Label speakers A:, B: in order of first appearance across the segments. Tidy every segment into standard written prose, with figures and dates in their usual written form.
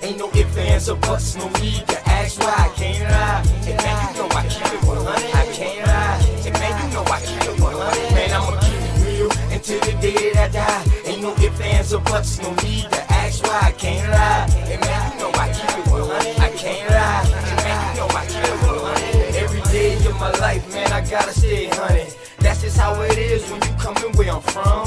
A: Ain't no ifs, ands, or buts, no need to ask why. I can't lie. And man, you know I keep it 100. I can't lie. And man, you know I keep it 100. Man, I'ma keep it real until the day that I die. Ain't no ifs, ands, or buts, no need to ask why. I can't lie. And man, you know I keep it 100. I can't lie. And man, you know I keep it 100. Every day of my life, man, I gotta stay 100. That's just how it is when you coming where I'm from.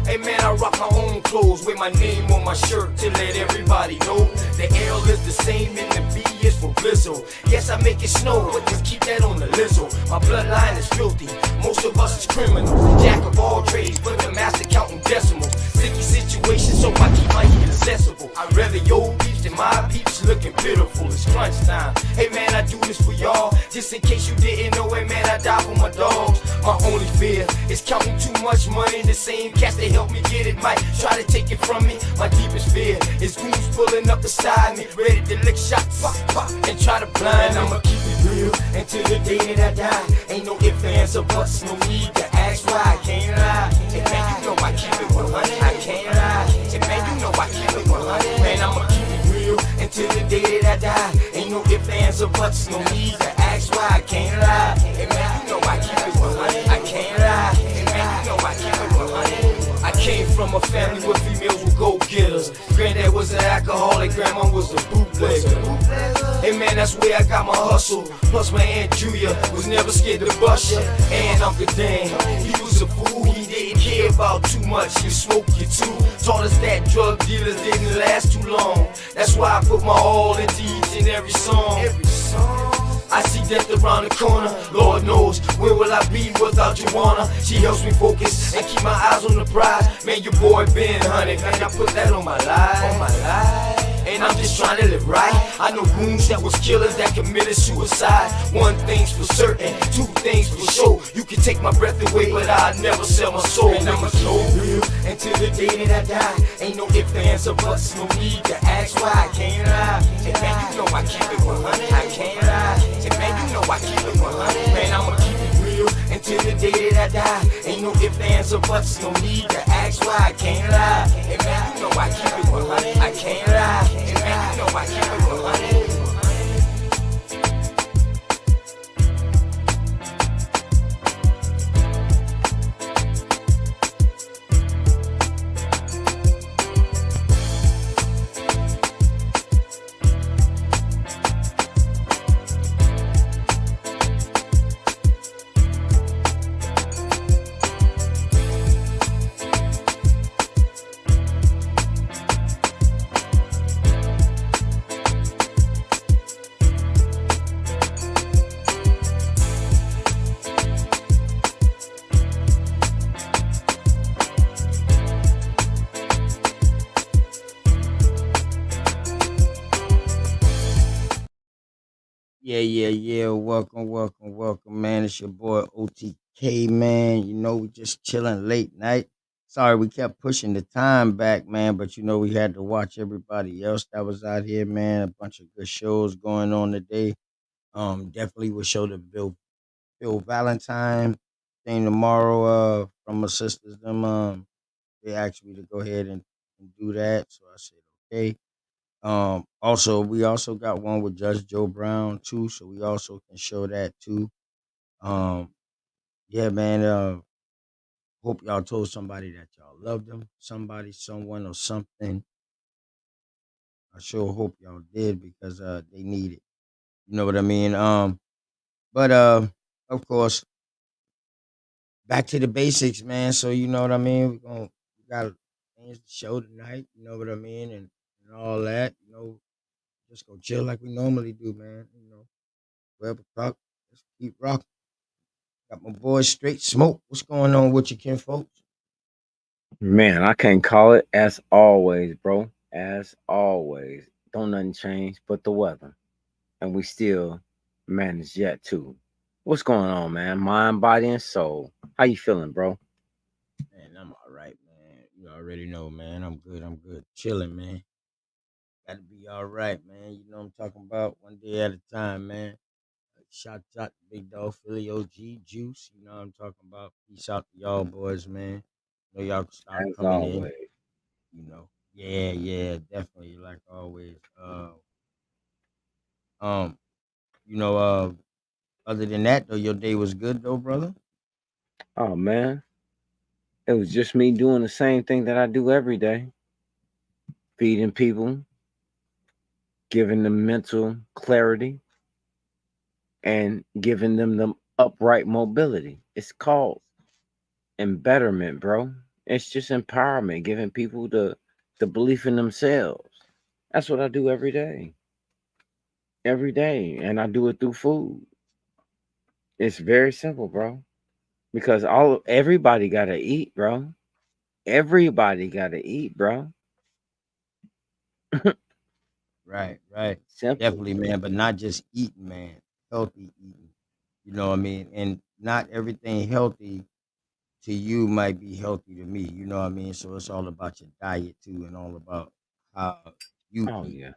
A: Hey man, I rock my own clothes with my name on my shirt to let everybody know the L is the same and the B is for Blizzle. Yes, I make it snow, but just keep that on the lizzo. My bloodline is filthy, most of us is criminals. Jack of all trades, but the master counting decimals. Sticky situation, so I keep my heat accessible. I'd rather your beefs than my beefs looking pitiful. It's crunch time. Hey man, I do this for y'all. Just in case you didn't know, hey man, I die for my dogs. My only fear is counting too much money. The same cats that help me get it might try to take it from me. My deepest fear is goons pulling up beside me, ready to lick shots, pop, pop, and try to blind me. I'ma keep it real until the day that I die. Ain't no ifs, ands, or buts, no need to ask why. I can't lie. And man, you know I keep it 100. I can't lie. And man, you know I keep it 100. Man, I'ma keep it real until the day that I die. Ain't no ifs, ands, or buts, no need to ask why. I can't lie. And man, you know I keep it 100. I can't lie. And man, you know I keep it 100. I came from a family where females were go-getters. Granddad was an alcoholic, grandma was a bootlegger. Hey man, that's where I got my hustle. Plus my Aunt Julia was never scared to bust ya. And Uncle Dan, he was a fool, he didn't care about too much. You smoke, you too. Taught us that drug dealers didn't last too long. That's why I put my all into each and every song. I see death around the corner. Lord knows, where will I be without Joanna? She helps me focus and keep my eyes on the prize. Man, your boy been 100. Man, I put that on my life. And I'm just trying to live right. I know goons that was killers that committed suicide. One thing's for certain, two things for sure. You can take my breath away, but I'll never sell my soul. And I'ma keep it real until the day that I die. Ain't no ifs, ands, or buts, no need to ask why. I can't lie. And man, you know I keep it 100. I can't lie. And man, you know I keep it 100. Man, I'ma keep it real until the day that I die. Ain't no ifs, ands, or buts, no need to ask why. I can't lie. And man, you know I keep it 100. I can't lie. And man, you know I keep it 100.
B: Yeah. Welcome, man. It's your boy OTK, man. You know, we just chilling late night. Sorry, we kept pushing the time back, man, but you know, we had to watch everybody else that was out here, man. A bunch of good shows going on today. Definitely will show the Bill Valentine thing tomorrow, from my sisters. They asked me to go ahead and do that. So I said, okay. Also, we also got one with Judge Joe Brown too, so we also can show that too. Um, yeah, man. Hope y'all told somebody that y'all loved them, somebody, someone, or something. I sure hope y'all did because they need it. You know what I mean? But of course, back to the basics, man. So you know what I mean. We got things to show tonight. You know what I mean, and all that. You know, just go chill like we normally do, man. You know, 12 o'clock. Let's keep rocking. Got my boys straight smoke. What's going on with you, kin folks?
C: Man, I can't call it as always, bro. As always. Don't nothing change but the weather. And we still manage yet too. What's going on, man? Mind, body, and soul. How you feeling, bro?
B: Man, I'm all right, man. You already know, man. I'm good. I'm good. Chilling, man. Got to be all right, man. You know what I'm talking about. One day at a time, man. Shout out to Big Dog Philly OG Juice. You know what I'm talking about. Peace out to y'all boys, man. Know y'all can start
C: As
B: coming in.
C: always.
B: You know. Yeah, yeah, definitely. Like always. Um, you know, other than that though, your day was good though, brother.
C: Oh man, it was just me doing the same thing that I do every day, feeding people, giving them mental clarity, and giving them the upright mobility. It's called embetterment, bro. It's just empowerment, giving people the belief in themselves. That's what I do every day, and I do it through food. It's very simple, bro. Because all everybody gotta eat, bro. Everybody gotta eat, bro.
B: Right, right.
C: Simple.
B: Definitely, man. But not just eating, man. Healthy eating. You know what I mean? And not everything healthy to you might be healthy to me. You know what I mean? So it's all about your diet too, and all about how you
C: Oh
B: eat.
C: yeah.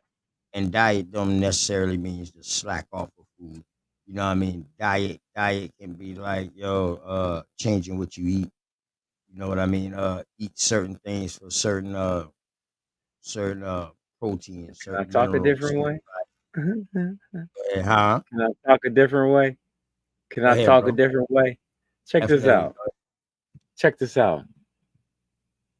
B: And diet don't necessarily mean just slack off of food. You know what I mean? Diet can be like, changing what you eat. You know what I mean? Eat certain things for certain proteins,
C: Can I
B: certain
C: talk a
B: minerals.
C: different way? Can
B: Huh?
C: I talk a different way? Can
B: Go
C: I
B: ahead,
C: talk a
B: bro.
C: different way? Check this
B: Definitely.
C: out. Check this out.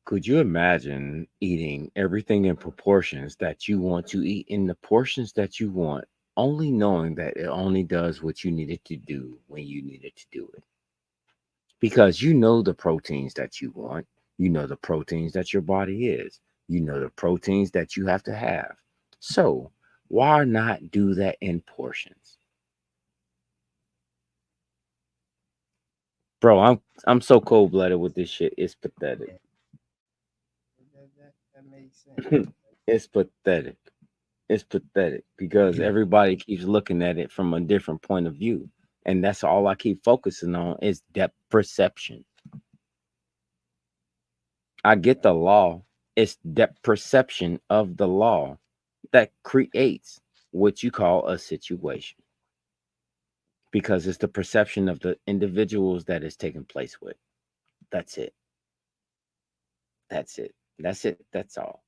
C: Could you imagine eating everything in proportions that you want to eat in the portions that you want, only knowing that it only does what you need it to do when you need it to do it? Because you know the proteins that you want, you know the proteins that your body is, you know the proteins that you have to have. So, why not do that in portions? Bro, I'm so cold-blooded with this shit. It's pathetic.
B: Yeah, that makes sense.
C: It's pathetic. It's pathetic because everybody keeps looking at it from a different point of view. And that's all I keep focusing on is depth perception. I get the law. It's depth perception of the law that creates what you call a situation because it's the perception of the individuals that is taking place with. That's it. That's it. That's it. That's all.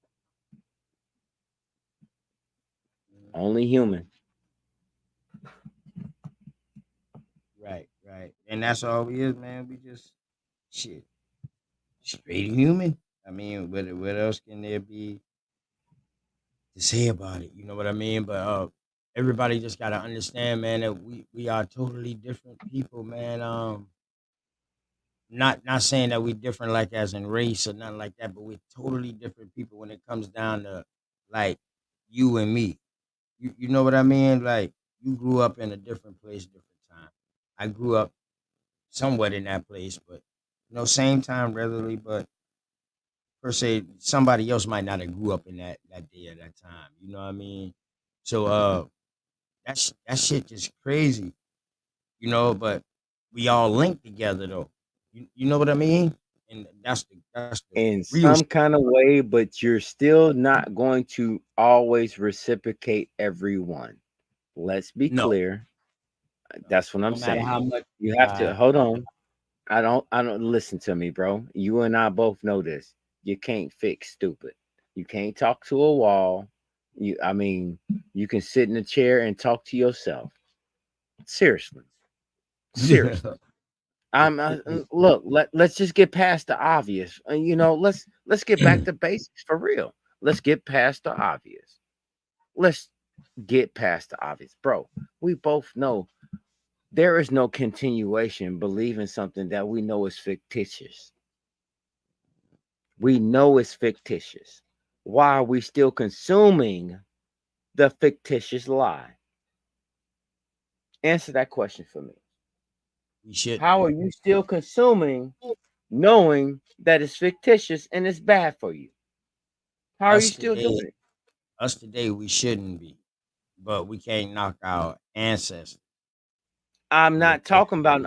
B: Mhm.
C: Only human.
B: Right, right. And that's all we is, man. We just shit. Straight human. I mean, what else can there be to say about it? You know what I mean? But everybody just gotta understand, man, that we are totally different people, man. Not saying that we different like as in race or nothing like that, but we're totally different people when it comes down to like you and me. You know what I mean? Like you grew up in a different place, different time. I grew up somewhat in that place, but same time regularly, but per se, somebody else might not have grew up in that day at that time. You know what I mean? So that shit just crazy, but we all linked together though. You know what I mean? And that's the
C: In
B: real
C: some kind of way, but you're still not going to always reciprocate everyone. Let's be
B: no,
C: clear.
B: no.
C: That's what I'm
B: No matter
C: saying.
B: how much
C: You have to
B: try,
C: hold on. I don't listen to me, bro. You and I both know this. You can't fix stupid. You can't talk to a wall. You can sit in a chair and talk to yourself. Seriously. Seriously. Look, let's just get past the obvious. Let's get back to basics for real. Let's get past the obvious. Let's get past the obvious. Bro, we both know there is no continuation believing something that we know is fictitious. We know it's fictitious. Why are we still consuming the fictitious lie? Answer that question for me.
B: we shouldn't.
C: How are you still consuming knowing that it's fictitious and it's bad for you? How are you
B: Us
C: still
B: today,
C: doing it?
B: us today, we shouldn't be, but we can't knock our ancestors. You know,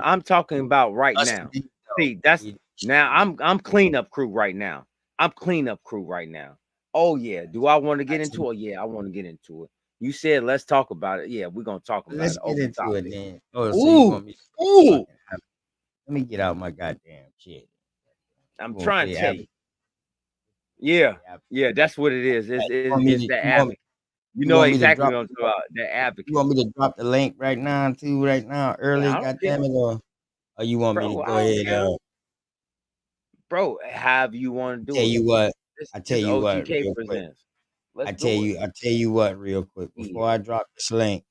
C: I'm talking about right
B: us
C: now.
B: today, though,
C: See, that's
B: we
C: now
B: shouldn't.
C: I'm cleanup crew right now. I'm cleanup crew right now. Oh yeah. Do I want to get
B: Got you.
C: into it? Yeah, I want to get into it. You said let's talk about it. Yeah, we're gonna talk about
B: Let's
C: it.
B: get
C: Open
B: into it
C: topic.
B: then. Oh, so you
C: Ooh,
B: want me to
C: ooh.
B: fucking have let me get out my goddamn shit.
C: I'm
B: You want to
C: trying
B: play
C: to tell you.
B: advocate?
C: Yeah,
B: Yeah.
C: yeah, that's what it is. It's
B: Right.
C: it's, it's the advocate. You
B: You
C: know
B: want me to
C: exactly
B: drop
C: what I'm talking about. The
B: you
C: advocate.
B: want me to drop the link right now too, right now,
C: Yeah,
B: early,
C: I don't care,
B: goddamn it, or you want me to
C: bro.
B: go
C: I don't
B: ahead,
C: care, bro. However you want to
B: tell
C: do it.
B: you what,
C: This
B: I tell
C: this
B: you what
C: OTK
B: real quick.
C: presents. Let's do it.
B: I tell you what real quick. Before
C: Yeah.
B: I drop this link,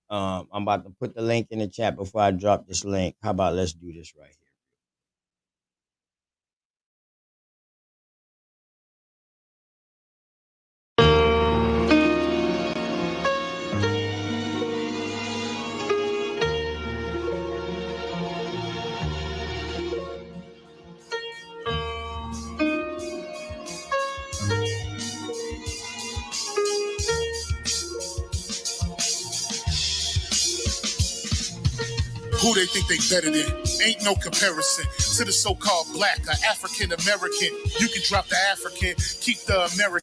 B: I'm about to put the link in the chat before I drop this link. How about let's do this right here?
D: Who they think they better than? Ain't no comparison to the so-called black or African American. You can drop the African, keep the American.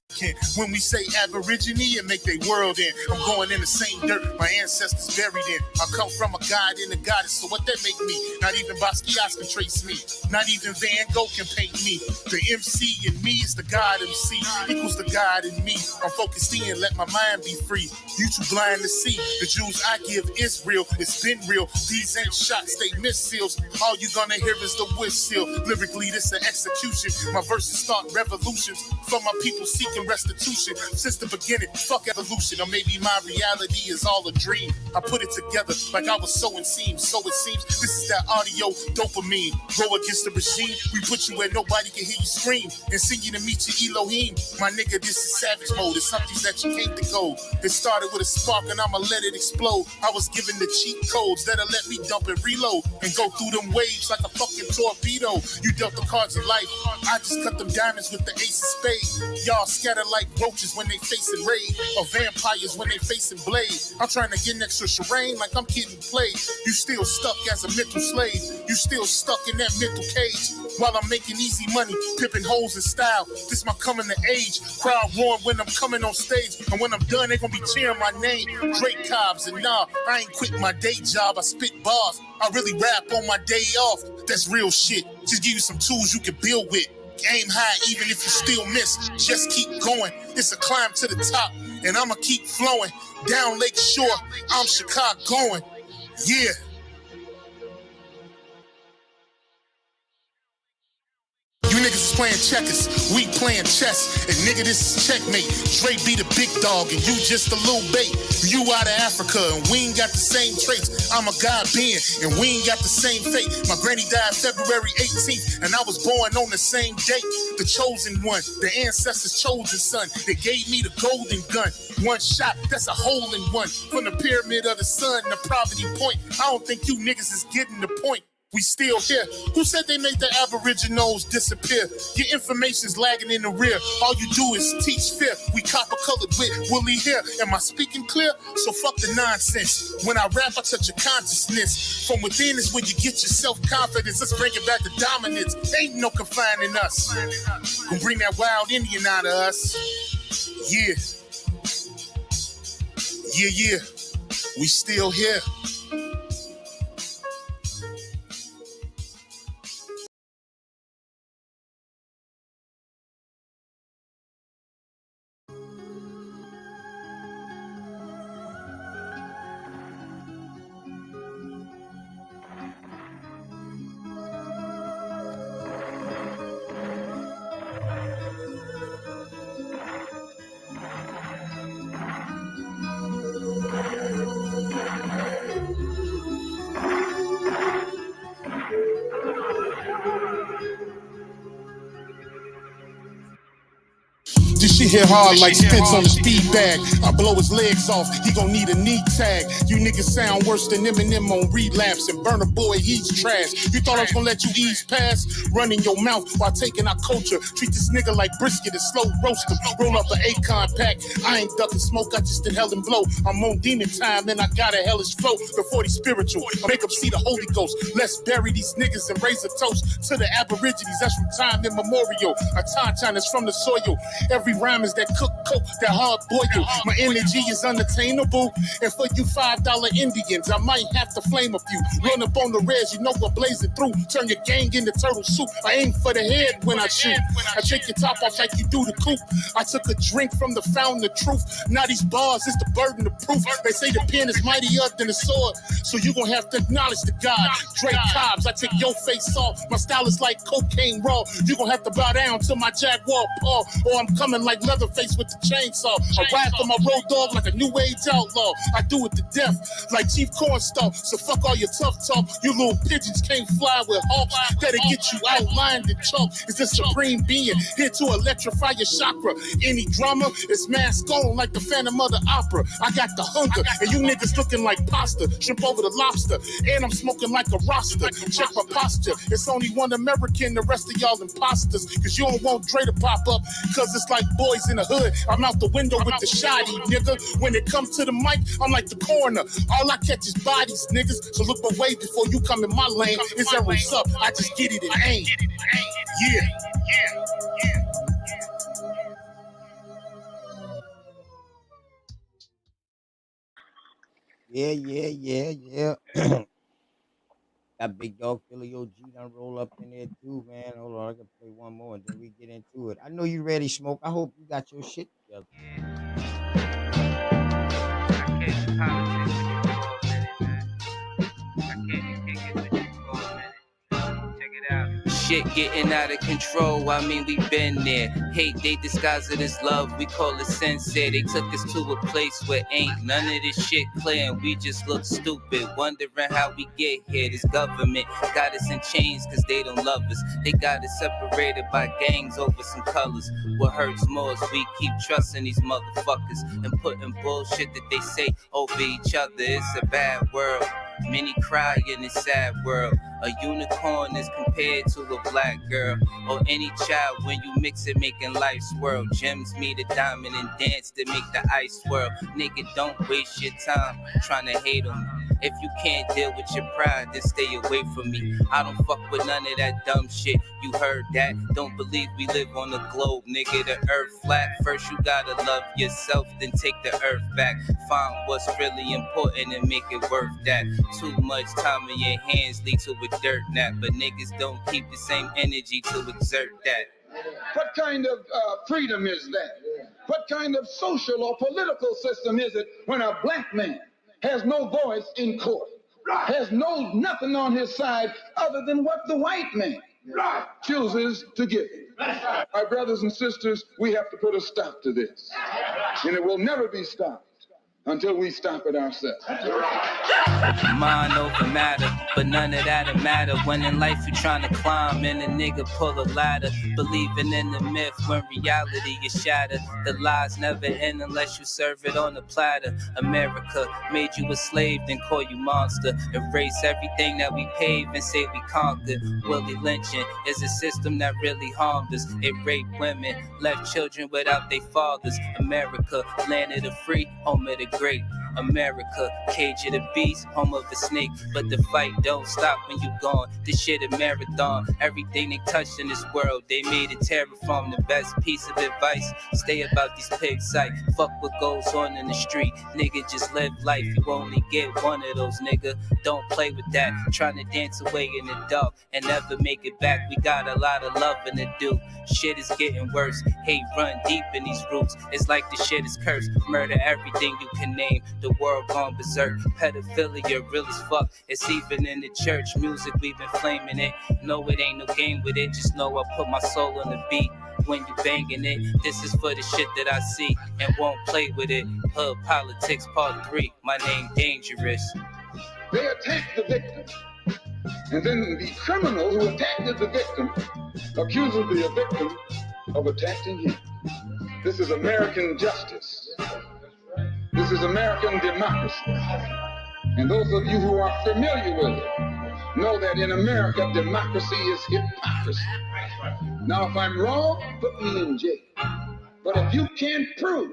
D: When we say Aborigine and make their world in, I'm going in the same dirt my ancestors buried in. I come from a god and a goddess, so what that make me? Not even Basquiat can trace me. Not even Van Gogh can paint me. The MC in me is the God MC, equals the God in me. I'm focused in, let my mind be free. You too blind to see. The Jews I give is real, it's been real. These ain't shots, they missiles. All you gonna hear is the whistle. Lyrically, this an execution. My verses start revolutions for my people seeking restitution. Since the beginning, fuck evolution. Or maybe my reality is all a dream. I put it together like I was sewing seams. So it seems this is that audio dopamine. Go against the regime, we put you where nobody can hear you scream. And sing you to meet your Elohim. My nigga, this is savage mode. It's something that you can't decode. It started with a spark and I'ma let it explode. I was given the cheat codes that'll let me dump and reload and go through them waves like a fucking torpedo. You dealt the cards of life. I just cut them diamonds with the ace of spades. Y'all scatter like roaches when they facing raid, or vampires when they facing blade. I'm trying to get next to Shireen like I'm getting played. You still stuck as a mental slave. You still stuck in that mental cage. While I'm making easy money, pipping holes in style. This my coming to age. Crowd roaring when I'm coming on stage. And when I'm done, they gonna be cheering my name. Drake Cobbs, and nah, I ain't quit my day job. I spit bars. I really rap on my day off. That's real shit. Just give you some tools you can build with. Aim high even if you still miss. Just keep going. It's a climb to the top. And I'ma keep flowing. Down Lake Shore, I'm Chicago going. Yeah. You niggas is playing checkers, we playing chess. And nigga, this is checkmate. Dre be the big dog and you just a little bait. You out of Africa and we ain't got the same traits. I'm a God being and we ain't got the same fate. My granny died February 18th and I was born on the same date. The chosen one, the ancestors' chosen son. They gave me the golden gun. One shot, that's a hole in one. From the pyramid of the sun, the poverty point. I don't think you niggas is getting the point. We still here. Who said they made the Aboriginals disappear? Your information's lagging in the rear. All you do is teach fear. We copper-colored with woolly hair. Am I speaking clear? So fuck the nonsense. When I rap, I touch your consciousness. From within is where you get your self-confidence. Let's bring it back to dominance. Ain't no confining us. Gonna bring that wild Indian out of us. Yeah. Yeah, yeah. We still here. This shit hit hard like Spence on the speed bag. I blow his legs off, he gon' need a knee tag. You niggas sound worse than Eminem on Relapse and Burna Boy, he's trash. You thought I was gonna let you ease past? Running your mouth while taking our culture. Treat this nigga like brisket and slow roast him. Roll up an Akon pack. I ain't ducking smoke, I just inhale and blow. I'm on demon time and I got a hellish flow. The 40 spiritual, I make them see the Holy Ghost. Let's bury these niggas and raise a toast to the Aborigines. That's from time immemorial. A tauntaun is from the soil. Every round rhyme is that cook coke, that hard boiled. My energy is unattainable. And for you $5 Indians, I might have to flame a few. Run up on the reds, you know I'm blazing through. Turn your gang into turtle soup. I aim for the head when I shoot. I take your top off like you do the coop. I took a drink from the fountain of truth. Now these bars is the burden of proof. They say the pen is mightier than the sword, so you gon' have to acknowledge the God. Drake Cobbs, I take your face off. My style is like cocaine raw. You gon' have to bow down to my Jaguar paw, or I'm coming like Leatherface with the chainsaw. I ride for my road dog like a new age outlaw. I do it to death like Chief Cornstalk. So fuck all your tough talk. You little pigeons can't fly with hawks. That'll get you outlined and chalk. It's the supreme being here to electrify your chakra. Any drama is mask on like the Phantom of the Opera. I got the hunger, and you niggas looking like pasta. Shrimp over the lobster, and I'm smoking like a roster. Check my posture. It's only one American, the rest of y'all imposters. Cause you don't want Dre to pop up, cause it's like boys in the hood. I'm out the window with the shoddy, nigga. When it comes to the mic, I'm like the coroner. All I catch is bodies, niggas. So look away before you come in my lane. It's arrows up, I just get it and aim. Yeah.
B: Yeah. Got Big Dog Philly OG done roll up in there too, man. Hold on, I can play one more and then we get into it. I know you ready, Smoke. I hope you got your shit together.
E: Shit getting out of control, I mean we been there. Hate, they disguise it as love, we call it sincere. They took us to a place where ain't none of this shit clear, and we just look stupid, wondering how we get here. This government got us in chains cause they don't love us. They got us separated by gangs over some colors. What hurts more is we keep trusting these motherfuckers and putting bullshit that they say over each other. It's a bad world, many cry in this sad world. A unicorn is compared to a black girl, or any child when you mix it, making life swirl. Gems meet a diamond and dance to make the ice swirl. Nigga, don't waste your time trying to hate on me. If you can't deal with your pride, then stay away from me. I don't fuck with none of that dumb shit. You heard that? Don't believe we live on a globe, nigga. The earth flat. First you gotta love yourself, then take the earth back. Find what's really important and make it worth that. Too much time in your hands lead to a dirt nap, but niggas don't keep the same energy to exert that.
F: What kind of freedom is that? What kind of social or political system is it when a black man has no voice in court, has nothing on his side other than what the white man chooses to give him? My brothers and sisters, we have to put a stop to this, and it will never be stopped until we stop it ourselves.
E: Mind over matter, but none of that'll matter when in life you're trying to climb and a nigga pull a ladder. Believing in the myth when reality is shattered. The lies never end unless you serve it on a platter. America made you a slave, then call you monster. Erase everything that we paved and say we conquered. Willie lynching is a system that really harmed us. It raped women, left children without their fathers. America, land of the free, home of the great. America, cage of the beast, home of the snake. But the fight don't stop when you gone. This shit a marathon. Everything they touched in this world, they made it terraform. The best piece of advice, stay about these pigs sight. Fuck what goes on in the street. Nigga, just live life. You only get one of those, nigga. Don't play with that. Trying to dance away in the dark and never make it back. We got a lot of loving to do. Shit is getting worse. Hate run deep in these roots. It's like the shit is cursed. Murder everything you can name. The world gone berserk. Pedophilia real as fuck. It's even in the church music, we've been flaming it. No, it ain't no game with it. Just know I put my soul on the beat. When you banging it, this is for the shit that I see and won't play with it. Hood Politics Part 3, my name Dangerous.
F: They attack the victim, and then the criminal who attacked the victim accuses the victim of attacking him. This is American justice. This is American democracy. And those of you who are familiar with it know that in America, democracy is hypocrisy. Now, if I'm wrong, put me in jail. But if you can't prove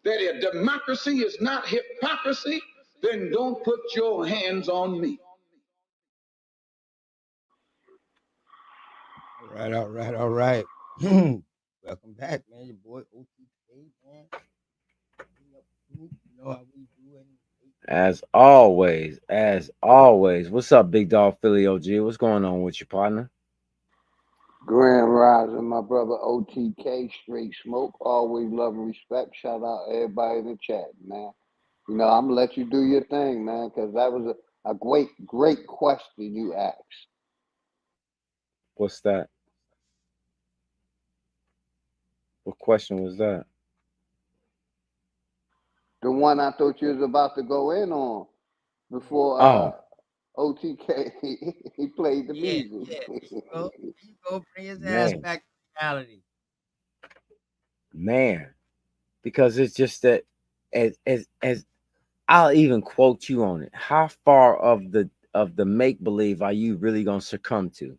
F: that a democracy is not hypocrisy, then don't put your hands on me.
B: All right. Welcome back, man. Your boy OTK Hey, man. You know how we do it.
C: As always, as always. What's up, big dog Philly OG? What's going on with you, partner?
G: Grand Rising, my brother OTK, straight smoke, always love and respect. Shout out everybody in the chat, man. I'm gonna let you do your thing, man, because that was a great question you asked.
C: What's that? What question was that?
G: The one I thought you was about to go in on before
C: Oh,
G: OTK he played the
B: Yeah,
G: music.
B: yeah. There you go. There you go. Bring his ass
C: man,
B: back to reality.
C: man. Because it's just that as I'll even quote you on it. How far of the make believe are you really gonna succumb to?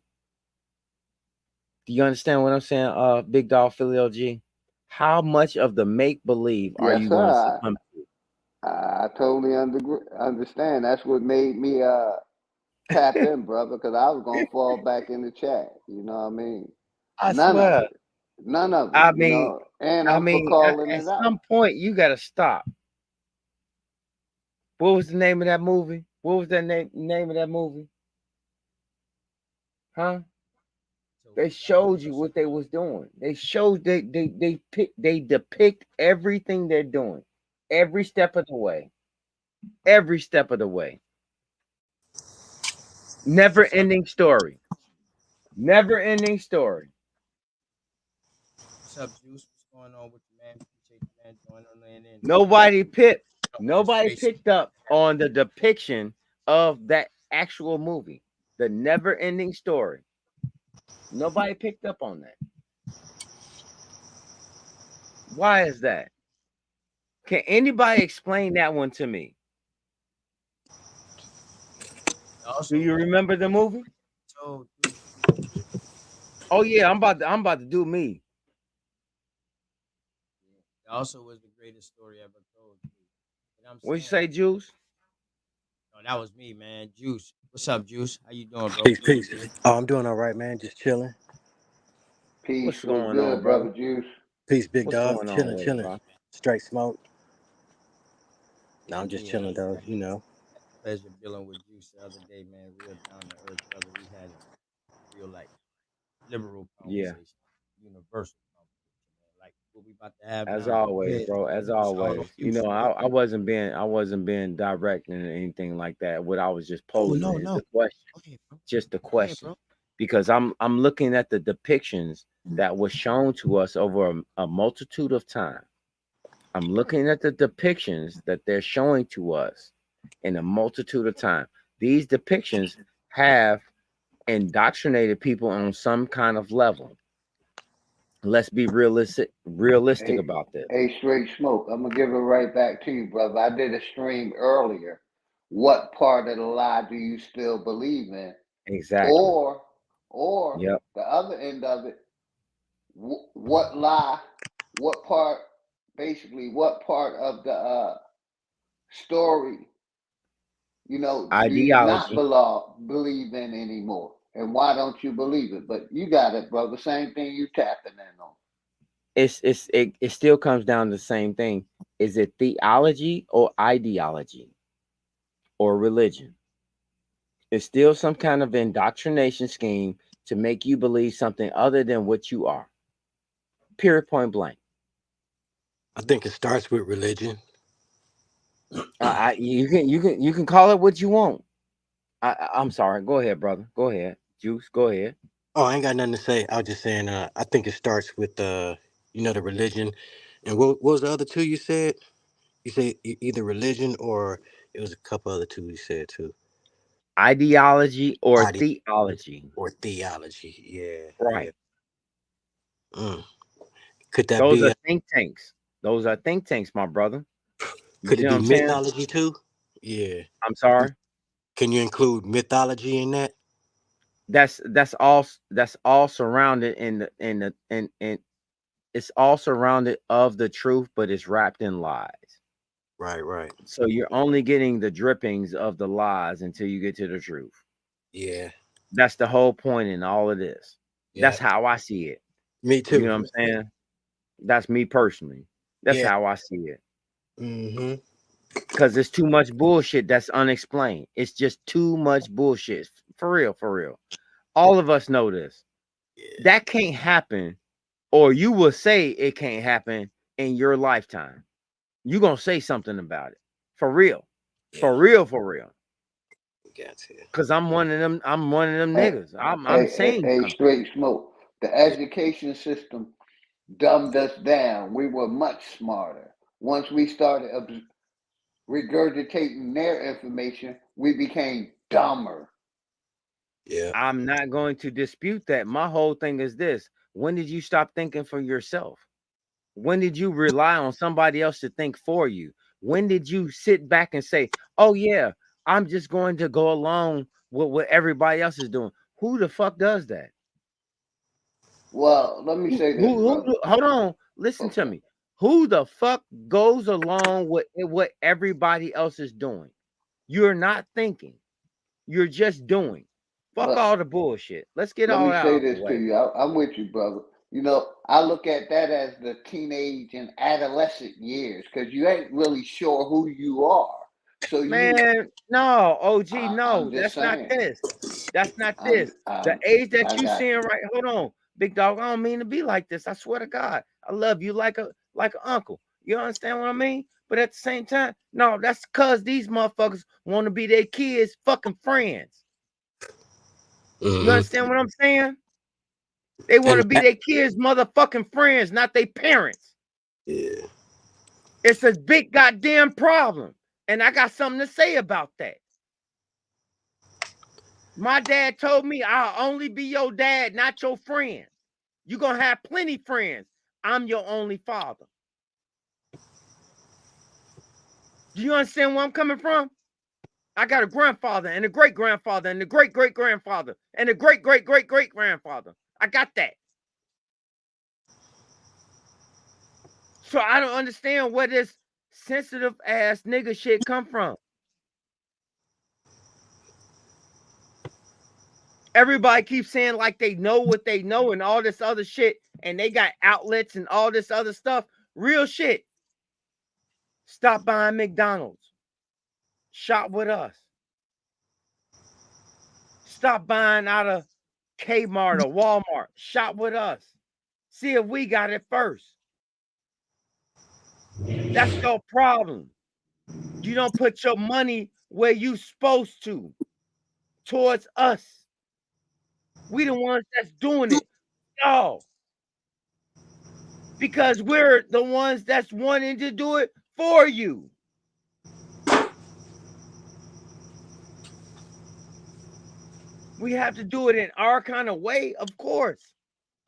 C: Do you understand what I'm saying, big dog Philly OG? How much of the make believe are
G: Yes,
C: you
G: sir.
C: going to succumb to?
G: I totally understand. That's what made me tap in, brother, because I was gonna fall back in the chat. You know what I mean?
C: I
G: None of
C: swear.
G: it. None of it.
C: I mean,
G: And
C: I
G: I'm for
C: mean,
G: calling
C: at
G: it out.
C: some point you got to stop. What was the name of that movie? What was that name of that movie? Huh?
B: So
C: They
B: we got
C: showed you what they was doing. They showed they depict everything they're doing, every step of the way, every step of the way. Never
B: what's up,
C: ending story. Never ending story.
B: what's up, Juice? What's going on with you, man? Appreciate you, man, joining on in.
C: Nobody picked
B: On this
C: nobody
B: straight.
C: picked up on the depiction of that actual movie, the never ending story. Nobody picked up on that. Why is that? Can anybody explain that one to me? Do
B: Also,
C: you remember the movie?
B: told too.
C: Oh yeah, I'm about to do me.
B: It also was the greatest story ever told too. You know what I'm
C: What you
B: saying?
C: say, Juice?
B: No, that was me, man. Juice. What's up, Juice? How you doing, bro?
H: Peace, peace. Oh, I'm doing all right, man. Just chilling.
G: Peace
C: What's
G: was
C: going on,
G: good,
C: brother?
G: brother Juice.
H: Peace, big
C: What's
H: dog.
C: going on
H: Chilling,
C: with it,
H: chilling.
C: bro?
H: Straight smoke. No, I'm just
B: Yeah,
H: chilling, though.
B: pleasure dealing with Juice the other day, man. Real down to earth brother. We had a real like liberal
C: Yeah,
B: conversation, universal conversation, man. Like what we about to have
C: as
B: now. But go
C: always,
B: ahead.
C: bro. As
B: It's all on
C: always.
B: you, sir.
C: I wasn't being direct and anything like that. What I was just
B: Oh
C: posing
B: no,
C: is
B: no.
C: the question,
B: Go ahead, bro.
C: just the
B: Go ahead,
C: question,
B: bro.
C: because I'm looking at the depictions that was shown to us over a multitude of time. I'm looking at the depictions that they're showing to us in a multitude of time. These depictions have indoctrinated people on some kind of level. Let's be realistic
G: Hey,
C: about this.
G: hey, straight smoke. I'm gonna give it right back to you, brother. I did a stream earlier. What part of the lie do you still believe in?
C: Exactly.
G: Or, or
C: Yep.
G: the other end of it, what lie, what part, basically, what part of the story, do you not
C: Ideology.
G: believe in anymore? And why don't you believe it? But you got it, brother. Same thing you tapping in on.
C: It still comes down to the same thing. Is it theology or ideology or religion? It's still some kind of indoctrination scheme to make you believe something other than what you are. Period, point blank.
H: I think it starts with religion.
C: You can call it what you want. I'm sorry. Go ahead, brother. Go ahead, Juice. Go ahead.
H: Oh, I ain't got nothing to say. I was just saying, I think it starts with, the religion. And what was the other two you said? You said either religion or it was a couple other two you said, too.
C: Ideology or
H: Ideology
C: theology.
H: or theology. Yeah, yeah.
C: Right.
H: Mm. Could that
C: Those
H: be,
C: are think tanks. Those are think tanks, my brother. You
H: could
C: see
H: it
C: what
H: be
C: I'm saying?
H: mythology, too? Yeah.
C: I'm sorry.
H: Can you include mythology in that?
C: That's all surrounded in it's all surrounded of the truth, but it's wrapped in lies.
H: Right, right.
C: So you're only getting the drippings of the lies until you get to the truth.
H: Yeah,
C: That's the whole point in all of this.
H: yeah.
C: That's how I see it.
H: Me
C: You
H: too.
C: know what I'm saying? That's me personally. That's
H: Yeah.
C: how I see it.
H: Mm-hmm.
C: Cause it's too much bullshit that's unexplained. It's just too much bullshit. For real, for real. All of us know this.
H: Yeah.
C: That can't happen, or you will say it can't happen in your lifetime. You gonna say something about it. For real.
H: Yeah.
C: For real, for real.
H: Got to.
C: Cause I'm one of them
G: Hey,
C: niggas. I'm saying something.
G: straight smoke. The
H: Yeah.
G: education system dumbed us down. We were much smarter. Once we started regurgitating their information, we became dumber.
H: Yeah.
C: I'm not going to dispute that. My whole thing is this. When did you stop thinking for yourself? When did you rely on somebody else to think for you? When did you sit back and say, "Oh yeah, I'm just going to go along with what everybody else is doing"? Who the fuck does that?
G: Well, let me say this, brother.
C: Hold on, listen to
G: Okay.
C: me. Who the fuck goes along with what everybody else is doing? You're not thinking. You're just doing. Fuck
G: But
C: all the bullshit. Let's get
G: let
C: all
G: me
C: that
G: say
C: out the
G: this to
C: way.
G: you. I'm with you, brother. You know, I look at that as the teenage and adolescent years because you ain't really sure who you are. So
C: Man, no, OG,
G: I'm
C: no,
G: just
C: that's not
G: saying.
C: this. That's not this. The
G: I'm,
C: age that
G: I
C: you
G: got
C: seeing
G: you.
C: right, hold on, big dog. I don't mean to be like this. I swear to God, I love you like an uncle. You understand what I mean? But at the same time, no, that's cause these motherfuckers want to be their kids' fucking friends. You
H: Mm-hmm.
C: understand what I'm saying? They want
H: And
C: to be their kids' motherfucking friends, not their parents.
H: yeah.
C: It's a big goddamn problem. And I got something to say about that. My dad told me I'll only be your dad, not your friend. You're going to have plenty friends. I'm your only father. Do you understand where I'm coming from? I got a grandfather and a great grandfather and a great great grandfather and a great great great great grandfather. I got that. So I don't understand where this sensitive ass nigga shit come from. Everybody keeps saying like they know what they know and all this other shit, and they got outlets and all this other stuff. Real shit. Stop buying McDonald's. Shop with us. Stop buying out of Kmart or Walmart. Shop with us. See if we got it first. That's your problem. You don't put your money where you supposed to towards us. We the ones that's doing it. Y'all. Because we're the ones that's wanting to do it for you. We have to do it in our kind of way, of course.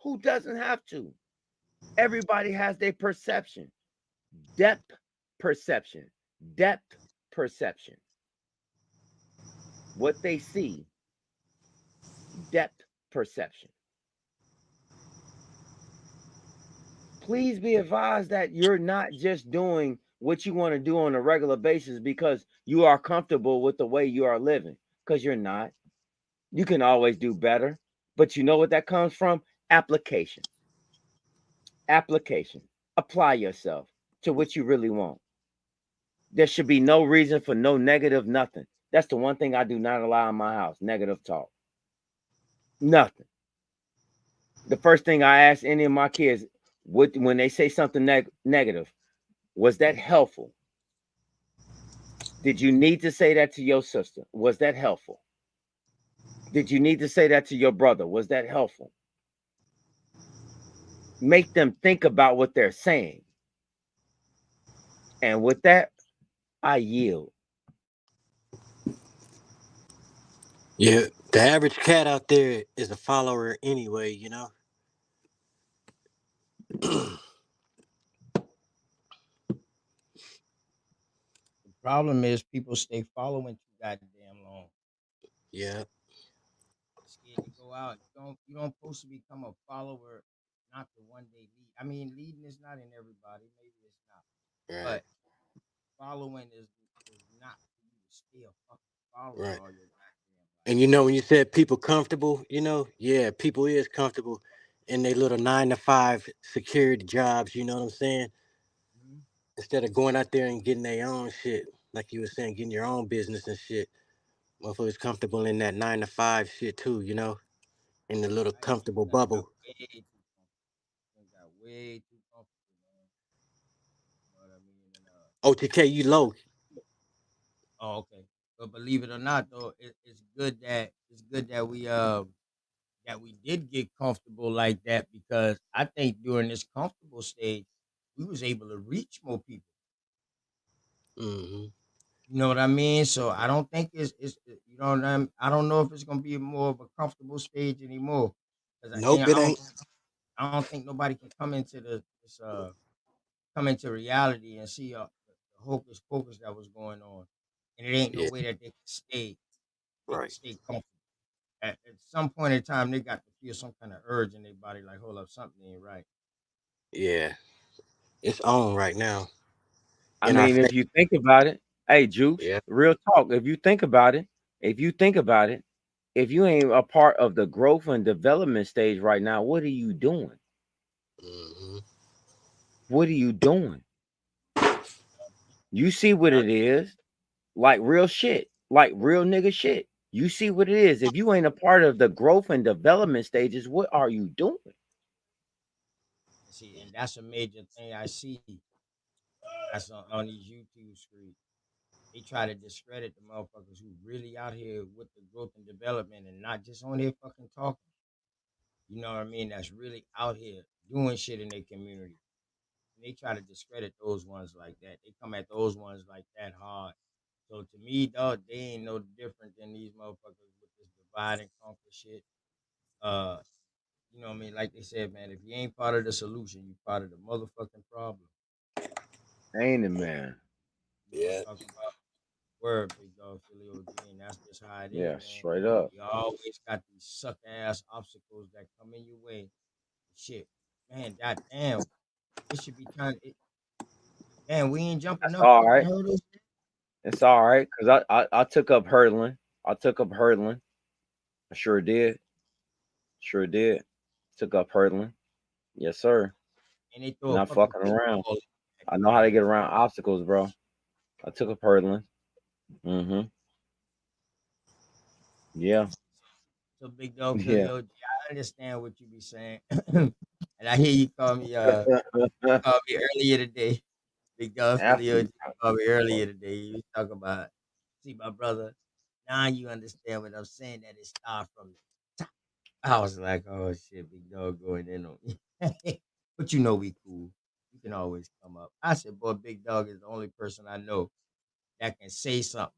C: Who doesn't have to? Everybody has their perception, depth perception, depth perception. What they see, depth perception. Please be advised that you're not just doing what you want to do on a regular basis because you are comfortable with the way you are living, because you're not. You can always do better. But you know what that comes from? Application. Application. Apply yourself to what you really want. There should be no reason for no negative nothing. That's the one thing I do not allow in my house. Negative talk. Nothing. The first thing I ask any of my kids, when they say something negative, was that helpful? Did you need to say that to your sister? Was that helpful? Did you need to say that to your brother? Was that helpful? Make them think about what they're saying. And with that, I yield.
H: Yeah. The average cat out there is a follower anyway, you know?
B: The problem is people stay following too goddamn long.
H: Yeah.
B: Scared to go out. You don't supposed to become a follower, not the one day lead. I mean, leading is not in everybody. Maybe it's not,
H: Right.
B: but following is not for you to stay a fucking follower
H: Right.
B: all your goddamn life.
H: And you know, when you said people comfortable, you know, yeah, people is comfortable in their little 9 to 5 security jobs, you know what I'm saying? instead of going out there and getting their own shit, like you were saying, getting your own business and shit. Motherfuckers comfortable in that 9 to 5 shit too, you know, in the little
B: I ain't
H: comfortable
B: got
H: bubble.
B: way too comfortable. I got way too comfortable, man. You know what I mean? And
H: OTK, you low.
B: oh, okay. But believe it or not, though, it's good that we did get comfortable like that because I think during this comfortable stage, we was able to reach more people.
H: Hmm.
B: You know what I mean? So I don't think it's you know what I don't know if it's gonna be more of a comfortable stage anymore. Cause
H: Nope, it ain't.
B: I don't think nobody can come into this come into reality and see the hocus pocus that was going on, and it ain't no
H: Yeah,
B: way that they can
H: right.
B: stay comfortable. At some point in time, they got to feel some kind of urge in their body, like hold up, something ain't right.
H: Yeah, it's on right now
C: I
H: in our
C: mean,
H: face.
C: if you think about it, hey, Juice,
H: Yeah.
C: real talk. If you think about it, if you ain't a part of the growth and development stage right now, what are you doing?
H: Hmm.
C: What are you doing? You see what it is, like real shit, like real nigga shit. You see what it is. If you ain't a part of the growth and development stages, what are you doing?
B: See, and that's a major thing I see. That's on these YouTube streets. They try to discredit the motherfuckers who really out here with the growth and development and not just on here fucking talking. You know what I mean? That's really out here doing shit in their community. And they try to discredit those ones like that. They come at those ones like that hard. So to me, dog, they ain't no different than these motherfuckers with this divide and conquer shit. Uh, you know what I mean? Like they said, man, if you ain't part of the solution, you part of the motherfucking problem.
C: Ain't it, man?
B: You know what
H: Yeah.
B: I'm talking about? Word, big dog, Philly OG, and that's just how it is,
C: Yeah,
B: man.
C: straight up.
B: You always got these suck ass obstacles that come in your way. Shit, man, that damn, it should be trying. Man, we ain't jumping
C: That's
B: up
C: all
B: fucking
C: right.
B: hurdles.
C: It's all right because I took up hurdling. I took up hurdling. I sure did. Sure did. Took up hurdling. Yes, sir.
B: And they throw a
C: Not
B: fucking
C: fucking around.
B: paintball at
C: I know
B: your
C: how to
B: ass.
C: get around obstacles, bro. I took up hurdling. Mm-hmm. Yeah.
B: So big dog Philly
C: Yeah.
B: OG, I understand what you be saying, and I hear you called me earlier today. Big dog Philly
C: After
B: OG called me earlier today. You was talking about, see my brother. Now you understand what I'm saying. That it start from the top. I was like, oh shit, big dog going in on me. But you know we cool. You can always come up. I said, boy, big dog is the only person I know that can say something.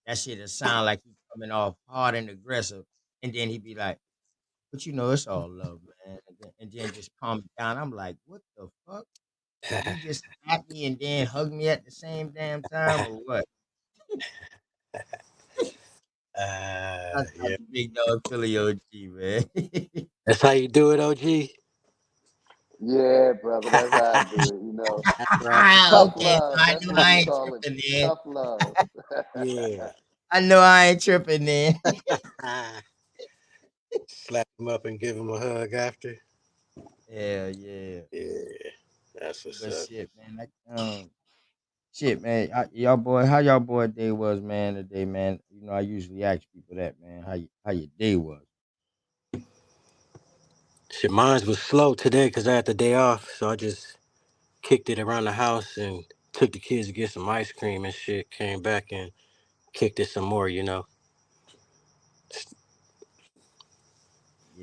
B: That shit'll sound like he coming off hard and aggressive. And then he be like, but you know, it's all love, man. And then just calm it down. I'm like, what the fuck? Did he just slap me and then hug me at the same damn time or what? That's
H: Yeah.
B: the big dog Philly OG, man.
H: That's how you do it, OG.
G: Yeah, brother, that's how I do it. You know,
H: Right.
G: tough
B: Okay, so
G: love.
B: I
G: That's
B: know
G: what
B: I
G: we
B: ain't
G: call it.
B: tripping then.
G: Tough love.
H: Yeah.
B: I know I ain't tripping then.
H: Slap him up and give him a hug after.
B: Yeah, yeah.
H: Yeah. That's what's
B: But
H: up.
B: shit, man. Shit, man. Y'all boy, how y'all boy day was, man, today, man. You know, I usually ask people that, man. How your day was.
H: Shit, mine was slow today because I had the day off, so I just kicked it around the house and took the kids to get some ice cream and shit. Came back and kicked it some more. You know,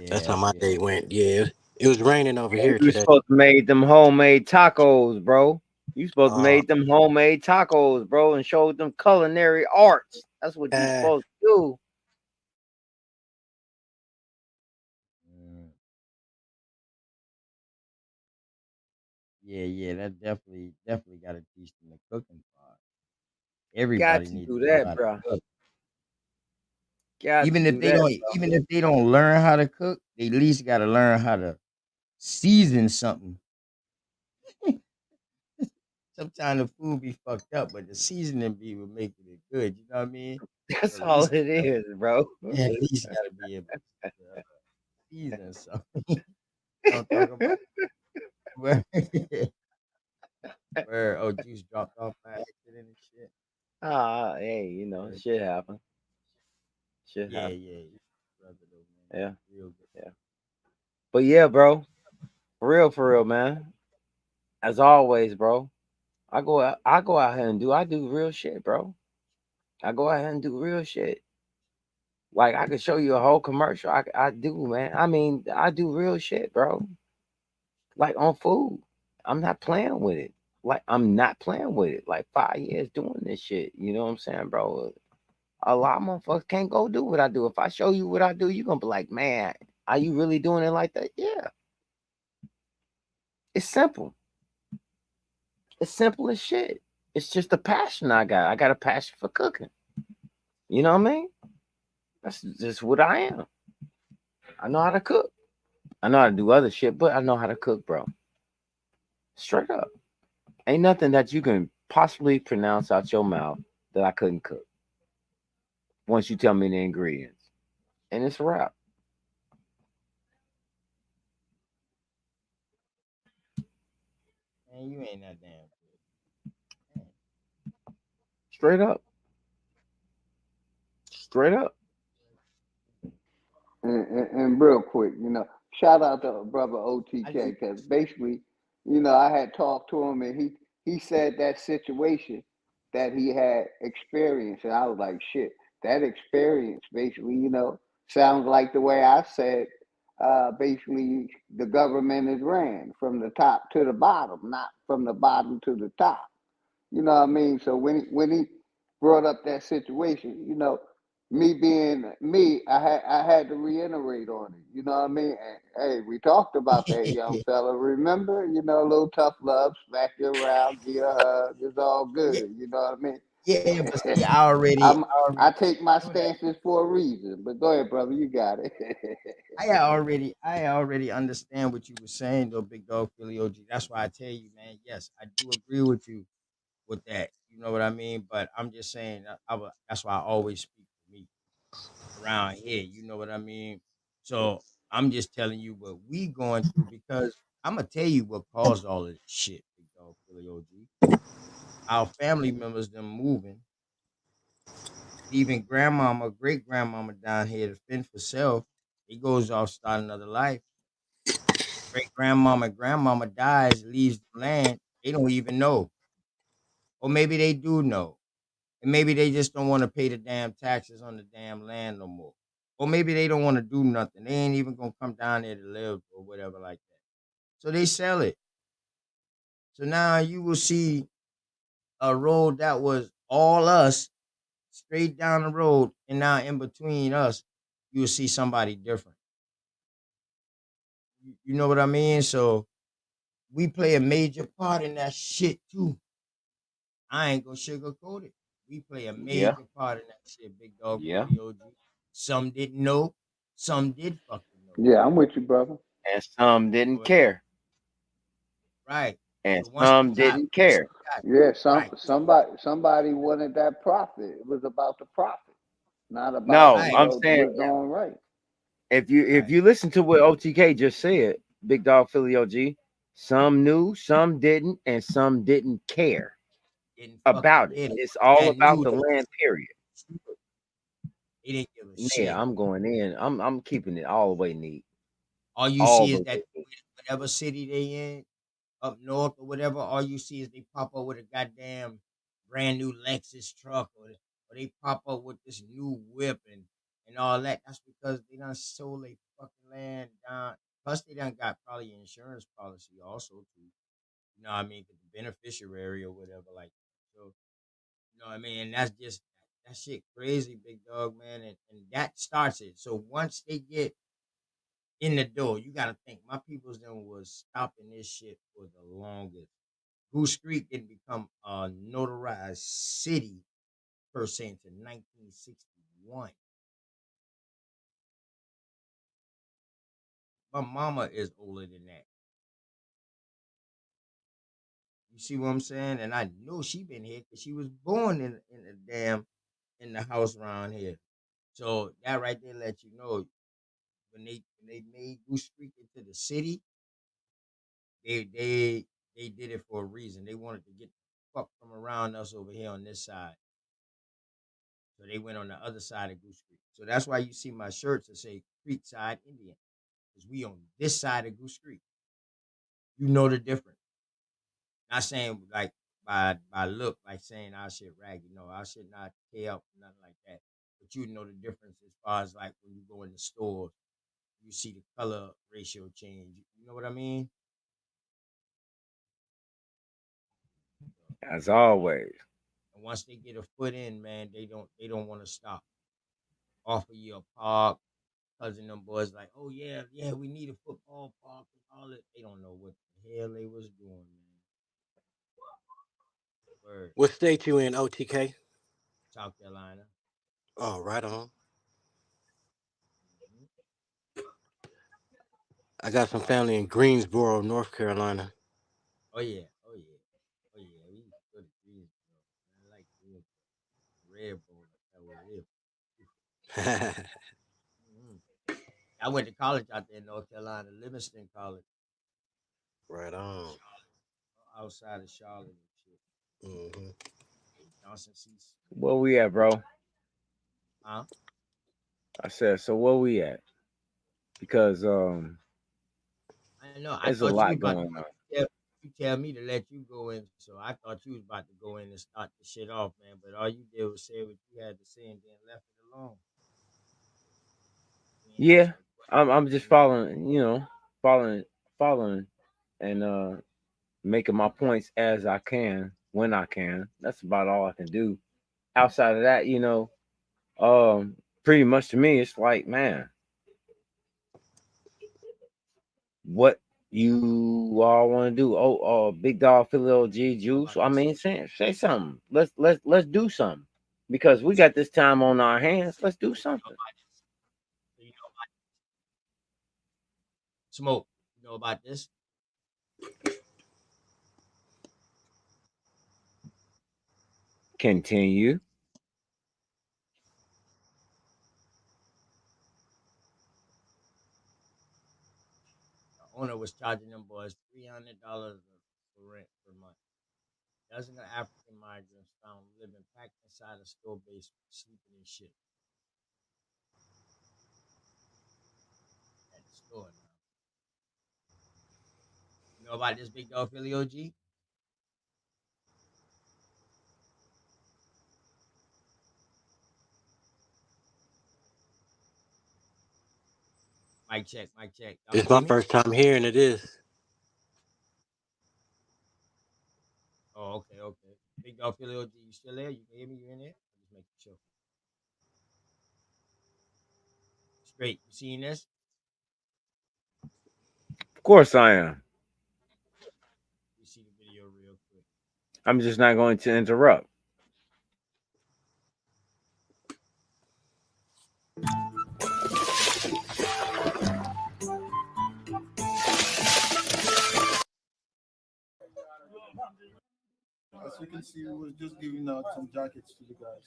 H: that's
B: Yeah,
H: how
B: I
H: my
B: feel
H: day went. Yeah, it was raining over
C: Man,
H: here
C: you
H: today.
C: supposed to made them homemade tacos, bro. You supposed to
H: Uh,
C: made them homemade tacos, bro, and showed them culinary arts. That's what you
H: uh,
C: supposed to do.
B: mm, yeah, that definitely gotta teach them the cooking part.
C: Got
B: Everybody
C: to
B: need to
C: do
B: know
C: that,
B: how to
C: bro.
B: cook.
C: Got to do that, bro.
B: Even if they don't learn how to cook, they at least gotta learn how to season something. Sometimes the food be fucked up, but the seasoning be what making it good. You know what I mean? So
C: That's
B: at
C: all
B: least
C: it is, bro.
B: yeah, at least gotta be able to season something. You know what I'm talking about? But Where Juice dropped off by accident and shit.
C: Ah, hey,
B: Yeah,
C: shit happen. Shit
B: yeah,
C: happen.
B: yeah. Brother though, man.
C: Yeah,
B: Real good.
C: yeah. But yeah, bro, for real, man. As always, bro. I go out here and I do real shit, bro. I go out here and do real shit. Like I could show you a whole commercial. I do, man. I mean, I do real shit, bro. Like on food. I'm not playing with it. Like I'm not playing with it. Like 5 years doing this shit. You know what I'm saying, bro? A lot of motherfuckers can't go do what I do. If I show you what I do, you're gonna be like, man, are you really doing it like that? Yeah. It's simple. It's simple as shit. It's just a passion I got. I got a passion for cooking. You know what I mean? That's just what I am. I know how to cook. I know how to do other shit, but I know how to cook, bro. Straight up. Ain't nothing that you can possibly pronounce out your mouth that I couldn't cook once you tell me the ingredients. And it's a wrap.
B: Man, you ain't that damn good.
C: Straight up. Straight up.
G: And real quick, shout out to brother
B: I
G: OTK
B: just
G: because basically, I had talked to him and he said that situation that he had experienced, and I was like, shit, that experience basically, sounds like the way I said. Basically, the government is ran from the top to the bottom, not from the bottom to the top. You know what I mean? So when he brought up that situation, me being me, I had to reiterate on it. You know what I mean? And, hey, we talked about that, young fella. Remember? A little tough love, smack you around, give you a hug. It's all
B: yeah,
G: good. You know what I mean?
B: yeah, but see,
G: I'm I take my
B: go ahead.
G: stances for a reason. But go ahead, brother. You got it.
B: I already understand what you were saying though, big dog Philly OG. That's why I tell you, man. Yes, I do agree with you with that. You know what I mean? But I'm just saying, that's why I always speak for me around here. You know what I mean? So I'm just telling you what we going through because I'm gonna tell you what caused all of this shit, big dog Philly OG. Our family members them moving, leaving grandmama, great grandmama down here to fend for self. He goes off start another life. Great grandmama, grandmama dies, leaves the land. They don't even know, or maybe they do know. And maybe they just don't want to pay the damn taxes on the damn land no more. Or maybe they don't want to do nothing. They ain't even gonna come down there to live or whatever like that. So they sell it. So now you will see a road that was all us straight down the road, and now in between us, you will see somebody different. You know what I mean? So we play a major part in that shit too. I ain't gonna sugarcoat it. We play a
C: Yeah.
B: major part in that shit, big dog
C: Yeah.
B: Philly OG. Some didn't know, some did fucking know.
G: Yeah, I'm with you, brother.
C: And some
B: You know
C: didn't
B: what I mean?
C: care.
B: Right.
C: And
B: So
C: some didn't care.
G: Yeah,
B: right,
G: somebody wanted that profit. It was about the profit, not about
C: No,
B: right,
C: I'm saying
G: what's going right.
C: if
B: right.
C: you listen to what OTK just said, Big Dog Philly OG, some knew, some didn't, and some didn't care
B: Didn't fucking
C: about it.
B: care. The
C: It's
B: ones
C: all
B: that
C: about
B: knew
C: the
B: they
C: land, period.
B: they didn't give a
C: Yeah,
B: shit.
C: I'm going in. I'm keeping it all the way neat.
B: All you
C: All
B: see
C: the
B: is
C: way
B: that
C: neat.
B: whatever city they in, up north or whatever, all you see is they pop up with a goddamn brand new Lexus truck or they pop up with this new whip and all that. That's because they done sold their fucking land down. Plus they done got probably an insurance policy also too. You know what I mean? 'Cause the beneficiary or whatever like that. So you know what I mean? And that's just that shit crazy, big dog, man. And that starts it. So once they get in the door, you gotta think my people's then was stopping this shit for the longest. Goose Creek didn't become a notarized city per se until 1961. My mama is older than that. You see what I'm saying? And I know she been here because she was born in the damn in the house around here. So that right there let you know when they made Goose Creek into the city, they they did it for a reason. They wanted to get the fuck from around us over here on this side. So they went on the other side of Goose Creek. So that's why you see my shirts that say Creekside Indian. Because we on this side of Goose Creek. You know the difference. Not saying like by look, like saying our shit raggy. No, our shit not tear up, nothing like that. But you know the difference as far as like when you go in the stores, you see the color ratio change. You know what I mean?
C: As always.
B: And once they get a foot in, man, they don't want to stop. Offer you a park, cousin them boys like, oh yeah, yeah, we need a football park and all that. They don't know what the hell they was doing, man. Word.
H: What state you in, OTK?
B: South Carolina.
H: Oh, right on.
B: Mhm.
H: I got some family in Greensboro, North Carolina.
B: Oh yeah, oh yeah, oh yeah. We used to go to Greensboro. Man. I like Greensboro. Red Bull, that was it. Mhm. I went to college out there in North Carolina, Livingston College,
H: Right on.
B: outside of Charlotte and shit.
H: Hmm.
B: Johnson C.
C: Where we at, bro?
B: Huh?
C: I said, so where we at? Because
B: I know. I
C: there's a
B: thought you was
C: lot
B: about to
C: going on.
B: you tell me to let you go in, so I thought you was about to go in and start the shit off, man. But all you did was say what you had to say and then left it alone. You ain't ask
C: Yeah,
B: no
C: I'm just
B: question.
C: following, following, following, and making my points as I can when I can. That's about all I can do. Outside of that, pretty much to me, it's like, man, what you all want to do? Oh, big dog, Philly G
B: You know
C: juice.
B: about
C: I
B: this?
C: mean, say something. Let's do something because we got this time on our hands. Let's do
B: You know
C: something.
B: about this? You know about smoke. You know about this?
C: Continue.
B: The owner was charging them boys $300 for rent per month. Dozens of African migrants found living packed inside a store basement, sleeping in shit at the store now. You know about this big dog Philly OG? Mic check, mic check. Y'all can
H: It's my
B: hear me?
H: first time hearing of this.
B: Oh, okay, okay. Big dog Philly OG, you still there? You can hear me? You in there? I'm just making sure. Straight. You seen this?
C: Of course I am.
B: You see the video real quick.
C: I'm just not going to interrupt.
I: As you can see, we were just giving out some jackets to the guys.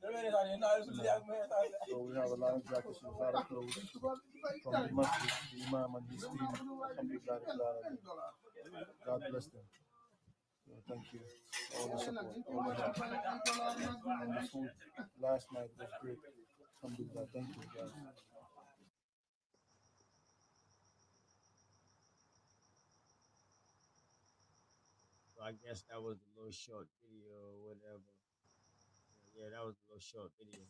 I: So we have a lot of jackets, a lot of clothes from the masjid, the imam and his team. Alhamdulillah, God bless them. So thank you for all the support, all the help. And the food last night was great. Alhamdulillah, thank you guys.
B: So I guess that was a little short video or whatever. Yeah, that was a little short video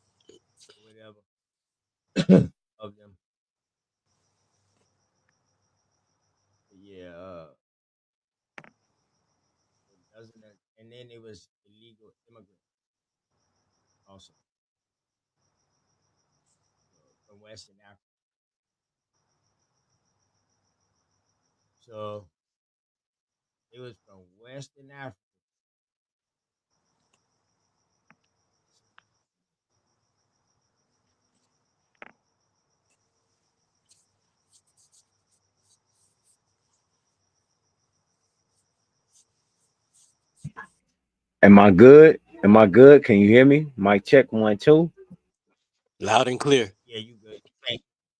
B: or whatever of them. But yeah, doesn't it? And then it was illegal immigrant also from Western Africa. So it was from Western Africa.
C: Am I good? Am I good? Can you hear me? Mic check 1 2.
H: Loud and clear.
B: Yeah, you good?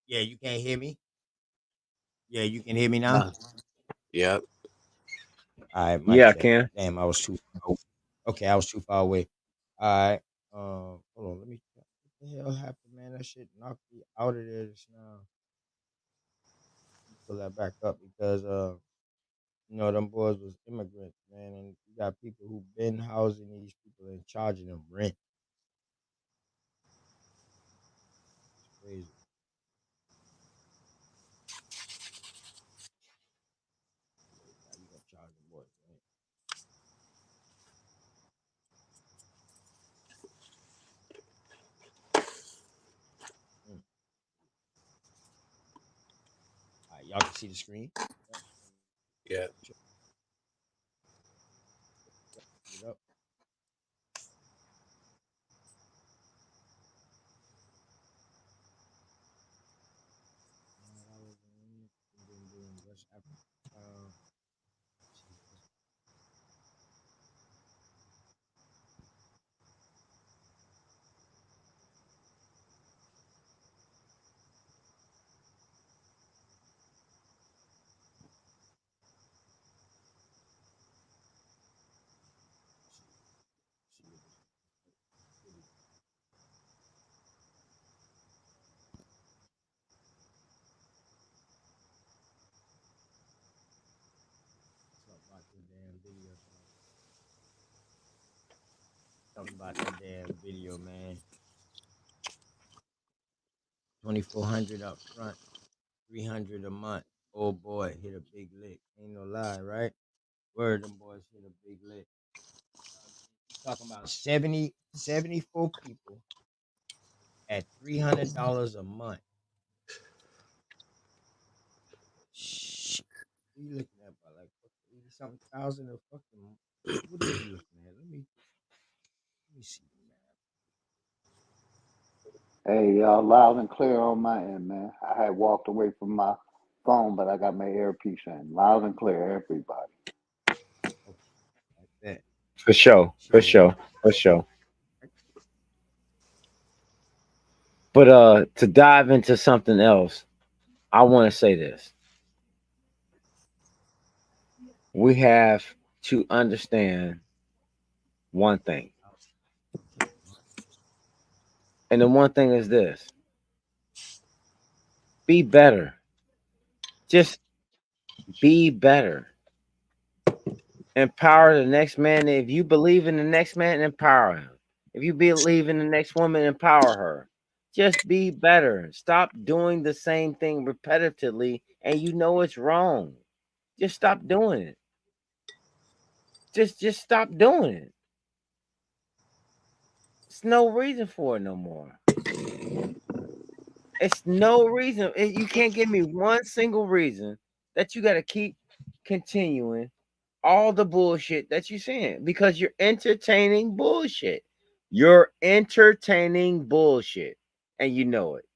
B: Yeah, you can't hear me. Yeah, you can hear me now.
H: Loud. Yep.
B: All right, mic
C: Yeah, I
B: check.
C: can.
B: Damn, I was too far. Okay, I was too far away. All right. Hold on. Let me. What the hell happened, man? That shit knocked me out of there just now. Pull that back up because them boys was immigrants, man, and you got people who been housing these people and charging them rent. It's crazy. Now you gonna charge them boys rent? Mm. All right, y'all can see the screen. Yep.
H: Yeah.
B: Check it up. Boom, boom, West Africa. See what this video. Something about this damn video, man. Something about that damn video, man. 2,400 up front, 300 a month. Oh boy, hit a big lick. Ain't no lie, right? Word, them boys hit a big lick. Talking about 74 people at $300 a month. Shh. What you looking at? About like 80 something thousand or fucking. What is you looking at? Let me see, man.
G: Hey, y'all, loud and clear on my end, man. I had walked away from my phone, but I got my earpiece in. Loud and clear, everybody.
B: Okay, like that.
C: For sure. For
B: Shit.
C: sure. For sure. But to dive into something else, I want to say this. We have to understand one thing. And the one thing is this: be better. Just be better. Empower the next man. If you believe in the next man, empower him. If you believe in the next woman, empower her. Just be better. Stop doing the same thing repetitively and you know it's wrong. Just stop doing it. Just stop doing it. It's no reason for it no more. It's no reason. You can't give me one single reason that you got to keep continuing all the bullshit that you're saying because you're entertaining bullshit. You're entertaining bullshit. And you know it.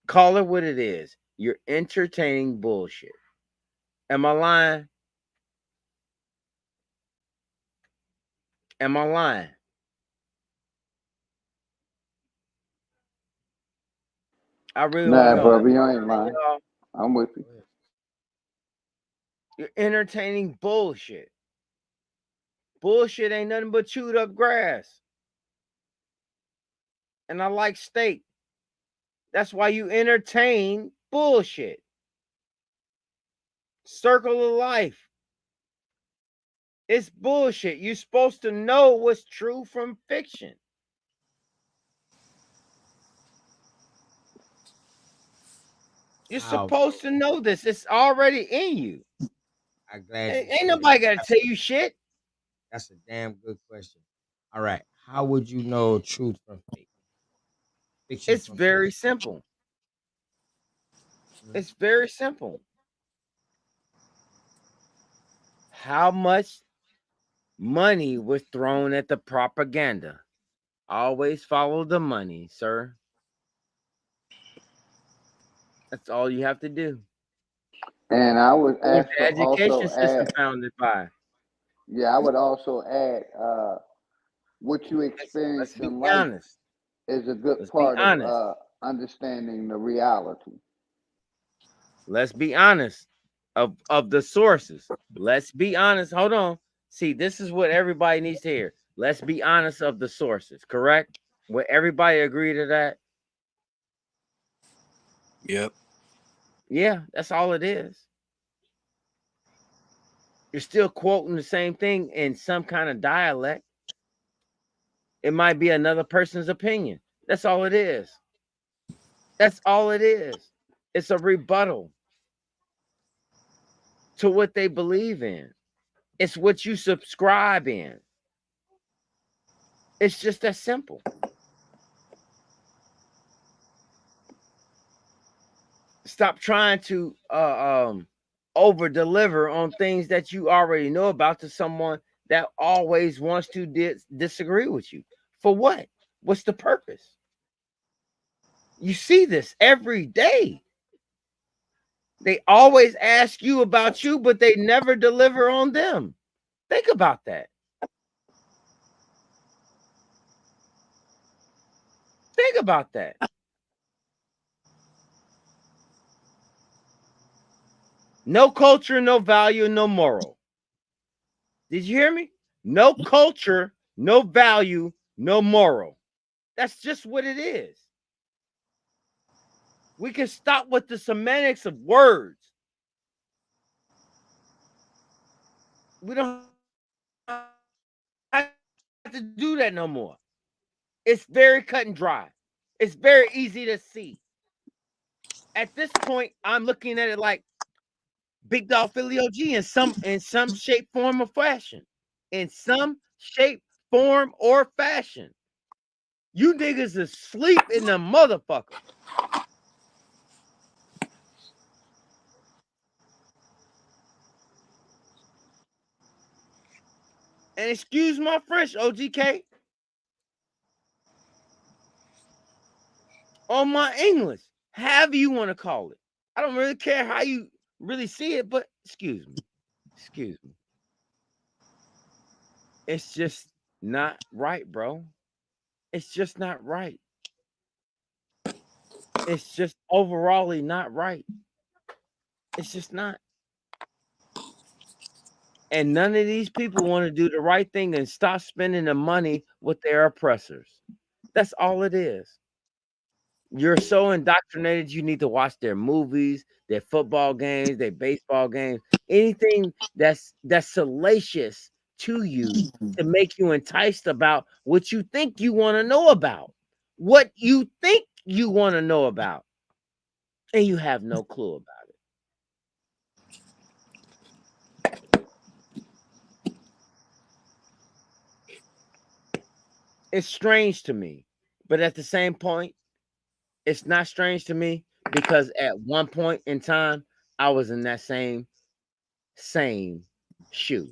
C: Call it what it is. You're entertaining bullshit. Am I lying? Am I lying? I really want to
G: Nah,
B: No,
C: No.
G: brother,
B: that's
G: you
B: what
G: ain't
B: I'm saying,
G: lying.
B: y'all.
G: I'm with you.
B: Go ahead.
C: You're entertaining bullshit. Bullshit ain't nothing but chewed up grass. And I like steak. That's why you entertain bullshit. Circle of life. It's bullshit. You're supposed to know what's true from fiction. You're
B: How?
C: supposed to know this. It's already in you.
B: I'm glad you
C: Ain't
B: said that.
C: nobody got to tell you shit.
B: That's a damn good question. All right. How would you know truth from fake? Fiction
C: It's
B: from fiction?
C: very simple.
B: Mhm.
C: It's very simple. How much money was thrown at the propaganda? Always follow the money, sir. That's all you have to do.
G: And I would
C: What
G: ask
C: the
G: to
C: education
G: also
C: system
G: add,
C: founded by.
G: yeah, I would also add, what you
C: Let's
G: experience
C: be
G: in life
C: honest.
G: is a good
C: Let's be
G: part of
C: honest.
G: understanding the reality.
C: Let's be honest. of the sources. Let's be honest. Hold on. See, this is what everybody needs to hear. Let's be honest of the sources, correct? Would everybody agree to that?
H: Yep.
C: Yeah, that's all it is. You're still quoting the same thing in some kind of dialect. It might be another person's opinion. That's all it is. That's all it is. It's a rebuttal to what they believe in. It's what you subscribe in. It's just that simple. Stop trying to over deliver on things that you already know about to someone that always wants to disagree with you. For what? What's the purpose? You see this every day. They always ask you about you, but they never deliver on them. Think about that. Think about that. No culture, no value, no moral. Did you hear me? No culture, no value, no moral. That's just what it is. We can stop with the semantics of words. We don't have to do that no more. It's very cut and dry. It's very easy to see. At this point, I'm looking at it like Big Dog Philly OG in some shape, form, or fashion. In some shape, form, or fashion. You niggas is asleep in the motherfucker. And excuse my French, OGK. On my English, however you want to call it. I don't really care how you really see it, but excuse me. Excuse me. It's just not right, bro. It's just not right. It's just overallly not right. It's just not. And none of these people want to do the right thing and stop spending the money with their oppressors. That's all it is. You're so indoctrinated, you need to watch their movies, their football games, their baseball games, anything that's salacious to you to make you enticed about what you think you want to know about. What you think you want to know about, and you have no clue about it. It's strange to me, but at the same point, it's not strange to me because at one point in time, I was in that same shoe.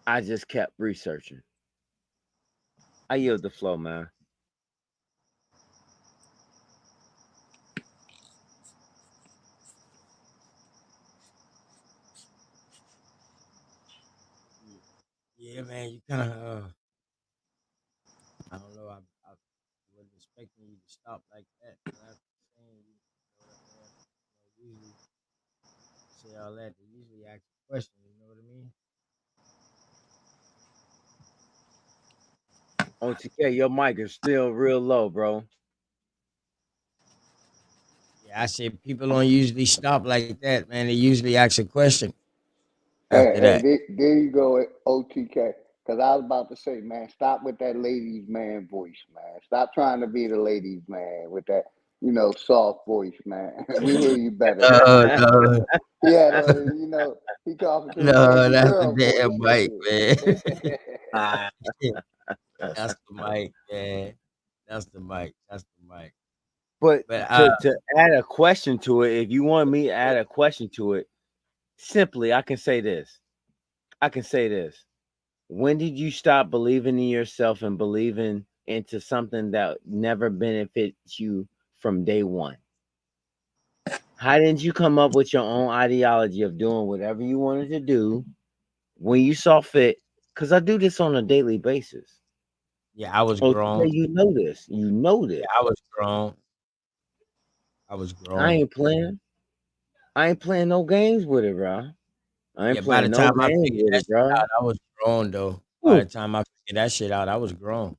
C: I just kept researching. I yield the flow, man.
B: Yeah, man, you kind of, I don't know, I wasn't expecting you to stop like that. But after saying, you know what I mean? Usually say all that, they usually ask a question, you know what I mean?
C: OTK, your mic is still real low, bro.
B: Yeah, I said people don't usually stop like that, man. They usually ask a question
G: Hey,
B: after
G: hey,
B: that.
G: there you go, OTK. Because I was about to say, man, stop with that ladies' man voice, man. Stop trying to be the ladies' man with that, soft voice, man. We hear you better than
B: No,
G: that.
B: no,
G: He had he talking to a
B: no,
G: baby
B: that's the
G: girl voice
B: damn
G: and
B: mic, man.
G: shit.
B: That's the mic, man. That's the mic. That's the mic.
C: But
B: But
C: to add a question to it, if you want me to add a question to it, simply I can say this. I can say this. When did you stop believing in yourself and believing into something that never benefits you from day one? How didn't you come up with your own ideology of doing whatever you wanted to do when you saw fit? Because I do this on a daily basis.
B: yeah, I was
C: Oh,
B: grown.
C: yeah, you know this. You know
B: Yeah,
C: this.
B: I was grown. I was
C: I
B: grown.
C: ain't playing. I ain't playing no games with it, bro. I ain't
B: Yeah, by the
C: playing no
B: time I
C: games
B: figured
C: with
B: that
C: it,
B: shit
C: bro.
B: out, I was grown though. By
C: Ooh.
B: the time I figured that shit out, I was grown.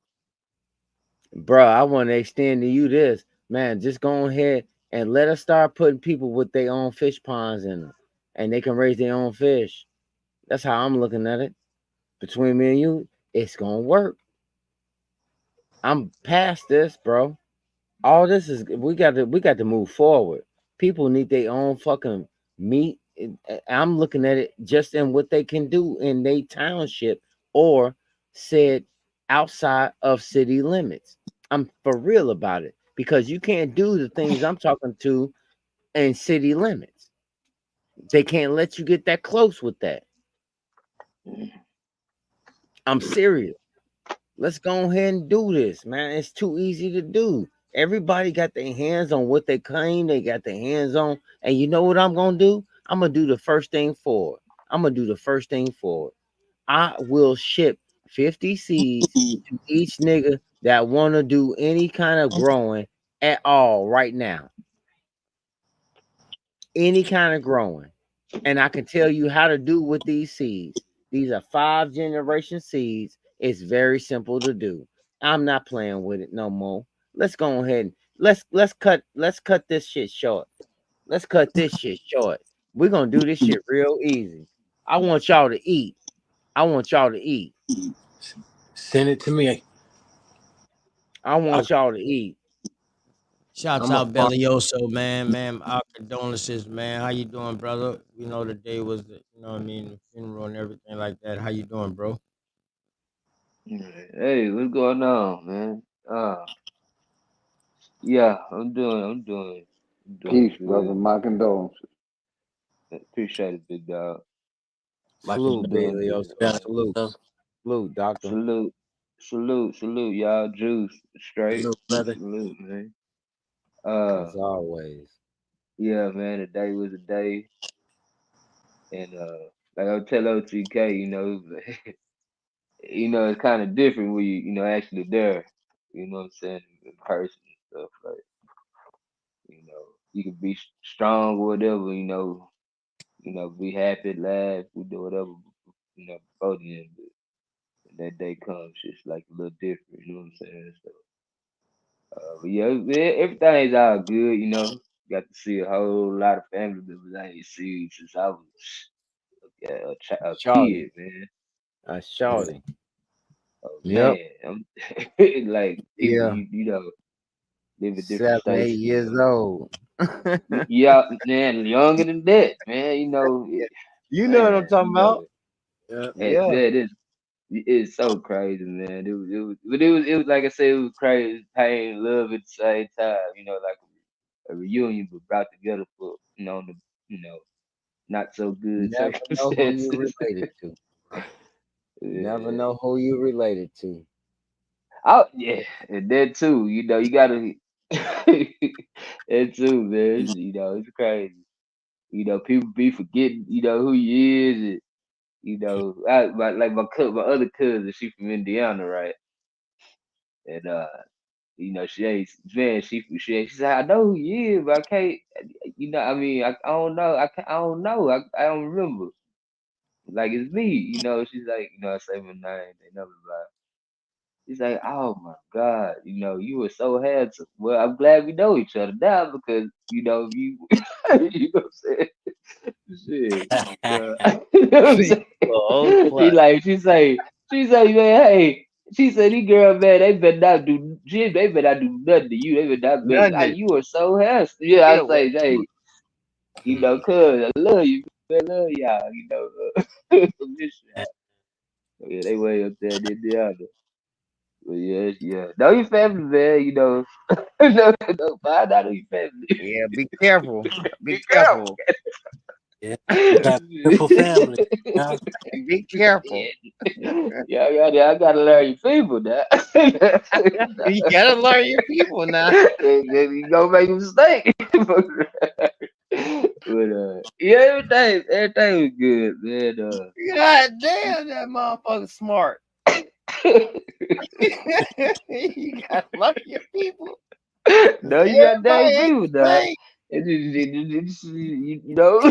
C: Bro, I want to extend to you this, man. Just go ahead and let us start putting people with their own fish ponds in them, and they can raise their own fish. That's how I'm looking at it. Between me and you, it's gonna work. I'm past this, bro. All this is we got to move forward. People need their own fucking meat. I'm looking at it just in what they can do in their township or said outside of city limits. I'm for real about it because you can't do the things I'm talking to in city limits. They can't let you get that close with that. I'm serious. Let's go ahead and do this, man. It's too easy to do. Everybody got their hands on what they claim they got their hands on. And you know what I'm gonna do? I'm gonna do the first thing forward. I'm gonna do the first thing forward. I will ship 50 seeds to each nigga that wanna do any kind of growing at all right now. Any kind of growing. And I can tell you how to do with these seeds. These are 5 generation seeds. It's very simple to do. I'm not playing with it no more. Let's go ahead and let's cut this shit short. Let's cut this shit short. We're gonna do this shit real easy. I want y'all to eat. I want y'all to eat.
H: Send it to me.
C: I
H: I
C: want y'all to eat.
B: Shouts
C: I'm a
B: out
C: farm.
B: Bailiso, man. Our condolences, man. How you doing, brother? You know the day was the, you know what I mean, the funeral and everything like that. How you doing, bro?
J: Hey, what's going on, man? Yeah, I'm doing
G: Peace, brother.
J: good.
G: My condolences.
J: Appreciate it, big dog.
H: my
C: Salute,
J: Doing
C: Bailey.
J: good, man.
C: Salute. Salute, doctor.
J: Salute, salute, y'all. Juice, straight.
H: Hello, brother.
J: Salute, man. Uh,
C: As always.
J: yeah, man. Today was a day, and like I tell OTK, it's kind of different when you actually there. You know what I'm saying, in person and stuff. Like, you can be strong or whatever. Be happy, laugh, we do whatever, before the end. But when that day comes, it's like a little different, you know what I'm saying? So, but yeah, everything's all good. Got to see a whole lot of family members I ain't seen since I was a
C: Shorty.
J: kid, man.
H: Yeah.
C: Shorty.
J: Oh
H: Yep.
J: man, I'm like people
C: Yeah.
J: you live in different
C: 7, 8
J: states.
C: years old.
J: Yeah, man, younger than that, man.
C: You know what I'm
J: Man,
C: talking about?
H: Yep.
J: and
C: Yeah.
J: that is. It's so crazy, man. But it was like I said, it was crazy, pain, love at the same time. Like a reunion, but brought together for the not so good
C: Never know who you
J: circumstances.
C: related to. Never
J: Yeah.
C: know who you related to.
J: Oh yeah, and that too. You gotta that too, man. It's crazy. People be forgetting, who you is. And, my other cousin, she from Indiana, right? And she ain't man. She said, I know who you is, but I can't. I mean, I don't know. I don't know. I don't remember. Like it's me. She's like, I say my name. They never lie. She's like, oh my God, you were so handsome. Well, I'm glad we know each other now because you, you know what I'm saying? Shit. You know what I'm
C: See,
J: saying?
C: old
J: He
C: fuck.
J: like she say, man, hey, she said, these girl, man, they better not do shit, they better not do nothing to you. They better not make
C: Nothing.
J: you are so handsome. Yeah, I
C: Get away
J: say,
C: from
J: hey, cuz I love you, man, I love y'all, Miss y'all. So, yeah, they way up there, did the other. But yeah, yeah. Know your family, man, no, find out who your family.
C: Yeah, be careful. Be
J: Be careful.
C: careful.
H: Yeah. You got beautiful family. Huh?
C: Be careful.
J: Yeah, I gotta learn your people now.
C: You gotta learn your people now.
J: You gonna make a mistake. But yeah, everything was good, man.
C: God damn, that motherfucker smart. You gotta learn your people. 'Cause
J: No, you got dang
C: everybody ain't
J: people,
C: the
J: dog.
C: same.
J: You know,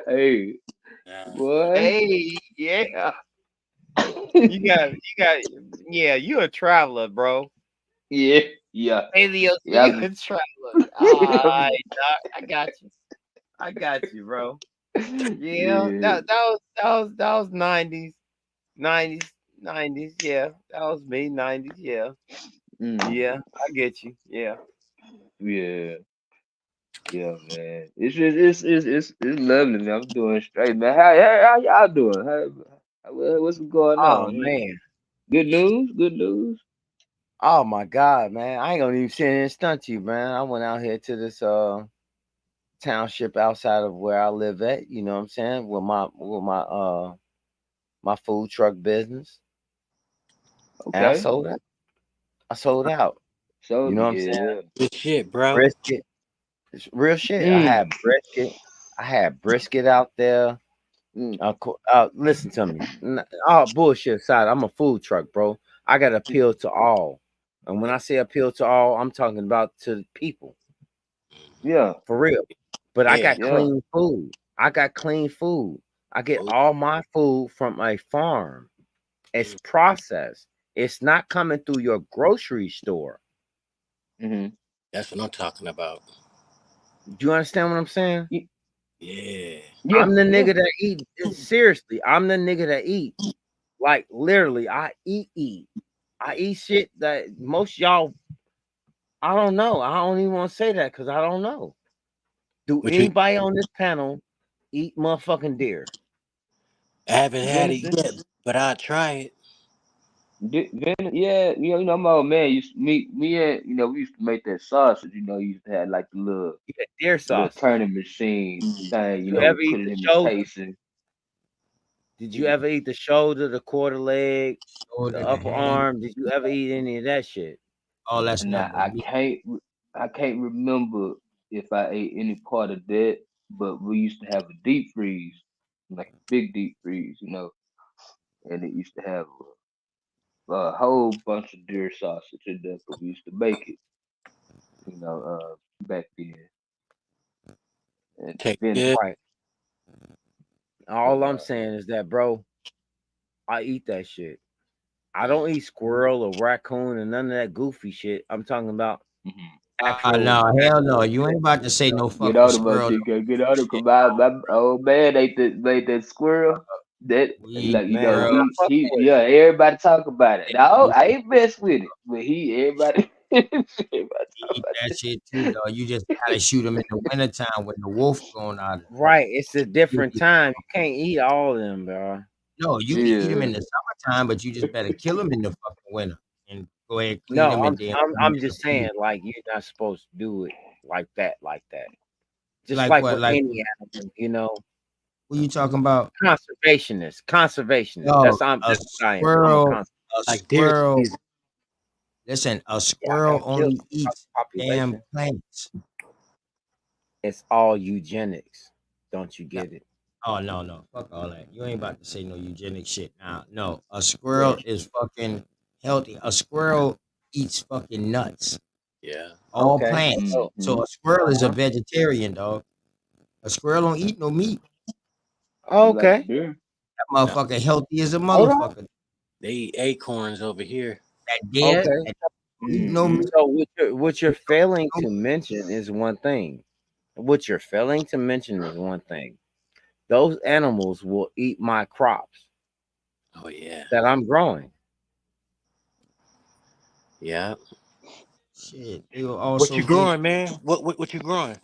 J: hey,
H: Nah.
J: boy,
B: Hey, yeah. You got yeah, you a traveler, bro.
J: yeah, yeah,
B: Paleo, so
J: yeah,
B: you a traveler. Alright, doc. I got you. I got you, bro. Yeah,
J: yeah.
B: that was 90s. 90s. 90s, yeah. That was me, 90s, yeah.
J: Mm,
B: Yeah, I get you. Yeah.
J: yeah, yeah, man. It's lovely, man. I'm doing straight, man. How y'all doing? What's going
B: Oh
J: on?
B: man.
J: Good news, good news.
B: Oh my God, man. I ain't gonna even sit here and stunt you, man. I went out here to this township outside of where I live at, you know what I'm saying? With my food truck business. And I
J: Okay,
B: sold out. I sold out.
J: so
B: You know what I'm saying?
J: yeah.
H: Good shit, bro.
B: Brisket. It's real shit. I
J: Mm,
B: had brisket. I had brisket out there.
J: mm,
B: Listen to me. All bullshit aside, I'm a food truck, bro. I got to
J: mm,
B: appeal to all. And when I say appeal to all, I'm talking about to the people.
J: yeah,
B: For real. But I
H: Yeah.
B: got
J: yeah.
B: clean food. I got clean food. I get
H: Oh,
B: all my food from a farm. It's
H: mm,
B: processed. It's not coming through your grocery store.
J: Mm-hmm.
H: that's what I'm talking about.
B: Do you understand what I'm saying?
H: Yeah.
J: Yeah,
B: I'm the
J: yeah.
B: nigga that eat. Seriously, I'm the nigga that eat. Like literally, I eat. I eat shit that most y'all. I don't know. I don't even want to say that because I don't know. Do
H: What you?
B: anybody on this panel eat motherfucking deer?
H: I haven't had it
J: Venison.
H: yet, but I'll try it.
J: Yeah, my old man used to, me and we used to make that sausage. Used to have like the
B: Yeah, deer
J: little
B: sausage.
J: turning machine thing.
B: You
J: We
B: ever eat
J: put it
B: the
J: in the
B: shoulder?
J: casing.
B: Did you ever eat the shoulder, the quarter leg, the
I: Shoulder, the
B: upper
I: hand,
B: arm? Did you ever eat any of that shit?
I: all that
J: And
I: stuff.
J: I,
I: The
J: I
I: meat.
J: can't I can't remember if I ate any part of that, but we used to have a deep freeze, like a big deep freeze, and it used to have a whole bunch of deer sausage in there 'cause we used to make it, back then and
H: Take good.
J: Venice.
B: Right.
J: But
B: All I'm saying is that, bro, I eat that shit. I don't eat squirrel or raccoon and none of that goofy shit. I'm talking about
J: mhm.
B: actual,
I: No, hell no.
B: actual
I: You ain't about to say no
J: Get
I: fucking
J: out of my
I: squirrel.
J: TK, get out of my old man ate that made that squirrel. That
I: We eat
J: like
B: man. I'm
I: squirrel.
B: not
J: he
B: fucking with it.
J: yeah, everybody talk about it. Now
I: We
J: I ain't mess with it, but everybody talk
I: eat
J: about
I: that
J: it.
I: shit too, dog. You just gotta shoot them in the wintertime when the wolf going out.
B: Right. It's a different time. You can't eat all of them, bro.
I: No, you can eat them
J: Yeah.
I: in the summertime, but you just better kill them in the fucking winter and go ahead clean
B: No,
I: them
B: I'm
I: and then
B: I'm
I: put 'em
B: I'm
I: in the
B: just saying,
I: freezer.
B: like you're not supposed to do it like that, like that. Just
I: Like
B: like
I: what?
B: with
I: Like
B: any animal.
I: what you talking about?
B: Conservationist.
I: No, a
B: That's what I am. I'm a conservationist.
H: Like deer
I: squirrel.
H: season.
I: Listen, a
B: Yeah, I
I: squirrel
B: gotta kill
I: only
B: some
I: eats damn
B: population.
I: plants.
B: It's all eugenics. Don't you
I: No,
B: get it?
I: oh no, no, fuck all that. You ain't about to say no eugenic shit now. No, a
J: Yeah.
I: squirrel is fucking healthy. A squirrel eats fucking nuts,
H: Yeah.
I: all
B: Okay.
I: plants.
B: So,
J: Mm-hmm.
I: So a squirrel is a
B: uh-huh.
I: vegetarian, dog. A squirrel don't eat no meat.
J: Like a
B: Okay.
J: deer.
I: That
H: Now,
I: motherfucker healthy as a
B: Hold on.
I: motherfucker.
H: they eat acorns over here.
I: That dead,
B: Okay.
I: that don't eat no
J: Mm-hmm.
I: meat.
B: So what you're failing
I: No,
B: to mention is one thing. What you're failing to mention is one thing. Those animals will eat my crops
H: Oh yeah.
B: that I'm growing.
H: Yeah.
I: shit. They will
H: What
I: also
H: you
I: get.
H: growing, man? What you growing?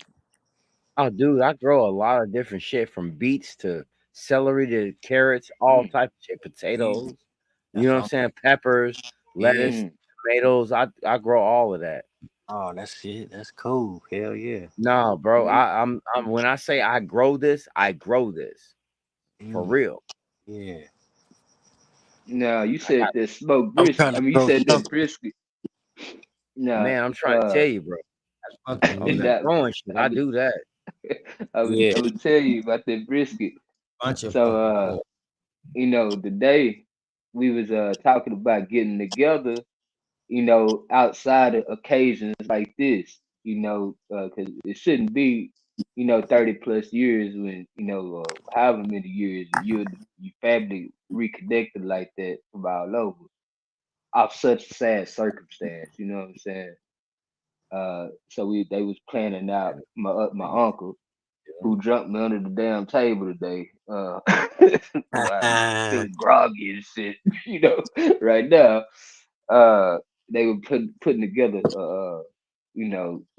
B: Oh, dude, I grow a lot of different shit from beets to celery to carrots, all
J: Mm,
B: type of shit,
H: Mm,
B: potatoes. You know
H: that's
B: what I'm
H: all.
B: saying? Peppers,
H: Yeah.
B: lettuce,
J: mm.
B: tomatoes. I grow all of that.
H: Oh, that's it. That's cool. Hell yeah.
B: No, bro.
J: Mm.
B: I'm when I say I grow this for
H: Mm,
B: real.
H: yeah.
J: Now you
B: I
J: said
B: got
J: that smoked
H: I'm
J: brisket.
H: trying
J: I
H: to
J: mean, you
H: grow
J: said that
H: something.
J: brisket. Now,
B: man. I'm trying to
J: uh,
B: tell you, bro.
I: Fucking
B: All
I: meat.
B: that
J: that
B: growing shit, I
J: I'm
B: do that.
H: Yeah.
J: I would tell you about that brisket.
I: Bunch of
J: So,
I: fucking pork.
J: today we was talking about getting together outside of occasions like this, because it shouldn't be, 30 plus years when, however many years you family reconnected like that from all over off such a sad circumstance. You know what I'm saying? So they was planning out my uncle who jumped me under the damn table today. I'm feeling groggy and shit, right now. Uh, they were putting together,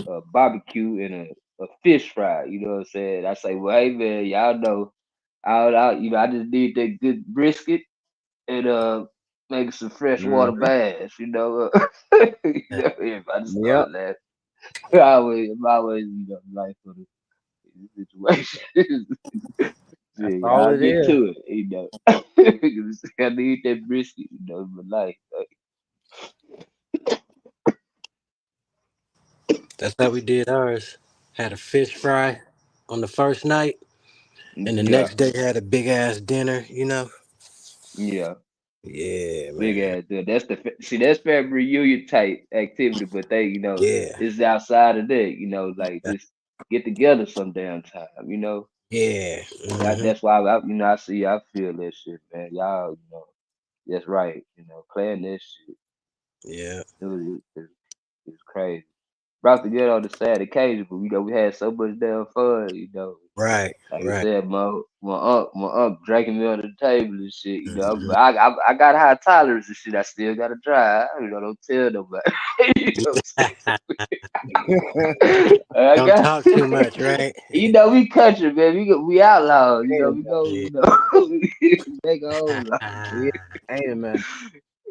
J: a barbecue and a fish fry. You know what I'm saying? I say, well, hey man, y'all know, I just need that good brisket and make some freshwater
C: Mm-hmm.
J: bass. Everybody
C: Yep.
J: started laughing. I'm always, life for the situation.
C: That's
J: See,
C: all
J: I'll
C: it
J: get
C: is.
J: to it, I need that brisket, in my life.
H: That's how we did ours. Had a fish fry on the first night, and the
J: Yeah,
H: next day had a big ass dinner.
J: yeah,
H: Yeah,
J: big
H: man.
J: ass deal. That's family reunion type activity, but they,
H: Yeah,
J: it's outside of that, like
H: that-
J: just get together some damn time,
H: yeah.
J: That's why I feel that shit, man. Y'all, that's right, playing that shit,
H: Yeah.
J: it's crazy. Brought together on the sad occasion, but we had so much damn fun,
H: Right.
J: Like I
H: Right.
J: said, my uncle drinking me under the table and shit.
H: Mhm.
J: But I got high tolerance and shit. I still gotta drive. Don't tell nobody. What I'm saying? I
H: Don't
J: got.
H: talk too much, right?
J: We country man. We outlaw. We go.
H: Yeah.
J: Make a whole lot.
C: Yeah. Ain't it, man?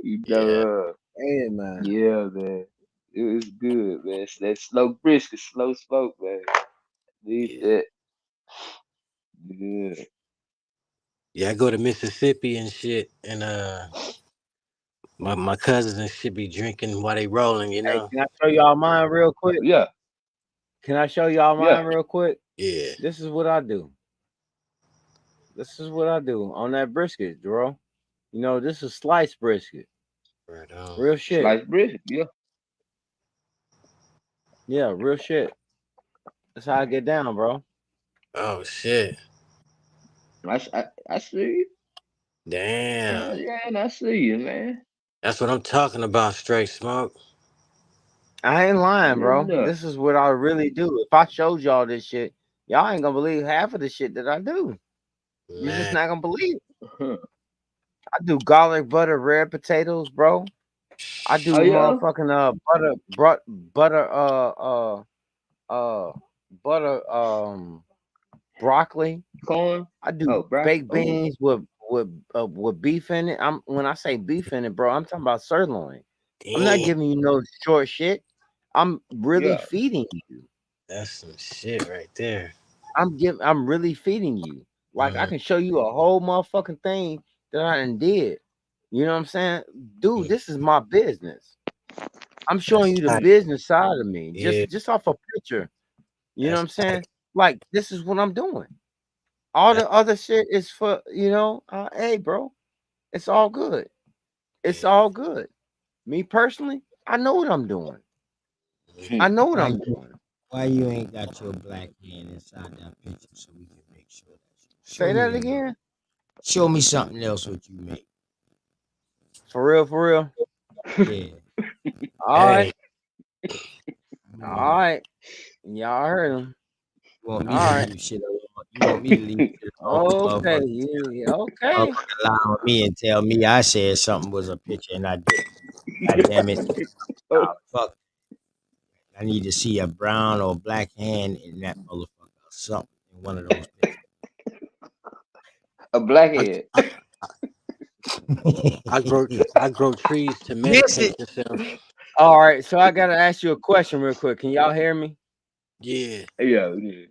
J: You
H: Yeah.
J: know.
C: Ain't it, man?
J: Yeah, man. It was good, man. It's that slow brisket, slow smoke, man. Need
H: Yeah.
J: that. Yeah.
H: Yeah. I go to Mississippi and shit, and my cousins and shit be drinking while they rolling.
C: Hey, can I show y'all mine real quick?
J: Yeah.
C: Can I show y'all
J: Yeah.
C: mine real quick?
H: Yeah.
C: This is what I do. This is what I do on that brisket, bro. This is sliced brisket.
H: Right on.
C: Real shit.
J: Sliced brisket. Yeah.
C: Yeah, real shit. That's how I get down, bro.
H: Oh shit.
J: I see you.
H: Damn.
J: Yeah, and I see you, man.
H: That's what I'm talking about. Straight smoke.
C: I ain't lying,
J: Yeah,
C: bro.
J: no.
C: This is what I really do. If I showed y'all this shit, y'all ain't gonna believe half of the shit that I do. You're just
H: Man.
C: not gonna believe it. I do garlic butter red potatoes, bro. I do
J: Oh yeah,
C: motherfucking butter uh butter broccoli.
J: corn.
C: I do
J: Oh, broccoli.
C: baked
J: Oh,
C: beans with beef in it. When I say beef in it, bro, I'm talking about sirloin. I'm not
H: Damn.
C: giving you no short shit. I'm really
J: yeah.
C: feeding you.
H: That's some shit right there.
C: I'm really feeding you. Like I
H: Mm-hmm.
C: can show you a whole motherfucking thing that I done did. You know what I'm saying? Dude, this is my business. I'm showing
H: That's
C: you the
H: tight.
C: business side of me.
H: Yeah.
C: Just off a picture. You know what
H: That's
C: I'm saying?
H: tight.
C: Like this is what I'm doing. All
H: That's
C: the other shit is for, hey bro, it's all good. It's
H: yeah.
C: all good. Me personally, I know what I'm doing.
J: Hmm.
C: I know what
B: Why
C: I'm
B: you
C: doing.
B: why you ain't got your black hand inside that picture so we can make sure that show
C: Say
B: me
C: that
B: that.
C: again.
B: Show me something else what you make.
C: For real, for real.
B: Yeah.
C: All right.
H: Hey.
C: All
B: You
C: right. Y'all heard him.
B: want me to
C: All right.
B: leave shit alone. You want me to leave shit alone.
C: Okay.
B: Motherfucker,
C: Okay.
B: motherfucker lie on me and tell me I said something was a picture and I didn't. God damn it.
J: Oh,
B: Fuck. I need to see a brown or black hand in that motherfucker or something in one of those
J: a
H: I,
J: blackhead.
H: I, I
B: pictures.
H: grow I grow trees to
B: Miss it.
H: medicate yourself.
C: All right. So I gotta ask you a question real quick. Can y'all hear me?
H: Yeah.
J: Yeah, yeah.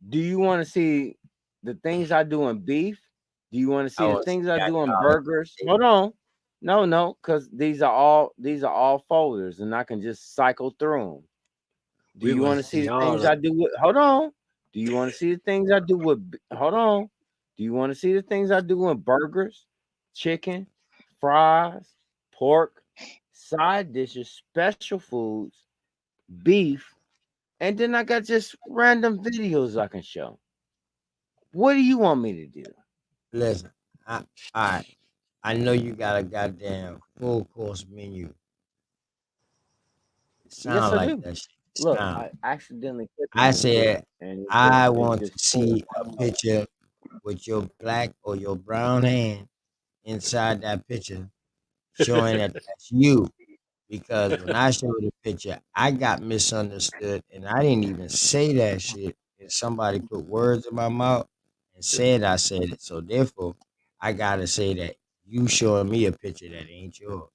C: Do you want to see the things I do in beef? Do you want to
B: I
C: see the
B: want to see
C: things I
B: that
C: do in
B: college.
C: burgers? Hold on. No, because these are all folders, and I can just cycle through them. Do
H: We
C: you
H: want
C: want
H: to
C: to see
H: see
C: the
H: all
C: things
H: of
C: I do with? Hold on. Do you want to see the things I do with? Hold on. Do you want to see the things I do with burgers, chicken, fries, pork, side dishes, special foods, beef, and then I got just random videos I can show. What do you want me to do?
B: Listen, I I know you got a goddamn full course menu. It
C: Yes,
B: sound
C: I
B: like
C: do.
B: that shit.
C: Look,
B: Sound.
C: I accidentally clicked
B: I
C: onto it,
B: said
C: and
B: I
C: it
B: want to
C: just pulled
B: see a picture with your black or your brown hand inside that picture, showing that that's you. Because when I showed the picture, I got misunderstood, and I didn't even say that shit. And somebody put words in my mouth and said I said it. So therefore, I gotta say that you showing me a picture that ain't yours.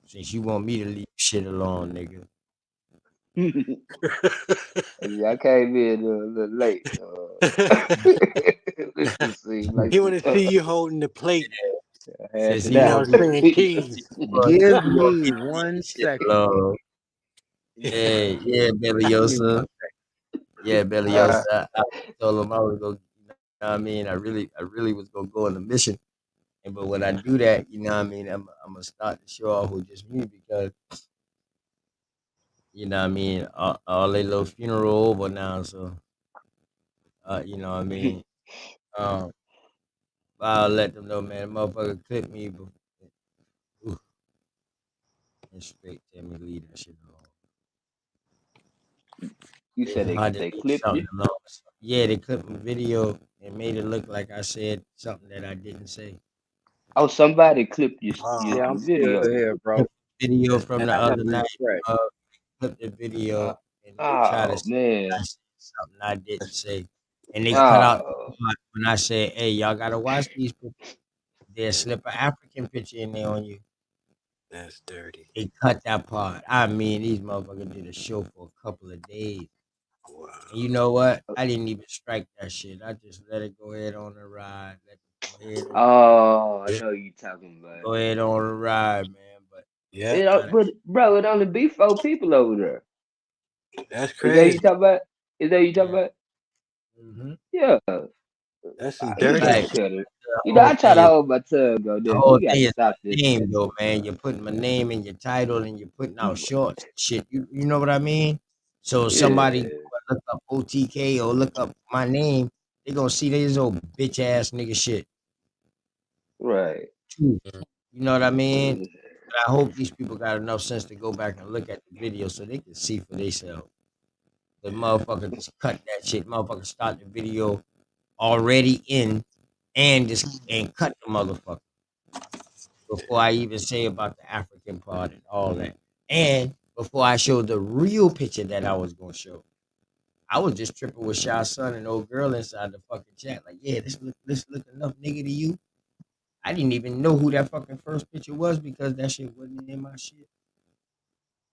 B: Since you want me to leave shit alone, nigga.
J: Yeah, I came in a little late. It just seemed like
H: He
J: some
H: want to see you holding the plate,
B: Since
J: hashing
B: he
H: you
J: out.
H: know,
B: want me,
H: saying cheese.
C: Give
B: he want
C: me
B: me to leave
C: one
B: shit
C: second.
B: alone. Hey, yeah,
C: Give me one
B: Beliosa. Yeah,
J: uh,
B: Beliosa. I told him I was gonna, you know what I mean? I really was gonna go on a mission. And but when I do that, you know what I mean, I'm gonna start to show off with just me because you know what I mean, all they little funeral over now, so you know what I mean. Um, I'll let them know, man. Motherfucker clip me, but ooh, and straight tell me leave that shit alone.
J: you
B: It's
J: said
B: hard to
J: they
B: leave
J: clipped you.
B: something alone. Yeah, they clipped my video and made it look like I said something that I didn't say.
J: Oh, somebody clipped
H: Oh,
C: Yeah,
J: your
C: I'm still
J: video.
C: here, bro.
B: Clipped the video
H: that's
B: from
C: And
B: the
C: I
H: bad.
C: have
B: other
C: to
B: night.
C: refresh.
B: Uh, clipped the
J: Uh,
B: video and they try to
J: oh
B: say I
J: man.
B: said something I didn't say. And they cut out the
J: Oh,
B: part when I said, hey, y'all gotta watch these pictures. They'll slip an African picture in there on you.
H: That's dirty.
B: They cut that part. I mean, these motherfuckers did a show for a couple of days. And you
H: Wow.
B: know what? I didn't even strike that shit. I just let it go ahead on the ride. Let it go ahead on
J: oh, I
H: Yeah.
J: know you talking about.
B: go ahead on the ride, man. But
H: Yeah.
J: It,
B: try to
J: but bro, it only be 4 people over there.
H: That's
J: Is that you
H: crazy.
J: talking about? Is that you talking
B: yeah.
J: about?
B: Mm-hmm.
J: Yeah.
H: That's some
J: He
H: dirty
J: gotta
B: Like
H: shit.
J: cut it.
B: the
J: You know,
B: whole
J: I try
B: thing
J: to
B: is
J: hold my tongue on
B: the
J: that.
B: whole
J: He gotta
B: thing is
J: stop
B: my
J: this.
B: name though, man. You're putting my name in your title and you're putting out shorts and shit. You know what I mean? So if somebody
J: Yeah,
B: go look up OTK or look up my name, they gonna see this old bitch ass nigga shit
J: right.
B: too. You know what I mean?
J: Yeah.
B: But I hope these people got enough sense to go back and look at the video so they can see for themselves. The motherfucker just cut that shit. Motherfucker start the video already in and just and cut the motherfucker before I even say about the African part and all that. And before I showed the real picture that I was gonna show. I was just tripping with Shy's son and old girl inside the fucking chat. Like, yeah, this look enough nigga to you. I didn't even know who that fucking first picture was because that shit wasn't in my shit.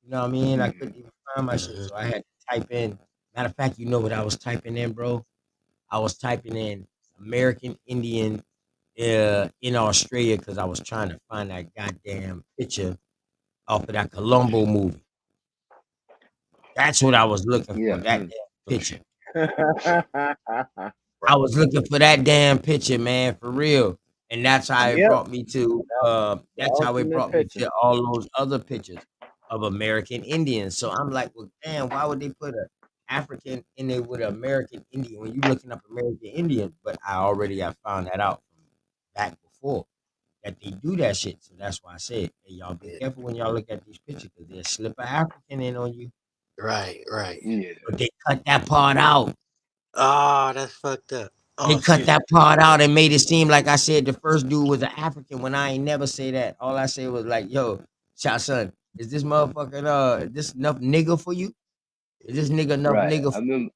B: You know what I mean? I couldn't even find my shit.
H: Mhm.
B: So I had to type in. Matter of fact, you know what I was typing in, bro? I was typing in American Indian in Australia because I was trying to find that goddamn picture off of that Columbo movie. That's what I was looking for,
J: Yeah.
B: that damn picture. I
H: Right.
B: was looking for that damn picture, man, for real. And
C: Yep,
B: that's
C: the
B: how it
C: ultimate
B: brought me
C: picture.
B: to all those other pictures of American Indians. So I'm like, well, damn, why would they put a African in there with an American Indian when you looking up American Indian? But I found that out from back before that they do that shit. So that's why I said, hey, y'all be
H: Yeah.
B: careful when y'all look at these pictures because they'll slip an African in on you.
H: Right. Right.
J: Yeah.
B: But they cut that part out.
H: Oh, that's fucked up.
B: They
H: Oh,
B: cut
H: excuse
B: that part out and made it seem like I said the first dude was an African when I ain't never say that. All I said was like, yo, shot son, is this motherfucking this enough nigga for you? Is this nigga enough
J: Right.
B: nigga
J: I
B: for
J: remember.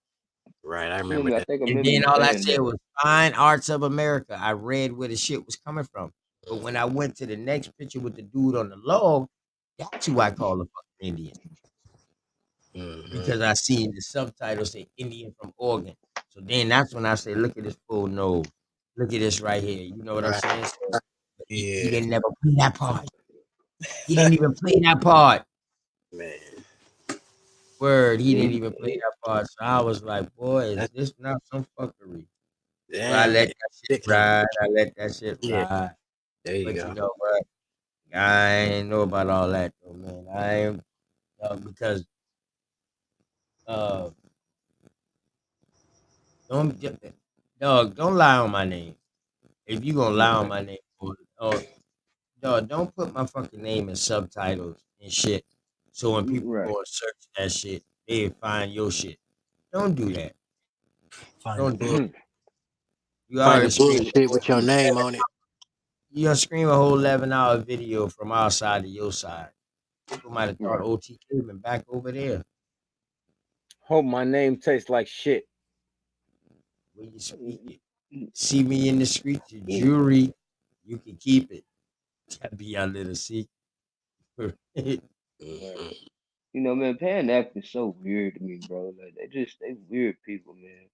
H: Right. I remember
J: I
H: that.
J: think I
B: And
J: remember
B: then
J: you
B: all I
J: saying
B: said
J: that.
B: was fine arts of America. I read where the shit was coming from. But when I went to the next picture with the dude on the log, that's who I call a fucking Indian.
H: Hmm.
B: Because I seen the subtitle say Indian from Oregon. So then that's when I say, look at this full nose. Look at this right here. You know what I'm
H: Right.
B: saying? So he
H: Yeah.
B: didn't never play that part. He didn't even play that part.
H: Man,
B: Word, he didn't
J: He,
B: even play that part. So I was like, boy, is
H: that's
B: this not some fuckery? But I
H: damn
B: let
H: that
B: that shit
H: big hand.
B: ride. I let that shit
H: Yeah.
B: ride.
H: There you
B: But you
H: go.
B: know what? I ain't know about all that though, man. I ain't because uh don't dog, don't lie on my name. If you gonna lie on
H: Okay.
B: my name, dog, don't put my fucking name in subtitles and shit. So when people
J: Right.
B: go and search that shit, they find your shit. Don't do that.
H: Find the
B: Don't do
H: bull.
B: it. You
H: Find
B: already
H: the
B: screamed.
H: bullshit with your name on it.
B: You gonna scream a whole 11-hour video from our side to your side. People might have thought
J: Right.
B: OTK been back over there.
C: Hope my name tastes like shit.
B: When you speak it, see me in the streets, your
J: You
B: jewelry, you can keep it. That be our little secret. They're
J: right.
H: Mhm.
J: Man, Pan is so weird to me, bro. Like they weird people, man.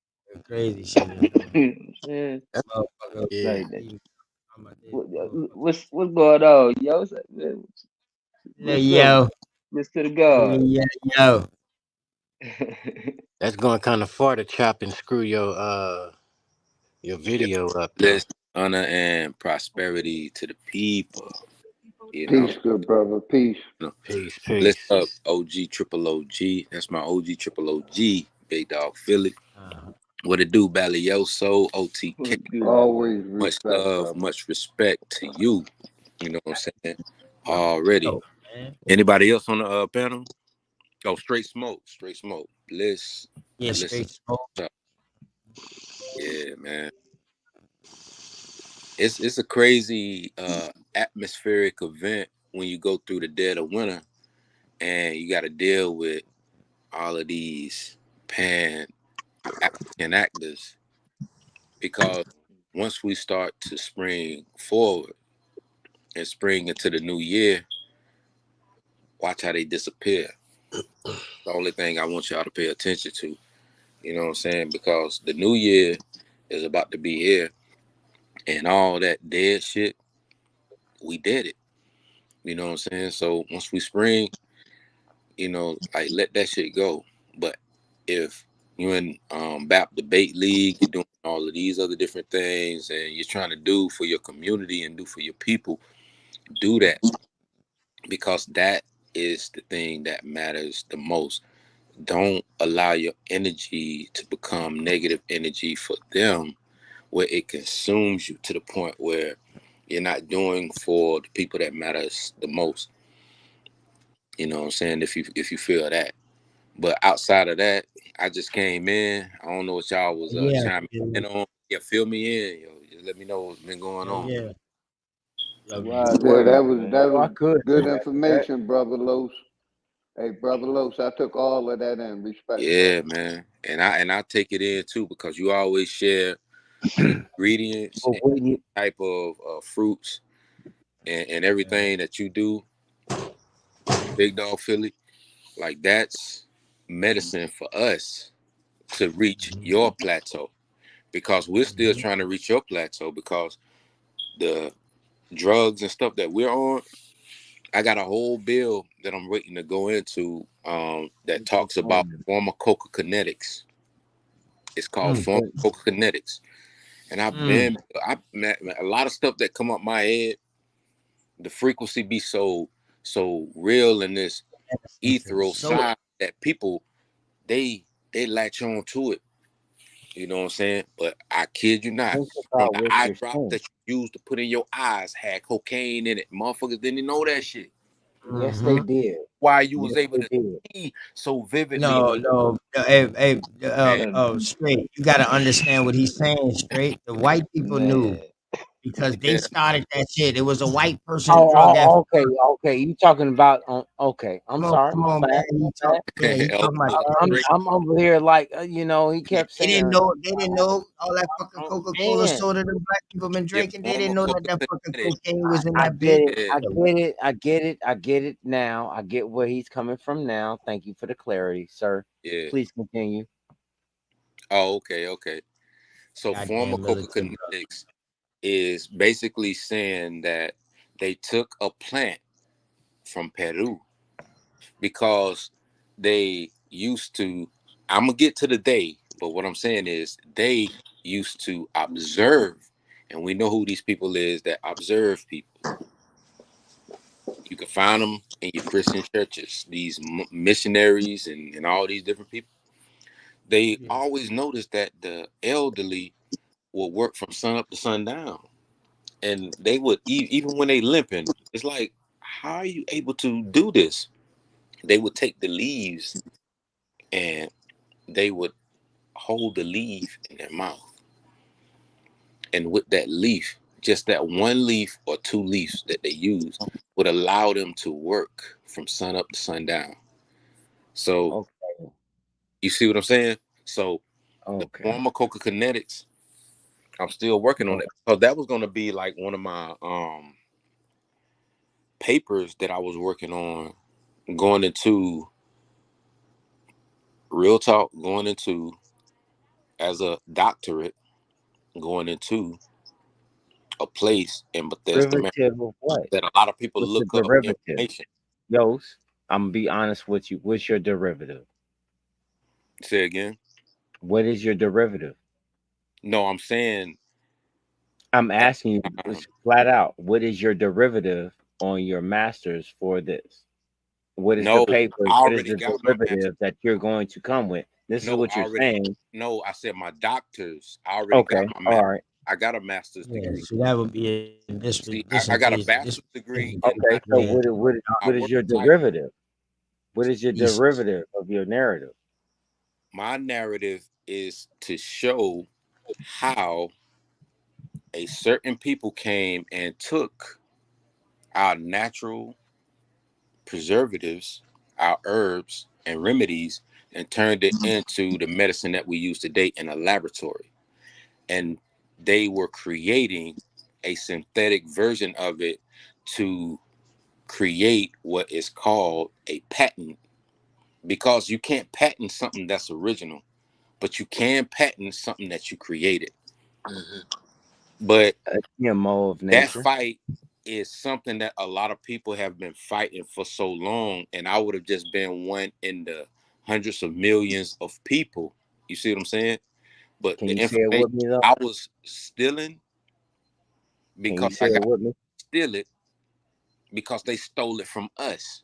B: crazy shit is though.
J: You know what I'm saying?
B: Motherfucker,
H: Yeah.
J: Like that.
B: eating- I'm a dead motherfucker.
J: What's going on, yo? What's up, man?
B: Look,
J: What's up,
B: yo,
J: Mr. the God?
B: yo, yo.
H: That's going kind of far to chop and screw your
K: Yeah.
H: video up though.
K: Bless, honor, and prosperity to the people. You know,
G: Peace, good brother. Peace.
K: you know.
H: Peace,
K: Bless
H: peace.
K: up, OG Triple OG. That's my OG Triple OG. Big Dog Philly.
B: Uh,
K: What it do, Bailiso, OTK.
J: What's good, man?
G: Always
K: Much
G: respect,
K: love,
G: brother.
K: much respect to you. You know what I'm saying?
B: yo,
K: Already.
B: yo, man.
K: Anybody else on the panel? Oh, straight smoke, straight smoke. Bliss,
B: Yeah,
K: Bliss.
B: straight smoke.
K: Yeah, man. It's a crazy atmospheric event when you go through the dead of winter and you got to deal with all of these pan African actors because once we start to spring forward and spring into the new year, watch how they disappear. The only thing I want y'all to pay attention to, you know what I'm saying? Because the new year is about to be here and all that dead shit, we did it. You know what I'm saying? So once we spring, like let that shit go. But if you're in BAP debate league, you're doing all of these other different things, and you're trying to do for your community and do for your people, do that because that is the thing that matters the most. Don't allow your energy to become negative energy for them, where it consumes you to the point where you're not doing for the people that matters the most. You know what I'm saying? If you feel that. But outside of that, I just came in. I don't know what y'all was
B: Yeah,
K: chiming in on. Yeah, fill me in. Yo, just let me know what's been going
B: yeah,
K: on.
B: yeah. Yo,
J: Wise
G: Yeah, that
J: words,
G: was
J: man.
G: that
C: Oh, I
G: was
C: could
G: good
C: do that. That
G: information, brother Los. Hey, brother Los, I took all of that in. Respect,
K: Yeah,
G: brother.
K: man. And I take it in too because you always share the ingredients
C: oh,
K: and
C: wait,
K: type of fruits and everything that you do, Big Dog Philly. Like that's medicine for us to reach your plateau because we're still
B: Mhm.
K: trying to reach your plateau because the drugs and stuff that we're on, I got a whole bill that I'm waiting to go into that talks about pharmacokinetics. It's called
B: Mm,
K: pharmacokinetics. And
B: mm.
K: I met a lot of stuff that come up my head. The frequency be so real in this
B: Medicine for the
K: ethereal
B: soul.
K: side that people they latch on to it. You know what I'm saying? But I kid you not.
C: think
K: From
C: about
K: the
C: what
K: eye
C: you're
K: drop
C: saying.
K: that you use to put in your eyes had cocaine in it. Motherfuckers didn't know that shit.
C: Yes, they
B: Mm-hmm.
C: did.
K: Why you was
C: Yes,
K: able
C: they
K: to
C: did.
K: see so vividly
B: No,
K: on
B: no, hey,
K: man.
B: straight. You got to understand what he's saying. Straight. The white people knew
J: Man.
B: because they
K: Yeah,
B: started that shit. It was a white person
C: Oh,
B: drug after.
C: okay, okay. You talking about? Okay, I'm sorry.
B: Come
C: My
B: on, man.
C: bad.
B: He
C: My
B: talk.
C: bad.
B: Yeah, he talking about that.
K: straight.
C: I'm over here like he
B: Yeah,
C: kept saying,
B: they didn't know all that fucking Coca Cola
C: man.
B: soda the black people been
K: Yeah,
B: drinking. They didn't know that that fucking
K: pharmacokinetic.
B: cocaine was in
C: I
B: that
C: get
B: bitch.
C: it.
K: Yeah,
C: I get it. I get it. I get it now. I get where he's coming from now. Thank you for the clarity, sir.
K: yeah.
C: Please continue.
K: Oh, okay, okay. So
B: Goddamn militant drug.
K: pharmacokinetics is basically saying that they took a plant from Peru because they used to. I'm gonna get to the day, but what I'm saying is they used to observe and we know who these people is that observe people. You can find them in your Christian churches, these missionaries and all these different people. They
B: Yeah.
K: always notice that the elderly will work from sun up to sundown, and they would even when they limping. It's like, how are you able to do this? They would take the leaves and they would hold the leaf in their mouth, and with that leaf, just that one leaf or two leaves that they use would allow them to work from sun up to sundown. So
C: Okay.
K: you see what I'm saying? So the
C: Okay.
K: pharmacokinetics, I'm still working on
C: Oh,
K: it. So that was going to be like one of my papers that I was working on, going into real talk, going into as a doctorate, going into a place in Bethesda, Maryland,
C: derivative of what?
K: that a lot of people
C: What's the
K: look up
C: derivative?
K: information.
C: Yos, I'm gonna be honest with you. What's your derivative?
K: Say again.
C: What is your derivative?
K: No, I'm saying
C: I'm
K: at
C: asking you
K: the time,
C: flat out. What is your derivative on your master's for this? What is the
K: no,
C: paper?
K: I
C: What is
K: already
C: the
K: got my master.
C: derivative that you're going to come with? This is
K: No,
C: what
K: I
C: you're
K: already
C: saying.
K: no, I said my doctors. I already got
C: Okay.
K: my
C: All
K: master.
C: right.
K: I got a master's
B: Yeah.
K: degree.
B: So that would be in this
K: See, I got a
B: this
K: bachelor's degree in
C: Okay. So
B: yeah.
K: IT. I
C: what is
K: work
C: your
K: in IT.
C: derivative? What is your
B: Thesis.
C: derivative of your narrative?
K: My narrative is to show how a certain people came and took our natural preservatives, our herbs and remedies, and turned it into the medicine that we use today in a laboratory. And they were creating a synthetic version of it to create what is called a patent, because you can't patent something that's original, but you can patent something that you created. But
C: A GMO of
K: that
C: nature.
K: fight is something that a lot of people have been fighting for so long, and I would have just been one in the hundreds of millions of people. You see what I'm saying? But
C: Can
K: the
C: you say it
K: information
C: with me though?
K: I was stealing,
C: Can you
K: because
C: say
K: I
C: it
K: got to
C: with me?
K: steal it because they stole it from us.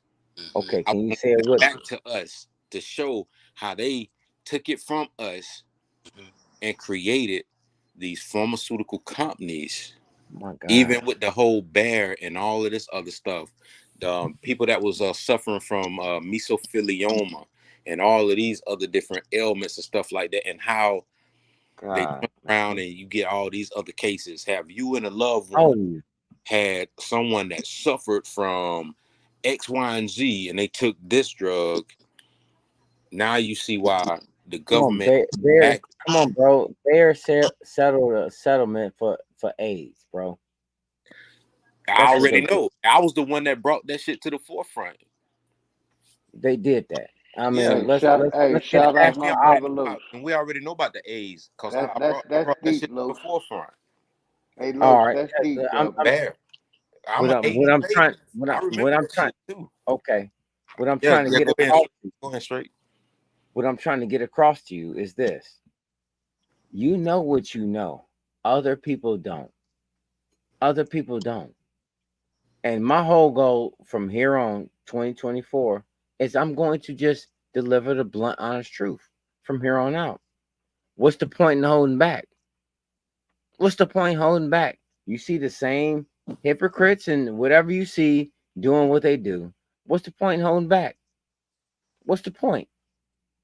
C: Okay.
K: I
C: Can you
K: want
C: say it
K: it
C: with me?
K: back to us to show how they took it from us and created these pharmaceutical companies,
C: My God.
K: even with the whole bear and all of this other stuff. The people that was suffering from mesothelioma and all of these other different ailments and stuff like that, and how they
C: God.
K: turn around and you get all these other cases. Have you and a loved one
C: Oh,
K: had someone that suffered from X, Y, and Z, and they took this drug? Now you see why the
C: come on,
K: government
C: Bear.
K: back.
C: Come on, bro. Bear settled a settlement for AIDS, bro.
K: I
C: That's what they
K: already
C: did.
K: know. I was the one that brought that shit to the forefront.
C: They did that. I
K: Yeah,
C: mean, let's let's get
G: Shout
K: and
G: out
C: past
K: we
G: my
C: the
K: already
G: brother
K: know
C: obvious.
G: Los.
K: about, and we already know about the A's, because I
G: That's
K: brought that
G: deep,
K: shit to
G: Los.
K: the forefront.
G: Hey, Los,
C: All right.
G: that's deep, though,
C: I'm
G: brother.
K: Bear. I'm an
C: what
K: 80s
C: I'm trying
K: baby. I
C: what
K: remember
C: I'm
K: that
C: trying.
K: shit too.
C: Okay. What I'm
K: Yeah,
C: trying to
K: yeah.
C: get
K: Go ahead,
C: across.
K: go ahead straight.
C: What I'm trying to get across to you is this: you know what you know. Other people don't. Other people don't. And my whole goal from here on, 2024, is I'm going to just deliver the blunt, honest truth from here on out. What's the point in holding back? What's the point in holding back? You see the same hypocrites and whatever you see doing what they do. What's the point in holding back? What's the point?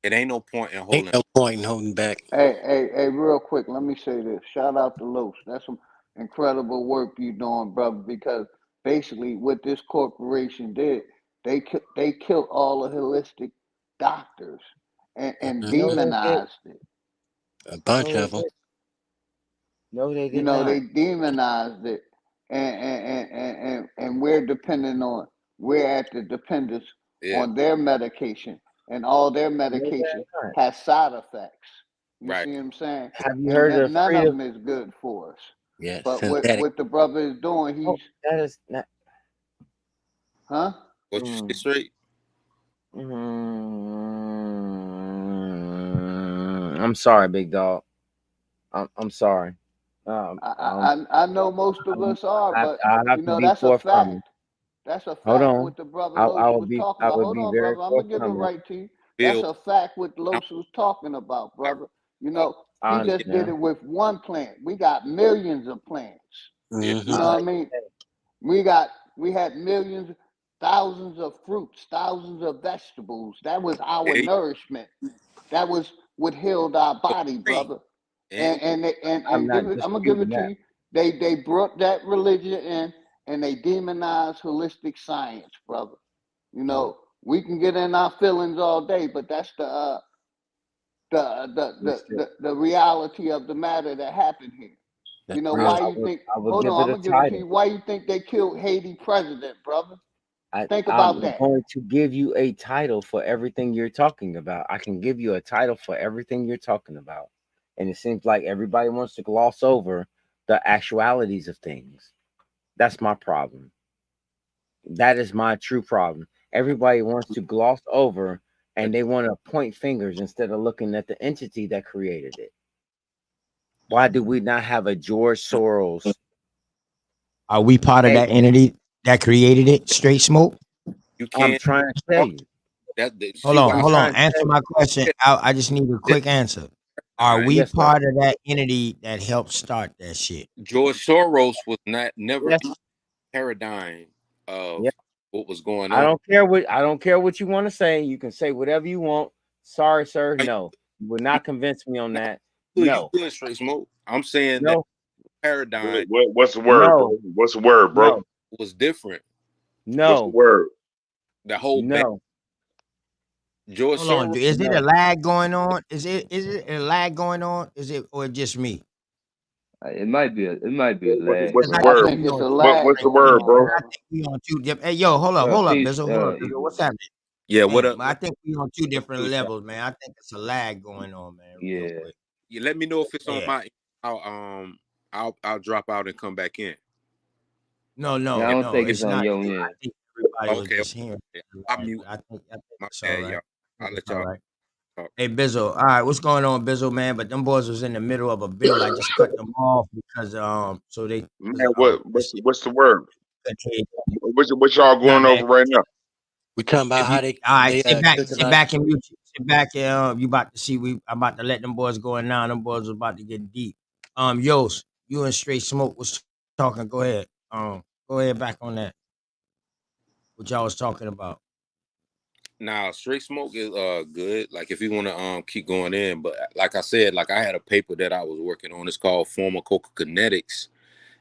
K: It ain't no point in
H: Ain't
K: holding.
H: no point in holding back.
G: Hey, real quick, let me say this. Shout out to Los. That's some incredible work you doing, brother, because basically what this corporation did, they killed all the holistic doctors and
H: Mhm.
C: No, they did.
G: demonized it.
H: A
C: No,
H: bunch
C: they
H: of them.
C: did. No, they
G: You
C: did
G: know,
C: not.
G: they demonized it, and we're dependent on we're at the dependence
K: Yeah,
G: on their medication, and all their
C: No,
G: medication
C: they're not.
G: has side effects. You
K: right.
G: see what I'm saying?
C: Have you
G: And
C: heard of
G: none of
C: freedom?
G: them is good for us.
H: Yeah,
G: But
H: synthetic.
G: what the brother is doing,
C: Oh,
G: he's
C: that is not.
G: huh?
K: What you say
C: Mm,
K: straight?
C: I'm sorry, big dog. I'm sorry.
G: I know most of us are, but
C: I have to be
G: that's a
C: forthcoming.
G: fact. That's a
C: Hold
G: fact
C: on.
G: what the brother
C: I
G: Losa
C: will
G: was
C: be
G: talking
C: I
G: about.
C: would
G: Hold
C: be
G: on,
C: very
G: brother. I'm gonna give it
C: forthcoming.
G: right to you. That's
E: Bill,
G: a fact what
E: I'm,
G: Losa was talking about,
E: I,
G: brother.
C: I
G: He just did
C: understand.
G: it with one plant. We got millions of plants.
E: yeah,
G: You
H: Mm-hmm.
G: know what I mean? We had millions, thousands of fruits, thousands of vegetables. That was our
E: yeah,
G: nourishment. That was what healed our body,
E: free.
G: brother.
E: And
C: I'm not
G: I'm gonna give
C: disputing
G: it to
C: that.
G: you. They brought that religion in and they demonized holistic science, brother. We can get in our feelings all day, but that's
C: It's still,
G: the reality of the matter that happened here.
H: That's
G: Why
H: real.
G: you think?
C: I would
G: Hold
C: give
G: on,
C: it
G: I'm
C: a
G: gonna give it to
C: title.
G: you. Why you think they killed Haiti president, brother? Think about
C: I'm
G: that.
C: going to give you a title for everything you're talking about. I can give you a title for everything you're talking about. And it seems like everybody wants to gloss over the actualities of things. That's my problem. That is my true problem. Everybody wants to gloss over and they want to point fingers instead of looking at the entity that created it. Why do we not have a George Soros?
B: Are we part of
C: Hey,
B: that entity that created it? Straight smoke.
E: you
C: I'm
E: can't
C: trying to tell you.
B: Hold
E: see
B: on,
E: why I
C: I'm
B: hold on.
C: trying to
B: Answer
C: tell
B: my
C: you.
B: question. I just need a
E: said
B: quick answer. Are
E: paradigm.
B: we
C: Yes, sir.
B: part of that entity that helped start that shit?
E: George Soros was not never
C: Yes.
E: paradigm of
C: Yes.
E: what was going
C: I
E: on.
C: don't care what you want to say. You can say whatever you want. Sorry, sir.
E: Like,
C: No. You would not convince me on
E: nah,
C: that.
E: you
C: No.
E: good straight smoke. I'm saying that
C: No.
E: paradigm
F: What's the word, bro?
C: No.
F: What's the word, bro?
C: No.
E: was different.
F: What's the
C: No.
F: word?
E: The whole back
C: No.
E: George
B: Hold on.
E: Soros.
B: Is it a
C: No.
B: lag going on? Is it a lag going on? Is it or just me?
J: It might be a lag,
F: What's
B: Because
F: the
B: I
J: bro.
G: I
F: word?
B: think
G: think
B: we
G: it's
B: on
G: a
B: two
G: lag
F: What's the
B: different
G: going
F: word,
B: things,
G: on,
F: bro?
B: man. I
G: brother.
B: think we on two different. Hey, yo,
J: Yo,
B: hold up,
J: peace,
B: Bizzle, hold up, Bizzle.
J: Eagle.
B: What's happening?
E: Yeah, what
B: Damn,
E: up?
B: I think we on two different
E: What up?
B: levels, man. I think it's a lag going on, man. Real
J: Yeah.
B: quick.
E: You let me know if it's on
B: Yeah.
E: my. I'll I'll drop out and come back in.
B: No,
J: Yeah, I
B: no,
E: If,
J: don't
B: no.
J: think it's
B: It's
J: on
B: not
J: your
B: you. I
J: end.
B: think everybody was
E: okay,
B: just hearing
E: okay.
B: the
E: I
B: lag,
E: mute.
B: but I think
E: My
B: it's all
E: bad,
B: right.
E: y'all.
B: I think
E: I'll
B: it's
E: let
B: all
E: y'all
B: right.
E: talk.
B: Hey, Bizzle. All right, what's going on, Bizzle, man? But them boys was in the middle of a bill. I just cut them off because so they
F: Man,
B: because
F: what's
B: this shit
F: what's the word?
B: couldn't hear each other.
F: What y'all
B: Nah,
F: going
B: man.
F: over right now?
H: We talking about
B: If you
H: how they
B: all right,
H: they
B: sit
H: kryptonite.
B: back and mute, sit back and you about to see I'm about to let them boys go in now. Them boys was about to get deep. Yos, you and Straight Smoke was talking. Go ahead. Go ahead back on that. What y'all was talking about.
E: Now, straight smoke is good. Like if you want to keep going in, but like I said, like I had a paper that I was working on. It's called Pharmacokinetics,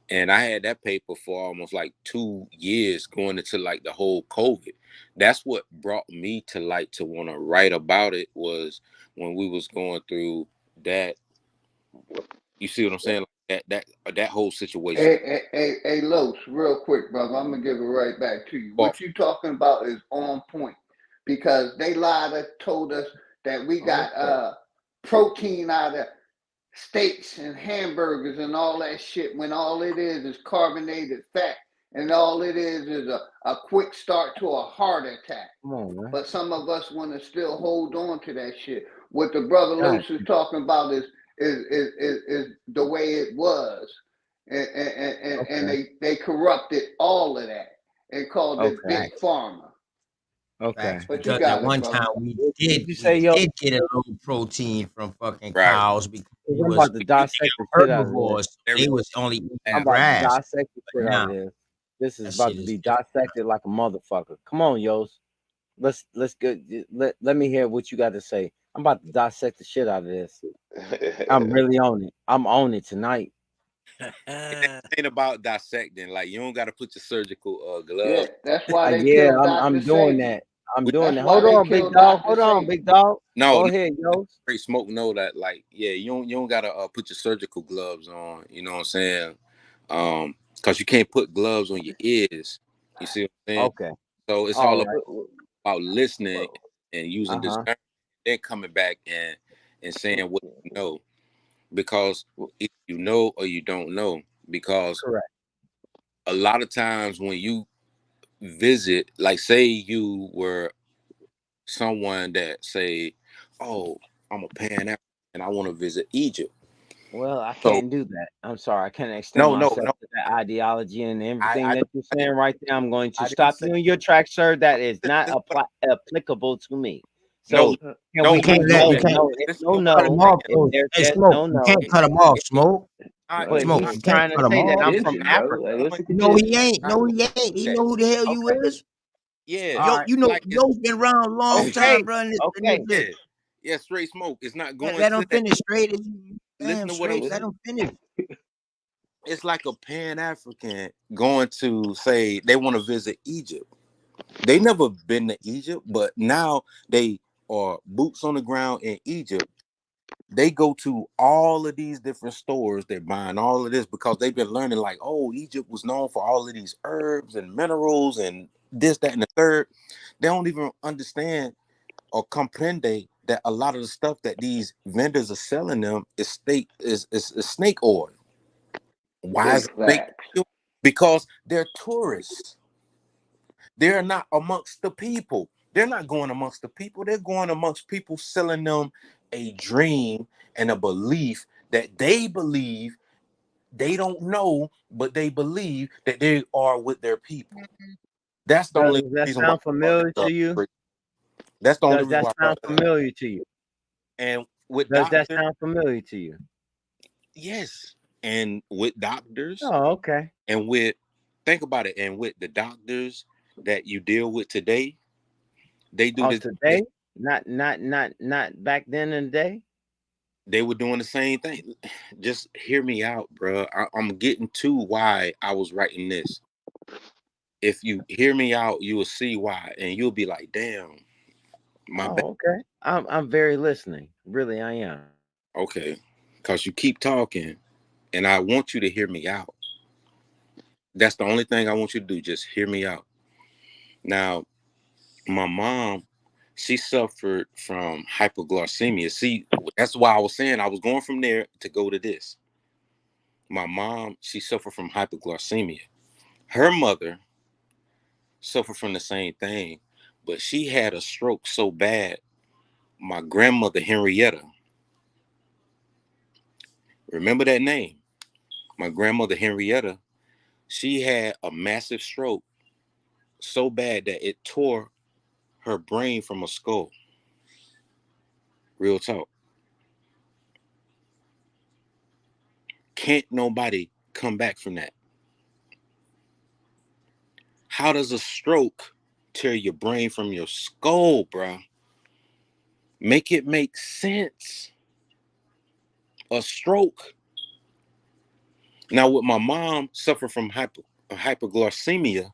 E: and I had that paper for almost like 2 years, going into like the whole COVID. That's what brought me to like to want to write about it, was when we was going through that. You see what I'm saying? Like that whole situation.
G: Hey, Los, real quick, brother. I'm gonna give it right back to you.
E: But
G: What you talking about is on point because they lied, told us that we
C: Oh,
G: got
C: okay.
G: protein out of steaks and hamburgers and all that shit when all it is carbonated fat and all it is a quick start to a heart attack.
C: Come on, man.
G: But some of us want to still hold on to that shit. What the brother
C: God.
G: Los is talking about is the way it was, and
C: Okay.
G: they corrupted all of that and called it
C: Okay.
G: big
B: Facts,
G: pharma.
C: Okay.
B: facts.
G: But you
B: Because at
G: got it,
B: one time
G: brother.
C: What did you
B: we
C: say, yo?
B: did get a little protein from fucking
E: right,
B: cows because
C: 'Cause I'm about to
B: they
C: dissect the
B: were
C: shit out of this.
B: herbivores, so
E: every
B: they was only eating
C: I'm
E: app.
C: about to
B: grass.
C: dissect the
B: But
C: shit out of
B: now
C: this. This is
B: that
C: about
B: shit
C: to
B: is
C: be
B: different.
C: dissected like a motherfucker. Come on, Yos. Let's get let me hear what you got to say. I'm about to dissect the shit out of this. I'm really on it. I'm on it tonight.
E: It ain't about dissecting. Like you don't got to put your surgical
G: Yeah,
E: gloves.
G: that's why they
C: Yeah,
G: killed Dr.
C: I'm doing
G: Sabi.
C: that. I'm
E: We,
C: doing
G: That's
C: that.
G: why
C: Hold
G: they
C: on, big
G: killed
C: dog.
G: Dr.
C: Hold on,
G: Sabi.
C: big dog.
E: no,
C: Go
E: no,
C: ahead, Yos.
E: straight smoke know that. Like, yeah, you don't gotta put your surgical gloves on. You know what I'm saying? Because you can't put gloves on your ears. You see what I'm saying?
C: Okay.
E: So it's
C: All
E: all
C: right.
E: about listening and using
C: Uh-huh.
E: discernment, then coming back and saying what you know, because if you know or you don't know. Because
C: Correct.
E: a lot of times when you visit, like say you were someone that say, "Oh, I'm a Pan African and I want to visit Egypt."
C: Well, I
K: So
C: can't do that. I'm sorry. I can't extend
K: no, no,
C: myself
K: no.
C: to that ideology and
K: I
C: everything
K: I
C: that you're
K: I didn't
C: saying right there. I'm going to
K: I didn't
C: stop
K: say
C: you in your tracks, sir. That is
K: listen,
C: not
K: listen what
C: applicable to me.
K: no,
C: So can
K: no,
B: You
C: we
B: can't
C: get
B: let you
C: no,
K: okay.
B: can't
C: no,
K: Listen
C: no,
K: to what
B: cut
K: I'm
B: him
C: no?
B: off.
C: If
K: saying.
B: Though.
C: there's
B: Hey,
C: that,
B: Smoke,
C: no,
B: you
C: no.
B: can't
K: It,
B: cut him off.
K: it,
B: Smoke,
C: But
B: Smoke,
K: not
B: you
C: he's
B: can't
C: trying to
B: cut him
C: say that
B: off.
C: I'm
J: Contention,
C: from
J: bro.
C: Africa.
J: Like, what's the
B: No,
J: contention?
B: he ain't.
K: not
B: No, he ain't. He
K: that.
B: know who the hell you
K: Okay.
B: is.
K: Yeah.
C: All
B: Yo,
C: right.
B: you know,
K: Like it's
B: yo, been around a long
C: Okay.
B: time, bro. In this
C: Okay.
B: bitch.
K: yeah. Yeah, straight smoke. It's not going
B: Let
K: to
B: him
K: that.
B: finish straight.
K: Listen
B: Damn
K: to what I'm
B: straight.
J: What's
B: Let
K: saying.
J: it?
B: him finish.
K: It's like a Pan-African going to say they want to visit Egypt. They never been to Egypt, but now they are boots on the ground in Egypt. They go to all of these different stores. They're buying all of this because they've been learning, like, oh, Egypt was known for all of these herbs and minerals and this, that, and the third. They don't even understand or comprende that a lot of the stuff that these vendors are selling them is snake oil. Why is
J: Big
K: it snake
J: facts.
K: oil? Because they're tourists. They're not amongst the people. They're not going amongst the people. They're going amongst people selling them a dream and a belief that they believe they don't know, but they believe that they are with their people. That's the
C: Does
K: only
C: that
K: reason why
C: sound
K: I brought
C: familiar
K: that
C: to
K: up.
C: you?
K: That's the only
C: Does
K: reason
C: that
K: why I
C: sound
K: brought that up.
C: familiar to you?
K: And with
C: Does that
K: doctors,
C: sound familiar to you?
K: yes. And with doctors,
C: Oh, okay.
K: and with think about it, and with the doctors that you deal with today, they do
C: Oh,
K: this.
C: today? Not back then in the day.
K: They were doing the same thing. Just hear me out, bro. I'm getting to why I was writing this. If you hear me out, you will see why, and you'll be like, "Damn, my bad."
C: Oh, okay. I'm very listening. Really, I am.
K: Okay, because you keep talking, and I want you to hear me out. That's the only thing I want you to do. Just hear me out. Now, my mom, she suffered from hypoglycemia. See, that's why I was saying I was going from there to go to this. My mom, she suffered from hypoglycemia. Her mother suffered from the same thing, but she had a stroke so bad. My grandmother Henrietta, remember that name? My grandmother Henrietta, she had a massive stroke so bad that it tore her brain from her skull. Real talk. Can't nobody come back from that. How does a stroke tear your brain from your skull, bro? Make it make sense. A stroke. Now, with my mom suffering from hypoglycemia,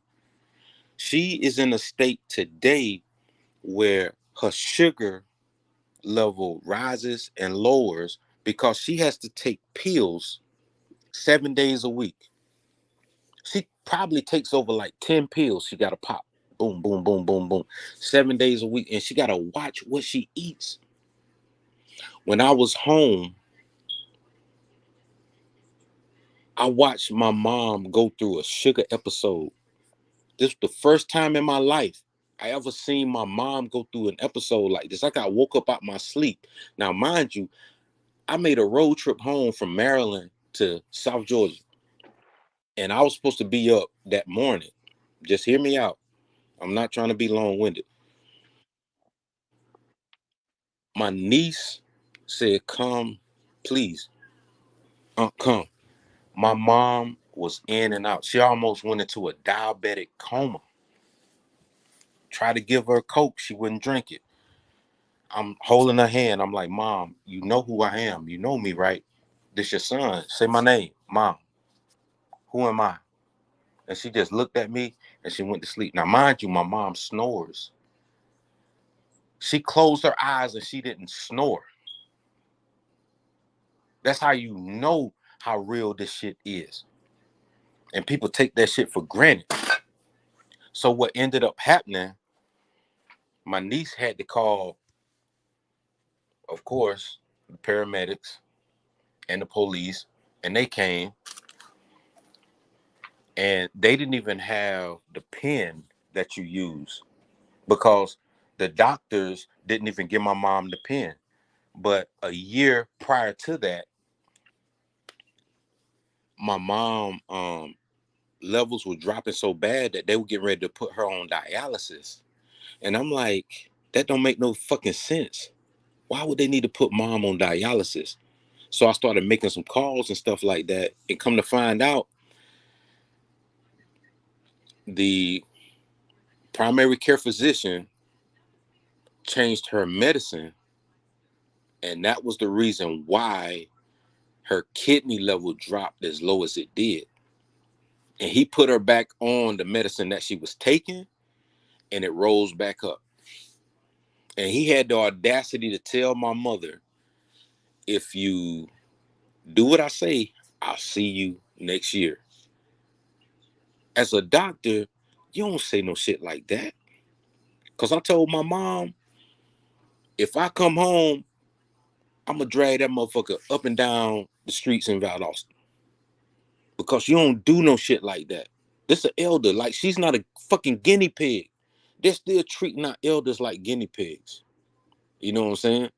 K: she is in a state today where her sugar level rises and lowers because she has to take pills 7 days a week. She probably takes over like 10 pills she got to pop. Boom, boom, boom, boom, boom. 7 days a week. And she got to watch what she eats. When I was home, I watched my mom go through a sugar episode. This was the first time in my life I ever seen my mom go through an episode like this. Like I woke up out my sleep. Now, mind you, I made a road trip home from Maryland to South Georgia, and I was supposed to be up that morning. Just hear me out. I'm not trying to be long-winded. My niece said, "Come, please, come." My mom was in and out. She almost went into a diabetic coma. Tried to give her Coke, she wouldn't drink it. I'm holding her hand. I'm like, "Mom, you know who I am. You know me, right? This your son. Say my name, Mom. Who am I?" And she just looked at me and she went to sleep. Now, mind you, my mom snores. She closed her eyes and she didn't snore. That's how you know how real this shit is. And people take that shit for granted. So what ended up happening, my niece had to call, of course, the paramedics and the police, and they came, and they didn't even have the pen that you use because the doctors didn't even give my mom the pen. But a year prior to that, my mom levels were dropping so bad that they were getting ready to put her on dialysis. And I'm like, that don't make no fucking sense. Why would they need to put mom on dialysis? So I started making some calls and stuff like that. And come to find out, the primary care physician changed her medicine. And that was the reason why her kidney level dropped as low as it did. And he put her back on the medicine that she was taking, and it rose back up. And he had the audacity to tell my mother, if you do what I say, I'll see you next year. As a doctor, you don't say no shit like that. Because I told my mom, if I come home, I'm going to drag that motherfucker up and down the streets in Valdosta. Because you don't do no shit like that. This an elder. Like, she's not a fucking guinea pig. They're still treating our elders like guinea pigs. You know what I'm saying?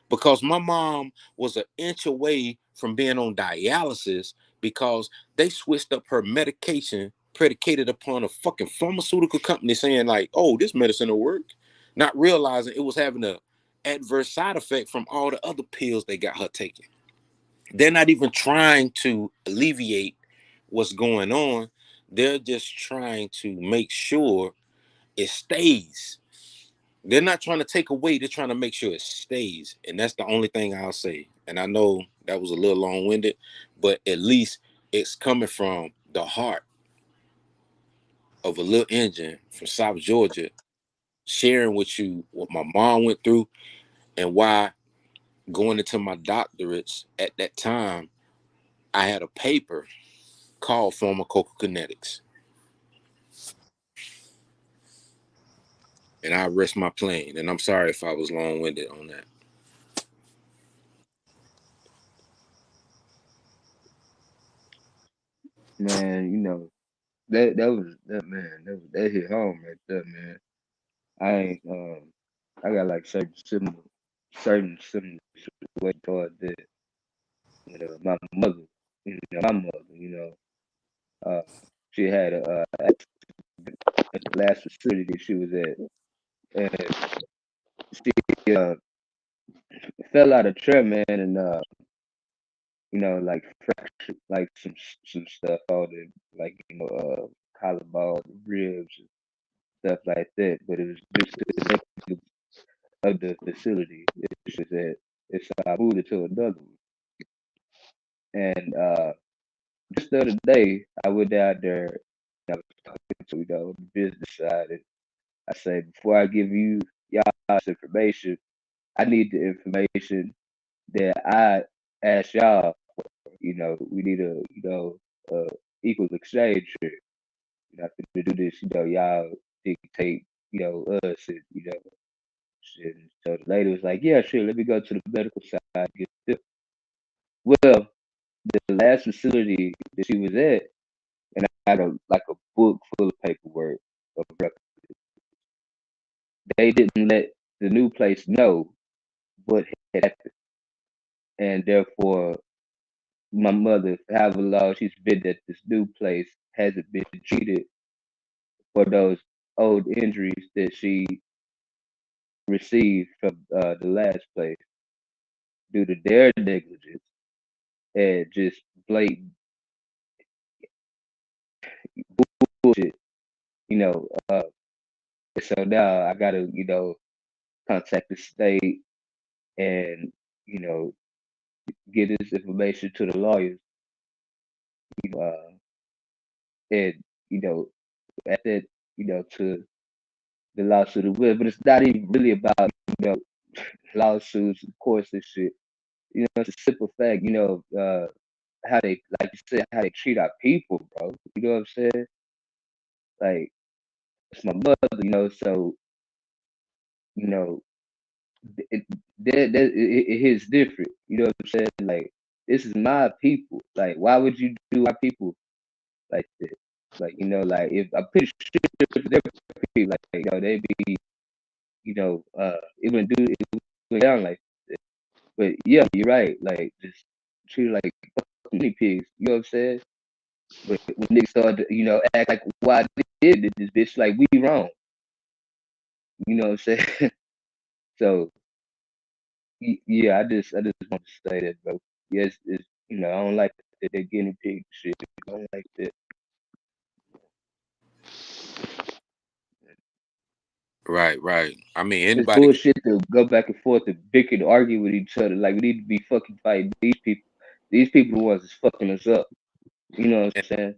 K: Because my mom was an inch away from being on dialysis because they switched up her medication predicated upon a fucking pharmaceutical company saying like, oh, this medicine will work, not realizing it was having a adverse side effect from all the other pills they got her taking. They're not even trying to alleviate what's going on. They're just trying to make sure it stays. They're not trying to take away, they're trying to make sure it stays. And that's the only thing I'll say. And I know that was a little long-winded, but at least it's coming from the heart of a little engine from South Georgia, sharing with you what my mom went through and why going into my doctorates at that time, I had a paper called Pharmacokinetics. And I rest my plane. And I'm sorry if I was long-winded on that.
J: Man, that hit home right there, man. I ain't I got like certain way toward that. My mother, my mother, uh, she had a at the last facility that she was at, and she fell out of chair, man, and like fractured like some stuff all the like collarbone, ribs, and stuff like that. But it was just the name of the facility that she was at. And so I moved her to another one, and just the other day I went down there. I was talking to the business side, and I said, before I give you y'all this information, I need the information that I asked y'all. We need a uh, equal exchange here. To do this, y'all dictate, us, and shit. And so the lady was like, yeah, sure, let me go to the medical side and get this. Well, the last facility that she was at, and I had a book full of paperwork of records. They didn't let the new place know what had happened, and therefore my mother, however long she's been at this new place, hasn't been treated for those old injuries that she received from the last place due to their negligence and just blatant bullshit. You know, uh, so now I gotta, contact the state and you know get this information to the lawyers. And at that, to the lawsuit as well. But it's not even really about lawsuits, of course, and shit. It's a simple fact. How they, like you said, how they treat our people, bro. You know what I'm saying? Like it's my mother. So you know it, it hits different. You know what I'm saying? Like this is my people. Like why would you do our people like this? Like like if I'm pretty sure if they're people, like they be it wouldn't down like that. But yeah, you're right. Like just treat it like guinea pigs. You know what I'm saying? But when niggas started to, act like why I did this bitch, like we wrong. You know what I'm saying? So yeah, I just want to say that, bro. Yes, I don't like that guinea pig shit. I don't like that.
K: Right. I mean,
J: It's
K: anybody can.
J: bullshit to go back and forth to bicker and argue with each other. Like we need to be fucking fighting these people. These people the ones that's fucking us up. You know what I'm saying?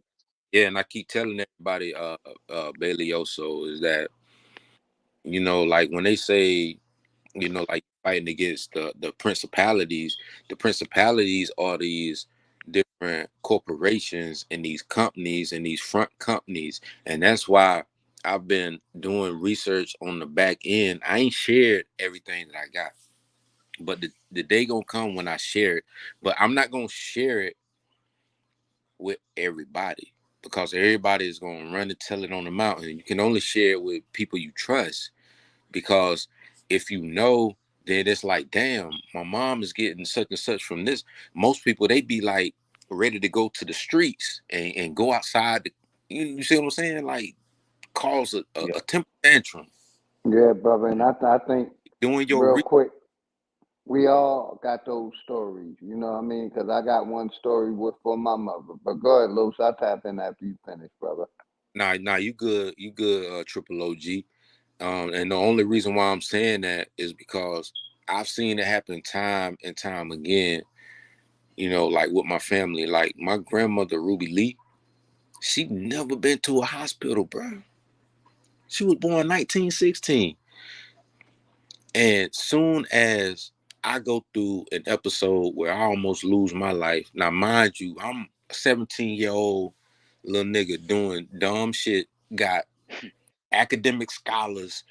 K: Yeah, and I keep telling everybody, bailioso, is that like when they say, like fighting against the principalities are these different corporations and these companies and these front companies, and that's why I've been doing research on the back end. I ain't shared everything that I got, but the day gonna come when I share it. But I'm not gonna share it with everybody because everybody is gonna run and tell it on the mountain. You can only share it with people you trust, because if then it's like, damn, my mom is getting such and such from this. Most people, they be like ready to go to the streets and go outside you see what I'm saying, like cause
J: Yeah.
K: a temper tantrum
G: Yeah, brother. And I think,
K: doing your
G: real quick, we all got those stories. You know what I mean? Because I got one story for my mother. But go ahead, Los. I'll tap in after you finish, brother.
K: Nah, you good, triple OG. And the only reason why I'm saying that is because I've seen it happen time and time again, like with my family. Like my grandmother, Ruby Lee, she never been to a hospital, bro. She was born 1916. And soon as I go through an episode where I almost lose my life, now mind you, I'm a 17-year-old little nigga doing dumb shit, got academic scholars,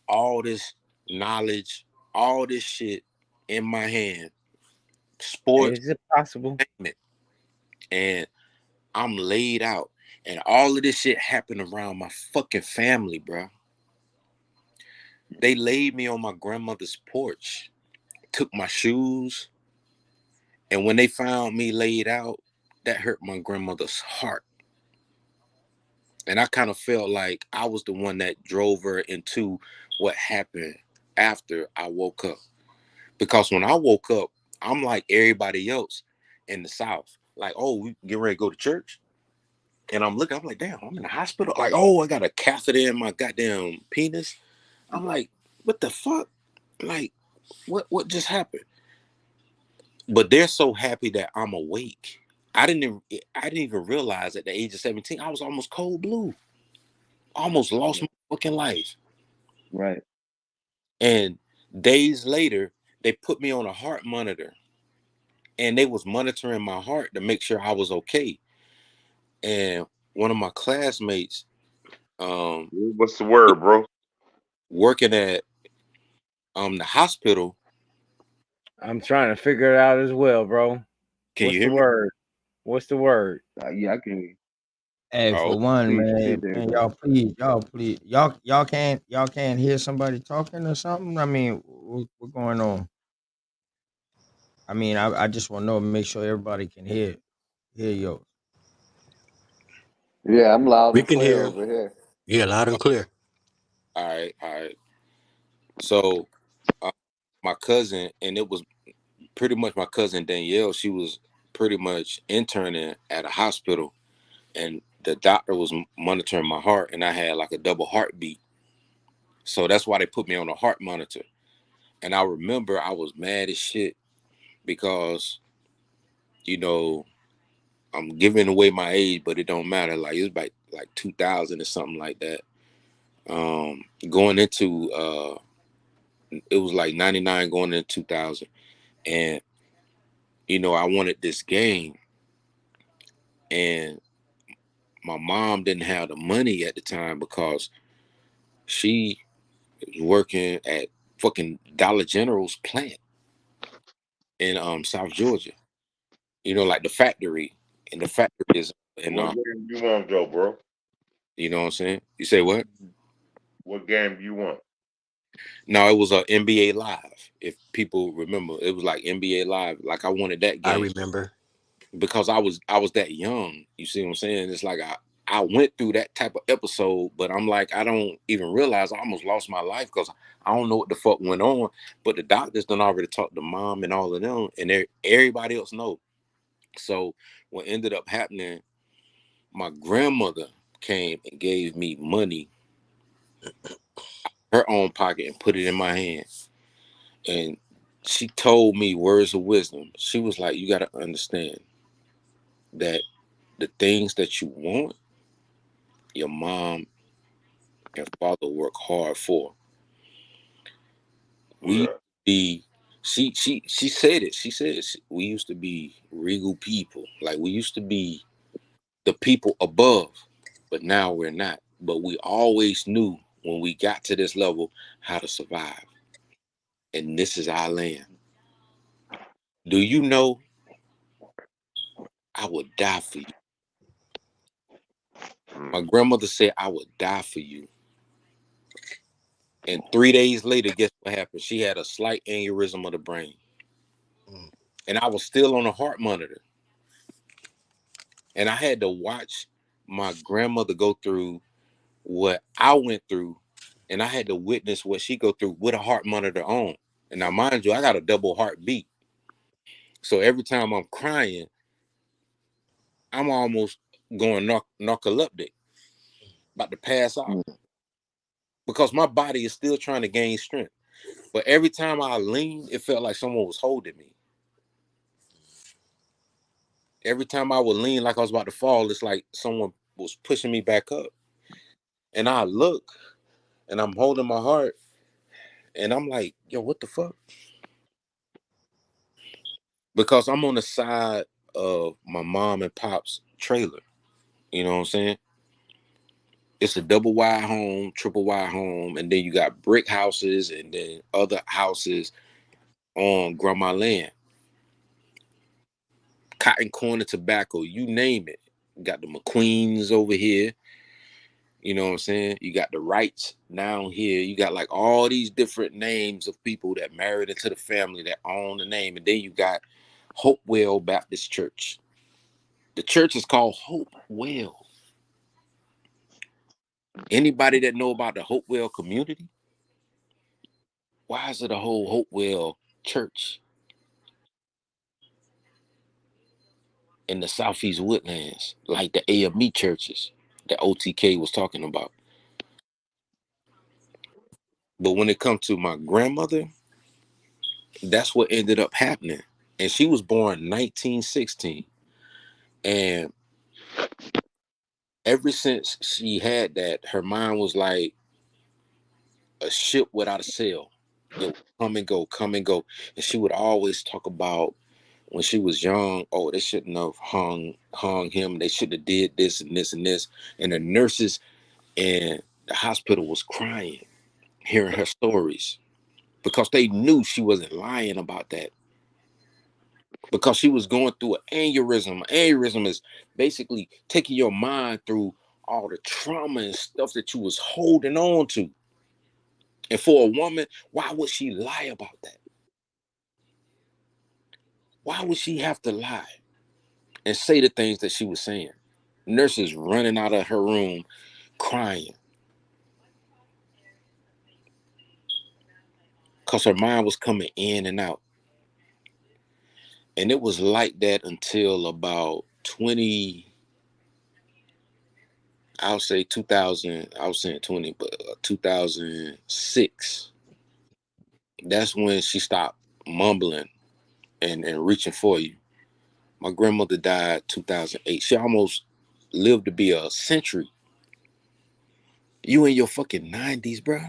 K: all this knowledge, all this shit in my hand, sports,
C: Is it possible?
K: entertainment, and I'm laid out. And all of this shit happened around my fucking family, bro. They laid me on my grandmother's porch, took my shoes, and when they found me laid out, that hurt my grandmother's heart. And I kind of felt like I was the one that drove her into what happened after I woke up. Because when I woke up, I'm like everybody else in the South. Like, oh, we get ready to go to church. And I'm looking, I'm like, damn, I'm in the hospital. Like, oh, I got a catheter in my goddamn penis. I'm like, what the fuck? Like, what just happened? But they're so happy that I'm awake. I didn't even realize at the age of 17, I was almost cold blue. Almost lost
J: Yeah.
K: my fucking life.
J: Right.
K: And days later, they put me on a heart monitor, and they was monitoring my heart to make sure I was okay. And one of my classmates, um,
L: What's the word, bro?
K: working at the hospital.
C: I'm trying to figure it out as well, bro.
K: Can you
C: What's the
K: hear me?
C: word? What's the word?
J: Yeah, I can
B: Hey,
K: Oh,
B: for one,
J: appreciate
B: man,
J: that,
B: man,
J: bro.
B: y'all can't hear somebody talking or something. I mean, what going on? I mean, I just want to know, make sure everybody can hear you.
G: Yeah, I'm loud
H: We
G: and
H: can
G: clear
H: hear.
G: over here.
H: Yeah, loud and clear.
K: all right. So uh, my cousin, and it was pretty much my cousin Danielle. She was pretty much interning at a hospital, and the doctor was monitoring my heart, and I had like a double heartbeat. So that's why they put me on a heart monitor. And I remember I was mad as shit because, you know, I'm giving away my age, but it don't matter. Like it was like 2000 or something like that. Going into it was like 99 going into 2000. And, I wanted this game, and my mom didn't have the money at the time because she was working at fucking Dollar General's plant in South Georgia. Like the factory. And the factory is in
L: What game you want, Joe, bro?
K: you know what I'm saying? You say what?
L: What game you want?
K: No, it was a NBA Live. If people remember, it was like NBA Live. Like I wanted that
H: I
K: game.
H: remember.
K: because I was that young. You see what I'm saying? It's like I went through that type of episode, but I'm like, I don't even realize I almost lost my life because I don't know what the fuck went on. But the doctors done already talked to mom and all of them, and everybody else know. So what ended up happening, my grandmother came and gave me money, her own pocket, and put it in my hand. And she told me words of wisdom. She was like, you got to understand that the things that you want, your mom and father work hard for. We used
L: Yeah.
K: to be, she said it. She said we used to be regal people. Like we used to be the people above, but now we're not. But we always knew when we got to this level how to survive. And this is our land. Do you know I would die for you? My
L: Mm.
K: grandmother said I would die for you. And 3 days later, guess what happened? She had a slight aneurysm of the brain.
H: Mm.
K: And I was still on a heart monitor. And I had to watch my grandmother go through what I went through. And I had to witness what she go through with a heart monitor on. And now, mind you, I got a double heartbeat. So every time I'm crying, I'm almost going narcoleptic, about to pass out. Because my body is still trying to gain strength. But every time I leaned, it felt like someone was holding me. Every time I would lean like I was about to fall, it's like someone was pushing me back up. And I look and I'm holding my heart and I'm like, yo, what the fuck? Because I'm on the side of my mom and pop's trailer. You know what I'm saying? It's a double wide home, triple wide home, and then you got brick houses and then other houses on grandma land. Cotton corn and tobacco, you name it. Got the McQueens over here. You know what I'm saying? You got the Wrights down here. You got like all these different names of people that married into the family that own the name. And then you got Hopewell Baptist Church. The church is called Hopewell. Anybody that know about the Hopewell community? Why is it a whole Hopewell church in the Southeast Woodlands, like the AME churches that OTK was talking about? But when it comes to my grandmother, that's what ended up happening. And she was born 1916. And ever since she had that, her mind was like a ship without a sail. It would come and go, come and go. And she would always talk about when she was young, oh, they shouldn't have hung him. They should have did this and this and this. And the nurses in the hospital was crying, hearing her stories, because they knew she wasn't lying about that. Because she was going through an aneurysm. An aneurysm is basically taking your mind through all the trauma and stuff that you was holding on to. And for a woman, why would she lie about that? Why would she have to lie and say the things that she was saying? Nurses running out of her room crying because her mind was coming in and out. And it was like that until about 20, I'll say 2000, I was saying 20, but 2006. That's when she stopped mumbling and reaching for you. My grandmother died 2008. She almost lived to be a century. You in your fucking 90s, bro.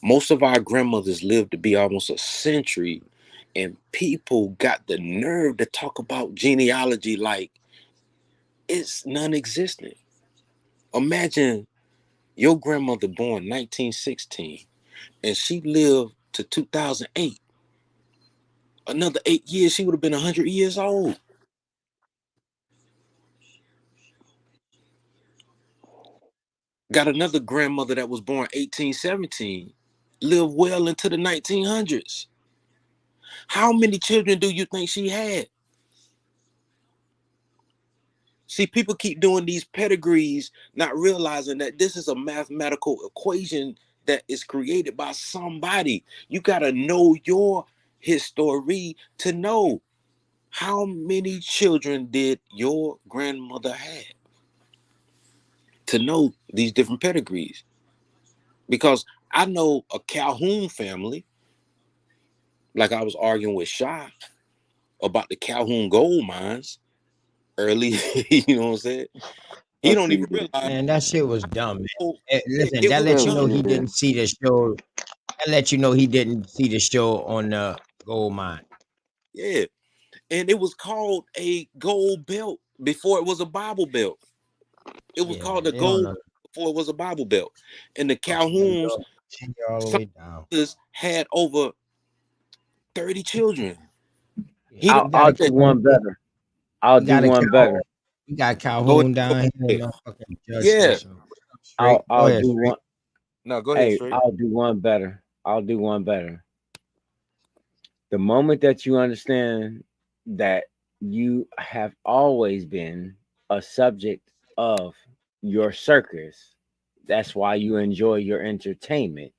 K: Most of our grandmothers lived to be almost a century, and people got the nerve to talk about genealogy like it's non-existent. Imagine your grandmother born 1916 and she lived to 2008. Another 8 years, she would have been 100 years old. Got another grandmother that was born 1817, lived well into the 1900s. How many children do you think she had? See, people keep doing these pedigrees, not realizing that this is a mathematical equation that is created by somebody. You got to know your history to know how many children did your grandmother have, to know these different pedigrees. Because I know a Calhoun family, like I was arguing with Shy about the Calhoun gold mines early, you know what I'm saying? He
J: I
K: don't
J: see
K: even
J: that.
K: realize,
B: Man, that shit was dumb, man.
K: oh,
B: Listen,
K: it
B: that
K: was
B: lets you
J: Hell
B: know
K: dumb.
B: he
J: yeah.
B: didn't see the show. That lets you know he didn't see the show on the gold mine.
K: Yeah. And it was called a gold belt before it was a Bible belt. It was
B: Yeah,
K: called
B: man.
K: a
B: They don't
K: gold
B: know.
K: before it was a Bible belt. And the
B: Fucking New
K: Calhouns,
B: York. Take you all the
K: some
B: way down.
K: others had over 30 children.
B: Yeah,
K: He don't
G: I'll,
B: we got
G: I'll
B: a
G: do
K: that.
G: one
B: Calhoun.
G: better. I'll
B: We
G: do
B: got a
G: one better.
B: Calhoun. We got
K: Go
B: Calhoun
K: ahead.
B: down here.
K: Go ahead.
B: Motherfucking Judge
K: Yeah.
B: Station. What's up,
G: I'll
B: Straight? Go
G: I'll
B: ahead,
G: do
B: Straight.
G: one.
K: No, go ahead,
G: Hey,
K: straight.
G: I'll do one better. I'll do one better. The moment that you understand that you have always been a subject of your circus, that's why you enjoy your entertainment.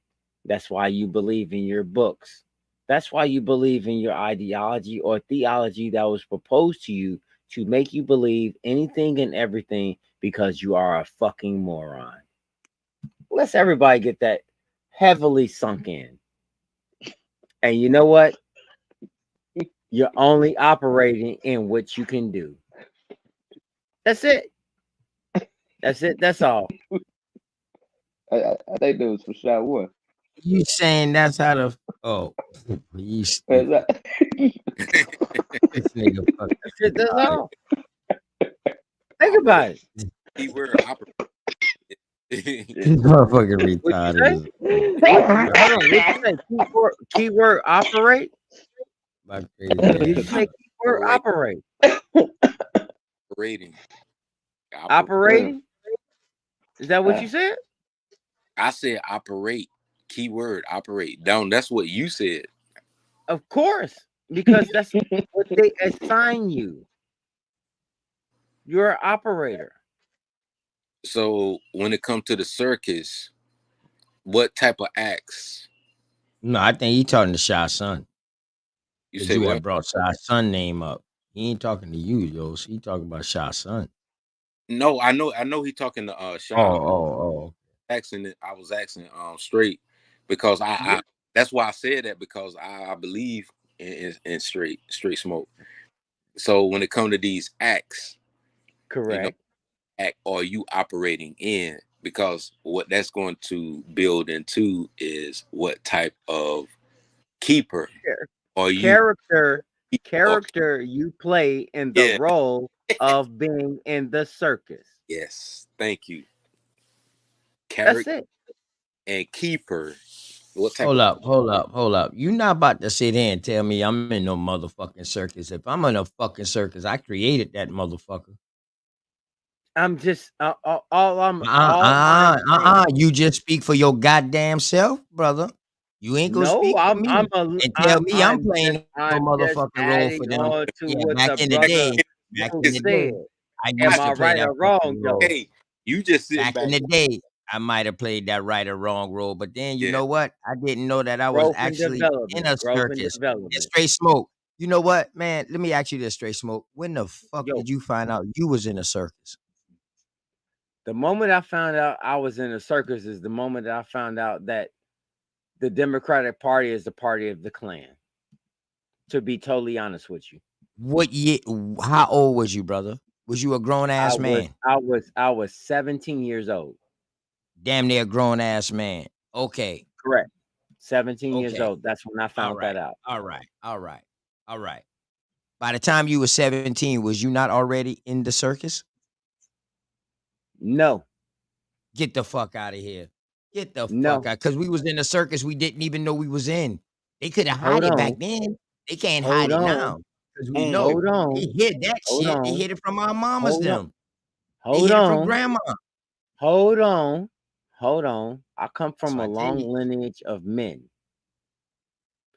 G: That's why you believe in your books. That's why you believe in your ideology or theology that was proposed to you to make you believe anything and everything because you are a fucking moron. Let's everybody get that heavily sunk in. And you know what? You're only operating in what you can do. That's it. That's it. That's all.
J: I think that was for shot one.
B: You saying that's how the oh you
J: That's
B: stupid. This nigga fucking
G: That's it. That's
B: retarded.
G: all. Think
K: Operate.
G: about it.
K: Keyword operate.
B: This motherfucking
G: What you
B: retarded
G: say?
B: as fuck.
G: Hold on. What you say? Keyword operate.
B: My crazy
G: Did you
B: ass.
G: say keyword
K: Operate.
G: operate?
K: Operating.
J: yeah.
G: Operating? Is that what you said?
K: I said operate. Keyword operate. Down. That's what you said.
G: Of course, because that's what they assign you. You're an operator.
K: So when it comes to the circus, what type of acts?
B: No, I think he talking to Shy Son.
K: You
B: Cause
K: say
B: you
K: what?
B: had brought Shy Son name up. He ain't talking to you, yo. So he talking about Shy Son.
K: No, I know he talking to
B: Oh,
K: Shy.
B: oh,
K: I was asking straight because
G: Yeah,
K: I that's why I said that because I believe in straight smoke. So when it comes to these acts, you know,
G: correct.
K: act are you operating in? Because what that's going to build into is what type of keeper are you
G: Character,
K: or
G: character you play in the
K: yeah,
G: role of being in the circus.
K: yes, thank you.
G: That's
K: Character
G: it.
K: and keeper. What type
B: hold
K: of
B: up, hold up, hold up. You not about to sit here and tell me I'm in no motherfucking circus. If I'm in a fucking circus, I created that motherfucker.
G: I'm just all I'm saying.
B: You just speak for your goddamn self, brother. You ain't gonna
G: No,
B: speak for me and tell me I'm playing no
G: I'm just
B: motherfucking role
G: adding
B: for them.
G: on to
B: Yeah,
G: what
B: back
G: the
B: in the
G: brother
B: day, back
G: Smoke
B: in the
G: said.
B: day, I
G: Am
B: used
G: I
B: to play
G: right
B: that
G: or wrong,
B: fucking role.
G: Joe?
K: hey, you just sitting
B: Back
K: back.
B: in the day, I might have played that right or wrong role, but then you
K: Yeah.
B: know what? I didn't know that I was
G: Growth and
B: actually in
G: development.
B: a
G: Growth and
B: circus. And
G: development.
B: Straight Smoke. You know what, man? Let me ask you this, Straight Smoke. When the fuck
G: Yo,
B: did you find out you was in a circus?
G: the moment I found out I was in a circus is the moment that I found out that the Democratic Party is the party of the Klan. To be totally honest with you,
B: What year? How old was you, brother? Was you a grown
G: I
B: ass
G: was
B: man?
G: I was I was 17 years old.
B: Damn near grown ass man. Okay.
G: Correct. 17 years
B: Okay.
G: old. That's when I
B: All
G: found that
B: right.
G: out.
B: All right. All right. All right. By the time you were 17, was you not already in the circus?
G: No,
B: Get the fuck out of here. Get the fuck
G: no.
B: out. Because we was in a circus we didn't even know we was in. They could have
G: Hold
B: hide it back
G: on.
B: then. They can't
G: Hold
B: hide it
G: on.
B: now. Because we
K: On
B: know.
G: Hold
B: They
G: on.
B: hid that
G: Hold
B: shit. They
G: on.
B: hid it from our mamas
G: Hold on.
B: them. They
G: Hold
B: hid it from
G: on.
B: grandma.
G: Hold on. Hold on. I come
B: That's
G: from
B: what
G: a
B: I tell
G: long
B: you.
G: lineage of men.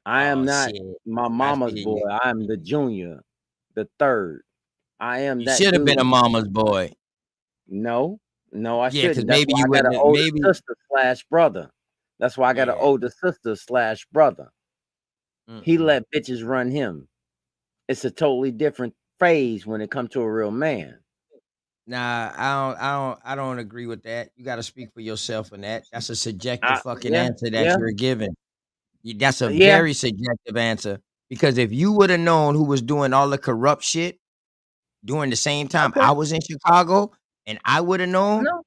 G: I am
B: Oh
G: not
B: shit.
G: my
B: I
G: mama's
B: feel
G: boy.
B: you.
G: I am the junior, the third.
C: I am
B: You
C: that
B: should have been a
C: dude.
B: mama's boy.
C: No, I
B: Yeah, because
C: shouldn't. That's
B: maybe
C: why
B: you
C: I got an
B: wouldn't.
C: older
B: Maybe.
C: sister slash brother. That's why I got an
B: Yeah.
C: older sister slash brother. He
B: Mm-mm.
C: let bitches run him. It's a totally different phase when it comes to a real man.
B: Nah, I don't agree with that. You got to speak for yourself in that. That's a subjective fucking
C: Yeah,
B: answer that
C: yeah,
B: you're giving. That's a
C: yeah.
B: very subjective answer because if you would have known who was doing all the corrupt shit during the same time
C: Okay.
B: I was in Chicago, and I would have known,
C: No.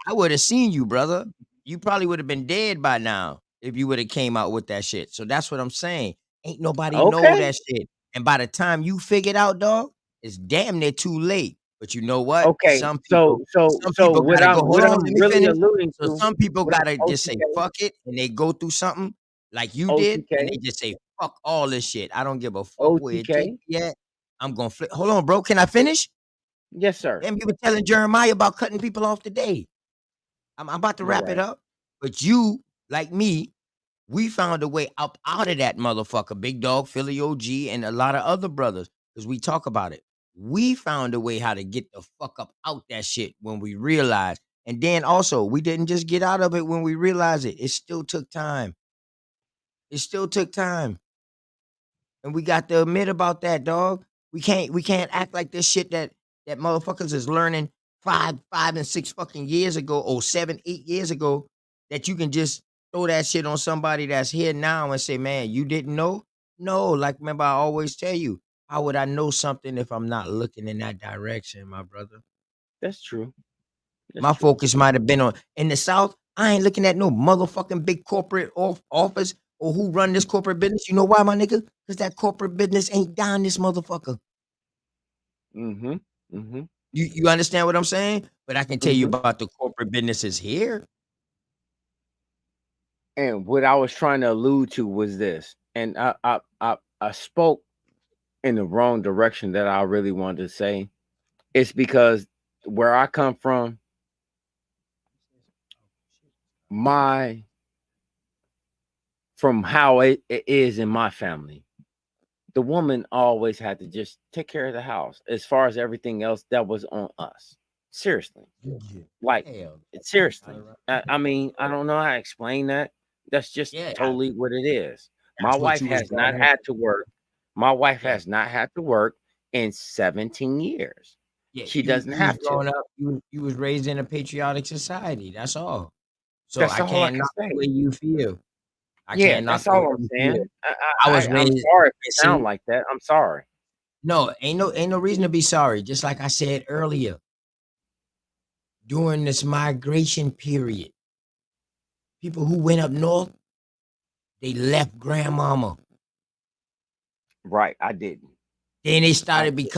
B: I would have seen you, brother. You probably would have been dead by now if you would have came out with that shit. So that's what I'm saying. Ain't nobody know
C: Okay.
B: that shit. And by the time you figured out, dog, it's damn near too late. But you know what?
C: Okay. So
B: Some people gotta go. Hold
C: what
B: on, let
C: I'm
B: me
C: really
B: finish.
C: alluding
B: So
C: to,
B: some people
C: what
B: gotta
C: I'm
B: just say fuck it, and they go through something like you did, and they
C: OTK,
B: just say fuck all this shit. I don't give a fuck where it take
C: OTK.
B: me at. I'm gonna flip. Hold on, bro. Can I finish?
C: Yes, sir.
B: Damn, you were telling Jeremiah about cutting people off today. I'm about to
C: You're
B: wrap it
C: right.
B: up. But you, like me, we found a way up out of that motherfucker, Big Dog, Philly OG, and a lot of other brothers, because we talk about it. We found a way how to get the fuck up out that shit when we realized. And then also, we didn't just get out of it when we realized it. It still took time. It still took time. And we got to admit about that, dog. We can't act like this shit that motherfuckers is learning 5 and 6 fucking years ago, or 7, 8 years ago, that you can just throw that shit on somebody that's here now and say, man, you didn't know? No, like remember, I always tell you, how would I know something if I'm not looking in that direction, my brother?
C: That's true. That's
B: My
C: true.
B: focus might have been on in the South. I ain't looking at no motherfucking big corporate office or who run this corporate business. You know why, my nigga? Because that corporate business ain't down this motherfucker.
C: Mm-hmm. Mm-hmm.
B: You understand what I'm saying? But I can tell you
C: Mm-hmm.
B: about the corporate businesses here.
C: And what I was trying to allude to was this, and I spoke in the wrong direction that I really wanted to say. It's because where I come from, my from how it is in my family, the woman always had to just take care of the house. As far as everything else, that was on us. Seriously. Like,
B: Hell,
C: seriously. I mean, I don't know how to explain that. That's just
B: yeah,
C: totally what it is. My
B: that's what
C: wife
B: you was
C: has not
B: brought up.
C: had to work. My wife
B: Yeah,
C: has not had to work in 17 years.
B: yeah.
C: She
B: You
C: doesn't
B: you was
C: have to.
B: growing up. You was raised in a patriotic society. That's all. So
C: That's
B: I
C: all I
B: can't
C: can
B: knock the
C: say.
B: way you feel. I
C: Yeah,
B: can't knock
C: that's
B: the way
C: all I'm
B: you feel.
C: saying.
B: I was
C: I'm
B: raised.
C: sorry if it sound
B: See,
C: like that. I'm sorry.
B: no, ain't no reason to be sorry. Just like I said earlier, during this migration period, people who went up north, they left grandmama.
C: Right, I didn't.
B: Then
C: I did.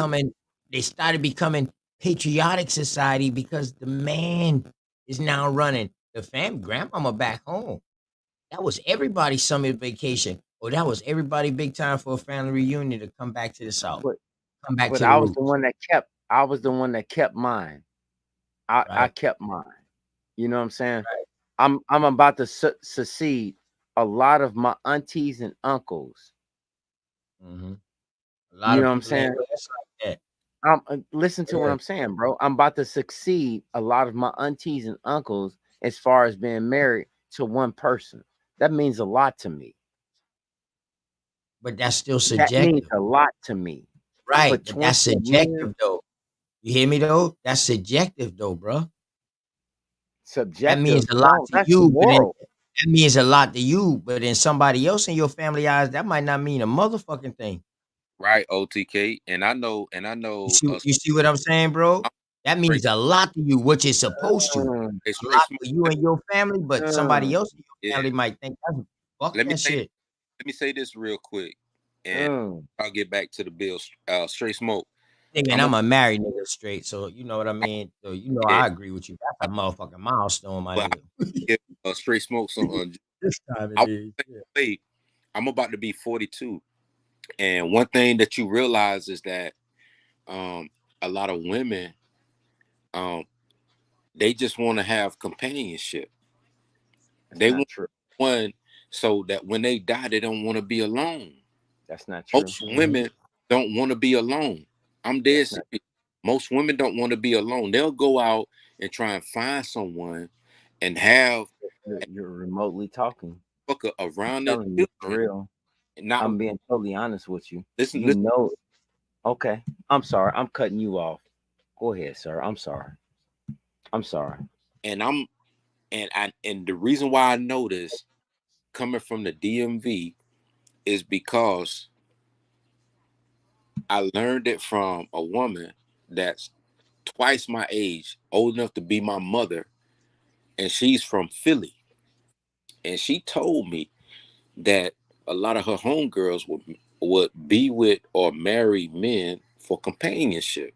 B: they started becoming patriotic society because the man is now running the family. Grandmama back home. That was everybody's summer vacation. Or that was everybody big time for a family reunion to come back to the South.
C: But
B: Come back
C: but
B: to the
C: I was the
B: roots.
C: one that kept mine. I
B: Right?
C: kept mine. You know what I'm saying?
B: Right.
C: I'm about to succeed a lot of my aunties and uncles.
B: Hmm. A lot
C: You
B: of
C: know what I'm
B: people ain't
C: saying?
B: blessed like that.
C: Listen to what
B: Yeah.
C: I'm saying, bro. I'm about to succeed a lot of my aunties and uncles as far as being married to one person. That means a lot to me.
B: But that's still
C: That means
B: subjective.
C: a lot to me. For
B: Right. But
C: 20
B: that's
C: years,
B: subjective though. You hear me though? That's subjective though, bro. That means
C: subjective.
B: a lot
C: No,
B: to
C: that's
B: you, but
C: moral.
B: that means a lot to you, but in somebody else in your family eyes, that might not mean a motherfucking thing.
K: Right, OTK. And I
B: You
K: know
B: see, you see what I'm saying, bro?
K: I'm
B: That
K: straight
B: means a lot to you, which is supposed to.
C: Mm,
K: a
B: A
K: straight
B: lot
K: smoke.
B: for you and your family, but somebody
C: mm,
B: else in your
K: Yeah.
B: family might think that's fuck
K: Let me
B: that
K: say
B: shit.
K: let me say this real quick, and
C: mm.
K: I'll get back to the bill. Straight smoke.
B: Nigga, and
K: I'm a
B: I'm a married nigga straight, so you know what I mean. So you know
K: yeah,
B: I agree with you. That's a motherfucking milestone, my
K: but I
B: nigga.
K: give straight smoke. So
B: This time
K: I
B: it
K: was
B: is.
K: gonna
B: Yeah.
K: say I'm about to be 42, and one thing that you realize is that um a lot of women um they just want to have companionship.
C: That's
K: They
C: not
K: want
C: true.
K: one so that when they die, they don't want to be alone.
C: That's not true.
K: Most
B: Mhm.
K: women don't want to be alone. I'm dead
C: That's not
K: serious. Most women don't want to be alone. They'll go out and try and find someone and have
C: You're remotely talking.
K: a fucker around their
C: Telling you for
K: children.
C: real.
K: Not
C: I'm being totally honest with you.
K: listen,
C: You
K: listen.
C: know. Okay. I'm sorry. I'm cutting you off. Go ahead, sir. I'm sorry. I'm sorry.
K: And and the reason why I know this coming from the DMV is because I learned it from a woman that's twice my age, old enough to be my mother, and she's from Philly. And she told me that a lot of her homegirls would be with or marry men for companionship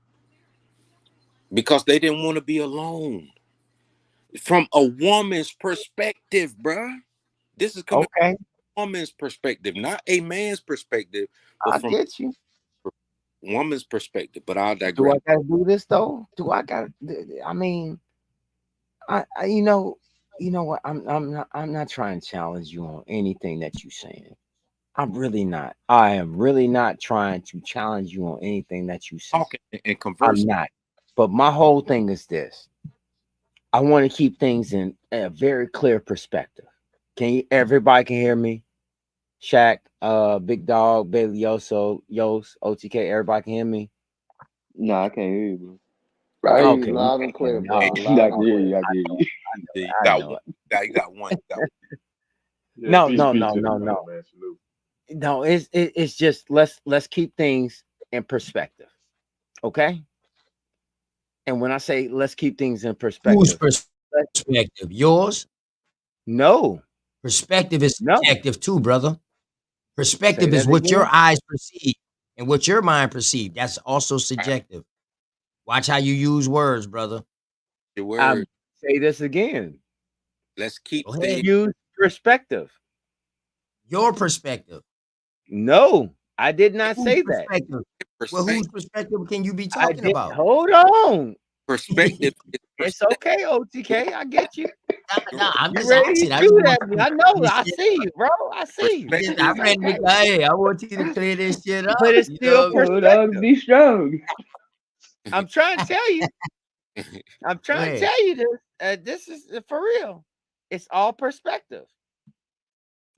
K: because they didn't want to be alone. From a woman's perspective, bruh. This is coming
C: Okay.
K: from a woman's perspective, not a man's perspective, but
C: I
K: from
C: get you.
K: a woman's perspective. But I'll
C: Do
K: digress.
C: I gotta do this though? Do I got? I mean, I you know what? I'm not trying to challenge you on anything that you're saying. I'm really not. I am really not trying to challenge you on anything that you say.
K: Talking and
C: I'm
K: conversing.
C: not. But my whole thing is this. I want to keep things in a very clear perspective. Everybody can hear me? Shaq, Big Dog, bailiso, Yos, OTK, everybody can hear me?
J: Nah, I can't hear you, bro.
G: Right, you
C: Okay, you
G: loud and
C: can't hear
G: clear,
C: me. Oh,
G: brother.
J: Nah,
G: Loud
J: I
G: and
J: can hear
G: clear.
J: you. I can hear you.
K: You
C: I
K: got
C: know
K: one.
C: it.
K: You got one. You got one.
L: Yeah,
C: No,
L: peace,
C: no,
L: peace
C: no,
L: to the
C: no,
L: room,
C: no.
L: man. Salute.
C: No, it's just let's keep things in perspective. Okay? And when I say let's keep things in
B: Whose
C: perspective, let
B: perspective? Yours?
C: no,
B: Perspective is
C: no.
B: subjective too, brother.
C: Say
B: Perspective is
C: that
B: what your
C: again.
B: eyes perceive and what your mind perceive. That's also subjective. Watch how you use words, brother.
K: Your word.
C: I'm say this again.
K: Let's keep
B: Go
K: things
B: ahead.
C: Use perspective.
B: Your perspective.
C: No, I did not
B: Whose
C: say that.
B: perspective?
K: in
B: Well,
K: perspective.
B: whose perspective can you be
C: I
B: talking
C: did.
B: about?
C: Hold on.
K: Perspective is
C: It's
K: perspective.
C: okay, OTK. I get you.
B: Nah, I'm
C: You
B: just
C: ready to
B: asking. I just
C: shoot
B: want
C: at me?
B: you to
C: I
B: clear
C: know.
B: this
C: I
B: shit
C: see
B: up.
C: you, bro. I see you.
K: Perspective.
C: It's
B: I'm ready to,
C: okay.
B: hey, I want you to clear this shit up.
C: But it's
B: You
C: still
B: know what I
J: Yo,
B: mean?
J: dog,
C: perspective.
J: be strong.
C: I'm trying to tell you. I'm
B: Go
C: trying to
B: ahead.
C: tell you this. This is for real. It's all perspective.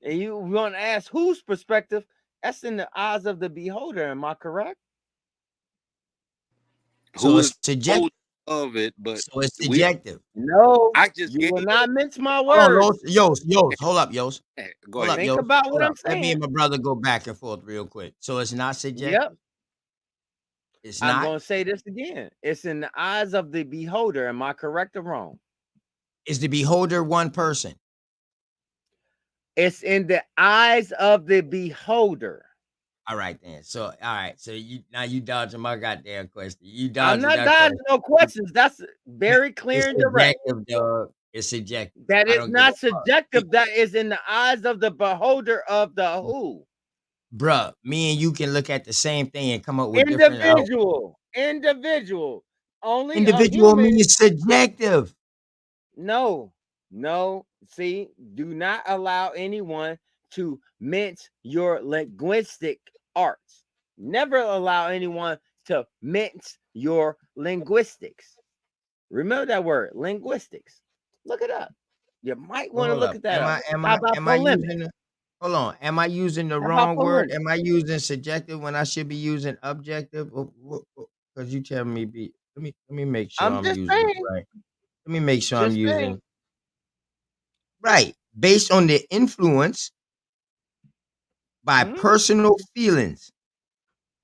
C: And you want to ask whose perspective? That's in the eyes of the beholder. Am I correct?
B: So
K: Who is
B: it's subjective.
K: hold of it? But
B: So it's
K: we.
B: subjective.
C: No,
K: I just
C: you
K: gave
C: will
K: you.
C: not mince my
B: Hold on,
C: words.
B: Yos. Hold up, Yos.
K: Go
B: Hold
K: ahead.
B: up,
C: Think
B: Yos.
C: about what
B: Hold
C: I'm
B: up. Let me
C: saying.
B: and my brother go back and forth real quick. So it's not subjective.
C: Yep.
B: It's
C: I'm
B: not.
C: going to say this again. It's in the eyes of the beholder. Am I correct or wrong?
B: Is the beholder one person?
C: It's in the eyes of the beholder.
B: All right then. So all right. So you dodging my goddamn question. You
C: I'm
B: dodging
C: not
B: that
C: dodging
B: question.
C: no questions. That's very clear
B: It's
C: and direct.
B: subjective, dog. It's subjective.
C: That
B: I
C: is
B: don't give a
C: not
B: fuck.
C: subjective. That is in the eyes of the beholder of the who.
B: Bruh, me and you can look at the same thing and come up with different
C: Individual. Individual. Only a
B: individual
C: human.
B: means subjective.
C: No, no. See, do not allow anyone to mince your linguistic arts. Never allow anyone to mince your linguistics. Remember that word, linguistics. Look it up. You might
B: Well,
C: want to
B: hold
C: look
B: up.
C: at that up. How about
B: Am I using
C: polemics?
B: the hold on? Am I using the
C: How about
B: wrong word?
C: polemics?
B: Am I using subjective when I should be using objective? Because you tell me be let me make sure
C: I'm
B: I'm
C: just
B: using it
C: saying.
B: right. Let me make sure I'm
C: Just saying.
B: using right based on the influence by
C: Mm-hmm.
B: personal feelings,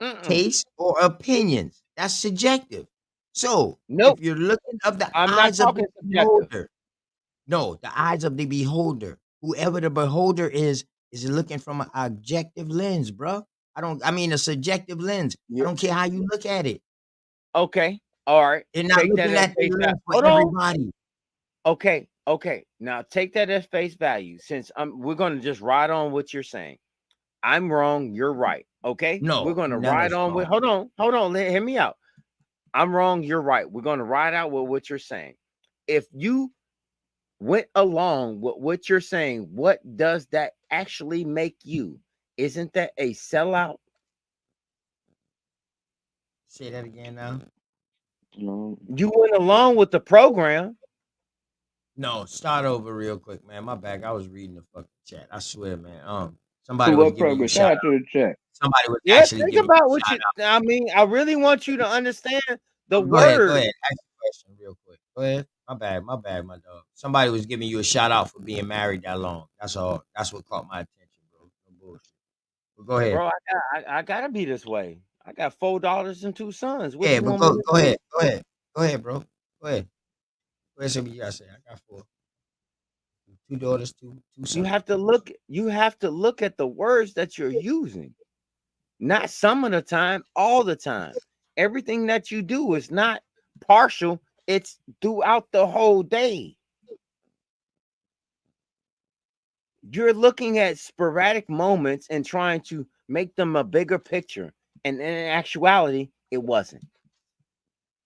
C: Mm-mm.
B: tastes, or opinions. That's subjective. So if
C: Nope.
B: you're looking of the
C: I'm not
B: eyes of the
C: talking subjective.
B: beholder, no, the eyes of the beholder, whoever the beholder is looking from an objective lens, bro. I mean a subjective lens. I
C: You
B: don't care how you look at it.
C: okay? All right.
B: They're not
C: Take that
B: looking
C: at
B: at the
C: face value.
B: lens for
C: Hold on.
B: everybody.
C: Okay, okay. Now take that as face value. Since we're gonna just ride on what you're saying. I'm wrong. You're right. Okay, we're
B: No,
C: gonna
B: none
C: ride
B: is
C: on with.
B: wrong.
C: Hold on. Hear me out. I'm wrong. You're right. We're gonna ride out with what you're saying. If you went along with what you're saying, what does that actually make you? Isn't that a sellout?
B: Say that again now.
C: You went along with the program.
B: No, start over real quick, man. My bad. I was reading the fucking chat. I swear, man.
J: To
B: Somebody was
J: what
B: giving you a
J: purpose?
B: shout
J: Shout out
B: out.
J: to the chat.
B: Somebody was
C: Yeah,
B: actually
C: think
B: giving you
C: about
B: a
C: what
B: shout
C: you.
B: out.
C: I mean, I really want you to understand the
B: Go ahead. Go
C: word.
B: ahead. Ask the question real quick. Go ahead. My bad. My bad, my dog. Somebody was giving you a shout out for being married that long. That's all. That's what caught my attention, bro. No bullshit. But go ahead.
C: Bro, I gotta be this way. I got $4 and 2 sons. What
B: Yeah,
C: you
B: but
C: want me
B: go
C: to do?
B: ahead. Go ahead. Go ahead, bro. Go ahead. Go ahead. Say what you gotta say. I got four. Two daughters, two
C: You
B: sons.
C: have to look. You have to look at the words that you're using. Not some of the time, all the time. Everything that you do is not partial. It's throughout the whole day. You're looking at sporadic moments and trying to make them a bigger picture. And in actuality, it wasn't.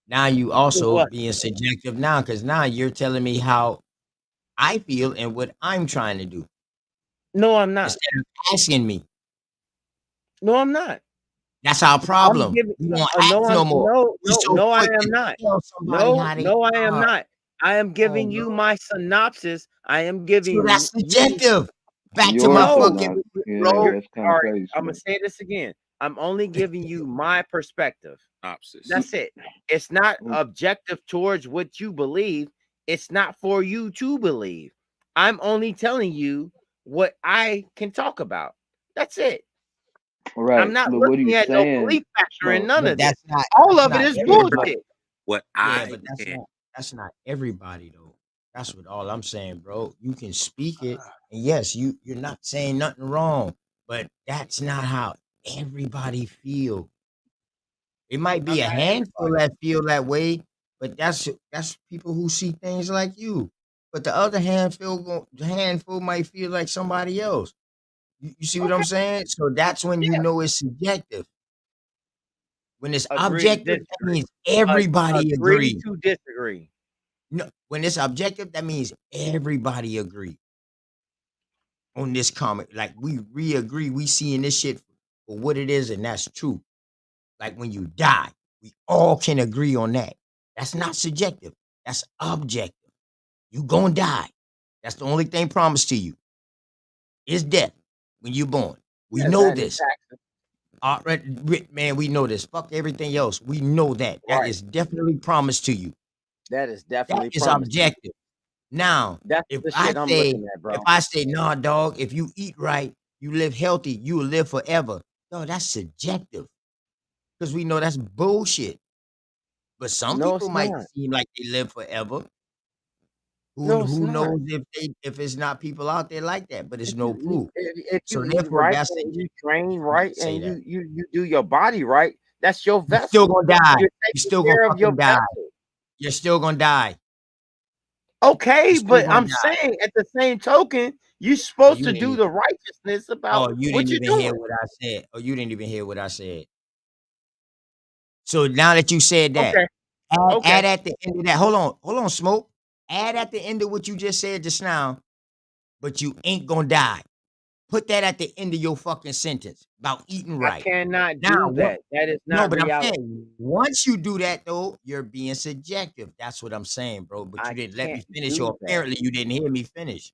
B: Now you
C: It
B: also
C: wasn't.
B: being subjective now, because now you're telling me how I feel and what I'm trying to do
C: No, I'm not.
B: instead of asking me.
C: No, I'm not.
B: That's our
C: I'm
B: problem.
C: giving
B: We won't
C: no,
B: ask
C: I'm
B: no more. We so
C: no, I
B: quick
C: am
B: to
C: not.
B: tell somebody
C: No,
B: how they
C: no, I am
B: are.
C: not. I am
B: Oh
C: giving you
B: Lord.
C: my synopsis. I am
B: So
C: giving
B: that's
C: you
B: subjective. Back to my
J: Yours is
C: no.
B: fucking
J: not. Yeah,
B: bro.
C: You're
J: that's kind
C: all
J: of
C: right.
J: crazy,
C: I'm gonna
J: Smoke.
C: say this again. I'm only giving you my perspective.
K: Synopsis.
C: That's it. It's not objective towards what you believe. It's not for you to believe. I'm only telling you what I can talk about. That's it.
J: All
C: I'm
J: right,
C: not
J: but what
C: looking
J: he's
C: at no
J: saying,
C: belief factor in
J: Smoke.
C: none
B: But
C: of this.
B: that's not
C: All
B: that's
C: of it
B: not
C: is
K: What
B: everybody.
C: bullshit.
K: what
B: Yeah,
K: I
B: but
K: can
B: that's not everybody though. That's what all I'm saying, bro. You can speak it, and yes, you're not saying nothing wrong, but that's not how everybody feel. It might
C: I'm
B: be a
C: not
B: handful
C: everybody.
B: that feel that way, but that's people who see things like you. But the other handful might feel like somebody else. You see what I'm
C: Okay.
B: saying? So that's when you
C: Yeah.
B: know it's subjective. When it's
C: Agree to
B: objective, that
C: disagree.
B: means everybody
C: Agree
B: agree.
C: to disagree.
B: No, when it's objective, that means everybody agree on this comment. Like we agree, we seeing this shit for what it is, and that's true. Like when you die, we all can agree on that. That's not subjective. That's objective. You gonna die. That's the only thing promised to you is death when you're born. We
C: Yeah,
B: know
C: that and
B: this.
C: taxes.
B: Man, we know this. Fuck everything else. We know that. That
C: Right.
B: is definitely promised to you.
C: That is
B: That
C: definitely
B: is
C: promised to you.
B: objective. Now,
C: That's
B: if
C: the
B: I
C: shit I'm
B: say,
C: looking at,
B: if
C: bro.
B: I say, nah, dog, if you eat right, you live healthy, you will live forever. No, that's subjective. Because we know that's bullshit. But some
C: No,
B: people
C: it's
B: might
C: not.
B: seem like they live forever.
C: No, it's
B: Who
C: not.
B: knows if it's not people out there like that, but it's
C: If
B: no
C: you
B: proof.
C: if you
B: So
C: eat
B: therefore,
C: right
B: that's
C: and you
B: subjective.
C: train
B: You can
C: right
B: say
C: and
B: that.
C: you do your body right, that's your
B: You still
C: vessel.
B: gonna die.
C: You're
B: You
C: taking
B: still gonna
C: care of your
B: fucking die.
C: vessel.
B: You're still gonna die. You
C: Okay,
B: still
C: but
B: gonna
C: I'm
B: die.
C: saying at the same token, you're
B: Oh,
C: supposed
B: you
C: to
B: didn't
C: do
B: even
C: the righteousness about
B: you
C: what
B: didn't
C: you're
B: even hear
C: doing.
B: what I said. Oh, you didn't even hear what I said. So now that you said that,
C: Okay,
B: add
C: okay.
B: at the end of that. Hold on, smoke. Add at the end of what you just said just now, but you ain't gonna die. Put that at the end of your fucking sentence about eating
C: I
B: right.
C: cannot
B: Now,
C: do
B: what?
C: that. That is
B: No,
C: not
B: but I'm
C: reality.
B: saying once you do that though, you're being subjective. That's what I'm saying, bro. But you
C: I
B: didn't let me
C: can't
B: finish,
C: do
B: or
C: that.
B: apparently you didn't hear me finish,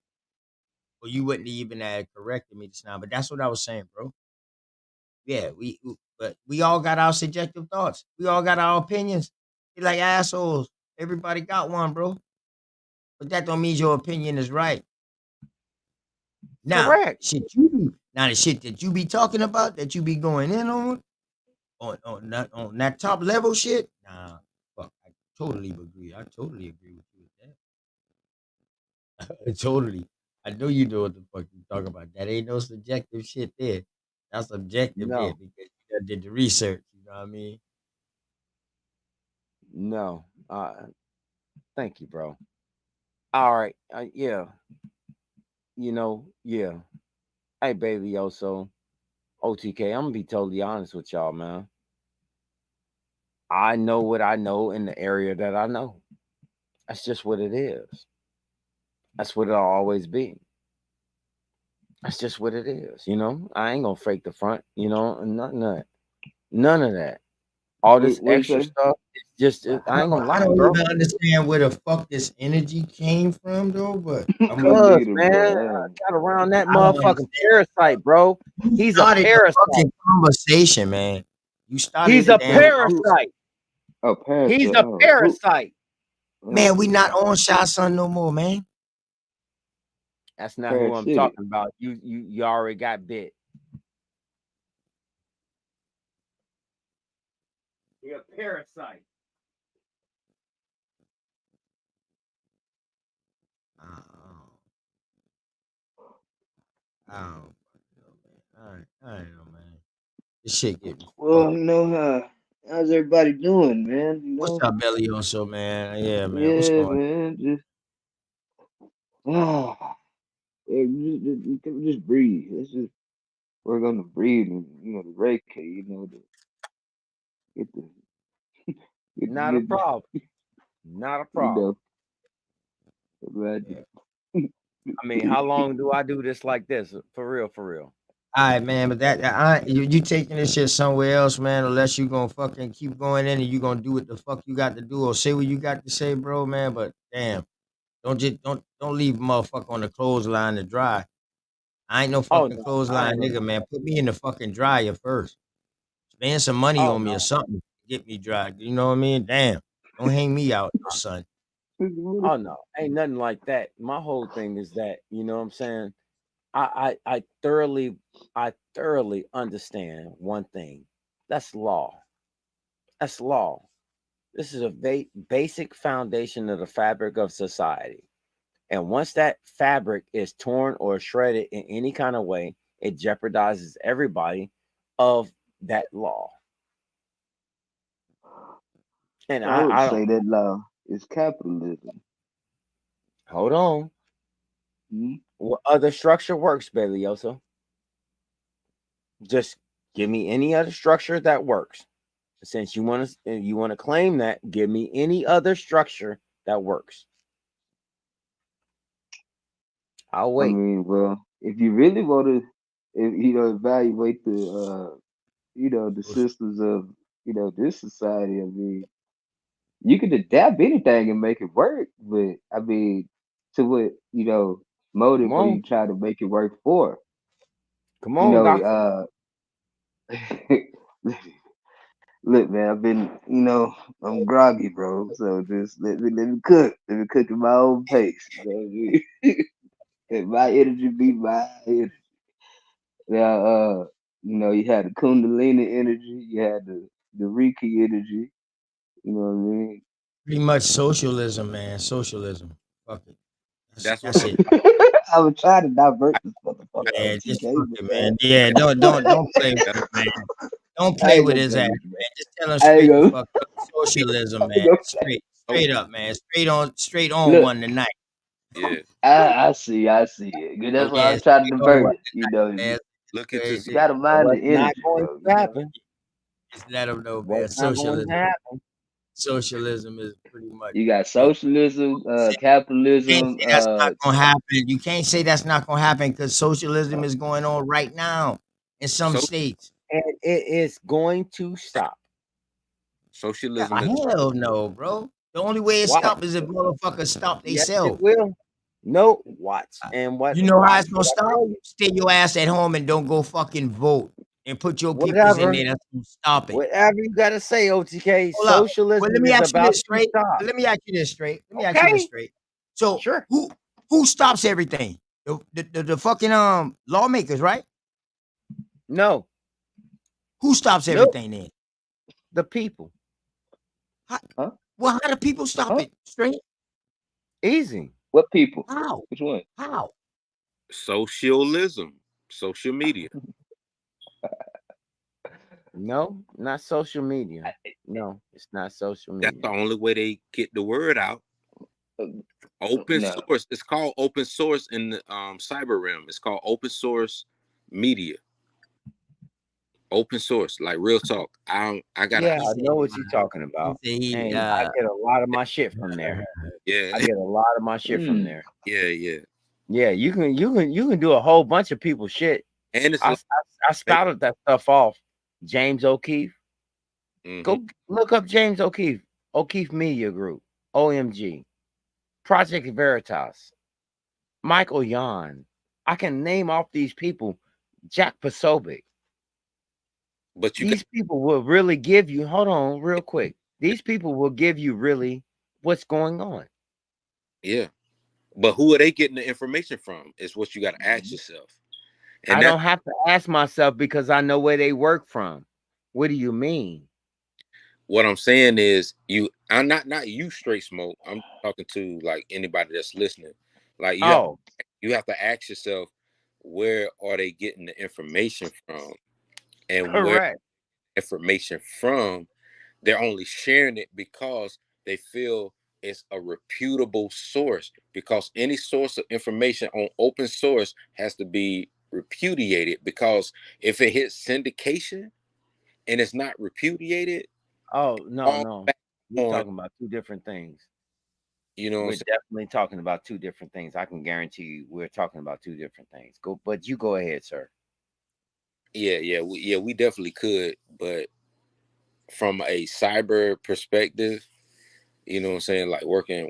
B: or you wouldn't even have corrected me just now. But that's what I was saying, bro. Yeah, but we all got our subjective thoughts. We all got our opinions. We like assholes. Everybody got one, bro. But that don't mean your opinion is right. Now,
C: Correct.
B: the shit that you be talking about, that you be going in on that top level shit. Nah, fuck, I totally agree. I totally agree with you with that. Totally. I know you know what the fuck you talking about. That ain't no subjective shit there. That's objective there
C: No,
B: because you done did the research. You know what I mean?
C: no. Thank you, bro. All right. Yeah. Yeah. Hey, baby, also OTK. I'm gonna be totally honest with y'all, man. I know what I know in the area that I know. That's just what it is. That's what it'll always be. That's just what it is. I ain't gonna fake the front. And none of that. None of that. All this
G: What you
C: extra
G: say?
C: stuff, it's just
B: I
C: I ain't
B: don't,
C: gonna
B: I
C: lie,
B: don't
C: bro.
B: even understand where the fuck this energy came from, though. But I'm
G: Me
B: with
C: Because,
B: you.
G: neither,
C: man, I
G: bro.
C: got around that
B: I don't
C: motherfucking
B: understand.
C: parasite, bro.
B: You
C: He's a
B: started the
C: parasite.
B: fucking conversation, man. You started
C: He's
B: the
C: a
B: damn
G: Who?
B: conversation.
C: parasite.
G: Oh,
C: He's
G: parasite.
C: a
G: Oh, who?
C: parasite.
B: Man, we not
G: Oh,
B: on Shy Son no more, man.
C: That's not who I'm
G: parasitic.
C: talking about. You already got bit. You're a parasite.
B: I don't know, man. I don't know, man. This shit getting
G: Well,
B: fucked.
G: how's everybody doing, man?
B: What's up, Belly also, man? Yeah, man. What's
G: Yeah,
B: going on?
G: man. Ah, yeah, just breathe. Let's just work on the breathing. The Reiki. Get the
C: Not a
G: get the,
C: problem. Not a
G: you
C: problem.
G: know, about
B: Yeah.
C: I mean, how long do I do this like this? For real, for real.
B: All right, man, but you taking this shit somewhere else, man. Unless you gonna fucking keep going in and you gonna do what the fuck you got to do or say what you got to say, bro, man. But damn, don't leave motherfucker on the clothesline to dry. I ain't no
C: Oh
B: fucking
C: no, I
B: clothesline
C: ain't gonna.
B: nigga, man. Put me in the fucking dryer first. Spend some money
C: Oh
B: on me or
C: no.
B: something to get me dry. You know what I mean? Damn, don't hang me out, no son.
C: Oh no. Ain't nothing like that. My whole thing is that, you know what I'm saying? I thoroughly understand one thing. That's law. That's law. This is a basic foundation of the fabric of society. And once that fabric is torn or shredded in any kind of way, it jeopardizes everybody of that law. And
G: I
C: I,
G: would
C: I don't
G: say that law is capitalism.
C: hold on.
G: Hmm?
C: What other structure works, Bailioso? Just give me any other structure that works. Since you want to claim that, give me any other structure that works. I'll
G: I
C: wait.
G: mean, well, if you really want to, evaluate the systems of this society. I mean, you could adapt anything and make it work, but I mean, to what
C: Come
G: motive are
C: on.
G: you trying to make it work for?
C: Come
G: You
C: on,
G: know,
C: doctor.
G: look, man, I'm groggy, bro. So just let me cook. Let me cook at my own pace. You know what I mean? Let my energy be my energy. Now, you had the Kundalini energy, you had the Reiki energy. You know what I mean?
B: Pretty much socialism, man. Socialism. Fuck it. That's
K: That's what
B: that's
K: I'm
B: it.
G: I was trying to divert this motherfucker
B: Man, just
G: OTK,
B: fuck
G: but
B: it,
G: man,
B: man. Yeah, don't play with
K: that,
B: him, man. Don't
G: I
B: play
G: ain't
B: with
G: gonna
B: his
G: play
B: ass,
G: with you, man.
B: man. Just tell him
G: I ain't
B: straight the
G: gonna,
B: fuck up. Socialism,
G: I ain't
B: man.
G: gonna
K: so,
B: Straight up, man. Straight on
G: look.
B: one tonight.
K: yeah.
G: I see it. Good, that's
K: So
G: why I
B: Yeah,
G: was trying to
B: straight on
G: divert
B: one
G: it.
B: tonight, man.
K: look into
B: Hey,
G: You gotta
C: And
G: mind the
C: what's not
G: energy,
C: going
G: bro.
C: to happen?
B: just let him know, man.
C: What's not going to happen?
B: Socialism is pretty much
G: You got
B: it.
G: socialism,
B: You can't
G: capitalism,
B: say that's not gonna happen. You can't say that's not gonna happen because socialism is going on right now in some
K: so
B: states.
C: And it is going to stop.
B: Yeah,
K: socialism is
B: hell no, bro. The only way it
C: Watch.
B: stop is if motherfuckers stop
C: Yes, it
B: themselves.
C: will. No, watch. And
B: You know how
C: watch
B: it's gonna
C: what I
B: stop?
C: tell you.
B: Stay your ass at home and don't go fucking vote and put your peoples in
C: Whatever.
B: there. That's gonna stop it.
C: Whatever you got to say, OTK.
B: Hold up. Well, let
C: Socialism
B: me
C: is
B: ask you
C: about
B: this
C: to
B: straight.
C: stop.
B: Let me ask you this straight. Let me ask you this
C: Okay?
B: straight. So
C: Sure.
B: who stops everything? The fucking lawmakers, right?
C: No.
B: Who stops
C: No.
B: everything then?
C: The people.
B: How,
G: huh?
B: well, how do people stop
G: Huh?
B: it? Straight?
C: Easy.
G: What people?
B: How?
G: Which one?
B: How?
K: socialism, social media.
C: No, not social media. No, it's not social
K: That's the
C: media.
K: only way they get the word out.
G: Uh,
K: Open
G: no.
K: source. It's called open source in the cyber realm. It's called open source media. Open source, like real talk. I got a
C: Yeah,
B: He
C: I
B: said
C: know
B: he
C: what you're
B: lied.
C: talking
B: He
C: about.
B: said he
C: And I get a lot of my shit from there.
K: yeah,
C: I get a lot of my shit from
G: Mm.
C: there.
K: yeah.
C: Yeah, you can do a whole bunch of people's shit.
K: And it's
C: I,
K: like
C: I, I spouted that stuff off. James O'Keefe. Hmm.
M: Go look up James O'Keefe, O'Keefe Media Group, OMG, Project Veritas, Michael Yon. I can name off these people. Jack Posobiec.
C: But you got,
M: These people will really give you. Hold on, real quick. These people will give you really what's going on.
C: yeah. But who are they getting the information from? Is what you got to ask yourself. And
M: I
C: that's
M: don't have to ask myself because I know where they work from. What do you mean?
C: what I'm saying is you. I'm not you straight smoke. I'm talking to like anybody that's listening. Like
M: Oh,
C: you have to ask yourself, where are they getting the information from, and where
M: correct.
C: information from, they're only sharing it because they feel it's a reputable source, because any source of information on open source has to be repudiated, because if it hits syndication and it's not repudiated,
M: Oh, no,
C: all
M: no.
C: back
M: We're
C: on,
M: talking about two different things.
C: you know what I'm
M: We're
C: saying?
M: definitely talking about two different things. I can guarantee you we're talking about two different things. Go, but you go ahead, sir.
C: We definitely could, but from a cyber perspective, you know what I'm saying, like working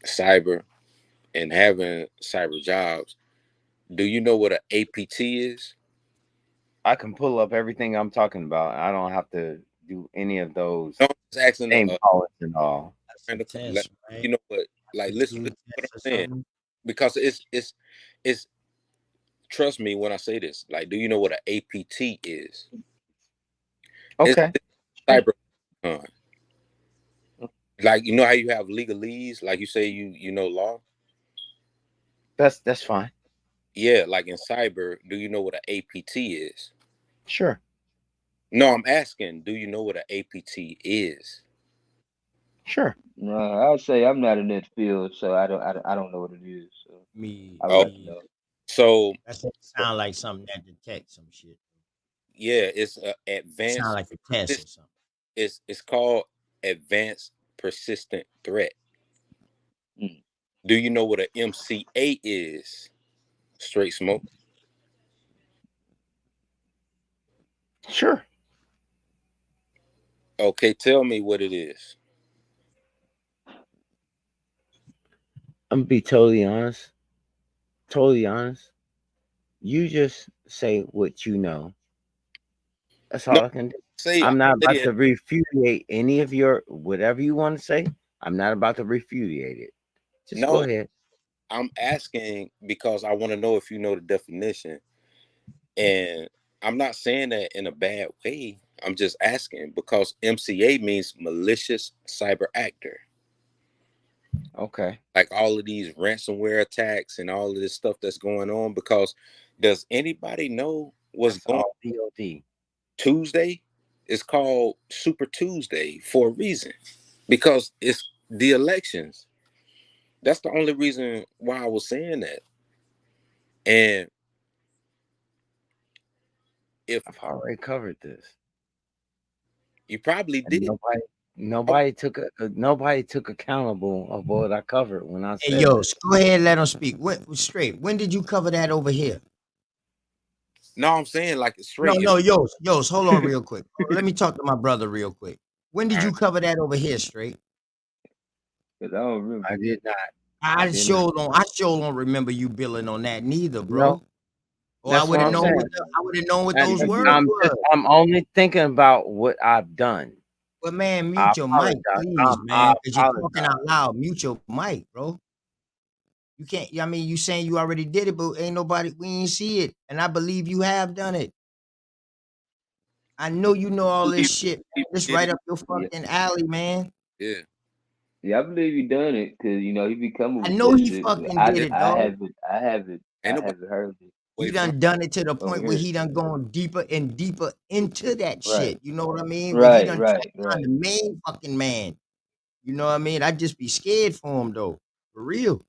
C: cyber and having cyber jobs, do you know what an APT is?
M: I can pull up everything I'm talking about. I don't have to do any of those
C: No, I'm just asking
M: name callers and all.
B: That's a
C: kind of
B: test,
C: you
B: right?
C: know what, like listen
B: Aptitude
C: to what
B: test or
C: I'm saying,
B: something.
C: because it's trust me when I say this. Like, do you know what an APT is?
M: Okay,
C: It's
M: sure.
C: cyber. Like, you know how you have legalese, like you say you know law.
M: That's fine.
C: Yeah, like in cyber, do you know what an APT is?
M: Sure,
C: No, I'm asking, do you know what an APT is?
M: sure.
J: No, I'd say I'm not in that field, so I don't know what it is. So
B: Me,
J: I would
C: Oh,
J: have to
B: me.
J: know.
C: so
B: That sound like something that detects some shit.
C: yeah, it's a
B: It sound
C: advanced
B: like a test or something.
C: it's called advanced persistent threat.
J: Mm.
C: Do you know what an MCA is? Straight smoke.
M: Sure.
C: Okay, tell me what it is.
M: I'm gonna be totally honest. Totally honest. You just say what you know. That's
C: No,
M: all I can do.
C: say
M: I'm not
C: say
M: about
C: it.
M: to refutate any of your whatever you want to say. I'm not about to refutate it. Just go
C: No,
M: ahead.
C: I'm asking because I want to know if you know the definition. And I'm not saying that in a bad way. I'm just asking because MCA means malicious cyber actor.
M: Okay.
C: Like all of these ransomware attacks and all of this stuff that's going on. Because does anybody know what's
M: That's
C: going on
M: all DOD.
C: Tuesday? It's called Super Tuesday for a reason. Because it's the elections. That's the only reason why I was saying that. And if
M: I've already covered this.
C: you probably
M: And
C: did,
M: nobody took accountable of what I covered when I
B: Hey,
M: said
B: yo,
M: that.
B: go ahead and let them speak. Straight. When did you cover that over here?
C: no, I'm saying like it's
B: No,
C: straight. If
B: no, Yos, hold on real quick. Let me talk to my brother real quick. When
C: all
B: did
C: right,
B: you cover that over here, straight?
J: Cause I don't remember.
M: I did not. I did not.
B: I sure don't remember you billing on that neither,
M: No,
B: bro. Or
M: that's what I'm saying.
B: I would have known what
M: And
B: those words
M: I'm just
B: were.
M: I'm only thinking about what I've done.
B: But man,
M: I
B: mute your mic,
M: apologize.
B: please,
M: I
B: man, because you're talking
M: apologize.
B: out loud. Mute your mic, bro. You can't. I mean, you saying you already did it, but ain't nobody. We ain't see it, and I believe you have done it. I know you know all this
C: believe
B: shit. Man.
C: people
B: This
C: did
B: right
C: it.
B: up your
J: Yeah,
B: fucking alley, man.
C: Yeah,
J: yeah, I believe he done it. Cause he be coming
B: I
J: with
B: know
J: that
B: he
J: shit.
B: fucking did it, dog.
C: ain't
J: I
C: nobody
J: haven't heard it
C: away
B: He
C: from.
B: done it to the
J: over
B: point where
J: here.
B: he done gone deeper and deeper into that
J: Right,
B: shit. You know what I mean? Where he
J: right,
B: done
J: right,
B: tapped on
J: right.
B: the main fucking man. You know what I mean? I'd just be scared for him though. For real.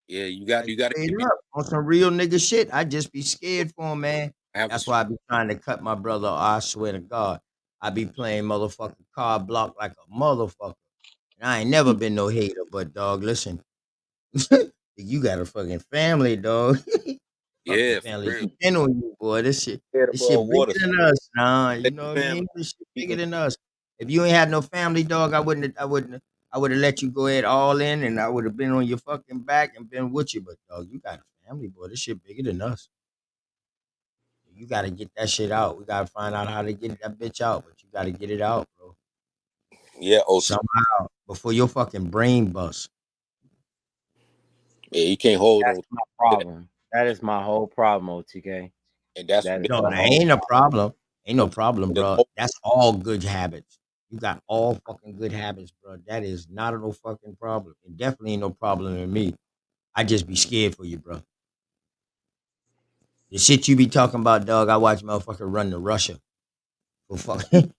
C: Yeah,
B: Like
C: you got to
B: straight
C: give me.
B: up. On some real nigga shit. I'd just be scared for him, man.
C: I have a
B: That's why I be trying to cut my brother. I swear to God. I be playing motherfucking card block like a motherfucker. And I ain't never been no hater, but dog, listen. You got a fucking family, dog. Fuck your
K: Yeah, for
B: family
K: real.
B: depend on you, boy.
K: Head
B: This shit
K: above
B: bigger
K: water.
B: than us, nah. You
K: Let
B: know
K: the
B: what I
K: family
B: mean? This shit
K: be
B: bigger
K: in.
B: than us. If you ain't had no family, dog, I would have let you go ahead all in, and I would have been on your fucking back and been with you. But dog, you got a family, boy. This shit bigger than us. You gotta get that shit out. We gotta find out how to get that bitch out, but you gotta get it out, bro.
K: Yeah, OT.
B: Somehow before your fucking brain bust.
K: Yeah, you can't hold
M: That's
K: on
M: my
K: to that.
M: problem. That is my whole problem, OTK.
K: And that's
M: That is
B: No,
M: the
B: that
M: whole
B: ain't a
M: problem.
B: problem. Ain't no
K: OT.
B: problem,
K: The
B: bro.
K: most,
B: That's all good habits. You got all fucking good habits, bro. That is not a no fucking problem. It definitely ain't no problem with me. I just be scared for you, bro. The shit you be talking about, dog. I watch motherfucker run to Russia for fucking.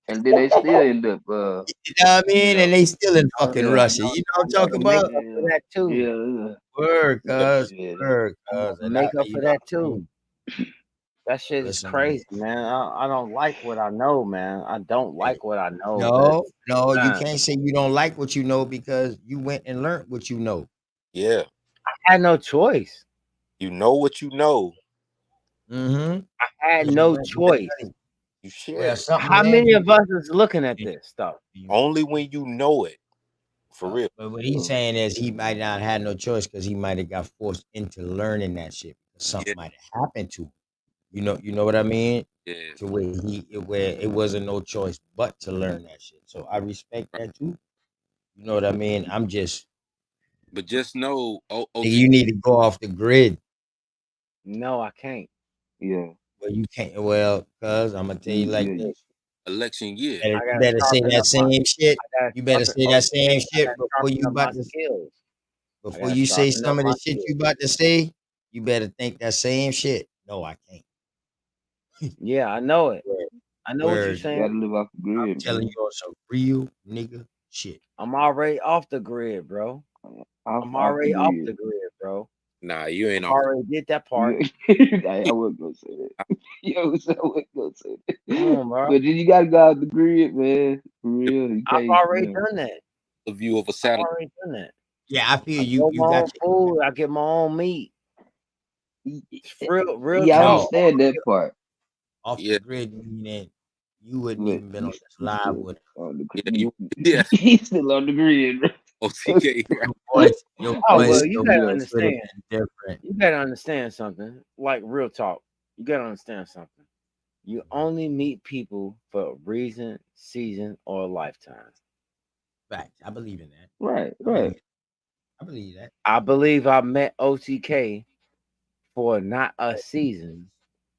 J: And then they still end up,
B: You know what I
J: you
B: mean? And
J: know,
B: they still in
M: Oh
B: fucking
M: yeah,
J: yeah,
B: Russia. You know what I'm
M: I know
B: talking
M: to make
B: about?
M: up for
J: yeah,
M: that too.
J: yeah,
B: Word,
J: yeah,
B: cuz.
J: yeah.
B: Word,
M: I'm
B: cuz.
M: gonna
B: And I,
M: make up
B: you
M: for
B: know,
M: that
B: I mean,
M: too. That shit is
B: listen, man.
M: crazy, man. I don't like what I know, man. I don't
B: Hey,
M: like what I know, but at
B: no, no,
M: the
B: you
M: time,
B: can't say you don't like what you know because you went and learned what you know.
K: yeah.
M: I had no choice.
K: You know what you know.
B: Mm-hmm.
M: I had
B: Because you
M: no
B: went and
M: choice.
B: studied.
K: You
B: Well,
K: shared it.
B: something
M: How
B: led
M: many
B: you
M: of us is looking at
B: to
M: this stuff?
B: you.
K: Only when you know it. For real.
B: But what he's saying is he might not have no choice because he might have got forced into learning that shit.
K: Yeah,
B: Something might have happened to him. You know what I mean?
K: yeah.
B: To where it wasn't no choice but to learn that shit. So I respect
K: Right.
B: that too. You know what I mean? I'm just
K: But just know,
B: nigga,
K: OT
B: you need to go off the grid.
M: No, I can't.
J: Yeah,
B: Well, you can't. Well, cuz I'm gonna tell you like
J: yeah.
B: this.
K: election year.
B: Better,
M: I
B: you
M: gotta
B: better say
M: sharpen
B: that
M: up my.
B: same shit.
M: I gotta
B: You better
M: sharpen.
B: say that
M: Okay,
B: same
M: I
B: shit
M: gotta sharpen up my skills. I
B: before
M: gotta
B: you say
M: sharpen up
B: some of
M: my
B: the shit
M: skills.
B: you about to say. You better think that same shit. No, I can't.
M: Yeah, I know it.
B: Word,
M: I know what you're
B: word.
J: You
M: saying.
J: gotta live off the
B: I'm
J: grid,
B: telling
J: man.
B: you on some real nigga shit.
M: I'm already off the grid, bro. I'm
J: Off the
M: already off
J: grid.
M: the grid, bro.
K: Nah, you ain't
M: I've
K: off the
M: already did that part.
J: Yeah, I wasn't gonna say that. Yo, I wasn't gonna say
M: Come
J: that.
M: on, bro.
J: But then you gotta go off the grid, man. For real, you
M: I've
J: can't.
M: already done that.
K: the view of a
M: I've
K: satellite.
M: already done that.
B: Yeah, I feel
M: I
B: you.
M: grow
B: You
M: my
B: got
M: own food. I get my own meat. It's real
J: Yeah, I
B: no
M: talk.
J: understand that part.
B: off the
K: Yeah,
B: grid. Meaning you wouldn't
J: But
B: even been on
J: you,
B: this
J: you
B: live
J: still
B: with
J: on the
K: yeah,
J: you,
K: you yeah.
J: he's still on the grid, bro.
K: OTK, right?
B: your voice. Your
M: Oh
J: Hey,
M: well,
B: voice,
M: you
B: your
M: gotta
J: yeah,
B: voice would have
M: understand.
B: been different.
M: You gotta understand something. Like real talk. You gotta understand something. You only meet people for a reason, season, or a lifetime.
B: Facts. I believe in that.
J: right,
B: I believe.
J: right.
B: I believe that.
M: I believe I met OTK for not a season.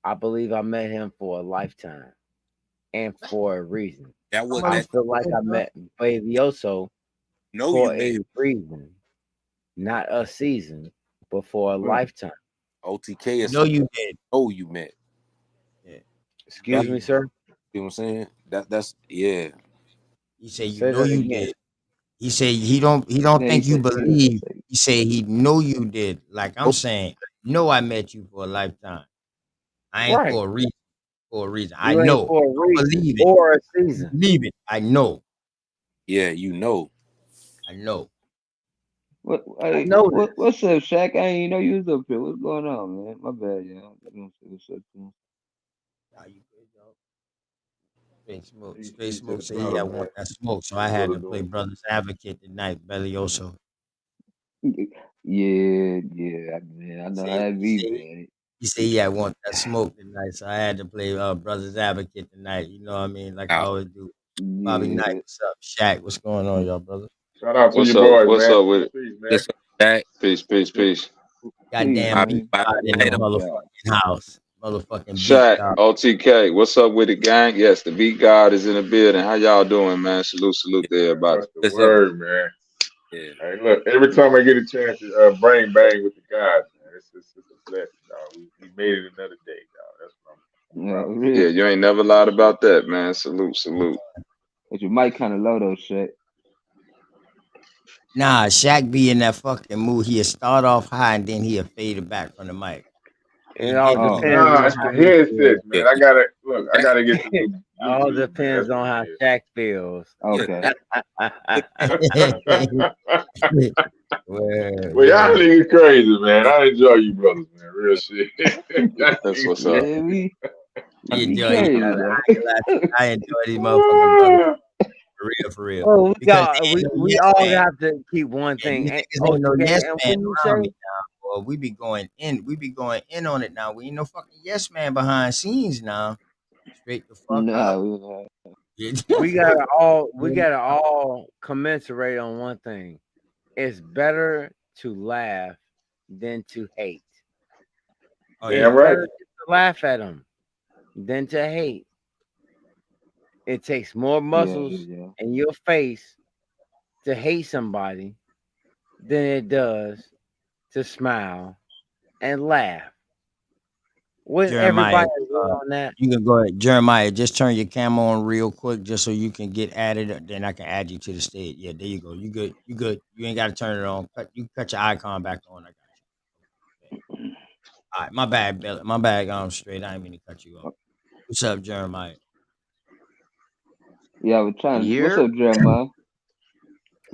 M: I believe I met him for a lifetime and for a reason.
K: That
B: No
K: was
M: I
K: that
M: feel like
B: motherfucker,
M: I
B: bro.
M: met Bailioso
K: know you
M: for
K: met
M: a
K: him.
M: reason, not a season, but for a
J: Right.
M: lifetime.
K: OTK
B: You
K: is
B: know
K: something
B: you did.
K: know you met.
B: Yeah. You know
K: That's
M: Excuse
B: you
M: me,
B: did.
M: sir.
K: you know what I'm saying? That's yeah.
B: He said you
M: Say
B: know
M: that
B: you
M: again.
B: did. He said he don't
J: Yeah, he
B: think you
J: said, say that.
B: believe.
J: Say,
B: He said he know you did. Like I'm saying, no, I met you for a lifetime. I ain't
M: Right.
B: for a reason. For a reason. I
M: You ain't
B: know.
M: for a
B: I don't
M: reason
B: believe it.
M: or a
B: You
M: season.
B: believe it. I know.
K: Yeah, you know.
B: I know.
J: what?
M: I
J: Hey,
M: know
J: what?
M: this.
J: What's up, Shaq? I ain't know you was up here. What's going on, man? My bad, y'all. You know, what's up, man?
B: Nah, you good, dog. Straight smoke.
N: Peace,
B: Straight
N: peace to
B: smoke.
N: the
B: Say yeah, I
N: panel,
B: want
N: man.
B: that smoke. So
N: How
B: I
N: the
B: had
N: brother
B: to play
N: doing?
B: Brothers Advocate tonight, Belioso.
J: Yeah, yeah, man. I
B: He
J: know
B: said
J: how it
B: he
J: be,
B: said
J: man.
B: he said yeah, I want that smoke tonight. So I had to play Brothers Advocate tonight. You know what I mean? Like I
K: Nah,
B: always do. Bobby Knight,
J: Yeah.
B: what's up? Shaq, what's going on, y'all, brother?
N: Shout out to
O: What's
N: your
O: up?
N: boys,
O: What's
N: man.
O: up with
N: Peace,
O: it?
N: peace, man.
K: this Jack,
O: Peace, peace, peace.
J: Peace,
B: Goddamn
K: Bobby,
B: beat
J: man.
K: Bobby
B: God in the
K: Knight,
J: Peace, y'all.
B: motherfucking house. Motherfucking beat
O: Shaq,
B: God.
O: OTK. What's up with it, gang? Yes, the beat God is in the building. How y'all doing, man? Salute, salute to everybody.
N: That's the
K: what's up,
N: word, man.
K: yeah.
N: Hey, look, every time I get a chance to bring bang with the guys, man, it's a blessing, dog. We made it another day, dog. That's what I'm
J: Yeah,
N: proud
O: Yeah,
J: real.
O: you ain't never lied about that, man. Salute, salute.
J: But your mic kind of low though, shit.
B: Nah, Shaq be in that fucking mood. He'll start off high and then he'll fade it back from the mic.
M: It all
B: He
J: Oh,
B: get
M: depends
N: Nah,
B: real
M: on
N: it's
M: how
N: the
B: high.
M: he feels.
N: headsets,
K: Yeah,
N: man. I gotta look. I
K: Jack,
N: gotta get the
M: all
N: man.
M: depends
N: That's
M: on how
N: hilarious.
M: Shaq feels.
K: Yeah,
J: Okay.
B: Word,
N: Well, y'all
B: word.
N: niggas crazy, man. I enjoy you brothers, man. Real shit. Y'all
O: That's
N: niggas
O: what's up.
J: Yeah, we
B: I
J: we
B: enjoy each
J: crazy
B: other.
J: though.
B: I ain't gonna lie to you. I enjoy these motherfucking brothers for real.
M: Oh, we
B: Because
M: got
B: they ain't no
M: we
B: yes
M: all
B: man.
M: have to keep one
B: Yeah,
M: thing.
B: these
M: And
B: niggas ain't no
M: OTK,
B: yes
M: and
B: man
M: when you
B: around me
M: say
B: now. Boy, we be going in on it now. We ain't no fucking yes man behind scenes now. Straight the fuck
J: nah,
B: up.
J: we not.
M: we gotta all commensurate on one thing. It's better to laugh than to hate.
B: Oh
M: It's
B: yeah.
N: damn right.
M: better just to laugh at them than to hate. It takes more
J: Yeah,
M: muscles
J: yeah.
M: in your face to hate somebody than it does to smile and laugh. Would
B: Jeremiah,
M: everybody agree on that?
B: you can go ahead. Jeremiah, just turn your camera on real quick just so you can get added. Then I can add you to the stage. Yeah, there you go. You good. You good. You ain't gotta turn it on. You cut your icon back on. I got you. All right, my bad, Billy. My bad, I'm straight. I didn't mean to cut you off. What's up, Jeremiah?
J: Yeah, we're trying. What's
O: Year,
J: up, Jeremiah?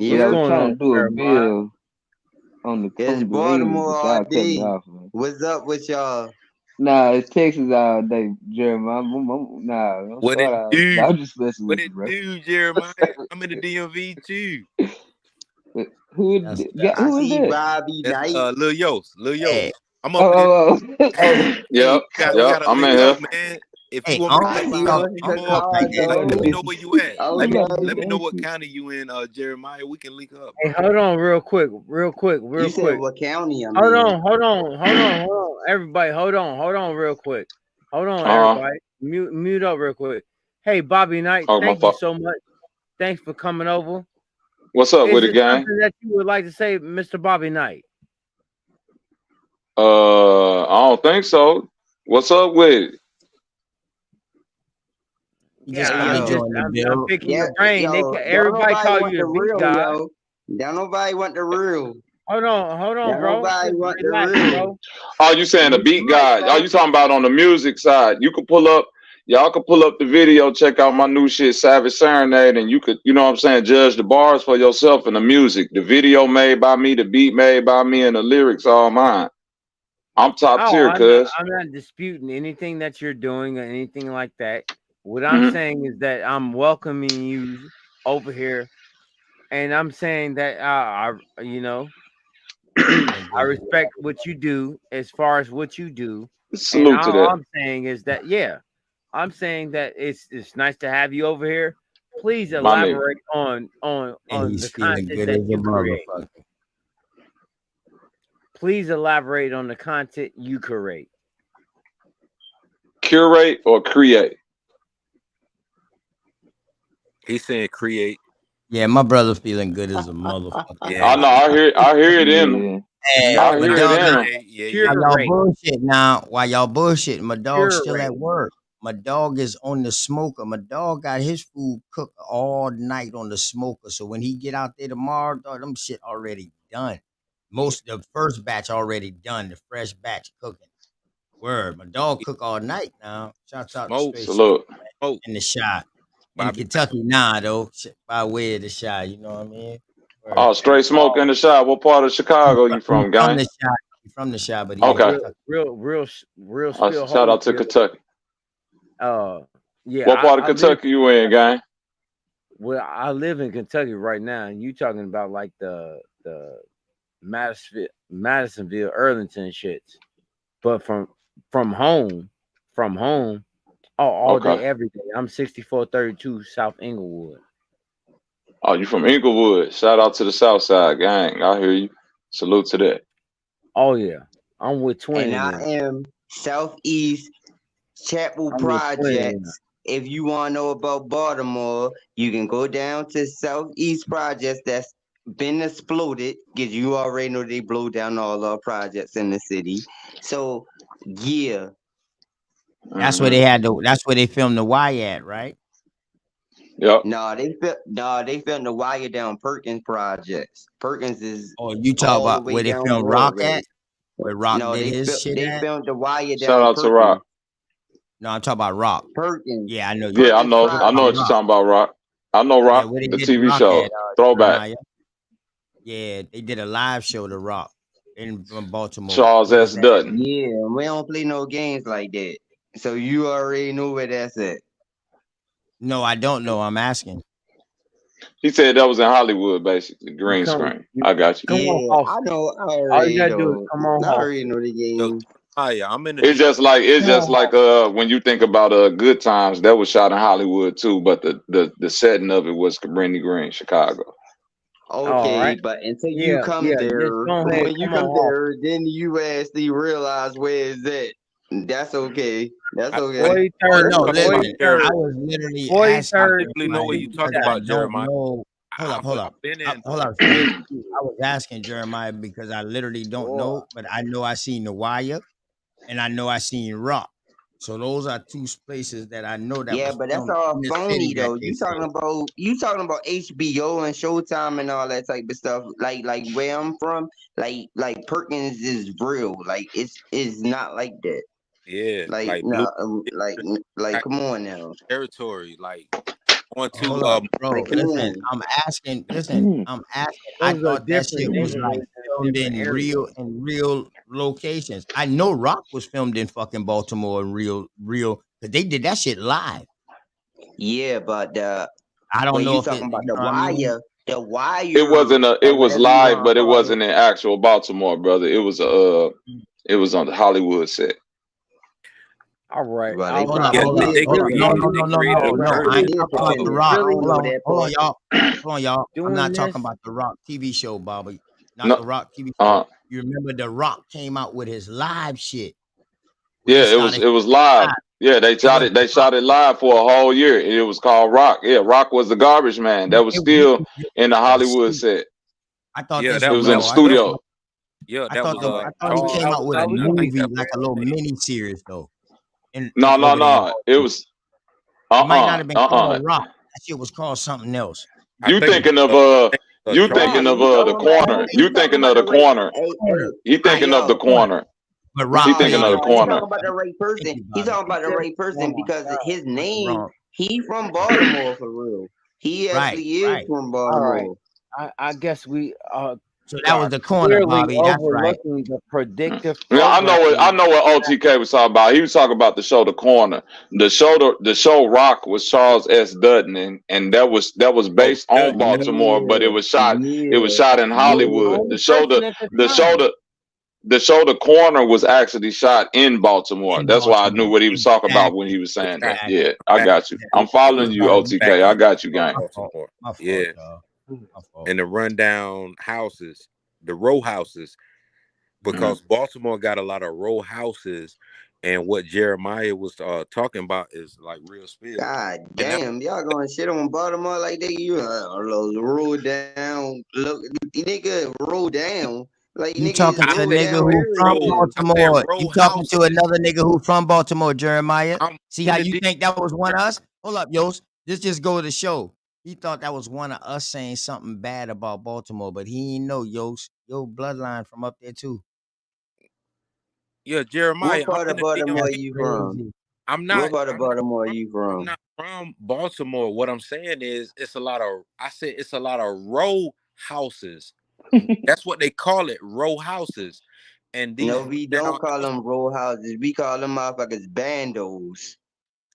M: What's
J: Yeah,
O: year.
J: we're
M: going on,
J: trying to do a
M: Jeremiah?
J: bill on the
O: It's
J: condolences,
O: Baltimore
J: but
O: all
J: y'all cut me
O: day.
J: off, man.
O: What's up with y'all?
J: Nah, it's Texas all day, Jeremiah. Nah, don't
K: what
J: start
K: it
J: out.
K: do?
J: Nah, I'm just messing
K: What
J: with you,
K: it
J: bro.
K: do, Jeremiah? I'm in the DMV too.
J: But
B: That's
O: I
J: who is
O: see
J: that?
O: Bobby
K: That's
O: Knight.
K: Lil Yost. Lil
B: hey,
K: Yost. I'm up in this.
J: Oh.
K: Hey,
O: Yep,
K: we
O: yep.
K: gotta
O: I'm
K: link
O: in
K: up,
O: here.
K: man. If you
B: hey,
K: want
B: I
K: me to
B: don't
O: I
K: link
B: know
O: see
K: up,
B: y'all.
O: what's
K: I'm
O: the
B: Fuck
K: up.
B: up like
O: card
B: that.
K: Let
J: I'm
K: me
O: though.
K: know where you at. Let me
J: about
O: Okay.
J: to
K: let me know
J: ask
K: what
J: you.
K: county you in, Jeremiah. We can link up.
M: Hey, hold on, real
O: You said
M: quick.
O: what county I'm
M: Hold
O: in.
M: on, everybody. Hold on, real quick. Hold on,
O: Uh huh.
M: everybody. Mute up real quick. Hey, Bobby Knight,
O: Oh my
M: thank you
O: fault.
M: so much. Thanks for coming over.
O: What's up
M: Is
O: with it,
M: it
O: gang?
M: something that you would like to say, Mr. Bobby Knight?
O: I don't think so. What's up with it?
B: You just
M: Yeah,
O: Hey
B: kind of
O: yo,
B: joined the
M: I'm
B: bill.
M: picking
O: yeah,
M: your brain.
O: don't
M: Everybody
O: nobody
M: call
O: want
M: you
O: the
M: the beat
O: real,
M: god.
O: yo. Don't nobody want the real.
M: Hold on,
O: Don't
M: bro.
O: nobody
M: Just
O: want the
M: relax,
O: real.
M: bro.
O: Oh, you saying the
M: Mute
O: beat
M: your mic,
O: guy? Are
M: bro.
O: you talking about on the music side? You could pull up. Y'all could pull up the video, check out my new shit, Savage Serenade, and you could, you know what I'm saying, judge the bars for yourself and the music. The video made by me, the beat made by me, and the lyrics all mine. I'm top
M: Oh,
O: tier, cuz.
M: I'm not disputing anything that you're doing or anything like that. What I'm
O: Hmm.
M: saying is that I'm welcoming you over here, and I'm saying that you know,
B: Feeling
M: I
B: good.
M: respect what you do as far as what you do, and
O: Salute to
M: all
O: that.
M: I'm saying is that yeah, I'm saying that it's nice to have you over here. Please
O: My nigga.
M: elaborate
B: And
M: on
B: he's
M: the
B: feeling
M: content
B: good
M: that
B: as a
M: you create.
B: motherfucker.
M: Please elaborate on the content you create.
O: Curate or create?
K: He saying create.
B: Yeah, my brother feeling good as a motherfucker,
K: Yeah,
O: I
B: man.
O: know.
K: he
O: I hear it in him.
J: Yeah.
B: Hey,
O: I
M: No,
B: but
O: hear
M: not
O: it
B: dog,
O: in him.
K: create. Yeah, yeah,
B: while
K: yeah.
B: y'all
M: curate.
B: bullshit now, while y'all bullshit, my dog still at
M: Curate.
B: work. My dog is on the smoker. My dog got his food cooked all night on the smoker. So when he get out there tomorrow, dog, them shit already done. Most of the first batch already done. The fresh batch cooking. Word. My dog cook all night now. Shouts out to
K: Smoke,
B: Straight Smoke
O: Salute.
K: smoke.
B: in the shot. In
K: Bobby Knight.
B: Kentucky now, though. By way of the shot, you know what I mean?
O: Oh,
B: Word.
O: straight smoke in the shop. What part of Chicago you
B: He
O: from,
B: from
O: gang?
B: the shot. He from the shot, but he
M: Oh,
B: in
O: Okay.
B: Kentucky.
M: real spill
O: Shout out to
M: Holyfield.
O: Kentucky.
M: Uh, yeah,
O: What part of
M: I live.
O: Kentucky you in, gang?
M: Well, I live in Kentucky right now, and you talking about like the Madisonville, Arlington shits. But from from home, oh, all
O: Okay.
M: day, every day. I'm 6432 South Inglewood.
O: Oh, you from Inglewood. Shout out to the South Side, gang. I hear you. Salute to that.
M: Oh yeah, I'm with Twin
O: Mm.
B: Yeah.
O: And
M: in
O: I
M: them.
O: am Southeast Chapel
M: I'm with Twin in them.
O: Projects. If you want to know about Baltimore, you can go down to Southeast Projects that's been exploded because you already know they blow down all our projects in the city. So, yeah.
B: That's where
O: Hmm.
B: they had the. That's where they filmed the Y at, right?
O: Yep. They filmed the Wire Down Perkins Projects. Perkins is
B: Or you talk
O: all the
B: about
O: way
B: where they
O: down
B: filmed Rock
O: Broadway.
B: at? Where Rock
O: No,
B: did his shit
O: they
B: at?
O: filmed the Wire Shout Down out to Rock. Perkins.
B: No, I'm talking about Rock.
P: Perkins.
B: Yeah, I know you.
O: Yeah, I
P: Perkins
O: know.
B: I'm
O: I
B: talking
O: know
P: Private.
B: about
O: what you're
B: Rock.
O: talking about, Rock. I know
B: Yeah,
O: Rock,
B: where they
O: the
B: did the
O: TV
B: Rock
O: show.
B: at
O: Throwback.
B: Jeremiah. Yeah, they did a live show to Rock in Baltimore.
O: Charles
B: Where was
O: S.
B: that?
O: Dutton.
P: Yeah, we don't play no games like that. So you already know where that's at.
B: No, I don't know. I'm asking.
O: He said that was in Hollywood, basically.
M: You
O: Green
M: come,
O: screen.
M: you
O: I got you.
M: come on,
P: Yeah,
M: Hoss.
P: I know. I
M: All you
P: already
M: gotta do is
P: know.
M: come on,
P: I
M: Hoss.
P: already know the
K: Yo,
P: game.
K: Jeremiah, I'm in the
O: It's
K: truck.
O: just like
M: Come on, Hoss.
O: when you think about Good Times, that was shot in Hollywood too, but the setting of it was Cabrini Green, Chicago.
M: All
P: Okay,
M: right.
P: but until you
M: Yeah,
P: come
M: yeah. Just
P: there,
M: go ahead.
P: when you
M: Come
P: come
M: on, Hoss.
P: there, then you actually realize where is that. That's okay. That's
K: I, I,
P: okay.
B: Oh
M: 43rd,
B: no,
K: talking about
B: listen. I
M: 43rd,
K: Jeremiah.
B: was literally asking
K: I
M: 43rd
K: literally know
B: Jeremiah
K: what you
B: because
K: talking
B: I
K: about,
M: Chicago.
B: don't
K: Jeremiah.
B: know. Hold up, hold up.
K: I've been in.
B: Hold up, Straight. I was asking Jeremiah because I literally don't
M: Boy.
B: know, but I know I seen The Wire and I know I seen Rock. So those are two places that I know that
P: Yeah,
B: was
P: but that's
B: filmed
P: all
B: in the city
P: phony
B: that
P: though.
B: they
P: You talking about HBO and Showtime and all that type of stuff. Like where I'm from, like Perkins is real. Like it's not like that.
K: Yeah,
P: Like
K: like blue
P: no, like come on now.
K: territory, like going to
B: Hold up, bro.
P: Like come
B: Listen,
P: on.
B: I'm asking. Listen,
M: Mm.
B: I'm asking. I
M: Those are
B: thought that
M: different
B: shit was like
M: neighborhoods in
B: filmed
M: different areas.
B: in real locations. I know Rock was filmed in fucking Baltimore in real. Cause they did that shit live.
P: Yeah, but
B: I don't
P: when
B: know
P: you
B: if it.
P: talking about
B: You know what I mean?
P: the
O: It
P: wire
O: wasn't it
P: or
O: was
P: whatever you
O: live,
P: want to
O: but it
P: call it.
O: wasn't in actual Baltimore, brother. It was on the Hollywood set.
M: All right,
P: Well, they
M: all
B: Hold
M: right.
B: up,
K: yeah,
M: All
B: hold
K: they,
B: up,
M: right.
K: they
B: hold up. No,
M: Really,
K: created
B: no,
K: they
B: no, no,
K: created
B: no,
K: a
P: all
B: no.
P: right,
B: I
P: it
K: version
B: ain't
P: is
B: talking
K: of
B: about
K: the
B: the
P: dependent.
B: Rock.
P: I don't
B: Hold
P: know
B: on,
P: that
B: hold on,
P: part.
B: y'all. Hold on, y'all. I'm
M: doing
B: not talking
M: this.
B: about the Rock TV show, Bobby. Not
O: No,
B: the Rock TV show.
O: uh,
B: You remember the Rock came out with his live shit where he
O: yeah,
B: started
O: it was live.
B: live.
O: Yeah,
B: It was
O: they shot it live for a whole year. It was called Rock. Yeah, Rock was the garbage man. That was
B: it
O: still
B: wasn't just
O: in the
B: a
O: Hollywood
B: shoot.
O: set.
B: I thought
K: yeah,
B: this
O: It
K: that
O: was in
K: that
O: the
B: no,
K: was
B: I thought
O: studio.
K: yeah, that was
B: I thought he
K: Charles.
B: came out with a
K: I think
B: movie
K: that
B: like a
K: real
B: little
K: name.
B: mini series though. In
O: No, no,
B: over there in
O: no. It
B: Baltimore.
O: was
B: It might not have been
O: uh.
B: called Rock. That shit was called something else.
K: I
O: You
K: think
O: thinking of
K: I think
O: you
K: Charles.
O: thinking
P: Nah,
O: of
P: you
O: the
P: talking about
O: corner.
P: you
O: You
P: talking
O: thinking
P: about
O: of
P: the
O: the
P: right.
O: corner.
P: Hey,
O: He
B: Right,
O: thinking of the
P: yo,
B: corner.
O: corner.
B: But
O: He
B: Rock
P: nah,
O: thinking
B: played
O: of
P: nah,
O: the
B: it.
P: nah. You
O: corner.
P: talking about the right
B: Thank
P: person.
B: you,
P: He
B: Bobby.
P: talking about the
M: Just,
P: right
M: oh
P: person
M: my
P: because
M: God.
P: his
B: What's
P: name.
B: wrong?
P: He from Baltimore for real. He
B: Right,
P: actually is
B: right.
P: from
M: All right.
P: Baltimore.
M: I guess we
B: So that was
M: are
B: the corner,
M: clearly
B: Bobby. That's right.
M: overlooking the predictive
O: Yeah, I
M: programming.
O: know what OTK was talking about. He was talking about the show The Corner. The show Rock was Charles S. Dutton, and that was
K: Oh,
O: based on
K: Dutton.
O: Baltimore, but
P: Yeah,
O: it was
P: yeah,
O: shot in
M: I was the
P: yeah.
O: Hollywood.
M: only person at the time.
O: The show The Corner was actually shot in Baltimore.
B: In
O: That's why I knew
B: Baltimore.
O: what he was talking about when
B: Exactly.
O: he was saying that.
B: Exactly.
O: Yeah, I
K: Back,
O: got you. I'm
K: it
O: following
K: was
O: you,
K: filmed
B: Exactly.
K: back
O: OTK. I got you,
K: in
O: gang.
K: Baltimore.
B: My fault,
K: Yeah,
B: y'all. My fault.
K: and the rundown houses, the row houses,
O: Mhm.
K: because Baltimore got a lot of row houses, and what Jeremiah was talking about is like real spill,
P: God
K: and that
P: damn, y'all gonna shit on Baltimore like they you roll down. Look, nigga, roll down. Like
B: You
P: nigga is
B: talking
K: I
B: to a
P: roll
K: said
B: nigga
P: down
B: who from
P: everywhere.
K: I said
B: Baltimore. You
K: row
B: talking to
K: houses.
B: another nigga who from Baltimore, Jeremiah.
K: I'm
B: See
K: in
B: how
K: the
B: you
K: D.
B: think that was one of us? Hold up, Yost. This just go to show. He thought that was one of us saying something bad about Baltimore, but he ain't know, Yost. Your bloodline from up there too.
K: Yeah,
P: What
K: Jeremiah. I'm
P: part
K: in
P: of
K: the
P: Baltimore
B: That's
K: DMV.
P: you from?
B: crazy.
K: I'm
P: What
K: not.
P: part of
K: I'm not.
P: Baltimore
K: From,
P: you
K: I'm
P: from?
K: not from Baltimore. What I'm saying is, it's a lot of. I said it's a lot of row houses. That's what they call it, row houses. And these
P: No, we
K: rundown
P: don't call
K: houses,
P: them row houses. We call them motherfuckers bandos.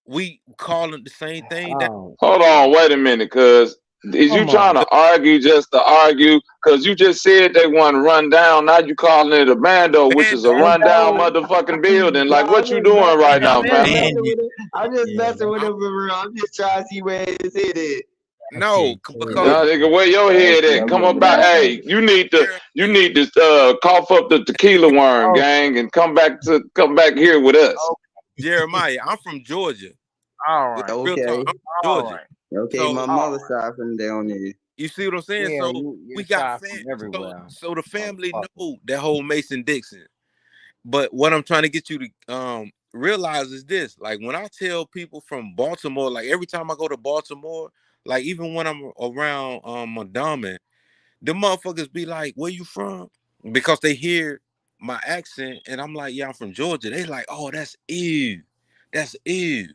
K: we call them the same thing. That
M: Oh,
O: Hold
M: shit.
O: on, wait a minute, cuz is you
M: Come
O: trying
M: on.
O: to argue just to argue? Cause you just said they want to run down. Now you calling it a bando, which is a
K: bando.
O: rundown
P: No,
O: motherfucking building.
P: no,
O: Like
P: I'm
O: what you
P: just
O: doing
P: messing.
O: right
B: That's
O: now,
P: I'm just
O: family?
P: messing
B: bandit.
P: with it. I'm just
B: Yeah,
P: messing with
K: I'm
P: it for real. I'm just trying to see where his head is.
B: that shit
K: because
O: Nah,
B: crazy.
O: nigga, where your head
P: Okay,
O: at?
P: I'm
O: Come
P: gonna
O: up
P: get
O: back.
P: off of
O: Hey,
P: it.
O: you
K: Jeremiah,
O: need to cough up the tequila worm,
M: Oh,
O: gang, and come back here with us.
M: oh,
K: Jeremiah, I'm from Georgia.
M: all
K: Like
M: right.
K: real talk,
P: Okay,
K: I'm from
M: All
K: Georgia.
M: right.
P: okay.
K: So
P: My
M: All
P: mother
M: right.
P: side from down there.
K: you see what I'm saying?
M: Yeah,
K: So
M: you
K: we got
M: aside from everywhere,
K: so the family
M: motherfucker.
K: know that whole Mason Dixon. But what I'm trying to get you to realize is this: like when I tell people from Baltimore, like every time I go to Baltimore, like even when I'm around Montgomery, the motherfuckers be like, "Where you from?" Because they hear my accent, and I'm like, "Yeah, I'm from Georgia." They like, "Oh, that's you." That's ill.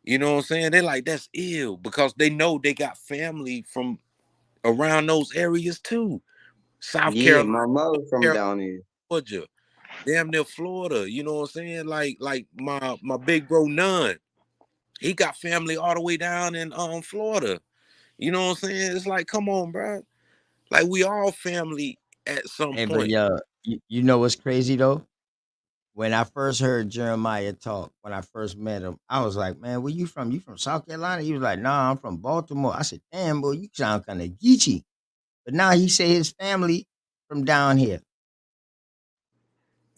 K: You know what I'm saying? They're like, that's ill because they know they got family from around those areas too. South
P: Yeah,
K: Carolina,
P: my mother
K: North
P: from
K: Carolina,
P: down here.
K: Georgia, damn near Florida. You know what I'm saying? Like my big bro None, he got family all the way down in Florida. You know what I'm saying? It's like, come on, bro. Like we all family at some
B: Hey, but
K: point.
B: yeah, you know what's crazy though? When I first heard Jeremiah talk, when I first met him, I was like, "Man, where you from? You from South Carolina?" He was like, "Nah, I'm from Baltimore." I said, "Damn, boy, you sound kind of geeky." But now he say his family from down here.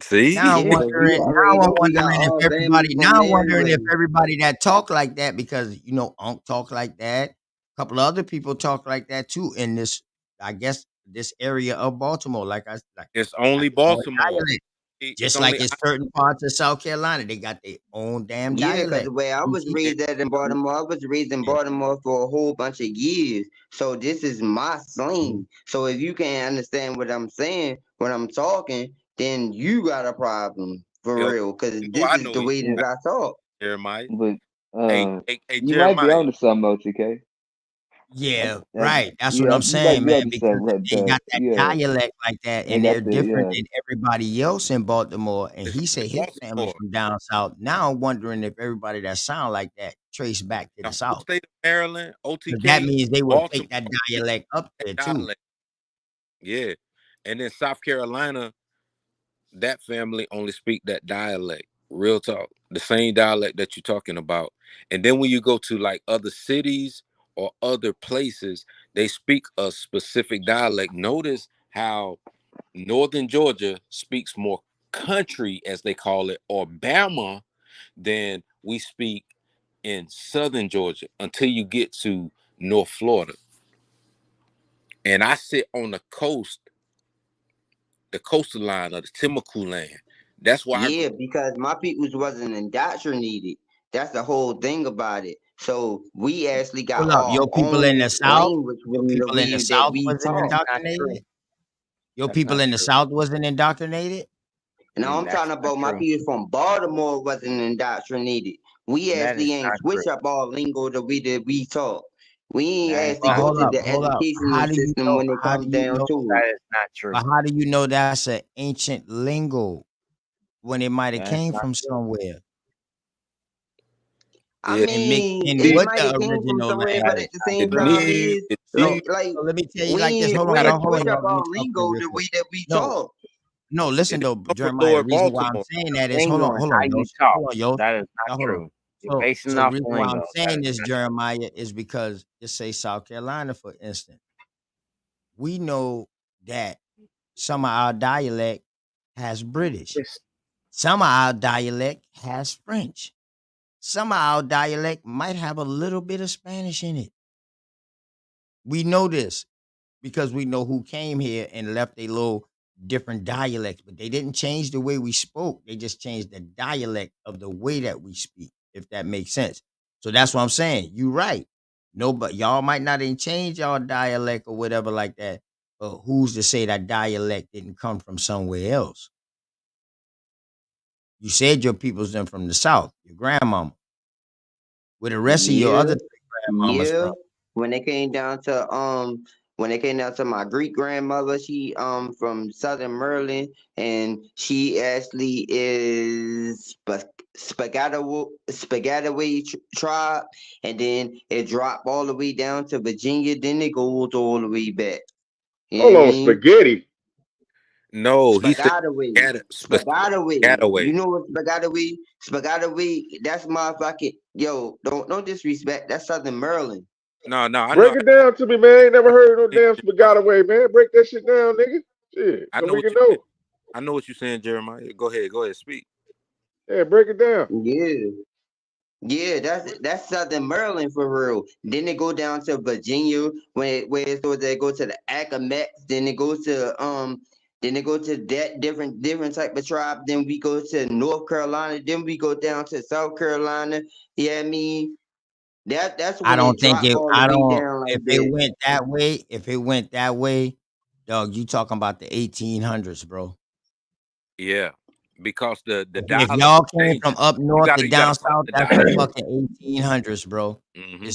K: See?
B: Now I'm
P: Yeah, 'cause we
B: wondering.
P: already
B: Now I'm
P: know we got
B: wondering if
P: all family
B: everybody.
P: from
B: Now I'm wondering
P: everywhere.
B: if everybody that talk like that, because you know Unc talk like that. A couple of other people talk like that too in this. I guess this area of Baltimore, like
K: It's
B: got
K: only
B: their own
K: Baltimore.
B: dialect.
K: It's
B: Just like
K: only
B: in certain parts of South Carolina, they got their own damn
P: Yeah, 'cause
B: dialect.
P: the way I was
B: UT,
K: it,
P: raised at in Baltimore, I was raised in
B: yeah.
P: Baltimore for a whole bunch of years. So this is my
B: Mhm.
P: slang. So if you can't understand what I'm saying when I'm talking, then you got a problem for
K: yo,
P: real. 'Cause
K: you know
P: this
K: I
P: is
K: know
P: the
K: you,
P: way
J: Yeah,
P: that I talk.
K: Jeremiah.
J: but
K: Hey,
J: you might be
K: Jeremiah.
J: onto something, OTK.
B: Yeah, right. That's what
J: Yeah,
B: I'm
J: you might
B: saying,
J: be
B: man,
J: onto
B: because
J: something right
B: they
J: there.
B: got that
J: Yeah,
B: dialect like that,
J: they
B: and they're
J: got the
B: different
J: yeah.
B: than everybody else in Baltimore. And
K: It's
B: he
K: only
B: said his family
K: Baltimore.
B: from down south. Now I'm wondering if everybody that sound like that trace back to
K: The
B: the
K: whole
B: south.
K: state of Maryland,
B: Because that
K: OTK,
B: means they would
K: Baltimore
B: take that
K: speak
B: dialect up
K: that
B: there too.
K: dialect. Yeah. And then South Carolina, that family only speak that dialect. Real talk. The same dialect that you're talking about. And then when you go to like other cities or other places, they speak a specific dialect. Notice how Northern Georgia speaks more country, as they call it, or Bama, than we speak in Southern Georgia until you get to North Florida. And I sit on the coastal line of the Timbuktu land. That's why I grew.
P: Yeah, because my peoples wasn't indoctrinated. That's the whole thing about it. So we actually got
B: Hold up,
P: our
B: your people in
P: own
B: the south,
P: language
B: your
P: when the
B: people in the
P: way that
B: south
P: we
B: wasn't
J: That's
P: talk.
J: not true.
B: indoctrinated. Your
J: That's
B: people
J: not
B: in the
J: true.
B: south wasn't indoctrinated.
P: And I'm
J: That's
P: talking
J: not
P: about my
J: true.
P: people from Baltimore wasn't indoctrinated. We
J: That
P: actually
J: is
P: ain't
J: not true.
P: switch up our lingo the way that we talk. We ain't
J: That is
P: actually
B: But
J: not
P: go
B: hold
P: to
J: true.
B: up,
P: the
B: hold up.
P: educational
B: How do you
P: system
B: know?
P: when it
B: How do
P: comes
B: you
P: down
B: know?
P: to it.
J: That is not true.
B: But how do you know that's an ancient lingo when it might have
J: That is
B: came
J: not
B: from
J: true.
B: somewhere
P: I
K: Yeah.
B: and mixed
P: mean,
B: in
P: it
K: See,
B: with
P: might
B: the
P: have came from
B: original
P: somewhere, but
J: That
B: language?
J: is
P: at the
J: not
P: same
K: it
J: true.
P: time
K: did.
P: is
K: It
B: So,
K: did.
P: like
B: so let me tell you like this.
P: we
B: Hold on,
P: we
B: hold
P: ain't
B: on, hold on,
P: switch up
B: y'all. Let me
P: our
B: talk to you
P: lingo
B: real
P: the
B: quick.
P: way that we
B: No,
P: talk.
B: no,
K: It
B: listen
K: is
B: though,
K: upper
B: Jeremiah. The
K: lower
B: reason why I'm
K: Baltimore.
B: saying that is
J: Lingo and
B: hold
J: how
B: on,
J: you
B: Yos.
J: talk.
B: Hold on, Yos.
J: That is not
B: Now hold on.
J: true. You're basing
B: So
J: it
B: the
J: off
B: reason
J: the
B: why I'm
J: lingo. That
B: saying
J: is
B: this,
J: not true.
B: Jeremiah, is because just say South Carolina, for instance, we know that some of our dialect has British,
J: It's
B: some of our dialect has French, some of our dialect might have a little bit of Spanish in it. We know this because we know who came here and left a little different dialects, but they didn't change the way we spoke. They just changed the dialect of the way that we speak, if that makes sense. So that's what I'm saying. You right. No, but y'all might not even change y'all dialect or whatever like that. But who's to say that dialect didn't come from somewhere else? You said your people's them from the south, your grandmama. Where the rest of your
P: Yeah.
B: other three grandmamas
P: Yeah,
B: from?
P: when it came down to my Greek grandmother, she from Southern Maryland, and she actually is Spaghetti tribe, and then it dropped all the way down to Virginia, then it goes all the way back. You know what
N: Hold
P: I
N: on,
P: mean?
N: spaghetti.
K: No, he said
P: Spaghetti, Spaghetti.
K: Gataway.
P: You know what Spaghetti? Spaghetti. That's motherfucking yo. Don't disrespect. That's Southern Maryland.
K: No, no, I know.
N: Break it down to me, man. Ain't never heard no
K: I,
N: damn spaghetti way, man. Break that shit down, nigga. Shit,
K: I
N: so
K: know
N: we
K: what
N: can
K: you saying.
N: know.
K: I know what you're saying, Jeremiah. Go ahead, speak.
N: Yeah, break it down.
P: Yeah. Yeah, that's Southern Maryland for real. Then they go down to Virginia where it's so they go to the Accomax. Then they go to that different type of tribe. Then we go to North Carolina. Then we go down to South Carolina. Yeah, I mean that's
B: I
P: when
B: don't
P: it
B: think
P: dropped
B: it.
P: all the
B: I
P: way
B: don't.
P: down
B: If
P: like
B: it
P: that.
B: went that way, dog, you talking about the 1800s, bro.
K: Yeah. because the
B: If
K: dialect
B: y'all came from
K: changes.
B: up north to
K: You gotta
B: down
K: follow
B: south,
K: the
B: that's the
K: dialect.
B: fucking 1800s, bro.
K: Hmm.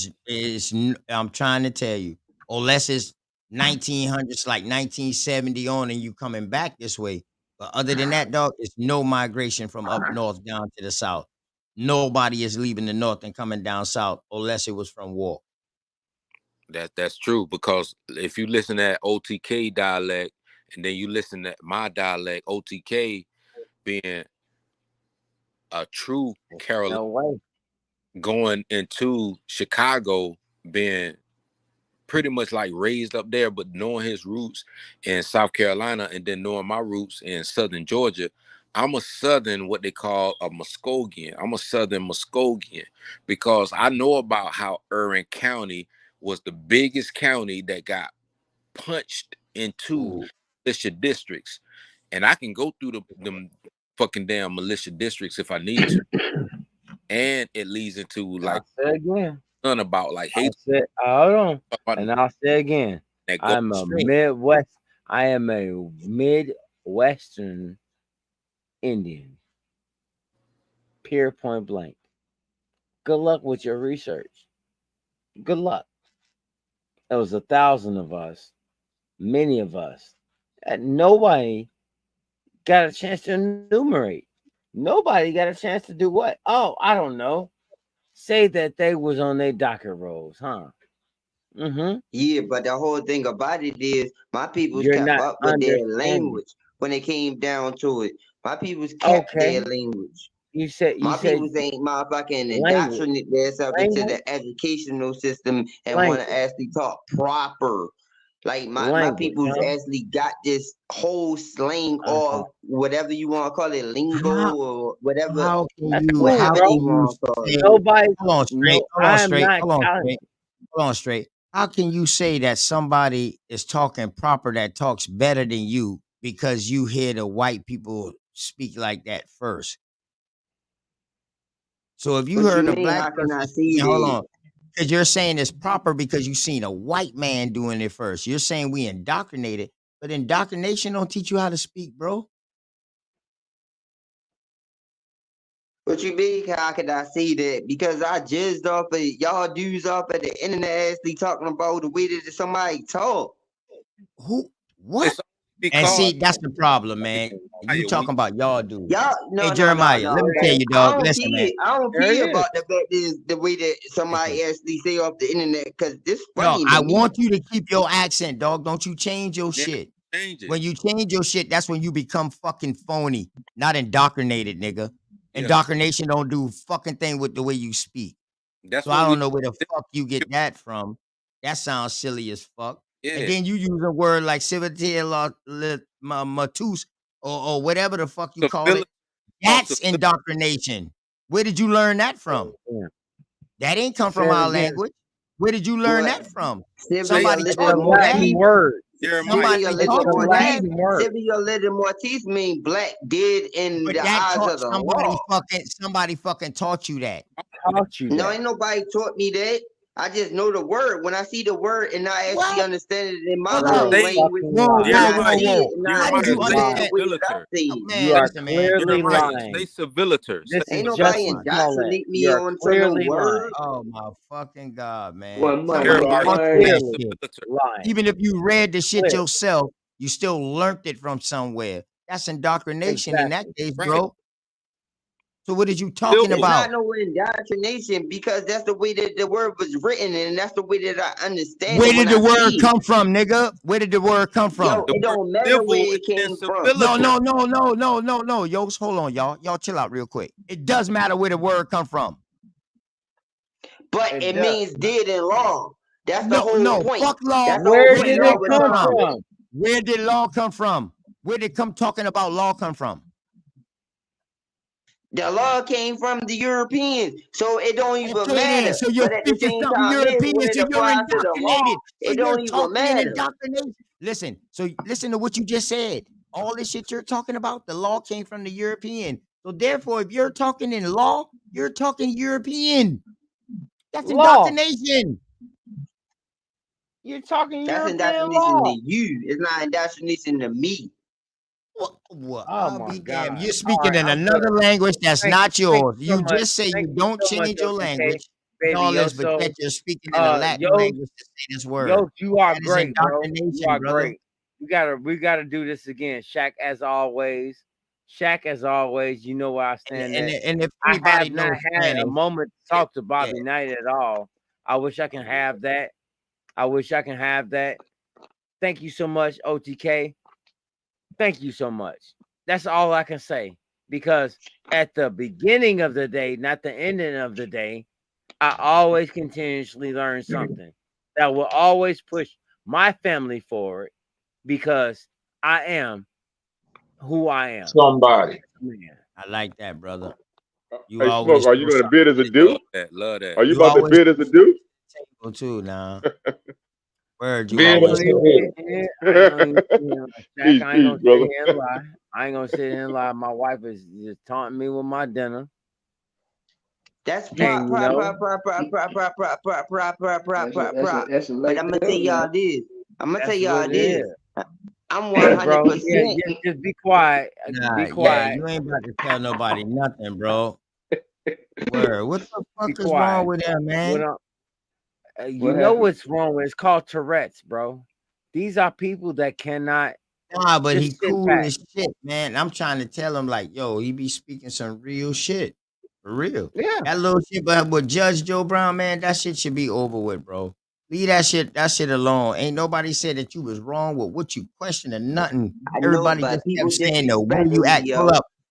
B: I'm trying to tell you, unless it's 1900s, like 1970 on, and you coming back this way. But other than that, dog, it's no migration from up north down to the south. Nobody is leaving the north and coming down south unless it was from war.
K: That's true, because if you listen to that OTK dialect and then you listen to my dialect, OTK being a true Carolina,
M: No way.
K: going into Chicago, being pretty much like raised up there, but knowing his roots in South Carolina and then knowing my roots in Southern Georgia, I'm a Southern, what they call a Muskogean. I'm a Southern Muskogean because I know about how Irvin County was the biggest county that got punched into
M: Ooh.
K: militia districts. And I can go through them fucking damn militia districts if I need to. And it leads into like
M: I'll say again.
K: about like
M: I
K: hate
M: said, hold on,
K: about
M: and I'll say again.
K: that go
M: I'm a
B: Straight.
M: Midwest. I am a Midwestern Indian. Pure point blank. Good luck with your research. Good luck. There was 1,000 of us, many of us, and nobody got a chance to enumerate. Nobody got a chance to do what? Oh, I don't know. Say that they was on their docket rolls, huh? Mm-hmm.
P: Yeah, but the whole thing about it is my peoples
M: You're
P: kept
M: not
P: up with their
M: understanding.
P: language when it came down to it. My peoples kept
M: Okay.
P: their language.
M: You said
P: My peoples ain't motherfucking
M: language.
P: indoctrinate themselves into
M: Language.
P: the educational system and want to
M: Language.
P: actually talk proper. Like my
M: Language,
P: people's
M: huh?
P: actually got this whole slang
M: Uh-huh.
P: or whatever you want to call it, lingo
B: How
P: or whatever,
B: how can
M: That's
B: you
M: cool,
B: how
P: whatever
M: bro.
P: they
B: can you
P: want to call
B: say
P: it.
M: Nobody,
B: hold on straight,
M: no,
B: hold on
M: I'm
B: straight,
M: not
B: hold on
M: counting.
B: straight, hold on straight. How can you say that somebody is talking proper that talks better than you because you hear the white people speak like that first? So if you
P: What you
B: heard a
P: mean?
B: black
P: How can
B: person
P: I see
B: speaking, hold
P: that?
B: on, because you're saying it's proper because you seen a white man doing it first. You're saying we indoctrinated, but indoctrination don't teach you how to speak, bro.
P: What you mean? How could I see that? Because I jizzed off of y'all dudes off of the internet actually talking about the way that somebody talk.
B: Who? What?
K: it's
B: And
K: because
B: see, that's the problem,
K: we,
B: man. You
K: when
B: talking about y'all dudes.
P: Y'all,
B: Hey,
P: no.
B: Jeremiah, let me tell you,
P: I
B: dog.
P: don't
B: Listen, man.
P: care. I don't
M: There
P: care
M: it is.
P: about the fact is the way that somebody
B: Listen.
P: actually say off the internet because this
B: Dog,
P: funny
B: I
P: to me.
B: want you to keep your accent, dog. Don't you change your
K: yeah,
B: shit.
K: change it.
B: When you change your shit, that's when you become fucking phony, not indoctrinated, nigga.
K: Yeah,
B: Indoctrination don't do fucking thing with the way you speak.
K: that's
B: So
K: what
B: I
K: we
B: don't know where the fuck you get that from. That sounds silly as fuck. And
K: yeah.
B: then you use a word like civitate matus or whatever the fuck you call
K: Civility,
B: it. That's
K: civility.
B: indoctrination. Where did you learn that from?
M: Yeah.
B: That ain't come
M: Say
B: from
M: it
B: our
M: again.
B: language. Where did you learn
P: What?
B: that from?
P: Sylvia
K: Say
P: a
B: Somebody
P: little
M: It's a
B: taught you
P: more
B: that.
M: Latin
P: teeth.
M: word.
K: Jeremiah.
P: Sylvia a
B: Somebody
P: little
B: taught
M: It's a
P: more
B: you
P: teeth.
B: that.
M: Latin word.
P: Sylvia a little more teeth mean black did in
B: But
P: the
B: that
P: eyes
B: taught
P: of the law.
B: somebody fucking taught you that.
M: Taught you
P: No,
M: that.
P: ain't nobody taught me that. I just know the word. When I see the word and I actually
B: What?
P: understand it in my
B: Hold
M: You're a
B: on.
P: own
K: Say
P: language,
M: fucking
B: Whoa,
P: and
B: whoa,
M: liar.
P: I
B: whoa,
P: see
B: whoa.
P: it and I
B: How did
K: Jeremiah.
B: you
P: actually say
K: Say
P: it the
B: understand?
P: way that I
K: civiliter.
P: say it.
M: You
B: Man,
M: are
B: listen, man.
M: clearly
K: Jeremiah.
B: Listen.
K: Say
M: lying.
K: civiliter. Say
M: This is
P: Ain't
B: Oh
P: nobody
M: Jussie
B: my God.
M: Smollett.
P: indoctrinate me
M: You are
P: onto no
M: clearly lying.
P: word.
B: Oh my fucking God, man.
J: One month,
B: Somebody
M: You
J: one
M: are
B: taught
J: month.
B: you that
K: say
M: clearly
B: shit.
K: civiliter.
M: lying.
B: Even if you read the shit
M: Clear.
B: yourself, you still learned it from somewhere. That's indoctrination in that
M: Exactly.
B: case,
K: Right.
B: bro. So what are you talking
P: It's
K: Civil.
P: not
B: about?
P: no indoctrination because that's the way that the word was written and that's the way that I understand
B: Where
P: it when
B: did the
P: I
B: word
P: see it.
B: come from, nigga? Where did the word come
P: Yo,
B: from?
K: The
P: it
K: word
P: don't matter
K: civil
P: where
K: is
P: it
K: in
P: came from.
B: No,
K: civiliter.
B: no, no, no, no, no, no. Yo, hold on, y'all. Y'all chill out real quick. It does matter where the word come from.
P: But
M: It
P: it
M: does.
P: means did in law. That's the
B: No,
P: whole
B: no,
P: point.
B: fuck law.
P: That's the whole
M: Where
B: Where
P: point
B: did
M: did
P: law
B: law
M: it
P: was
B: come
M: come
P: trying to
B: from?
P: make.
M: from?
B: Where did law come from? Where did come talking about law come from?
P: The law came from the Europeans, so it don't even
B: Okay, then.
P: matter.
B: So you're
P: But at the
B: speaking
P: same
B: from
P: time, is when
B: European,
P: it
B: so you're
P: applies to the law,
B: indoctrinated. So
P: it
B: you're
P: don't even
B: talking in
P: matter.
B: indoctrination. Listen, so listen to what you just said. All this shit you're talking about, the law came from the European. So therefore, if you're talking in law, you're talking European. That's
M: Law.
B: indoctrination.
M: You're talking
P: That's
M: European
P: indoctrination to
M: law.
P: you. It's not indoctrination to me.
B: Well,
M: Oh
B: I'll
M: my
B: be
M: God.
B: damned. You're
M: All
B: speaking
M: right,
B: in
M: I'm good.
B: another language that's not
M: Thank
B: yours.
M: you so
B: You
M: much.
B: just say
M: Thank
B: you
M: you
B: don't
M: so much,
B: change your
M: OTK,
B: language and
M: baby
B: all this, but
M: Yoso.
B: yet you're speaking in a Latin
M: Yo,
B: language to say this word.
M: Yo, you are
B: That is
M: great, bro. You
B: indoctrination,
M: are
B: brother.
M: great. We gotta do this again. Shaq, as always. Shaq, as always. You know where I
B: And
M: stand
B: and
M: at.
B: and if
M: I
B: anybody
M: have not
B: knows
M: had a
B: Spanish,
M: moment to
B: yeah,
M: talk to
B: yeah.
M: Bobby Knight at all. I wish I can have that. I wish I can have that. Thank you so much, OTK. Thank you so much. That's all I can say. Because at the beginning of the day, not the ending of the day, I always continuously learn something that will always push my family forward because I am who I am.
N: Somebody.
M: Man.
B: I like that, brother. You
L: Hey, Smoke,
B: always
L: are you
B: throw
L: gonna
B: something
L: bid as a
B: to the table.
L: dude?
K: Love that. Love that.
L: Are you
B: You
L: about to
B: always
L: bid
B: throw
L: as a
B: something
L: dude?
B: to the table too. Now, word, you
M: I
N: Bid
M: ain't gonna
B: always
N: as
B: throw.
M: even
N: a
M: sit here. I ain't gonna even sit here like Shaq.
L: Peace,
M: I ain't
L: peace,
M: gonna sit
L: brother.
M: here and lie. I ain't gonna sit here and lie. My wife is just taunting me with my dinner.
P: That's
M: And
P: prop,
M: you
P: prop,
M: know,
P: prop, prop, prop, prop, prop, prop, prop, prop, prop, prop, prop, prop.
J: That's a
P: But
J: late
P: I'm gonna tell
J: up
P: y'all
J: now.
P: this. I'm gonna tell
M: that's what
P: y'all
M: it
P: this.
M: is.
P: I'm
M: Yeah, bro.
P: 100%.
M: Yeah, just be quiet.
B: Nah,
M: Be
B: yeah,
M: quiet.
B: you ain't about to tell nobody nothing, bro. Word, what the
M: Be
B: fuck is wrong
M: quiet.
B: with him,
M: What
B: man?
M: you
J: What
M: know
J: happened?
M: what's wrong with? It's called Tourette's, bro. These are people that cannot
B: Nah, but he
M: just sit
B: cool
M: back.
B: as shit, man. I'm trying to tell him like, yo, he be speaking some real shit. For real.
M: Yeah.
B: That little shit, but with Judge Joe Brown, man, that shit should be over with, bro. Leave that shit alone. Ain't nobody said that you was wrong with what you questioned or nothing.
P: I know,
B: Everybody
P: but
B: just
P: people
B: kept saying the way
P: disrespect
B: you
P: OD,
B: act.
P: yo.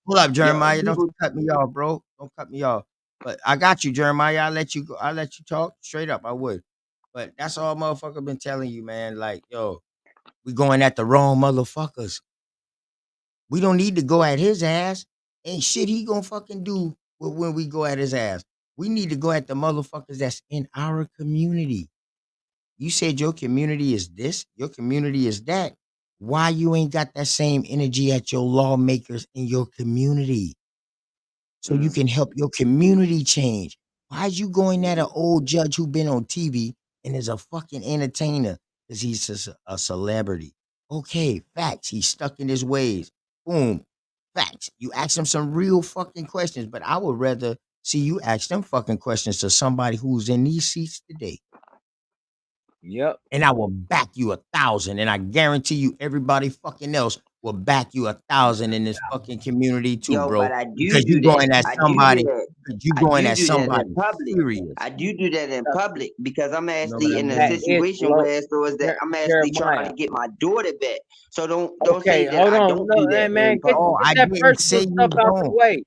B: Hold up,
P: Yo,
B: Jeremiah. Don't
P: people,
B: you cut me off, bro. Don't cut me off. But I got you, Jeremiah. I'll let you go. I'll let you talk straight up. I would. But that's all motherfucker been telling you, man. Like, yo, we going at the wrong motherfuckers. We don't need to go at his ass. Ain't shit he gonna fucking do when we go at his ass. We need to go at the motherfuckers that's in our community. You said your community is this, your community is that. Why you ain't got that same energy at your lawmakers in your community? So you can help your community change. Why is you going at an old judge who been on TV and is a fucking entertainer because he's just a celebrity? Okay, facts. He's stuck in his ways. Boom, facts. You ask him some real fucking questions, but I would rather see you ask them fucking questions to somebody who's in these seats today.
M: Yep.
B: And I will back you 1,000. And I guarantee you, everybody fucking else will back you 1,000 in this fucking community too,
P: yo, but
B: bro.
P: I do
B: Because you
P: do that.
B: going at
P: I do do
B: somebody,
P: that.
B: because you
P: I
B: going
P: do
B: at
P: do that in
B: somebody
P: public.
B: serious.
P: I do that in public because I'm
B: You know what
P: actually
B: I
P: in a
M: That
B: mean?
M: is
P: situation
M: low.
P: where so is that I'm actually trying
M: Jeremiah.
P: to get my daughter back. So don't
M: Okay,
P: say that
M: hold
P: I
M: on.
P: don't
M: No,
P: do
M: hey,
P: that
M: man,
P: in
M: get
B: Oh,
P: public.
B: I
M: that
B: didn't
M: personal
B: say
M: stuff
B: you
M: out the
B: don't.
M: way.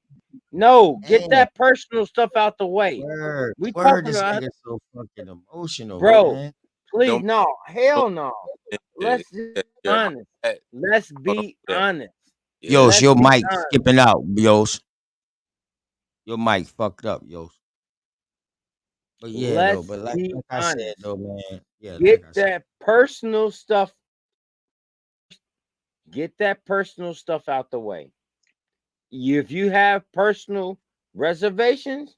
M: No, get
B: Damn.
M: that personal stuff out the way.
B: Word.
M: We
B: Word,
M: talking
B: this
M: about,
B: nigga so fucking emotional,
M: bro.
B: man.
M: Please,
K: Don't
M: no,
K: don't
M: hell no.
K: yeah,
M: Let's be
K: yeah, Jeremiah.
M: honest.
K: That,
M: Let's
K: hold on
M: be
K: with that.
M: honest.
K: Yeah,
B: Yos,
M: Let's
B: your
M: be
B: mic
M: honest.
B: skipping out, Yos. Your mic fucked up, Yos. But yeah, though.
M: Let's
B: But
M: be
B: like I said,
M: honest.
B: though, man. Yeah, like
M: Get
B: I said.
M: that personal stuff. Get that personal stuff out the way. If you have personal reservations,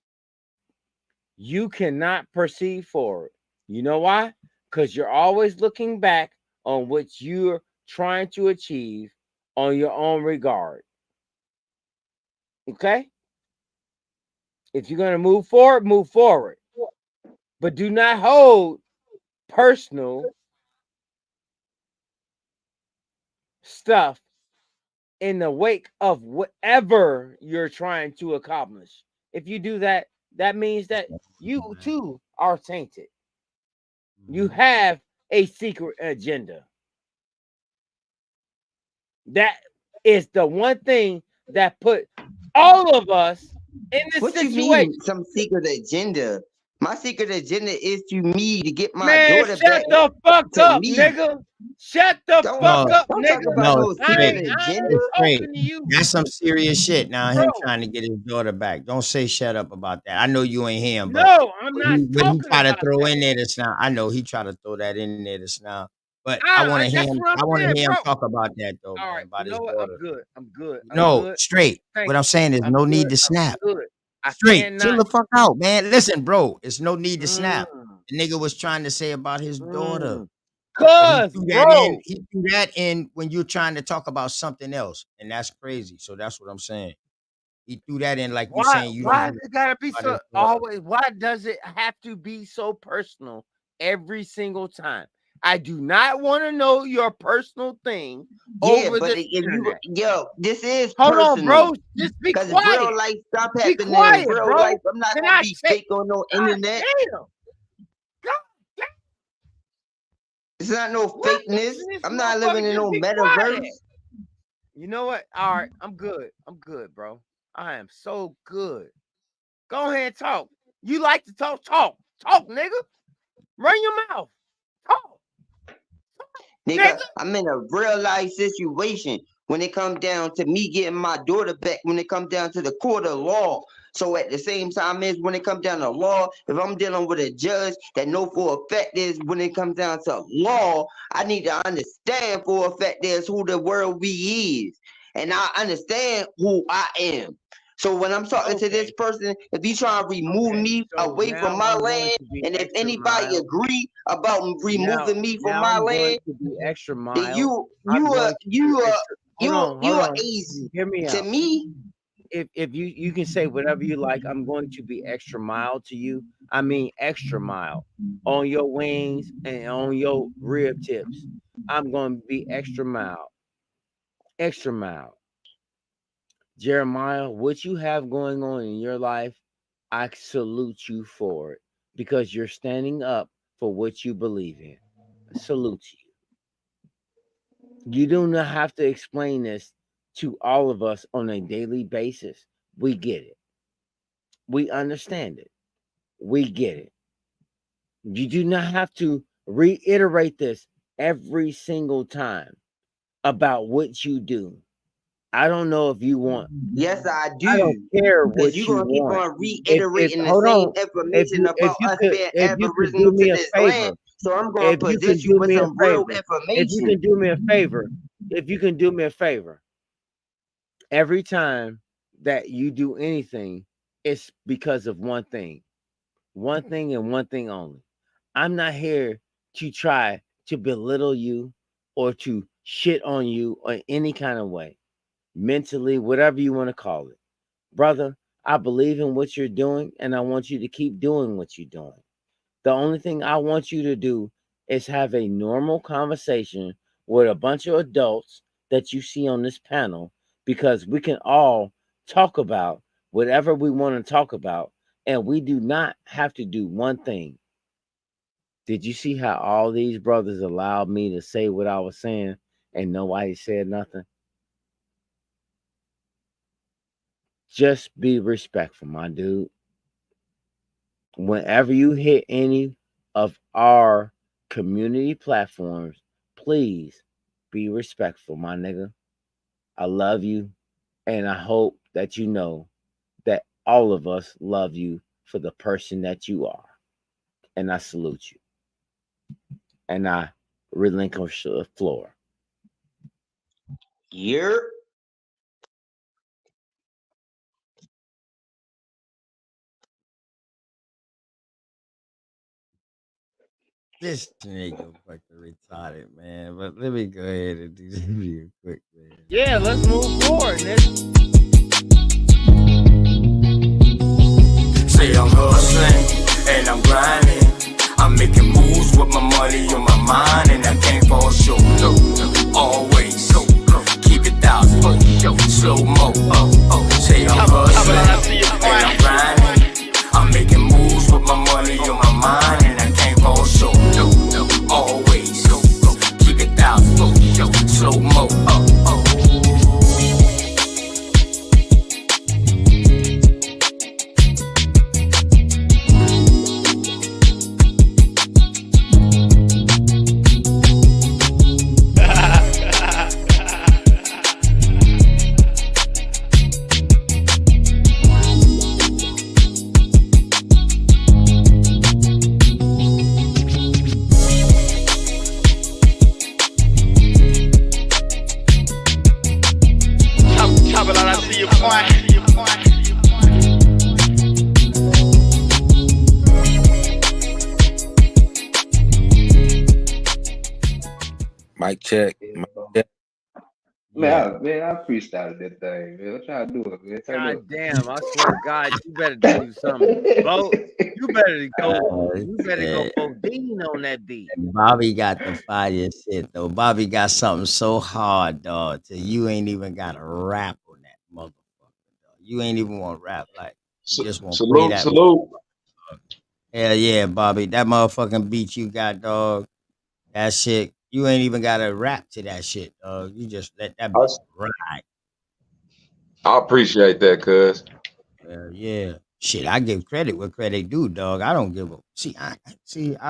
M: you cannot proceed forward. You know why? Because you're always looking back on what you're trying to achieve on your own regard. Okay? If you're going to move forward, move forward. But do not hold personal stuff in the wake of whatever you're trying to accomplish. If you do that, that means that you too are tainted. You
B: Mhm.
M: have a secret agenda. That is the one thing that put all of us in this
P: What you mean
M: situation.
P: some secret agenda? My secret agenda is to me to get my
M: Man,
P: daughter back
M: shut the fuck
P: to
M: up,
P: me.
M: nigga. Shut the
P: Don't
M: fuck
B: No,
M: up,
P: don't talk
M: nigga.
P: about
B: no,
P: no
B: straight.
P: secret
M: I
P: agenda.
M: ain't
B: Straight.
M: talking to you,
B: That's some serious shit. Now
M: bro.
B: him trying to get his daughter back. Don't say shut up about that. I know you ain't him, but
M: No, I'm not
B: what he
M: talking
B: try to
M: about
B: throw
M: that.
B: in there this now. I know he try to throw that in there this now. But
M: That's what I'm
B: I want to
M: saying,
B: hear
M: bro.
B: him talk about that though,
M: All
B: man,
M: right, you
B: about his
M: know what? I'm
B: daughter.
M: good. I'm good. I'm
B: No,
M: good.
B: straight.
M: Thank
B: What I'm
M: you.
B: saying is
M: I'm
B: no need
M: good.
B: to
M: I'm
B: snap.
M: good. I
B: Straight. Chill
M: cannot.
B: the fuck out, man. Listen, bro. It's no need to snap.
M: Mm,
B: The nigga was trying to say about his daughter.
M: mm.
B: But he
M: Cause,
B: threw that in.
M: bro,
B: He threw that in when you're trying to talk about something else, and that's crazy. So that's what I'm saying. He threw that in like you saying you don't
M: why
B: want to
M: it gotta be
B: talk about
M: so
B: his daughter.
M: always? Why does it have to be so personal every single time? I do not want to know your personal thing
P: Yeah,
M: over
P: but
M: the
P: if you
M: internet.
P: yo, this is
M: Hold on,
P: personal.
M: bro. Just be
P: Cause real
M: quiet.
P: life stuff
M: Be
P: happening in
M: quiet,
P: real life.
M: bro.
P: I'm not
M: Can
P: gonna
M: I
P: be
M: say,
P: fake on no
M: God
P: internet.
M: damn, God damn,
P: It's not no
M: what
P: fakeness.
M: is this
P: I'm not living
M: motherfucker?
P: in
M: Just
P: no
M: be
P: metaverse.
M: quiet. You know what? All right, I'm good. I'm good, bro. I am so good. Go ahead and talk. You like to talk, nigga. Run your mouth. Talk,
P: Nigga,
M: nigga.
P: I'm in a real life situation when it comes down to me getting my daughter back, when it comes down to the court of law. So at the same time is when it comes down to law, if I'm dealing with a judge that know for a fact is when it comes down to law, I need to understand for a fact is who the world we is. And I understand who I am. So when I'm talking to this
M: Okay,
P: person, if he trying to remove
M: okay.
P: me
M: So
P: away from
M: now
P: my
M: I'm going
P: land,
M: to be
P: and if
M: extra
P: anybody
M: mild.
P: agree about removing me from
M: Now
P: my
M: I'm going
P: land,
M: to be extra
P: then
M: mild.
P: you
M: I'm
P: you are
M: going to be
P: you are
M: extra.
P: you are
M: Hold
P: you are
M: on.
P: easy
M: Hear me
P: to
M: out.
P: me.
M: If you can say whatever you like, I'm going to be extra mild to you. I mean extra mild on your wings and on your rib tips. I'm going to be extra mild. Extra mild. Jeremiah, what you have going on in your life, I salute you for it because you're standing up for what you believe in. I salute to you. You do not have to explain this to all of us on a daily basis. We get it. We understand it. We get it. You do not have to reiterate this every single time about what you do. I don't know if you want.
P: Yes, I
M: I don't
P: do.
M: care
P: Because
M: what
P: you're
M: you
P: gonna keep
M: want.
P: on
M: If
P: reiterating the
M: hold
P: same
M: on,
P: information about us being
M: if you could
P: aboriginal
M: do
P: to
M: me a
P: this land.
M: favor,
P: So I'm gonna
M: if you can
P: present you
M: do
P: with
M: me a
P: some real
M: favor, if you
P: information.
M: can do me a favor, if you can do me a favor, every time that you do anything, it's because of one thing and one thing only. I'm not here to try to belittle you or to shit on you or any kind of way, mentally, whatever you want to call it. Brother, I believe in what you're doing and I want you to keep doing what you're doing. The only thing I want you to do is have a normal conversation with a bunch of adults that you see on this panel because we can all talk about whatever we want to talk about and we do not have to do one thing. Did you see how all these brothers allowed me to say what I was saying and nobody said nothing? Just be respectful, my dude. Whenever you hit any of our community platforms, please be respectful, my nigga. I love you, and I hope that you know that all of us love you for the person that you are. And I salute you. And I relinquish the floor.
P: You're
B: This nigga fucking retarded, man. But let me go ahead and do this real quick, man.
M: Yeah, let's move forward, nigga.
A: Say I'm hustling and I'm grinding. I'm making moves with my money on my mind, and I can't fall short. No, always. Keep it thousand. Slow mo. Say I'm hustling and I'm grinding. I'm making moves with my money on my mind, and I can't fall short. No, always. Keep it thousand. Slow mo.
K: Mic check.
J: Yeah,
K: Mic
J: bro.
K: check.
B: Yeah.
J: Man, I freestyled that thing, man. What y'all doing, man? Turn
M: God
J: up.
M: damn, I swear to God, you better do something. Bo, you better go
B: Shit.
M: Bodine on that beat.
B: Bobby got the fire shit though. Bobby got something so hard, dog. Till you ain't even got to rap on that motherfucker, dog. You ain't even want to rap like you just want to play
O: Salute,
B: that.
O: salute.
B: Hell yeah, Bobby. That motherfucking beat you got, dog. That shit. You ain't even got to rap to that shit, dog. You just let that
O: I,
B: bitch ride.
O: I appreciate that, cuz.
B: Hell yeah. Shit, I give credit where credit due, dog. I don't give a see. I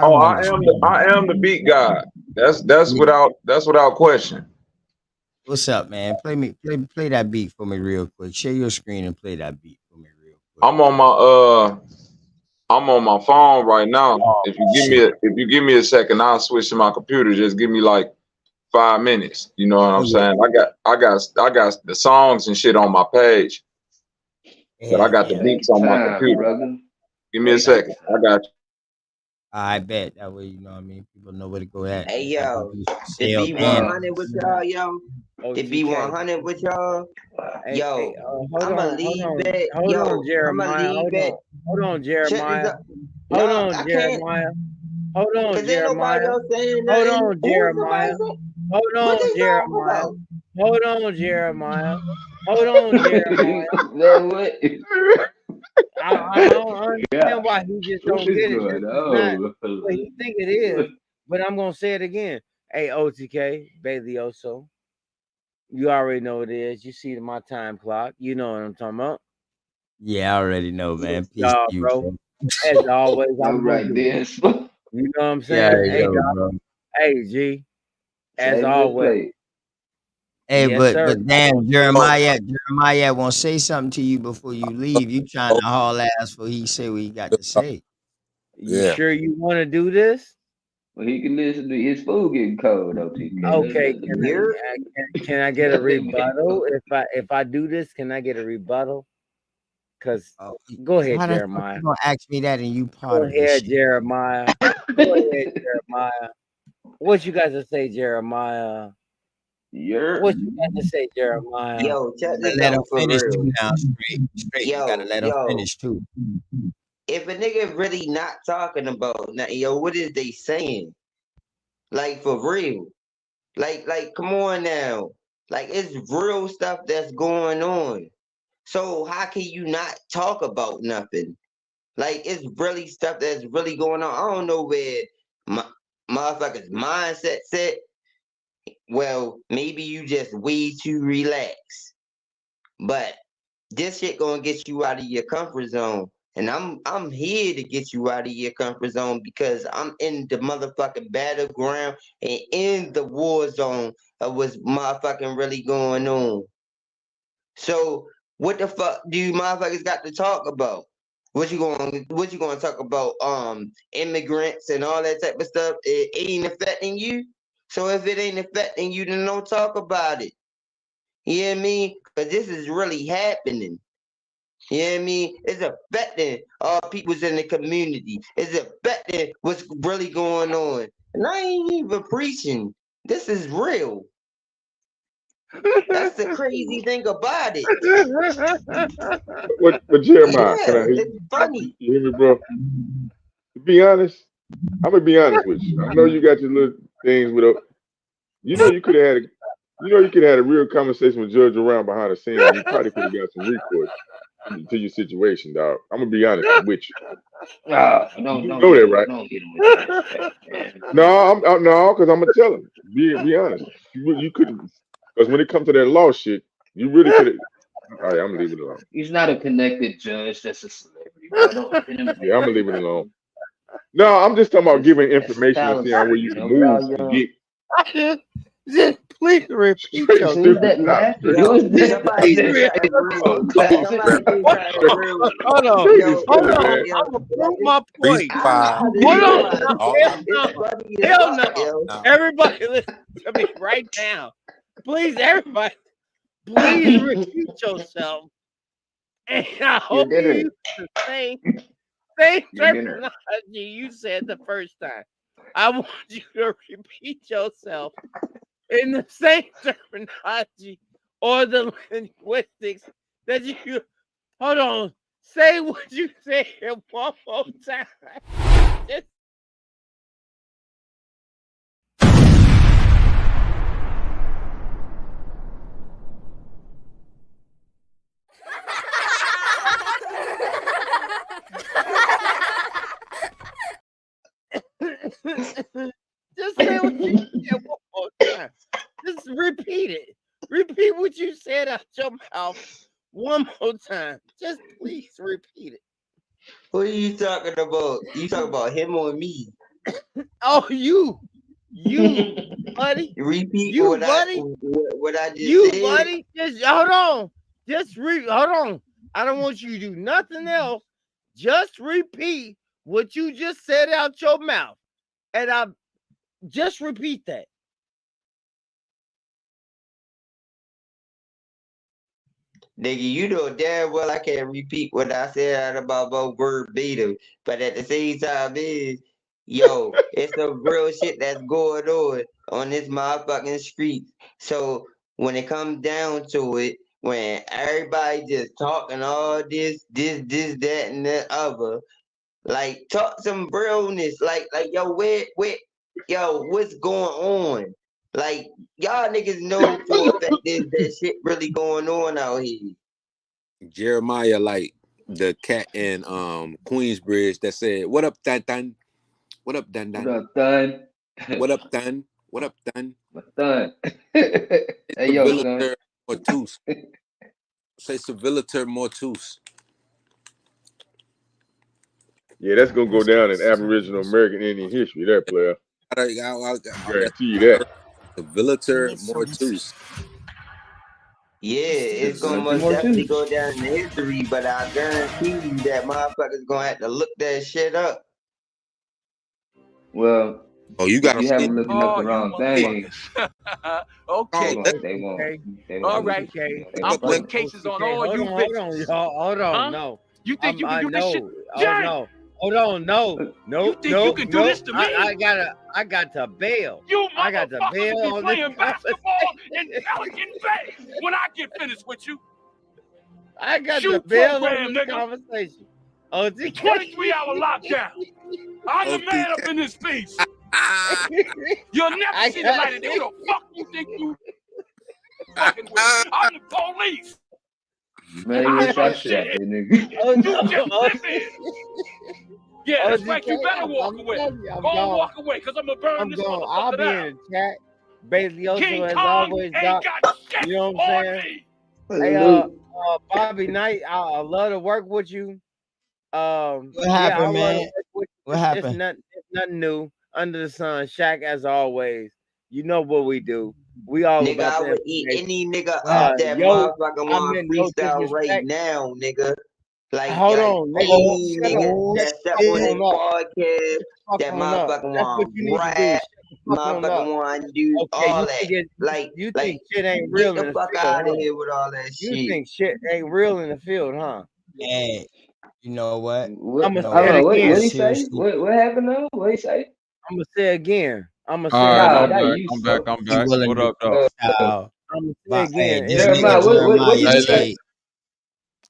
O: Oh,
B: don't understand.
O: I am the beat god. That's without question.
B: What's up, man? Play that beat for me real quick. Share your screen and play that beat for me real quick.
O: I'm on I'm on my phone right now.
B: Oh shit.
O: If you give me a second, I'll switch to my computer. Just give me like 5 minutes. You know what
B: Oh
O: I'm
B: yeah.
O: saying? I got the songs and shit on my page, but I
B: Hell
O: got the
B: yeah.
J: Take
O: beats
J: your
O: on my
J: time,
O: computer.
J: brother.
O: Give me a
J: Take your
O: second. I
J: time.
O: got you.
B: I bet that way, you know what I mean? People know where to go at.
P: Hey
B: They got to
P: yo,
B: do
P: the
B: sell
M: Uh,
P: B100
B: bands.
P: with y'all, yo. The
M: OTK.
P: B100 with y'all.
M: Hey,
P: Yo,
M: hold on, hold on,
P: I'ma
M: Jeremiah,
P: leave it.
M: hold on,
P: Shut this
M: Jeremiah,
P: up.
M: hold
P: No,
M: on,
P: I can't,
M: Jeremiah, hold on,
P: cause ain't nobody
M: Jeremiah,
P: else saying
M: hold
P: nothing.
M: on,
P: Who is somebody
M: Jeremiah,
P: saying?
M: hold
P: What
M: on,
P: they talking
M: Jeremiah,
P: about?
M: hold on, Jeremiah, hold on, Jeremiah.
J: Man, what?
M: I don't
J: Yeah.
M: understand why he just
J: What
M: don't
J: is
M: get it. This
J: going
M: is not
J: on?
M: what he think it is. But I'm gonna say it again. Hey, OTK, bailioso. You already know what it is. You see my time clock. You know what I'm talking about.
B: Yeah, I already know, man. Peace
M: Dog,
B: to you,
M: bro.
B: bro.
M: As always,
J: All
M: I'm gonna
J: right,
M: do.
J: then.
M: You know what I'm
B: Yeah, I
M: saying?
B: already
M: Hey,
B: know,
M: dog.
B: bro.
M: Hey, G. As
J: Save the
M: always.
J: plate.
B: Hey,
M: Yes, sir.
B: but damn,
K: Oh,
B: Jeremiah won't say something to you before you leave. You trying
K: oh,
B: to haul ass for he say what he got to say.
M: You
K: yeah.
M: sure you want to do this?
J: Well, he can listen to his food getting cold, though, TK.
M: Okay.
J: Let me
P: You're
M: Can I get a
J: let me
M: rebuttal if I do this? Can I get a rebuttal? Cause
B: Oh,
M: go
B: how
M: ahead,
B: the fuck
M: Jeremiah.
B: you gonna ask me that and you
M: Go
B: part of this
M: ahead,
B: shit?
M: Jeremiah. Go ahead, Jeremiah. What you got to say, Jeremiah?
J: You're
M: What you got to say, Jeremiah?
P: yo, check
B: Gotta
P: this
B: let him
P: out for
B: finish too
P: real.
B: now, straight. You gotta let him
P: Yo,
B: finish too.
P: if a nigga really not talking about now, yo, what is they saying? Like for real. Like, come on now. Like it's real stuff that's going on. So how can you not talk about nothing? Like it's really stuff that's really going on. I don't know where my motherfuckers mindset set. Well, maybe you just way too relaxed. But this shit gonna get you out of your comfort zone. And I'm here to get you out of your comfort zone because I'm in the motherfucking battleground and in the war zone of what's motherfucking really going on. So what the fuck do you motherfuckers got to talk about? What you gonna talk about? Immigrants and all that type of stuff. It ain't affecting you. So if it ain't affecting you, then don't talk about it. You hear me? Cause this is really happening. You know what I mean? It's affecting all peoples in the community. It's affecting what's really going on. And I ain't even preaching. This is real. That's the crazy thing about it.
N: But Jeremiah, can I
P: Yeah,
N: hear
P: it's
N: you?
P: funny.
N: You hear me, bro? To be honest, I'm gonna be honest with you. I know you got your little things with. You know, you could have had. You could have had a real conversation with Judge around behind the scenes, and you probably could have got some recourse to your situation, dog. I'm gonna be honest with you.
J: Oh,
N: You do
J: don't
N: know
J: get
N: that,
J: him,
N: right?
J: don't get him with that shit, man.
N: No, no, because I'm gonna tell him. Be honest. You couldn't, because when it comes to that law shit, you really could have. All right, I'm gonna leave it alone.
J: He's not a connected judge. That's a celebrity, bro. Don't let him
N: Yeah,
J: take
N: I'm gonna
J: that,
N: leave it
J: bro.
N: alone. No, I'm just talking about giving
J: That's his
N: information and
J: talent,
N: seeing where you
J: you
N: can
J: know. We're
N: move
J: all
N: to
J: young.
N: get
M: Just please repeat
N: straight,
J: Who was
M: yourself.
N: stupid.
J: that
N: Nah,
J: laughing? Who
P: Yo,
J: was that?
P: somebody
M: Please
P: say
M: repeat
P: something
M: yourself.
P: real.
N: straight,
P: Somebody say something
N: straight,
P: real.
M: Hold on,
N: straight and
P: Yo,
M: hold
N: silly,
M: on.
N: man.
P: yo,
M: I'm gonna prove
P: it's,
M: my
K: Freestyle.
M: point.
P: ah, this
M: Hold
P: is
M: on
K: Freestyle.
P: funny.
M: now.
K: All
M: Hell
K: out.
P: It's
M: no.
P: funny as
M: Hell
P: fuck,
M: no.
P: yo.
K: Now.
M: Everybody listen to me right now. Please, everybody, please repeat yourself. And I
J: Your
M: hope you
J: dinner.
M: use the same
J: Your dinner.
M: terminology you said the first time. I want you to repeat yourself in the same terminology or the linguistics that you hold on. Say what you said one more time. Just just say what you said one more time. Just repeat it. Repeat what you said out your mouth one more time. Just please repeat it.
P: What are you talking about? You talking about him or me?
M: Oh, you, buddy,
P: Repeat
M: you, buddy,
P: what I just
M: you,
P: said.
M: buddy. Just hold on. Hold on. I don't want you to do nothing else. Just repeat what you just said out your mouth, and I just repeat that.
P: Nigga, you know damn well I can't repeat what I said out about my verbatim. But at the same time yo, it's some real shit that's going on this motherfucking street. So when it comes down to it, when everybody just talking all this, that, and the other, like talk some realness. Like yo, yo, what's going on? Like y'all niggas know for a fact there's that shit really going on out here.
K: Jeremiah, like the cat in Queensbridge that said, "What up, Dan Dan? What up, Dan
J: What
K: Dan?
J: up, son?
K: What up, Dan? What up, Dan?"
J: My son.
K: It's
J: Hey, yo, son.
K: civiliter mortus. Say civiliter mortus.
N: Yeah, that's gonna go down in Aboriginal American Indian history. That player,
K: That's
N: guarantee you that.
K: civiliter mortus.
P: Yeah, it's gonna
J: Civility
P: most
J: more
P: definitely
J: too.
P: go down in history, but I guarantee you that motherfuckers gonna have to look that shit up.
J: Well,
K: Oh, you
J: if
K: gotta
J: you
K: see.
J: haven't looking up the wrong thing,
K: Oh,
M: Okay,
K: let's
J: they
M: all
J: won't look
M: right,
J: at
M: K.
J: they
K: look,
J: won't
K: look.
J: fuck with
M: Okay, hold on, y'all. Hold on, no. I know. Oh no. Hold on, no.
J: you.
M: Nope. I got to bail. I got to bail on this conversation. I got to bail on this conversation. OTK. 23-hour lockdown.
K: I'm the man up in this piece.
M: You'll never see the light of day. Who the fuck you think you fucking with? I'm the police.
J: Man, you would slap shit out that nigga.
M: Oh, no. Just listen. Yeah, that's right. You better walk away. Go on, walk away, because I'm going to burn this motherfucker I'll be down. In the chat. Bailiso, King as Kong always, ain't got shit, you know what I'm saying? Hey, Bobby Knight, I love to work with you.
B: What
M: Yeah, I
B: happened,
M: love to
B: man?
M: work with you.
B: What happened?
M: It's nothing new under the sun. Shaq, as always, you know what we do. We all
P: Nigga,
M: about
P: I
M: the
P: would eat any nigga
B: What
P: up
B: happened?
P: that
M: yo,
P: motherfucker
M: I
P: want
M: meant no
P: freestyle right
M: disrespect.
P: now, nigga.
M: Hold on, nigga.
B: Oh,
P: Any
M: Shut up.
P: nigga
B: oh
P: that step
M: Fuck
P: on
B: shit!
P: this
M: on up.
P: podcast,
M: Fuck
P: that
M: on up.
P: motherfucker
M: That's what
P: want
M: you need to do.
P: rap,
M: Shut the fuck on up.
P: motherfucker want to do
M: Okay,
P: all that.
M: you
P: Like,
M: think shit ain't
P: get
M: real
P: the
M: in the
P: fuck
M: field,
P: out of
M: huh?
P: here with all that
M: You
P: shit.
M: think shit ain't real in the field, huh?
B: Hey, you know what?
J: What?
M: I'ma
B: You know
M: say
J: Hold
M: it
B: what?
J: on. What?
M: again.
J: What
B: Just
J: he say?
B: seriously,
J: What happened though? What he say?
M: I'ma say it again. I'ma
Q: All
M: say it
Q: right,
J: No,
M: again.
Q: I'm
J: that
Q: back.
J: you
Q: I'm back.
J: suck.
Q: I'm
B: be
Q: back.
B: willing
Q: What
B: to
Q: up, though?
B: freestyle.
M: I'ma say
B: But hey,
M: again.
B: this
M: It's
B: nigga
J: Jeremiah, what
B: Jeremiah
J: did you
Q: Hey,
J: say?
B: Tate,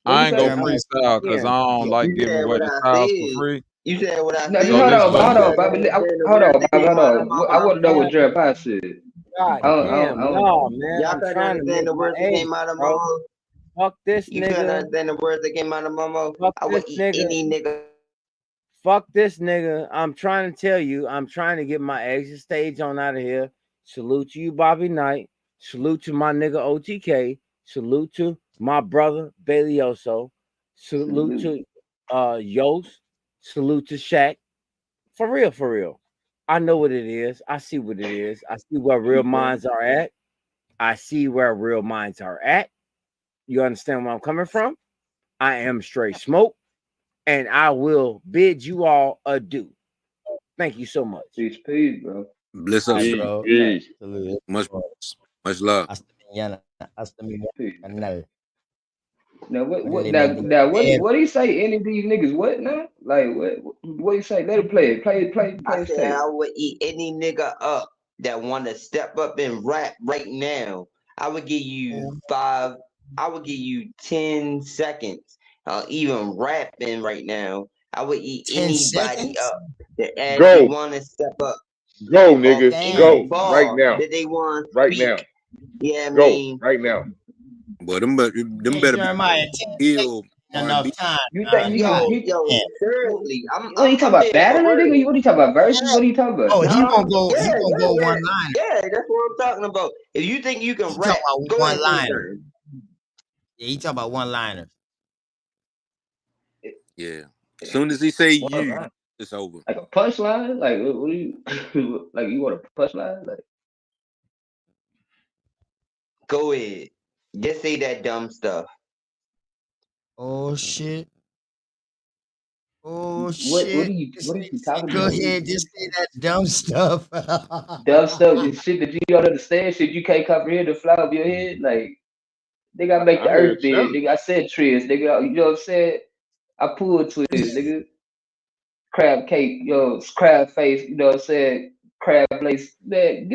J: What you
Q: I ain't
J: say?
Q: gonna
B: Jeremiah
Q: freestyle because I
M: again.
Q: don't like
P: You
Q: giving
P: said
Q: away
P: what
Q: the
P: I
Q: styles for
P: said.
Q: free.
P: You said what I
J: No,
P: said.
Q: So
J: hold
Q: this
J: on,
Q: what
J: hold
Q: I'm
J: on,
Q: gonna
J: Bobby.
P: The
J: Hold on,
P: words that
J: Bobby.
P: came
J: Hold
P: out of
J: on.
P: my
J: I want
P: mouth,
J: to know
P: man.
J: what Jeremiah said.
M: God
J: I don't, I
M: damn,
J: don't, I don't.
M: no, man.
P: Y'all
M: I'm
P: couldn't
M: trying to
P: understand
M: make
P: the
M: my
P: words that
M: age,
P: came out of my
M: bro.
P: mouth.
M: Fuck this
P: You couldn't
M: nigga.
P: understand the words that came out of my mouth.
M: Fuck
P: I would
M: this
P: eat
M: nigga.
P: any nigga.
M: Fuck this nigga. I'm trying to tell you, I'm trying to get my exit stage on out of here. Salute to you, Bobby Knight. Salute to my nigga OTK. Salute to my brother Bailioso. Salute
J: Salute.
M: to Yost. Salute to Shaq. For real, for real. I know what it is. I see what it is. I see where real
J: Keep up.
M: minds are at. I see where real minds are at. You understand where I'm coming from? I am straight smoke, and I will bid you all adieu. Thank you so much.
J: Peace, bro.
K: Bliss
M: All
K: up,
M: right,
K: sir.
B: peace,
M: bro.
B: peace.
M: Salute.
K: Much love.
B: Hasta mi
J: Peace.
B: canal.
J: Now what?
B: Only
J: Now,
B: made
J: now what he say? Any of these niggas? What now? Like what? What he say? Let him play it. Play
P: I
J: his
P: said
J: tape.
P: I would eat any nigga up that want to step up and rap right now, I would give you 10 seconds. Even rapping right now, I would eat
B: 10
P: anybody
B: seconds?
P: up that actually
N: Go,
P: want to step up
N: go,
P: off
N: nigga,
P: any
B: Damn.
N: go right
P: bar
N: now,
P: that they want to
N: right now,
P: speak. Yeah, I
N: go
P: mean,
N: right now.
K: Boy, them better
B: Hey,
K: be
B: Jeremiah, 10 seconds
K: ill
B: ain't
K: R&B.
B: enough time.
J: You think you
B: God
J: can?
P: yo,
B: damn.
P: seriously, I'm
J: What are you talking
P: I'm
J: about?
P: being for
J: Battling, nigga?
P: real.
J: What are you talking about? Verses? What are you talking about?
B: Oh,
P: Huh?
B: he gonna go one liner.
P: Yeah, that's what I'm talking about. If you think you can
B: He talking
P: rap,
B: about
P: go
B: one
P: ahead and say
B: liner.
P: something.
B: Yeah, he talking about one liner.
K: Yeah. As soon as he say
J: One
K: you,
J: line.
K: it's over.
J: Like a punchline? Like what do you like? You want a punchline? Like
P: Go ahead. Just say that dumb stuff.
B: Oh shit. Oh
J: what?
B: shit. This
J: What are
B: nigga
J: you
B: said,
J: talking
B: go
J: about?
B: ahead, just say that dumb stuff.
J: Dumb stuff and shit that you don't understand, shit you can't comprehend the fly of your head. Like they gotta make
N: I
J: the
N: made a
J: earth big.
N: challenge.
J: Nigga, I said trees. Nigga, you know what I'm saying? I pulled twist, nigga. Crab cake, yo, crab face. You know what I'm saying? Crab lace. Man,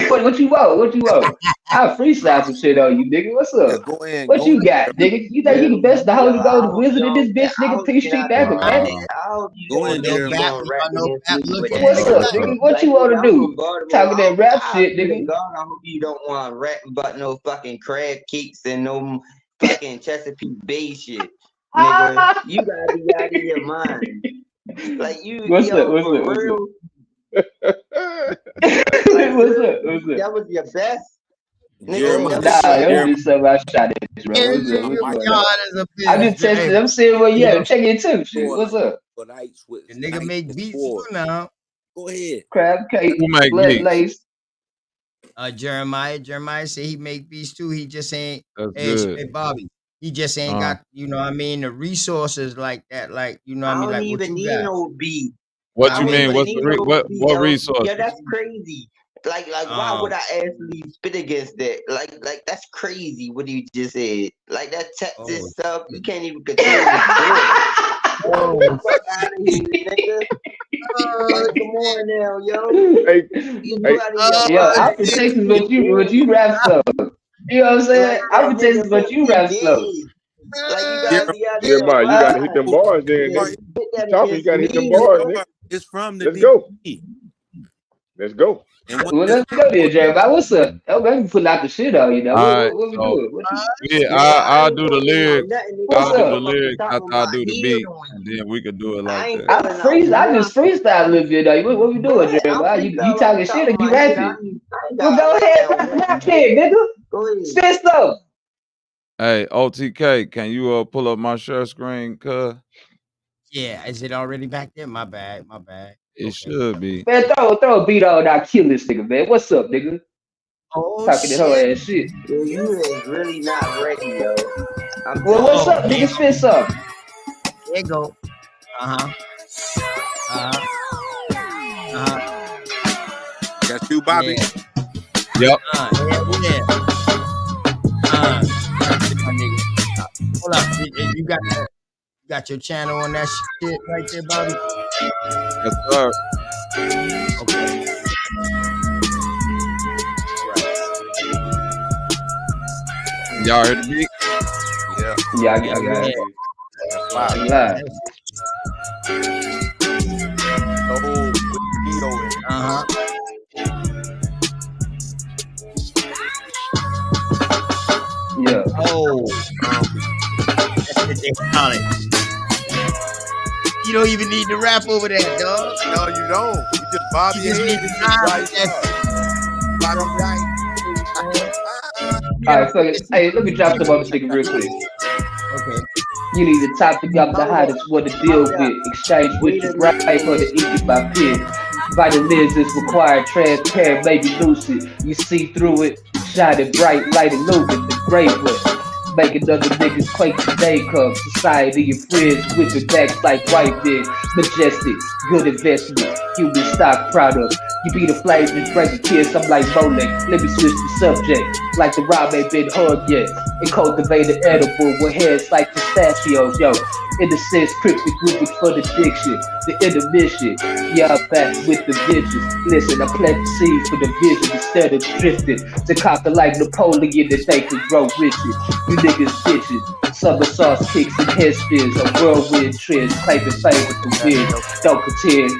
J: what you want? What you want? I freestyle some shit on you, nigga. What's
K: Yeah,
J: up?
K: go in,
J: What
K: go in.
J: you got, nigga? You think
P: Yo,
J: you the best, the Holy Ghost, the wizard in this bitch,
P: I
J: nigga?
P: hope you're
J: Piece shit
P: not
J: back,
P: gonna rap
J: man.
P: it. I hope you
K: Go
B: You
P: don't
K: in,
B: know,
P: think you're
K: Jeremiah.
B: Bap,
P: gonna
B: you
P: rap
B: know,
P: against
B: Bap
P: me with
B: looking at
P: that
J: What's
B: nigga
J: up,
B: like,
P: bullshit.
J: nigga? What
P: Like,
J: you want
P: nigga,
J: to
P: I'm
J: do?
P: from Baltimore.
J: Talking that rap
P: I
J: shit,
P: swear to
J: nigga.
P: God, I hope you don't want to rap about no fucking crab cakes and no fucking Chesapeake Bay shit, nigga. You gotta be out of your mind. Like you,
J: What's up?
P: yo,
J: What's up?
P: for
J: What's up?
P: real. Like
J: What's
P: really,
J: up? What's up?
P: that was your best, nigga.
B: oh
P: That
K: Jeremiah,
P: was
J: Nah,
P: your
B: shit.
J: that was
P: best.
J: just something I shot at,
B: Yeah,
J: bro. What's up? What's
K: Jeremiah,
J: going on?
B: y'all is a
J: I'm
B: bitch.
J: just
B: Hey,
J: testing. I'm seeing where you at. I'm checking your temperature.
K: four
J: What's
K: lights,
J: up?
K: four nights with
B: the nigga
K: night
B: make
K: and
B: beats too
K: four.
B: now.
K: Go ahead.
J: Crab
Q: Who
J: cake,
Q: make
J: blood
Q: beats?
J: lace.
B: Jeremiah said he make beats too. He just ain't,
Q: That's
B: hey,
Q: good.
B: hey Bobby, he just ain't
Q: Uh,
B: got, you know what I mean, the resources like that, like, you know what I
P: I
B: mean,
P: don't
B: like what
P: even
B: you
P: need
B: got.
P: no beat.
Q: what
P: I
B: I
Q: you
P: don't
B: mean,
Q: mean?
B: but
P: even
Q: What's
P: need
Q: the
P: no beat,
Q: what
P: yo. Yeah,
Q: resources?
P: that's crazy. Like, why
B: um,
P: would I actually spit against that? Like that's crazy. What you just said, like that
B: oh
P: Texas stuff, you
B: shit.
P: can't even control the border. Like, get the
B: Oh
P: fuck out of here, nigga.
B: oh
P: Like, come on now, yo.
N: Hey,
P: You
N: hey,
P: out of your
J: Yo,
B: oh
J: I'm from
P: mind.
B: shit.
J: Texas,
P: And
J: but
P: then,
J: you rap slow. You know what I'm
P: like
J: saying? I'm
P: that
J: from Texas,
P: nigga
J: but you
P: Fifty
J: rap slow.
P: Gay. Like, you gotta
K: Jeremiah,
P: be out of your
N: Jeremiah, you gotta hit them
P: mind.
N: bars, then,
P: You
N: nigga.
K: Jeremiah,
P: spit
N: You
P: that
N: talking? You
P: against
N: gotta hit them
P: me,
N: bars,
P: nigga.
N: nigga.
K: is from the
N: Let's go.
K: DMV.
N: Let's go.
K: And when
J: Well,
K: it's
J: let's go there,
K: four,
J: Jeremiah. What's up? Oh, let me pull out the shit on you know.
Q: All right,
J: What we
Q: so
J: doing? What you?
Q: yeah,
P: Nigga, I
Q: I'll
P: ain't
Q: do the
P: pulling out
Q: lyrics.
P: nothing, nigga.
J: What's
Q: I'll
P: I'm
Q: do the
J: up?
P: from off the
Q: lyrics
P: top of
Q: after I
P: my
Q: do the
P: head
Q: beat,
P: on
Q: and
P: you.
Q: then we could do it
P: I
Q: like
P: ain't
Q: that.
P: pulling out
J: I just
P: nothing.
J: freestyle a little bit though. What we
P: Go
J: doing,
P: ahead. I'm
J: Jeremiah? You
P: freestyle off
J: talking
P: the top
J: shit
P: of
J: or you
P: my head.
J: rapping?
P: I ain't
J: Well,
P: gotta
J: go
P: lay
J: ahead,
P: down
J: rap
P: nothing,
J: then,
P: nigga.
J: nigga.
P: Go ahead.
J: Spit slow.
Q: Hey, OTK, can you pull up my share screen, cuz?
B: Yeah, is it already back there? My bad, my bad.
Q: It
B: Okay.
Q: should be.
J: Man, throw a beat on and I'll kill this nigga, man. What's up, nigga?
B: Oh
J: Talking that whole
B: shit.
J: ass shit.
P: Yo, you is really not ready, yo. I'm
J: Well,
P: telling
J: what's
B: Oh
P: you.
J: up,
B: damn.
J: nigga? Spit something.
B: There you go. Uh-huh. Uh-huh. Uh-huh.
K: that's you,
B: Yeah.
K: Bobby.
Q: Yep.
B: Hell yeah. That's it, my nigga. Hold up. You got your channel on that shit right there, Bobby?
Q: Yes, sir.
B: Okay. Right.
Q: Y'all heard the beat?
K: Yeah,
J: Yeah,
B: Yeah,
J: I got
B: yeah.
J: it.
K: that's
B: Yeah,
K: fire.
J: I'm
B: yeah.
J: live.
K: Soul with Neo in it.
B: Uh-huh.
J: Yeah.
B: Oh,
K: Beat.
B: that's what they call it. You don't even need to rap over that, dog.
K: No, you don't. You just bob
B: You
K: your
B: just
K: head
B: need
K: and
B: to
K: just
B: vibe
K: write
B: with that
K: up.
B: shit.
K: Bobby
B: Bro.
K: White.
B: You
J: All
B: gotta
J: right, fuck it.
B: listen.
J: Hey, let me drop some on this nigga real quick.
B: Okay.
J: You need the topic of the
P: Hold up.
J: hottest one to deal
P: Hold up.
J: with. Exchange
P: Wait
J: with
P: a
J: you right for
P: minute.
J: the ink in my pen. Vitamins is required, transparent, maybe lucid. You see through it, shining bright, light illumined, the great one. Making other niggas quake the day come. Society and friends whipping backs like white men. Majestic, good investment, human stock product. You be the flame, just break a kiss. I'm like Molek. Let me switch the subject. Like the rhyme ain't been hard yet. and cultivated edible with heads like pistachios, yo. In the sense, cryptic grouping for the diction, the intermission. Yeah, I'm back with the vengeance. Listen, I plant the seeds for the vision instead of drifting to conquer like Napoleon that they could grow richer. You niggas bitches. Summer sauce kicks and head spins on whirlwind trends, claiming fame with the wind. Don't pretend.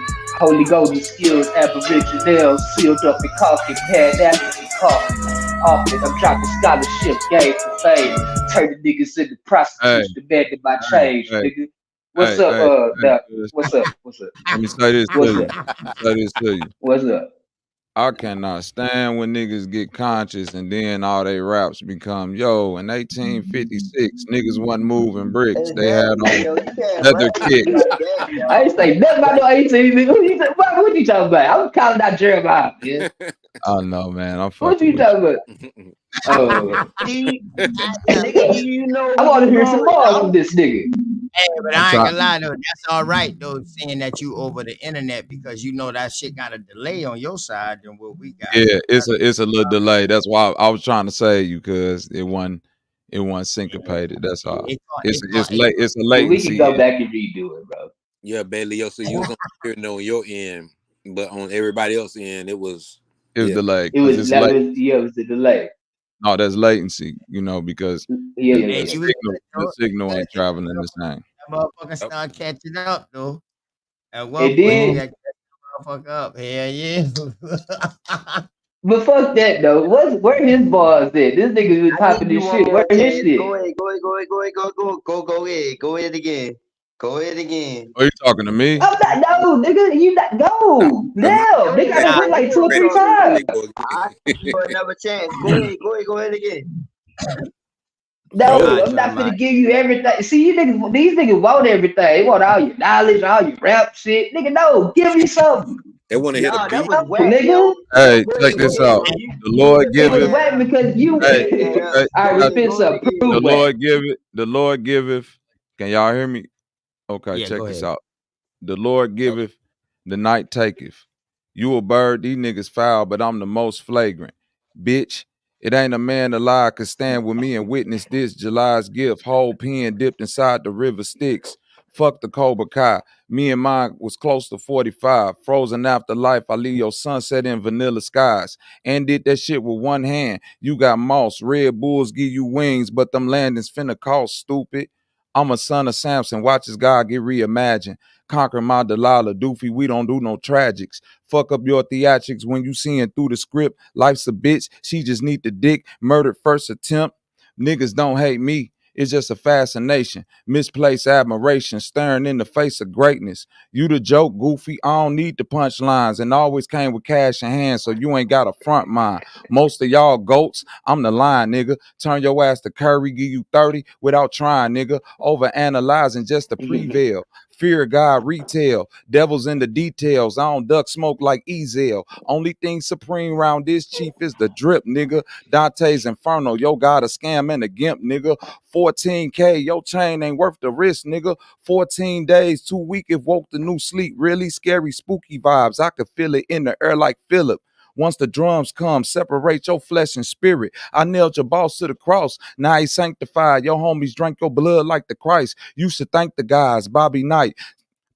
J: Holy golden skills, aboriginal, sealed up in coffin, pan African coffin. Often I'm dropping scholarship, game for fame, turning niggas into
Q: Hey,
J: prostitutes, demanding my
Q: hey,
J: change,
Q: hey,
J: nigga. What's up,
Q: hey,
J: now?
Q: cuz,
J: What's up? What's up?
Q: let me say this to
J: What's
Q: you.
J: up?
Q: Say this to you.
J: What's up?
Q: I cannot stand when niggas get conscious and then all they raps become, yo, in 1856, niggas wasn't moving bricks. They had
P: Exactly,
Q: on
P: yo. You can't
Q: leather
P: rap with me
Q: kicks.
P: like that,
J: I ain't
P: yo.
J: say nothing about no 18. Nigga. What you talking about? I'm calling out Jeremiah, yeah.
Q: I know, man. I'm
J: What
Q: fucking
J: you
Q: with
J: talking about? Oh,
P: Do you, nigga, do
B: Hey,
P: you know
J: I
P: where
J: want
P: you
J: to hear some
P: going
J: more from
P: now?
J: this nigga.
B: but
Q: I'm
B: I ain't
Q: trying.
B: gonna lie though, that's all right though, saying that you over the internet because you know that shit got a delay on your side than what we got.
Q: Yeah,
B: That's
Q: it's a little delay. That's why I was trying to say you because it wasn't
B: yeah.
Q: syncopated. That's all.
B: It
Q: It's a
J: Well, we can
Q: latency.
J: go back and redo it, bro.
K: Yeah, Bailey, so you was on hearing on your end, but on everybody else's end, it was
Q: It's
K: yeah.
Q: delayed
J: It
Q: because
J: was
Q: it's
J: that
Q: late.
J: was yeah, it was the delay.
Q: No, that's latency. Because
J: Yeah, yeah,
B: Hey,
J: yeah,
Q: the
J: yeah.
B: you was
Q: signal
B: good
Q: the
B: though.
Q: signal ain't traveling the same.
B: That motherfucker
K: Yep.
B: start catching up though. At one
J: It
B: point you
J: did,
B: got that motherfucker up. Hell yeah.
J: but fuck that though. Where his bars at? This nigga was
P: I give
J: popping
P: you
J: this
P: one
J: shit. Where
P: more
J: his
P: chance.
J: shit?
P: Go ahead, go ahead, go ahead, go ahead, go ahead, go ahead again. Go ahead again.
Q: Are you talking to me?
J: I'm not no nigga. You not
K: Nah,
J: go
K: my
J: now.
P: Go
J: They
P: ahead,
J: got
K: bad.
J: to
P: go
B: Nah,
J: win
P: ahead,
J: like
P: you
J: two or
P: know,
K: Ready,
J: three
P: so
J: times.
K: ready to go
P: I give
K: again.
P: you another chance. Go ahead, go ahead, go ahead again.
J: No,
B: nah,
J: I'm not
B: Jeremiah.
J: finna give you everything. See, you niggas, these niggas want everything. They want all your knowledge, all your rap shit. Nigga, no, give me something.
K: They want to hit a
P: Nah, that
K: beat.
P: was
J: No,
P: whack,
J: nigga.
P: yo. Yo,
Q: Hey,
P: go
Q: check
P: ahead, go
Q: this
P: ahead,
Q: out.
P: man.
Q: The Lord
J: It was
Q: giveth.
J: whack because you.
Q: Hey, hey,
J: All right,
P: Go
Q: hey,
P: ahead,
J: spit
P: go ahead
J: some
Q: the
P: again.
J: prove whack.
Q: Lord giveth. The Lord giveth. Can y'all hear me? Okay,
B: Yeah,
Q: check
B: go
Q: this
B: ahead.
Q: out. The Lord
B: Yep.
Q: giveth, the night taketh. You a bird, these niggas foul, but I'm the most flagrant. Bitch, it ain't a man alive could stand with me and witness this July's gift. Whole pen dipped inside the river Styx. Fuck the Cobra Kai. Me and mine was close to 45. Frozen after life, I leave your sunset in vanilla skies. And did that shit with one hand. You got moss. Red Bulls give you wings, but them landings finna cost, stupid. I'm a son of Samson. Watch his God get reimagined. Conquer my Delilah. Doofy, we don't do no tragics. Fuck up your theatrics when you seeing through the script. Life's a bitch. She just need the dick. Murdered first attempt. Niggas don't hate me. It's just a fascination. Misplaced admiration. Staring in the face of greatness. You the joke, Goofy. I don't need the punchlines. And always came with cash in hand, so you ain't got a front mind. Most of y'all goats, I'm the line, nigga. Turn your ass to Curry, give you 30 without trying, nigga. Over analyzing just to prevail. Fear of God retail. Devils in the details. I don't duck smoke like Ezel. Only thing supreme round this chief is the drip, nigga. Dante's Inferno. Yo got a scam and a gimp, nigga. 14K. Your chain ain't worth the risk, nigga. 14 days, 2 weeks. It woke the new sleep. Really scary, spooky vibes. I could feel it in the air like Philip. Once the drums come, separate your flesh and spirit. I nailed your boss to the cross. Now he's sanctified. Your homies drank your blood like the Christ. You should thank the guys. Bobby Knight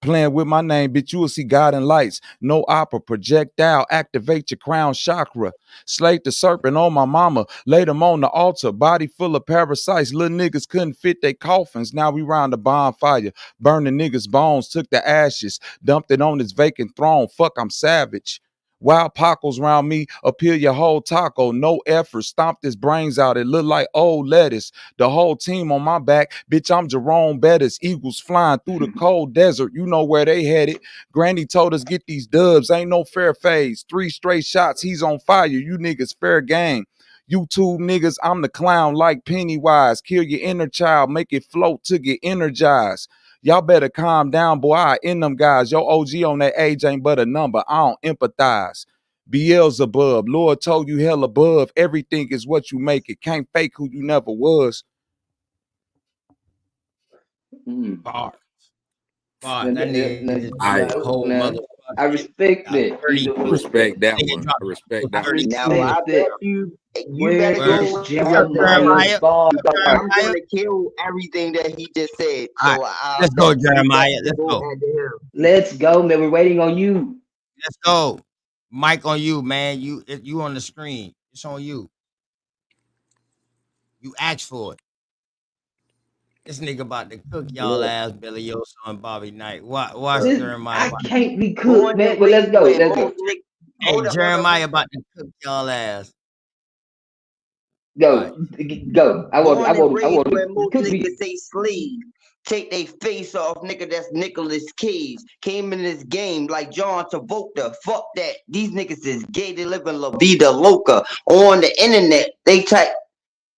Q: playing with my name, bitch. You will see God in lights. No opera, projectile, activate your crown chakra. Slayed the serpent on my mama, laid him on the altar. Body full of parasites. Little niggas couldn't fit their coffins. Now we round the bonfire. Burn the niggas' bones, took the ashes, dumped it on his vacant throne. Fuck, I'm savage. Wild pockles round me, appeal your whole taco. No effort, stomped his brains out. It looked like old lettuce. The whole team on my back. Bitch, I'm Jerome Bettis. Eagles flying through the cold desert. You know where they headed. Granny told us get these dubs. Ain't no fair phase. 3 straight shots. He's on fire. You niggas fair game. YouTube niggas, I'm the clown like Pennywise. Kill your inner child. Make it float to get energized. Y'all better calm down, boy. I in them guys. Your OG on that age ain't but a number. I don't empathize. Beelzebub, Lord told you hell above. Everything is what you make it. Can't fake who you never was.
J: Mm.
B: Bars. Bars.
J: Now,
B: That
J: now,
B: nigga just
K: I
B: dropped a whole
J: now,
B: motherfucking
J: I respect
B: got
J: that. You
B: 32.
J: know
K: I
J: what?
K: respect that
B: Nigga
K: one.
B: dropped
K: I respect
J: I
K: that one.
B: 32
P: Now I
J: respect
B: yesterday.
J: that.
P: bet you
J: Where
P: better go
B: Word.
J: is
P: with
B: What's up,
P: something else.
J: Jeremiah's
B: Jeremiah?
J: bar?
B: What's up,
P: I'm
B: Jeremiah?
P: gonna kill everything that he just said.
B: All right,
P: So I
B: let's go,
P: bet you better
B: Jeremiah. Let's
P: go
B: go.
P: after him.
J: Let's go, man. We're waiting on you.
B: Let's go. Mike on you, man. You on the screen. It's on you. You asked for it. This nigga about to cook y'all
J: Look,
B: ass, Billy Oso and Bobby Knight. Watch
J: this
B: Jeremiah
J: I
B: about to
J: can't be cooked,
P: Born
J: man.
P: and
J: But let's
P: raised
J: go.
P: where
J: Let's
P: most
J: go.
P: niggas.
B: Hey,
P: Hold up.
B: Jeremiah about to cook y'all ass. Watch.
J: Go. Go.
P: Born and
J: I
P: raised
J: want
P: where
J: to
P: most
J: cook
P: niggas
J: me.
P: say slave. Take they face off, nigga. That's Nicolas Cage. Came in this game like John Travolta. Fuck that. These niggas is gay. They live in La Vida Loca. On the internet, they type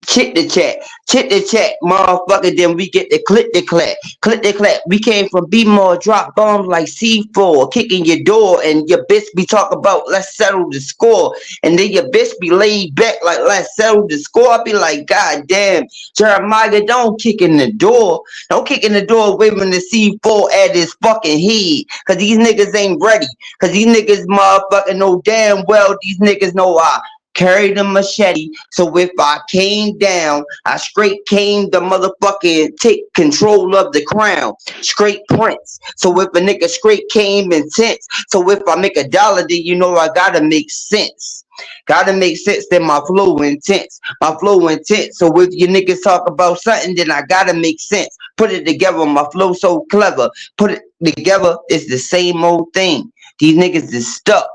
P: chit the chat, motherfucker. Then we get the click the clap. We came from B-more, drop bombs like C4, kicking your door, and your bitch be talking about let's settle the score, and then your bitch be laid back like let's settle the score. I be like, God damn, Jeremiah, don't kick in the door, waving the C4 at his fucking head, cause these niggas ain't ready, cause these niggas motherfucking know damn well these niggas know I carried a machete. So if I came down, I straight came to motherfucking take control of the crown. Straight prince. So if a nigga straight came intense. So if I make a dollar, then you know I gotta make sense. Gotta make sense, then my flow intense. My flow intense. So if you niggas talk about something, then I gotta make sense. Put it together, my flow so clever. Put it together, it's the same old thing. These niggas is stuck.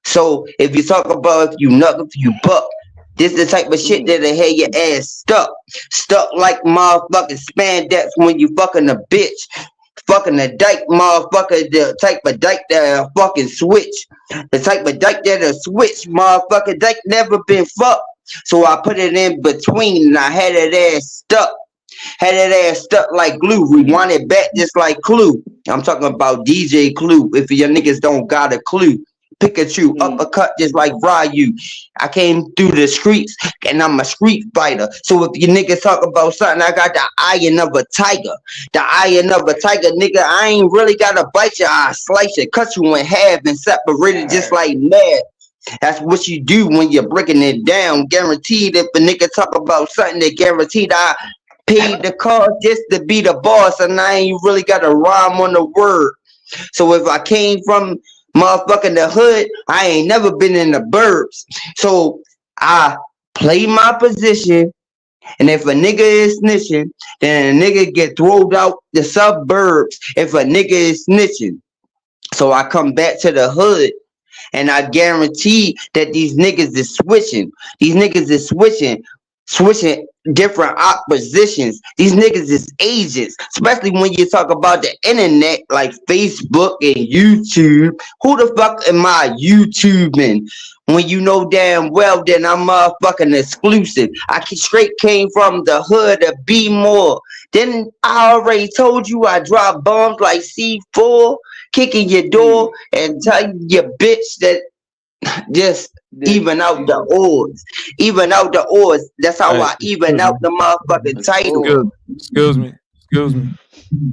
P: So if you talk about if you nuck, if you buck, this the type of shit
J: Mm.
P: that'll have your ass stuck like motherfucking spandex when you fucking a bitch, fucking a dyke, motherfucker, the type of dyke that'll fucking switch, the type of dyke that'll switch, motherfucker, dyke never been fucked. So I put it in between and I had that ass stuck. Had that ass stuck like glue. Rewind it back just like Clue. I'm talking about DJ Clue. If your niggas don't got a clue. Pikachu,
J: Mm.
P: uppercut just like Ryu. I came through the streets and I'm a street fighter. So if you niggas talk about something, I got the iron of a tiger. The iron of a tiger, nigga. I ain't really gotta bite you. I slice it, cut you in half and separate it just like mad. That's what you do when you're breaking it down. Guaranteed if a nigga talk about something, they guaranteed I paid the cost just to be the boss, and I ain't really got a rhyme on the word. So if I came from motherfucking the hood, I ain't never been in the burbs. So I play my position, and if a nigga is snitching, then a nigga get thrown out the suburbs if a nigga is snitching. So I come back to the hood and I guarantee that these niggas is switching. These niggas is switching different oppositions. These niggas is agents, especially when you talk about the internet like Facebook and YouTube. Who the fuck am I YouTubing? When you know damn well that I'm motherfucking exclusive. Straight came from the hood to be more. Then I already told you I drop bombs like C4, kicking your door
J: Mm.
P: and tell your bitch that just
J: That
P: even out the
J: you
P: odds. Even out the odds. That's how
Q: Hey,
P: I even
Q: excuse
P: out
Q: me.
P: the motherfucking title.
Q: Excuse, excuse me. Excuse me.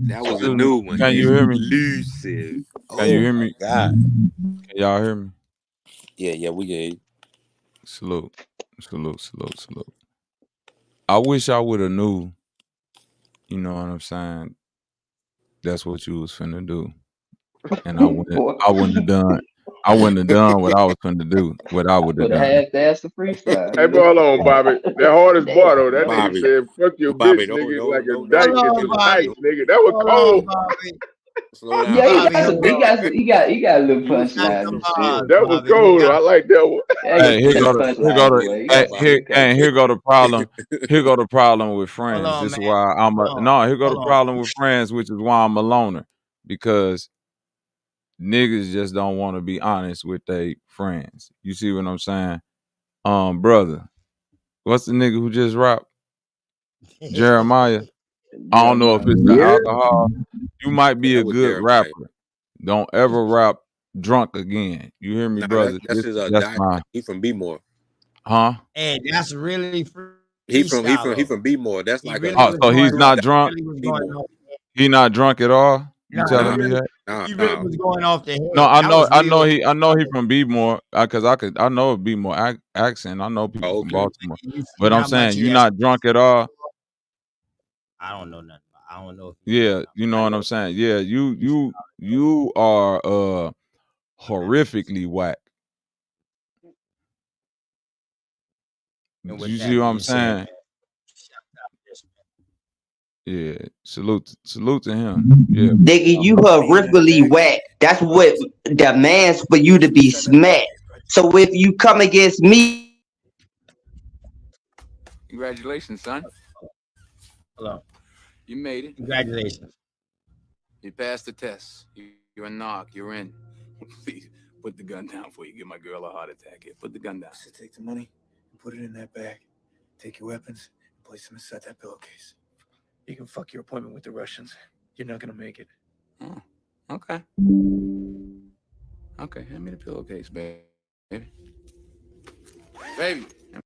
K: That was a
Q: Excuse me.
K: new one.
Q: Can you hear me?
K: Exclusive.
Q: Can you
K: Oh
Q: hear
K: my
Q: me?
K: God.
Q: Can y'all hear me?
K: Yeah, yeah, we get you.
Q: Salute. Salute. Salute. Salute. I wish I would have knew, you know what I'm saying? That's what you was finna do. And
J: boy.
Q: I wouldn't have done I wouldn't have done what I was finna do, what I would have
J: Would have
Q: done.
J: half-assed the freestyle,
N: Hey, but
J: nigga.
N: hold on, Bobby. That hardest bar though.
J: Damn,
N: That nigga
J: bro.
K: Bobby,
N: said, "Fuck your
K: Bobby,
N: bitch,
K: don't
N: nigga."
K: don't
N: Like a
K: don't
N: dyke
B: Hold
K: don't
N: is
B: on,
N: some
K: chill.
B: Bobby.
N: heights, nigga. That was
B: Hold on,
N: cold.
B: Bobby.
K: Slow down,
J: Yeah, he
K: Bobby.
B: Bobby,
J: got some.
B: hold on.
J: He got a little
B: You got
J: punchlines
B: some
J: and shit.
B: bars,
N: That was
B: Bobby. You
N: cold.
B: got
N: I like that one.
J: Yeah, he
Q: Hey,
J: got some
Q: here go
J: punchlines,
Q: the
J: boy. You
Q: hey,
J: got
K: Bobby.
Q: here
J: okay.
Q: and here go the problem. Here go the problem with
B: hold
Q: friends.
B: on,
Q: This
B: man.
Q: is why I'm a
B: Hold on.
Q: no, here go the
B: Hold on.
Q: problem with friends, which is why I'm a loner. Because niggas just don't want to be honest with their friends. You see what I'm saying? Brother, what's the nigga who just rapped? Jeremiah. I don't know if
J: Jeremiah.
Q: it's the
P: Yeah.
Q: alcohol. You might
K: Yeah,
Q: be
K: that
Q: a
K: was
Q: good
K: Jeremiah.
Q: rapper. Don't ever rap drunk again. You hear me,
K: Nah,
Q: brother?
K: that's his
Q: That's
K: diet.
Q: my
K: He from B-more.
Q: huh?
B: Hey, that's really
K: He
B: freestyle
K: from
B: though.
K: B-more. That's
B: He
K: like a
B: really
Q: Oh,
B: was
Q: so
K: he
B: going
Q: he's
K: freestyle
B: on.
Q: not
B: He
Q: drunk.
B: really was going
K: B-more.
B: on.
Q: He not drunk at all. You
B: Nah,
Q: telling me that?
B: he really was going off the
Q: No,
B: head. That was real.
Q: I know he from Bmore, cause I know a Bmore accent. I know people
K: Oh,
Q: from
K: okay.
Q: Baltimore,
B: You
Q: but
B: see
Q: I'm
B: how much
Q: saying
B: he
Q: you
B: has.
Q: not drunk at all.
B: I don't know nothing. I don't know if he is or
Q: Yeah,
B: not.
Q: you know what I'm saying. Yeah,
B: You see
Q: you are horrifically whack.
B: and with
Q: You see
B: that
Q: what I'm
B: being said,
Q: saying?
B: man, shout out this
Q: Yeah, salute to him. Yeah,
P: Nigga, you horrifically whack. That's what demands for you to be smacked. So if you come against me,
R: Congratulations, son.
B: Hello.
R: You made it.
B: Congratulations.
R: You passed the test. You're a knock. You're in. Please put the gun down before you give my girl a heart attack. Here, put the gun down.
I: So take the money and put it in that bag. Take your weapons and place them inside that pillowcase. You can fuck your appointment with the Russians. You're not gonna make it.
R: Oh, okay. Okay, hand me the pillowcase, baby. Baby. Hand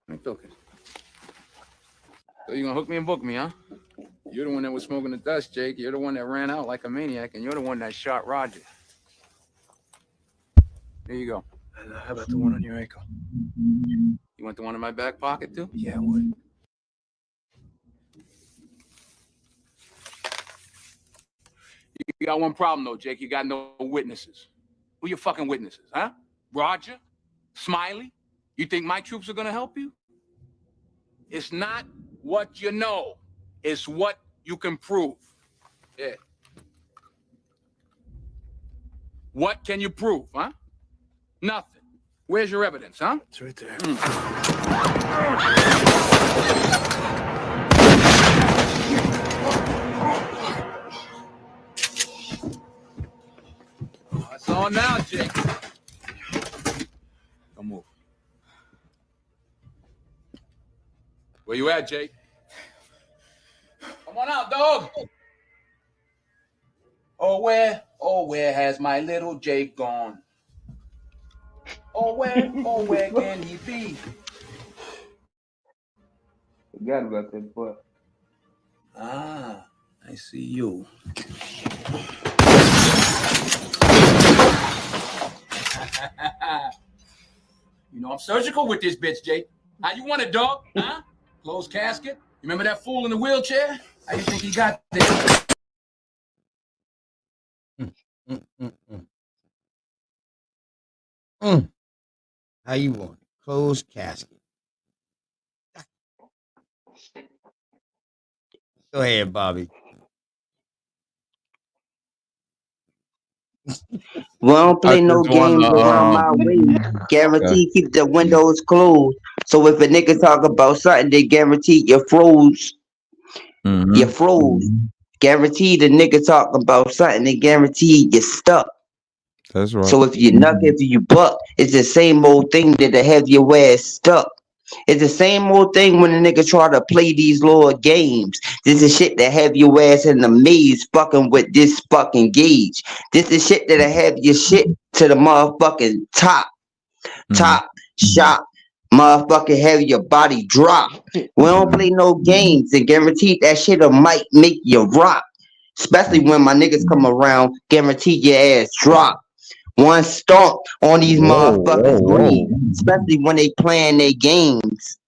R: me the pillowcase. So you gonna hook me and book me, huh? You're the one that was smoking the dust, Jake. You're the one that ran out like a maniac, and you're the one that shot Roger. There you go.
I: And how about the one on your ankle?
R: You want the one in my back pocket, too?
I: Yeah, I would.
R: You got one problem, though, Jake. You got no witnesses. Who your fucking witnesses, huh? Roger? Smiley? You think my troops are gonna help you? It's not what you know. It's what you can prove. Yeah. What can you prove, huh? Nothing. Where's your evidence, huh?
I: It's right there.
R: That's on now, Jake. Don't move. Where you at, Jake? Come on out, dog. Oh, where has my little Jake gone? Oh, where can he be?
J: Forgot about that boy.
R: Ah, I see you. You know, I'm surgical with this bitch, Jake. How you want it, dog? Huh? Closed casket? You remember that fool in the wheelchair? How you think he got there?
B: Mm, mm, mm. Mm. How you want it? Closed casket. Go ahead, Bobby.
P: we don't
Q: I
P: play no
Q: just wanna
P: games around my way.
Q: okay.
P: Guarantee keep the windows closed. So if a nigga talk about something, they guarantee you froze. You
Q: Mm-hmm.
P: froze. Guarantee the nigga talk about something, they guarantee you stuck.
Q: That's right.
P: So if you nuck, if you buck, it's the same old thing that'll have your ass stuck. It's the same old thing when a nigga try to play these little games. This is shit that have your ass in the maze fucking with this fucking gauge. This is shit that'll have your shit to the motherfucking top. Top shot. Motherfucker have your body drop. We don't play no games and guaranteed that shit'll might make you rock. Especially when my niggas come around, guaranteed your ass drop. One stomp on these motherfuckers grave. Especially when they playing their games.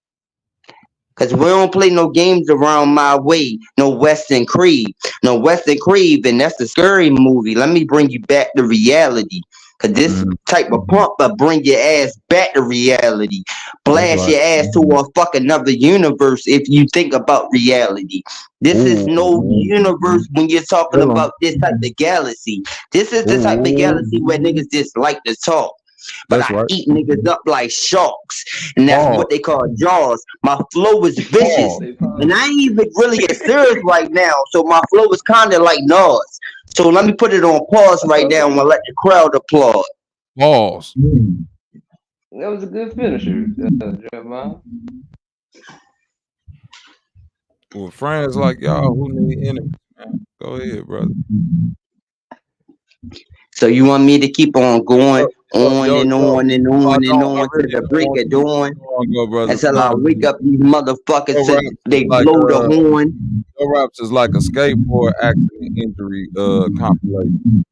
P: Cause we don't play no games around my way. No Western Creed. No Western Creed, and that's the scary movie. Let me bring you back to reality. Cause this type of pump will bring your ass back to reality. Blast your ass to a fucking another universe if you think about reality. This is no universe when you're talking about this type of galaxy. This is the type of galaxy where niggas just like to talk. But
Q: That's
P: I
Q: right.
P: eat niggas up like sharks. And that's
Q: Pause.
P: what they call jaws. My flow is vicious.
Q: Pause.
P: And I ain't even really serious right now. So my flow is kinda like Nas. So let me put it on pause right now and let the crowd applaud.
Q: Pause.
J: That was a good finisher, Jeremiah.
Q: With friends like y'all who need enemies, man. Go ahead, brother.
P: So you want me to keep on going On
Q: yo,
P: and
Q: yo.
P: on and
Q: I
P: on and
Q: don't. I
P: on to
Q: really
P: the
Q: don't
P: break
Q: want
P: of
Q: you to
P: dawn.
Q: keep going, go, brother.
P: Until I
Q: Nah,
P: wake up these motherfuckers
Q: your
P: till
Q: raps is
P: they
Q: like
P: blow the horn.
Q: your raps is like a skateboard accident injury compilation.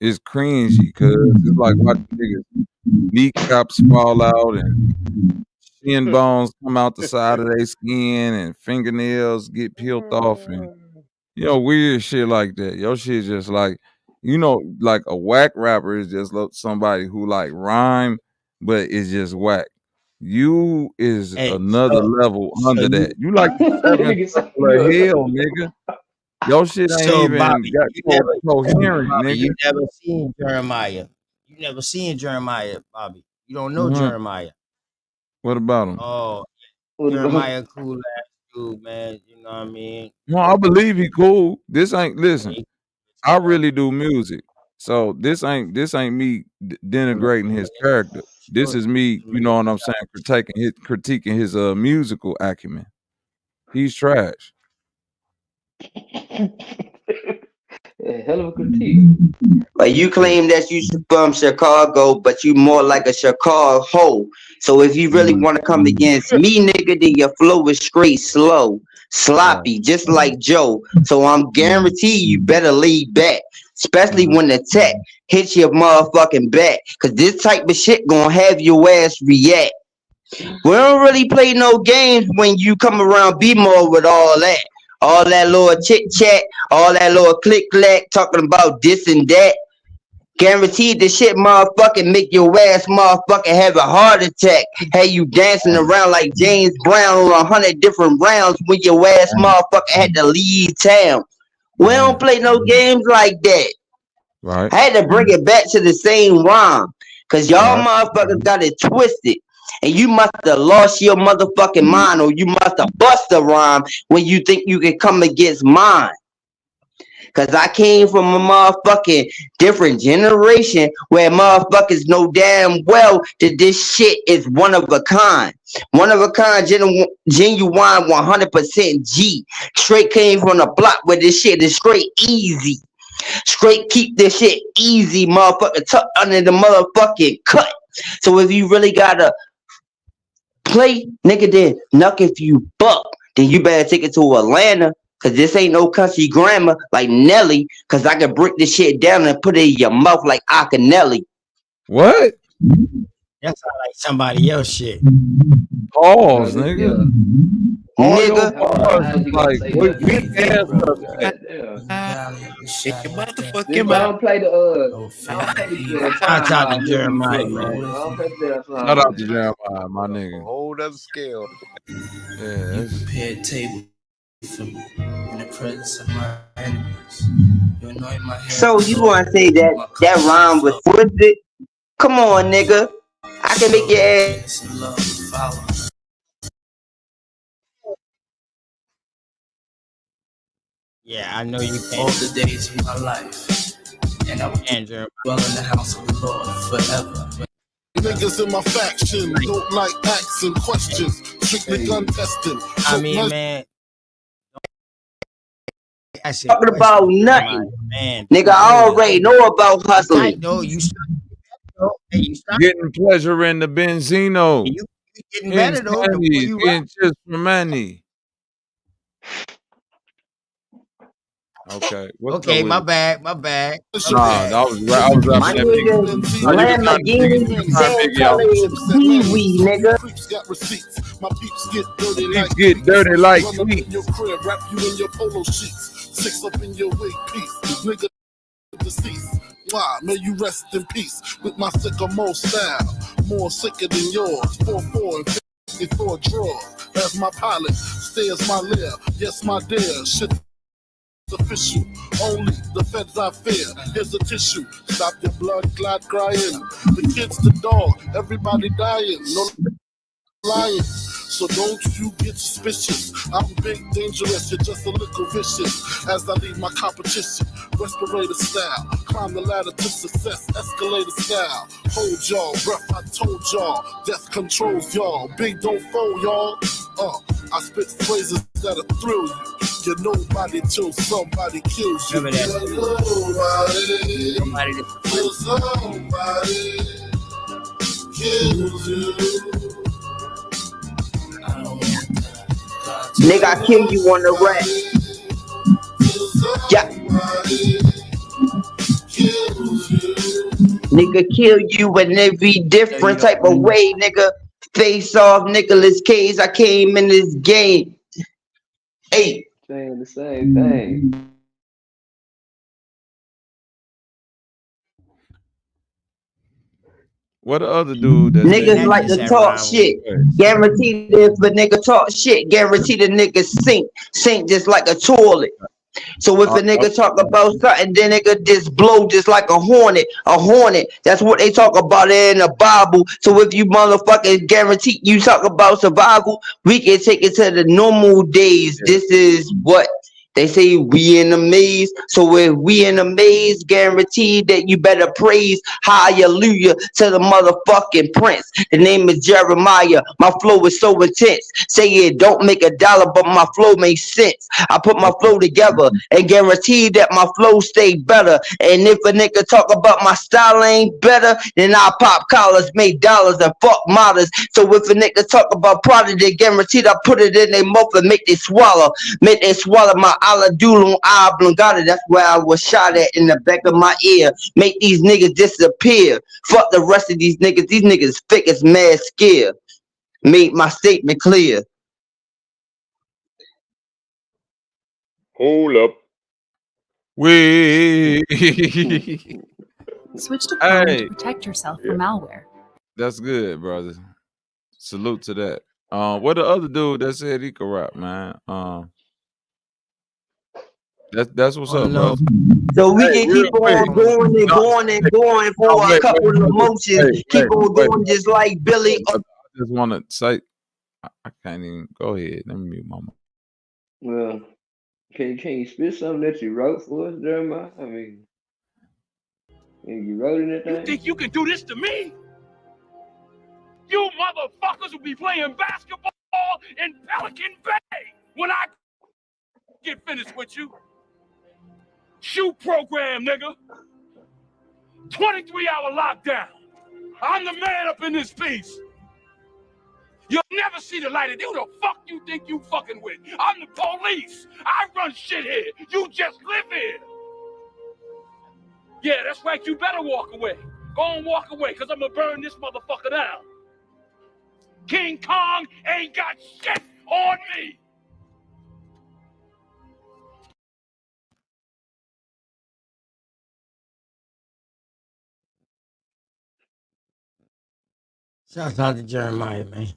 Q: It's cringy, cause it's like watching niggas kneecaps fall out and shin bones come out the side of their skin and fingernails get peeled off and weird shit like that. Your shit just like like a whack rapper is just somebody who like rhyme, but it's just whack. You is
B: Hey,
Q: another level
B: so
Q: under
B: you,
Q: that. You like the seventh
J: Nigga say
Q: level of
J: you
Q: hell, nigga. Your shit ain't
B: so
Q: even
B: Bobby,
Q: got coherent,
B: Bobby,
Q: nigga.
B: you never seen Jeremiah. You never seen Jeremiah, Bobby. You don't know
Q: Uh-huh.
B: Jeremiah.
Q: What about him?
B: Oh,
J: what about
B: Jeremiah, cool ass dude, man. You know what I mean?
Q: No, I believe he cool. This ain't listen.
B: He,
Q: I really do music. So this ain't me denigrating his character. This is me, you know what I'm saying, critiquing his musical acumen. He's trash.
J: a hell of a critique?
P: Like you
Q: Yeah.
P: claim that you from Chicago, but you more like a Chicago hoe. So if you really
Q: Mhm.
P: want to come against me, nigga, then your flow is straight slow,
Q: Right.
P: sloppy, just like Joe. So I'm
Q: Mhm.
P: guarantee you better lay back, especially
Q: Mhm.
P: when the tech hits your motherfucking back, cause this type of shit gonna have your ass react. We don't really play no games when you come around B-more with all that. All that little chit chat, all that little click clack, talking about this and that. Guaranteed the shit motherfucking make your ass motherfucking have a heart attack. Hey, you dancing around like James Brown on 100 different rounds when your ass motherfucker had to leave town. We don't
Q: Damn.
P: play no games like that.
Q: Right.
P: I had to bring it back to the same rhyme. Cause y'all
Q: Right.
P: motherfuckers got it twisted. And you must have lost your motherfucking mind, or you must have bust a rhyme when you think you can come against mine. Cause I came from a motherfucking different generation where motherfuckers know damn well that this shit is one of a kind. One of a kind, genuine 100% G. Straight came from the block where this shit is straight easy. Straight keep this shit easy, motherfucker, tucked under the motherfucking cut. So if you really gotta play, nigga, then nuck if you buck, then you better take it to Atlanta. Cause this ain't no country grammar like Nelly. Cause I can break this shit down and put it in your mouth like Akinelli.
Q: What?
B: That sound like somebody else shit.
Q: Pause, nigga.
J: Yeah.
Q: All your
P: Nigga,
Q: bars
J: How's
Q: is
J: you gonna
Q: like
J: say nothing
Q: weak
J: like
Q: ass
J: that, bro?
Q: stuff.
J: Goddamn.
H: Shake your
J: Just
H: motherfucking
J: go
H: body.
J: and play go and play the
B: Shout
J: time
B: out to
J: out nigga you
B: Jeremiah,
J: fuck
B: man.
J: man. Go and play the damn
Q: Shout
J: song,
Q: out to
J: man.
Q: Jeremiah, my
H: A
Q: nigga.
H: whole other scale.
Q: Yeah,
E: You
Q: that's
E: prepare a table for me in the presence of my enemies. You anoint my head
P: so
E: with
P: you
E: oil,
P: wanna say that
E: my cup
P: that rhyme was
E: overflow.
P: twisted? Come on, nigga. I can make
E: So
P: your ass.
E: goodness and love will follow
B: Yeah, I know you
E: all
B: can't.
E: the days of my life, and I will
B: And Jeremiah,
E: dwell in the house of the Lord forever.
D: Niggas in my faction don't like asking questions, strictly gun testing.
B: I
D: So
B: mean,
D: my
B: man, asking
P: Talking about
B: questions, Jeremiah,
P: nothing.
B: man.
P: Nigga, I already know about
B: You tight
P: hustling.
B: though. You start though. Hey, you start.
Q: getting pleasure in the Benzino.
B: You getting
Q: Getting
B: better though. The more
Q: sandy,
B: you rap.
Q: getting just for money. Okay, what's up
B: Okay,
Q: with
B: my
Q: it?
B: bad, my bad, my
Q: Nah,
B: bad.
Q: I was
P: My
Q: rapping that Biggie.
P: nigga,
Q: Nah, you can turn
P: Lamborghini, same
Q: Biggie off.
P: color as Pee-wee, nigga.
D: creeps got receipts. My peeps get dirty
Q: Peeps
D: like
Q: get
D: tweets.
Q: dirty like
D: Run up in your
Q: tweets.
D: crib, wrap you in your polo sheets. Six up in your wig piece. Nigga deceased. Why? May you rest in peace with my sycamore style. More sicker than yours. 4-4 and 54 drawers. As my pilot stares my lair. Yes, my dear. Shit official. Only the feds I fear. Here's a tissue. Stop your blood clot crying. The kids, the dog, everybody dying. No lying. So don't you get suspicious. I'm big, dangerous, you're just a little vicious. As I leave my competition, respirator style. Climb the ladder to success, escalator style. Hold y'all, breath, I told y'all. Death controls y'all. Big don't fold y'all. I spit phrases that'll thrill you. You're nobody till somebody kills you.
B: Remember that
D: You're
B: too.
D: nobody till somebody kills you.
P: Nigga, I kill you on the rack. Yeah. Nigga, kill you in every different type of way, nigga. Face off Nicolas Cage. I came in this game. Hey.
J: Saying the same thing.
Q: What the other dude that said
P: Niggas
B: that
Q: he
P: like
B: just
P: to
B: had
P: talk
B: rhyme with
P: shit. Guaranteed if a nigga talk shit, guaranteed the nigga sink just like a toilet. So if a nigga talk about something, then nigga just blow just like a hornet. A hornet. That's what they talk about in the Bible. So if you motherfucking guarantee you talk about survival, we can take it to the normal days.
Q: yeah.
P: This is what they say, we in the maze. So if we in the maze, guaranteed that you better praise hallelujah to the motherfucking prince. The name is Jeremiah. My flow is so intense. Say it don't make a dollar, but my flow makes sense. I put my flow together and guarantee that my flow stay better. And if a nigga talk about my style ain't better, then I pop collars, make dollars, and fuck models. So if a nigga talk about product, they guaranteed I put it in their mouth and make they swallow. Make they swallow my aladulum oblongata. That's where I was shot at in the back of my ear. Make these niggas disappear. Fuck the rest of these niggas. These niggas fake as mad scared. Made my statement clear.
N: Hold up.
Q: We
S: Switch to Chrome
Q: hey,
S: to protect yourself
N: Yeah.
S: from malware.
Q: that's good, brother. Salute to that. What the other dude that said he could rap, man? That's what's up,
B: no.
Q: brother.
P: So we
Q: Hey,
P: can
Q: real
P: keep
Q: quick.
P: on going and
Q: No,
P: going and
Q: hey,
P: going
Q: no,
P: for a couple of emotions. Keep on
Q: wait.
P: going just like Billy.
Q: I just want to say, I can't even go ahead. Let me mute my mic.
J: Well, can you spit something that you wrote for us, Jeremiah? I mean, you wrote anything?
R: You think you can do this to me? You motherfuckers will be playing basketball in Pelican Bay when I get finished with you. Shoot program, nigga. 23-hour lockdown. I'm the man up in this piece. You'll never see the light of day. Who the fuck you think you fucking with? I'm the police. I run shit here. You just live here. Yeah, that's right. You better walk away. Go and walk away, because I'm going to burn this motherfucker down. King Kong ain't got shit on me.
B: Shout out to Jeremiah, man.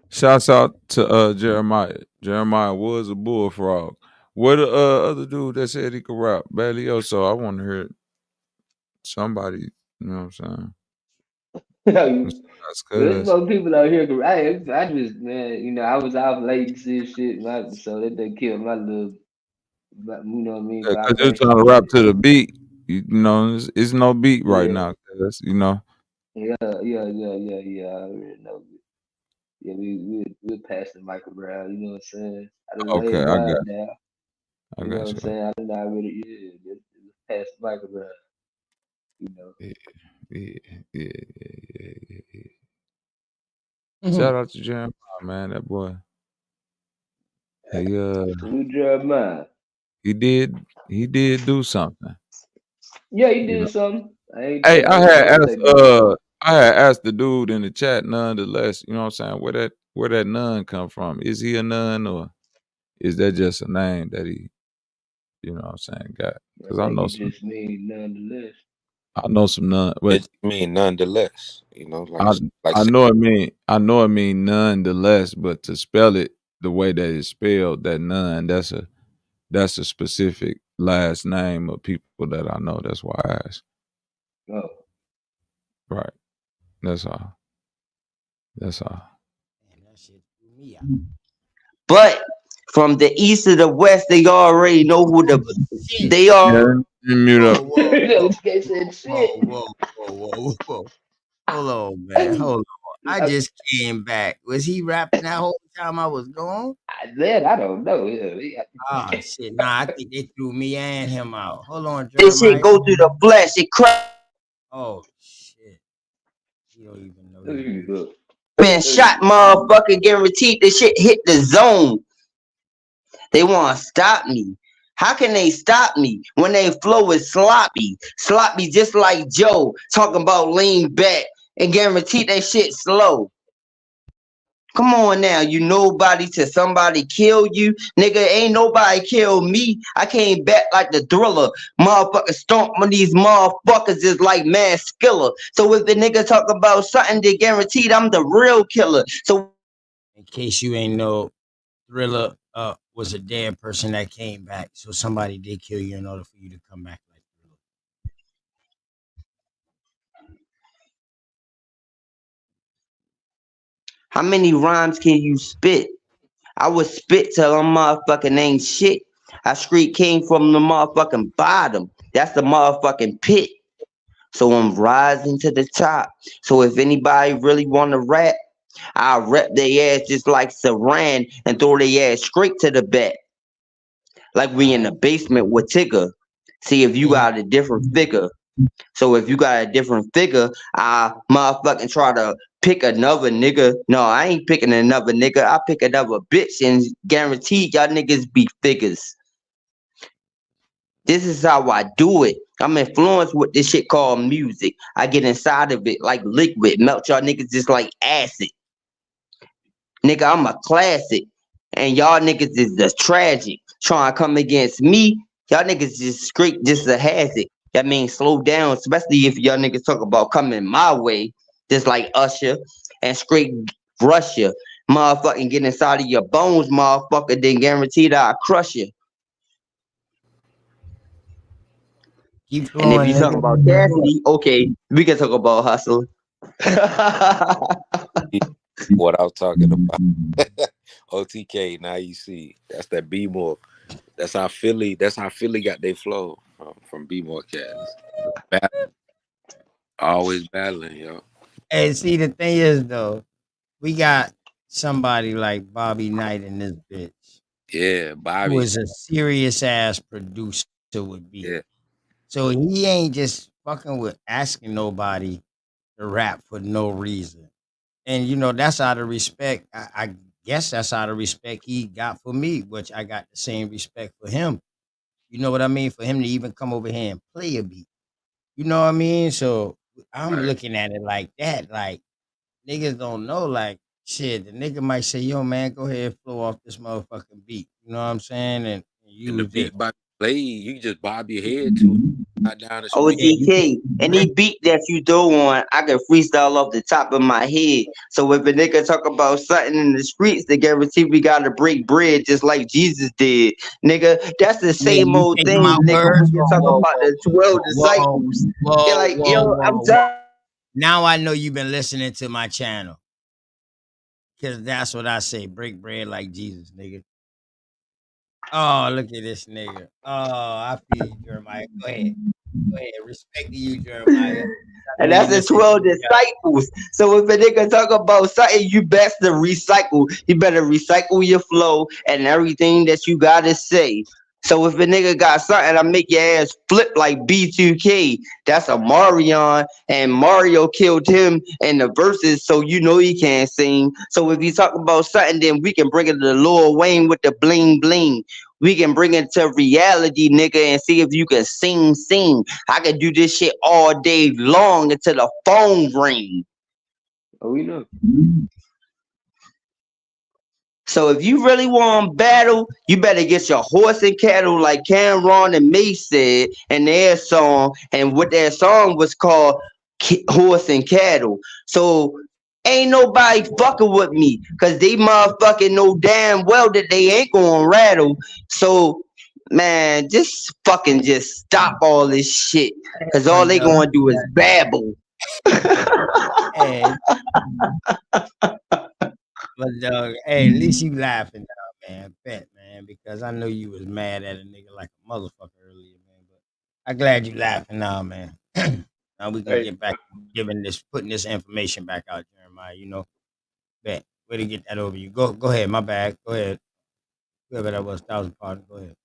Q: Shouts out to Jeremiah. Jeremiah was a bullfrog. What the other dude that said he could rap? Bailiso. I want to hear somebody. You know what I'm saying? That's
J: There's
Q: cuz.
J: more people out here. I just, man, I was out late and shit, so they killed my little, you know what I mean,
Q: Cause you're
J: vibration
Q: trying to
J: and
Q: rap
J: shit.
Q: to the beat. You know, it's no beat right
J: Yeah,
Q: now. Cuz, you know.
J: yeah. I already know. Yeah, we'll pass the mic around. You know what I'm saying? I done
Q: Okay,
J: laid
Q: I
J: mine
Q: got
J: down.
Q: I
J: You know
Q: got
J: what I'm
Q: you.
J: saying? I done already, just pass the mic around. You know.
Q: Yeah. Shout out to Jeremiah, man. That boy.
J: Salute Jeremiah.
Q: He did do something.
J: Yeah, he
Q: You know.
J: did something. I ain't
Q: Hey,
J: take
Q: I had asked the dude in the chat nonetheless, you know what I'm saying, where that nun come from. Is he a nun or is that just a name that he, you know what I'm saying, got?
J: I
Q: Because
J: think he just mean nonetheless.
Q: I know some nun, but
K: It mean nonetheless, like
Q: I know it mean nonetheless, but to spell it the way that it's spelled, that nun, that's a specific last name of people that I know. That's why I asked.
J: Oh.
Q: Right. That's all. That's all.
P: But from the east to the west, they already know who they are.
Q: Yeah, mute up.
J: Those guys said shit.
B: Whoa. Hold on, man. Hold on. I just came back. Was he rapping that whole time I was gone?
J: I don't know. Yeah.
B: Oh shit! Nah, I think they threw me and him out. Hold on,
P: This shit
B: Jeremiah.
P: go through the flesh. It crack
B: Oh shit! You don't even know
J: Let
B: he
J: me
B: did.
J: look.
P: been shot, motherfucker. Guaranteed this shit hit the zone. They want to stop me. How can they stop me when they flow is sloppy? Sloppy just like Joe talking about lean back and guaranteed that shit slow. Come on now, you nobody till somebody kill you. Nigga, ain't nobody kill me. I came back like the thriller. Motherfucker stomp on these motherfuckers is like mad skiller. So if the nigga talk about something, they guaranteed I'm the real killer. So
B: In case you ain't know, Thriller was a dead person that came back. So somebody did kill you in order for you to come back like Thriller.
P: how many rhymes can you spit? I would spit till I'm motherfucking ain't shit. I street came from the motherfucking bottom. That's the motherfucking pit. So I'm rising to the top. So if anybody really wanna rap, I'll rep their ass just like Saran and throw their ass straight to the back. Like we in
B: All
P: the
B: right.
P: basement with Tigger. See if you
B: And
P: got a different figure. So if you got a different figure, I motherfucking try to pick another nigga. No, I ain't picking another nigga. I pick another bitch and guarantee y'all niggas be figures. This is how I do it. I'm influenced with this shit called music. I get inside of it like liquid, melt y'all niggas just like acid. Nigga, I'm a classic. And y'all niggas is the tragic. Trying to come against me, y'all niggas just straight just a hazard. That means slow down, especially if y'all niggas talk about coming my way, just like Usher, and straight rush you. Motherfucking get inside of your bones, motherfucker, then guaranteed I'll crush you.
B: keep
P: And if
B: flowing,
P: you talk
B: nigga.
P: about Cassidy, okay, we can talk about Hustle.
K: What I was talking about. OTK, now you see. That's that B more. That's how Philly. That's how Philly got their flow from B more cats. Always battling, yo.
B: Hey, see, the thing is though, we got somebody like Bobby Knight in this bitch,
K: Yeah,
B: who
K: Bobby.
B: is a serious ass producer with beat.
K: Yeah,
B: So he ain't just fucking with asking nobody to rap for no reason. And you know, that's out of respect. I guess that's out of respect he got for me, which I got the same respect for him. You know what I mean? For him to even come over here and play a beat. You know what I mean? So I'm
K: right.
B: looking at it like that. Like niggas don't know, like shit. The nigga might say, "Yo, man, go ahead and flow off this motherfucking beat." You know what I'm saying? And
K: And the
B: use it.
K: beat Bobby played, you can just bob your head to it. Right down the street.
B: Yeah, you
P: OTK, any beat that you throw on, I can freestyle off the top of my head. So if a nigga talk about something in the streets, they guarantee we gotta break bread just like Jesus did. Nigga, that's the
B: yeah,
P: same
B: you
P: old
B: taking
P: thing,
B: my
P: nigga, when
B: words?
P: you
B: Whoa,
P: talk
B: whoa,
P: about
B: whoa,
P: the 12
B: whoa,
P: disciples. You're
B: whoa,
P: like,
B: whoa,
P: yo,
B: whoa,
P: I'm
B: whoa.
P: tired.
B: Now I know you've been listening to my channel. Cause that's what I say. Break bread like Jesus, nigga. Oh, look at this nigga. Oh, I feel you, Jeremiah. Go ahead. Go ahead. Respect to you, Jeremiah. I know
P: And
B: you
P: that's the
B: listen to
P: 12
B: me.
P: disciples. So if a nigga talk about something, you best to recycle. You better recycle your flow and everything that you gotta say. So if a nigga got something, I make your ass flip like B2K. That's a Marion, and Mario killed him in the verses, so you know he can't sing. So if you talk about something, then we can bring it to Lil Wayne with the bling bling. We can bring it to reality, nigga, and see if you can sing. I can do this shit all day long until the phone ring.
J: Oh, we know.
P: So if you really want to battle, you better get your horse and cattle, like Cameron and Mace said in their song, and what their song was called, Horse and Cattle. So ain't nobody fucking with me, cause they motherfucking know damn well that they ain't gonna rattle. So man, just fucking just stop all this shit, cause all
B: But
P: they gonna do is babble.
B: hey, but hey, at least you laughing now, man. Bet, man, because I know you was mad at a nigga like a motherfucker earlier, man. But I'm glad you laughing now, man. Now we can
N: Hey,
B: get back to putting this information back out, Jeremiah. Jeremiah. You know, bet. Way to get that over you. Go ahead. My bad. Go ahead. Whoever that was, 1,000 partner. Go ahead.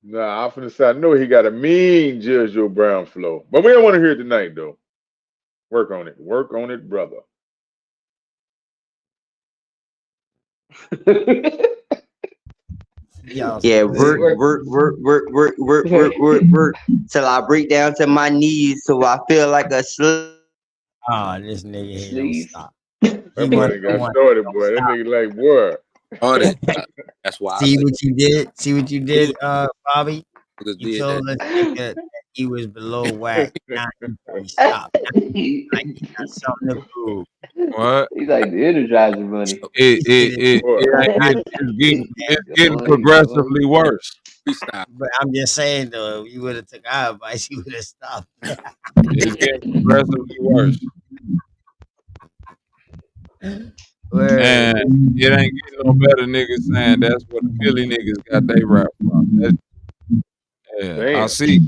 N: Nah, I'm finna say I know he got a mean Judge Joe Brown flow, but we don't want to hear it tonight though. Work on it. Work on it, brother.
B: Y'all
P: Yeah,
B: stupid.
P: work till I break down to my knees, so I feel like a slave.
B: Ah, this nigga here don't
J: Sleeves.
B: stop. He
N: That boy
B: one
N: done
B: of the
N: got
B: ones
N: started,
B: that don't
N: boy. That
B: stop.
N: nigga like, boy.
K: Oh, that, that's why I
B: See
K: say
B: what you did? See what you
K: Clue
B: did, Bobby?
K: niggas
B: You
K: did that.
B: told us nigga that he was below whack. Now he stopped. Now like he got something to prove.
Q: What?
J: He's like the Energizer Bunny.
Q: It
B: He said
Q: it
B: it's
Q: it,
N: Boy.
Q: it ain't
B: not
Q: getting
B: shit, man.
Q: it's getting
J: Going, going.
Q: progressively worse.
K: Freestyle.
B: But I'm just saying though, if you would have took our advice, you would have stopped.
Q: It's getting progressively worse.
B: Word.
Q: And it ain't getting no better niggas saying that's what the Philly niggas got they rap from. Yeah, I
N: Damn.
Q: see.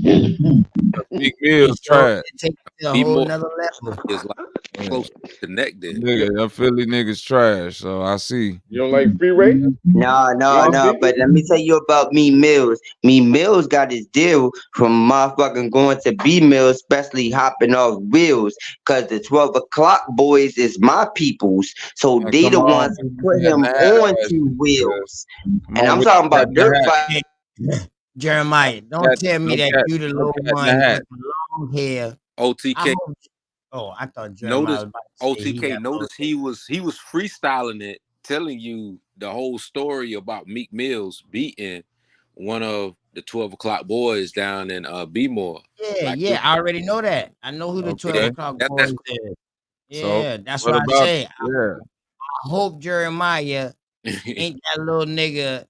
Q: Meek
B: It
Q: Mill's
B: show
Q: trash.
B: it take it to a
K: Be
B: whole
K: more
B: nother level.
K: is like
Q: Yeah.
K: close connected.
N: You,
Q: Nigga, them Philly niggas trash. So I see.
N: you don't like Free Ray?
P: No.
N: AMG?
P: But let me tell you about Me Mills. Me Mills got his deal from motherfucking going to B Mills, especially hopping off wheels. Cause the 12 o'clock boys is my peoples. So
Q: Now,
P: they
Q: come
P: the
Q: on,
P: ones who
Q: man.
P: put
Q: You got
P: him
Q: the hat
P: on
Q: ass
P: two
Q: shit, cuz.
P: wheels.
Q: Come
P: And
Q: on
P: I'm
Q: with
P: talking
Q: the cat
P: about
Q: in the
P: dirt
Q: hat.
P: bike.
B: Hey, Jeremiah, don't tell me
Q: No
B: that
Q: cat,
B: you the
Q: no
B: little
Q: cat in the
B: one
Q: hat.
B: with the long hair. I
K: OTK
B: hope. Oh, I thought Jeremiah
K: notice
B: was about to say he
K: OTK
B: had long
K: notice
B: hair.
K: he was freestyling it, telling you the whole story about Meek Mills beating one of the 12 o'clock boys down in B-more.
B: Yeah,
K: Like
B: yeah, I already know that. I know who the 12
Q: Okay.
B: o'clock
K: that's
B: boys is.
Q: So
B: Yeah, that's
Q: what
B: what I
Q: about
B: say.
Q: yeah?
B: I hope Jeremiah
K: crazy.
B: ain't that little nigga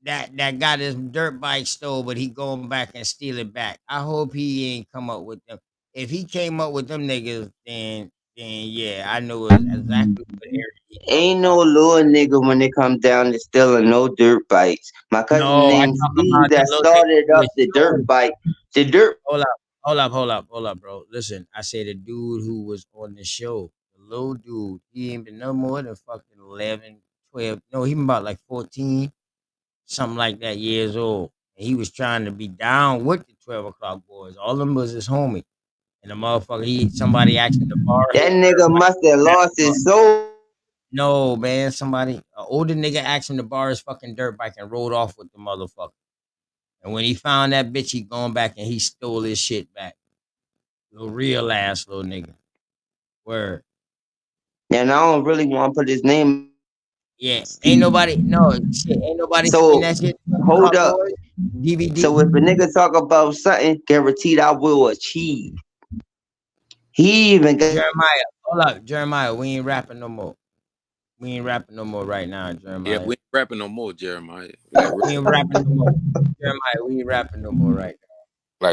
B: that got his dirt bike stole, but he going back and steal it back. I hope he ain't come up with them. If he came up with them niggas, then yeah, I know exactly what area he talking
P: Ain't no
B: about.
P: little nigga when it comes down to stealing no dirt bikes. My cousin
B: No, I
P: named
B: talk
P: Steve
B: about the
P: that
B: little nigga
P: started
B: who
P: up
B: was
P: the dirt
B: stole.
P: bike. The dirt
B: Hold up, bro. Listen, I say the dude who was on the show, the little dude, he ain't been no more than fucking 11, 12. No, he been about like 14, something like that years old. And he was trying to be down with the 12 o'clock boys. All them was his homie. And the motherfucker, somebody asked him to borrow
P: that
B: his dirt
P: nigga
B: bike.
P: must have lost his soul.
B: No, man, somebody, an older nigga asked him to borrow his fucking dirt bike and rode off with the motherfucker. And when he found that bitch, he gone back and he stole his shit back. Little real ass little nigga. Word.
P: And I don't really want to put his name.
B: Yeah. Ain't nobody, no, shit, ain't nobody seen
P: So
B: that shit.
P: hold
B: Clock
P: up.
B: Boys, DVD.
P: So if a nigga talk about something, guaranteed I will achieve. He even got
B: Jeremiah, hold up. Jeremiah, we ain't rapping no more. We ain't rapping no more right now,
K: Yeah,
B: Jeremiah.
K: we ain't rapping no more, Jeremiah. Like
B: We ain't rapping no more. Jeremiah, we ain't rapping no more right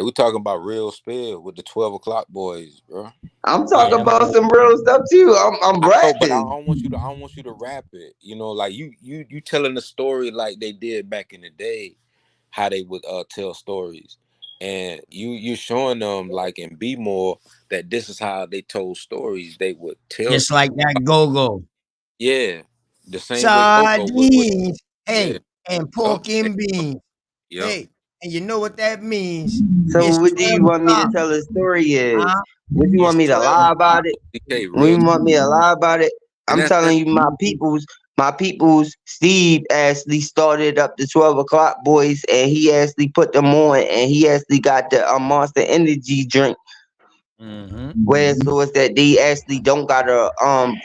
K: we talking about real spill with the 12 o'clock boys, bro.
P: I'm
B: now. Yeah,
P: talking
B: them
P: about
B: boys.
P: some real stuff too. I'm
K: I know, but I
P: rapping.
K: don't want you to. I don't want you to rap it. You know, like you telling the story like they did back in the day, how they would tell stories, and you showing them like in Be More that this is how they told stories. They would tell,
B: Just like that go-go.
K: yeah, the same way Coco would.
B: Sardines.
K: Yeah,
B: Hey, and
K: yup,
B: pork and beans.
K: yup.
B: Hey, and you know what that means?
P: So
B: It's
P: what do
B: 12
P: you want me to
B: o'clock.
P: tell the story is?
B: Huh?
P: What you want
B: It's
P: me to
B: 12
P: lie
B: o'clock.
P: about it?
K: DK,
P: When
K: real,
P: you want me to lie about it?
K: and
P: I'm
K: that's
P: telling you my people's Steve actually started up the 12 o'clock boys and he actually put them on and he actually got the Monster Energy drink
B: Mm-hmm.
P: where so it's that they actually don't gotta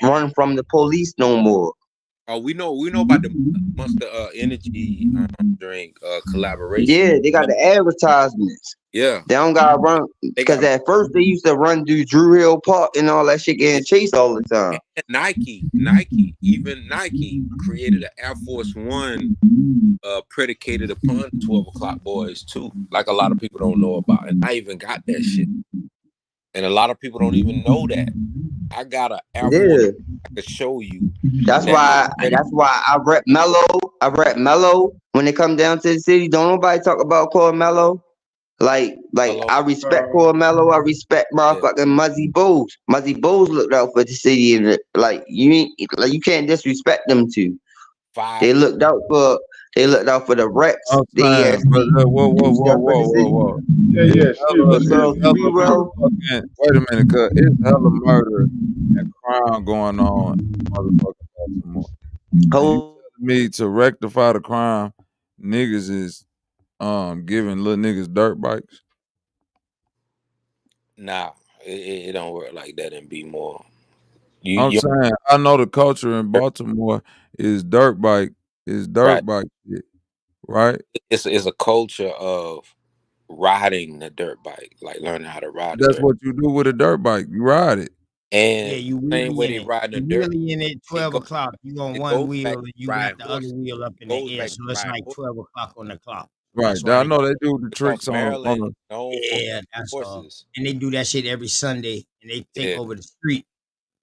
P: run from the police no more.
K: oh, we know about the Monster Energy drink collaboration.
P: Yeah, they got the advertisements.
K: Yeah,
P: They don't gotta run
K: they
P: because
K: got
P: at first they used to run through Drew Hill Park and all that shit getting chased all the time.
K: and even Nike created an Air Force One predicated upon the 12 o'clock boys too. Like a lot of people don't know about, and I even got that shit, and a lot of people don't even know that I got an Air Force
P: Yeah.
K: I could show you
P: That's
K: that has
P: why
K: Nike.
P: that's why I rep Mellow. I rep Mellow when it come down to the city. Don't nobody talk about Call Mellow. Like
K: Hello.
P: I respect Mello. I respect
K: Yeah.
P: motherfucking Muzzy Bowes. Muzzy Bowes looked out for the city, and like you ain't like you can't disrespect them two.
K: Fire.
P: They looked out for the Rex,
Q: I'm
P: the
Q: saying, but
P: ESP,
Q: whoa,
P: do
Q: whoa,
P: stuff for the
Q: whoa, whoa,
P: city.
Q: whoa.
N: Yeah,
Q: It's
N: yeah. Excuse me,
Q: hella,
P: What's
Q: it's
N: excuse
P: up,
N: me.
Q: hella
P: 3-Row?
Q: motherfucking. Wait a minute, cuz it's hella murder and crime going on in motherfucking Baltimore. And you
P: Hold
Q: telling me to rectify the crime, niggas is giving little niggas dirt bikes?
K: Nah, it don't work like that and be more.
Q: I'm
K: You
Q: saying I know the culture in Baltimore is dirt
K: right.
Q: bike shit, right?
K: It's a culture of riding the dirt bike, like learning how to ride a
Q: That's
K: dirt.
Q: what you do with a dirt bike. You ride it.
B: Yeah,
K: And
B: you
K: same
B: wheelie
K: way
B: in
K: they
B: it.
K: riding a
B: You
K: dirt,
B: wheelie in it
K: it
B: 12
K: goes
B: o'clock. You on
K: it
B: one
K: goes back
B: wheel
K: to
B: and you got
K: riding
B: the other
K: horses.
B: wheel up in
K: Goes
B: the air.
K: back to
B: So it's
K: riding
B: like
K: horses.
B: 12 o'clock on the clock.
Q: Right.
B: That's why
Q: I
B: they
Q: know they do the
K: Because
Q: tricks on
K: Maryland is
Q: the
K: known for
B: yeah, that's all.
K: horses.
B: And they do that shit every Sunday and they take
K: Yeah.
B: over the street.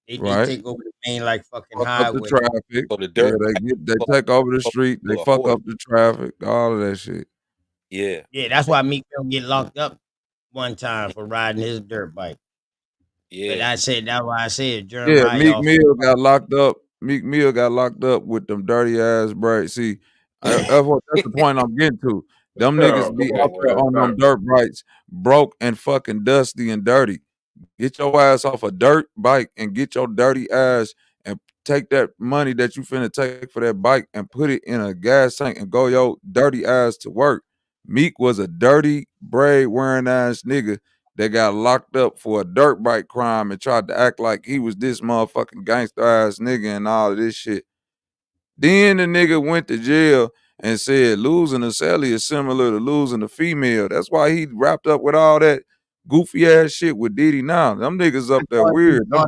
B: They
Q: right.
B: take over the main like fucking
Q: Fuck up the
B: highway.
Q: traffic.
K: So the
Q: Yeah,
K: dirt bike
Q: they
K: goes
Q: take over the street.
K: to
Q: They
K: a
Q: fuck
K: horse.
Q: up the traffic. All of that shit.
K: Yeah.
B: Yeah, that's why Meek Mill get locked up one time for riding his dirt bike. But
K: Yeah.
B: I said that's why I said
Q: Yeah,
B: Jeremiah off.
Q: Meek Mill got locked up with them dirty ass braids. See, that's the point I'm getting to. Them
N: Oh,
Q: niggas
N: come
Q: be out
N: on,
Q: there
N: man.
Q: on
N: Stop.
Q: them dirt bikes, broke and fucking dusty and dirty. Get your ass off a dirt bike and get your dirty ass and take that money that you finna take for that bike and put it in a gas tank and go your dirty ass to work. Meek was a dirty braid wearing ass nigga that got locked up for a dirt bike crime and tried to act like he was this motherfucking gangster ass nigga and all of this shit. Then the nigga went to jail and said losing a celly is similar to losing a female. That's why he wrapped up with all that goofy ass shit with Diddy now. Them niggas up there weird. Nigga,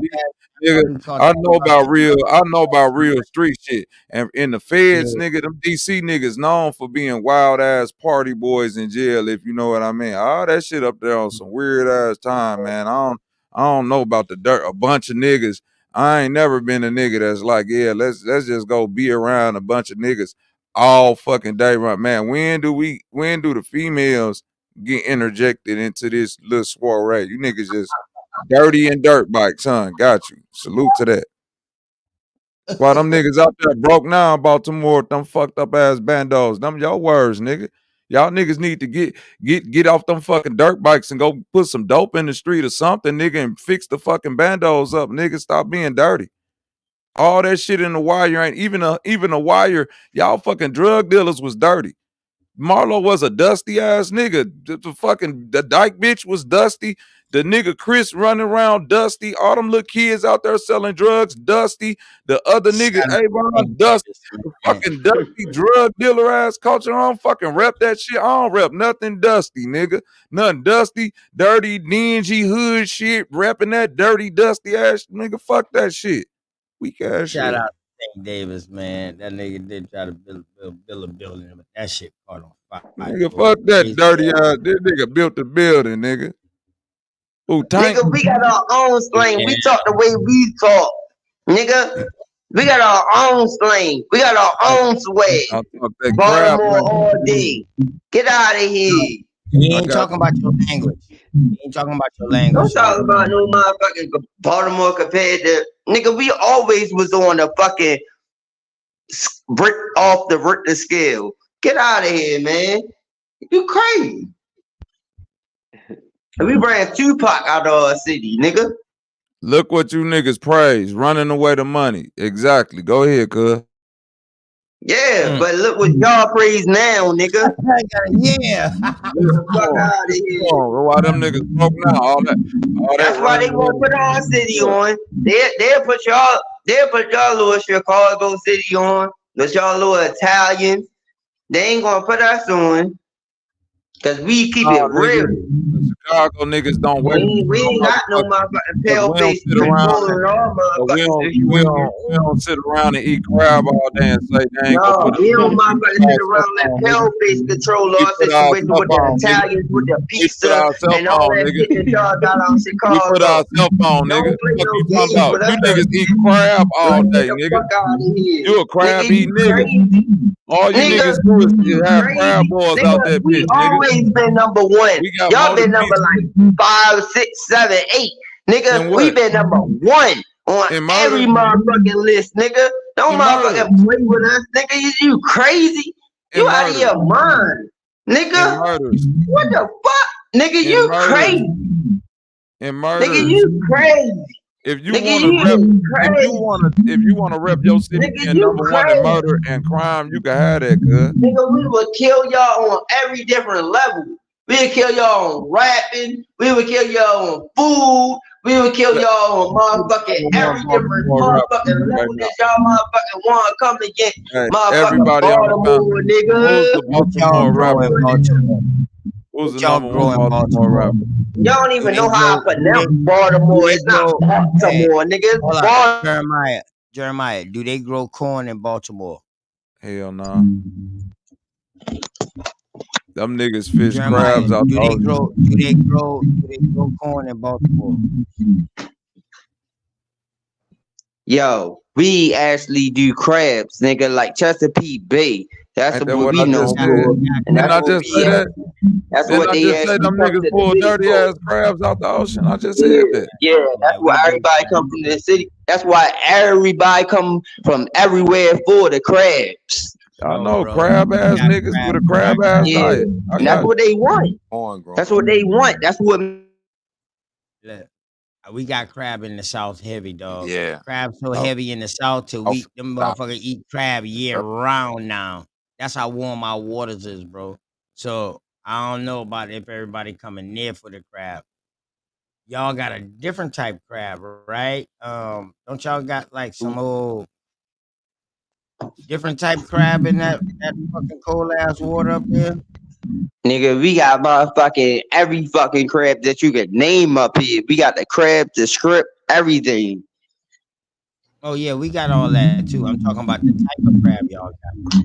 B: He taught that about that.
Q: I know about real street shit. And in the feds,
B: Yeah,
Q: nigga, them DC niggas known for being wild ass party boys in jail, if you know what I mean. All that shit up there on some weird ass time, man. I don't know about the dirt. A bunch of niggas. I ain't never been a nigga that's like, yeah, let's just go be around a bunch of niggas all fucking day, right? Man, when do the females get interjected into this little soiree? You niggas just dirty and dirt bike, son. Got you. Salute to that. Why them niggas out there broke now in Baltimore, them fucked up ass bandos. Them your words, nigga. Y'all niggas need to get off them fucking dirt bikes and go put some dope in the street or something, nigga, and fix the fucking bandos up. Nigga, stop being dirty. All that shit in the wire ain't even a wire. Y'all fucking drug dealers was dirty. Marlo was a dusty ass nigga. The dyke bitch was dusty. The nigga Chris running around dusty. All them little kids out there selling drugs, dusty. The other nigga
B: shout out to
Q: Avon,
B: King
Q: dusty.
B: Davis,
Q: The
B: man.
Q: fucking dusty drug dealer ass culture. I don't fucking rep that shit. I don't rep nothing dusty, nigga. Nothing dusty, dirty, dingy hood shit. Repping that dirty, dusty ass nigga. Fuck that shit. Weak ass
B: Shout
Q: shit.
B: out to King Davis, man. That nigga did try to build a building, but that shit caught on fire.
Q: Nigga,
B: It was
Q: fuck that
B: crazy.
Q: dirty ass. This nigga built the building, nigga. Who tank?
P: Nigga, we got our own slang.
B: Yeah,
P: We talk the way we talk. Nigga, we got our own slang. We got our own swag.
Q: I talk that crap
P: Baltimore all
Q: language.
P: day. Get out of here.
B: he
Q: I
B: ain't
Q: got
B: talking about your language. He ain't talking about your language,
P: Don't
B: so
P: talk about no motherfucking Baltimore compared to nigga. We always was on the fucking brick off the Richter scale. Get out of here, man. You crazy. We ran Tupac out of our city, nigga.
Q: look what you niggas praise, running away the money. Exactly. Go ahead, cuz.
P: Yeah, but look what y'all praise now, nigga.
B: yeah.
Q: Listen
P: Fuck
Q: on.
P: out of
Q: Listen
P: here.
Q: on. Why them niggas broke now? All that
P: That's why
Q: running
P: they
Q: away.
P: won't put our city on. They'll put y'all little Chicago city on. But y'all little Italians. They ain't gonna put us on. Cause we keep it
Q: Nah, nigga.
P: real.
Q: Chicago niggas don't wake up
P: We
Q: no
P: ain't got no
Q: motherfucker.
P: motherfucking
Q: Cause
P: pale
Q: we don't
P: face
Q: sit around and
P: controlling all motherfucking situations.
Q: we don't sit around and eat crab all day and say they ain't gonna
P: No,
Q: put
P: we don't
Q: we
P: motherfucking
Q: put
P: sit
Q: our cell
P: around let
Q: phone,
P: pale
Q: nigga.
P: face control
Q: We
P: our
Q: put our
P: situation
Q: cell
P: with the
Q: phone, nigga.
P: Italians, with the
Q: We put
P: pizza,
Q: our cell
P: and all
Q: phone,
P: that
Q: nigga.
P: shit that y'all got out
Q: We put our
P: Chicago.
Q: cell phone, nigga.
P: Don't play
Q: Fuck
P: no
Q: you talking
P: games
Q: about?
P: with
Q: You
P: us.
Q: niggas eat crab all
P: Let's get
Q: day,
P: the
Q: nigga.
P: fuck out of here.
Q: You a crab
P: Nigga,
Q: eating
P: you
Q: nigga.
P: crazy.
Q: All you
P: Nigga,
Q: niggas do is
P: you
Q: have
P: crazy.
Q: crab boils
P: Nigga,
Q: out that
P: we
Q: bitch, nigga.
P: always been number one.
Q: We got
P: Y'all
Q: more
P: been
Q: than
P: number
Q: pizza.
P: like 5, 6, 7, 8. Nigga,
Q: And
P: we
Q: what?
P: been number one on
Q: In
P: every
Q: murder?
P: motherfucking list, nigga. Don't
Q: In murder?
P: motherfucking play with us, nigga. You crazy?
Q: In
P: You out of
Q: murder?
P: your mind.
Q: In
P: Nigga,
Q: murders?
P: what the fuck? Nigga,
Q: In
P: you
Q: murders?
P: crazy.
Q: In
P: Nigga,
Q: murders?
P: you crazy.
Q: If you
P: Nigga,
Q: wanna rep,
P: you
Q: if
P: crazy.
Q: you wanna rep your city
P: Nigga,
Q: being
P: you
Q: number one in
P: crazy.
Q: murder and crime, you can have that, cuz.
P: Nigga, we would kill y'all on every different level. We would kill y'all on rapping. We would kill y'all on food. We would kill y'all on
Q: Who the
P: motherfucking
Q: number one
P: every different
Q: Baltimore rapper
P: motherfucking
Q: right
P: level
Q: now?
P: that y'all motherfucking want to come against
Q: Hey,
P: motherfucking
Q: everybody on the panel.
P: Baltimore,
Q: Who's
P: nigga.
Q: the
B: What y'all
Q: Baltimore
B: grow
Q: rapper?
B: in Baltimore?
Q: Who's the
B: What y'all
Q: number
B: grow
Q: one
B: in
Q: Baltimore
B: Baltimore?
Q: rapper?
P: Y'all don't
B: Do
P: even
B: they
P: know how I
B: grow?
P: pronounce
B: Do
P: Baltimore.
B: they
P: It's not
B: grow? Hey,
P: Baltimore, nigga. It's
B: hold on,
P: Baltimore.
B: Jeremiah. Do they grow corn in Baltimore?
Q: Hell nah. Them niggas fish
B: Jeremiah,
Q: crabs out the ocean.
B: Do they grow corn in Baltimore?
P: Yo, we actually do crabs, nigga, like Chesapeake Bay. That's
Q: Ain't that
P: what
Q: what
P: we
Q: I
B: We
Q: just
P: known
B: got,
Q: said?
P: for,
B: we got
P: and
Q: Didn't
P: that's
Q: I
B: crabs
P: what
B: in
Q: just
B: the
Q: say
P: we.
B: South.
Q: that?
P: That's
Q: Didn't
P: what
Q: I
P: they
Q: just say
P: actually
Q: them
P: come
Q: niggas
P: to the
Q: pull
P: city
Q: dirty
P: for.
Q: ass crabs out the ocean? I just
P: Yeah,
Q: said that.
P: yeah. That's
B: Yeah,
P: why
B: we do.
P: everybody come from the city. That's why everybody come from everywhere for the crabs.
Q: I
B: No,
Q: know
B: bro.
Q: crab
B: We
Q: ass
B: got
Q: niggas with
B: crabs.
Q: a
B: We got
Q: crab ass
B: crabs.
P: Yeah,
Q: diet. I
P: and that's
Q: got
P: what
Q: you.
P: they want.
K: Corn growing
P: That's
K: on.
P: what they want. That's what.
B: Look, we got crab in the South heavy, dog.
K: Yeah.
B: Crab so
K: Off,
B: heavy in the South till
K: off
B: we them
K: top.
B: motherfuckers eat crab year
K: Yep.
B: round now. That's how warm our waters is, bro. So I don't know about if everybody coming near for the crab. Y'all got a different type crab, right? Don't y'all got like some old different type crab in that fucking cold ass water up there?
P: Nigga, we got motherfucking every fucking crab that you could name up here. We got the crab, the script, everything.
B: Oh yeah, we got all that too. I'm talking about the type of crab y'all got.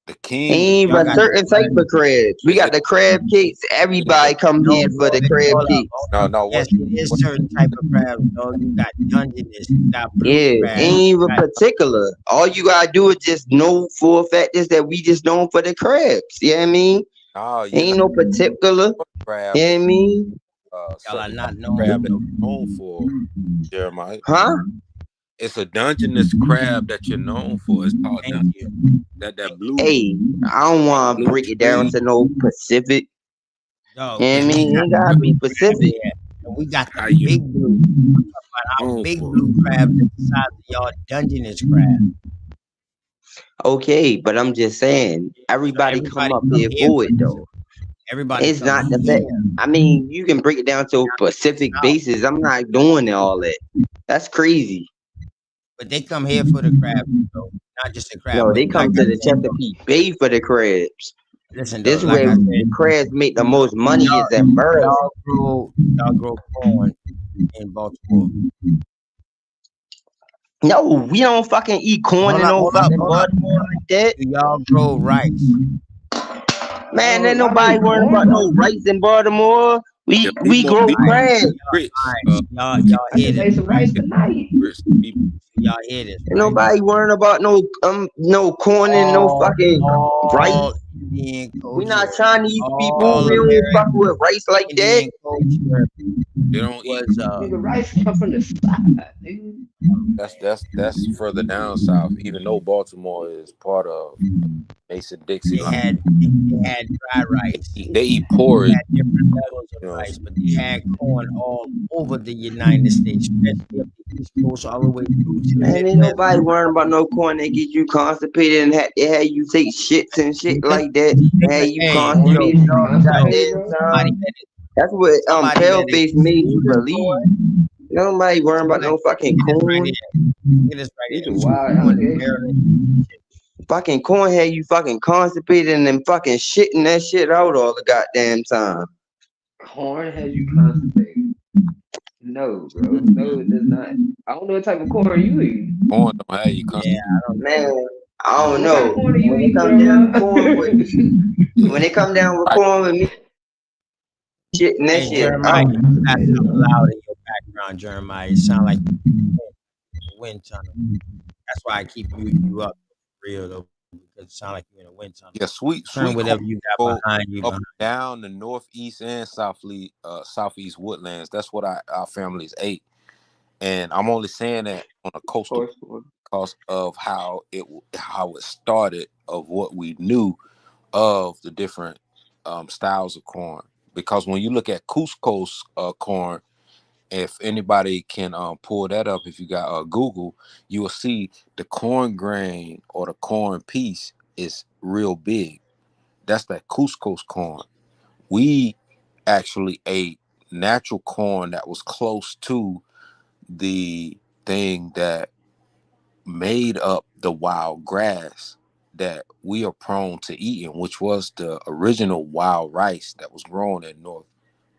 K: The king
P: Ain't
B: Y'all
P: but
B: got the
P: certain type
B: crab.
P: of crabs. We
K: is
P: got
K: it?
P: the crab cakes. Everybody come
B: No,
P: here
B: bro.
P: for the crab
B: Hold up,
P: cakes.
B: hold
K: No,
B: up.
K: no.
B: Yes, it is
K: What?
B: certain type of crabs, dog. You got Dungeness, you got blue
P: Yeah,
B: crab,
P: ain't
B: you
P: even
B: got
P: particular. All you gotta do is just know for a fact is that we just known for the crabs. You know what I mean?
K: No, you're
P: Ain't
K: not
P: no particular.
K: crab.
P: You know what I mean?
B: y'all are
K: Certain type
B: not
K: of
B: known for
K: crab that
B: no.
K: you're known for, Jeremiah.
P: Huh?
K: It's a Dungeness crab that you're known for. It's called
B: Thank you.
K: that blue
P: Hey, I don't
K: that
P: wanna
K: blue
P: break it down
K: tree.
P: to no Pacific.
B: Dog,
P: You know what I
B: cause we
P: mean?
B: got
P: Ain't gotta be
B: blue crab
P: Pacific.
B: here. And we got the
K: How you
B: big blue. I'm talking about our
K: known
B: big
K: for?
B: blue crabs that's the size of y'all Dungeness crab.
P: Okay, but I'm just saying,
B: So
P: everybody come
B: everybody
P: up
B: come
P: here
B: here
P: for
B: for
P: it
B: this.
P: though.
B: Everybody
P: It's
B: come
P: not the
B: here.
P: fact. I mean, you can break it down to a
B: Down to the
P: Pacific
B: south.
P: basis. I'm not doing all that. That's crazy.
B: But they come here for the crab, though. Not just the crab,
P: No,
B: but
P: they
B: like
P: come
B: I
P: to the
B: said, though,
P: Chesapeake Bay for the crabs.
B: listen though,
P: This
B: like
P: where
B: I said,
P: the crabs make the most money
B: y'all
P: is in Maryland.
B: y'all grow corn in Baltimore.
P: No, we don't fucking eat corn in no fucking
B: Hold up.
P: Baltimore like that.
B: Do y'all grow rice?
P: Man, ain't nobody worrying about no rice in Baltimore.
K: Yeah,
P: We grow
K: be
B: Alright,
P: crabs.
K: grits.
B: y'all hear this, right?
K: Grits. Be
B: Y'all hear this,
P: Ain't
B: right?
P: nobody worrying about no corn and no fucking rice.
B: All Indian
P: We not
B: culture,
P: Chinese people.
B: all
P: We don't fuck
B: American
P: with rice like that.
B: Indian culture
K: they don't eat.
B: was
K: That's further down south. Even though Baltimore is part of Mason Dixie line,
B: they had dry rice.
K: they eat
B: They
K: porridge.
B: had different levels of
K: You know,
B: rice, but they had corn all over the United States, especially up the East Coast, all the way through to the
P: Man, ain't
B: Midwest.
P: nobody worrying about no corn that get you constipated and they have you take shits and shit like that.
B: They
P: Have
B: could,
P: you
B: hey,
P: constipated all the
B: yo,
P: goddamn time. That's what
B: somebody
P: pale
B: better
P: face
B: eat
P: made you
B: this
P: believe.
B: corn.
P: Nobody worrying about
B: Somebody
P: no fucking
B: look at this right
P: corn.
B: here. Look at this right here. Some corn in Maryland.
P: Fucking corn had you fucking constipated and then fucking shitting that shit out all the goddamn time.
J: Corn has you constipated. No, bro. No, it does not. I don't know what type of corn you eat.
K: Corn don't have you
B: Yeah,
K: constipated.
B: I don't know.
P: Man, I
B: No,
P: don't
J: What kind
B: no.
J: of
P: know.
J: corn are you
P: When it
J: eating,
P: come down to
J: Jeremiah?
P: corn with when it come down with
K: Right.
P: corn with me, shit and that
B: Hey,
P: shit,
B: Jeremiah,
P: I
B: you got something loud in your background, Jeremiah. It sounds like you're in a wind tunnel. That's why I keep muting you up for real though, because it sounds like you're in a wind tunnel.
K: Yeah,
B: Turn
K: sweet corn
B: whatever you got
K: go
B: behind you
K: up
B: behind.
K: and down the northeast and southeast woodlands. That's what our families ate. And I'm only saying that on a coastal
J: Horse corn.
K: because of how it started of what we knew of the different styles of corn. Because when you look at Cusco's corn, if anybody can pull that up, if you got Google, you will see the corn grain or the corn piece is real big. That's that Cusco's corn. We actually ate natural corn that was close to the thing that made up the wild grass that we are prone to eating, which was the original wild rice that was grown in North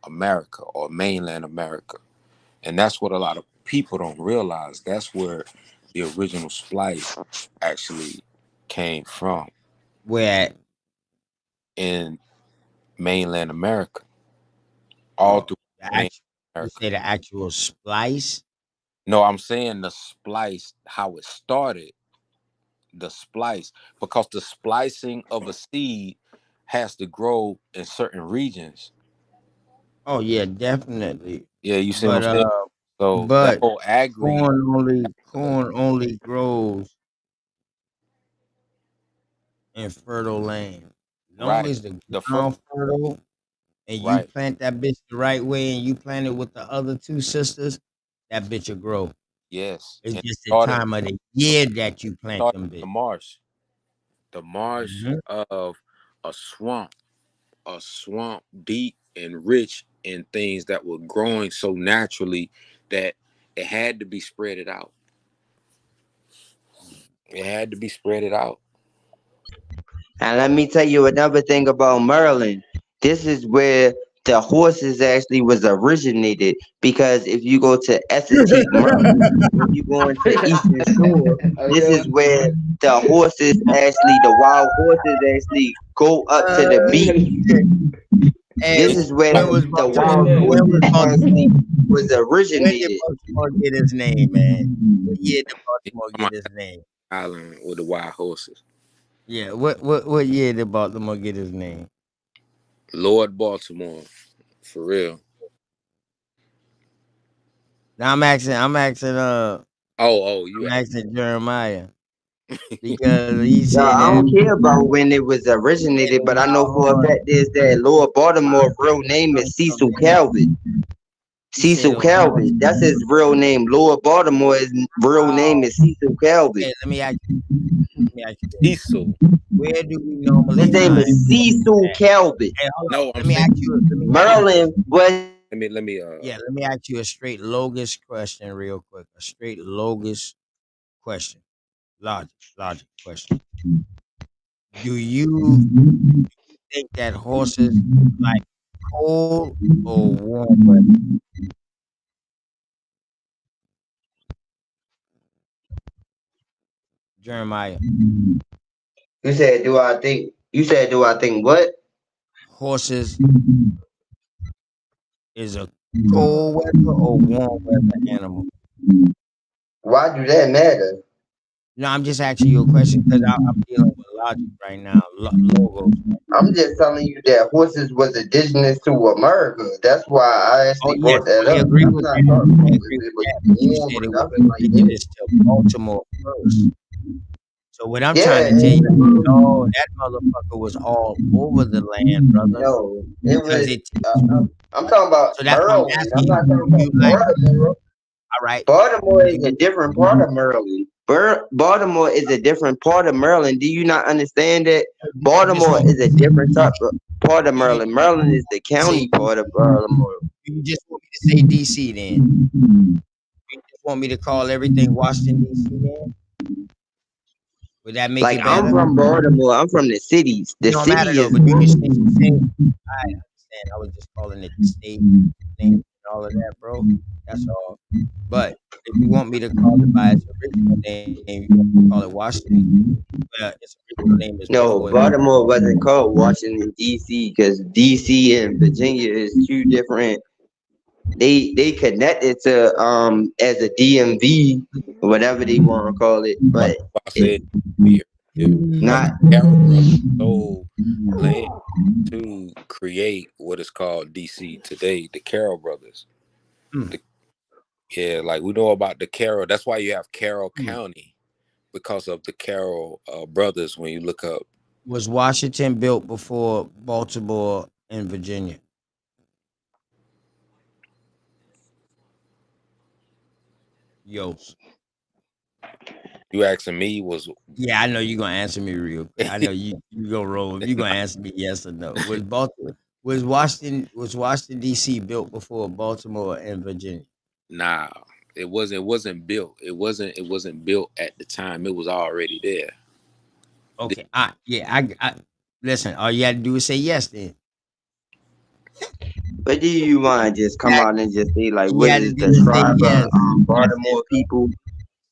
K: America or mainland America. And that's what a lot of people don't realize. That's where the original splice actually came from
B: Where at?
K: in mainland America, all
B: Oh,
K: through
B: the
K: mainland
B: actual, you
K: America.
B: say the actual splice?
K: No, I'm saying the splice, how it started, the splice, because the splicing of a seed has to grow in certain regions.
B: Oh yeah, definitely.
K: Yeah, you see what
B: But
K: I'm saying? So that
B: but
K: whole agri,
B: corn only grows in fertile land. Long
K: right?
B: as the
K: The first,
B: ground fertile and you
K: right?
B: plant that bitch the right way and you plant it with the other two sisters, that bitch will grow.
K: Yes,
B: It's
K: and
B: just the
K: started
B: time of the year that you plant
K: started
B: them
K: in
B: bitch.
K: the marsh
B: Mhm.
K: of a swamp deep and rich in things that were growing so naturally that it had to be spread it out. It had to be spread it out.
P: And let me tell you another thing about Maryland. This is where the horses actually was originated because if you go to Essex, Maryland, and you go into Eastern Shore,
J: Oh
P: this
J: yeah.
P: is where the horses actually, the wild horses actually go up to the beach.
B: Shit. Hey,
P: This is where
B: when was
P: the
J: Say
P: wild
B: Baltimore?
J: that.
B: When was
P: horses
B: Baltimore?
P: actually was
B: When did
P: originated.
B: Baltimore get his name, man? What year did Baltimore
K: I'm on
B: get his name?
K: island with the wild horses.
B: Yeah, what year did Baltimore get his name?
K: Lord Baltimore, for real.
B: Now
K: You
B: I'm asking Jeremiah because he
P: Yeah,
B: said
P: I
B: that
P: don't care about when it was
B: when
P: originated,
B: the
P: but I know
B: wild
P: for a
B: horse
P: fact is that Lord Baltimore real name
B: come
P: is
B: from,
P: Cecil
B: man.
P: Calvin.
B: He said
P: Cecil
B: a horse.
P: Calvin. That's his real name. Lord Baltimore's real name
B: Oh,
P: is Cecil Calvin.
B: okay. Let me ask you this.
K: Diesel.
B: Where do we normally
P: His name
B: find
P: is
B: horses
P: Cecil
B: at?
P: Calvin.
B: Hey, hold on.
K: No, I'm
B: Let me
K: saying
B: ask you. Let me ask you this.
P: Maryland was
K: let me
B: Yeah, let me ask you a straight logos question, real quick. A straight logos question. Logic question. Do you think that horses like cold or warm weather? Jeremiah,
P: do I think what?
B: horses is a cold weather or warm weather animal?
P: Why do that matter?
B: No, I'm just asking you a question because I'm dealing with logic right now, logos.
P: I'm just telling you that horses was indigenous to America. That's why I
B: Oh
P: actually
B: yes,
P: brought that
B: I
P: up.
B: agree
P: I'm
B: with
P: not
B: that.
P: talking
B: I
P: about
B: agree
P: if it
B: with
P: was
B: that. But you
P: warm
B: said
P: or
B: it was
P: nothing like that.
B: indigenous to Baltimore first. So what I'm trying
P: Yeah,
B: to tell you is, no, that motherfucker was all over the land, brother.
P: no, it
B: Because
P: was.
B: it
P: I'm talking about
B: so that's what I'm
P: Maryland.
B: asking
P: I'm
B: you.
P: not talking
B: Do you
P: about
B: like
P: Baltimore.
B: all right?
P: Baltimore
B: Do
P: is a
B: you
P: different part of Maryland. Baltimore is a different part of Maryland. Do you not understand that?
B: you just
P: Baltimore
B: want me
P: is
B: to
P: a
B: say
P: different type
B: DC?
P: of part of
B: Do you
P: Maryland. Maryland is the
B: say
P: county part of
B: DC?
P: Baltimore.
B: Do you just want me to say DC then? You just want me to call everything Washington DC then? Would that make
P: Like
B: it
P: I'm
B: better?
P: from Baltimore. I'm from the cities.
B: It
P: The
B: don't matter
P: city
B: though,
P: is
B: but do you say I understand saying I was just calling it the state name and all of that, bro. That's all. But if you want me to call it by its original name, you want me to call it Washington. Well, its original name is before
P: No,
B: it.
P: Baltimore wasn't called Washington D.C. because D.C. and Virginia is two different. They connected to as a DMV, whatever they want to call it,
K: Why
P: but
K: I
P: it's
K: said here because
P: not.
K: the Carroll brothers sold land to create what is called DC today, the Carroll brothers.
B: Mm,
K: The, yeah, like we know about the Carroll. That's why you have Carroll
B: mm.
K: County because of the Carroll brothers. When you look up,
B: Was Washington built before Baltimore and Virginia? Yo.
K: you asking me was
B: Yeah, I know you're gonna answer me real quick. I know you gonna roll. You gonna answer me yes or no. Was Washington D.C. built before Baltimore and Virginia?
K: nah. It wasn't built. It wasn't built at the time. It was already there. The-
B: Okay, I listen. All you had to do is say yes. Then
P: But do you want to just come
B: yeah,
P: out and just say like,
B: you
P: what
B: had to
P: is
B: do
P: the
B: is say
P: tribe of
B: yes. That's it,
P: Baltimore
B: bro.
P: people?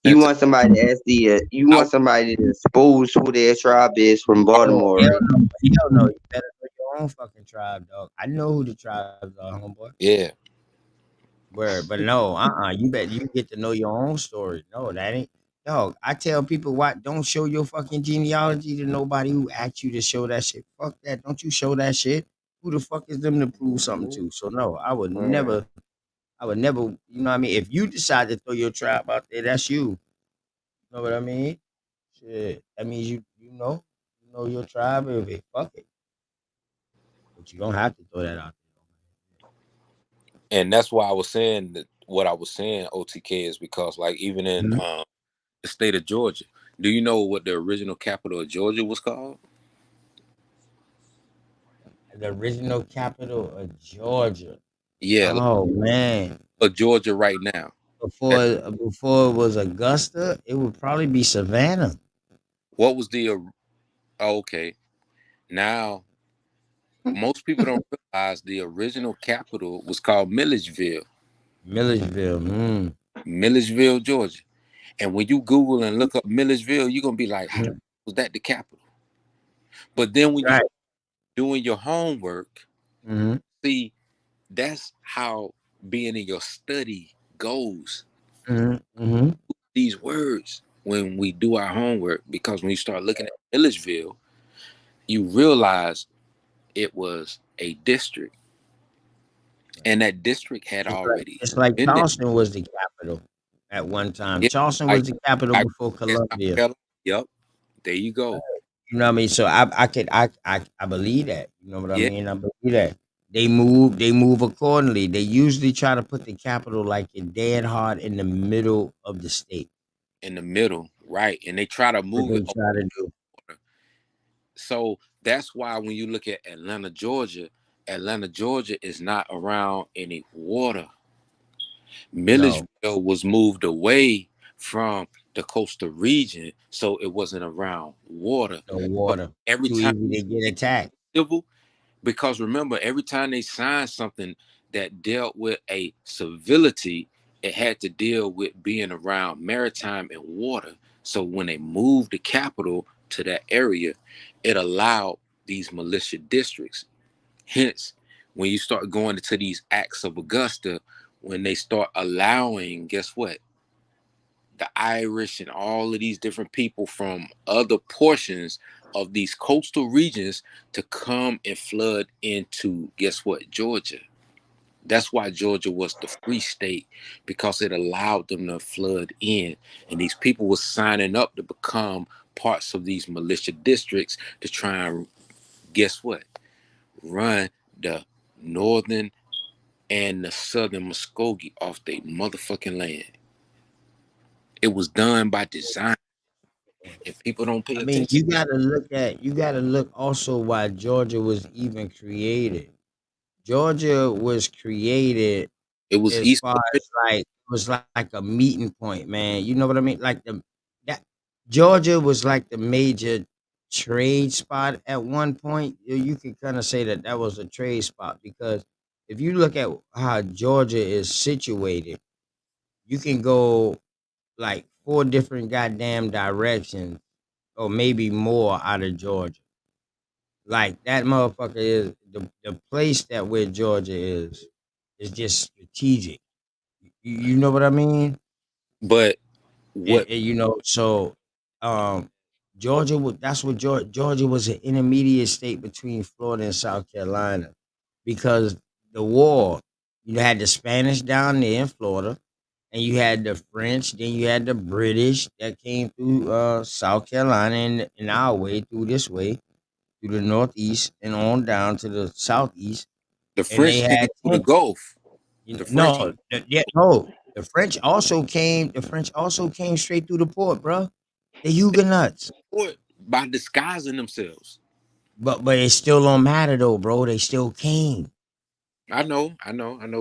P: You
K: Since
P: want somebody to ask you
K: I
P: want somebody to expose who their tribe is from
B: Oh
P: Baltimore,
B: hell
P: right?
B: no, hell no. You better know your own fucking tribe, dog. I know who the tribes are, homeboy.
K: yeah,
B: Word, but no, you get to know your own story. No, that ain't dog. I tell people what don't show your fucking genealogy to nobody who asks you to show that shit. Fuck that. Don't you show that shit. Who the fuck is them to prove something to? So no, I would never, you know what I mean? If you decide to throw your tribe out there, that's you. You know what I mean? Shit. That means you know your tribe of it. Fuck it. But you don't have to throw that out
K: and that's why I was saying that what I was saying. OTK is because like even in
B: there.
K: the state of Georgia, do you know what the original capital of Georgia was called?
B: The original capital of Georgia.
K: Yeah, like,
B: Oh man.
K: Georgia right now.
B: Before it was Augusta, it would probably be Savannah.
K: What was the okay? Now most people don't realize the original capital was called Milledgeville,
B: Milledgeville.
K: Milledgeville, Georgia. And when you Google and look up Milledgeville, you're gonna be like, "How the was that the capital?" But then when you
B: Right.
K: start doing your homework,
B: Mm-hmm.
K: see that's how being in your study goes.
B: Mm-hmm. Mm-hmm.
K: These words when we do our homework, because when you start looking at Milledgeville, you realize it was a district, and that district had already
B: Just like
K: been there.
B: Charleston was the capital at one time.
K: Yeah,
B: Charleston
K: like
B: was the capital
K: I
B: before
K: in South
B: Columbia.
K: Carolina. Yep, there you go.
B: You know what I mean? So I believe that. You know what I
K: Yeah,
B: mean? I believe that. They move accordingly. They usually try to put the capital like it dead hard in the middle of the state.
K: in the middle, right? And they try to
B: What
K: move it
B: they try to do.
K: over. So that's why when you look at Atlanta, Georgia is not around any water.
B: No,
K: Milledgeville was moved away from the coastal region, so it wasn't around water.
B: no
K: But
B: water.
K: every
B: Too
K: time
B: easy to get
K: they
B: attacked.
K: civil, because remember, every time they signed something that dealt with a civility, it had to deal with being around maritime and water. So when they moved the capital to that area, it allowed these militia districts. Hence, when you start going into these acts of Augusta, when they start allowing, guess what? The Irish and all of these different people from other portions of these coastal regions to come and flood into, guess what? Georgia. That's why Georgia was the free state, because it allowed them to flood in. And these people were signing up to become parts of these militia districts to try and, guess what? Run the northern and the southern Muskogee off their motherfucking land. It was done by design, and people don't pay
B: I mean,
K: attention.
B: you gotta look also why Georgia was even created. Georgia was created
K: It was
B: as
K: east
B: far
K: of
B: as like was like a meeting point, man. You know what I mean? Like that Georgia was like the major trade spot at one point. You could kind of say that that was a trade spot because if you look at how Georgia is situated, you can go like 4 different goddamn directions or maybe more out of Georgia. Like that motherfucker is the place that where Georgia is just strategic. You know what I mean?
K: But what
B: And you know, so um Georgia was that's what Georgia was an intermediate state between Florida and South Carolina because the war, you had the Spanish down there in Florida, and you had the French, then you had the British that came through South Carolina and our way through this way, through the northeast and on down to the southeast,
K: the
B: and they
K: French came
B: had
K: through the Gulf. The French
B: no, yeah, no. The French also came. The French also came straight through the port, bro. The Huguenots.
K: fought by disguising themselves.
B: But it still don't matter though, bro. They still came.
K: I know.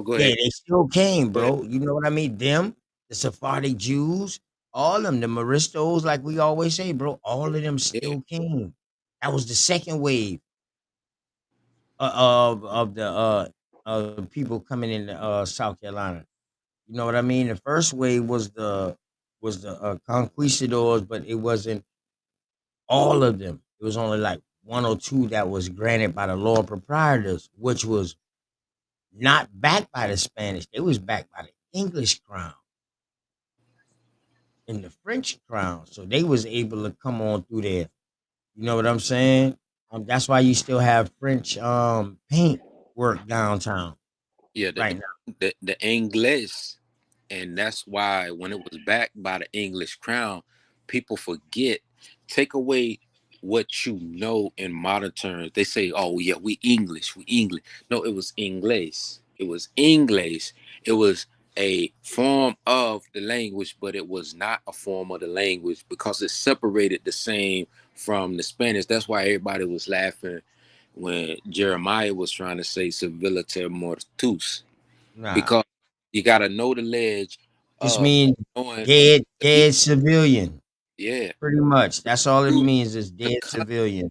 K: Go
B: Yeah,
K: ahead.
B: they still came,
K: Go ahead.
B: bro. You know what I mean? Them, the Sephardic Jews, all of them, the Moristos, like we always say, bro. All of them
K: Yeah.
B: still came. That was the second wave of the people coming in South Carolina. You know what I mean? The first wave was the conquistadors, but it wasn't all of them. It was only like one or two that was granted by the Lord proprietors, which was not backed by the Spanish. They was backed by the English crown and the French crown. So they was able to come on through there. You know what I'm saying? That's why you still have French paint work downtown
K: Yeah,
B: right now.
K: the English, and that's why when it was backed by the English crown, people forget. Take away what you know in modern terms. They say, "Oh yeah, we English, we English." No, it was English. It was English. It was a form of the language, but it was not a form of the language because it separated the same from the Spanish. That's why everybody was laughing when Jeremiah was trying to say civiliter mortus,
B: Nah,
K: because you got to know the ledge
B: just
K: of
B: mean
K: knowing the
B: dead civilian.
K: yeah,
B: Pretty much. That's all it
K: you
B: means is
K: the
B: dead civilian.
K: yeah,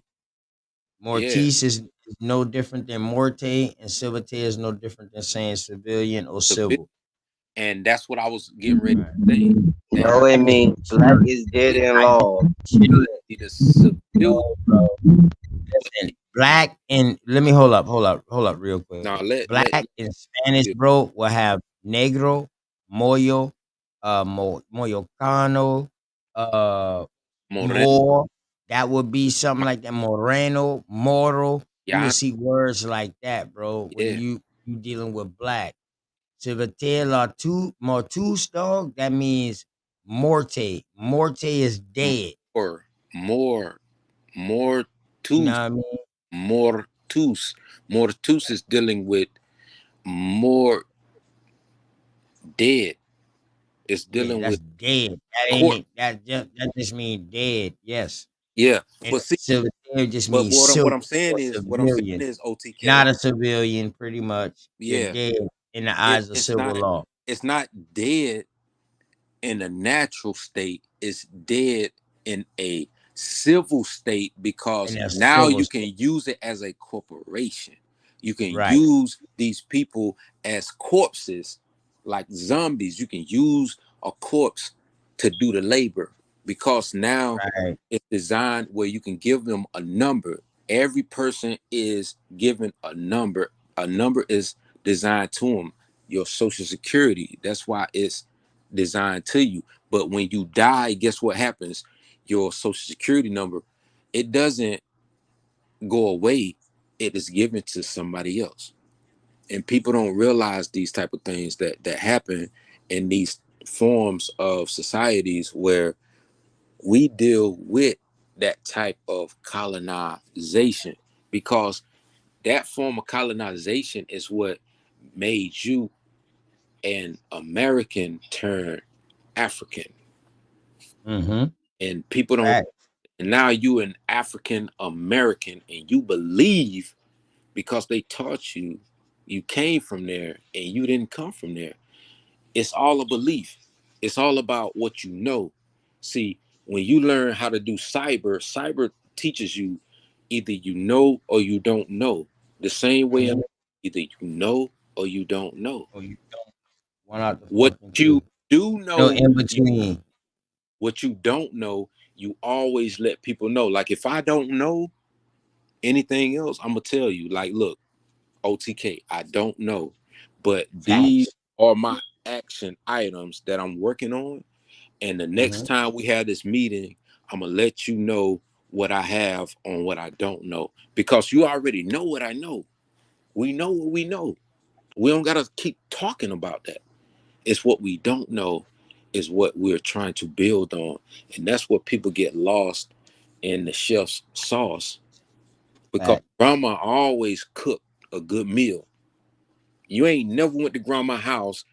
B: Mortis is no different than morte, and civilite is no different than saying civilian or
K: civi-
B: civil.
K: and that's what I was getting ready
B: Right.
K: to say. That
P: No, it
B: I just
P: means
B: be
P: black
B: chilling.
P: is dead in
B: I just
P: law.
B: be chilling.
K: see the civilian.
B: No, bro. Listen, black and let me hold up real quick.
K: Now let
B: Black in Spanish, bro, will have negro, moyo, moyocano, uh,
K: Moreno,
B: more. That would be something like that. Moreno, moro. You will
K: yeah,
B: see words like that, bro. When
K: yeah,
B: you dealing with black. Civitel tu mortus, dog. That means morte. Morte is dead.
K: more, more,
B: You know
K: mortus,
B: what I mean?
K: mortus, mortus is dealing with more dead. It's
B: Yeah,
K: dealing
B: that's
K: with
B: dead. That
K: corpse.
B: ain't that just mean dead. Yes,
K: Yeah,
B: and
K: but see,
B: civilian just
K: but
B: means civil
K: what I'm
B: or
K: saying is,
B: civilian,
K: OTK.
B: not a civilian. Pretty much, you're
K: Yeah,
B: dead in the eyes of
K: it's
B: civil
K: not
B: law.
K: dead in a natural state. It's dead in a civil state because
B: In a
K: now
B: civil
K: you
B: state,
K: can use it as a corporation. You can
B: right?
K: use these people as corpses, like zombies. You can use a corpse to do the labor because now
B: Right.
K: it's designed where you can give them a number. Every person is given a number. A number is designed to them. Your social security. That's why it's designed to you. But when you die, guess what happens? Your social security number, it doesn't go away. It is given to somebody else. And people don't realize these type of things that happen in these forms of societies where we deal with that type of colonization, because that form of colonization is what made you an American turn African.
B: Mm-hmm.
K: And people don't,
B: Right.
K: and now you an African American and you believe because they taught you, you came from there and you didn't come from there. It's all a belief. It's all about what you know. See, when you learn how to do cyber teaches you either you know or you don't know. The same way in
B: Mhm.
K: either you know or you don't know.
B: Or you don't. One out the
K: What
B: fucking
K: you
B: two.
K: do
B: No
K: know,
B: in between.
K: what you don't know, you always let people know. Like if I don't know anything else, I'm gonna tell you, like, look, OTK, I don't know, but these
B: Facts.
K: are my action items that I'm working on. And the next
B: Mhm.
K: time we have this meeting, I'm gonna let you know what I have on what I don't know. Because you already know what I know. We know what we know. We don't gotta keep talking about that. It's what we don't know is what we're trying to build on. And that's what people get lost in the chef's sauce. Because
B: Fact.
K: grandma always cooked a good meal. You ain't never went to grandma's house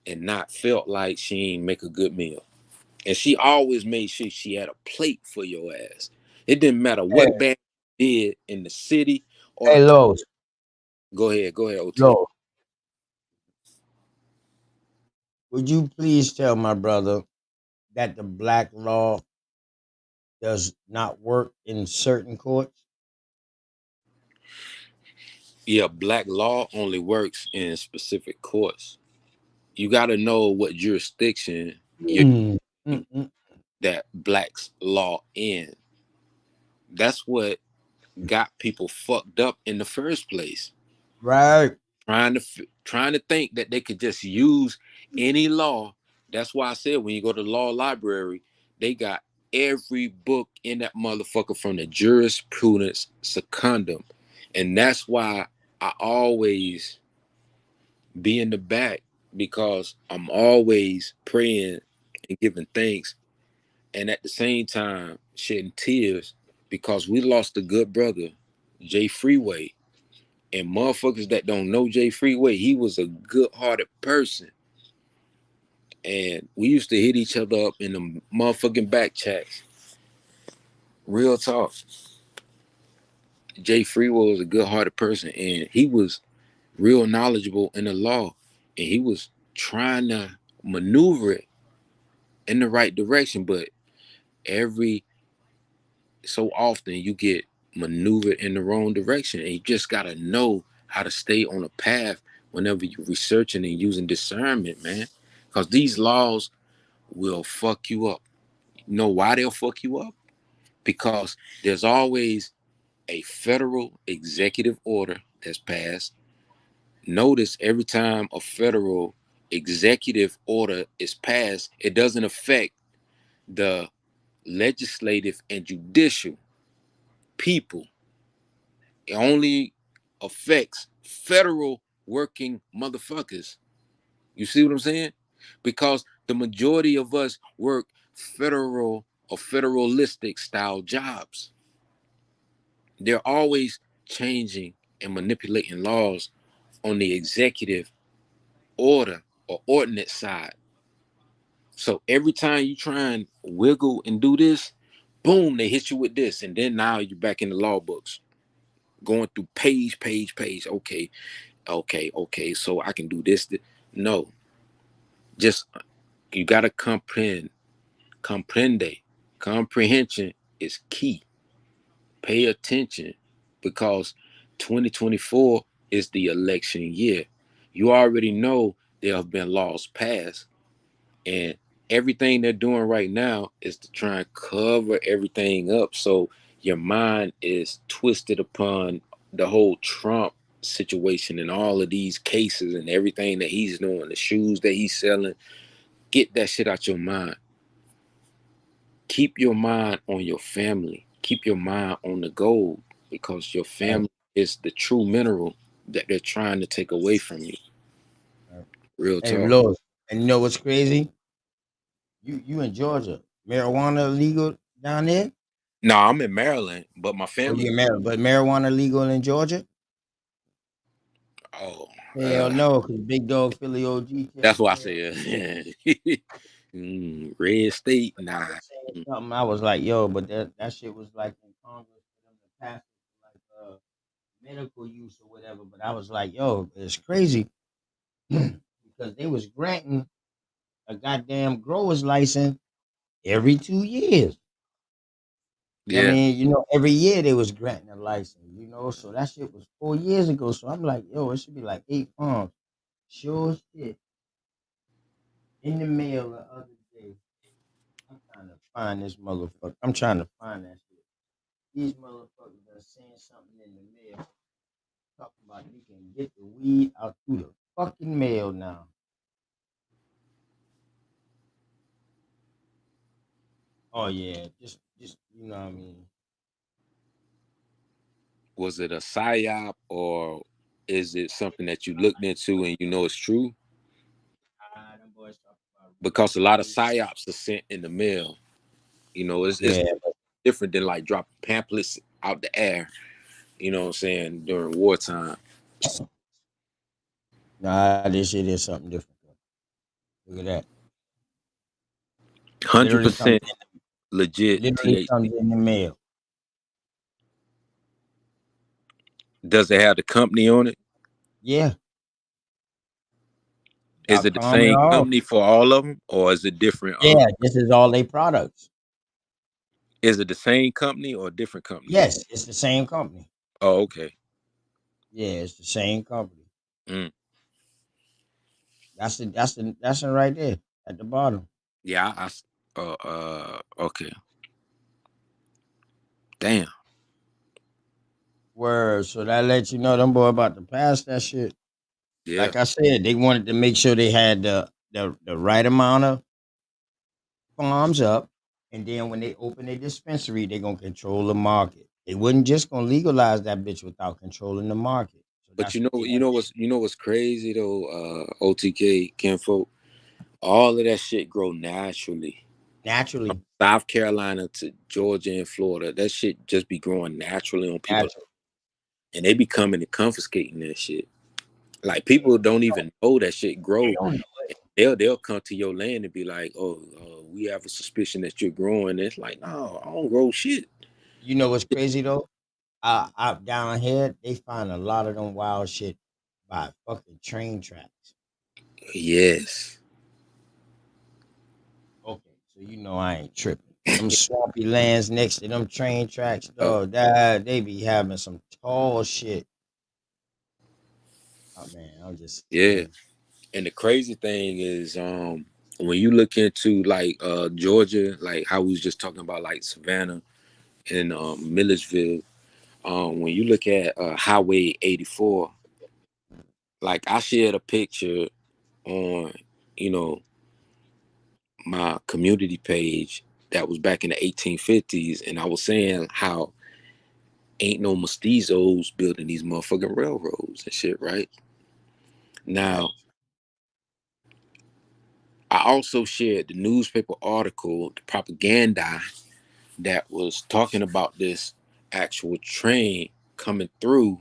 K: and not felt like she ain't make a good meal. And she always made sure she had a plate for your ass. It didn't matter
B: Hey,
K: what bad you did in the city or
B: hey
K: the
B: Los.
K: go ahead, OT.
B: Los. Would you please tell my brother that the black law does not work in certain courts?
K: Yeah, black law only works in specific courts. You gotta know what jurisdiction you're
B: Mm.
K: using
B: Mm-mm.
K: that black's law in. That's what got people fucked up in the first place.
B: Right.
K: Trying to think that they could just use any law. That's why I said when you go to the law library, they got every book in that motherfucker from the jurisprudence secundum. And that's why I always be in the back because I'm always praying and giving thanks and at the same time shedding tears because we lost a good brother, Jay Freeway. And motherfuckers that don't know Jay Freeway, he was a good-hearted person. And we used to hit each other up in the motherfucking back chats. Real talk. Jay Freeway was a good-hearted person, and he was real knowledgeable in the law, and he was trying to maneuver it in the right direction. But every so often, you get maneuvered in the wrong direction, and you just gotta know how to stay on a path whenever you're researching and using discernment, man. Because these laws will fuck you up. You know why they'll fuck you up? Because there's always a federal executive order that's passed. Notice every time a federal executive order is passed, it doesn't affect the legislative and judicial people. It only affects federal working motherfuckers. You see what I'm saying? Because the majority of us work federal or federalistic style jobs. They're always changing and manipulating laws on the executive order or ordinance side. So every time you try and wiggle and do this, boom, they hit you with this. And then now you're back in the law books, going through page. Okay. So I can do this. No, just you got to comprende. Comprehension is key. Pay attention because 2024 is the election year. You already know there have been laws passed, and everything they're doing right now is to try and cover everything up. So your mind is twisted upon the whole Trump situation and all of these cases and everything that he's doing, the shoes that he's selling. Get that shit out your mind. Keep your mind on your family. Keep your mind on the goal because your
B: Right.
K: family is the true mineral that they're trying to take away from you.
B: Right.
K: Real
B: Hey
K: talk.
B: Los. And you know what's crazy? You in Georgia. Marijuana legal down there?
K: No, I'm in Maryland, but my
B: Or you
K: family.
B: in Maryland? But marijuana legal in Georgia?
K: Oh,
B: Hell no, because Big Dog Philly OG
K: that's
B: kept
K: why I
B: saying,
K: said red state.
B: I
K: Nah.
B: was saying something. I was like, yo, but that shit was like in Congress for them to pass it for like medical use or whatever. But I was like, yo, it's crazy because they was granting a goddamn grower's license every 2 years. I
K: Yeah.
B: mean, every year they was granting a license, so that shit was 4 years ago. So I'm like, yo, it should be like 8 farms. Sure shit. In the mail the other day. I'm trying to find this motherfucker. I'm trying to find that shit. These motherfuckers are saying something in the mail. Talking about you can get the weed out through the fucking mail now. Oh yeah, just what I mean.
K: Was it a psyop or is it something that you looked into and you know it's true?
B: Them boys talking about
K: Because a lot of
B: weed.
K: psyops are sent in the mail. It's
B: Yeah,
K: different than like dropping pamphlets out the air. You know what I'm saying, during wartime.
B: nah, this shit is something different. Look at that.
K: Hundred
B: Literally comes
K: percent legit
B: literally
K: THC.
B: comes in the mail.
K: Does it have the company on it?
B: Yeah,
K: Is it the
B: .com and
K: same
B: all.
K: company for all of them, or is it different?
B: Yeah, this is all they products.
K: Is it the same company or a different company?
B: Yes, it's the same company.
K: Oh, okay.
B: Yeah, it's the same company.
K: Mm.
B: That's it right there at the bottom.
K: Yeah, okay. Damn.
B: Word. So that lets you know them boy about to pass that shit.
K: Yeah.
B: Like I said, they wanted to make sure they had the right amount of farms up, and then when they open a dispensary, they're gonna control the market. They wasn't just gonna legalize that bitch without controlling the market. So
K: But
B: that's what they had
K: you know what's crazy though, OTK Kinfolk, all of that shit grow naturally.
B: naturally,
K: South Carolina to Georgia and Florida, that shit just be growing naturally on people,
B: natural.
K: and they be coming and confiscating that shit. Like people don't even know that shit
B: They
K: grow.
B: don't know it.
K: They'll come to your land and be like, "Oh, we have a suspicion that you're growing." And it's like, no, I don't grow shit.
B: You know what's crazy though? Out down here, they find a lot of them wild shit by fucking train tracks.
K: Yes,
B: Okay, so I ain't tripping. Them swampy lands next to them train tracks,
K: uh,
B: dog. That they be having some tall shit. Oh man, I'm just
K: yeah.
B: saying.
K: And the crazy thing is, when you look into like Georgia, like how we was just talking about, like Savannah and Milledgeville, when you look at Highway 84, like I shared a picture on, you know, my community page that was back in the 1850s, and I was saying how ain't no mestizos building these motherfucking railroads and shit, right? Now,
B: Facts.
K: I also shared the newspaper article, the propaganda that was talking about this actual train coming through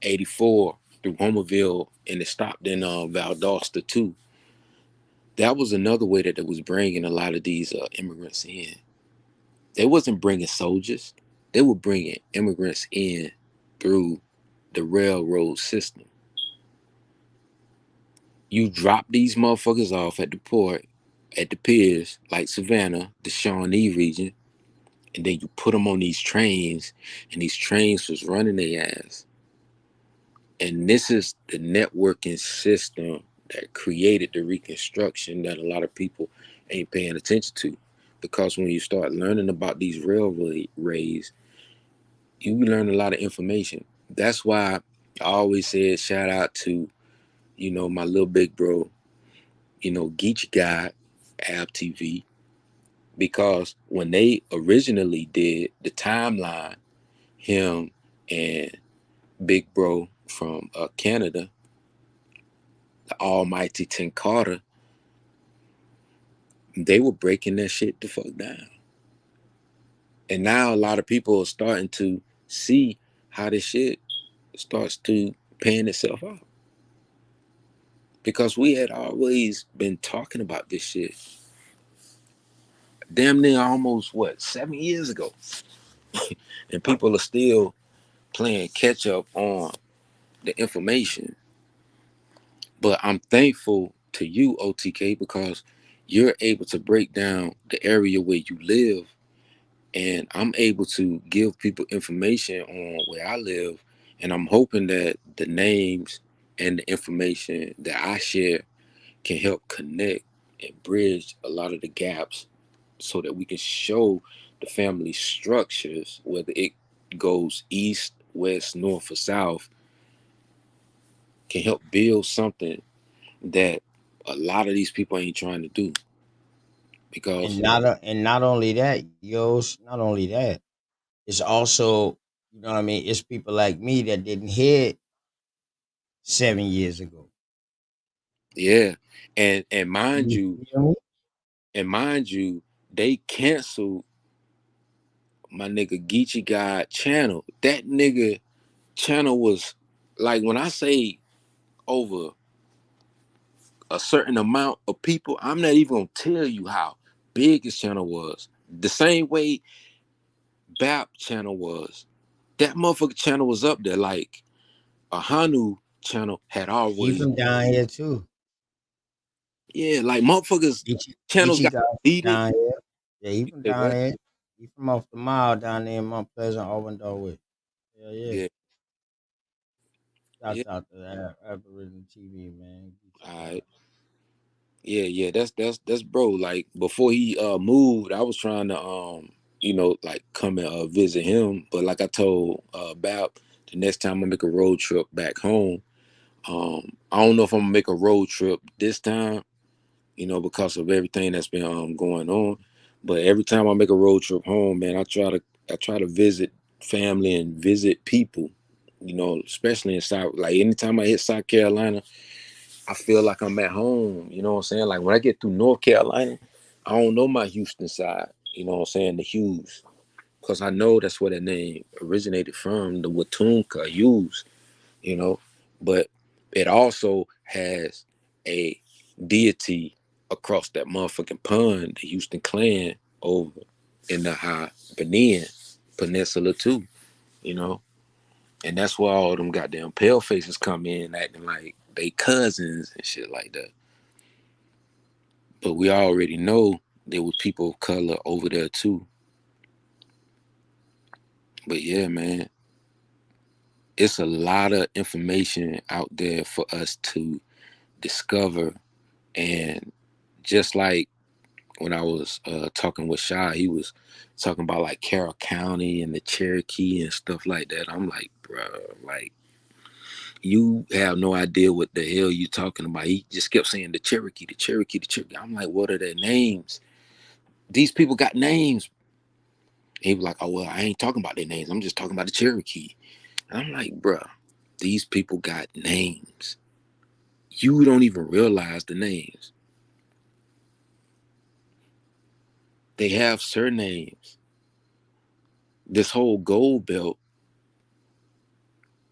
K: 84 through Homerville, and it stopped in Valdosta too. That was another way that it was bringing a lot of these immigrants in. They wasn't bringing soldiers. They were bringing immigrants in through the railroad system. You drop these motherfuckers off at the port, at the piers, like Savannah, the Shawnee region, and then you put them on these trains, and these trains was running their ass. And this is the networking system that created the reconstruction that a lot of people ain't paying attention to. Because when you start learning about these railways, you learn a lot of information. That's why I always said shout out to, my little big bro, Geechee God, Ab TV, because when they originally did the timeline, him and Big Bro from Canada, the almighty Tin Carter, they were breaking that shit the fuck down. And now a lot of people are starting to see how this shit starts to paying itself out. Because we had always been talking about this shit damn near almost 7 years ago. And people are still playing catch up on the information. But I'm thankful to you, OTK, because you're able to break down the area where you live and I'm able to give people information on where I live, and I'm hoping that the names and the information that I share can help connect and bridge a lot of the gaps so that we can show the family structures, whether it goes east, west, north, or south, can help build something that a lot of these people ain't trying to do.
B: And
K: Because
B: not only that, not only that, it's also, you know what I mean, it's people like me that didn't hear it 7 years ago.
K: yeah, and mind
B: You
K: you,
B: feel me?
K: they canceled my nigga Geechee God channel. That nigga channel was like, when I say over a certain amount of people, I'm not even gonna tell you how big his channel was. The same way Bout channel was. That motherfucker channel was up there. Like a Hanu channel had
B: He
K: already.
B: from down here too.
K: Yeah, like motherfuckers channels
B: Ichi
K: got
B: got from
K: deleted.
B: down here. Yeah, he
K: You
B: from
K: say
B: down
K: what?
B: here. He from off the mile down there in Mount Pleasant, Auburn, Darwood. Yeah, yeah.
K: Yeah, yeah.
B: Shouts out to that Aboriginal TV, man. Ichi
K: All
B: God.
K: right. Yeah. That's bro. Like before he moved, I was trying to like come and visit him. But like I told Bout, the next time I make a road trip back home, I don't know if I'm gonna make a road trip this time, because of everything that's been going on. But every time I make a road trip home, man, I try to visit family and visit people, especially in South. Like anytime I hit South Carolina, I feel like I'm at home. You know what I'm saying? Like when I get through North Carolina, I don't know my Houston side. You know what I'm saying? The Hughes, because I know that's where that name originated from, the Watunka Hughes. You know, but it also has a deity across that motherfucking pond, the Houston clan over in the High Benin Peninsula too, you know. And that's where all them goddamn pale faces come in acting like they cousins and shit like that. But we already know there was people of color over there too. But yeah, man, it's a lot of information out there for us to discover. And just like when I was talking with Shy, he was talking about like Carroll County and the Cherokee and stuff like that. I'm like, bro, like you have no idea what the hell you talking about. He just kept saying the Cherokee, the Cherokee, the Cherokee. I'm like, what are their names? These people got names. He was like, oh well, I ain't talking about their names. I'm just talking about the Cherokee. And I'm like, bro, these people got names. You don't even realize the names. They have surnames. This whole gold belt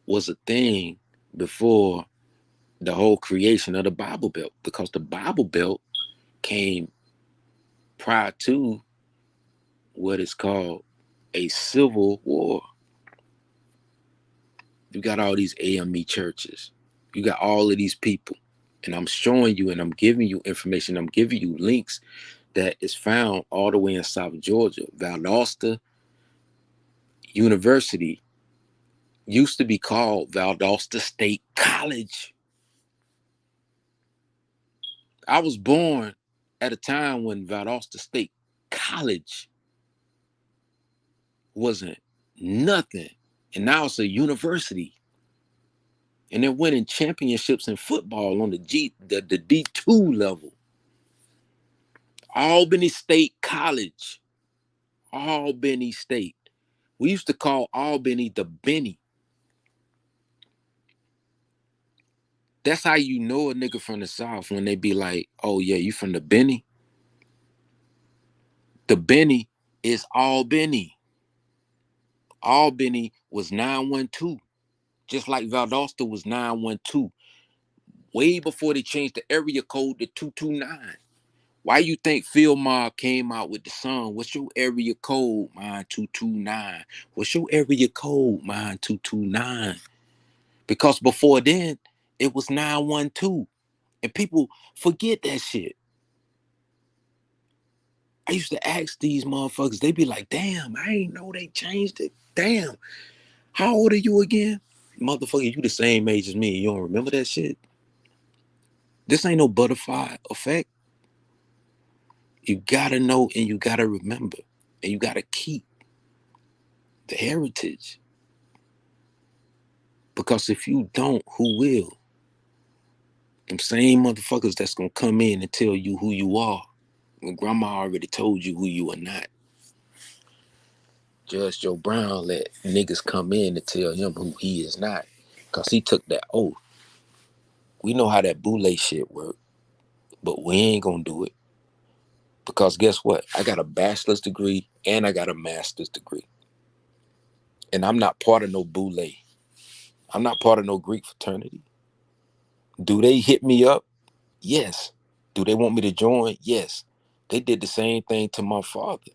K: was a thing before the whole creation of the Bible Belt, because the Bible Belt came prior to what is called a civil war. You got all these AME churches, you got all of these people, and I'm showing you and I'm giving you information, I'm giving you links that is found all the way in South Georgia. Valdosta University used to be called Valdosta State College. I was born at a time when Valdosta State College wasn't nothing. And now it's a university. And they're winning championships in football on the D2 level. Albany State College. Albany State. We used to call Albany the Benny. That's how you know a nigga from the South, when they be like, oh yeah, you from the Benny? The Benny is Albany. Albany was 912, just like Valdosta was 912, way before they changed the area code to 229. Why you think Philmar came out with the song, what's your area code? Mine 229. What's your area code? Mine 229. Because before then, it was 912. And people forget that shit. I used to ask these motherfuckers, they be like, damn, I ain't know they changed it. Damn. How old are you again? Motherfucker, you the same age as me. You don't remember that shit? This ain't no butterfly effect. You gotta know and you gotta remember. And you gotta keep the heritage. Because if you don't, who will? Them same motherfuckers that's gonna come in and tell you who you are when grandma already told you who you are not. Judge Joe Brown let niggas come in and tell him who he is not. Cause he took that oath. We know how that boule shit work, but we ain't gonna do it. Because guess what? I got a bachelor's degree and I got a master's degree. And I'm not part of no boule. I'm not part of no Greek fraternity. Do they hit me up? Yes. Do they want me to join? Yes. They did the same thing to my father.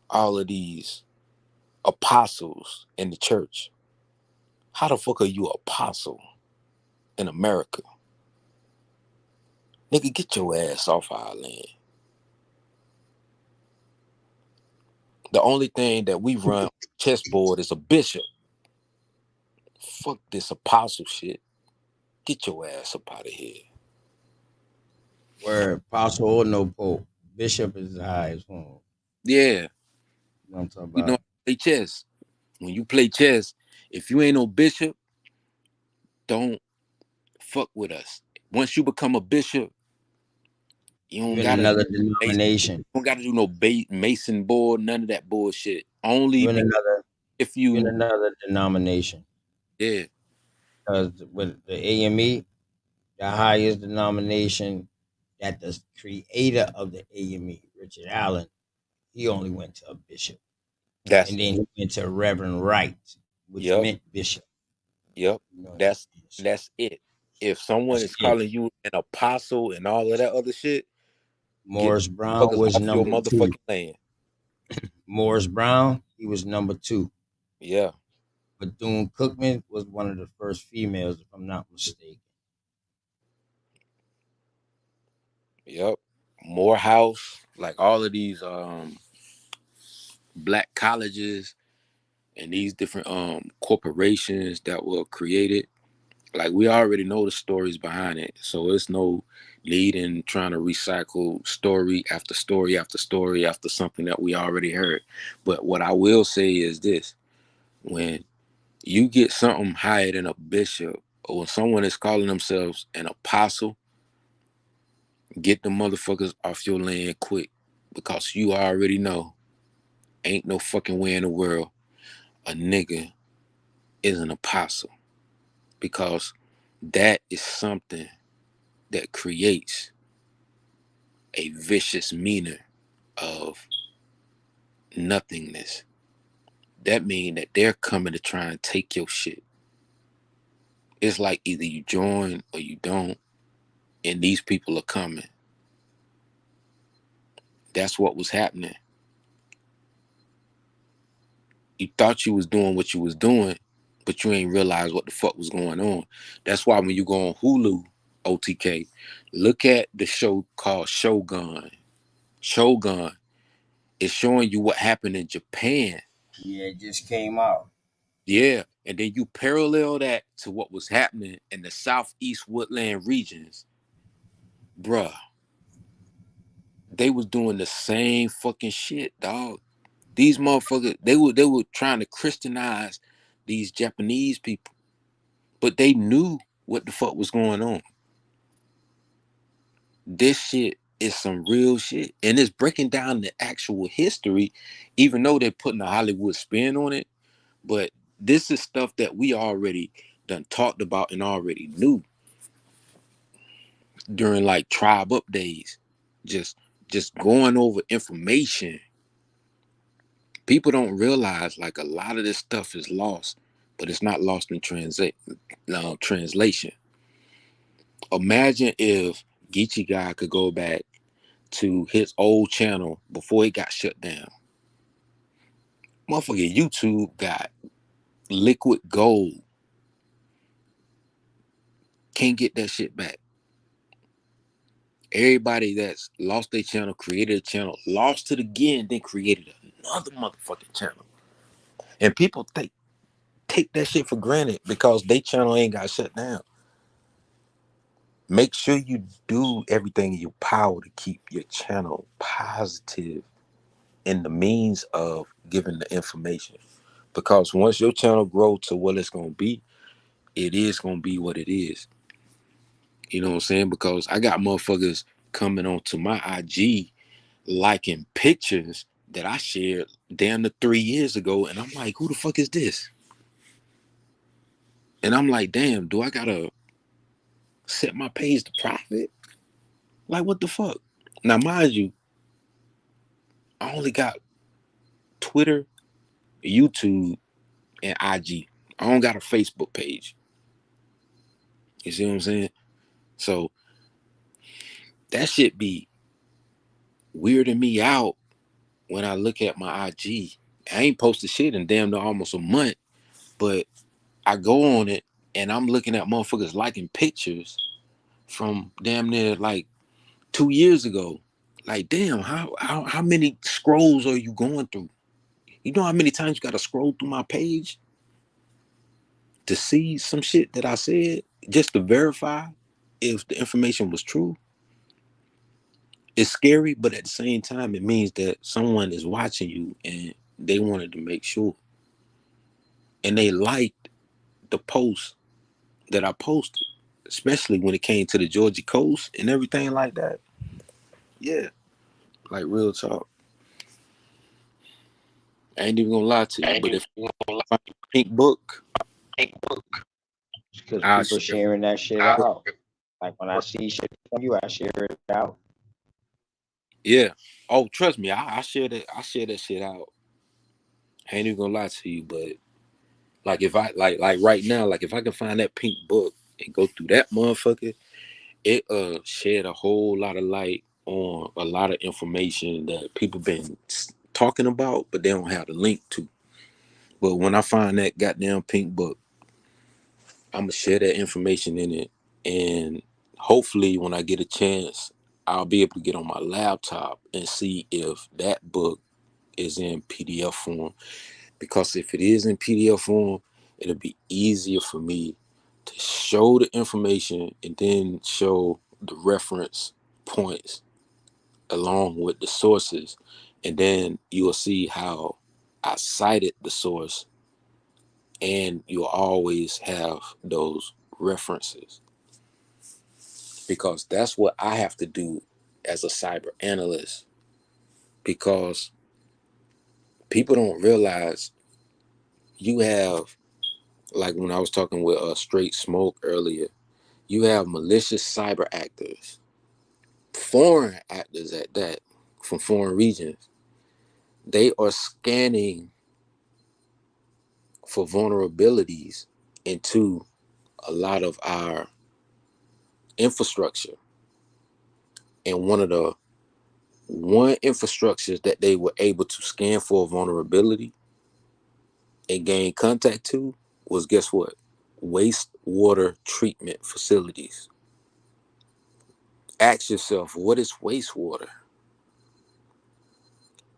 K: All of these apostles in the church. How the fuck are you an apostle in America? Nigga, get your ass off our land. The only thing that we run chessboard is a bishop. Fuck this apostle shit. Get your ass up out of here.
B: Where apostle or no pope, bishop is the highest form.
K: Yeah,
B: You know what I'm talking
K: we know how
B: about?
K: to play chess. When you play chess, if you ain't no bishop, don't fuck with us. Once you become a bishop, you don't
B: You in
K: gotta
B: another
K: you
B: denomination.
K: don't gotta do no mason board, none of that bullshit. Only
B: You in
K: be
B: another.
K: if
B: You in
K: you,
B: another denomination.
K: yeah,
B: Because with the AME, the highest denomination, that the creator of the AME, Richard Allen, he only went to a bishop,
K: that's
B: and then he went to Reverend Wright, which
K: yep,
B: meant bishop.
K: yep.
B: You know what I'm
K: That's
B: saying? So
K: that's it. If someone
B: that's
K: is
B: it.
K: calling you an apostle and all of that other shit, get
B: Morris Brown
K: fuckers
B: was
K: off your
B: number two.
K: motherfucking land.
B: Morris Brown, he was number two.
K: Yeah,
B: Bethune Cookman was one of the first females, if I'm not mistaken.
K: yep. Morehouse, like all of these black colleges and these different corporations that were created, like we already know the stories behind it, so it's no need in trying to recycle story after story after story after something that we already heard. But what I will say is this: when you get something higher than a bishop, or when someone is calling themselves an apostle, get the motherfuckers off your land quick, because you already know ain't no fucking way in the world a nigga is an apostle, because that is something that creates a vicious meaning of nothingness. That means that they're coming to try and take your shit. It's like either you join or you don't, and these people are coming. That's what was happening. You thought you was doing what you was doing, but you ain't realize what the fuck was going on. That's why when you go on Hulu, OTK, look at the show called Shogun. Shogun is showing you what happened in Japan.
B: Yeah, it just came out.
K: Yeah, and then you parallel that to what was happening in the southeast woodland regions, bruh. They was doing the same fucking shit, dog. These motherfuckers, they were trying to Christianize these Japanese people, but they knew what the fuck was going on. This shit is some real shit, and it's breaking down the actual history, even though they're putting a Hollywood spin on it. But this is stuff that we already done talked about and already knew during like tribe up days, just going over information. People don't realize like a lot of this stuff is lost, but it's not lost in translation. Imagine if Geechee guy could go back to his old channel before it got shut down. Motherfucker, YouTube got liquid gold. Can't get that shit back. Everybody that's lost their channel, created a channel, lost it again, then created another motherfucking channel. And people take that shit for granted because their channel ain't got shut down. Make sure you do everything in your power to keep your channel positive in the means of giving the information. Because once your channel grows to what it's going to be, it is going to be what it is. You know what I'm saying? Because I got motherfuckers coming onto my IG liking pictures that I shared damn near 3 years ago. And I'm like, who the fuck is this? And I'm like, damn, do I got to set my page to private? Like, what the fuck? Now, mind you, I only got Twitter, YouTube, and IG. I don't got a Facebook page. You see what I'm saying? So that shit be weirding me out when I look at my IG. I ain't posted shit in damn near almost a month, but I go on it and I'm looking at motherfuckers liking pictures from damn near like 2 years ago. Like, damn, how many scrolls are you going through? You know how many times you gotta scroll through my page to see some shit that I said just to verify if the information was true? It's scary, but at the same time, it means that someone is watching you and they wanted to make sure. And they liked the post that I posted, especially when it came to the Georgia coast and everything like that. Yeah, like real talk. I ain't even gonna lie to you, but if I find a pink book,
B: Because
K: I'll
B: people
K: share.
B: sharing that shit out. Like when I see shit from you, I share it out.
K: Yeah. Oh, trust me, I share that. I share that shit out. I ain't even gonna lie to you, but like if I like right now, like if I can find that pink book and go through that motherfucker, it shed a whole lot of light on a lot of information that people been talking about, but they don't have the link to. But when I find that goddamn pink book, I'm gonna share that information in it, and hopefully, when I get a chance, I'll be able to get on my laptop and see if that book is in PDF form. Because if it is in PDF form, it'll be easier for me to show the information and then show the reference points along with the sources, and then you'll see how I cited the source, and you'll always have those references, because that's what I have to do as a cyber analyst. Because people don't realize you have, like when I was talking with Straight Smoke earlier, you have malicious cyber actors, foreign actors at that, from foreign regions. They are scanning for vulnerabilities into a lot of our infrastructure. And one infrastructures that they were able to scan for a vulnerability and gain contact to was, guess what? Wastewater treatment facilities. Ask yourself, what is wastewater?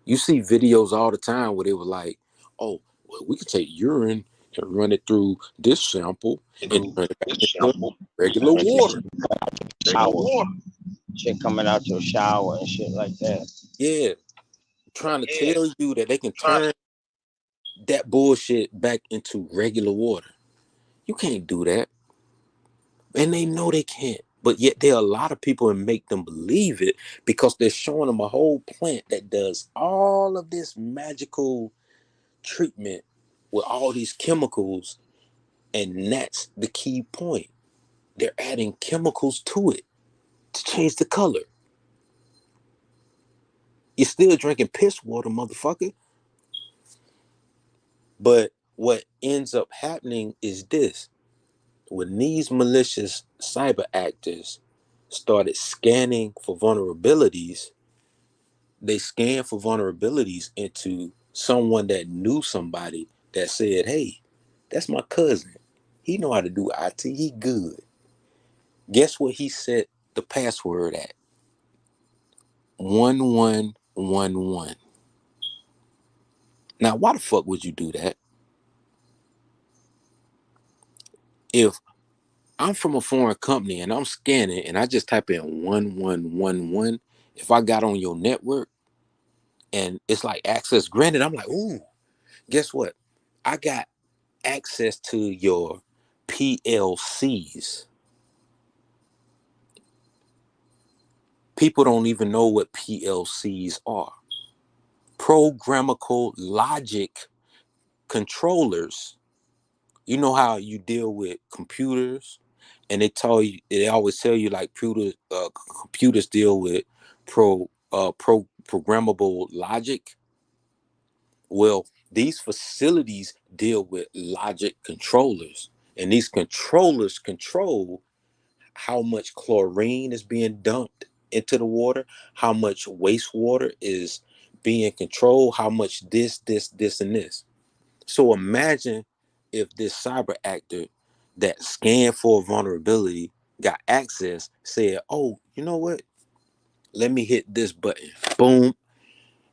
K: You see videos all the time where they were like, oh, well, we could take urine and run it through this sample and turn it back into regular water.
B: Shower. Shit coming out your shower and shit like that.
K: Yeah, trying to tell you that they can turn that bullshit back into regular water. You can't do that. And they know they can't. But yet there are a lot of people and make them believe it because they're showing them a whole plant that does all of this magical treatment with all these chemicals. And that's the key point. They're adding chemicals to it to change the color. You're still drinking piss water, motherfucker. But what ends up happening is this. When these malicious cyber actors started scanning for vulnerabilities, they scanned for vulnerabilities into someone that knew somebody that said, hey, that's my cousin. He know how to do IT. He good. Guess what he set the password at? 1111. Now, why the fuck would you do that? If I'm from a foreign company and I'm scanning and I just type in 1111, if I got on your network and it's like access granted, I'm like, ooh, guess what? I got access to your PLCs. People don't even know what PLCs are. Programmable logic controllers. You know how you deal with computers, and they always tell you like computers deal with programmable logic. Well, these facilities deal with logic controllers, and these controllers control how much chlorine is being dumped into the water, how much wastewater is being controlled, how much this, and this. So imagine if this cyber actor that scanned for vulnerability got access, said, oh, you know what? Let me hit this button. Boom.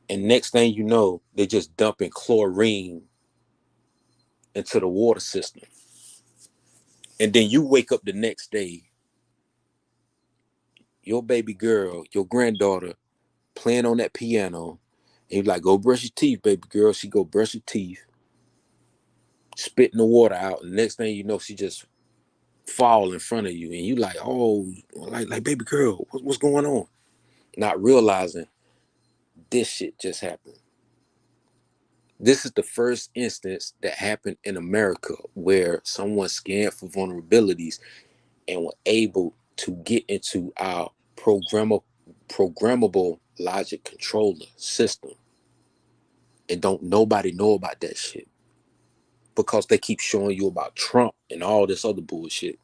K: And next thing you know, they're just dumping chlorine into the water system. And then you wake up the next day, your baby girl, your granddaughter, playing on that piano, and you're like, go brush your teeth, baby girl. She go brush her teeth, spitting the water out. And next thing you know, she just fall in front of you. And you like, oh, like baby girl, what's going on? Not realizing this shit just happened. This is the first instance that happened in America where someone scanned for vulnerabilities and were able to get into our programmable logic controller system. And don't nobody know about that shit because they keep showing you about Trump and all this other bullshit.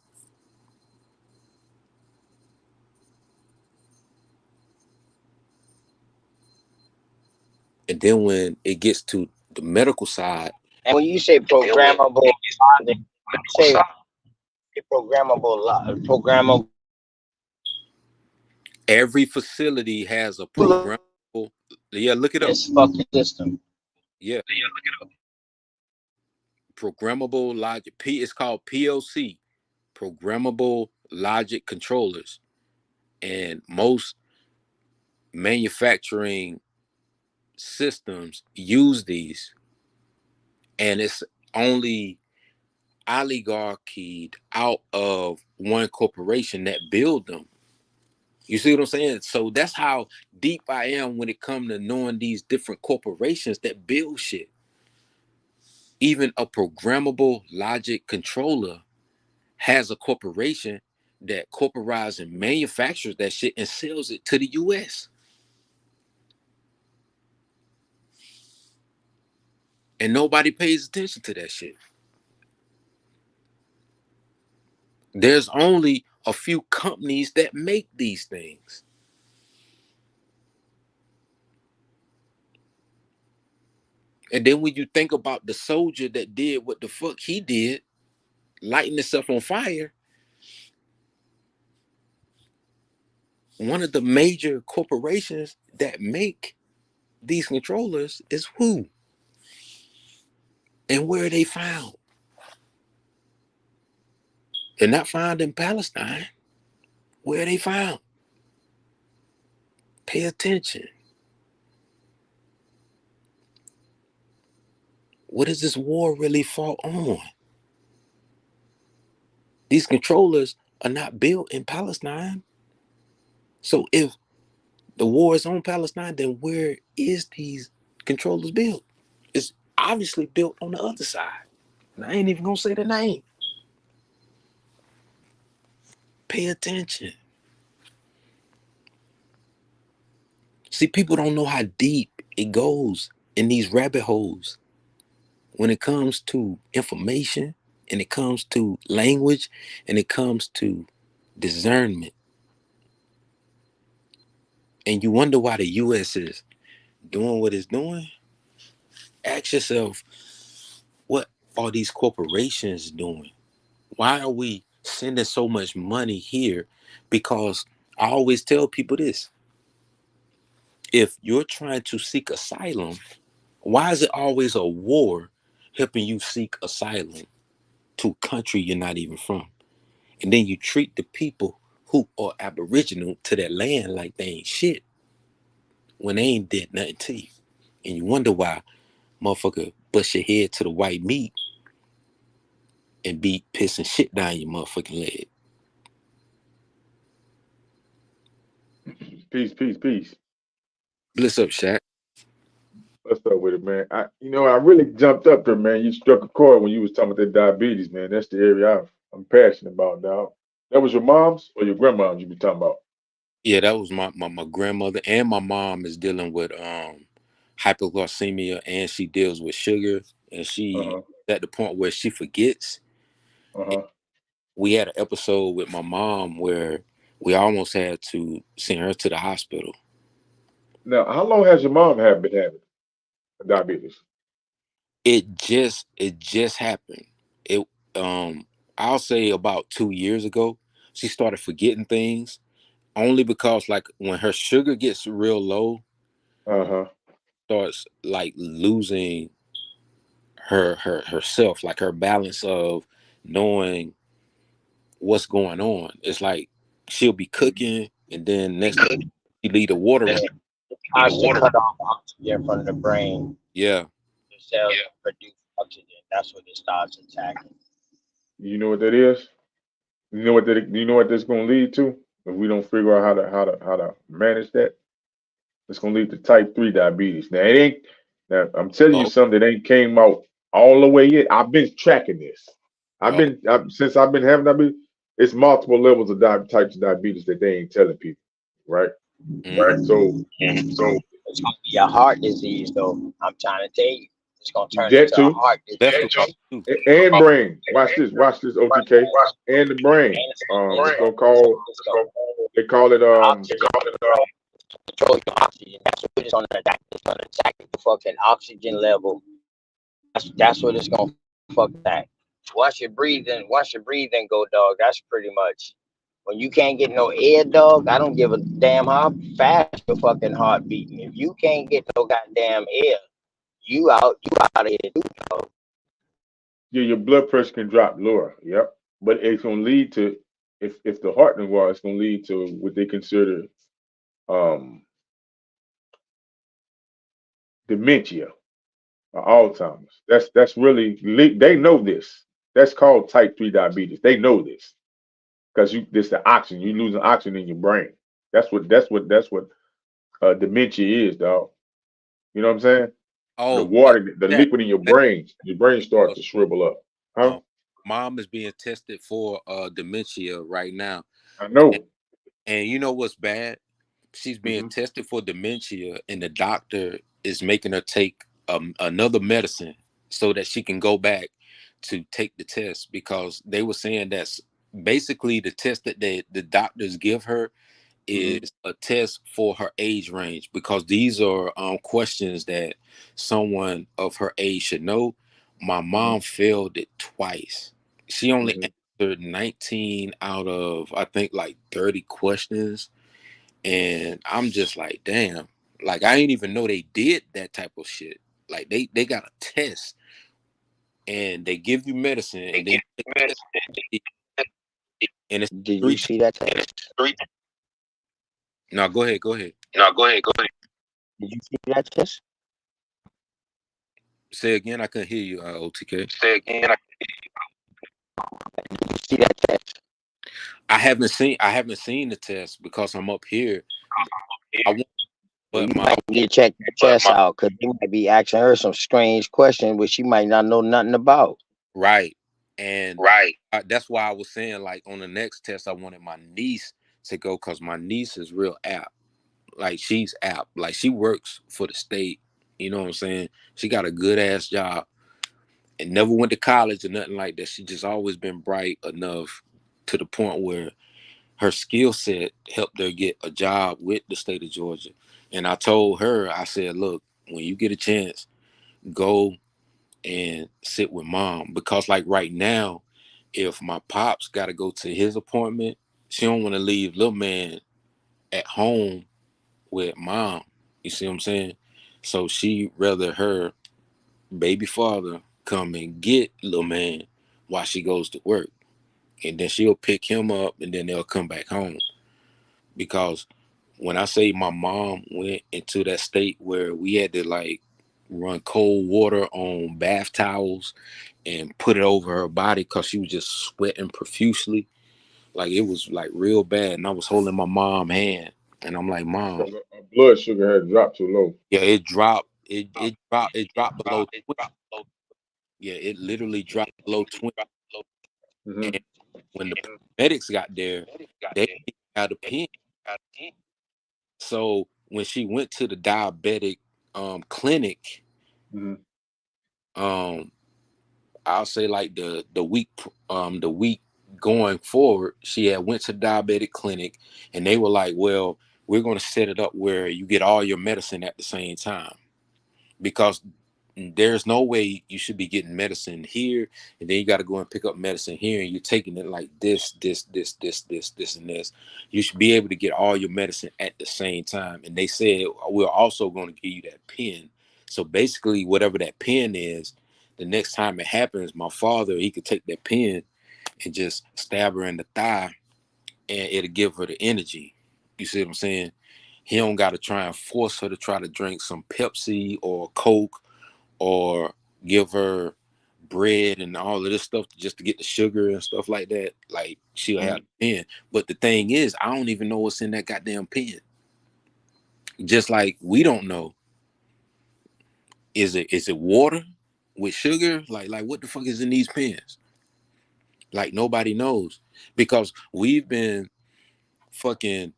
K: And then when it gets to the medical side,
B: And when you say programmable logic, when you say programmable,
K: every facility has a programmable. Yeah, look it up.
B: this fucking system.
K: Yeah, programmable logic. It's called PLC, programmable logic controllers, and most manufacturing systems use these, and it's only oligarchied out of one corporation that build them. You see what I'm saying? So that's how deep I am when it comes to knowing these different corporations that build shit. Even a programmable logic controller has a corporation that corporizes and manufactures that shit and sells it to the US. And nobody pays attention to that shit. There's only a few companies that make these things. And then when you think about the soldier that did what the fuck he did, lighting himself on fire, one of the major corporations that make these controllers is who? And where are they found? They're not found in Palestine. Where are they found? Pay attention. What is this war really fought on? These controllers are not built in Palestine. So if the war is on Palestine, then where is these controllers built? It's obviously built on the other side. And I ain't even gonna say the name. Pay attention. See, people don't know how deep it goes in these rabbit holes when it comes to information, and it comes to language, and it comes to discernment. And you wonder why the US is doing what it's doing. Ask yourself, what are these corporations doing? Why are we sending so much money here? Because I always tell people this: If you're trying to seek asylum, why is it always a war helping you seek asylum to a country you're not even from? And then you treat the people who are aboriginal to that land like they ain't shit when they ain't did nothing to you. And you wonder why motherfucker bust your head to the white meat and be pissing shit down your motherfucking leg.
N: Peace, peace, peace.
K: Bliss up, Shaq.
N: What's up with it, man? I really jumped up there, man. You struck a chord when you was talking about that diabetes, man. That's the area I'm passionate about, dog. That was your mom's or your grandmom's you be talking about?
K: Yeah, that was my grandmother, and my mom is dealing with hypoglycemia, and she deals with sugar, and
N: Uh
K: she
N: huh.
K: at the point where she forgets.
N: Uh huh.
K: We had an episode with my mom where we almost had to send her to the hospital.
N: Now, how long has your mom been having diabetes?
K: It just happened. It I'll say about 2 years ago, she started forgetting things only because like when her sugar gets real low,
N: Uh huh.
K: starts like losing herself, like her balance of knowing what's going on. It's like she'll be cooking and then next thing she leave the water on.
B: Starts to cut off oxygen from the brain.
K: Yeah.
B: The cells produce oxygen. That's what it starts attacking.
N: You know what that is? You know what that's gonna lead to if we don't figure out how to manage that? It's gonna lead to type 3 diabetes. Now it ain't now I'm telling you
K: Oh,
N: something that ain't came out all the way yet. I've been tracking this.
K: oh,
N: Since I've been having diabetes, it's multiple levels of types of diabetes that they ain't telling people, right?
K: mm-hmm.
N: So
B: So it's gonna be a heart disease, though. I'm trying to tell you, it's gonna turn
N: that
B: into a
N: too,
B: heart disease.
K: That's the problem too.
N: and brain. Watch this, OTK, and the brain. It's gonna call they call it
B: Oxygen control your oxygen. That's what it's gonna attack. It's gonna attack the fucking oxygen level. That's what it's gonna fuck that. Once your breathing go, dog. That's pretty much when you can't get no air, dog. I don't give a damn how fast your fucking heart beating. If you can't get no goddamn air, you out of here, too, dog.
N: yeah, your blood pressure can drop lower. Yep, but it's gonna lead to if the heart involved, it's gonna lead to what they consider um dementia or Alzheimer's. That's really they know this. That's called type 3 diabetes. They know this because you this the oxygen you losing oxygen in your brain. That's what dementia is, dog. You know what I'm saying? The
K: Oh,
N: water, the
K: that
N: liquid in your brain starts
K: because
N: to shrivel up. Huh?
K: mom is being tested for dementia right now,
N: I
K: and,
N: know.
K: and you know what's bad? She's being
N: Hmm.
K: tested for dementia, and the doctor is making her take another medicine so that she can go back to take the test because they were saying that's basically the test that the doctors give her
N: Hmm.
K: is a test for her age range because these are questions that someone of her age should know. My
N: Hmm.
K: mom failed it twice. She only
N: Hmm.
K: answered 19 out of I think like 30 questions, and I'm just like, damn, like I didn't even know they did that type of shit. Like they got a test and they give you medicine and then you take the test, and it's
B: Did you
K: three.
B: see that test?
K: No, go ahead, go ahead.
B: No, go ahead, go ahead. Did you see that test?
K: Say again, I couldn't hear you, OTK.
B: Say again. Did you see that test?
K: I haven't seen the test because I'm up here. I want,
B: Well,
K: but
B: you
K: my
B: might need to check that test out because you might be asking her some strange questions which she might not know nothing about.
K: right, and
B: Right.
K: that's why I was saying like on the next test I wanted my niece to go because my niece is real apt. Like she's apt. Like she works for the state. You know what I'm saying? She got a good ass job and never went to college or nothing like that. She just always been bright enough to the point where her skill set helped her get a job with the state of Georgia. And I told her, I said, look, when you get a chance, go and sit with mom. Because like right now, if my pops gotta go to his appointment, she don't want to leave little man at home with mom. You see what I'm saying? So she rather her baby father come and get little man while she goes to work, and then she'll pick him up, and then they'll come back home. Because when I say my mom went into that state where we had to like run cold water on bath towels and put it over her body because she was just sweating profusely, like it was like real bad, and I was holding my mom hand, and I'm like, Mom,
N: Because her blood sugar had dropped too low.
K: yeah, it dropped. It dropped below 20. Yeah, it literally dropped below 20.
N: Hmm.
K: And when the paramedics got there, they didn't have a pen. So when she went to the diabetic clinic,
N: Hmm.
K: um, I'll say like the week going forward, she had went to diabetic clinic, and they were like, well, we're going to set it up where you get all your medicine at the same time, because there's no way you should be getting medicine here and then you got to go and pick up medicine here, and you're taking it like this and this. You should be able to get all your medicine at the same time. And they said, we're also going to give you that pen. So basically whatever that pen is, the next time it happens, my father, he could take that pen and just stab her in the thigh, and it'll give her the energy. You see what I'm saying? He don't got to try and force her to try to drink some Pepsi or Coke, or give her bread and all of this stuff just to get the sugar and stuff like that. Like, she'll have the pen. But the thing is, I don't even know what's in that goddamn pen. Just like we don't know. Is it water with sugar? Like what the fuck is in these pens? Like nobody knows. Because we've been fucking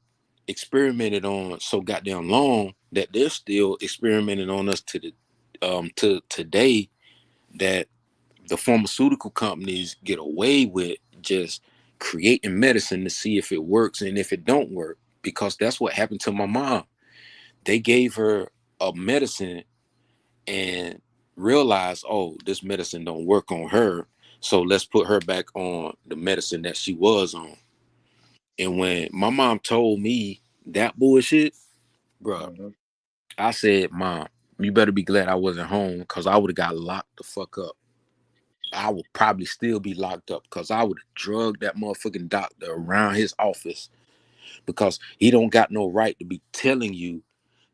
K: experimented on so goddamn long that they're still experimenting on us to today, that the pharmaceutical companies get away with just creating medicine to see if it works and if it don't work. Because that's what happened to my mom. They gave her a medicine and realized, oh, this medicine don't work on her, so let's put her back on the medicine that she was on. And when my mom told me that bullshit, bro,
N: Hmm.
K: I said, Mom, you better be glad I wasn't home, because I would have got locked the fuck up. I would probably still be locked up, because I would have drugged that motherfucking doctor around his office, because he don't got no right to be telling you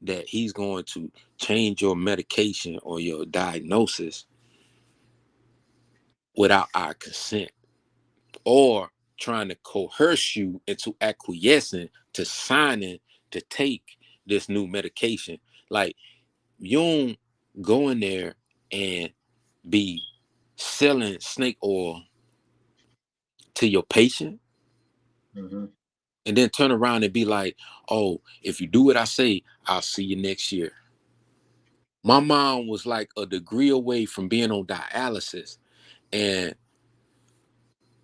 K: that he's going to change your medication or your diagnosis without our consent, or trying to coerce you into acquiescing to signing to take this new medication. Like, you don't go in there and be selling snake oil to your patient
N: Hmm.
K: and then turn around and be like, oh, if you do what I say, I'll see you next year. My mom was like a degree away from being on dialysis. And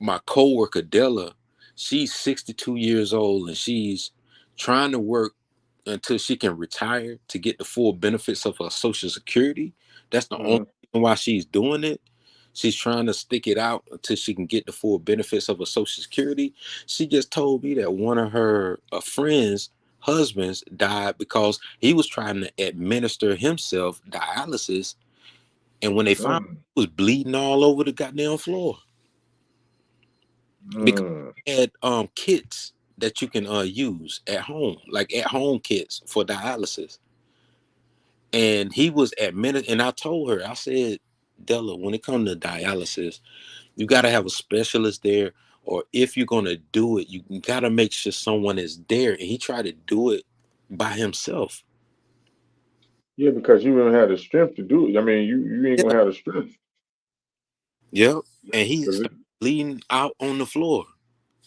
K: my coworker, Della, she's 62 years old, and she's trying to work until she can retire to get the full benefits of her Social Security. That's the only
N: Hmm.
K: reason why she's doing it. She's trying to stick it out until she can get the full benefits of her Social Security. She just told me that one of her friends' husbands died because he was trying to administer himself dialysis, and when they found
N: Mm.
K: he was bleeding all over the goddamn floor because
N: Mm.
K: they had kits that you can use at home, like at home kits for dialysis. And he was admitted, and I told her, I said, Della, when it comes to dialysis, you got to have a specialist there, or if you're going to do it, you got to make sure someone is there. And he tried to do it by himself.
N: Yeah, because you don't have the strength to do it. I mean, you ain't
K: Yeah.
N: gonna have the strength.
K: Yep. And he
N: 'Cause
K: started bleeding out on the floor.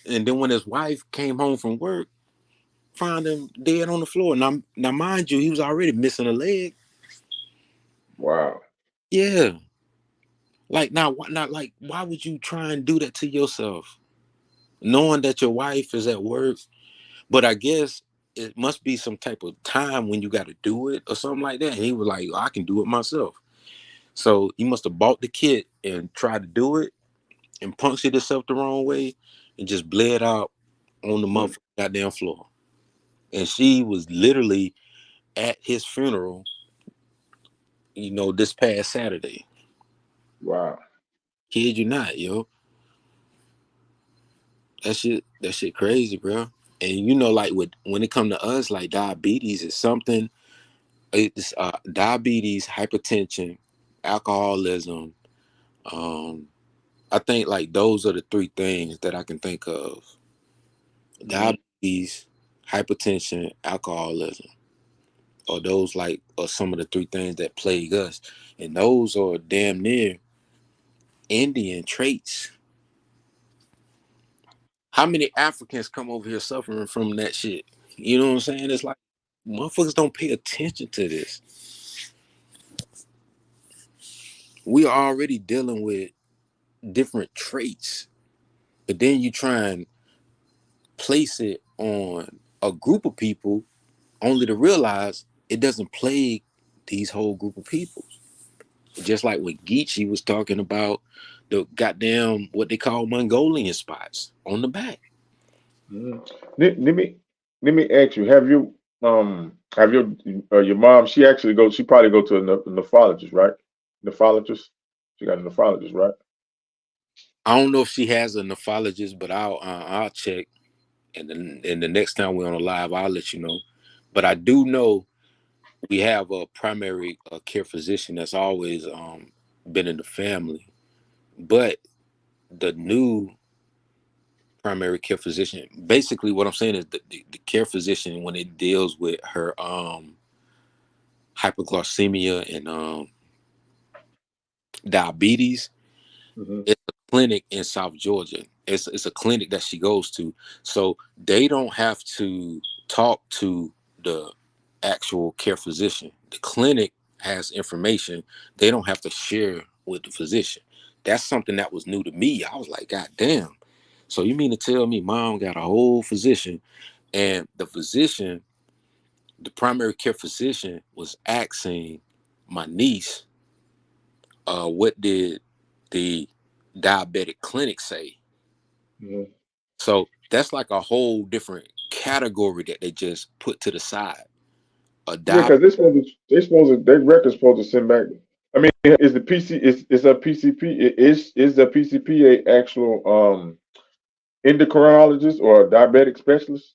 K: And then when his wife came home from work, found him dead on the floor. Now, mind you, he was already missing a leg.
N: wow.
K: Yeah. Like, now, not like, why would you try and do that to yourself, knowing that your wife is at work? But I guess it must be some type of time when you got to do it or something like that. And he was like, I can do it myself. So he must have bought the kit and tried to do it and punctured himself the wrong way and just bled out on the
N: Mm.
K: motherfucking goddamn floor. And she was literally at his funeral, this past Saturday.
N: Wow.
K: Kid you not, yo. That shit crazy, bro. And like when it come to us, like diabetes is something. It's diabetes, hypertension, alcoholism. I think like those are the three things that I can think of: diabetes, hypertension, alcoholism. Or those are some of the three things that plague us, and those are damn near Indian traits. How many Africans come over here suffering from that shit? You know what I'm saying? It's like motherfuckers don't pay attention to this. We are already dealing with different traits, but then you try and place it on a group of people only to realize it doesn't plague these whole group of people. Just like what Geechee was talking about, the goddamn what they call Mongolian spots on the back.
N: Let me ask you: have your mom? She probably go to a nephrologist, right? Nephrologist. She got a nephrologist, right?
K: I don't know if she has a nephrologist, but I'll check, and then the next time we're on a live, I'll let you know. But I do know we have a primary care physician that's always been in the family, but the new primary care physician, basically what I'm saying is the care physician, when it deals with her hypoglycemia and diabetes, it's a clinic in South Georgia. It's a clinic that she goes to, so they don't have to talk to the actual care physician. The clinic has information they don't have to share with the physician. That's something that was new to me. I was like, God damn. So you mean to tell me mom got a whole physician, and the physician, the primary care physician, was asking my niece, what did the diabetic clinic say? So that's like a whole different category that they just put to the side. A
N: Yeah,
K: diabetic.
N: because their record's supposed to send back. I mean, is the PC is a PCP is the PCP a actual endocrinologist or a diabetic specialist?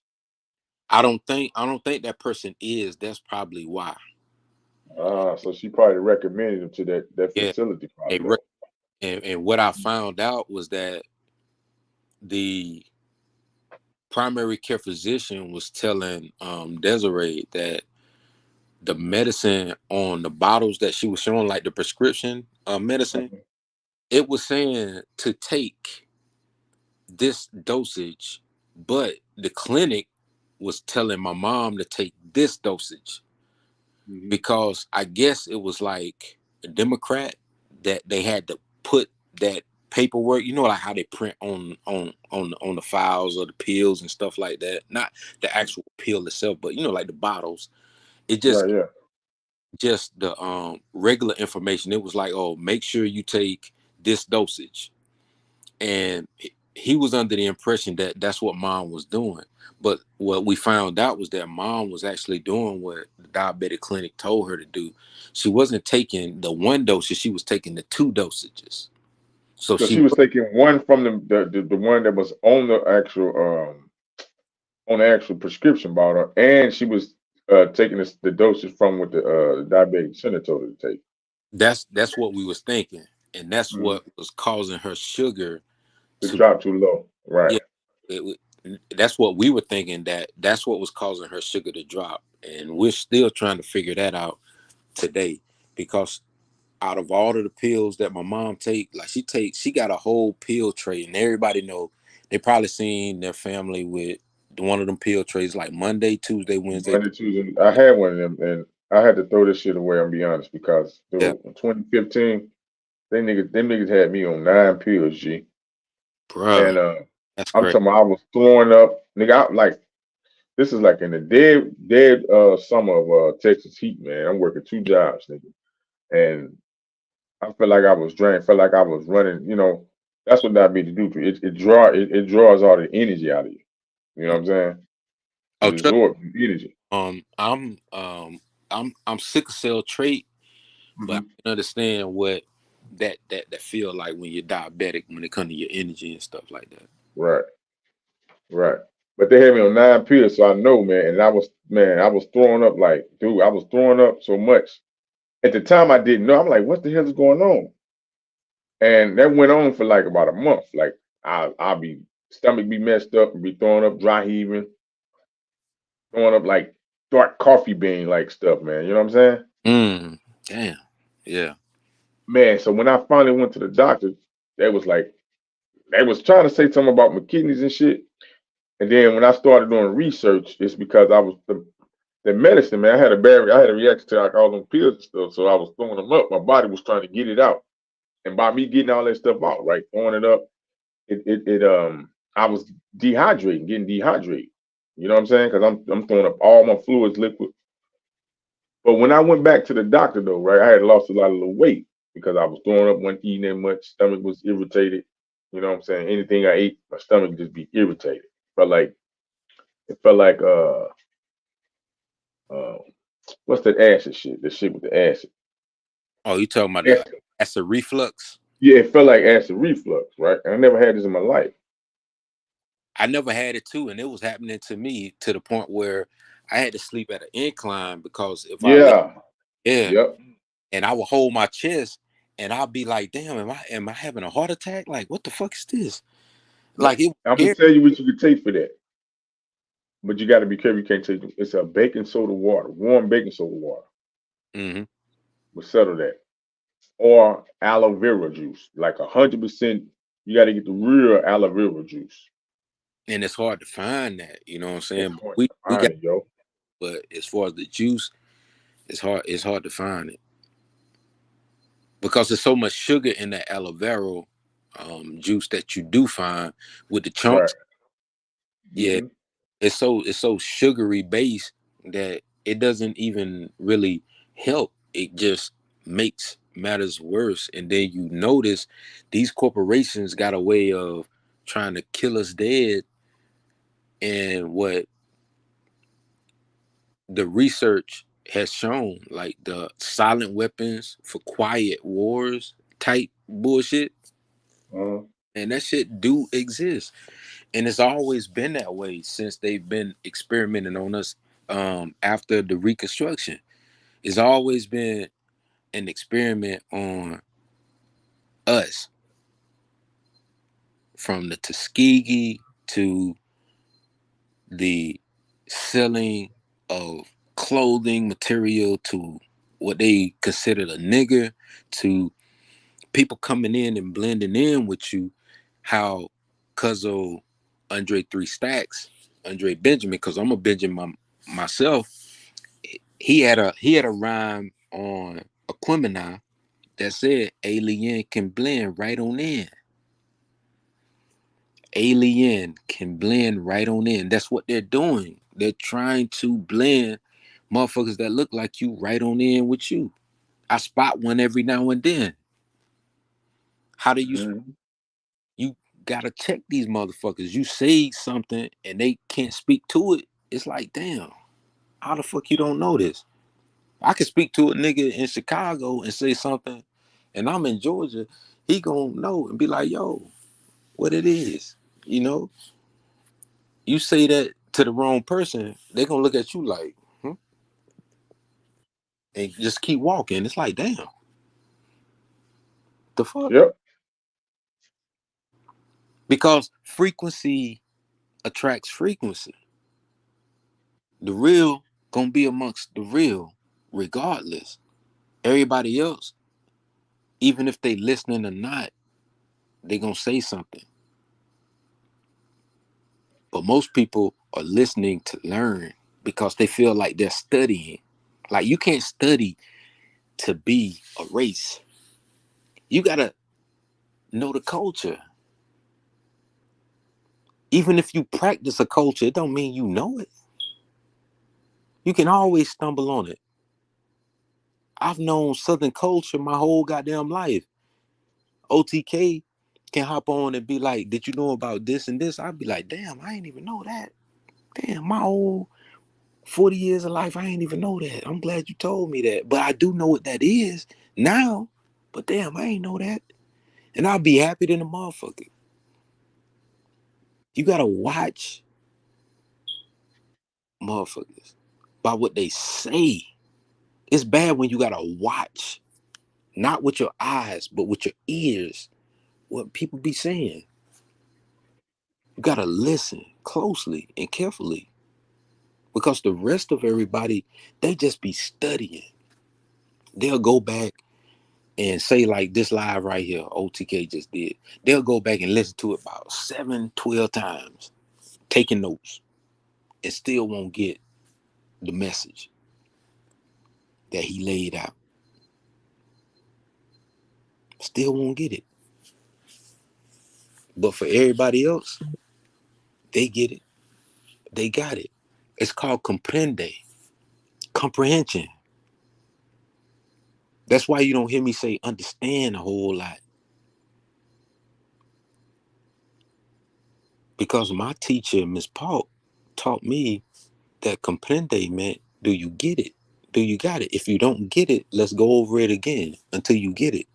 K: I don't think that person is. That's probably why.
N: So she probably recommended him to that
K: Yeah.
N: facility, probably
K: And,
N: though.
K: and what I found out was that the primary care physician was telling Desiree that the medicine on the bottles that she was showing, like the prescription medicine, it was saying to take this dosage, but the clinic was telling my mom to take this dosage because I guess it was like a Democrat that they had to put that paperwork, like how they print on the files of the pills and stuff like that. Not the actual pill itself, but like the bottles. It
N: Right,
K: just
N: yeah.
K: just the regular information. It was like, oh, make sure you take this dosage. And he was under the impression that that's what mom was doing. But what we found out was that mom was actually doing what the diabetic clinic told her to do. She wasn't taking the one dosage, she was taking the two dosages. So
N: So she was taking one from the one that was on the actual prescription bottle, and she was taking the dosage from what the diabetic center told her to take.
K: that's what we was thinking. And that's
N: Mhm.
K: what was causing her sugar
N: To
K: to,
N: drop too low, right?
K: yeah, that's what we were thinking, that's what was causing her sugar to drop. And we're still trying to figure that out today, because out of all of the pills that my mom like she got a whole pill tray, and everybody know, they probably seen their family with one of them pill trays, like Monday, Tuesday, Wednesday.
N: Monday, Tuesday. I had one of them, and I had to throw this shit away. I'm be honest, because
K: Yeah,
N: in 2015, them niggas had me on 9 pills, G.
K: bruh,
N: And
K: that's
N: I'm
K: crazy.
N: talking about I was throwing up, nigga. This is like in the dead summer of Texas heat, man. I'm working 2 jobs, nigga, and I felt like I was drained. Felt like I was running. That's what diabetes do for you. It draws all the energy out of you. You know what I'm saying?
K: Oh,
N: It
K: trust
N: absorbs the energy.
K: I'm I'm sickle cell trait, but I
N: Mhm.
K: can understand what that feel like when you're diabetic when it comes to your energy and stuff like that.
N: Right, right. But they had me on 9 pills, so I know, man. And I was throwing up like, dude, I was throwing up so much. At the time, I didn't know. I'm like, what the hell is going on? And that went on for like about a month. Like, I'll be stomach be messed up and be throwing up, dry heaving, throwing up like dark coffee bean like stuff, man. You know what I'm saying?
K: Damn. Yeah.
N: Man, so when I finally went to the doctor, they was like, they was trying to say something about my kidneys and shit. And then when I started doing research, it's because I was the medicine, man. I had a reaction to like all them pills and stuff. So I was throwing them up. My body was trying to get it out. And by me getting all that stuff out, right, throwing it up, I was getting dehydrated. You know what I'm saying? Because I'm throwing up all my fluids liquid. But when I went back to the doctor though, right, I had lost a lot of the weight because I was throwing up, wasn't eating that much, stomach was irritated. You know what I'm saying? Anything I ate, my stomach just be irritated. Felt like it felt like uh what's that acid shit? The shit with the acid.
K: Oh, you talking about the
N: Acid.
K: acid reflux?
N: Yeah, it felt like acid reflux, right? And I never had this in my life.
K: I never had it too, and it was happening to me to the point where I had to sleep at an incline because if I lay,
N: Yeah.
K: yeah,
N: Yep.
K: and I would hold my chest, and I'd be like, "Damn, am I having a heart attack? Like, what the fuck is this?" Like it was
N: I'm gonna
K: scary.
N: tell you what you could take for that. But you gotta be careful, you can't take it. It's a baking soda water, warm baking soda water.
K: Hmm.
N: Will settle that. Or aloe vera juice. Like 100%, you gotta get the real aloe vera juice.
K: And it's hard to find that, you know what I'm
N: It's
K: saying? But
N: hard to
K: we
N: find
K: got,
N: it, yo.
K: but as far as the juice, it's hard to find it because there's so much sugar in that aloe vera juice that you do find with the
N: Right.
K: chunks. Yeah,
N: Hmm.
K: it's so sugary based that it doesn't even really help. It just makes matters worse. And then you notice these corporations got a way of trying to kill us dead. And what the research has shown, like the silent weapons for quiet wars type bullshit,
N: Uh-huh.
K: and that shit do exist. And it's always been that way since they've been experimenting on us after the Reconstruction. It's always been an experiment on us, from the Tuskegee to the selling of clothing material to what they considered a nigger to people coming in and blending in with you. How Cuzzo, Andre Three Stacks, Andre Benjamin, because I'm a Benjamin myself. He had a rhyme on Aquemini that said alien can blend right on in. Alien can blend right on in. That's what they're doing. They're trying to blend motherfuckers that look like you right on in with you. I spot one every now and then. How do you
N: Hmm.
K: you gotta check these motherfuckers? You say something and they can't speak to it. It's like, damn, how the fuck you don't know this? I can speak to a nigga in Chicago and say something, and I'm in Georgia. He gonna know and be like, yo, what it is. You know, you say that to the wrong person, they gonna look at you like, and just keep walking. It's like, damn, the fuck?
N: Yep.
K: Because frequency attracts frequency. The real gonna be amongst the real, regardless. Everybody else, even if they listening or not, they gonna say something. But most people are listening to learn because they feel like they're studying. Like you can't study to be a race. You gotta know the culture. Even if you practice a culture, it don't mean you know it. You can always stumble on it. I've known Southern culture my whole goddamn life. OTK can hop on and be like, "Did you know about this and this?" I'd be like, "Damn, I ain't even know that. Damn, my old 40 years of life, I ain't even know that. I'm glad you told me that. But I do know what that is now. But damn, I ain't know that. And I'll be happy than a motherfucker. You gotta watch motherfuckers by what they say. It's bad when you gotta watch, not with your eyes, but with your ears, what people be saying. You gotta listen closely and carefully. Because the rest of everybody, they just be studying. They'll go back and say like this live right here, OTK just did. They'll go back and listen to it about 7, 12 times, taking notes, and still won't get the message that he laid out. Still won't get it. But for everybody else, they get it. They got it. It's called comprende, comprehension. That's why you don't hear me say understand a whole lot. Because my teacher, Miss Paul, taught me that comprende meant, do you get it? Do you got it? If you don't get it, let's go over it again until you get it.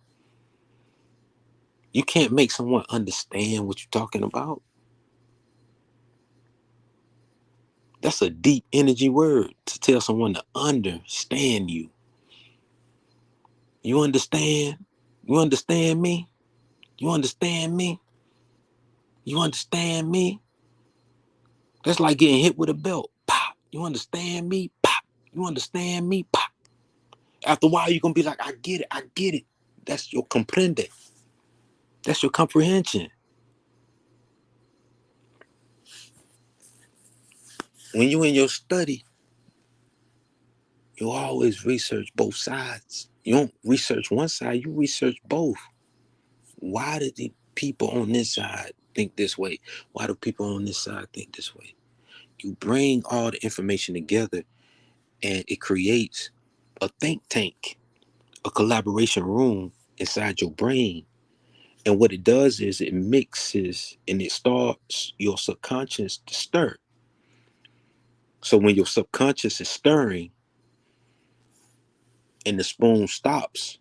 K: You can't make someone understand what you're talking about. That's a deep energy word to tell someone to understand you. You understand? You understand me? You understand me? You understand me? That's like getting hit with a belt. Pop. You understand me? Pop. You understand me? Pop. After a while, you're going to be like, I get it. I get it. That's your comprende. That's your comprehension. When you in your study, you always research both sides. You don't research one side, you research both. Why did the people on this side think this way? Why do people on this side think this way? You bring all the information together and it creates a think tank, a collaboration room inside your brain. And what it does is it mixes and it starts your subconscious to stir. So when your subconscious is stirring and the spoon stops,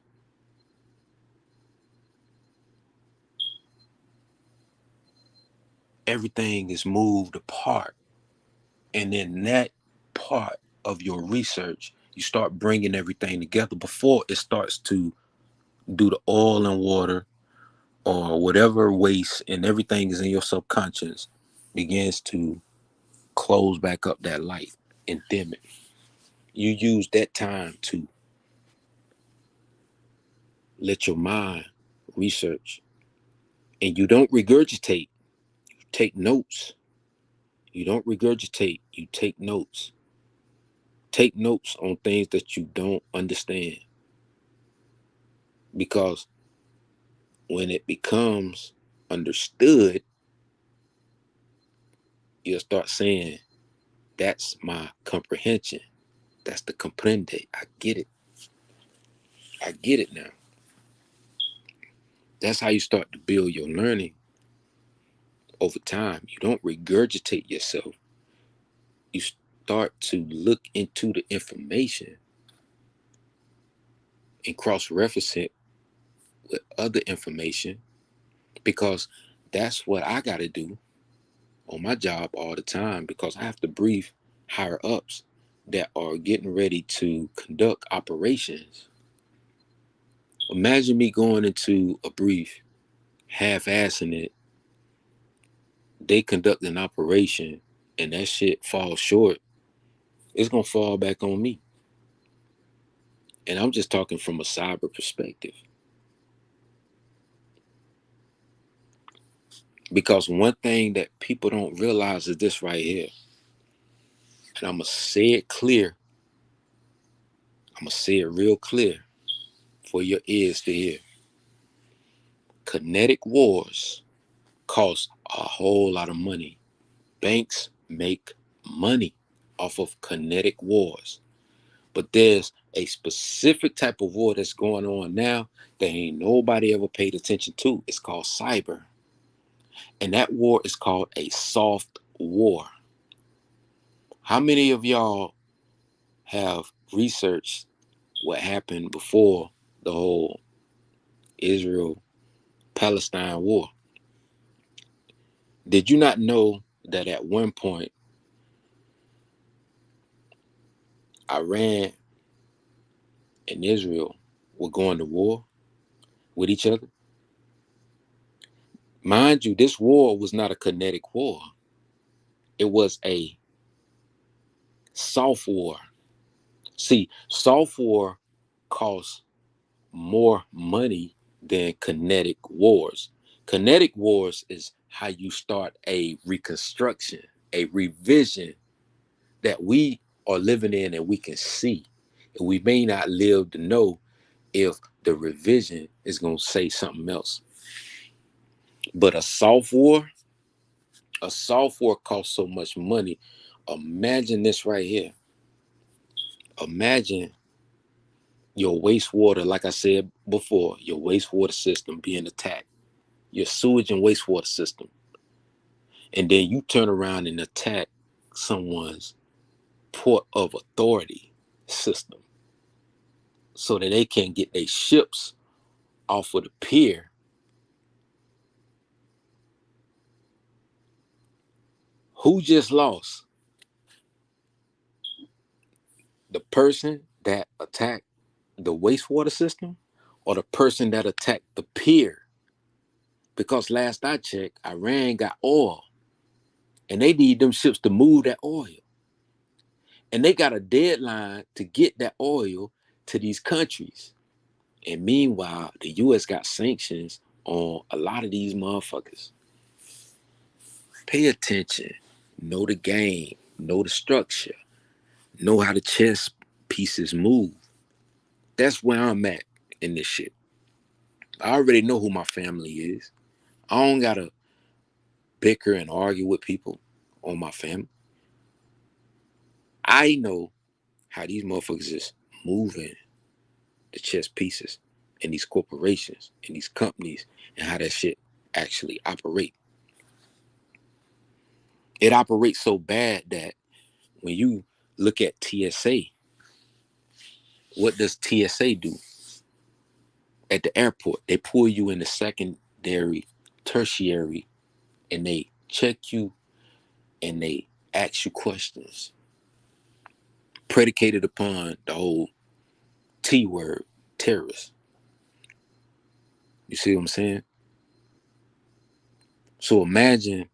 K: everything is moved apart. And then that part of your research, you start bringing everything together before it starts to do the oil and water or whatever waste, and everything is in your subconscious begins to close back up that light and dim it. You use that time to let your mind research, and you don't regurgitate, you take notes. You don't regurgitate, you take notes. Take notes on things that you don't understand, because when it becomes understood, you'll start saying, that's my comprehension. That's the comprende. I get it. I get it now. That's how you start to build your learning over time. You don't regurgitate yourself. You start to look into the information and cross-reference it with other information, because that's what I got to do on my job all the time, because I have to brief higher ups that are getting ready to conduct operations. Imagine me going into a brief, half-assing it, they conduct an operation, and that shit falls short. It's gonna fall back on me. And I'm just talking from a cyber perspective. Because one thing that people don't realize is this right here. And I'm gonna say it clear. I'm gonna say it real clear for your ears to hear. Kinetic wars cost a whole lot of money. Banks make money off of kinetic wars. But there's a specific type of war that's going on now that ain't nobody ever paid attention to. It's called cyber. And that war is called a soft war. How many of y'all have researched what happened before the whole Israel-Palestine war. Did you not know that at one point Iran and Israel were going to war with each other? Mind you, this war was not a kinetic war. It was a soft war. See, soft war costs more money than kinetic wars. Kinetic wars is how you start a reconstruction, a revision that we are living in and we can see. And we may not live to know if the revision is going to say something else. But a soft war costs so much money. Imagine this right here. Imagine your wastewater, like I said before, your wastewater system being attacked, your sewage and wastewater system. And then you turn around and attack someone's port of authority system so that they can get their ships off of the pier. Who just lost? The person that attacked the wastewater system or the person that attacked the pier? Because last I checked, Iran got oil and they need them ships to move that oil. And they got a deadline to get that oil to these countries. And meanwhile, the U.S. got sanctions on a lot of these motherfuckers. Pay attention. Know the game. Know the structure. Know how the chess pieces move. That's where I'm at in this shit. I already know who my family is. I don't gotta bicker and argue with people on my family. I know how these motherfuckers is moving the chess pieces in these corporations, in these companies, and how that shit actually operate. It operates so bad that when you look at TSA, what does TSA do? At the airport, they pull you in the secondary, tertiary, and they check you and they ask you questions predicated upon the whole T word, terrorist. You see what I'm saying? So imagine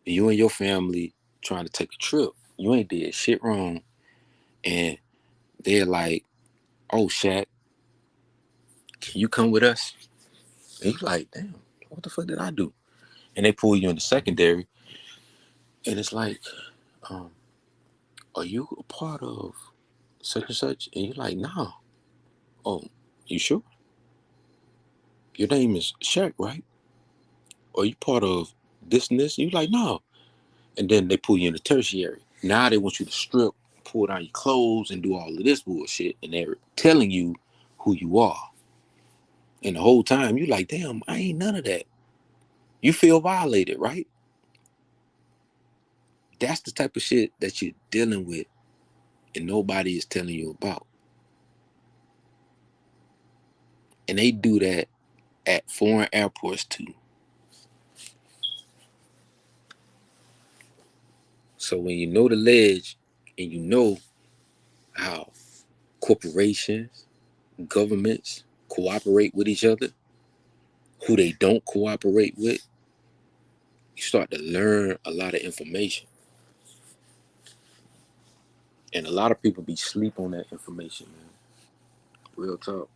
K: you and your family trying to take a trip. You ain't did shit wrong. And they're like, oh, Shaq, can you come with us? And you like, damn, what the fuck did I do? And they pull you in the secondary. And it's like, um, are you a part of such and such? And you're like, nah. Oh, you sure? Your name is Shaq, right? Are you part of this and this? And you're like, no. And then they pull you in the tertiary. Now they want you to strip, pull down your clothes, and do all of this bullshit. And they're telling you who you are. And the whole time you like, damn, I ain't none of that. You feel violated, right? That's the type of shit that you're dealing with and nobody is telling you about. And they do that at foreign airports too. So when you know the ledge and you know how corporations, governments cooperate with each other, who they don't cooperate with, you start to learn a lot of information. And a lot of people be sleep on that information, man. Real talk.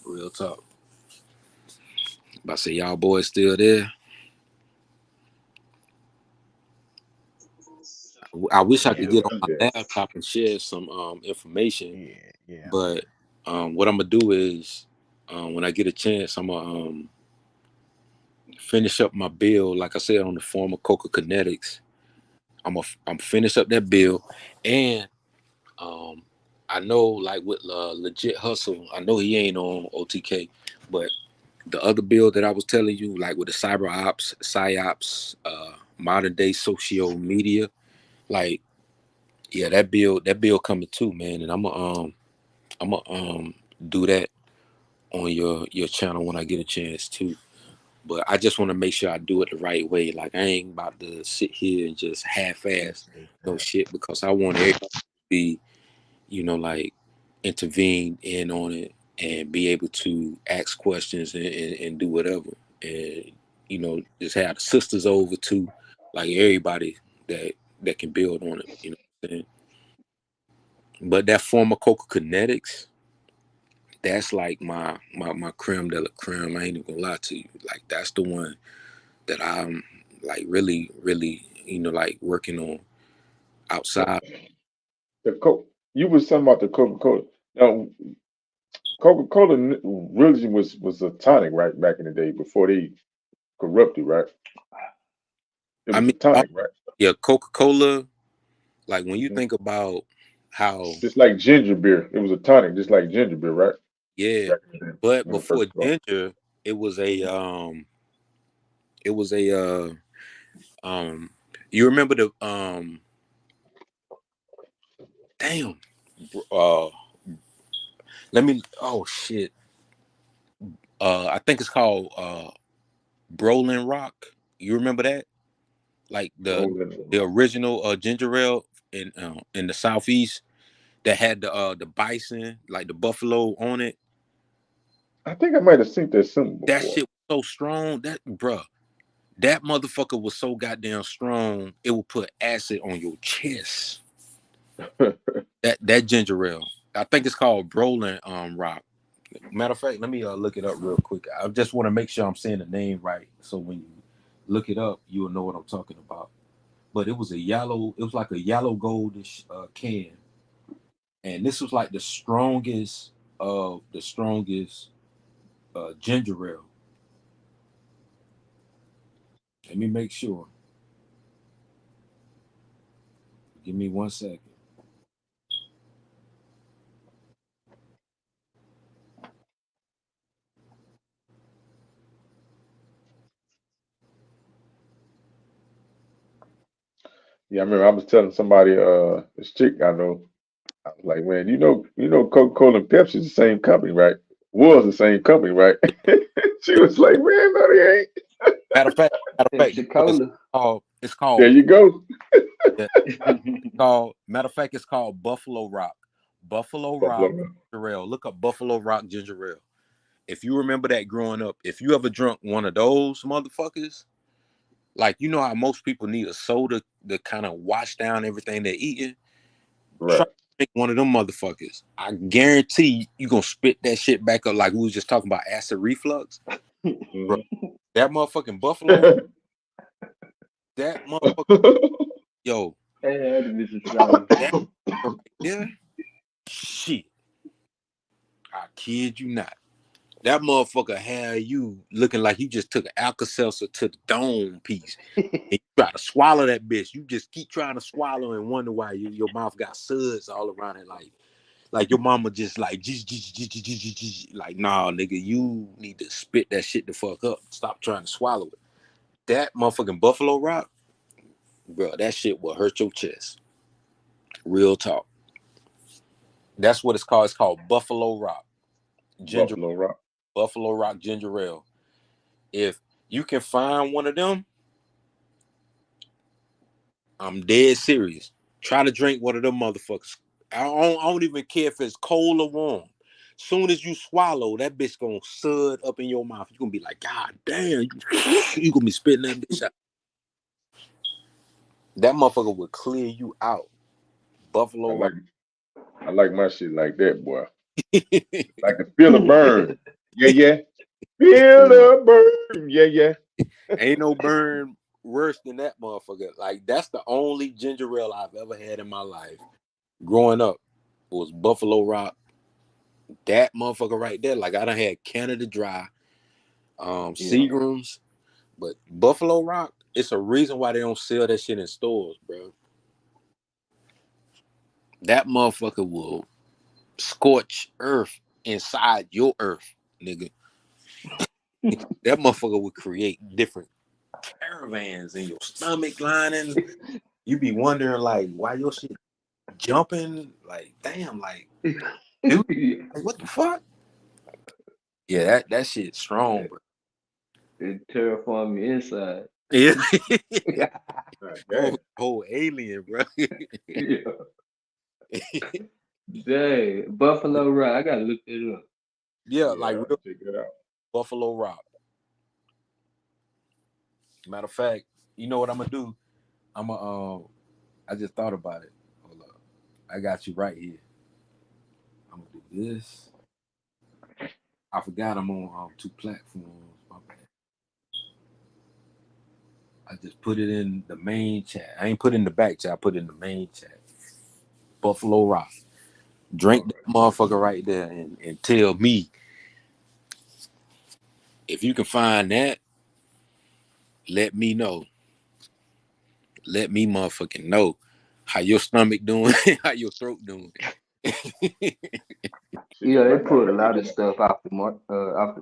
K: Real talk. But I say y'all boys still there. I wish I could
B: Yeah,
K: get on
L: I'm
K: my
L: there.
K: laptop and share some information,
B: yeah, man.
K: but what I'm gonna do is when I get a chance, I'm gonna finish up my bill. Like I said, on the form of Coca Kinetics, I'm finish up that bill, and um, I know like with legit hustle, I know he ain't on OTK, but the other bill that I was telling you, like with the cyber ops, psyops, modern day socio media, like Yeah, that bill coming too, man, and I'm gonna do that on your channel when I get a chance too. But I just want to make sure I do it the right way. Like I ain't about to sit here and just half-ass no shit because I want everybody to be, like intervene in on it and be able to ask questions and do whatever. And, just have the sisters over too, like everybody that can build on it, what I'm saying? But that former Coca Kinetics, that's like my creme de la creme. I ain't even gonna lie to you. Like that's the one that I'm like really, really, like working on
N: The,
K: outside.
N: the Coke. You was talking about the Coca Cola. Now, Coca Cola really was a tonic, right? Back in the day, before they corrupted, right? It
K: I
N: was a
K: mean,
N: tonic, right?
K: yeah, Coca-Cola, like when you
N: Hmm.
K: think about how,
N: Just like ginger beer, it was a tonic, just like ginger beer, right?
K: yeah,
N: Back in the day
K: but
N: when it
K: before
N: first started.
K: ginger, it was a um you remember the damn uh let me oh shit I think it's called Brolin Rock. You remember that? Like
N: Rolling
K: the
N: Rock.
K: original ginger ale in the southeast that had the bison, like the buffalo on it.
N: I think I might have seen that symbol
K: That
N: before.
K: shit was so strong. That bruh, that motherfucker was so goddamn strong. It would put acid on your chest. That ginger ale. I think it's called Brolin Rock. Matter of fact, let me look it up real quick. I just want to make sure I'm saying the name right. So when you look it up, you'll know what I'm talking about. But it was like a yellow goldish can, and this was like the strongest of the strongest ginger ale. Let me make sure. Give me 1 second.
N: Yeah, I remember I was telling somebody, this chick I know, I was like, man, Coca Cola and Pepsi is the same company, right? Was the same company, right? She was like, man, no, they ain't.
K: Matter of fact,
P: Pepsi
K: boys,
P: Cola.
K: it's
N: There
K: called
N: you go.
K: yeah, called matter of fact, it's called Buffalo Rock. Buffalo
N: Buffalo.
K: Rock ginger ale. Look up Buffalo Rock ginger ale. If you remember that growing up, if you ever drunk one of those motherfuckers, like you know how most people need a soda to kind of wash down everything they're eating. Try
N: Right.
K: to drink one of them motherfuckers. I guarantee you gonna spit that shit back up like we was just talking about acid reflux. Bro,
N: Hmm.
K: that motherfucking Buffalo, that motherfucker, yo,
P: Hey, that is some
K: that right there, shit. I kid you not. That motherfucker had you looking like you just took an Alka-Seltzer to the dome piece. And you try to swallow that bitch. You just keep trying to swallow and wonder why your mouth got suds all around it. Like your mama just like, like, nah, nigga, you need to spit that shit the fuck up. Stop trying to swallow it. That motherfucking Buffalo Rock, bro, that shit will hurt your chest. Real talk. That's what it's called. It's called Buffalo Rock. Ginger
N: Buffalo Rock.
K: Buffalo Rock ginger ale. If you can find one of them, I'm dead serious. Try to drink one of them motherfuckers. I don't even care if it's cold or warm. Soon as you swallow, that bitch gonna sud up in your mouth. You're gonna be like, God damn, you gonna be spitting that bitch out. That motherfucker will clear you out.
N: I
K: Buffalo Rock.
N: like I like my shit like that, boy. Like to feel a burn. Yeah, yeah. Feel a burn. Yeah, yeah.
K: Ain't no burn worse than that motherfucker. Like that's the only ginger ale I've ever had in my life. Growing up was Buffalo Rock. That motherfucker right there. Like I done had Canada Dry,
P: yeah.
K: Seagrams, but Buffalo Rock, it's a reason why they don't sell that shit in stores, bro. That motherfucker will scorch earth inside your earth, nigga. That motherfucker would create different caravans in your stomach lining. You be wondering like why your shit. jumping, like damn, like dude, like, what the fuck? Yeah, that shit's strong, bro.
J: It terrified me inside.
K: Yeah,
N: God
K: whole
N: damn.
K: whole alien, bro.
J: Yeah. Dang. Buffalo Rock. I gotta look that up.
K: Yeah,
N: Yeah,
K: like
N: I have
K: real
N: to check that out.
K: Buffalo Rock. Matter of fact, you know what I'm gonna do? I'm gonna I just thought about it. Hold up, I got you right here. I'm gonna do this. I forgot I'm on two platforms. My bad. I just put it in the main chat. I ain't put it in the back chat. I put it in the main chat. Buffalo Rock.
N: All
K: Drink that motherfucker right there and tell me if you can find that. Let me know. Let me motherfucking know how your stomach doing, how your throat doing.
N: shit, you
J: Yeah, they
N: might
J: pulled a
N: make
J: lot
N: it
J: of
N: up.
J: stuff off the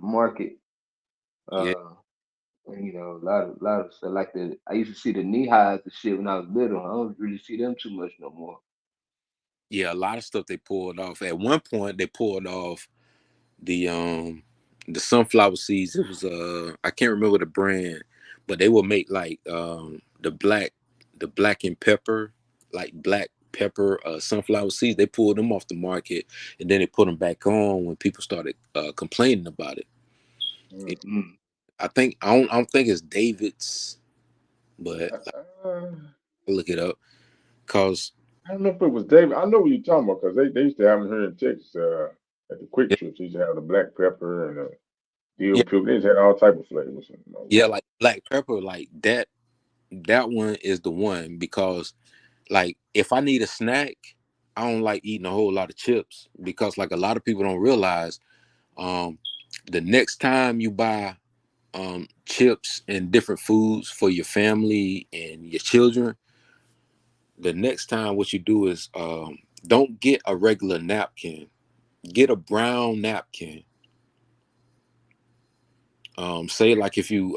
J: market.
K: Yeah,
J: Uh, a lot of stuff like the. I used to see the knee highs and shit when I was little. I don't really see them too much no more.
K: yeah, a lot of stuff they pulled off. At one point, they pulled off the the sunflower seeds. It was I can't remember the brand, but they would make like the black and pepper, like black pepper sunflower seeds. They pulled them off the market, and then they put them back on when people started complaining about it.
N: Mm.
J: Mm.
K: I don't think it's David's, but
N: Uh,
K: I'll look it up. Cause
N: I don't know if it was David. I know what you're talking about because they used to have them here in Texas at the quick
K: yeah,
N: trips. They used to have the black pepper and the dill
K: yeah,
N: pickle. They just had all type of flavors.
K: yeah, like black pepper, like that one is the one because like if I need a snack, I don't like eating a whole lot of chips because like a lot of people don't realize um the next time you buy chips and different foods for your family and your children, the next time what you do is don't get a regular napkin, get a brown napkin. Say like if you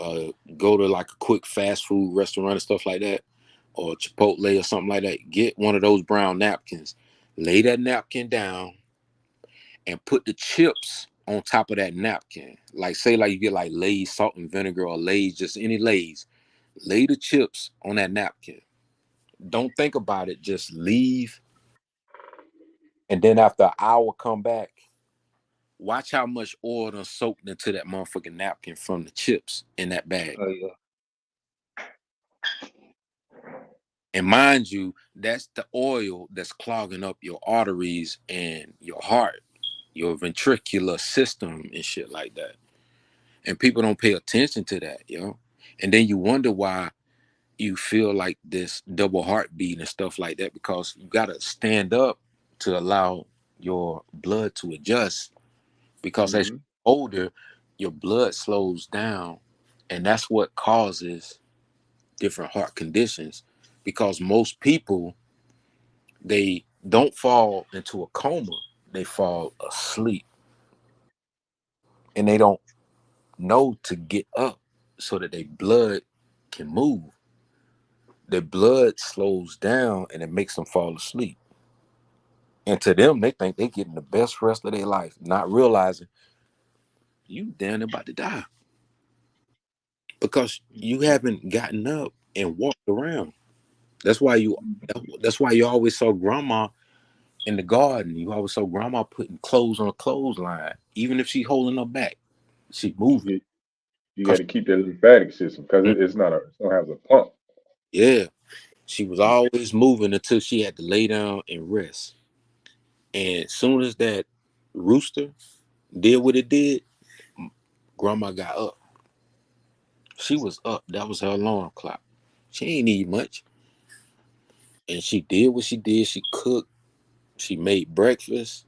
K: go to like a quick fast food restaurant and stuff like that, or Chipotle or something like that, get one of those brown napkins, lay that napkin down, and put the chips on top of that napkin. Like say like you get like Lay's salt and vinegar or Lay's, just any Lay's. Lay the chips on that napkin. Don't think about it. Just leave, and then after an hour, come back. Watch how much oil done soaked into that motherfucking napkin from the chips in that bag.
J: Oh yeah.
K: And mind you, that's the oil that's clogging up your arteries and your heart, your ventricular system and shit like that. And people don't pay attention to that, yo. And then you wonder why you feel like this double heartbeat and stuff like that because you got to stand up to allow your blood to adjust because as
N: Mm-hmm.
K: you're older, your blood slows down and that's what causes different heart conditions because most people they don't fall into a coma, they fall asleep and they don't know to get up so that their blood can move. Their blood slows down and it makes them fall asleep. And to them, they think they're getting the best rest of their life, not realizing you damn near about to die because you haven't gotten up and walked around. That's why you that's why you always saw grandma in the garden. You always saw grandma putting clothes on a clothesline. Even if she holding her back, she moving.
N: You got
K: Cause
N: to keep that lymphatic system because it's not a it don't have a pump.
K: yeah, she was always moving until she had to lay down and rest. And as soon as that rooster did what it did, grandma got up. She was up. That was her alarm clock. She ain't need much. And she did what she did. She cooked. She made breakfast.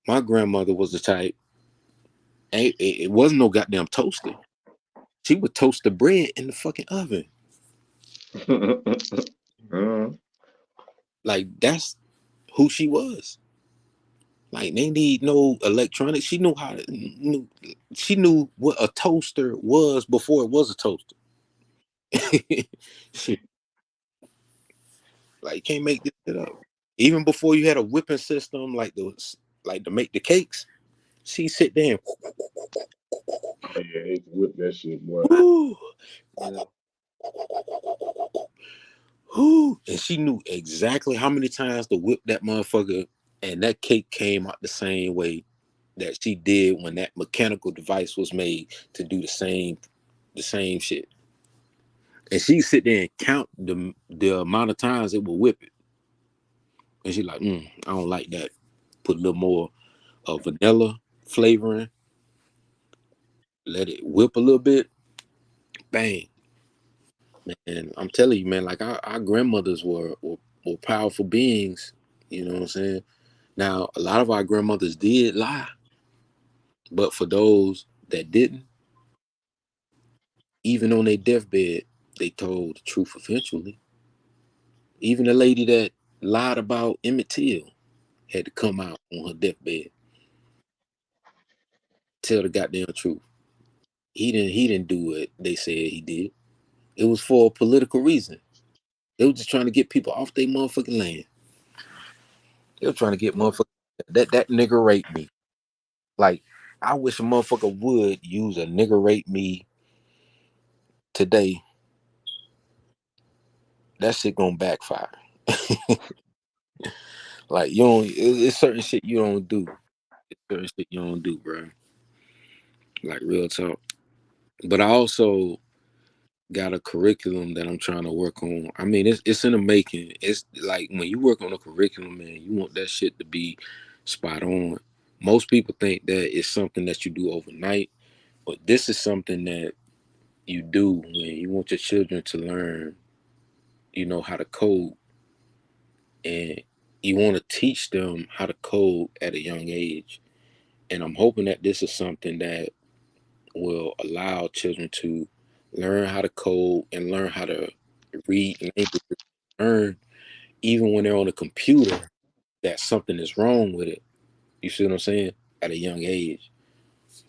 K: My grandmother was the type, it wasn't no goddamn toaster. She would toast the bread in the fucking oven.
N: Mhm.
K: Like that's who she was. Like they need no electronics. She knew what a toaster was before it was a toaster. Shit, like you can't make this shit up. Even before you had a whipping system like to make the cakes, she sit there and
N: Yeah, they used to whip that shit, boy.
K: whoo,
C: Yeah.
K: whoo, and she knew exactly how many times to whip that motherfucker, and that cake came out the same way that she did when that mechanical device was made to do the same shit. And she sit there and count the amount of times it will whip it, and she like, I don't like that. Put a little more of vanilla flavoring, let it whip a little bit, bang. And I'm telling you, man, like our grandmothers were powerful beings. You know what I'm saying? Now, a lot of our grandmothers did lie, but for those that didn't, even on their deathbed, they told the truth eventually. Even the lady that lied about Emmett Till had to come out on her deathbed, tell the goddamn truth. He didn't do what they said he did. It was for a political reason. They were just trying to get people off their motherfucking land. They were trying to get motherfuckers that nigga raped me. Like, I wish a motherfucker would use a nigga rape me today. That shit gonna backfire. Like, you don't. It's certain shit you don't do. It's certain shit you don't do, bro. Like, real talk. But I also got a curriculum that I'm trying to work on. I mean, it's in the making. It's like when you work on a curriculum, man, you want that shit to be spot on. Most people think that it's something that you do overnight, but this is something that you do when you want your children to learn, how to code, and you want to teach them how to code at a young age. And I'm hoping that this is something that will allow children to learn how to code and learn how to read language, learn even when they're on a computer that something is wrong with it. You see what I'm saying? At a young age,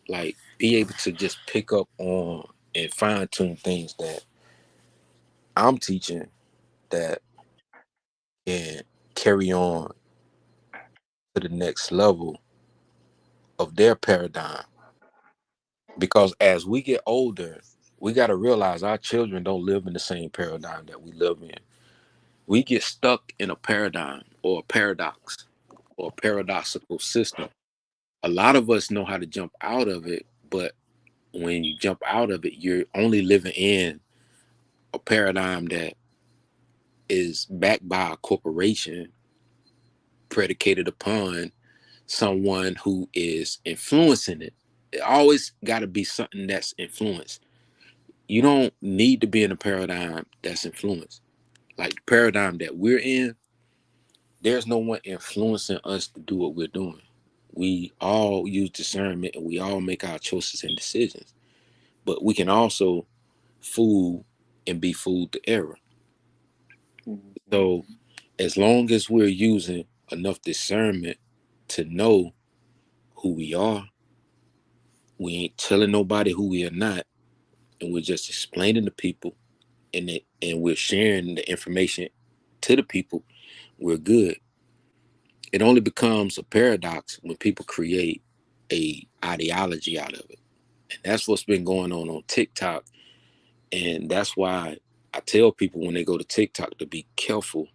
K: like be able to just pick up on and fine tune things that I'm teaching that can carry on to the next level of their paradigm. Because as we get older, we got to realize our children don't live in the same paradigm that we live in. We get stuck in a paradigm or a paradox or a paradoxical system. A lot of us know how to jump out of it, but when you jump out of it, you're only living in a paradigm that is backed by a corporation predicated upon someone who is influencing it. It always got to be something that's influenced. You don't need to be in a paradigm that's influenced. Like the paradigm that we're in, there's no one influencing us to do what we're doing. We all use discernment and we all make our choices and decisions. But we can also fool and be fooled to error. So as long as we're using enough discernment to know who we are, we ain't telling nobody who we are not, and we're just explaining to people and we're sharing the information to the people, we're good. It only becomes a paradox when people create a ideology out of it. And that's what's been going on TikTok. And that's why I tell people when they go to TikTok to be careful.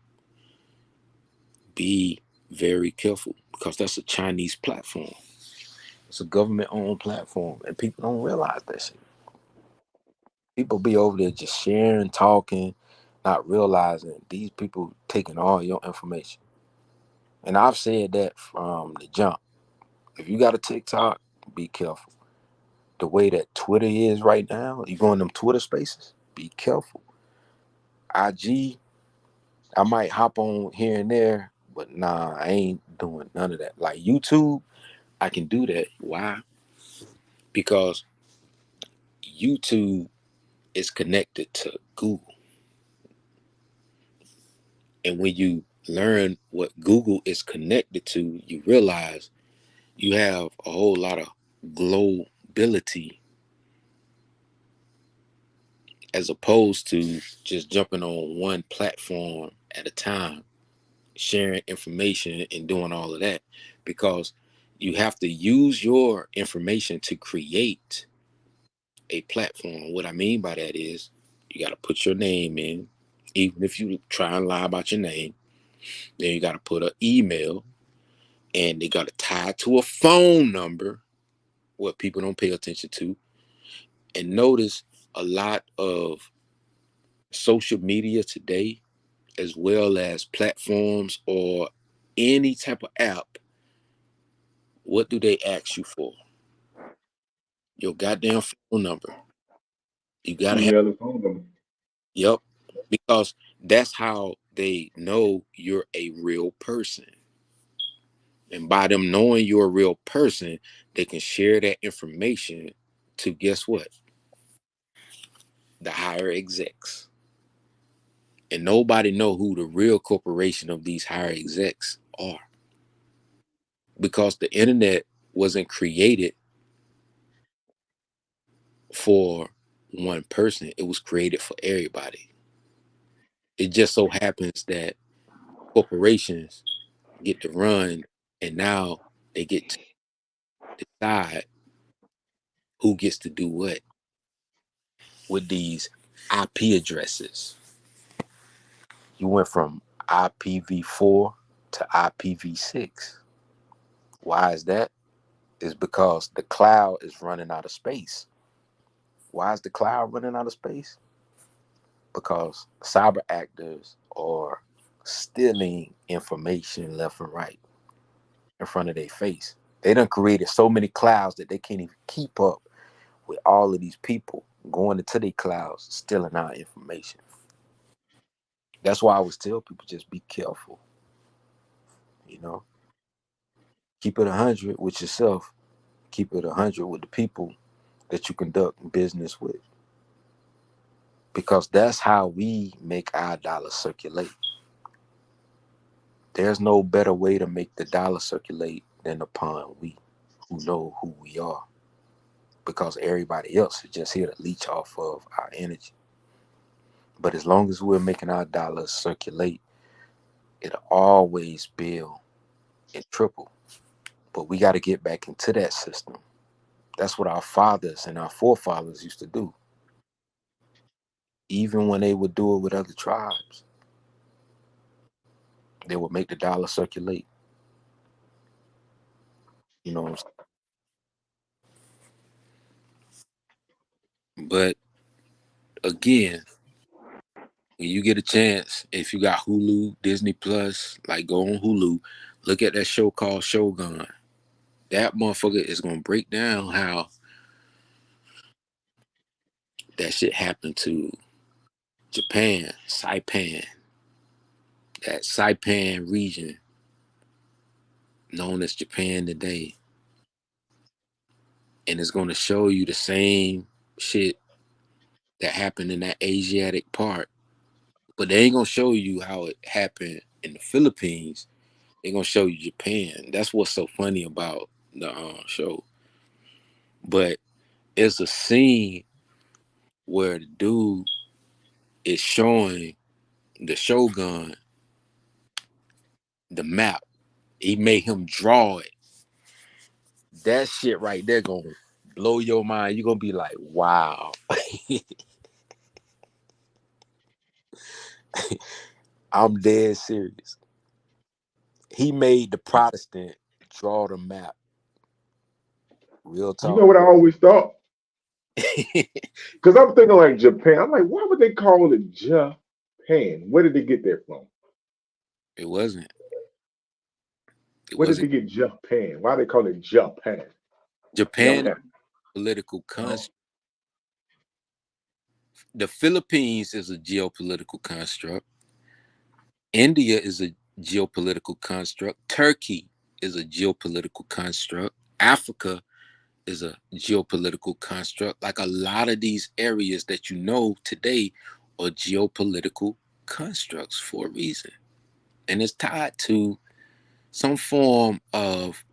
K: Be very careful because that's a Chinese platform. It's a government-owned platform, and people don't realize that shit. People be over there just sharing, talking, not realizing these people taking all your information. And I've said that from the jump. If you got a TikTok, be careful. The way that Twitter is right now, you go in them Twitter spaces, be careful. IG, I might hop on here and there, but nah, I ain't doing none of that. Like YouTube, I can do that. Why? Because YouTube is connected to Google. And when you learn what Google is connected to, you realize you have a whole lot of globability as opposed to just jumping on one platform at a time. sharing information and doing all of that, because you have to use your information to create a platform. What I mean by that is you got to put your name in, even if you try and lie about your name. Then you got to put an email, and they got to tie it to a phone number, what people don't pay attention to. And notice a lot of social media today, as well as platforms or any type of app, what do they ask you for? Your goddamn phone number. You gotta have.
N: Email and phone number.
K: Yep, because that's how they know you're a real person. And by them knowing you're a real person, they can share that information to, guess what? The higher execs. And nobody know who the real corporation of these higher execs are, because the internet wasn't created for one person. It was created for everybody. It just so happens that corporations get to run, and now they get to decide who gets to do what with these IP addresses. You went from IPv4 to IPv6. Why is that? Is because the cloud is running out of space. Why is the cloud running out of space? Because cyber actors are stealing information left and right in front of their face. They done created so many clouds that they can't even keep up with all of these people going into their clouds, stealing our information. That's why I always tell people, just be careful. You know, keep it 100 with yourself. Keep it 100 with the people that you conduct business with, because that's how we make our dollar circulate. There's no better way to make the dollar circulate than upon we who know who we are, because everybody else is just here to leech off of our energy. But as long as we're making our dollars circulate, it'll always build and triple. But we got to get back into that system. That's what our fathers and our forefathers used to do, even when they would do it with other tribes. They would make the dollar circulate. You know what I'm saying? But again, when you get a chance, if you got Hulu, Disney Plus, like, go on Hulu, look at that show called Shogun. That motherfucker is gonna break down how that shit happened to Japan, Saipan, that Saipan region known as Japan today. And it's gonna show you the same shit that happened in that Asiatic part. But they ain't gonna show you how it happened in the Philippines. They're gonna show you Japan. That's what's so funny about the show. But it's a scene where the dude is showing the Shogun the map. He made him draw it. That shit right there gonna blow your mind. You're gonna be like, wow. I'm dead serious. He made the Protestant draw the map. Real
N: You know
K: talk.
N: what I always thought? Because I'm thinking like Japan. I'm like, why would they call it Japan? Where did they get that from?
K: It wasn't. It
N: Where did
K: wasn't.
N: they get Japan? Why they call it Japan? Never
K: Japan is
N: happened.
K: a political
N: Oh.
K: construct. The Philippines is a geopolitical construct. India is a geopolitical construct. Turkey is a geopolitical construct. Africa is a geopolitical construct. Like, a lot of these areas that you know today are geopolitical constructs for a reason. And it's tied to some form of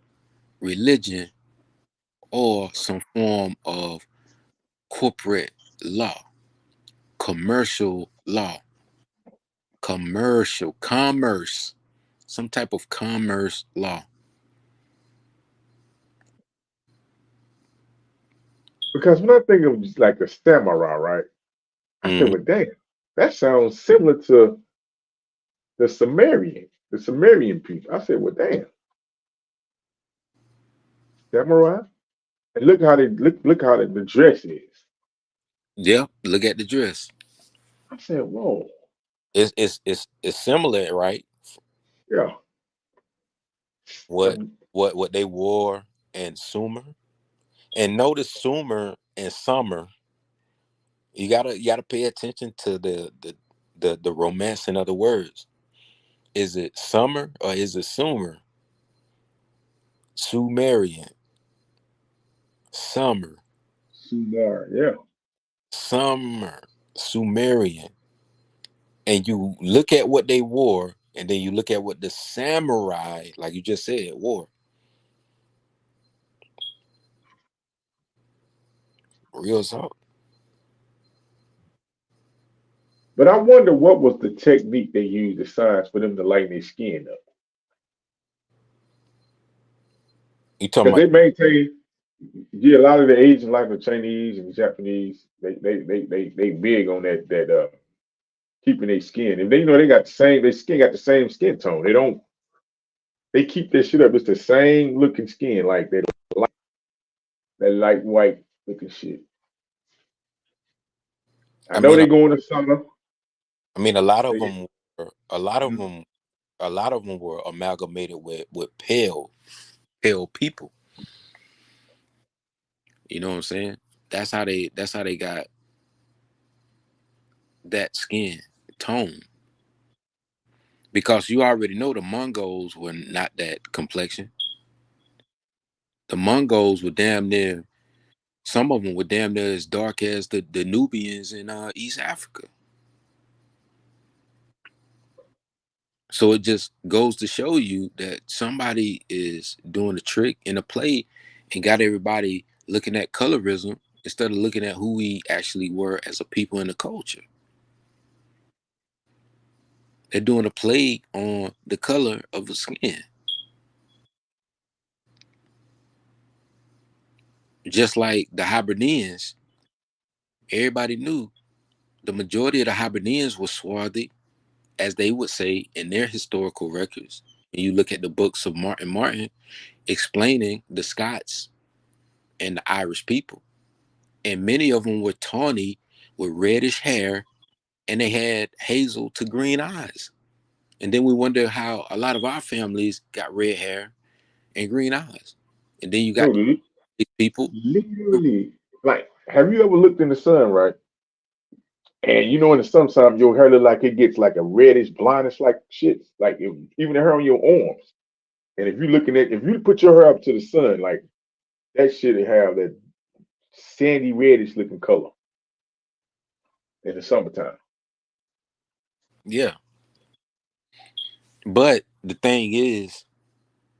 K: religion or some form of corporate law, commercial law, commerce. some type of commerce law.
N: Because when I think of just like a samurai, right? I said,
K: Mhm.
N: well, damn, that sounds similar to the Sumerian people. I said, well, damn, samurai. And look how they look how the dress is.
K: Yeah, look at the dress.
N: I said, whoa,
K: It's similar, right?
N: yeah.
K: What what they wore in Sumer, and notice Sumer and Summer. You gotta pay attention to the romancing of the words. Is it summer or is it Sumer? Sumerian, summer,
N: Sumar, yeah.
K: summer, Sumerian. And you look at what they wore, and then you look at what the samurai, like you just said, wore. Real talk.
N: But I wonder what was the technique they used, the science for them to lighten their skin up.
K: You talking
N: Because
K: about?
N: they maintain, yeah, a lot of the Asian, like the Chinese and the Japanese, they big on that keeping their skin. And they they got the same, their skin got the same skin tone. They keep their shit up. It's the same looking skin, like that light white looking shit. I
K: I
N: know
K: mean,
N: they go in the summer.
K: I mean, a lot of
N: They,
K: them, a lot of them, a lot of them were amalgamated with pale people. You know what I'm saying? That's how they got that skin tone. Because you already know the Mongols were not that complexion. The Mongols were damn near. Some of them were damn near as dark as the Nubians in East Africa. So it just goes to show you that somebody is doing a trick in a play and got everybody looking at colorism instead of looking at who we actually were as a people in the culture. They're doing a play on the color of the skin. Just like the Hibernians, everybody knew the majority of the Hibernians were swarthy, as they would say in their historical records. And you look at the books of Martin explaining the Scots and the Irish people. And many of them were tawny with reddish hair and they had hazel to green eyes. And then we wonder how a lot of our families got red hair and green eyes. And then you got
N: bro,
K: these people.
N: literally, like, have you ever looked in the sun, right? And in the summertime, your hair look like it gets like a reddish, blindish like shit. Like even the hair on your arms. And if you put your hair up to the sun, like that shit have that sandy reddish looking color in the summertime.
K: Yeah. But the thing is,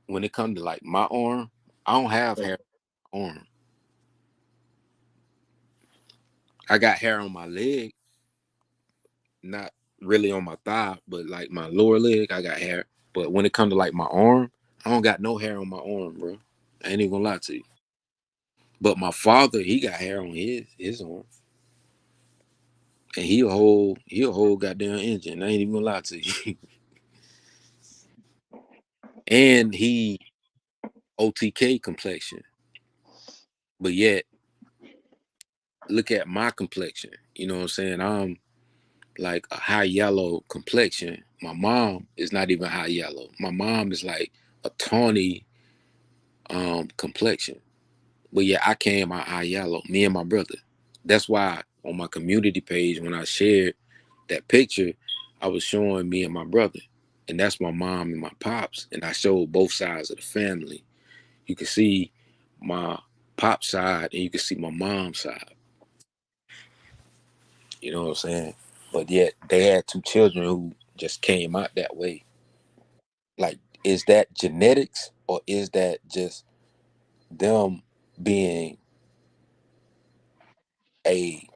K: when it comes to like my arm, I don't have hair on my arm. I got hair on my leg, not really on my thigh, but like my lower leg, I got hair. But when it comes to like my arm, I don't got no hair on my arm, bro. I ain't even gonna lie to you. But my father, he got hair on his arm, and he a whole goddamn engine. I ain't even gonna lie to you. And he OTK complexion, but yet look at my complexion. You know what I'm saying? I'm like a high yellow complexion. My mom is not even high yellow. My mom is like a tawny complexion. But yeah, I came out high yellow, me and my brother. That's why on my community page when I shared that picture, I was showing me and my brother. And that's my mom and my pops. And I showed both sides of the family. You can see my pop side and you can see my mom's side. You know what I'm saying? But yet they had two children who just came out that way. Like, is that genetics or is that just them being a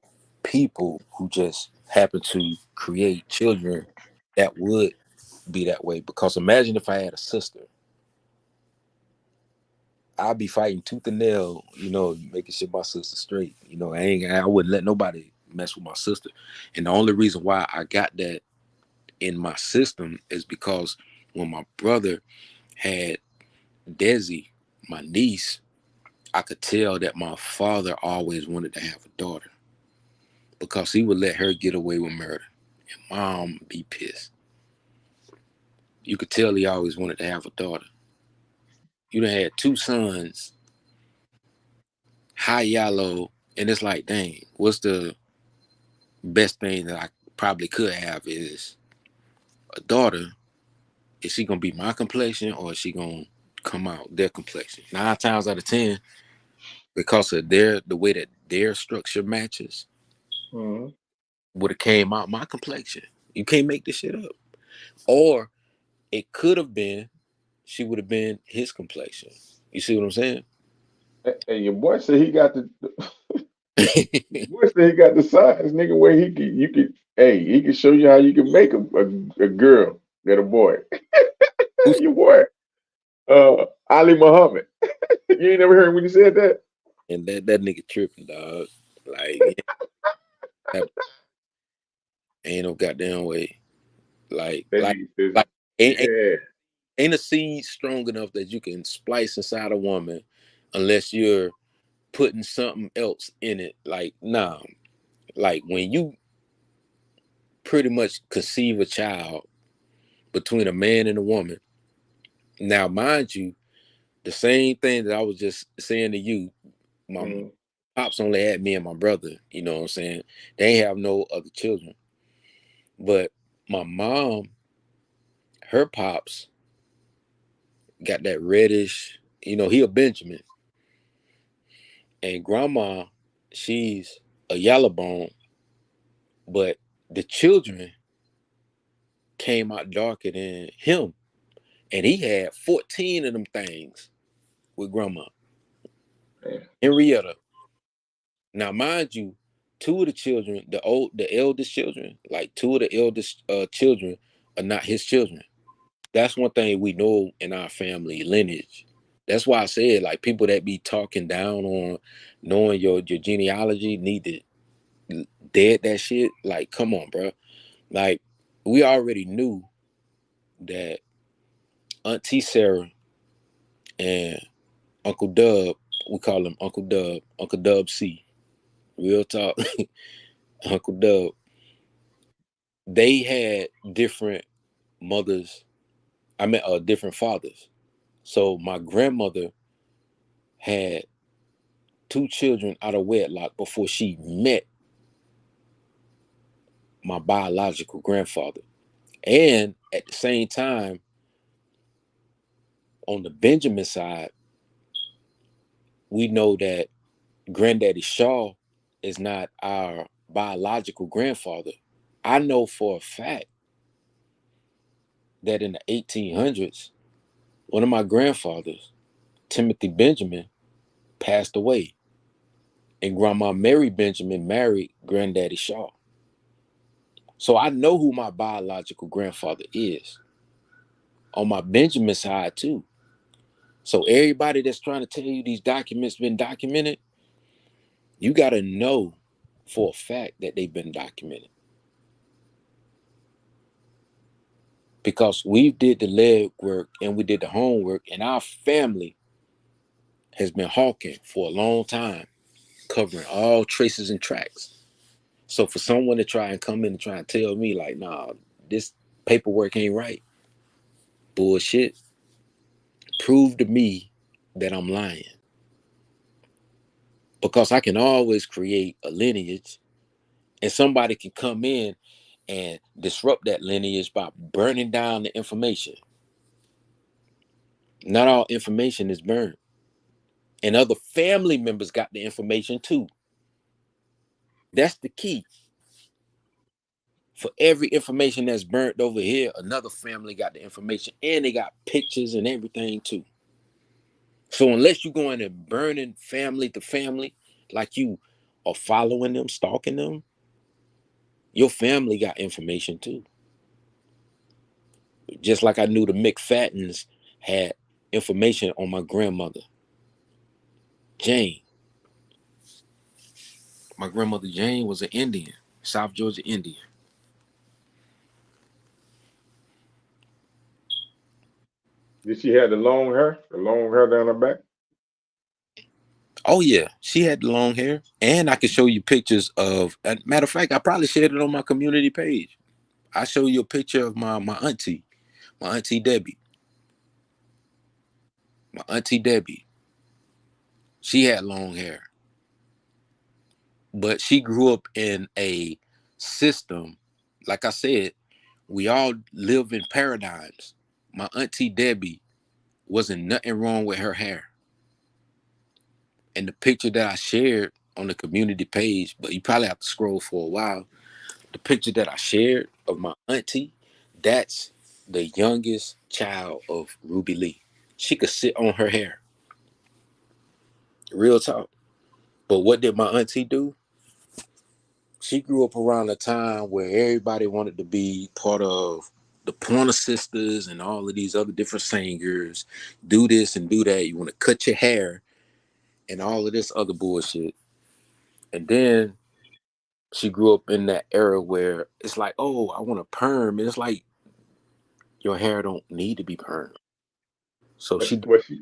K: people who just happen to create children that would? be that way. Because imagine if I had a sister, I'd be fighting tooth and nail, making sure my sister's straight. I wouldn't let nobody mess with my sister. And the only reason why I got that in my system is because when my brother had Desi, my niece, I could tell that my father always wanted to have a daughter because he would let her get away with murder. And mom be pissed. You could tell he always wanted to have a daughter. You done had two sons, high yellow, and it's like, dang, what's the best thing that I probably could have is a daughter. Is she gonna be my complexion or is she gonna come out their complexion? 9 times out of 10, because of the way that their structure matches,
N: Mm-hmm.
K: would have came out my complexion. You can't make this shit up. Or it could have been she would have been his complexion. You see what I'm saying?
N: And your boy said he got the your boy said he got the signs, nigga, where he could show you how you can make a girl get a boy.
K: Who's
N: Your boy, Ali Muhammad. You ain't never heard when he said that?
K: and that nigga tripping, dog. Like, ain't no goddamn way. Like,
N: That
K: like,
N: nigga says,
K: like, ain't,
N: yeah.
K: ain't a seed strong enough that you can splice inside a woman unless you're putting something else in it. Like, nah. Like when you pretty much conceive a child between a man and a woman. Now, mind you, the same thing that I was just saying to you, my
N: Mm-hmm.
K: pops only had me and my brother, you know what I'm saying? They ain't have no other children. But my mom, her pops got that reddish, he a Benjamin. And grandma, she's a yellow bone, but the children came out darker than him. And he had 14 of them things with grandma.
N: Yeah.
K: Henrietta. Now, mind you, two of the children, the eldest children, like two of the eldest children are not his children. That's one thing we know in our family lineage. That's why I said, like, people that be talking down on knowing your genealogy need to dead that shit. Like, come on, bro. Like, we already knew that Auntie Sarah and Uncle Dub, we call him Uncle Dub C. Real talk, Uncle Dub. They had different mothers. I mean, different fathers. So my grandmother had two children out of wedlock before she met my biological grandfather. And at the same time, on the Benjamin side, we know that Granddaddy Shaw is not our biological grandfather. I know for a fact that in the 1800s, one of my grandfathers, Timothy Benjamin, passed away. And Grandma Mary Benjamin married Granddaddy Shaw. So I know who my biological grandfather is on my Benjamin side too. So everybody that's trying to tell you these documents been documented, you got to know for a fact that they've been documented. Because we did the leg work and we did the homework, and our family has been hawking for a long time, covering all traces and tracks. So for someone to try and come in and try and tell me like, nah, this paperwork ain't right, bullshit. Prove to me that I'm lying. Because I can always create a lineage and somebody can come in and disrupt that lineage by burning down the information. Not all information is burned. And other family members got the information too. That's the key. For every information that's burnt over here, another family got the information and they got pictures and everything too. So unless you go in and burning family to family, like you are following them, stalking them, your family got information too. Just like I knew the McFattens had information on my grandmother, Jane. My grandmother Jane was an Indian, South Georgia Indian.
N: Did she have the long hair? The long hair down her back?
K: Oh yeah, she had the long hair, and I could show you pictures of. Matter of fact, I probably shared it on my community page. I show you a picture of my auntie, my auntie Debbie, my auntie Debbie. She had long hair, but she grew up in a system. Like I said, we all live in paradigms. My auntie Debbie wasn't nothing wrong with her hair. And the picture that I shared on the community page, but you probably have to scroll for a while. The picture that I shared of my auntie, that's the youngest child of Ruby Lee. She could sit on her hair. Real talk. But what did my auntie do? She grew up around a time where everybody wanted to be part of the Pointer Sisters and all of these other different singers. Do this and do that. You want to cut your hair and all of this other bullshit. And then she grew up in that era where it's like, oh, I want a perm. And it's like your hair don't need to be perm. So
N: Was,
K: she,
N: was she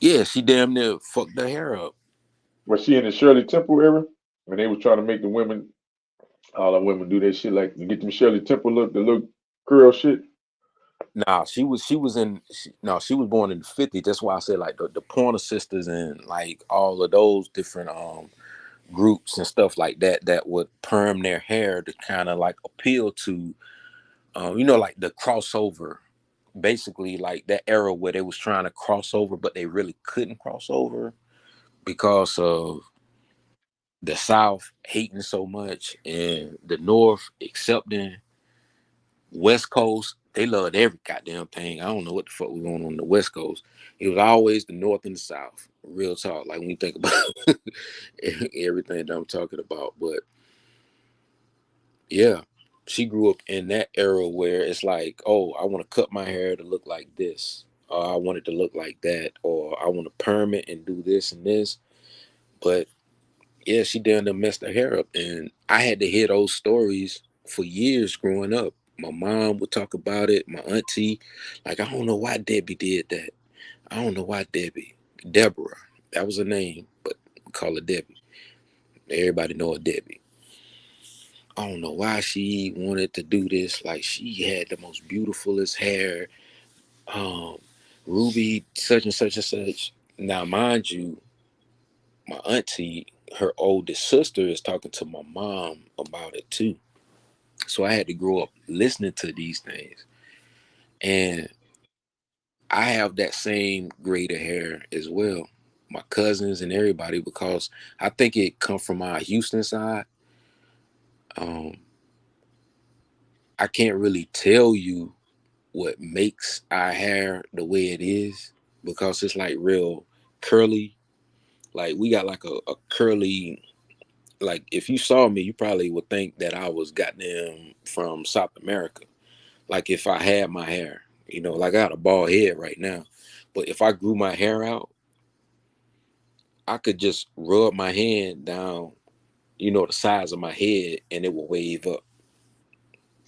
K: yeah, she damn near fucked her hair up.
N: was she in the Shirley Temple era when they was trying to make the women, all the women do that shit like to get them Shirley Temple look, the look curl shit?
K: Nah, she was born in the 50s. That's why I said like the Pointer Sisters and like all of those different groups and stuff like that that would perm their hair to kind of like appeal to like the crossover, basically like that era where they was trying to cross over but they really couldn't cross over because of the South hating so much and the North accepting. West Coast, they loved every goddamn thing. I don't know what the fuck was going on the West Coast. It was always the North and the South. Real talk. Like when you think about everything that I'm talking about. But yeah, she grew up in that era where it's like, oh, I want to cut my hair to look like this. Or I want it to look like that. Or I want to perm it and do this and this. But yeah, she done messed her hair up. And I had to hear those stories for years growing up. My mom would talk about it, my auntie. Like, I don't know why Debbie did that. I don't know why Debbie. Deborah. That was her name, but we call her Debbie. Everybody know her Debbie. I don't know why she wanted to do this. Like, she had the most beautifulest hair. Um, Ruby, such and such and such. Now, mind you, my auntie, her oldest sister, is talking to my mom about it too. So I had to grow up listening to these things. And I have that same grade of hair as well. My cousins and everybody, because I think it come from our Houston side. Um, I can't really tell you what makes our hair the way it is because it's like real curly. Like we got like a curly, like if you saw me, you probably would think that I was goddamn from South America. Like if I had my hair, like I got a bald head right now. But if I grew my hair out, I could just rub my hand down, the size of my head and it will wave up.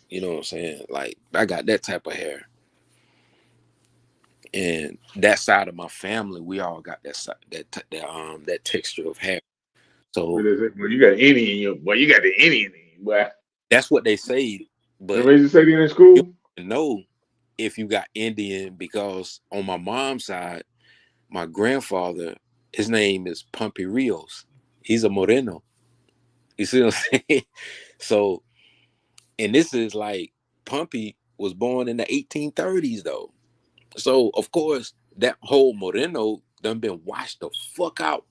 K: You know what I'm saying? Like I got that type of hair. And that side of my family, we all got that texture of hair.
N: Well,
K: So
N: you got any in your boy, you got the Indian in you, boy.
K: that's what they say,
N: They
K: but
N: made you say that in
K: you
N: school?
K: don't know if you got Indian because on my mom's side, my grandfather, his name is Pumpy Rios. He's a Moreno. You see what I'm saying? So, and this is like Pumpy was born in the 1830s though. So of course that whole Moreno done been washed the fuck out.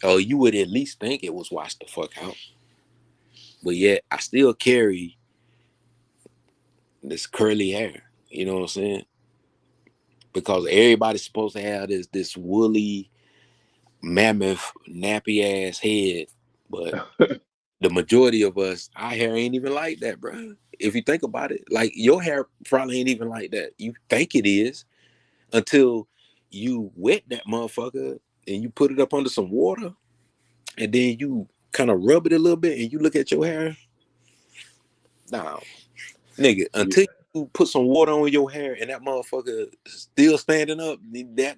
K: Oh, you would at least think it was washed the fuck out. But yet I still carry this curly hair. You know what I'm saying? Because everybody's supposed to have this woolly mammoth nappy ass head, but the majority of us, our hair ain't even like that, bro. If you think about it, like your hair probably ain't even like that. You think it is until you wet that motherfucker and you put it up under some water and then you kind of rub it a little bit and you look at your hair. Nah, nigga,
N: Yeah.
K: until you put some water on your hair and that motherfucker still standing up,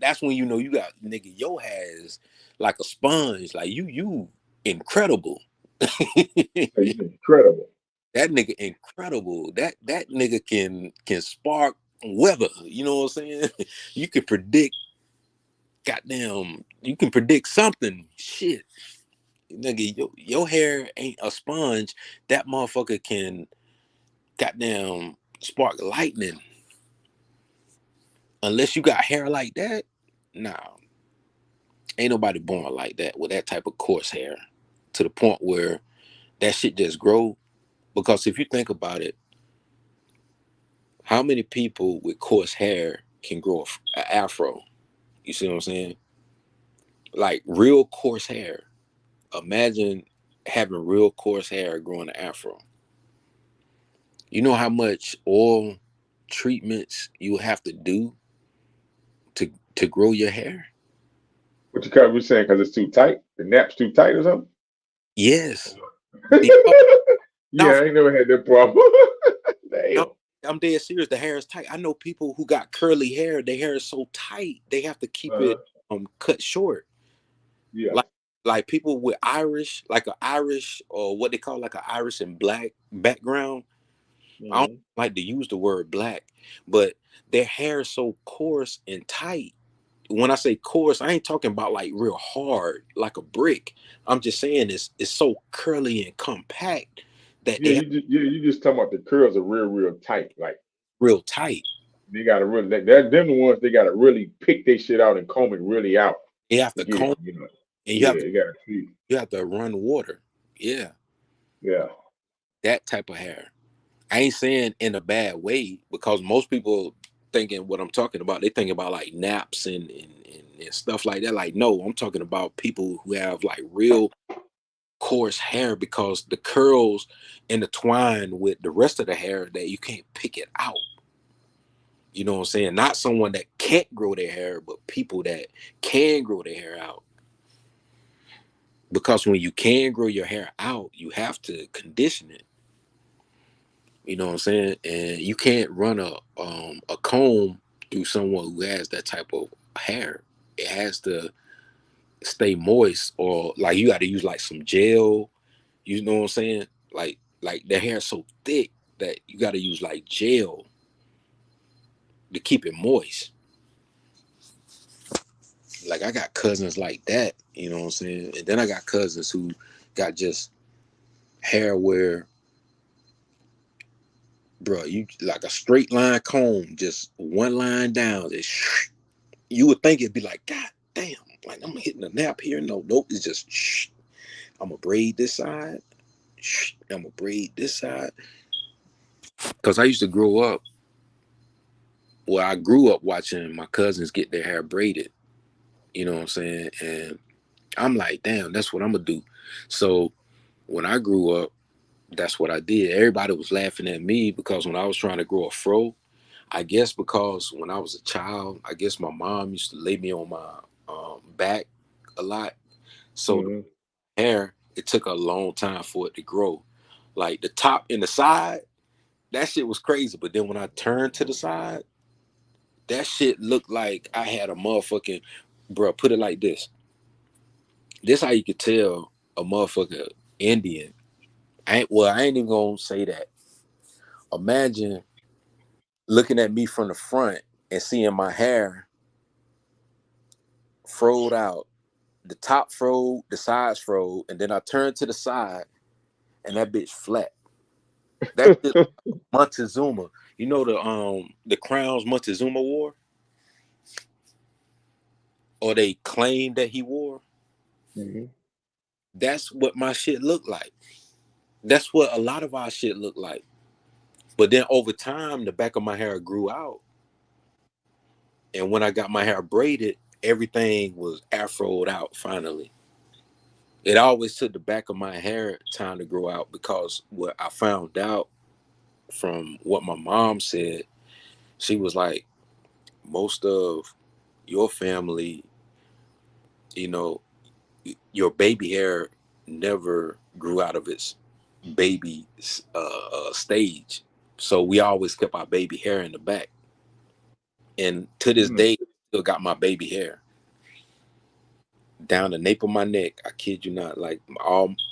K: that's when you know you got, nigga, your hair is like a sponge. Like you incredible.
N: Hey, you incredible.
K: That nigga incredible. That nigga can spark weather. You know what I'm saying? You can predict goddamn, you can predict something. Shit. Nigga, your hair ain't a sponge. That motherfucker can goddamn spark lightning. Unless you got hair like that, nah. Ain't nobody born like that with that type of coarse hair. To the point where that shit just grow. Because if you think about it, how many people with coarse hair can grow an afro? You see what I'm saying? Like real coarse hair. Imagine having real coarse hair growing an afro. You know how much oil treatments you have to do to grow your hair?
N: What you cut? We saying because it's too tight? The nap's too tight or something?
K: Yes. No,
N: Yeah, I ain't never had that problem. Damn.
K: no, I'm dead serious. The hair is tight. I know people who got curly hair. Their hair is so tight they have to keep
N: Uh-huh.
K: it cut short.
N: Yeah.
K: Like people with Irish, like an Irish or what they call like an Irish and black background. I don't
N: Mm-hmm.
K: like to use the word black, but their hair is so coarse and tight. When I say coarse, I ain't talking about like real hard, like a brick. I'm just saying it's so curly and compact that
N: Yeah,
K: they have
N: you just talking about the curls are real tight. Like
K: real tight.
N: they gotta really that them the ones they gotta really pick their shit out and comb it really out
K: You have
N: to
K: to
N: get it,
K: comb
N: you know.
K: and
N: Yeah, you gotta see.
K: you have to run water. Yeah,
N: Yeah.
K: that type of hair. I ain't saying in a bad way because most people thinking what I'm talking about, they think about like naps and stuff like that. Like, no, I'm talking about people who have like real coarse hair because the curls intertwine with the rest of the hair that you can't pick it out. You know what I'm saying? Not someone that can't grow their hair, but people that can grow their hair out. Because when you can grow your hair out, you have to condition it. You know what I'm saying? And you can't run a comb through someone who has that type of hair. It has to stay moist, or like you got to use like some gel. You know what I'm saying? Like the hair is so thick that you got to use like gel to keep it moist. Like I got cousins like that. You know what I'm saying? And then I got cousins who got just hair where, bro, you like a straight line comb, just one line down. You would think it'd be like, God damn, like I'm hitting a nap here. No, nope, it's just I'm gonna braid this side. I'm gonna braid this side. Cause I used to grow up. Well, I grew up watching my cousins get their hair braided. You know what I'm saying? And I'm like, damn, that's what I'm gonna do. So when I grew up, that's what I did. Everybody was laughing at me because when I was trying to grow a fro, I guess because when I was a child, I guess my mom used to lay me on my back a lot. So
N: Mm-hmm.
K: the hair, it took a long time for it to grow. Like the top and the side, that shit was crazy. But then when I turned to the side, that shit looked like I had a motherfucking, bro, put it like this. This how you could tell a motherfucker Indian. I ain't even gonna say that. Imagine looking at me from the front and seeing my hair froed out, the top froed, the sides froed, and then I turned to the side and that bitch flat. That shit Montezuma. You know the crowns Montezuma wore? Or they claimed that he wore?
N: Mm-hmm.
K: That's what my shit looked like. That's what a lot of our shit looked like. But then over time, the back of my hair grew out. And when I got my hair braided, everything was afroed out finally. It always took the back of my hair time to grow out because what I found out from what my mom said, she was like, most of your family, you know, your baby hair never grew out of its baby stage. So we always kept our baby hair in the back. And to this
N: Mm.
K: day, still got my baby hair down the nape of my neck. I kid you not, like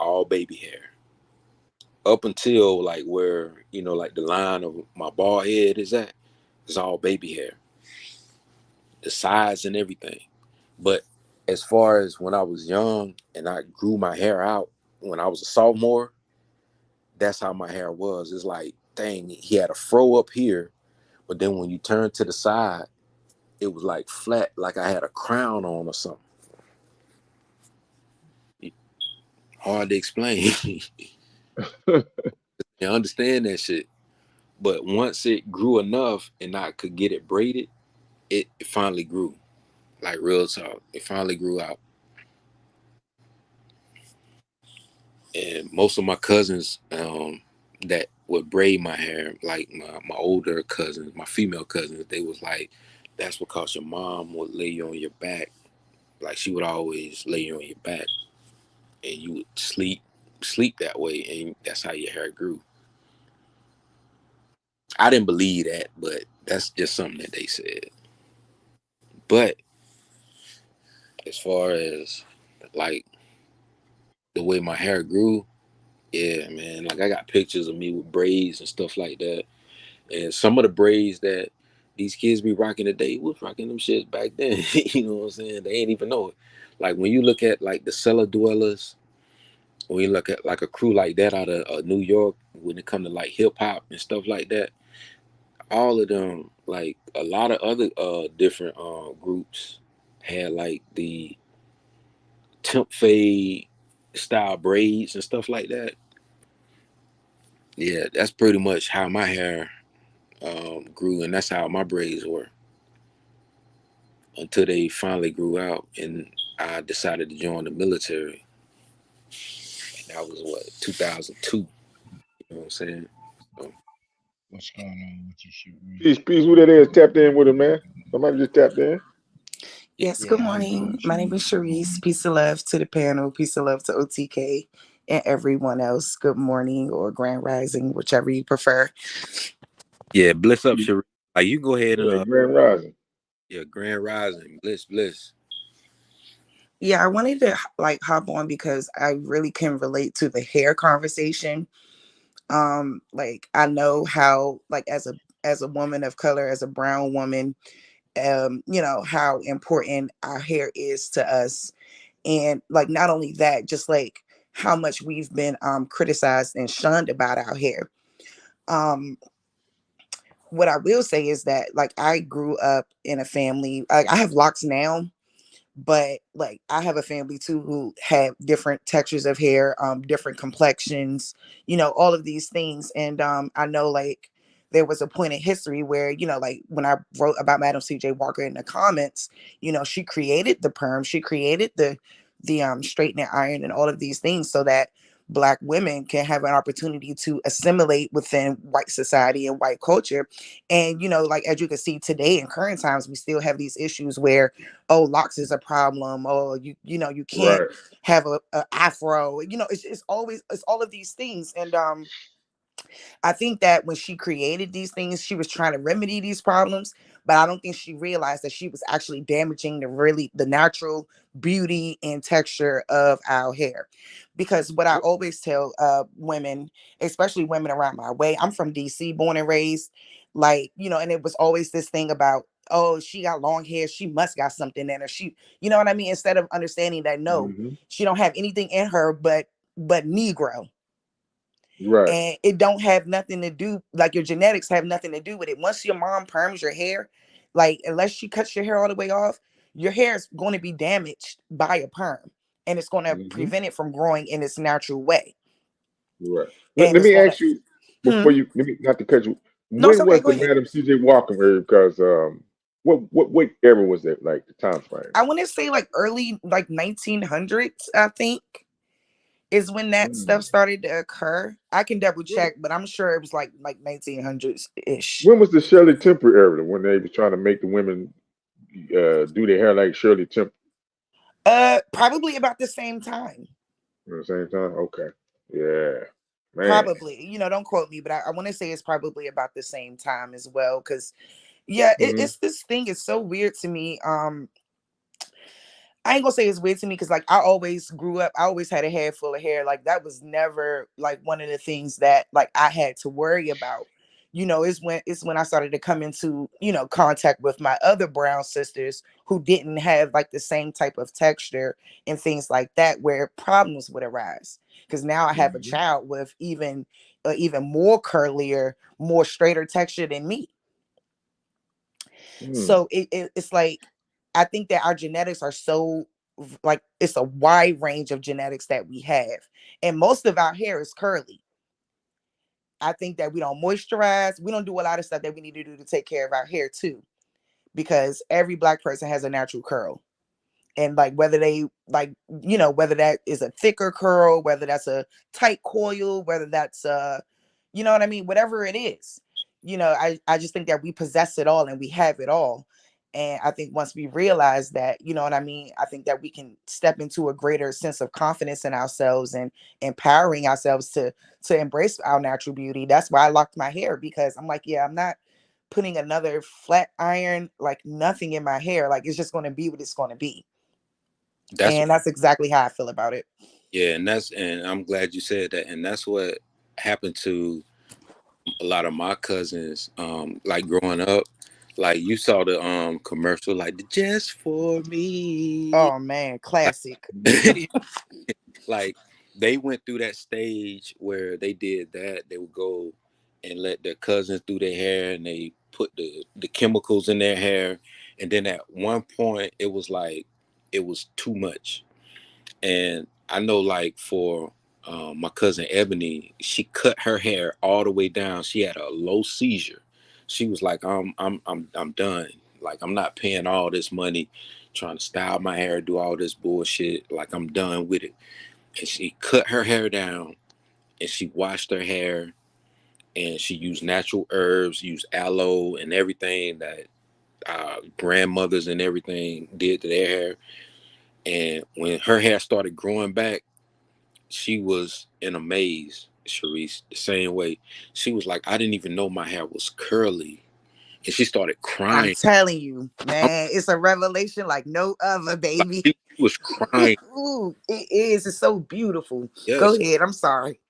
K: all baby hair. Up until like where, like the line of my bald head is at, it's all baby hair. The size and everything. But as far as when I was young and I grew my hair out when I was a sophomore, that's how my hair was. It's like, dang, he had a fro up here, but then when you turn to the side, it was like flat, like I had a crown on or something. Hard to explain. You understand that shit. But once it grew enough and I could get it braided, it finally grew. Like real talk. It finally grew out. And most of my cousins that would braid my hair, like my older cousins, my female cousins, they was like, that's because your mom would lay you on your back. Like she would always lay you on your back and you would sleep that way, and that's how your hair grew. I didn't believe that, but that's just something that they said. But as far as like the way my hair grew, yeah, man, like I got pictures of me with braids and stuff like that. And some of the braids that these kids be rocking today was rocking them shits back then. You know what I'm saying? They ain't even know it. Like when you look at like the cellar dwellers, when you look at like a crew like that out of New York, when it come to like hip hop and stuff like that, all of them, like a lot of other different groups had like the temp fade style braids and stuff like that. Yeah, that's pretty much how my hair grew, and that's how my braids were until they finally grew out, and I decided to join the military. And that was what 2002. You know what I'm saying? So,
B: What's going on with you, Sharice?
N: Peace, who that is tapped in with him, man? Somebody just tapped in.
S: Yes,
B: Yeah,
S: good
B: how you
S: morning.
B: doing,
S: My name is
B: Sharice?
S: Sharice. Peace of love to the panel. Peace of love to OTK and everyone else. Good morning or grand rising, whichever you prefer.
K: yeah, bliss up, Sheree. Like you go ahead and
N: Yeah, Grand Rising.
K: yeah, grand rising, bliss.
S: Yeah, I wanted to like hop on because I really can relate to the hair conversation. Like I know how like as a woman of color, as a brown woman, how important our hair is to us. And like not only that, just like how much we've been criticized and shunned about our hair. Um what I will say is that like I grew up in a family, like I have locks now, but like I have a family too who have different textures of hair, different complexions, all of these things. And I know like there was a point in history where, like when I wrote about Madam CJ Walker in the comments, she created the perm, she created the straightening iron and all of these things so that black women can have an opportunity to assimilate within white society and white culture. And like as you can see today in current times, we still have these issues where, oh, locks is a problem, or you can't
N: Right.
S: have a afro, it's always, it's all of these things. And I think that when she created these things, she was trying to remedy these problems, but I don't think she realized that she was actually damaging the natural beauty and texture of our hair. Because what I always tell women, especially women around my way, I'm from DC, born and raised, like, and it was always this thing about, oh, she got long hair, she must got something in her. She, you know what I mean? Instead of understanding that no,
N: Mm-hmm.
S: she don't have anything in her but Negro,
N: Right.
S: and it don't have nothing to do, like your genetics have nothing to do with it. Once your mom perms your hair, like unless she cuts your hair all the way off, your hair is going to be damaged by a perm, and it's going to
N: Mm-hmm.
S: prevent it from growing in its natural way,
N: Right. Let,
S: and
N: let
S: it's
N: me
S: going to
N: ask you
S: hmm,
N: before you let me not to cut you.
S: no, it's
N: When
S: okay,
N: was
S: go
N: the
S: ahead.
N: Madam CJ Walker era? Because what era was that? Like the time frame?
S: I want to say like early, like 1900s, I think. is when that
N: Mm.
S: stuff started to occur. I can double check, but I'm sure it was like 1900s ish.
N: When was the Shirley Temple era when they was trying to make the women do their hair like Shirley Temple?
S: Probably about the same time.
N: At the same time? Okay. Yeah. Man.
S: Probably, don't quote me, but I want to say it's probably about the same time as well. Because yeah,
N: Hmm.
S: it's this thing is so weird to me. I ain't gonna say it's weird to me because like I always grew up, I always had a head full of hair. Like that was never like one of the things that like I had to worry about. It's when I started to come into, contact with my other brown sisters who didn't have like the same type of texture and things like that where problems would arise. Because now I have a
N: Hmm.
S: child with even more curlier, more straighter texture than me.
N: Mm.
S: So it's like I think that our genetics are so like it's a wide range of genetics that we have, and most of our hair is curly. I think that we don't moisturize, we don't do a lot of stuff that we need to do to take care of our hair too, because every black person has a natural curl. And like whether they like whether that is a thicker curl, whether that's a tight coil, whether that's what I mean, whatever it is, I just think that we possess it all and we have it all. And I think once we realize that, what I mean, I think that we can step into a greater sense of confidence in ourselves and empowering ourselves to embrace our natural beauty. That's why I locked my hair, because I'm like, yeah, I'm not putting another flat iron like nothing in my hair. Like it's just going to be what it's going to be.
K: That's
S: And that's exactly how I feel about it.
K: yeah, and I'm glad you said that. And that's what happened to a lot of my cousins. Like growing up, like you saw the commercial, like the just for me.
S: Oh man,
K: Like,
S: classic.
K: like they went through that stage where they did that. They would go and let their cousins do their hair, and they put the chemicals in their hair. And then at one point, it was like it was too much. And I know, like for my cousin Ebony, she cut her hair all the way down. She had a low seizure. She was like, I'm done. Like I'm not paying all this money, trying to style my hair, do all this bullshit. Like I'm done with it. And she cut her hair down, and she washed her hair, and she used natural herbs, used aloe and everything that grandmothers and everything did to their hair. And when her hair started growing back, she was in a maze, Sharice, the same way. She was like, I didn't even know my hair was curly. And she started
S: I'm
K: crying.
S: telling you,
K: Um,
S: man, it's a revelation like no other,
K: Like
S: baby.
K: she was crying.
S: Ooh, it is. It's so beautiful. Go
K: Yes.
S: ahead. I'm sorry.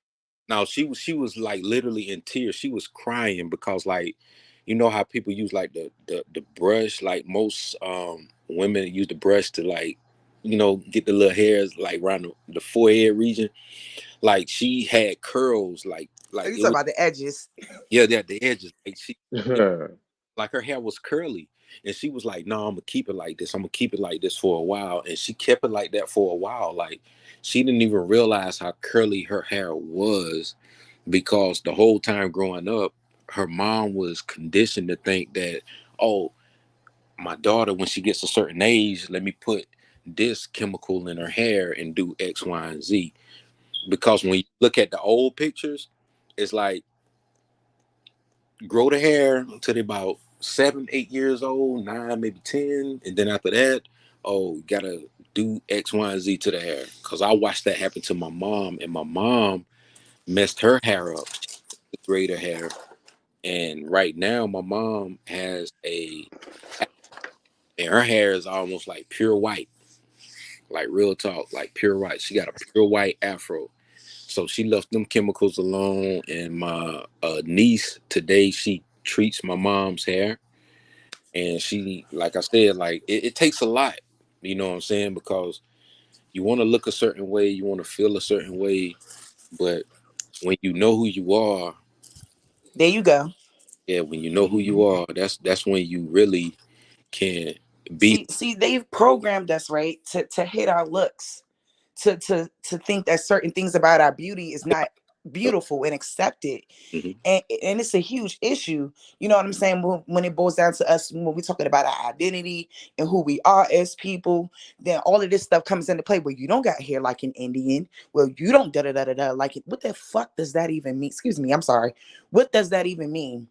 K: Now she was like literally in tears. She was crying because like, you know how people use like the brush, like most women use the brush to like, get the little hairs like around the forehead region. Like she had curls
S: Are
K: like
S: you
K: it
S: talking
K: was,
S: about the edges?
K: yeah, they're at the edges. Like she, like her hair was curly, and she was like, no, I'm gonna keep it like this, I'm gonna keep it like this for a while. And she kept it like that for a while. Like she didn't even realize how curly her hair was, because the whole time growing up, her mom was conditioned to think that, oh, my daughter, when she gets a certain age, let me put this chemical in her hair and do X, Y, and Z. Because when you look at the old pictures, it's like grow the hair until they're about 7, 8 years old, 9, maybe 10. And then after that, oh, you gotta do X, Y, and Z to the hair. Cause I watched that happen to my mom, and my mom messed her hair up. She grayed her hair. And right now my mom has and her hair is almost like pure white, like real talk, like pure white. She got a pure white afro. So she left them chemicals alone. And my niece today, she treats my mom's hair. And she, like I said, like it takes a lot, you know what I'm saying? Because you want to look a certain way, you want to feel a certain way, but when you know who you are,
S: There you go.
K: yeah, when you know who you are, that's when you really can be.
S: See, they've programmed us right to hit our looks, to think that certain things about our beauty is not beautiful and accepted.
K: Hmm.
S: And it's a huge issue, you know what I'm saying, when it boils down to us, when we're talking about our identity and who we are as people, then all of this stuff comes into play. Well, you don't got hair like an Indian. Well, you don't da da da da da like it. What the fuck does that even mean? Excuse me, I'm sorry. What does that even mean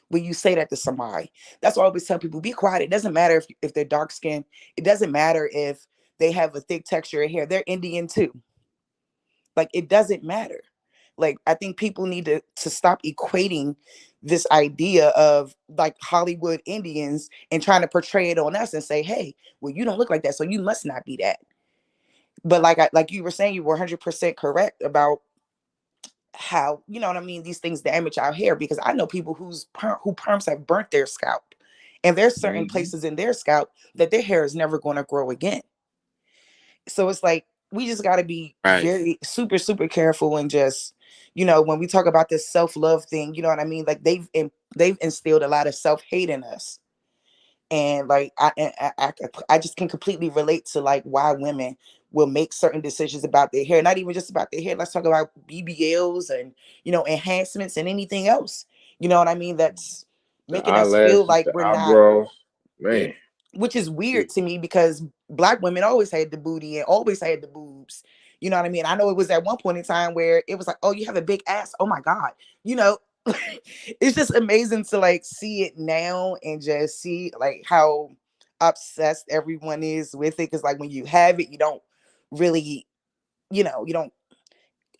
S: when you say that to somebody? That's why I always tell people, be quiet. It doesn't matter if they're dark skinned. It doesn't matter if they have a thick texture of hair. They're Indian too. Like, it doesn't matter. Like, I think people need to stop equating this idea of like Hollywood Indians and trying to portray it on us and say, hey, well, you don't look like that, so you must not be that. But like you were saying, you were 100% correct about how, you know what I mean, these things damage our hair, because I know people who perms have burnt their scalp, and there's certain
N: Hmm.
S: places in their scalp that their hair is never going to grow again. So it's like, we just got to be
K: Right.
S: very super super careful, and just, when we talk about this self-love thing, you know what I mean, like they've instilled a lot of self-hate in us. And like I just can completely relate to like why women will make certain decisions about their hair, not even just about their hair. Let's talk about BBLs and, enhancements and anything else, you know what I mean, that's
N: The
S: making us feel
N: eyelashes,
S: like
N: the
S: we're not
N: eyebrows,
S: it,
N: man.
S: which is weird
N: It,
S: to me, because black women always had the booty and always had the boobs. You know what I mean? I know it was at one point in time where it was like, oh, you have a big ass. Oh my God. You know, it's just amazing to like see it now and just see like how obsessed everyone is with it. Cause like when you have it, you don't really, you don't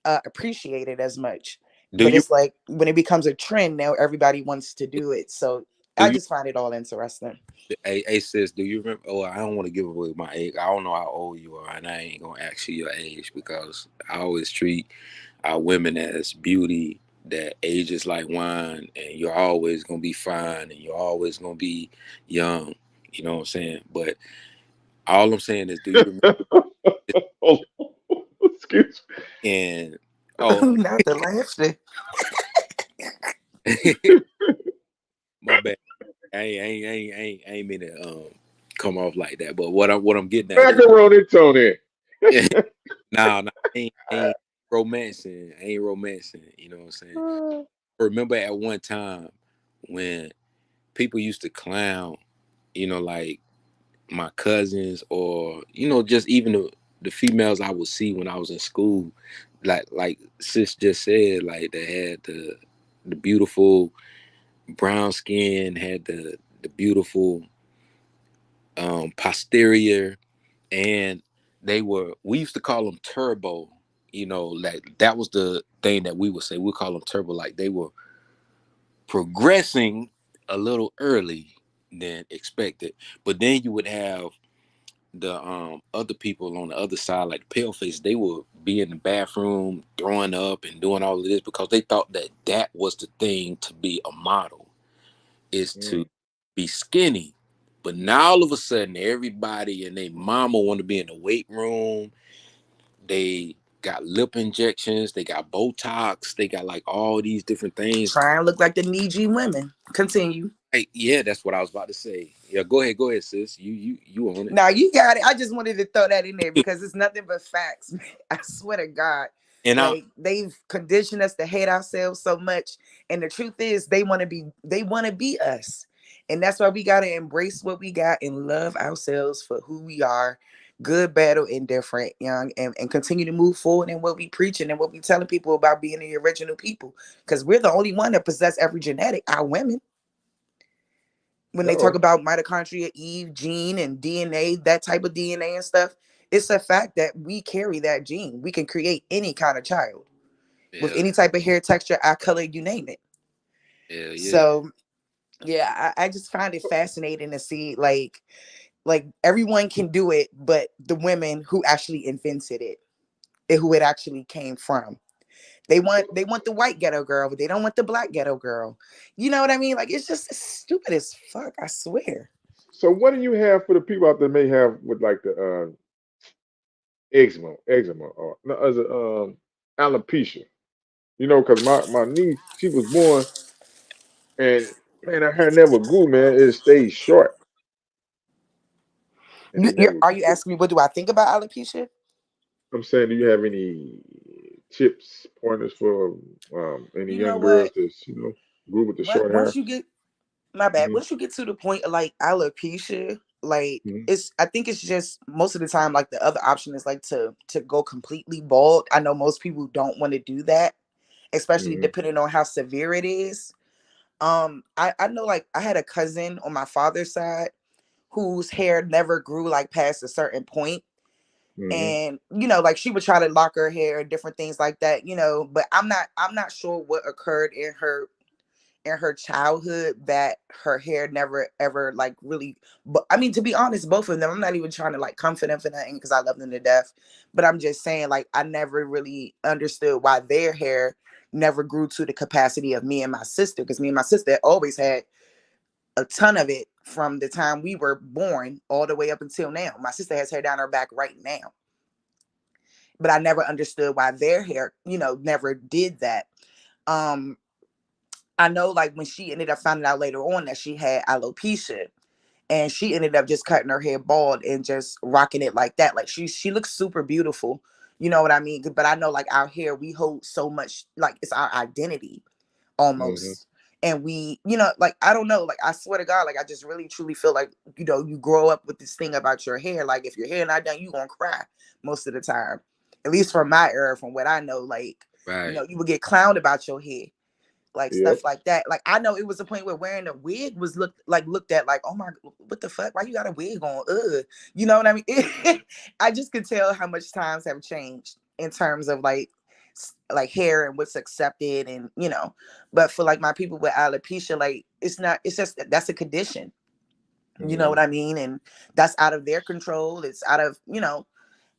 S: appreciate it as much.
K: Do
S: But
K: you
S: it's like when it becomes a trend now, everybody wants to do it. So
K: do
S: I
K: you
S: just find it all interesting.
K: a sis? Do you remember? Oh, I don't want to give away my age. I don't know how old you are, and I ain't gonna ask you your age because I always treat our women as beauty that ages like wine, and you're always gonna be fine, and you're always gonna be young. You know what I'm saying? But all I'm saying is, do you remember?
N: oh, excuse
K: And oh,
S: Not the laughter.
K: my bad. I ain't mean to come off like that. But what I'm getting
N: me.
K: at is,
N: Macaroni Tony.
K: nah, I ain't romancing. I ain't romancing. You know what I'm saying? I remember at one time when people used to clown, like my cousins, or just even the females I would see when I was in school, like sis just said, like they had the beautiful brown skin, had the beautiful posterior, and we used to call them turbo. Like that was the thing that we would say. We call them turbo, like they were progressing a little early than expected. But then you would have the other people on the other side, like the pale face. They would be in the bathroom throwing up and doing all of this because they thought that was the thing to be a model, is to
N: Mm.
K: be skinny. But now all of a sudden, everybody and their mama want to be in the weight room. They got lip injections. They got Botox. They got like all these different things.
S: Try and look like the Niji women. Continue.
K: Hey, yeah, that's what I was about to say. Yeah, go ahead, sis. You on it.
S: Now you got it. I just wanted to throw that in there because it's nothing but facts, man. I swear to God.
K: And I
S: Like, they've conditioned us to hate ourselves so much. And the truth is they want to be us. And that's why we gotta embrace what we got and love ourselves for who we are, good, bad, or indifferent, young, and continue to move forward in what we preaching and what we telling people about being the original people. Because we're the only one that possess every genetic, our women. When they talk
N: Uh-oh.
S: about mitochondria, Eve gene, and DNA, that type of DNA and stuff, it's a fact that we carry that gene. We can create any kind of child with
K: yeah,
S: any type of hair texture, eye color, you name it.
K: yeah.
S: So yeah, I just find it fascinating to see like everyone can do it, but the women who actually invented it and who it actually came from. They want the white ghetto girl, but they don't want the black ghetto girl. You know what I mean? Like, it's stupid as fuck, I swear.
N: So what do you have for the people out there may have with like the eczema, or no, as a alopecia? You know, because my niece, she was born, and man, her hair never grew, man. It stayed short, and
S: You,
N: it
S: you're,
N: never
S: are you
N: grew.
S: asking me what do I think about alopecia?
N: I'm saying, do you have any tips, pointers for any
S: You know
N: young girls
S: what?
N: that's grew with the short
S: Once
N: hair?
S: you get my bad,
N: Hmm.
S: once you get to the point of like alopecia, like
N: Hmm.
S: it's I think it's just most of the time like the other option is like to go completely bald. I know most people don't want to do that, especially
N: Hmm.
S: depending on how severe it is. I know like I had a cousin on my father's side whose hair never grew like past a certain point.
N: Hmm.
S: And like she would try to lock her hair and different things like that, but I'm not sure what occurred in her childhood that her hair never ever like really, but I mean, to be honest, both of them, I'm not even trying to like comfort them for nothing because I love them to death, but I'm just saying like I never really understood why their hair never grew to the capacity of me and my sister, because me and my sister always had a ton of it from the time we were born all the way up until now. My sister has hair down her back right now, but I never understood why their hair, never did that. um I know like when she ended up finding out later on that she had alopecia, and she ended up just cutting her hair bald and just rocking it like that. Like she looks super beautiful. You know what I mean? But I know like our hair, we hold so much, like it's our identity
N: Hmm.
S: almost. And we, like I don't know, like I swear to God, like I just really truly feel like, you grow up with this thing about your hair. Like if your hair not done, you gonna cry most of the time. At least from my era, from what I know, like,
K: Right.
S: you would get clowned about your hair, like
N: Yep.
S: stuff like that. Like I know it was a point where wearing a wig was looked at like, oh my, what the fuck? Why you got a wig on? Ugh. You know what I mean? I just could tell how much times have changed in terms of like like hair and what's accepted, and but for like my people with alopecia, like it's not, it's just that's a condition. You know
N: Hmm.
S: what I mean? And that's out of their control. It's out of,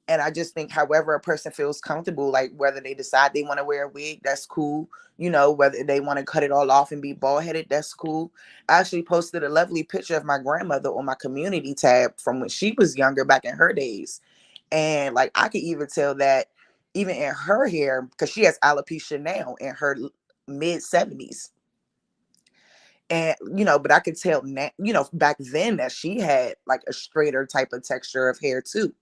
S: and I just think, however, a person feels comfortable, like whether they decide they want to wear a wig, that's cool. Whether they want to cut it all off and be bald headed, that's cool. I actually posted a lovely picture of my grandmother on my community tab from when she was younger, back in her days. And like, I could even tell that even in her hair, because she has alopecia now in her mid 70s. And, but I could tell now, back then that she had like a straighter type of texture of hair too.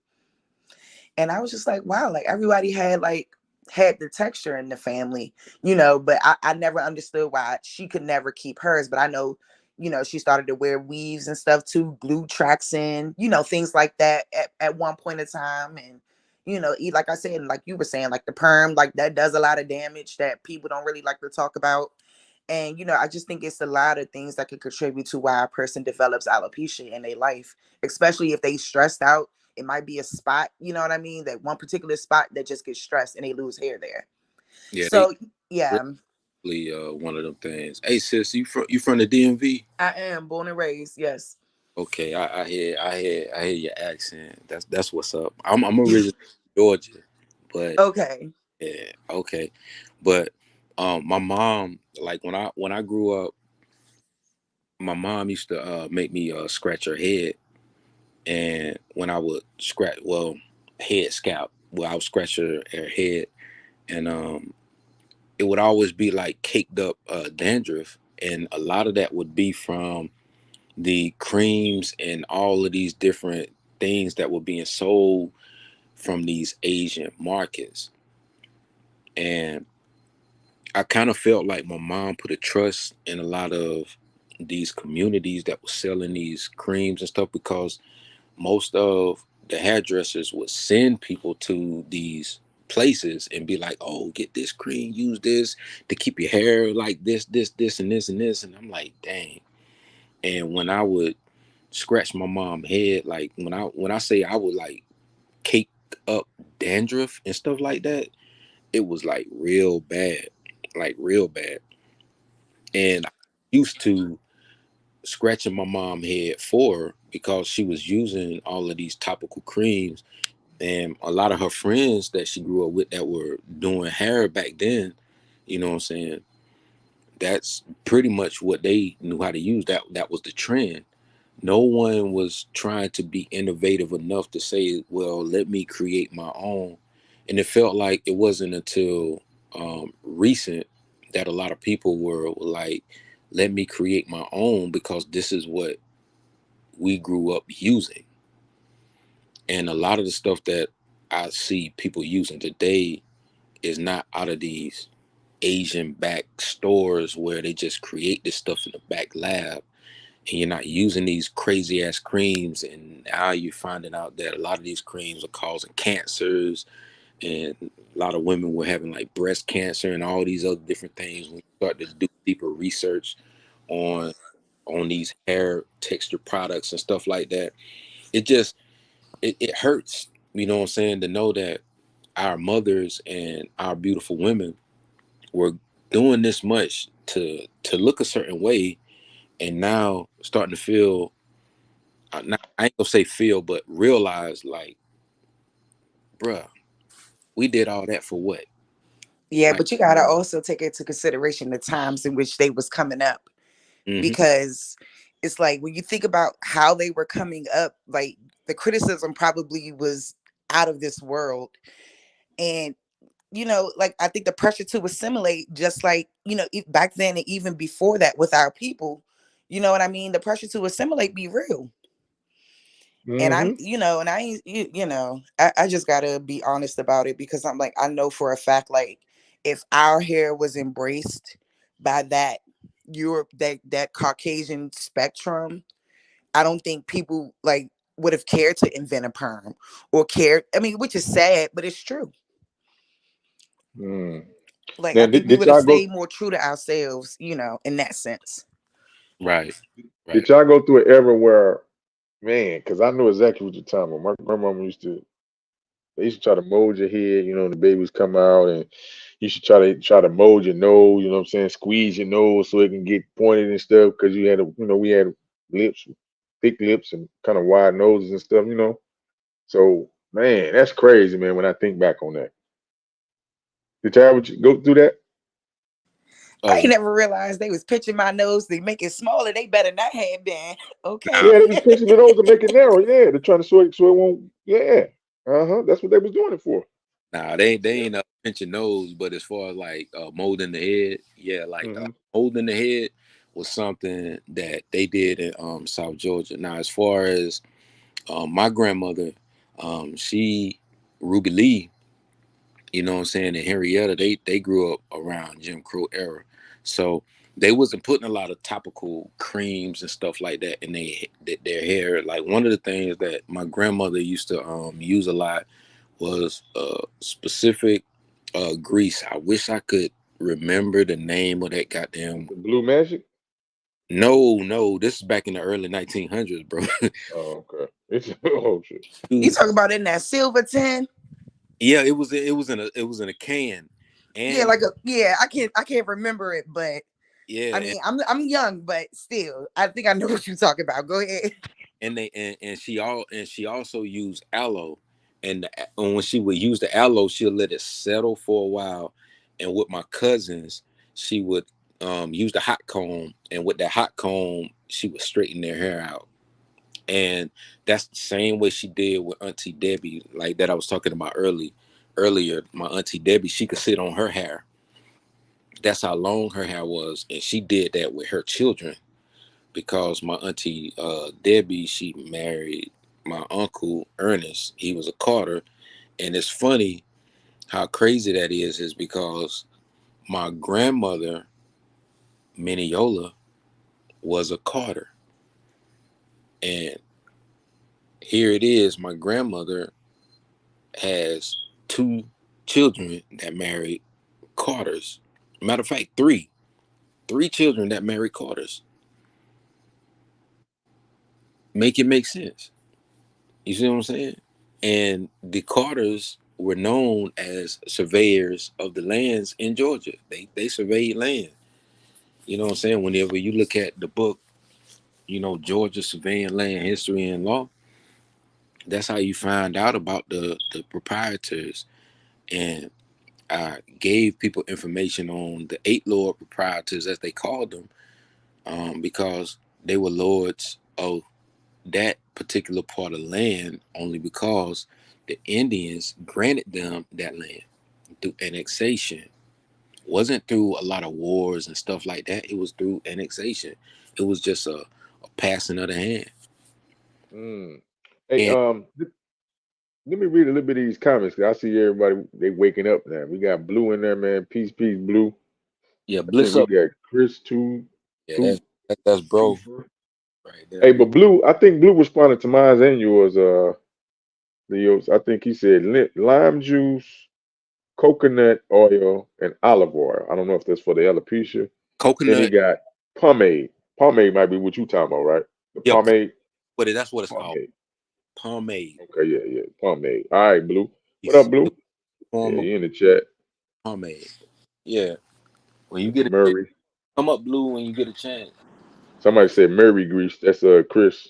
S: And I was just like, wow, like everybody had the texture in the family, but I never understood why she could never keep hers. But I know, she started to wear weaves and stuff too, glue tracks in, things like that at one point in time. And, like I said, and like you were saying, like the perm, like that does a lot of damage that people don't really like to talk about. And, I just think it's a lot of things that could contribute to why a person develops alopecia in their life, especially if they stressed out. It might be a spot, you know what I mean? That one particular spot that just gets stressed and they lose hair there.
K: Yeah, they
S: So yeah,
K: really one of them things. Hey sis, you from the DMV?
S: I am born and raised. Yes.
K: Okay, I hear your accent. That's what's up. I'm originally from Georgia, but
S: Okay.
K: yeah, okay. But my mom, like when I grew up, my mom used to make me scratch her head, and when I would scratch, well, head scalp, well, I would scratch her head, and it would always be like caked up dandruff, and a lot of that would be from the creams and all of these different things that were being sold from these Asian markets. And I kind of felt like my mom put a trust in a lot of these communities that were selling these creams and stuff, because most of the hairdressers would send people to these places and be like, oh, get this cream, use this to keep your hair like this and this and this. And I'm like, dang. And when I would scratch my mom head, like when I say I would like cake up dandruff and stuff like that, it was like real bad, like real bad. And I used to scratching my mom head for her because she was using all of these topical creams, and a lot of her friends that she grew up with that were doing hair back then, you know what I'm saying, that's pretty much what they knew how to use. That was the trend. No one was trying to be innovative enough to say, well, let me create my own. And it felt like it wasn't until recent that a lot of people were like, let me create my own because this is what we grew up using. And a lot of the stuff that I see people using today is not out of these Asian back stores where they just create this stuff in the back lab, and you're not using these crazy ass creams, and now you're finding out that a lot of these creams are causing cancers, and a lot of women were having like breast cancer and all these other different things when you start to do deeper research on these hair texture products and stuff like that. It just it hurts, you know what I'm saying, to know that our mothers and our beautiful women were doing this much to look a certain way, and now starting to feel I ain't gonna say feel, but realize like, bruh, we did all that for what?
S: Yeah,
K: Like,
S: but you gotta also take into consideration the times in which they was coming up,
K: mm-hmm,
S: because it's like when you think about how they were coming up, like the criticism probably was out of this world. And like I think the pressure to assimilate, just like back then and even before that with our people, you know what I mean, the pressure to assimilate be real. And I'm
N: Mm-hmm.
S: and I ain't I just gotta be honest about it, because I'm like, I know for a fact, like, if our hair was embraced by that Europe, that Caucasian spectrum, I don't think people like would have cared to invent a perm or cared. I mean, which is sad, but it's true.
N: Mm.
S: Like,
N: Now,
S: I think we
N: did
S: would have
N: y'all go?
S: stayed more true to ourselves, in that sense.
K: right,
N: Did
K: right.
N: y'all go through an era where, man? Because I know exactly what you're talking about. My grandmama used to. They used to try to mold your head, the babies come out, and you should try to mold your nose, you know what I'm saying? Squeeze your nose so it can get pointed and stuff, because we had lips, thick lips and kind of wide noses and stuff. So, man, that's crazy, man, when I think back on that. Did y'all ever go through that?
S: I ain't
K: Oh,
S: never realized they was pitching my nose to make it smaller. They better not have been.
K: nah,
S: Okay.
N: Yeah, they was pinching the nose to make it narrow. Yeah, they're trying to so it won't. Yeah, that's what they was doing it for.
K: nah, they ain't pinching nose, but as far as like molding the head, yeah, like
N: Hmm.
K: molding the head was something that they did in South Georgia. Now, as far as my grandmother, she Ruby Lee, you know what I'm saying, and Henrietta, they grew up around Jim Crow era, so they wasn't putting a lot of topical creams and stuff like that in their hair. Like one of the things that my grandmother used to use a lot was specific grease. I wish I could remember the name of that goddamn.
N: The blue magic.
K: No, this is back in the early 1900s, bro.
N: Oh, okay. It's oh shit.
S: You
K: Dude,
S: talk about in that silver tin?
K: yeah, it was in a can,
S: Yeah,
K: and
S: like I can't remember it, but I
K: yeah,
S: mean, I'm young, but still, I think I know what you're talking about. Go ahead.
K: and she also used aloe, and when she would use the aloe, she'll let it settle for a while, and with my cousins, she would use the hot comb, and with that hot comb, she would straighten their hair out. And that's the same way she did with Auntie Debbie, like that I was talking about earlier. My Auntie Debbie, she could sit on her hair. That's how long her hair was, and she did that with her children because my Auntie Debbie, she married my uncle Ernest. He was a Carter, and it's funny how crazy that is because my grandmother Minneola was a Carter, and here it is. My grandmother has two children that married Carters. Matter of fact, three children that married Carters. Make it make sense. You see what I'm saying? And the Carters were known as surveyors of the lands in Georgia. They surveyed land. You know what I'm saying? Whenever you look at the book, Georgia Surveying Land History and Law, that's how you find out about the proprietors. And I gave people information on the eight lord proprietors, as they called them, because they were lords of that particular part of land only because the Indians granted them that land through annexation. It wasn't through a lot of wars and stuff like that. It was through annexation. It was just a passing of the hand.
N: Mm. Hey,
K: And
N: Let me read a little bit of these comments. 'Cause I see everybody they waking up now. We got Blue in there, man. Peace, Blue.
K: Yeah,
N: I think we
K: Blisso.
N: got Chris two,
K: Yeah,
N: two,
K: that's
N: two.
K: bro right there.
N: Hey, but Blue, I think Blue responded to mine and yours. Leos. I think he said lime juice, coconut oil, and olive oil. I don't know if that's for the alopecia. Then he
K: Coconut.
N: got pomade. Pomade might be what you talking about, right? The
K: Yeah,
N: pomade.
K: that's what it's called.
N: Pomade.
K: Pomade.
N: Okay, yeah. Pomade. All right, Blue. What
K: It's
N: up,
K: the
N: Blue? Yeah,
K: form of
N: you in the chat.
K: pomade. Yeah. When you
N: Mr.
K: get a chance,
N: Murray.
K: come up, Blue. When you get a chance.
N: Somebody said Murray grease. That's Chris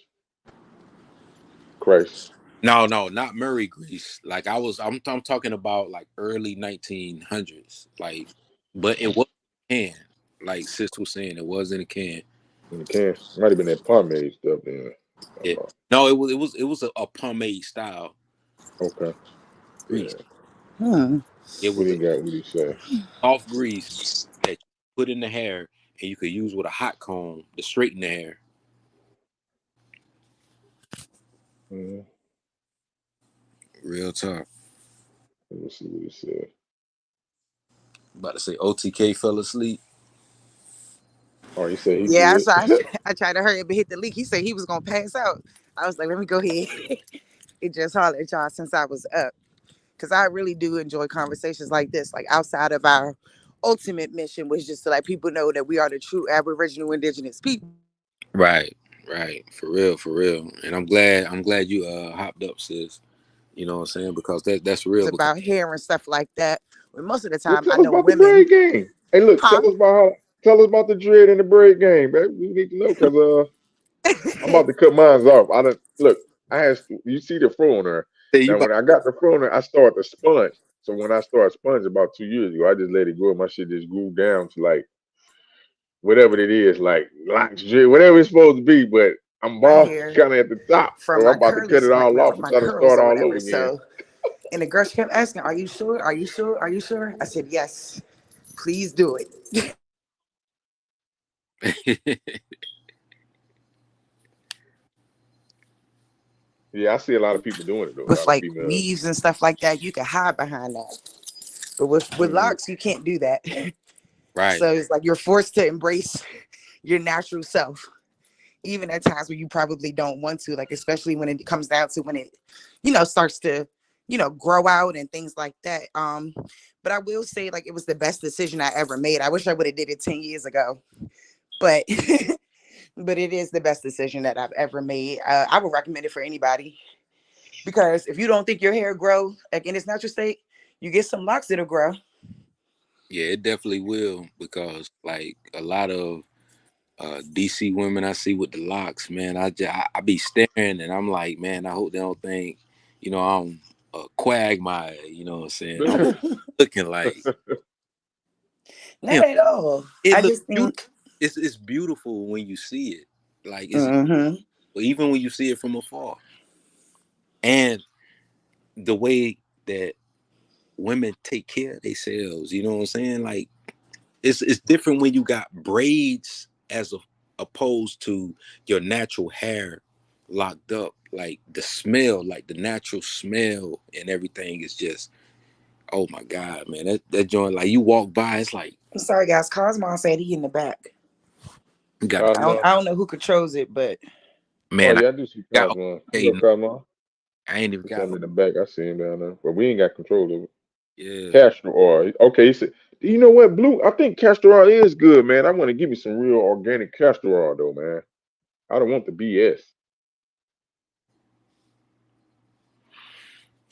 N: Christ.
K: No, not Murray grease. Like I'm talking about like early 1900s. Like, but it was in a can. Like Sis was saying, it was in a can.
N: In the can. Might have been that pomade stuff then.
K: Yeah. No, it was a pomade style
N: Okay.
K: grease.
N: Yeah.
S: Hmm.
K: It
N: What
K: was
N: he
K: a
N: got? What he say?
K: soft grease that you put in the hair, and you could use with a hot comb to straighten the hair.
N: Mhm.
K: Real talk.
N: Let me see what he said.
K: About to say OTK fell asleep.
N: Oh, he said he
S: Yeah,
N: good.
S: so I tried to hurry up and hit the leak. He said he was gonna pass out. I was like, let me go ahead. It just hollered at y'all since I was up. Because I really do enjoy conversations like this, like outside of our ultimate mission, which is just to let people know that we are the true Aboriginal Indigenous people.
K: Right, right, for real. And I'm glad you hopped up, sis. You know what I'm saying? Because that's real.
S: It's
K: Because
S: about hair and stuff like that. But most of the
N: Well,
S: time, I
N: tell us
S: know
N: about the
S: women,
N: braid game. Hey, look,
S: huh?
N: tell us about the dread and the braid game, baby. We need to know because I'm about to cut mine off. I don't look. I asked you see the fro on her.
K: say you
N: Now
K: about
N: when I got the fro on her, I started to sponge. So when I started sponge about 2 years ago, I just let it grow. My shit just grew down to like whatever it is, like locks, dread, whatever it's supposed to be. But I'm
S: My
N: bald
S: hair
N: kind of at the top,
S: from
N: so I'm
S: my
N: about to cut
S: curlies,
N: it all off
S: from
N: and
S: my
N: try to
S: curls
N: start
S: or
N: all
S: whatever.
N: over again.
S: So, and the girl, she kept asking, "Are you sure? Are you sure? Are you sure?" I said, "Yes, please do it."
N: Yeah, I see a lot of people doing it though. A
S: With
N: lot of
S: like
N: females.
S: weaves and stuff like that, you can hide behind that. But with
N: Hmm.
S: locks, you can't do that.
K: right.
S: So it's like you're forced to embrace your natural self, even at times where you probably don't want to, like especially when it comes down to when it, starts to, grow out and things like that. But I will say like it was the best decision I ever made. I wish I would have did it 10 years ago. But but it is the best decision that I've ever made. I would recommend it for anybody because if you don't think your hair grow like in its natural state, you get some locks that'll grow.
K: Yeah, it definitely will because like a lot of DC women I see with the locks, man, I be staring and I'm like, man, I hope they don't think, I'm a quagmire. You know what I'm saying? I'm looking like
S: Not
K: him.
S: at all.
K: It
S: I
K: looks
S: just
K: beautiful.
S: think
K: It's beautiful when you see it. Like it's
S: mhm.
K: even when you see it from afar, and the way that women take care of themselves. You know what I'm saying? Like it's different when you got braids opposed to your natural hair locked up. Like the smell, like the natural smell and everything is just oh my god, man. That joint like you walk by, it's like
S: I'm sorry guys. Cosmo said he in the back.
K: you got a
N: Cosmo.
S: I don't know who controls it, but
N: Oh
K: man. I
N: yeah, I do see
K: got
N: Cosmo.
K: okay.
N: What up, Cosmo?
K: I ain't even
N: He
K: got
N: said I'm in the back. I see him down there, but we ain't got control of it.
K: yeah.
N: Castor oil. Okay, he said. You know what, Blue? I think castor oil is good, man. I want to give me some real organic castor oil, though, man. I don't want the BS.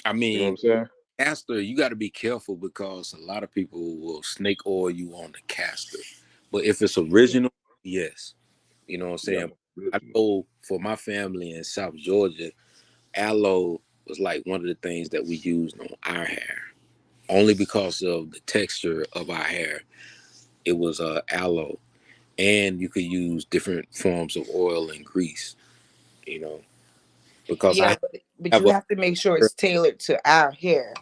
K: I
N: You know what
K: mean,
N: I'm saying?
K: castor, you got to be careful because a lot of people will snake oil you on the castor. But if it's
N: Yeah,
K: original, yes. You know what I'm
N: yeah,
K: saying? I
N: original.
K: know for my family in South Georgia, aloe was like one of the things that we used on our hair. Only because of the texture of our hair. It was aloe. And you could use different forms of oil and grease, you know, because
S: yeah,
K: I
S: but
K: have
S: you
K: a
S: have to make sure it's tailored to our hair.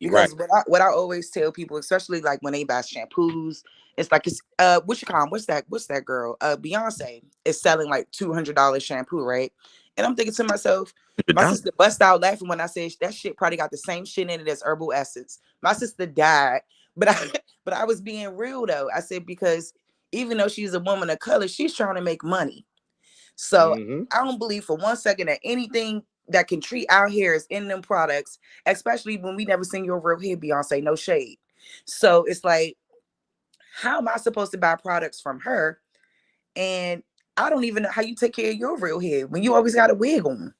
K: right.
S: Because what I always tell people, especially like when they buy shampoos, it's like it's what you call 'em, what's that girl? Beyonce is selling like $200 shampoo, right? And I'm thinking to myself, my
K: $100.
S: sister bust out laughing when I said that shit probably got the same shit in it as herbal essence. My sister died, but I but I was being real though. I said because even though she's a woman of color, she's trying to make money. So
N: Mm-hmm.
S: I don't believe for one second that anything that can treat our hair is in them products, especially when we never seen your real hair, Beyonce. No shade. So it's like, how am I supposed to buy products from her? And I don't even know how you take care of your real hair when you always got a wig on.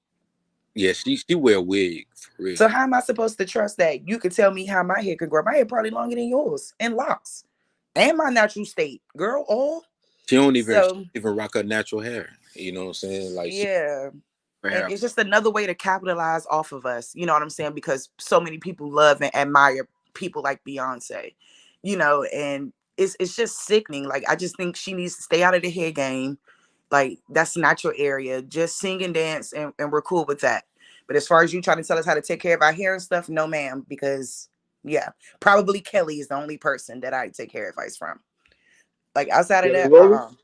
K: Yeah, she wear a wig for real.
S: So how am I supposed to trust that you could tell me how my hair could grow? My hair probably longer than yours and locks. And my natural state. Girl, all.
K: She
S: So
K: don't even rock her natural hair. You know what I'm saying? Like she
S: yeah.
K: her
S: And
K: hair.
S: it's just another way to capitalize off of us. You know what I'm saying? Because so many people love and admire people like Beyonce. And it's just sickening. Like I just think she needs to stay out of the hair game. Like that's not your area. Just sing and dance and we're cool with that. But as far as you trying to tell us how to take care of our hair and stuff, no ma'am, because yeah, probably Kelly is the only person that I take hair advice from. Like outside of
N: Kelly
S: that,
N: Rowland?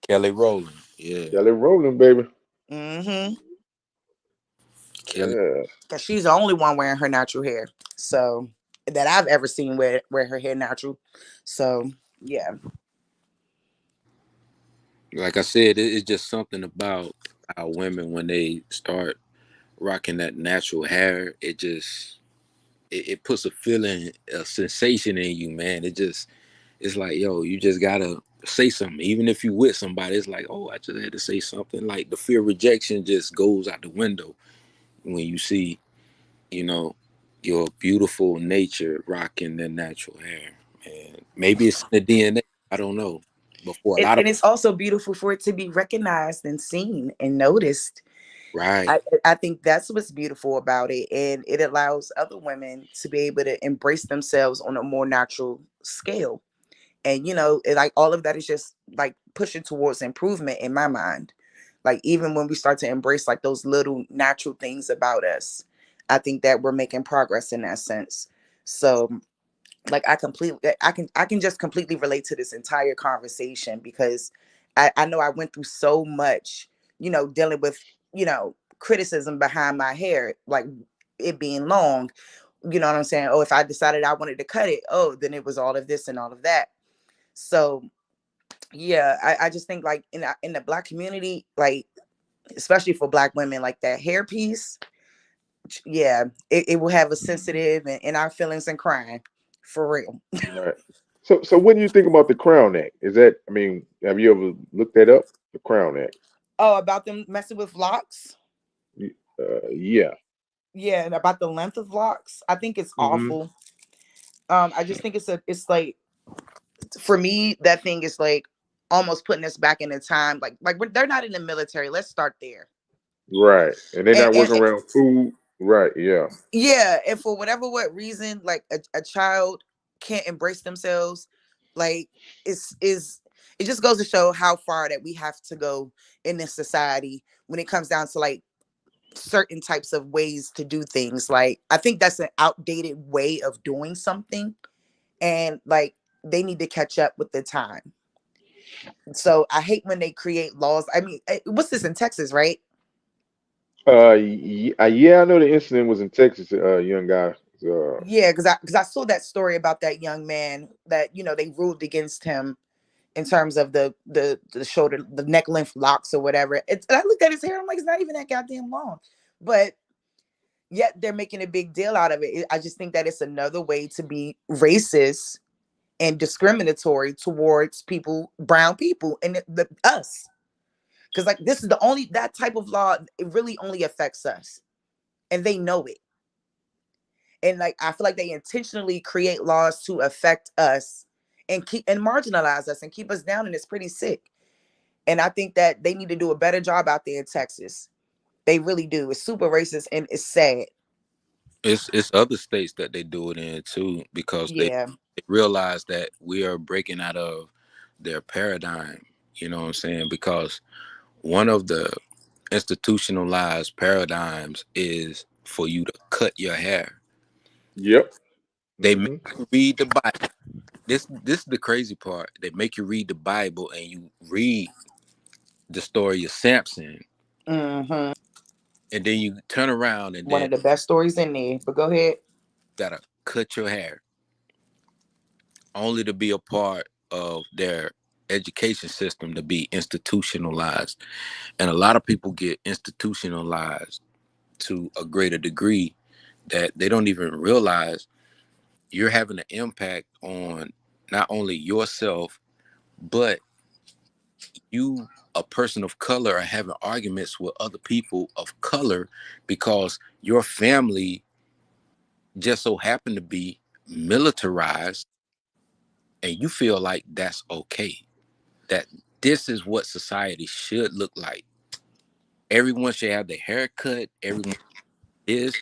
K: Kelly Rowland. Yeah.
N: Kelly Rowland, baby.
S: Mm-hmm.
K: Kelly.
N: Yeah.
S: Cause she's the only one wearing her natural hair. So that I've ever seen wear her hair natural. So yeah.
K: Like I said, it's just something about our women when they start rocking that natural hair. It puts a feeling, a sensation in you, man. It's like, yo, you just gotta say something. Even if you with somebody, it's like, oh, I just had to say something. Like the fear of rejection just goes out the window when you see, you know, your beautiful nature rocking their natural hair. And maybe it's the DNA. I don't know. But for a lot of
S: And it's also beautiful for it to be recognized and seen and noticed.
K: right,
S: I think that's what's beautiful about it. And it allows other women to be able to embrace themselves on a more natural scale. And like all of that is just like pushing towards improvement in my mind. Like even when we start to embrace like those little natural things about us, I think that we're making progress in that sense. So like I can just completely relate to this entire conversation because I know I went through so much, dealing with, criticism behind my hair, like it being long. You know what I'm saying? Oh, if I decided I wanted to cut it, oh, then it was all of this and all of that. So yeah, I just think like in the black community, like especially for black women, like that hair piece, yeah, it will have a sensitive and our feelings and crying for real.
N: Right. So what do you think about the Crown Act? Is that, I mean, have you ever looked that up? The Crown Act.
S: Oh, about them messing with locks?
N: Yeah.
S: Yeah, and about the length of locks. I think it's
N: Mm-hmm.
S: awful. I just think it's like for me, that thing is like almost putting us back in the time. Like they're not in the military. Let's start there.
N: Right. And they're
S: And,
N: not
S: and,
N: working around food. Right. Yeah.
S: yeah, and for whatever what reason, like a child can't embrace themselves, like is it just goes to show how far that we have to go in this society when it comes down to like certain types of ways to do things. Like I think that's an outdated way of doing something, and like they need to catch up with the time. So I hate when they create laws. I mean, what's this in Texas, right?
N: Yeah, I know the incident was in Texas. Young guy.
S: Yeah, because I saw that story about that young man that they ruled against him in terms of the shoulder, the neck length locks or whatever. And I looked at his hair. I'm like, it's not even that goddamn long, but yet they're making a big deal out of it. I just think that it's another way to be racist and discriminatory towards people, brown people, and us. Because like this is the only that type of law. It really only affects us, and they know it. And like I feel like they intentionally create laws to affect us and keep and marginalize us and keep us down, and it's pretty sick. And I think that they need to do a better job out there in Texas. They really do. It's super racist and it's sad.
K: it's other states that they do it in too because
S: Yeah.
K: they realize that we are breaking out of their paradigm. You know what I'm saying? Because one of the institutionalized paradigms is for you to cut your hair.
N: Yep.
K: They make
N: Mm-hmm.
K: you read the Bible. This is the crazy part. They make you read the Bible and you read the story of Samson,
S: Mm-hmm.
K: And then you turn around and
S: One
K: then
S: of the best stories in there. But go ahead.
K: gotta cut your hair only to be a part of their education system to be institutionalized. And a lot of people get institutionalized to a greater degree that they don't even realize you're having an impact on not only yourself, but you, a person of color, are having arguments with other people of color because your family just so happened to be militarized, and you feel like that's okay, that this is what society should look like. Everyone should have their hair cut, everyone is,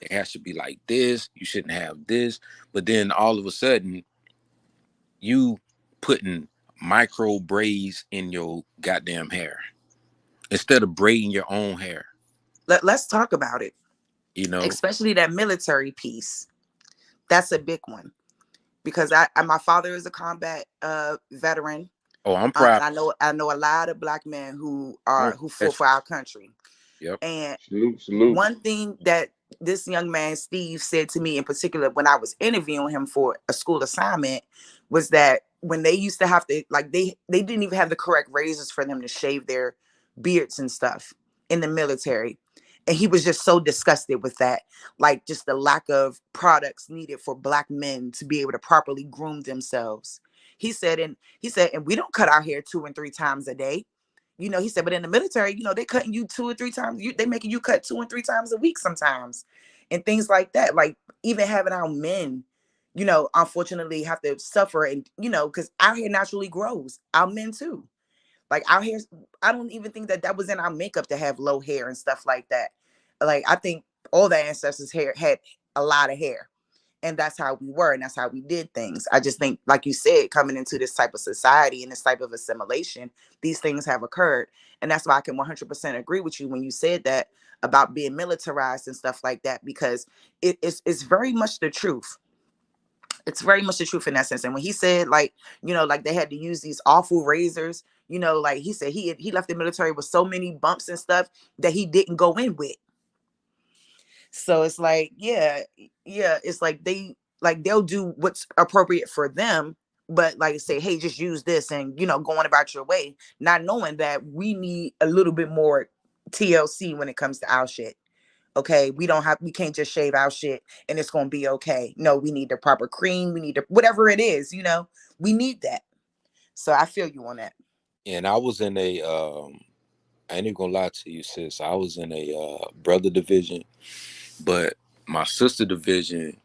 K: their hair should be like this, you shouldn't have this. But then all of a sudden you putting micro braids in your goddamn hair instead of braiding your own hair,
S: Let's talk about it,
K: you know.
S: especially that military piece. That's a big one because my father is a combat veteran.
K: Oh, I'm
S: And
K: proud.
S: I know a lot of black men who
K: Oh,
S: fought
K: that's,
S: for our country.
K: yep.
S: And
N: Salute, salute.
S: one thing that this young man Steve said to me in particular when I was interviewing him for a school assignment was that when they used to have to like they didn't even have the correct razors for them to shave their beards and stuff in the military. And he was just so disgusted with that, like just the lack of products needed for black men to be able to properly groom themselves. And we don't cut our hair 2 and 3 times a day. He said, but in the military, they cutting you 2 or 3 times. They making you cut 2 and 3 times a week sometimes, and things like that. Like even having our men, unfortunately have to suffer, and because our hair naturally grows. Our men too. Like our hair, I don't even think that was in our makeup to have low hair and stuff like that. Like I think all the ancestors' hair had a lot of hair, and that's how we were, and that's how we did things. I just think, like you said, coming into this type of society and this type of assimilation, these things have occurred. And that's why I can 100% agree with you when you said that about being militarized and stuff like that, because it's very much the truth. It's very much the truth in that sense. And when he said, like, like they had to use these awful razors, like he said he left the military with so many bumps and stuff that he didn't go in with. So it's like, yeah, it's like they'll do what's appropriate for them, but like say, hey, just use this and go on about your way, not knowing that we need a little bit more TLC when it comes to our shit. Okay, we can't just shave our shit and it's gonna be okay. No, we need the proper cream, we need whatever it is, we need that. So I feel you on that.
K: And I was in a I ain't even gonna lie to you, sis. I was in a brother division, but my sister division,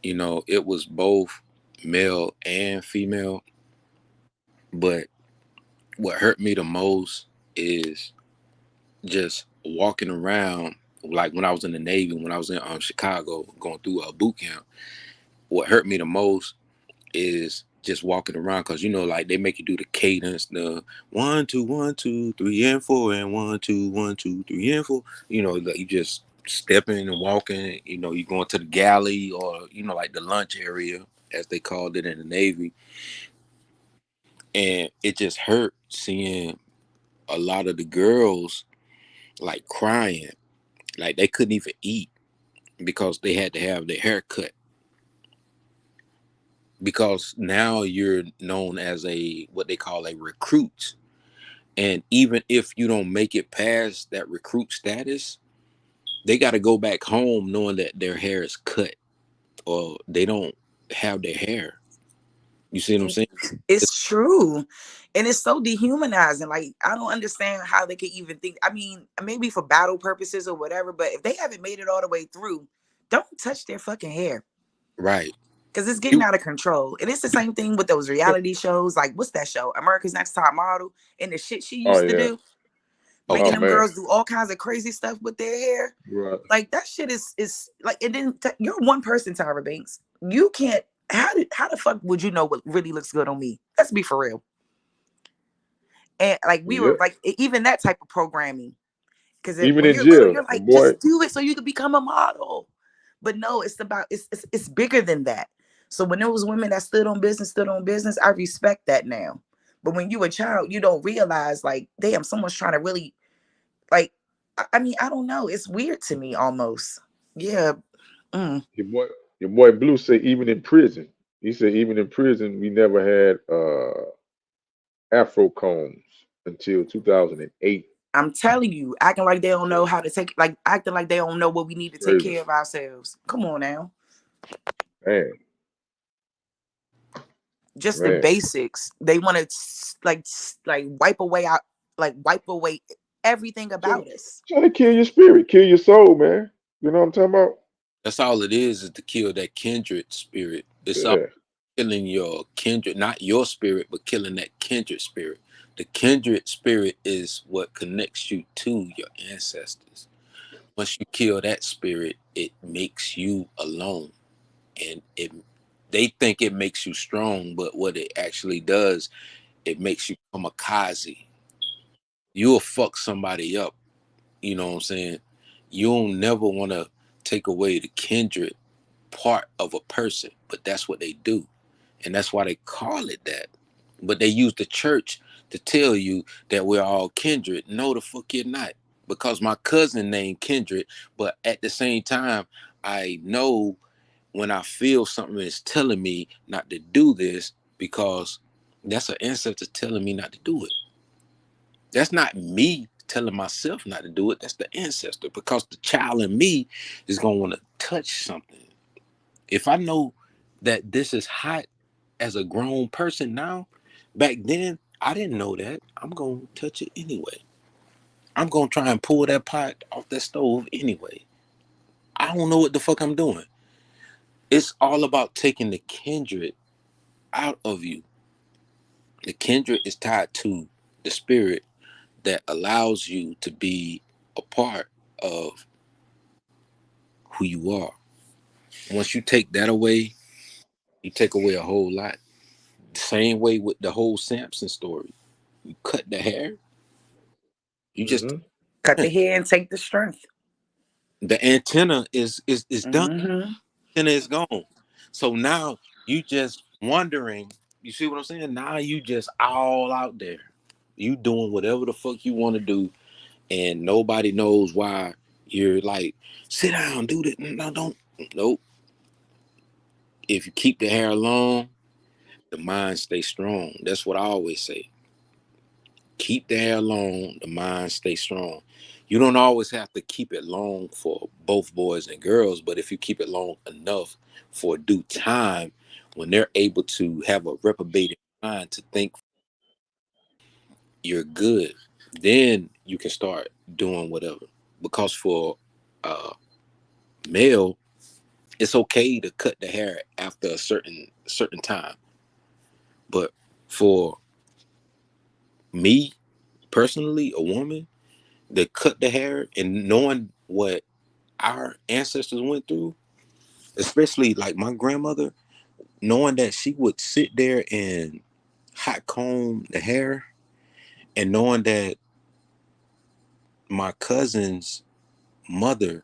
K: it was both male and female. But what hurt me the most is just walking around, like when I was in the Navy, when I was in Chicago going through a boot camp. What hurt me the most is just walking around because like they make you do the cadence, the 1 2 1 2 3 and 4 and 1 2 1 2 3 and 4. Like you just stepping and walking. You going to the galley or like the lunch area as they called it in the Navy, and it just hurt seeing a lot of the girls like crying, like they couldn't even eat because they had to have their hair cut because now you're known as a what they call a recruit. And even if you don't make it past that recruit status, they got to go back home knowing that their hair is cut or they don't have their hair. You see what I'm saying?
S: It's true. And it's so dehumanizing. Like, I don't understand how they could even think. I mean, maybe for battle purposes or whatever, but if they haven't made it all the way through, don't touch their fucking hair.
K: Right.
S: Because it's getting out of control. And it's the same thing with those reality shows. Like, what's that show? America's Next Top Model. And the shit she
N: Oh
S: used to
N: yeah.
S: do.
K: Oh,
S: Making
N: Oh
S: them
N: man.
S: girls do all kinds of crazy stuff with their hair.
N: Right.
S: Like, that shit is like, and then you're one person, Tyra Banks. You can't, how the fuck would you know what really looks good on me? Let's be for real. And like we were
N: Yep.
S: like even that type of programming, because
N: Even
S: when
N: in
S: you're little,
N: jail,
S: you're like,
N: boy.
S: just do it so you can become a model. But no, it's bigger than that. So when there was women that stood on business, I respect that now. But when you a child, you don't realize like, damn, someone's trying to really like, I mean, I don't know. It's weird to me almost. Yeah. Mm.
N: Your boy, your boy Blue said even in prison. He said even in prison we never had Afro combs until 2008.
S: I'm telling you, acting like they don't know how to take, like acting like they don't know what we need to take
N: Crazy.
S: care of ourselves. Come on now.
N: Man,
S: Just the
N: man.
S: basics. They want to like wipe away out, like wipe away everything
N: Trying,
S: about us.
N: trying to kill your spirit, kill your soul, man. You know what I'm talking about?
K: That's all it is to kill that kindred spirit. It's all
N: Yeah.
K: killing your kindred, not your spirit, but killing that kindred spirit. The kindred spirit is what connects you to your ancestors. Once you kill that spirit, it makes you alone. And they think it makes you strong, but what it actually does, it makes you kamikaze. You'll fuck somebody up. You know what I'm saying? You'll never want to take away the kindred part of a person, but that's what they do. And that's why they call it that. But they use the church to tell you that we're all kindred. No, the fuck you're not. Because my cousin named Kindred, but at the same time, I know when I feel something is telling me not to do this because that's an ancestor telling me not to do it. That's not me telling myself not to do it. That's the ancestor because the child in me is going to want to touch something. If I know that this is hot as a grown person now, back then, I didn't know that. I'm going to touch it anyway. I'm going to try and pull that pot off that stove anyway. I don't know what the fuck I'm doing. It's all about taking the kindred out of you. The kindred is tied to the spirit that allows you to be a part of who you are. Once you take that away, you take away a whole lot. The same way with the whole Samson story. You cut the hair, you just
N: Mm-hmm.
S: Cut the hair and take the strength.
K: the antenna is done.
S: Hmm.
K: Antenna is gone. So now you just wondering. You see what I'm saying? Now you just all out there. You doing whatever the fuck you want to do, and nobody knows why you're like, sit down, do this. No, don't. Nope. If you keep the hair long, the mind stays strong. That's what I always say. Keep the hair long, the mind stays strong. You don't always have to keep it long for both boys and girls, but if you keep it long enough for due time, when they're able to have a reprobated mind to think you're good, then you can start doing whatever. Because for uh male, it's okay to cut the hair after a certain time. But for me personally, a woman that cut the hair and knowing what our ancestors went through, especially like my grandmother, knowing that she would sit there and hot comb the hair, and knowing that my cousin's mother,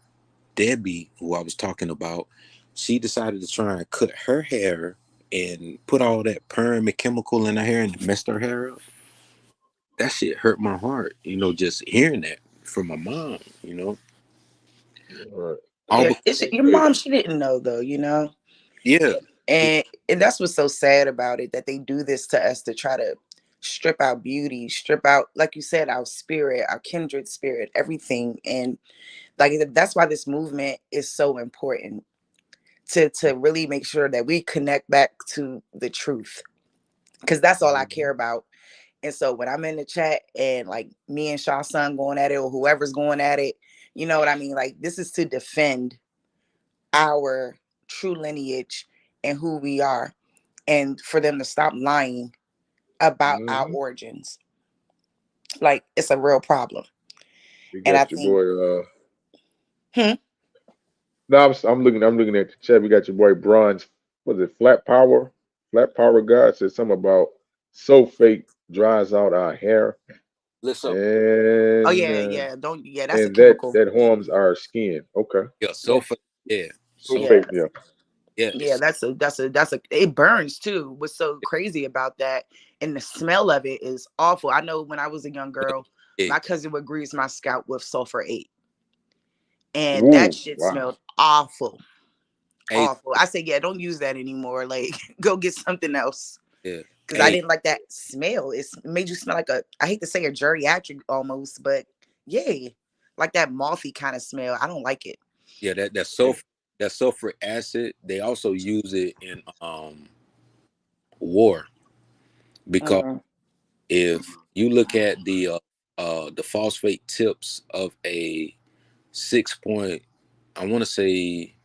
K: Debbie, who I was talking about, she decided to try and cut her hair and put all that perm and chemical in her hair and messed her hair up. That shit hurt my heart, just hearing that from my mom,
N: All right.
K: all
S: Yeah,
K: because,
S: your
N: Hey,
S: mom. She didn't know though, you know.
K: yeah, yeah,
S: And that's what's so sad about it, that they do this to us to try to strip our beauty, strip out, like you said, our spirit, our kindred spirit, everything. And like that's why this movement is so important, to really make sure that we connect back to the truth, because that's all I
N: mm-hmm.
S: care about. And so when I'm in the chat and like me and Shaw's son going at it, or whoever's going at it, you know what I mean? Like, this is to defend our true lineage and who we are, and for them to stop lying about our
N: Mm-hmm.
S: origins. Like, it's a real problem.
N: We
S: And I
N: got your
S: think,
N: boy.
S: hmm,
N: No, I'm looking at the chat. We got your boy Bronze. Was it Flat Power? Flat Power God said something about sulfate dries out our hair,
K: listen up.
S: oh
N: and
S: yeah,
N: uh,
S: yeah, don't, yeah, that's a
N: and that
S: chemical.
N: that harms our skin. Okay.
K: Yeah,
S: Yeah,
K: sulfur. Yeah, sulfur.
S: yeah,
N: Sulfate. Yeah.
K: Yeah,
S: yeah, that's a it burns too. What's so crazy about that, and the smell of it is awful. I know when I was a young girl, my cousin would grease my scalp with sulfur 8. And that
N: Ooh,
S: shit
N: wow.
S: smelled awful.
K: Hey,
S: Awful. I said, yeah, don't use that anymore. Like, go get something else.
K: yeah.
S: Because I
K: Hey,
S: didn't like that smell. It made you smell like I hate to say a geriatric almost, but yeah, like that mouthy kind of smell. I don't like it.
K: yeah,
N: Yeah.
K: that sulfuric acid, they also use it in war because
S: Mm,
K: if you look at the phosphate tips of a 6 point, I want to say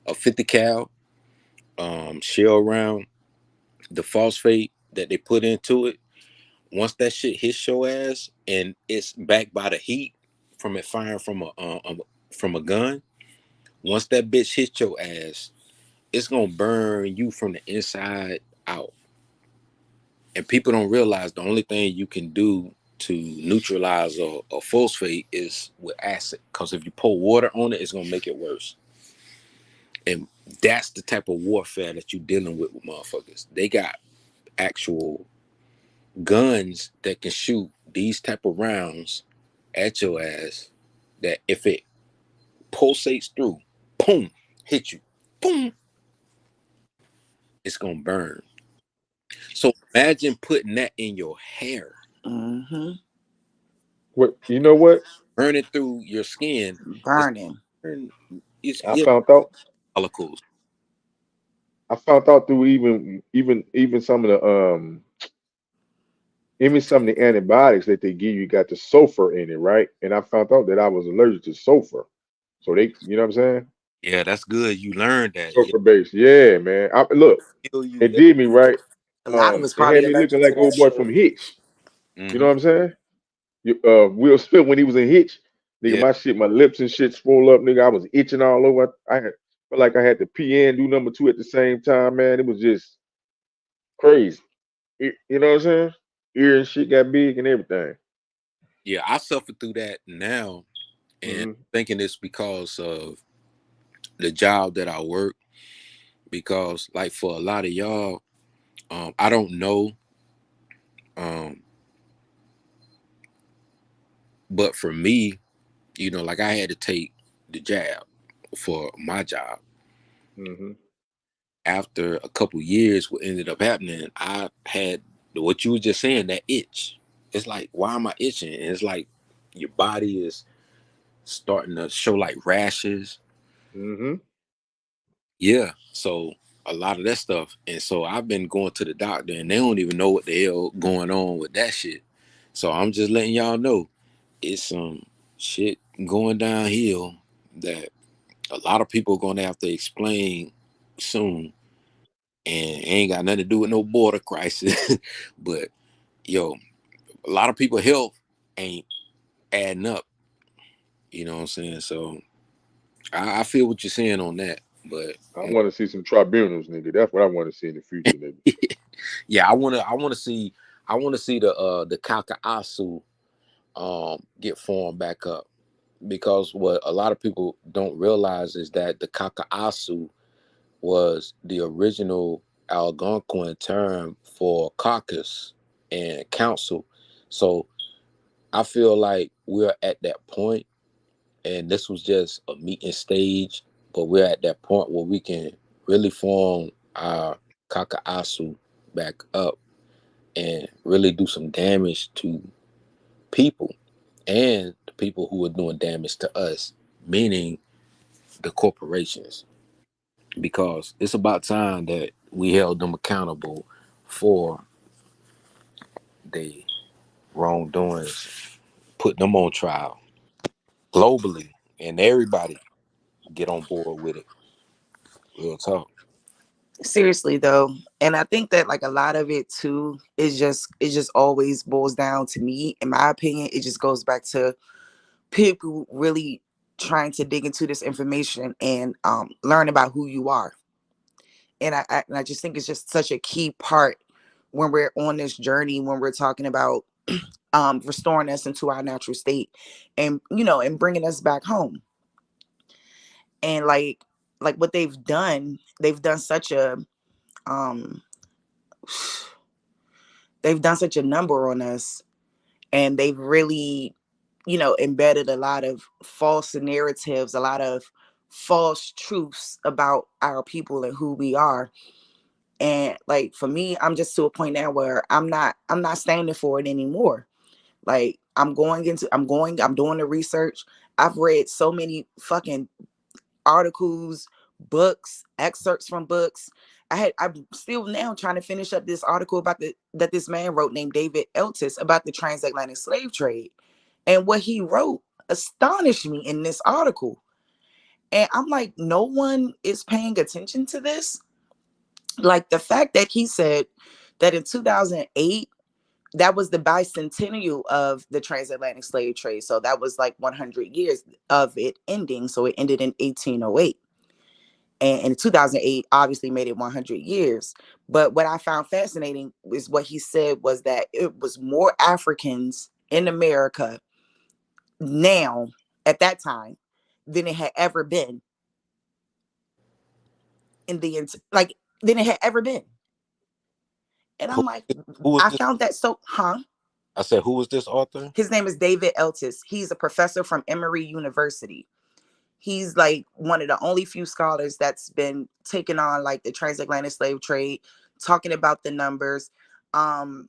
K: a 50 cal shell round, the phosphate that they put into it, once that shit hits your ass and it's backed by the heat from it firing from a gun, once that bitch hits your ass, it's gonna burn you from the inside out. And people don't realize the only thing you can do to neutralize a phosphate is with acid. Because if you pour water on it, it's gonna make it worse. And that's the type of warfare that you're dealing with motherfuckers. They got actual guns that can shoot these type of rounds at your ass that if it pulsates through, boom, hit you, boom, it's gonna burn. So imagine putting that in your hair,
S: mm-hmm.
N: What you know? What
K: burning through your skin. It's
S: Burning.
K: burn, it's
N: I
K: yeah,
N: found out.
K: follicles.
N: I found out through even some of the even some of the antibiotics that they give you got the sulfur in it, right? And I found out that I was allergic to sulfur. So they, you know what I'm saying?
K: Yeah, that's good. You learned that. It
N: Sulfur based. Yeah, man. Look,
K: kill you.
N: it did me right.
S: A lot of us
N: It
S: probably
N: had me looking
S: allergic to
N: like
S: that
N: old boy
S: shit.
N: from Hitch. You know
K: Mm-hmm.
N: what I'm saying? Will Smith when he was in Hitch, nigga,
K: Yeah,
N: my lips and shit swole up, nigga. I was itching all over. I had felt like I had to pee and do number two at the same time, man. It was just crazy. You know what I'm saying? Ear and shit got big and everything.
K: yeah. I suffer through that now, and
N: Hmm.
K: thinking it's because of the job that I work. Because like for a lot of y'all, I don't know, um, but for me, like I had to take the jab for my job.
N: Hmm.
K: After a couple years, what ended up happening, I had what you were just saying, that itch. It's like, why am I itching? And it's like your body is starting to show like rashes.
N: Hmm.
K: Yeah. So a lot of that stuff. And so I've been going to the doctor and they don't even know what the hell going on with that shit. So I'm just letting y'all know it's some shit going downhill that a lot of people are gonna have to explain soon. And it ain't got nothing to do with no border crisis. But yo, a lot of people health ain't adding up. You know what I'm saying? So I feel what you're saying on that. But
N: I want to see some tribunals, nigga. That's what I want to see in the future, nigga.
K: yeah, I wanna see the Kakaasu get formed back up. Because what a lot of people don't realize is that the Kakaasu was the original Algonquin term for caucus and council. So I feel like we're at that point, and this was just a meeting stage, but we're at that point where we can really form our Kakaasu back up and really do some damage to people and the people who are doing damage to us, meaning the corporations. Because it's about time that we held them accountable for the wrongdoings, put them on trial globally, and everybody get on board with it. Real talk.
S: Seriously though, and I think that like a lot of it too is just it just always boils down to me, in my opinion. It just goes back to people really trying to dig into this information and learn about who you are. And I just think it's just such a key part when we're on this journey, when we're talking about restoring us into our natural state, and and bringing us back home. And like what they've done such a um they've done such a number on us. and they've really, embedded a lot of false narratives, a lot of false truths about our people and who we are. And like for me, I'm just to a point now where I'm not standing for it anymore. Like I'm doing the research. I've read so many fucking articles, books, excerpts from books. I'm still now trying to finish up this article about that this man wrote named David Eltis about the transatlantic slave trade. And what he wrote astonished me in this article. And I'm like, no one is paying attention to this. Like the fact that he said that in 2008, that was the bicentennial of the transatlantic slave trade. So that was like 100 years of it ending. So it ended in 1808. And in 2008, obviously made it 100 years. But what I found fascinating is what he said was that it was more Africans in America now at that time than it had ever been in the like than it had ever been. And
K: Who,
S: I'm like,
K: who was
S: I
K: this?
S: found that so, huh?
K: I said, who was this author?
S: His name is David Eltis. He's a professor from Emory University. He's like one of the only few scholars that's been taking on like the transatlantic slave trade, talking about the numbers, um,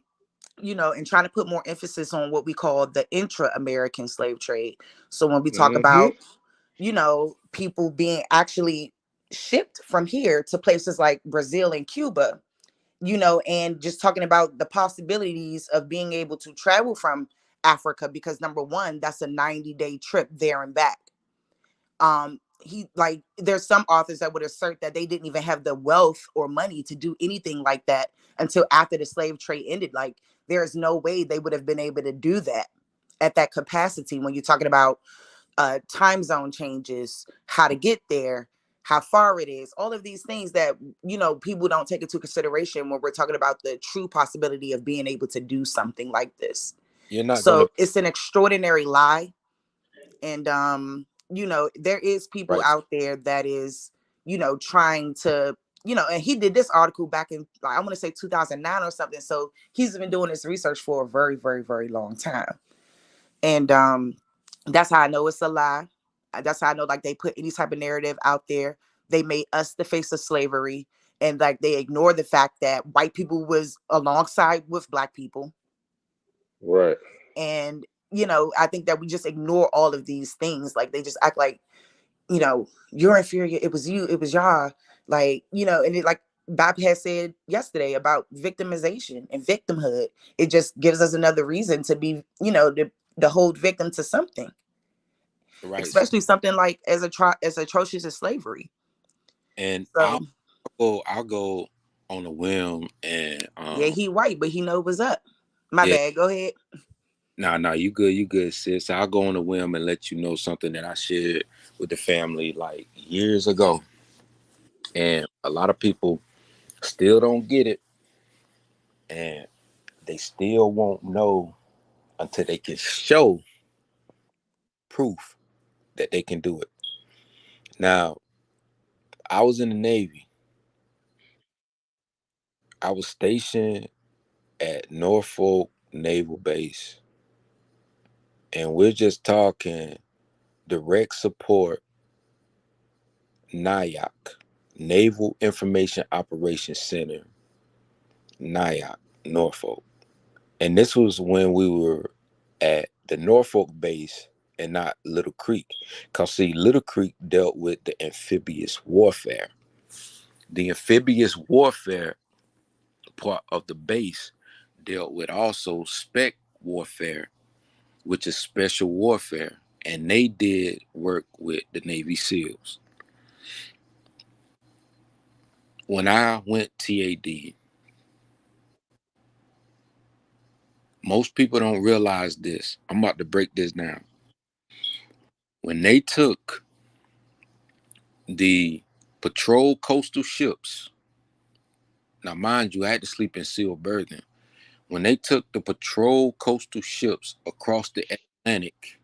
S: and trying to put more emphasis on what we call the intra-American slave trade. So when we talk
N: Mm-hmm.
S: about, people being actually shipped from here to places like Brazil and Cuba, and just talking about the possibilities of being able to travel from Africa, because number one, that's a 90-day trip there and back. He like there's some authors that would assert that they didn't even have the wealth or money to do anything like that until after the slave trade ended. Like there is no way they would have been able to do that at that capacity when you're talking about time zone changes, how to get there, how far it is, all of these things that people don't take into consideration when we're talking about the true possibility of being able to do something like this.
K: You're not gonna
S: So it's an extraordinary lie. And there is people
K: right.
S: out there that is trying to, and he did this article back in, like, I want to say 2009 or something. So he's been doing this research for a very, very, very long time. And that's how I know it's a lie. That's how I know, like, they put any type of narrative out there. They made us the face of slavery, and like they ignore the fact that white people was alongside with black people.
N: Right.
S: And I think that we just ignore all of these things. Like they just act like, you're inferior. It was you. It was y'all. Like, and it, like Bob has said yesterday about victimization and victimhood. It just gives us another reason to be, the hold victim to something,
K: Right.
S: especially something like as atrocious as slavery.
K: And
S: So
K: I'll go on a whim and
S: yeah, he white, but he know what's up. My
K: yeah,
S: bad. Go ahead.
K: nah, you good, sis. I'll go on a whim and let you know something that I shared with the family like years ago. And a lot of people still don't get it, and they still won't know until they can show proof that they can do it. Now, I was in the Navy. I was stationed at Norfolk Naval Base, and we're just talking direct support NIOC, Naval Information Operations Center, NIOC, Norfolk. And this was when we were at the Norfolk base and not Little Creek. Because, see, Little Creek dealt with the amphibious warfare. The amphibious warfare part of the base dealt with also spec warfare, which is special warfare. And they did work with the Navy SEALs. When I went TAD, most people don't realize this. I'm about to break this down. When they took the patrol coastal ships, now mind you, I had to sleep in sealed berthing. When they took the patrol coastal ships across the Atlantic,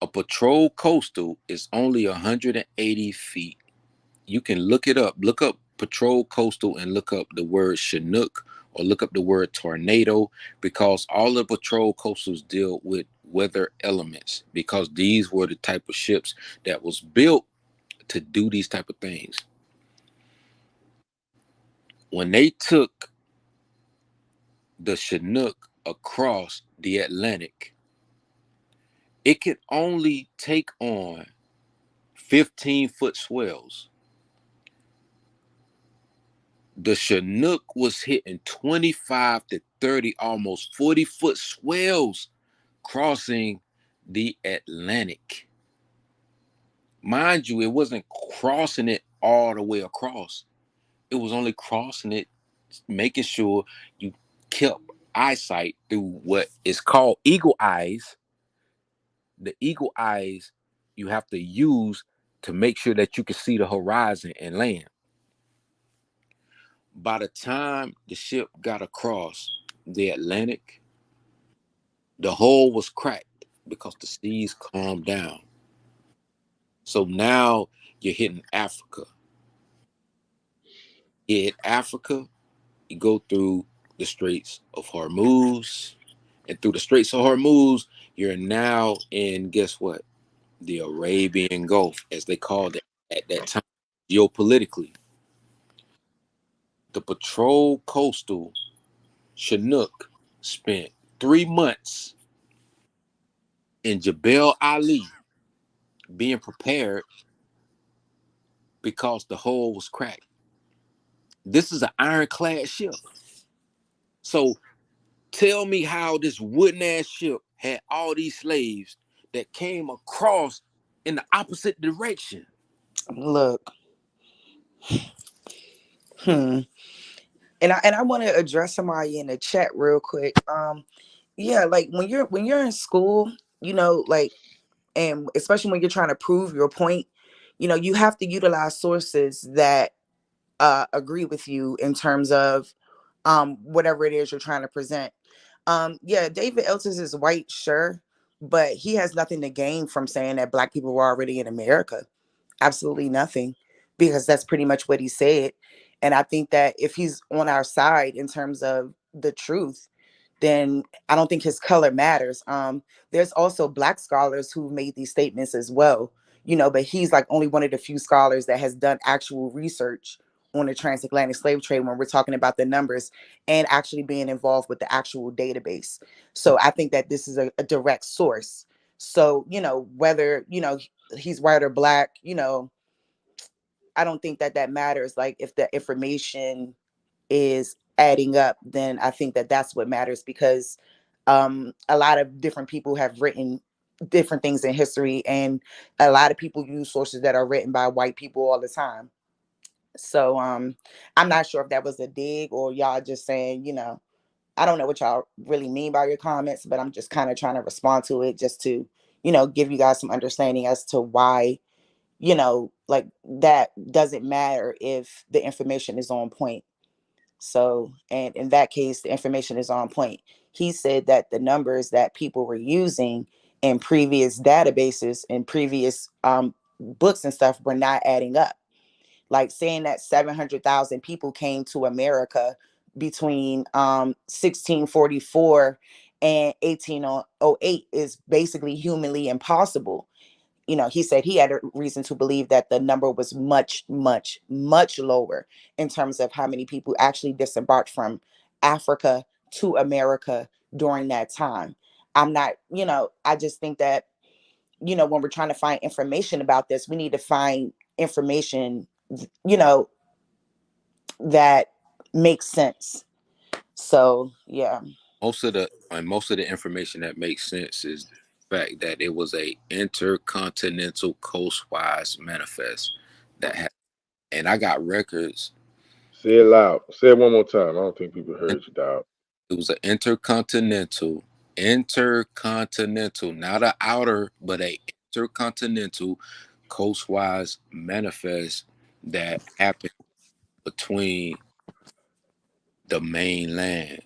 K: a patrol coastal is only 180 feet. You can look it up. Look up patrol coastal and look up the word Chinook or look up the word tornado, because all the patrol coastals deal with weather elements, because these were the type of ships that was built to do these type of things. When they took the Chinook across the Atlantic, it could only take on 15-foot swells. The Chinook was hitting 25 to 30, almost 40-foot swells crossing the Atlantic. Mind you, it wasn't crossing it all the way across. It was only crossing it, making sure you kept eyesight through what is called eagle eyes. The eagle eyes you have to use to make sure that you can see the horizon and land. By the time the ship got across the Atlantic, the hull was cracked because the seas calmed down. So now you're hitting Africa. You hit Africa, you go through the Straits of Hormuz, and through the Straits of Hormuz, you're now in, guess what? The Arabian Gulf, as they called it at that time, geopolitically. The patrol coastal Chinook spent 3 months in Jebel Ali being prepared because the hull was cracked. This is an ironclad ship. So tell me how this wooden ass ship had all these slaves that came across in the opposite direction.
S: Look, hmm. And I want to address somebody in the chat real quick. Yeah, like when you're in school, like, and especially when you're trying to prove your point, you have to utilize sources that agree with you in terms of whatever it is you're trying to present. Yeah, David Eltis is white, sure, but he has nothing to gain from saying that black people were already in America. Absolutely nothing, because that's pretty much what he said. And I think that if he's on our side in terms of the truth, then I don't think his color matters. There's also black scholars who made these statements as well, but he's like only one of the few scholars that has done actual research on the transatlantic slave trade when we're talking about the numbers and actually being involved with the actual database. So I think that this is a direct source. So, whether, he's white or black, I don't think that that matters. Like, if the information is adding up, then I think that that's what matters, because a lot of different people have written different things in history, and a lot of people use sources that are written by white people all the time. So I'm not sure if that was a dig or y'all just saying, I don't know what y'all really mean by your comments, but I'm just kind of trying to respond to it just to, give you guys some understanding as to why, like, that doesn't matter if the information is on point. So, and in that case, the information is on point. He said that the numbers that people were using in previous databases and previous books and stuff were not adding up. Like saying that 700,000 people came to America between 1644 and 1808 is basically humanly impossible. He said he had a reason to believe that the number was much, much, much lower in terms of how many people actually disembarked from Africa to America during that time. I'm not, I just think that, when we're trying to find information about this, we need to find information, you know, that makes sense. So, yeah.
K: Most of the information that makes sense is the fact that it was a intercontinental coastwise manifest that had, and I got records.
N: Say it loud. Say it one more time. I don't think people heard you, dog.
K: It was an intercontinental, not an outer, but a intercontinental coastwise manifest that happened between the mainland.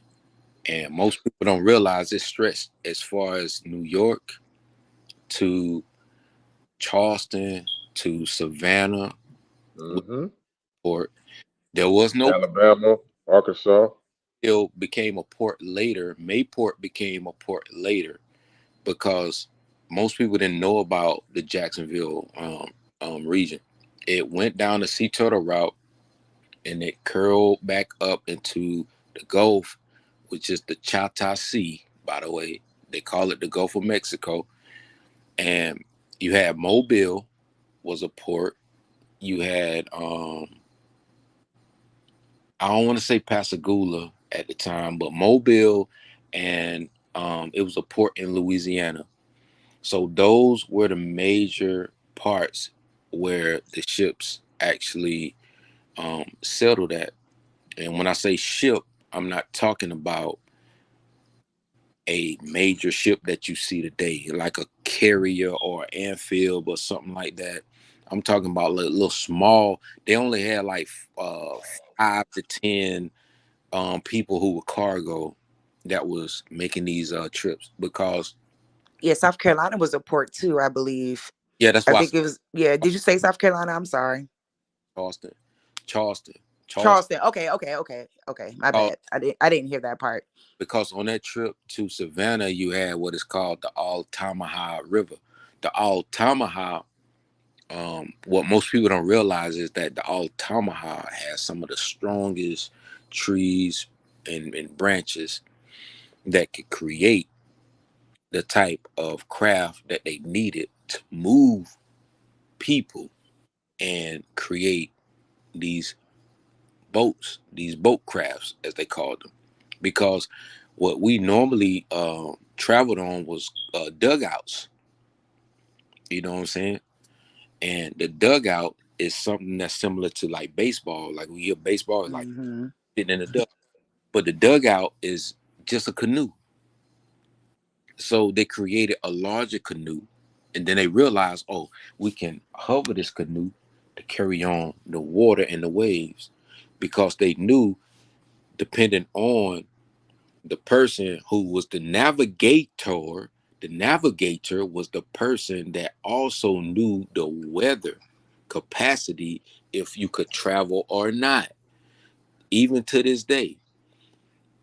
K: And most people don't realize it stretched as far as New York to Charleston to Savannah.
N: Mm-hmm.
K: Or there was no
N: Alabama, Arkansas.
K: Jacksonville became a port later. Mayport became a port later because most people didn't know about the Jacksonville region. It went down the Sea Turtle route and it curled back up into the Gulf, which is the Chata Sea, by the way. They call it the Gulf of Mexico. And you had Mobile was a port. You had I don't want to say Pascagoula at the time, but Mobile, and it was a port in Louisiana. So those were the major parts where the ships actually settled at. And when I say ship, I'm not talking about a major ship that you see today, like a carrier or amphib or something like that. I'm talking about little small. They only had like 5 to 10 people who were cargo that was making these trips because
S: Yeah, South Carolina was a port too, I believe.
K: yeah, that's
S: I
K: why I
S: think
K: said
S: it was. Yeah, did you say South Carolina? I'm sorry.
K: Charleston, Charleston, Charleston.
S: Charleston. Okay. My bad. I didn't hear that part.
K: Because on that trip to Savannah, you had what is called the Altamaha River. The Altamaha, what most people don't realize is that the Altamaha has some of the strongest trees and branches that could create the type of craft that they needed to move people and create these boats, these boat crafts, as they called them. Because what we normally traveled on was dugouts. You know what I'm saying? And the dugout is something that's similar to like baseball. Like we hear baseball, it's like
S: Hmm.
K: sitting in a dugout. But the dugout is just a canoe. So they created a larger canoe, and then they realized, oh, we can hover this canoe to carry on the water and the waves, because they knew, depending on the person who was the navigator was the person that also knew the weather capacity, if you could travel or not. Even to this day,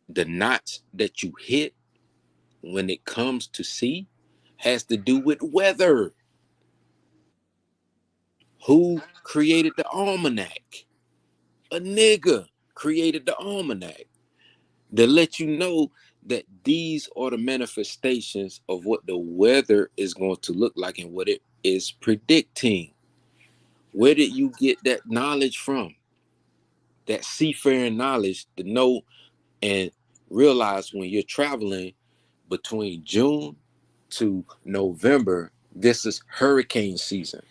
K: the knots that you hit when it comes to sea has to do with weather. Who created the almanac? A nigga created the almanac to let you know that these are the manifestations of what the weather is going to look like and what it is predicting. Where did you get that knowledge from? That seafaring knowledge to know and realize when you're traveling between June to November, this is hurricane season.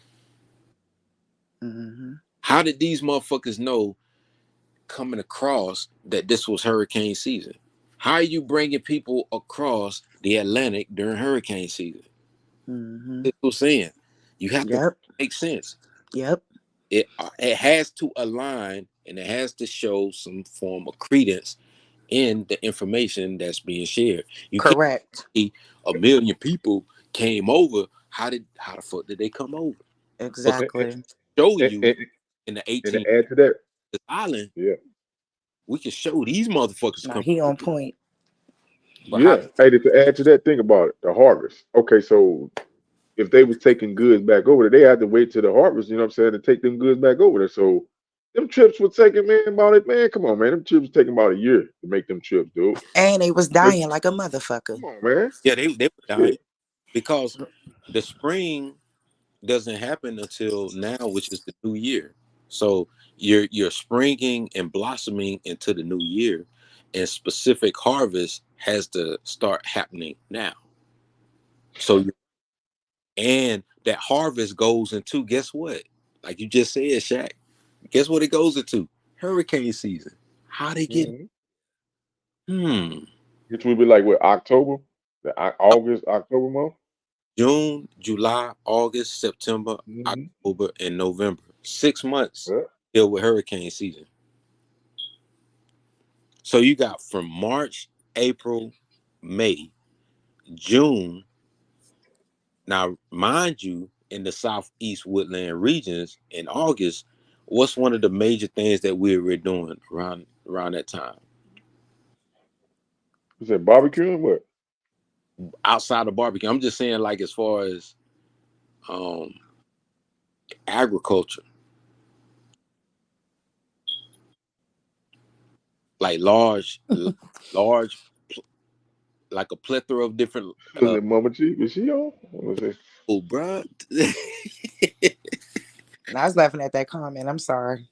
S: Hmm.
K: How did these motherfuckers know coming across that this was hurricane season? How are you bringing people across the Atlantic during hurricane season?
S: Hmm.
K: That's what I'm saying. You have to
S: Yep.
K: make sense.
S: Yep.
K: It has to align and it has to show some form of credence in the information that's being shared. You can't
S: Correct.
K: say a million people came over. How the fuck did they come over? But
N: And,
S: Exactly.
K: show
N: and,
K: you
N: and,
K: in the
N: and to
K: 18th
N: add to that,
K: island,
N: yeah,
K: we can show these motherfuckers
S: Now
K: come.
S: he on point.
K: But how
N: yeah. Hey, to add to that, think about it. The harvest. Okay, so if they was taking goods back over there, they had to wait till the harvest, you know what I'm saying, to take them goods back over there. So them trips were taking, man, about it, man. Come on, man. Them trips taking about a year to make them trips, dude.
S: And they was
N: But
S: dying like a motherfucker.
N: come on, man.
K: yeah, they were dying
N: Shit.
K: because the spring doesn't happen until now, which is the new year. So you're springing and blossoming into the new year, and specific harvest has to start happening now. So and that harvest goes into, guess what? Like you just said, Shaq. Guess what it goes into? Hurricane season. How they get?
N: Mm-hmm.
K: Hmm.
N: Which would be like what, October, August, October month.
K: June, July, August, September,
N: Mm-hmm.
K: October, and November. 6 months
N: Yeah.
K: deal with hurricane season. So you got from March, April, May, June. Now, mind you, in the southeast woodland regions in August, what's one of the major things that we were doing around that time?
N: You said barbecue and what?
K: outside of barbecue. I'm just saying, like, as far as um agriculture, like large, like a plethora of different.
N: Was it Mama G? Is she on? What was it?
K: Oh, bruh.
S: And I was laughing at that comment. I'm sorry.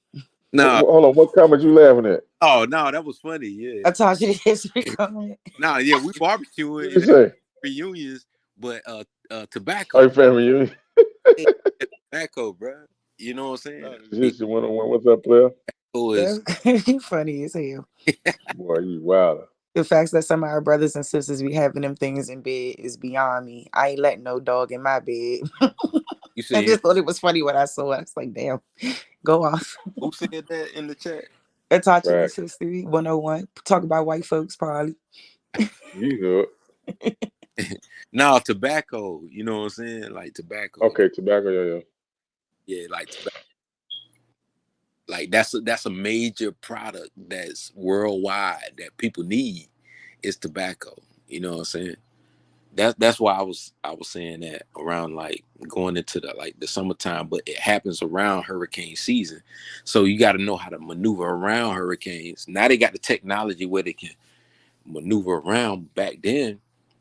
K: Nah.
N: Hold on. What comment you laughing at?
K: Oh no, that was funny. Yeah.
S: I taught you the history comment.
K: Nah, yeah, we
N: What
K: barbecuing
N: you
K: and
N: say?
K: reunions, but
N: Are you
K: tobacco.
N: family reunion?
K: Yeah, tobacco, bruh. You know what I'm saying?
N: Nah, this history 101. What's up, player?
K: Tobacco is
S: That's funny as hell.
N: Boy, you wild.
S: The facts that some of our brothers and sisters be having them things in bed is beyond me. I ain't letting no dog in my bed.
K: you
S: I
K: said
S: just thought it was funny when I saw it. I was like, damn, go off.
K: who said that in the chat?
S: I taught you
N: Right.
S: this history 101. Talk about white folks, probably.
N: You know it.
K: No, tobacco. You know what I'm saying? Like tobacco.
N: Okay, tobacco. Yeah.
K: Yeah, like tobacco. Like that's a major product that's worldwide that people need is tobacco. You know what I'm saying? That's why I was saying that around like going into the summertime, but it happens around hurricane season. So you got to know how to maneuver around hurricanes. Now they got the technology where they can maneuver around. Back then,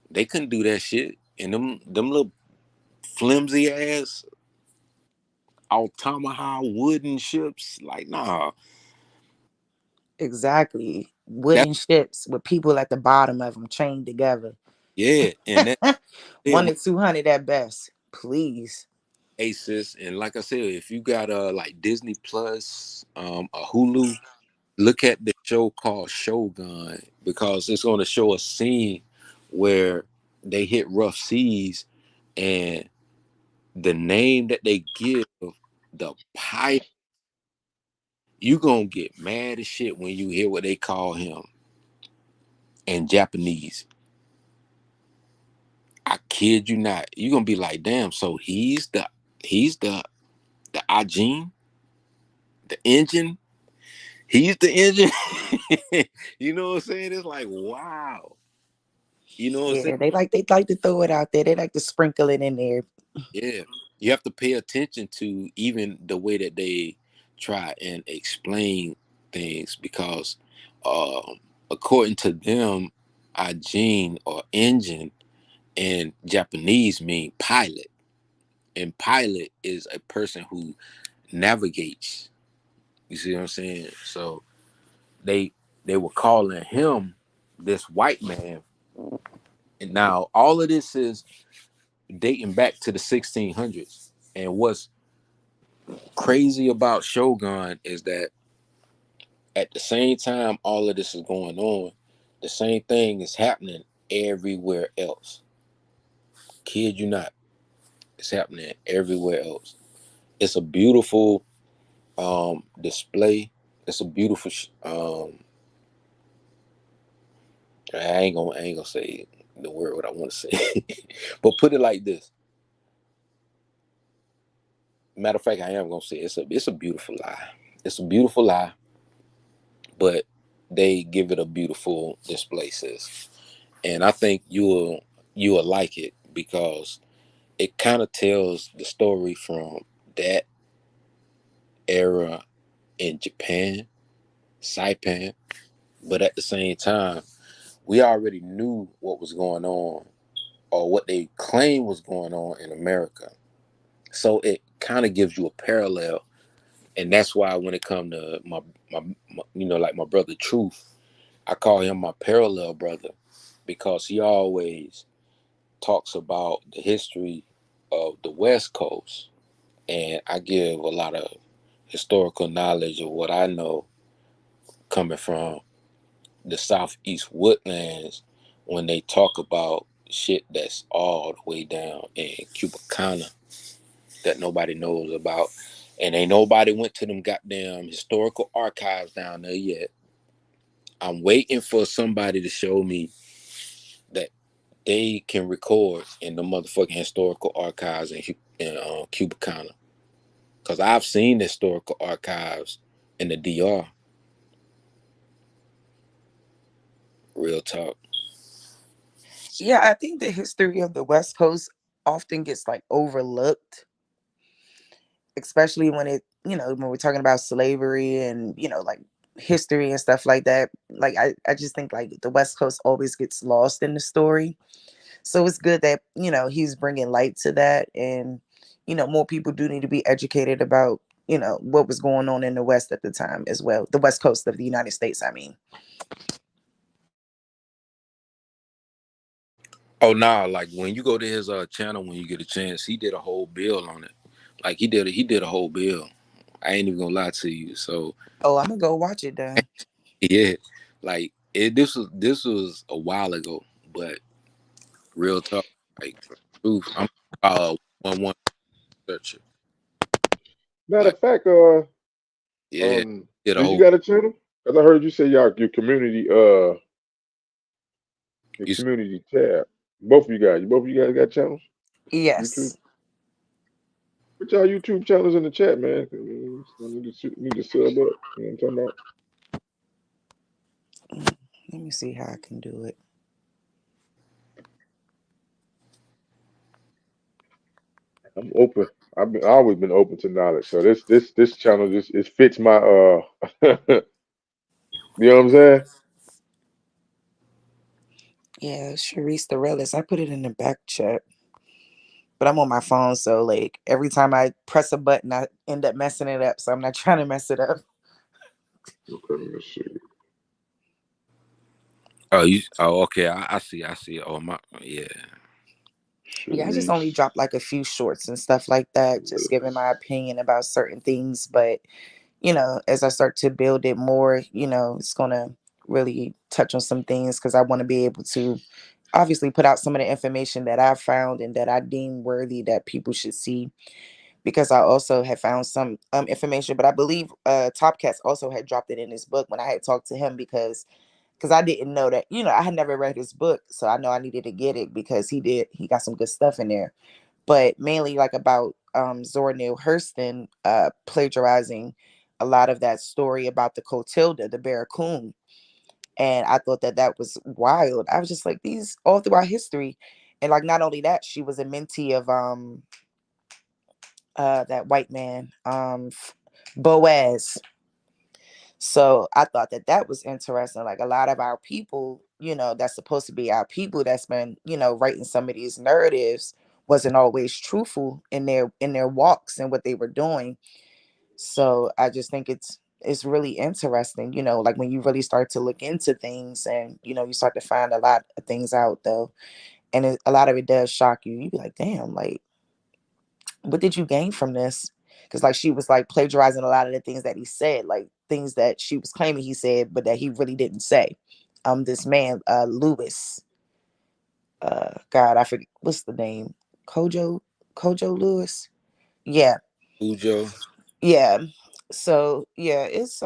K: they couldn't do that shit. And them little flimsy ass automata wooden ships, like nah.
S: Exactly.
K: That
S: Wooden ships with people at the bottom of them chained together.
K: yeah, and that yeah,
S: 1 to 200 at best. Please.
K: Asus. And like I said, if you got like Disney Plus, a Hulu, look at the show called Shogun because it's going to show a scene where they hit rough seas and the name that they give the pilot, you gonna get mad as shit when you hear what they call him in Japanese. I kid you not. You're gonna be like, damn, so he's the Ajin, the engine. He's the engine. You know what I'm saying? It's like, wow. You know what I'm saying?
S: Yeah, they like to throw it out there. They like to sprinkle it in there.
K: Yeah. You have to pay attention to even the way that they try and explain things because according to them, Ajin or engine in Japanese mean pilot. And pilot is a person who navigates. You see what I'm saying? So they were calling him this white man. And now all of this is dating back to the 1600s. And what's crazy about Shogun is that at the same time all of this is going on, the same thing is happening everywhere else. Kid you not, it's happening everywhere else. It's a beautiful display. It's a beautiful I ain't gonna say the word what I want to say. But put it like this. Matter of fact, I am gonna say it's a beautiful lie. It's a beautiful lie, but they give it a beautiful display, sis. And I think you'll like it because it kind of tells the story from that era in Japan, Saipan, but at the same time, we already knew what was going on or what they claim was going on in America. So it kind of gives you a parallel, and that's why when it come to my like my brother Truth, I call him my parallel brother because he always talks about the history of the West Coast, and I give a lot of historical knowledge of what I know coming from the Southeast Woodlands when they talk about shit that's all the way down in Cubacana that nobody knows about. And ain't nobody went to them goddamn historical archives down there yet. I'm waiting for somebody to show me that they can record in the motherfucking historical archives in Cubacana. Because I've seen the historical archives in the DR. Real talk.
S: Yeah, I think the history of the West Coast often gets like overlooked, especially when when we're talking about slavery and, like history and stuff like that. Like I just think like the West Coast always gets lost in the story. So it's good that, he's bringing light to that. And, more people do need to be educated about, what was going on in the West at the time as well. The West Coast of the United States, I mean.
K: Oh nah, like when you go to his channel when you get a chance, he did a whole bill on it. Like he did a whole bill. I ain't even gonna lie to you. So
S: Oh, I'm gonna go watch it then.
K: yeah, like this was a while ago, but real talk, like truth, I'm one searcher.
N: Matter
K: Like
N: of fact,
K: yeah, did a
N: do you
K: whole.
N: got a channel? Cause I heard you say your
K: You,
N: community tab. Both of you guys got channels. YouTube.
S: Yes.
N: Put y'all YouTube channels in the chat, man. 'Cause, need to sub up. You know what I'm talking about?
S: Let me see how I can do it.
N: I'm open. I always been open to knowledge. So this channel just it fits my you know what I'm saying?
S: Yeah, Sharice the Realist. I put it in the back chat, but I'm on my phone, so like every time I press a button, I end up messing it up. So I'm not trying to mess it up.
N: Okay, let me see.
K: oh okay, I see. Oh my yeah.
S: Yeah, I just only
N: Sharice
S: dropped like a few shorts and stuff like that, just giving my
N: Willis.
S: opinion about certain things. But, as I start to build it more, it's going to really touch on some things because I want to be able to obviously put out some of the information that I found and that I deem worthy that people should see. Because I also had found some information, but I believe Top Cats also had dropped it in his book when I had talked to him because I didn't know that, I had never read his book. So I know I needed to get it because he got some good stuff in there. But mainly like about Zora Neale Hurston plagiarizing a lot of that story about the Cotilda, the Barracoon. And I thought that that was wild. I was just like, these all throughout history. And like, not only that, she was a mentee of that white man, Boaz. So I thought that that was interesting. Like a lot of our people, that's supposed to be our people that's been, writing some of these narratives wasn't always truthful in their walks and what they were doing. So I just think it's really interesting, like when you really start to look into things and you start to find a lot of things out though. And a lot of it does shock you. You be like, damn, like what did you gain from this? Because like she was like plagiarizing a lot of the things that he said, like things that she was claiming he said, but that he really didn't say. This man, Lewis, God, I forget what's the name, Kojo, Kojo Lewis. Yeah,
K: Ujo.
S: yeah. So yeah, it's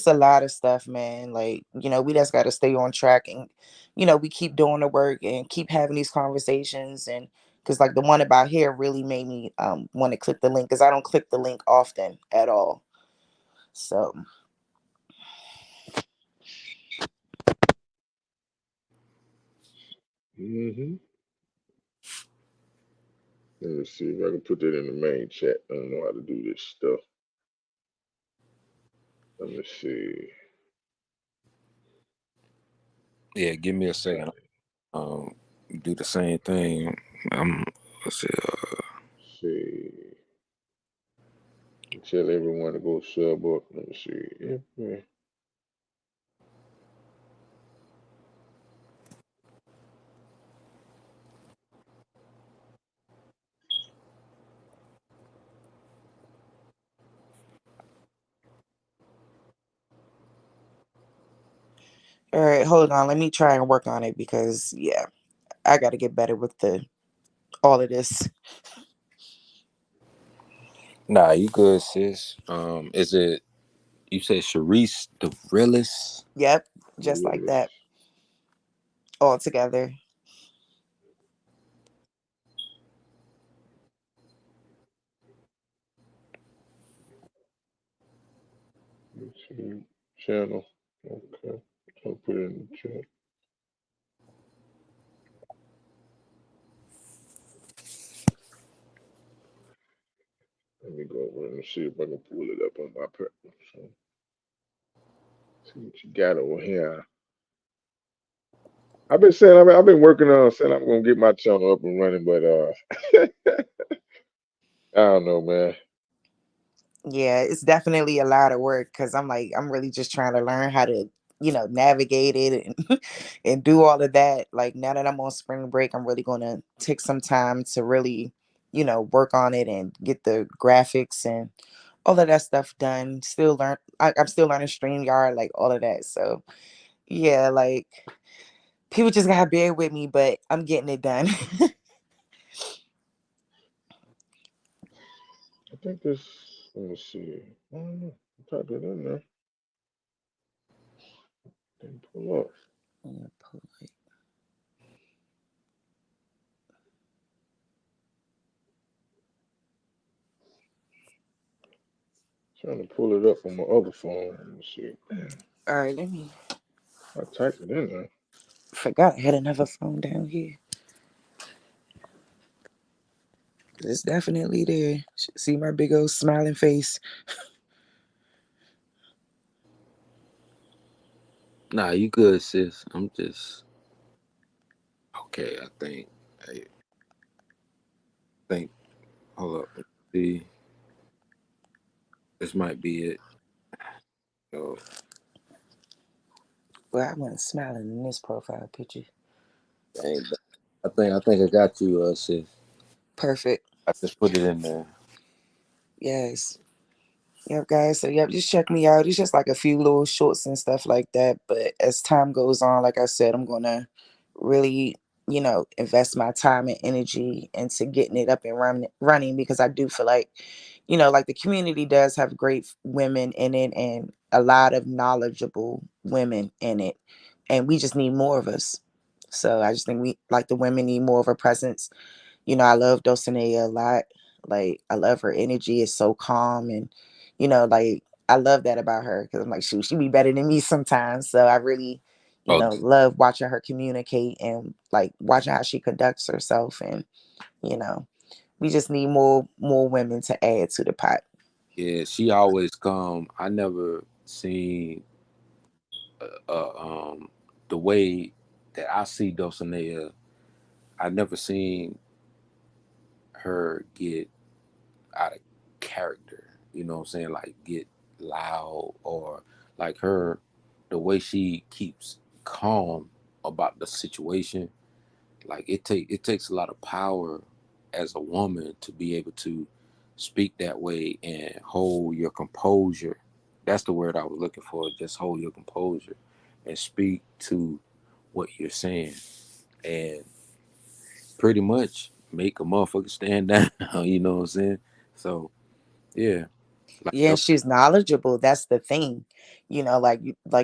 S: a lot of stuff, man. Like, we just got to stay on track and, we keep doing the work and keep having these conversations. And because, like, the one about hair really made me want to click the link because I don't click the link often at all. So,
N: Mm-hmm. Let me see if I can put that in the main chat. I don't know how to do this stuff. Let me see.
K: Yeah, give me a second. Do the same thing. I'm let's see.
N: See. Tell everyone to go sub up. Let me see. Yeah.
S: all right, hold on. Let me try and work on it because, yeah, I got to get better with the all of this.
K: Nah, you good, sis. Is it you said Sharice the realist?
S: Yep, just like
N: Willis.
S: that, all together.
N: YouTube channel. Okay. I'll put it in the chat. Let me go over and see if I can pull it up on my paper. So, see what you got over here. I've been saying I've been working on saying I'm gonna get my channel up and running, but I don't know, man.
S: Yeah, it's definitely a lot of work because I'm really just trying to learn how to, navigate it and and do all of that. Like now that I'm on spring break, I'm really gonna take some time to really, work on it and get the graphics and all of that stuff done. I'm still learning StreamYard, like all of that. So yeah, like people just gotta bear with me, but I'm getting it done.
N: I think this. Let me see. I don't know. Type it in there. Didn't pull up. Trying to pull it up on my other phone. Let me see.
S: All right, let me.
N: I typed it in there.
S: Forgot I had another phone down here. It's definitely there. See my big old smiling face.
K: Nah, you good, sis. I'm just okay. I think. Hold up. Let's see, this might be it. Oh,
S: Well, I wasn't smiling in this profile picture.
K: dang. I think I got you, sis.
S: Perfect.
K: I just put it in there.
S: Yes. Yep, guys. So, yep, just check me out. It's just like a few little shorts and stuff like that. But as time goes on, like I said, I'm going to really, invest my time and energy into getting it up and running because I do feel like, like the community does have great women in it and a lot of knowledgeable women in it. And we just need more of us. So I just think like the women need more of a presence. I love Dulcinea a lot. Like, I love her energy. It's so calm. And, like, I love that about her because I'm like, shoot, she be better than me sometimes. So I really,
K: Oh,
S: love watching her communicate and like watching how she conducts herself. And, you know, we just need more women to add to the pot.
K: yeah. She always come. I never seen the way that I see Dulcinea. I never seen her get out of character. You know what I'm saying? Like get loud or like her, the way she keeps calm about the situation. Like it takes a lot of power as a woman to be able to speak that way and hold your composure. That's the word I was looking for. Just hold your composure and speak to what you're saying and pretty much make a motherfucker stand down. You know what I'm saying? So yeah, like
S: Yeah, and she's knowledgeable. That's the thing. Like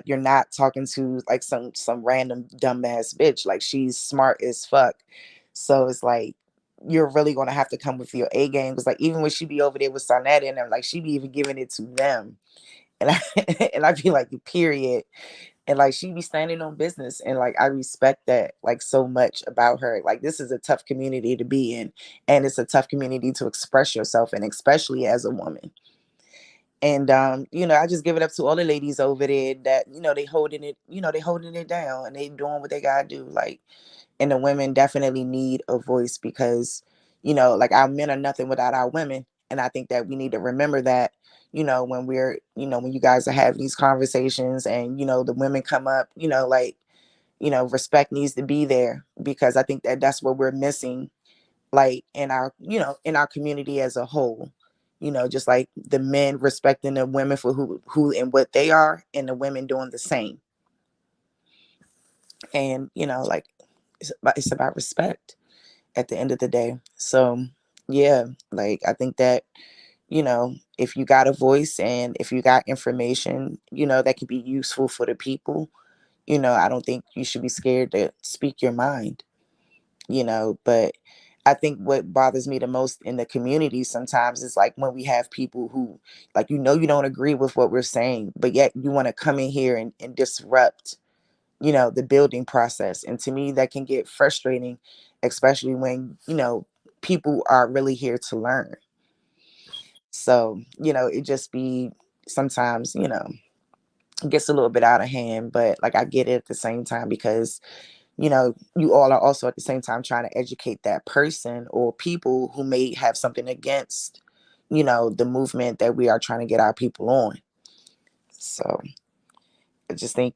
S: you're not talking to like some random dumbass bitch. Like she's smart as fuck. So it's like you're really gonna have to come with your A game. Because like even when she be over there with Sonetta and them, like she be even giving it to them. And I and I be like, period. And like she be standing on business. And like I respect that like so much about her. Like this is a tough community to be in. And it's a tough community to express yourself in, especially as a woman. And I just give it up to all the ladies over there that, they holding it down and they doing what they gotta do. Like, and the women definitely need a voice because, like our men are nothing without our women. And I think that we need to remember that, when you guys are having these conversations and, the women come up, like, respect needs to be there because I think that that's what we're missing like in our community as a whole, just like the men respecting the women for who and what they are and the women doing the same. And like it's about respect at the end of the day. So yeah, like I think that if you got a voice and if you got information that can be useful for the people, I don't think you should be scared to speak your mind. But I think what bothers me the most in the community sometimes is like when we have people who like you don't agree with what we're saying, but yet you want to come in here and disrupt, the building process. And to me that can get frustrating, especially when, people are really here to learn. So, it just be sometimes, it gets a little bit out of hand, but like I get it at the same time because, you all are also at the same time trying to educate that person or people who may have something against, the movement that we are trying to get our people on. So I just think,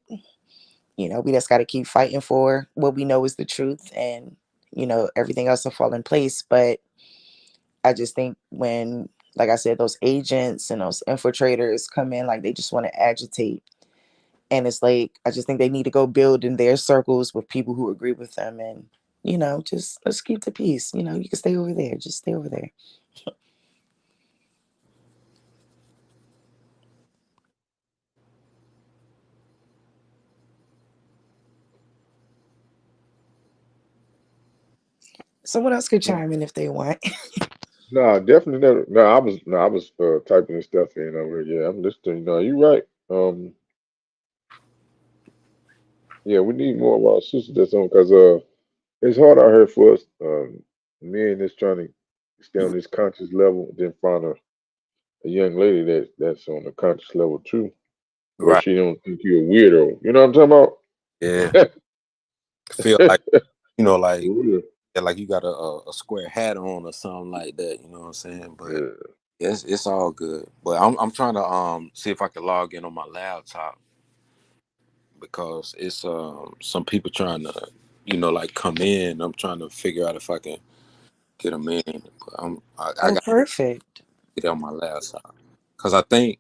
S: we just got to keep fighting for what we know is the truth, and, everything else will fall in place. But I just think when, like I said, those agents and those infiltrators come in, like they just want to agitate. And it's like, I just think they need to go build in their circles with people who agree with them. And, just let's keep the peace. You can stay over there. Just stay over there. Someone else could
N: No,
S: chime in if they want.
N: no, definitely never. No, I was typing this stuff in over here. Yeah, I'm listening. No, you're right. Yeah, we need more of our sisters that's on because it's hard out here for us men that's trying to stay on this conscious level, then find a young lady that's on a conscious level too, where
K: Right.
N: she don't think you're a weirdo. You know what I'm talking
K: Yeah.
N: about?
K: Feel like, like,
N: For real.
K: yeah, like you got a square hat on or something like that. You know what I'm saying? But
N: Yeah.
K: yeah, it's all good. But I'm trying to see if I can log in on my laptop because it's some people trying to like come in. I'm trying to figure out if I can get them in. But I
S: Oh,
K: got
S: perfect.
K: to get it on my laptop because I think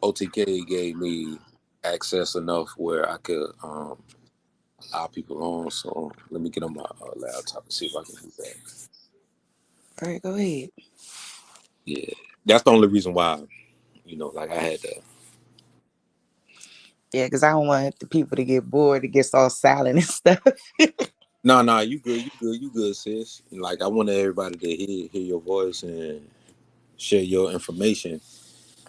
K: OTK gave me access enough where I could allow people on. So let me get on my laptop and see if I can do that.
S: All right, go ahead.
K: Yeah, that's the only reason why like I had to.
S: Yeah, because I don't want the people to get bored. It gets all silent and stuff.
K: No, no, you good, you good, sis. Like I want everybody to hear your voice and share your information.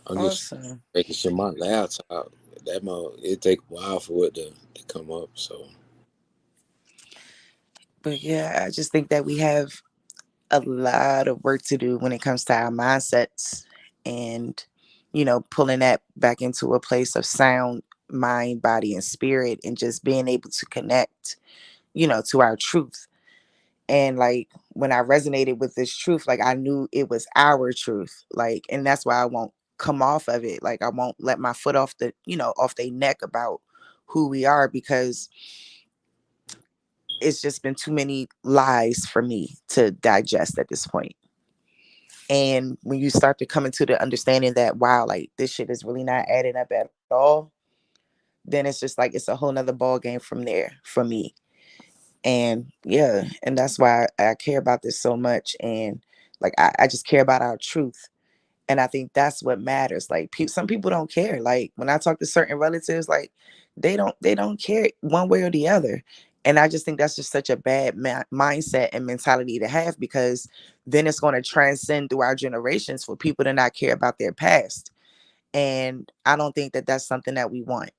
K: I'm just
S: Awesome.
K: making sure my laptop it take a while for it to come up. So
S: But yeah, I just think that we have a lot of work to do when it comes to our mindsets and, pulling that back into a place of sound mind, body, and spirit, and just being able to connect, to our truth. And like when I resonated with this truth, like I knew it was our truth. Like, and that's why I won't come off of it. Like I won't let my foot off off their neck about who we are, because it's just been too many lies for me to digest at this point. And when you start to come into the understanding that, wow, like this shit is really not adding up at all, then it's just like it's a whole nother ball game from there for me. And yeah, and that's why I care about this so much. And like I just care about our truth. And I think that's what matters. Like some people don't care. Like when I talk to certain relatives, like they don't care one way or the other. And I just think that's just such a bad mindset and mentality to have, because then it's going to transcend through our generations for people to not care about their past. And I don't think that that's something that we want.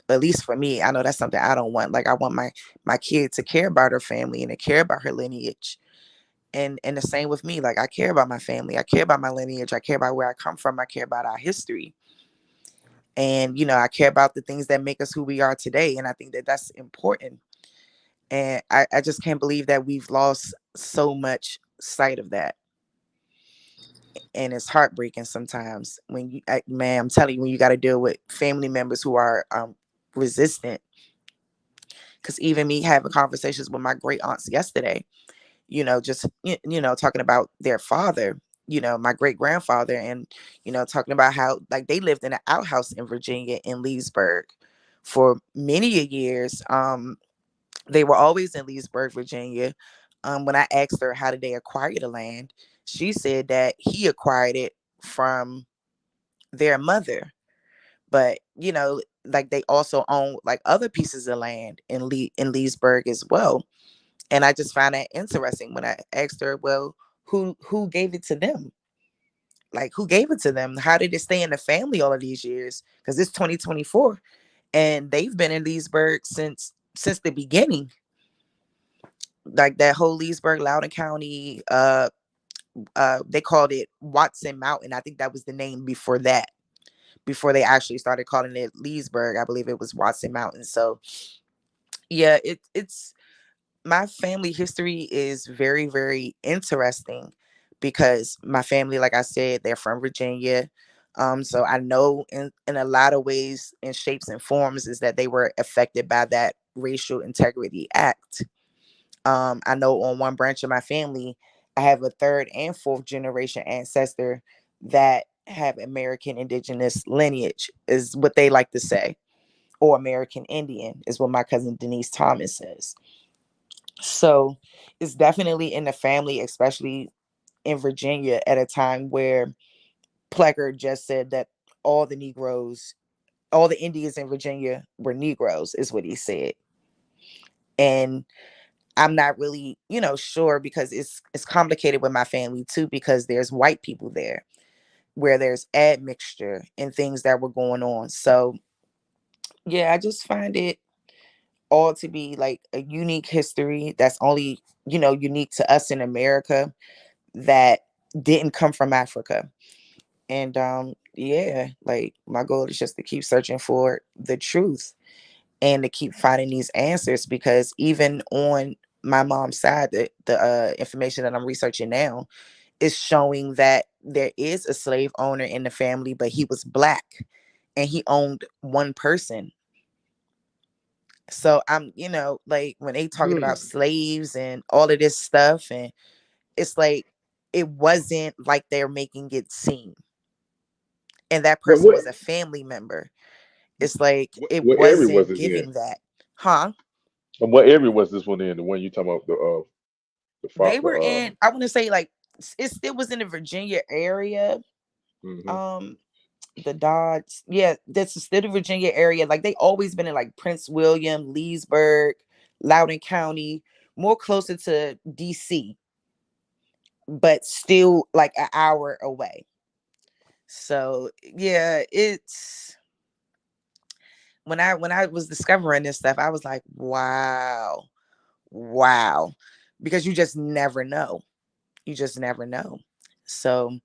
S: At least for me, I know that's something I don't want. Like I want my kid to care about her family and to care about her lineage. And the same with me. Like I care about my family, I care about my lineage, I care about where I come from, I care about our history. And I care about the things that make us who we are today. And I think that that's important. And I just can't believe that we've lost so much sight of that. And it's heartbreaking sometimes when man, I'm telling you, when you got to deal with family members who are resistant. Because even me having conversations with my great aunts yesterday, just talking about their father, my great grandfather, and talking about how like they lived in an outhouse in Virginia in Leesburg for many a years. They were always in Leesburg, Virginia. When I asked her how did they acquire the land, she said that he acquired it from their mother. But like they also own like other pieces of land in Leesburg as well. And I just found that interesting when I asked her, well, who gave it to them? Like who gave it to them? How did it stay in the family all of these years? Because it's 2024 and they've been in Leesburg since the beginning. Like that whole Leesburg, Loudoun County, they called it Watson Mountain. I think that was the name before that. Before they actually started calling it Leesburg, I believe it was Watson Mountain. So yeah, it's my family history is very, very interesting because my family, like I said, they're from Virginia. So I know in a lot of ways and shapes and forms is that they were affected by that Racial Integrity Act. I know on one branch of my family, I have a third and fourth generation ancestor that have American indigenous lineage, is what they like to say, or American Indian, is what my cousin Denise Thomas says. So it's definitely in the family, especially in Virginia, at a time where Plecker just said that all the Negroes, all the Indians in Virginia were Negroes, is what he said. And I'm not really, sure because it's complicated with my family too, because there's white people there where there's admixture and things that were going on. So yeah, I just find it all to be like a unique history that's only, unique to us in America, that didn't come from Africa. And yeah, like my goal is just to keep searching for the truth and to keep finding these answers, because even on my mom's side, the information that I'm researching now is showing that there is a slave owner in the family, but he was black and he owned one person. So I'm, like when they talking about
N: Hmm.
S: slaves and all of this stuff, and it's like it wasn't like they're making it seem. And that
N: But
S: person was a family member. It's like it
N: what area was
S: wasn't
N: this in?
S: giving that. Huh?
N: And what area was this one in? The one you talking about the
S: They
N: the
S: were in, I want to say like it still was in the Virginia area.
N: hmm
S: Um the Dodds, yeah, that's still the Virginia area. Like they always been in like Prince William, Leesburg, Loudoun County, more closer to DC, but still like an hour away. So yeah, it's when I was discovering this stuff, I was like, wow, wow, because you just never know. You just never know. So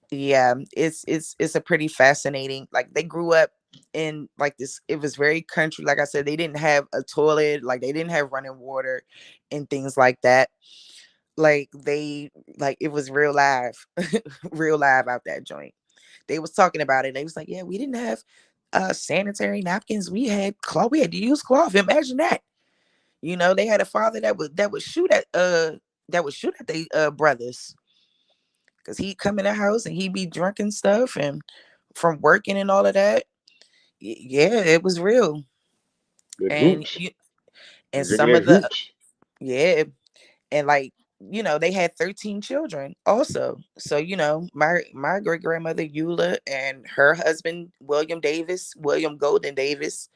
S: yeah, it's a pretty fascinating. Like they grew up in like this. It was very country. Like I said, they didn't have a toilet. Like they didn't have running water and things like that. Like they like it was real live, real live out that joint. They was talking about it. They was like, yeah, we didn't have sanitary napkins. We had cloth. We had to use cloth. Imagine that. They had a father that would shoot at they brothers, because he'd come in the house and he'd be drunk and stuff and from working and all of that. Yeah, it was real.
N: the
S: And
N: hooch.
S: and
N: Drinking
S: some
N: that
S: of the
N: hooch.
S: yeah, and like they had 13 children also. So my great grandmother Eula and her husband William Golden Davis,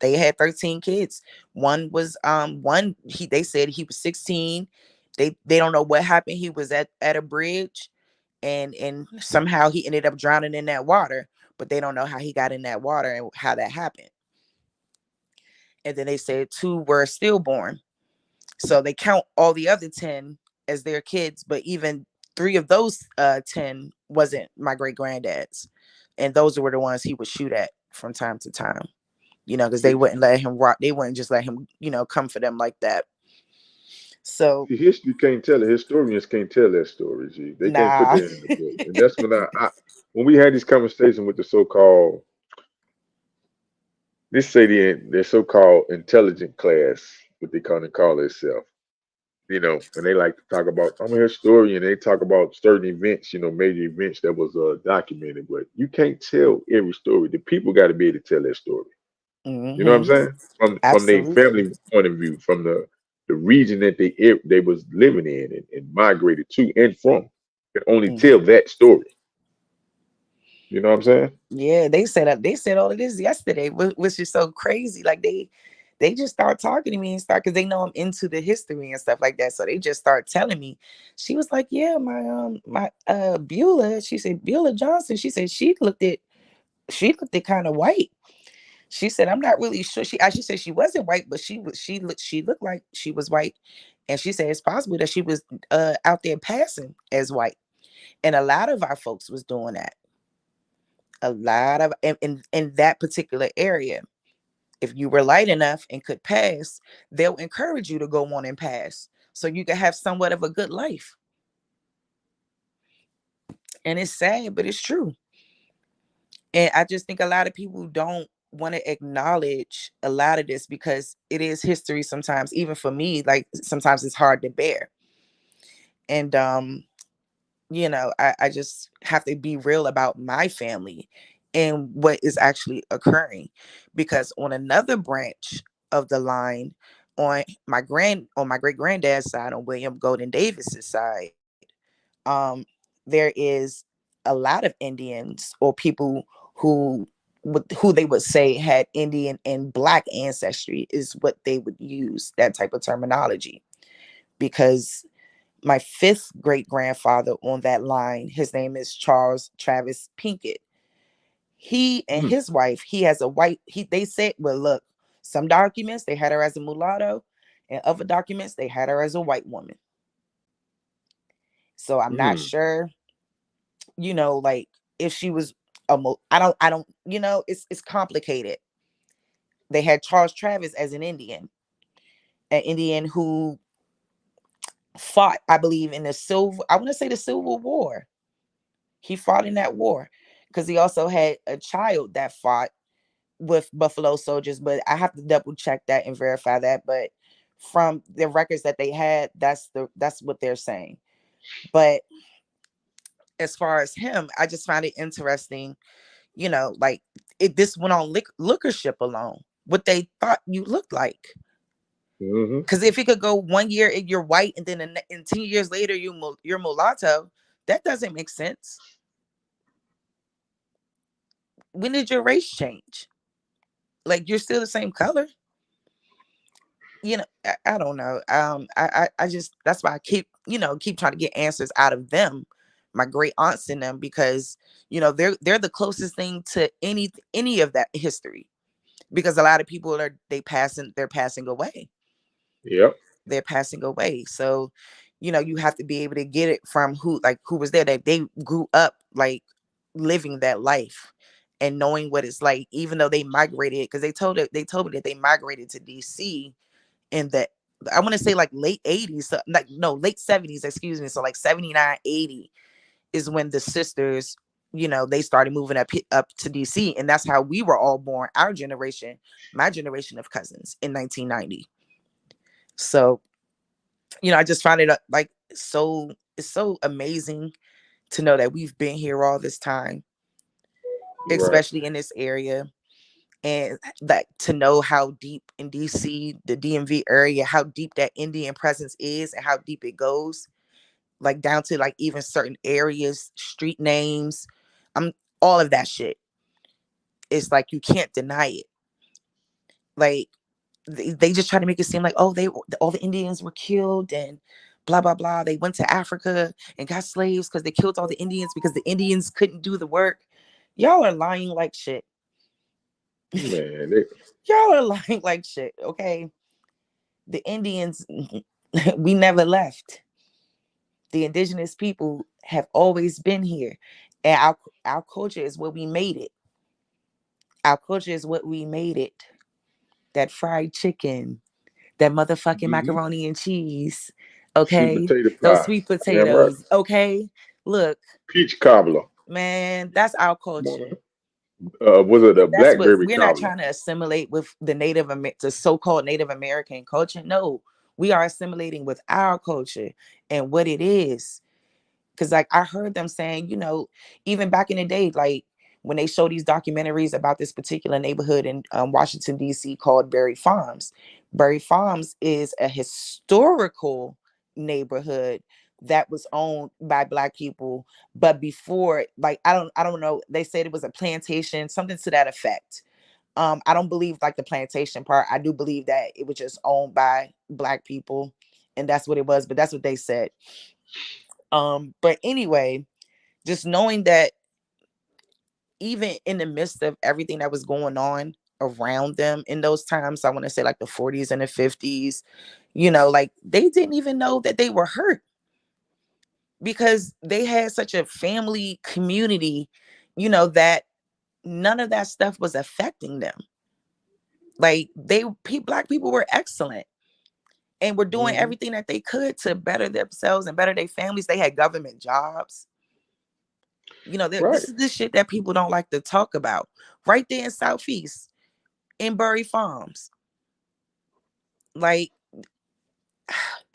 S: they had 13 kids. One they said he was 16. They don't know what happened. He was at a bridge, and somehow he ended up drowning in that water, but they don't know how he got in that water and how that happened. And then they said two were stillborn, so they count all the other 10 as their kids, but even three of those 10 wasn't my great granddad's, and those were the ones he would shoot at from time to time, because they
N: See,
S: wouldn't let him rock. They wouldn't just let him come for them like that. So
N: see, history can't tell it. Historians can't tell that story. G. They can't put
S: nah.
N: that in the book. And that's when I when we had this conversation with the so-called, this say the so-called intelligent class, what they call itself. And they like to talk about, I'm a historian. They talk about certain events, major events that was documented, but you can't tell every story. The people got to be able to tell that story. You know what I'm
S: Hmm.
N: saying? From their
S: Absolutely.
N: family point of view, from the region that they was living in and migrated to and from, can only tell
S: Hmm.
N: that story. You know what I'm saying?
S: Yeah, they said all of this yesterday, which is so crazy. Like they just start talking to me and start, because they know I'm into the history and stuff like that. So they just start telling me. She was like, "Yeah, my Beulah." She said Beulah Johnson. She looked at kind of white. She said, "I'm not really sure." She said she wasn't white, but she looked like she was white. And she said it's possible that she was out there passing as white. And a lot of our folks was doing that. A lot of in that particular area. If you were light enough and could pass, they'll encourage you to go on and pass so you can have somewhat of a good life. And it's sad, but it's true. And I just think a lot of people don't want to acknowledge a lot of this because it is history sometimes, even for me, like sometimes it's hard to bear. And I just have to be real about my family and what is actually occurring. Because on another branch of the line, on my great granddad's side, on William Golden Davis's side, um, there is a lot of Indians or people who who they would say had Indian and Black ancestry is what they would use, that type of terminology. Because my fifth great grandfather on that line, his name is Charles Travis Pinkett. He and
N: Mm.
S: his wife, he has a white, they said, well, look, some documents they had her as a mulatto, and other documents they had her as a white woman. So I'm not
N: Mm.
S: sure, like if she was I don't, it's complicated. They had Charles Travis as an Indian who fought, I believe, in I want to say the Civil War. He fought in that war because he also had a child that fought with Buffalo Soldiers, but I have to double check that and verify that. But from the records that they had, that's what they're saying. But as far as him, I just find it interesting, like this went on lookership alone, what they thought you looked like.
N: Mm-hmm.
S: Because if it could go 1 year and you're white, and then in 10 years later you're mulatto, that doesn't make sense. When did your race change? Like you're still the same color. I don't know. I just, that's why I keep trying to get answers out of them, my great aunts and them, because they're the closest thing to any of that history. Because a lot of people they're passing away.
N: Yep.
S: They're passing away. So, you have to be able to get it from who was there, that they grew up like living that life and knowing what it's like, even though they migrated, because they told me that they migrated to DC in the, I want to say like late 80s, so like no, late 70s, excuse me. So like 79, 80 is when the sisters, they started moving up to DC, and that's how we were all born, our generation, my generation of cousins in 1990. So, I just find it like it's so amazing to know that we've been here all this time,
N: Right.
S: especially in this area. And that to know how deep in DC, the DMV area, how deep that Indian presence is and how deep it goes, like down to like even certain areas, street names, I'm all of that shit. It's like you can't deny it. Like they just try to make it seem like, oh, all the Indians were killed and blah blah blah. They went to Africa and got slaves because they killed all the Indians because the Indians couldn't do the work. Y'all are lying like shit.
N: Man, they,
S: Y'all are lying like shit. Okay, the Indians, we never left. The indigenous people have always been here, and our culture is what we made it. Our culture is what we made it. That fried chicken, that motherfucking
N: mm-hmm.
S: macaroni and cheese.
N: Sweet
S: Okay,
N: potato
S: those
N: pie.
S: sweet
N: Damn right.
S: potatoes. Okay, look,
N: Peach cobbler.
S: man, that's our
N: Come on,
S: culture.
N: man. Was it a
S: That's what
N: blackberry
S: we're not
N: cobbler?
S: trying to assimilate with the so-called Native American culture. No, we are assimilating with our culture and what it is. Because like I heard them saying, even back in the day, like when they show these documentaries about this particular neighborhood in Washington D.C. called Berry Farms. Berry Farms is a historical neighborhood that was owned by Black people, but before, like I don't know, they said it was a plantation, something to that effect. I don't believe like the plantation part. I do believe that it was just owned by Black people, and that's what it was. But that's what they said. But anyway, just knowing that even in the midst of everything that was going on, around them in those times. I want to say like the 40s and the 50s, you know, like they didn't even know that they were hurt because they had such a family community, you know, that none of that stuff was affecting them. Like black people were excellent and were doing
N: Hmm.
S: everything that they could to better themselves and better their families. They had government jobs. You know,
N: Right.
S: this is the shit that people don't like to talk about. Right there in Southeast, in Bury Farms, like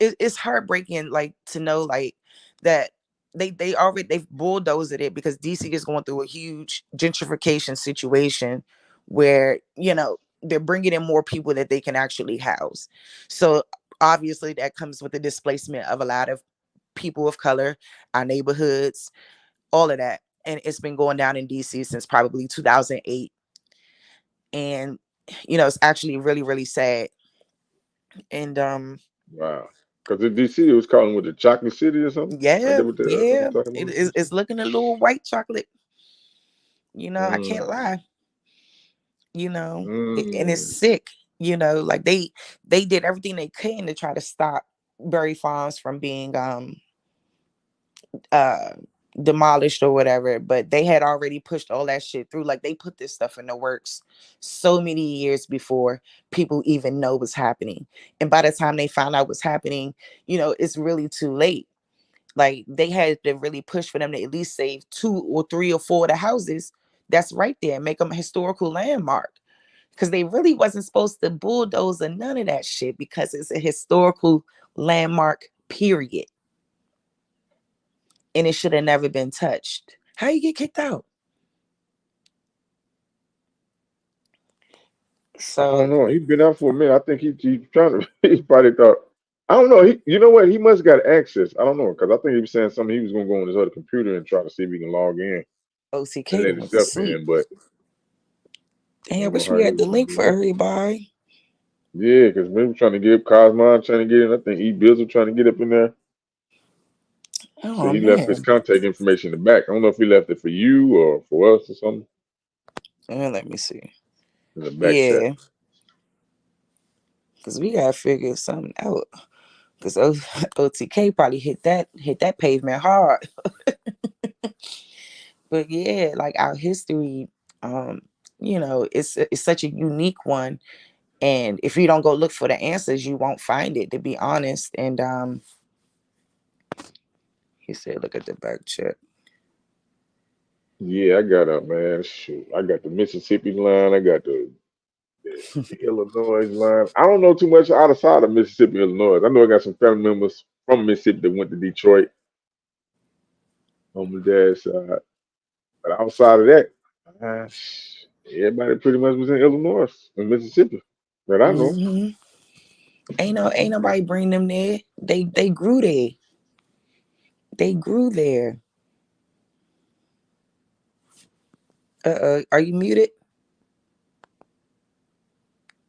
S: it's heartbreaking, like to know like that they've bulldozed it because DC is going through a huge gentrification situation where they're bringing in more people that they can actually house. So obviously that comes with the displacement of a lot of people of color, our neighborhoods, all of that. And it's been going down in DC since probably 2008. And it's actually really, really sad. And
N: Wow. Because in DC, it was calling with the Chocolate City or something. Ain't
S: yeah,
N: that what they
S: yeah,
N: talking about?
S: it's looking a little white chocolate. I can't
N: Mm.
S: lie. And it's
N: Mm.
S: sick. Like they did everything they can to try to stop Berry Farms from being uh demolished or whatever, but they had already pushed all that shit through. Like they put this stuff in the works so many years before people even know what's happening. And by the time they found out what's happening, it's really too late. Like they had to really push for them to at least save 2 or 3 or 4 of the houses that's right there, make them a historical landmark. Because they really wasn't supposed to bulldoze or none of that shit because it's a historical landmark, period. And it should have never been touched. How you get kicked out?
N: I don't
S: So
N: know. He been out for a minute. I think he trying to. He probably thought. I don't know. You know what? He must got access. I don't know because I think he was saying something. He was gonna go on his other computer and try to see if he can log in and
S: OCK
N: let
S: went to
N: himself
S: sleep.
N: in. But I
S: Dang, I
N: don't know
S: wish
N: how
S: we
N: he
S: had
N: was
S: the
N: gonna
S: link
N: do
S: for
N: that.
S: everybody.
N: Yeah, because maybe trying to get Cosmo trying to get in. I think E Bizzle trying to get up in there. So
S: Oh
N: he left his
S: man.
N: contact information in the back. I don't know if he left it for you or for us or something
S: Let me see.
N: in the back chat.
S: Yeah, because we gotta figure something out. Because OTK probably hit that pavement hard. But yeah, like our history, um, it's such a unique one. And if you don't go look for the answers, you won't find it, to be honest. And he said, look at the back chat.
N: Yeah, I got up, man. Shoot, I got the Mississippi line. I got the Illinois line. I don't know too much outside of Mississippi, Illinois. I know I got some family members from Mississippi that went to Detroit on my dad's side. But outside of that, uh, everybody pretty much was in Illinois and Mississippi that I know.
S: Hmm. Ain't nobody bring them there. They grew there. They grew there. Are you muted?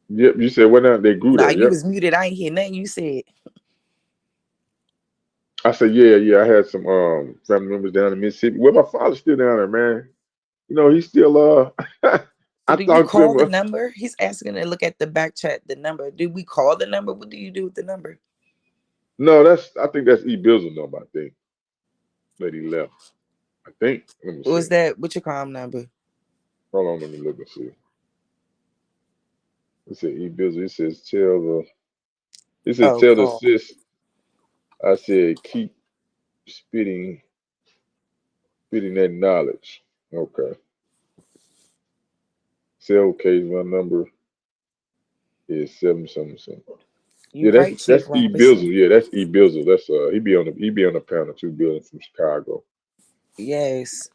N: Yep, you said what now? They grew
S: Nah,
N: there.
S: you
N: Yep.
S: was muted. I ain't hear nothing you said.
N: I said, yeah, yeah. I had some family members down in Mississippi. Well, my father's still down there, man. He's still
S: So
N: I
S: do you
N: talked to
S: call the
N: him.
S: number? He's asking to look at the back chat, the number. Do we call the number? What do you do with the number?
N: No, I think that's E Bill's number, I think, that he left. I think. Let me
S: Was
N: see.
S: that what you call number?
N: Hold on, let me look and see. It said E Bizzle. It says tell the
S: Oh,
N: tell the
S: call.
N: sis. I said keep spitting that knowledge. Okay. Cell case my number is 777.
S: You
N: Yeah,
S: right, Chief
N: that's E
S: Robinson.
N: Bizzle. Yeah, that's E Bizzle. That's he be on the panel too, building from Chicago.
S: Yes.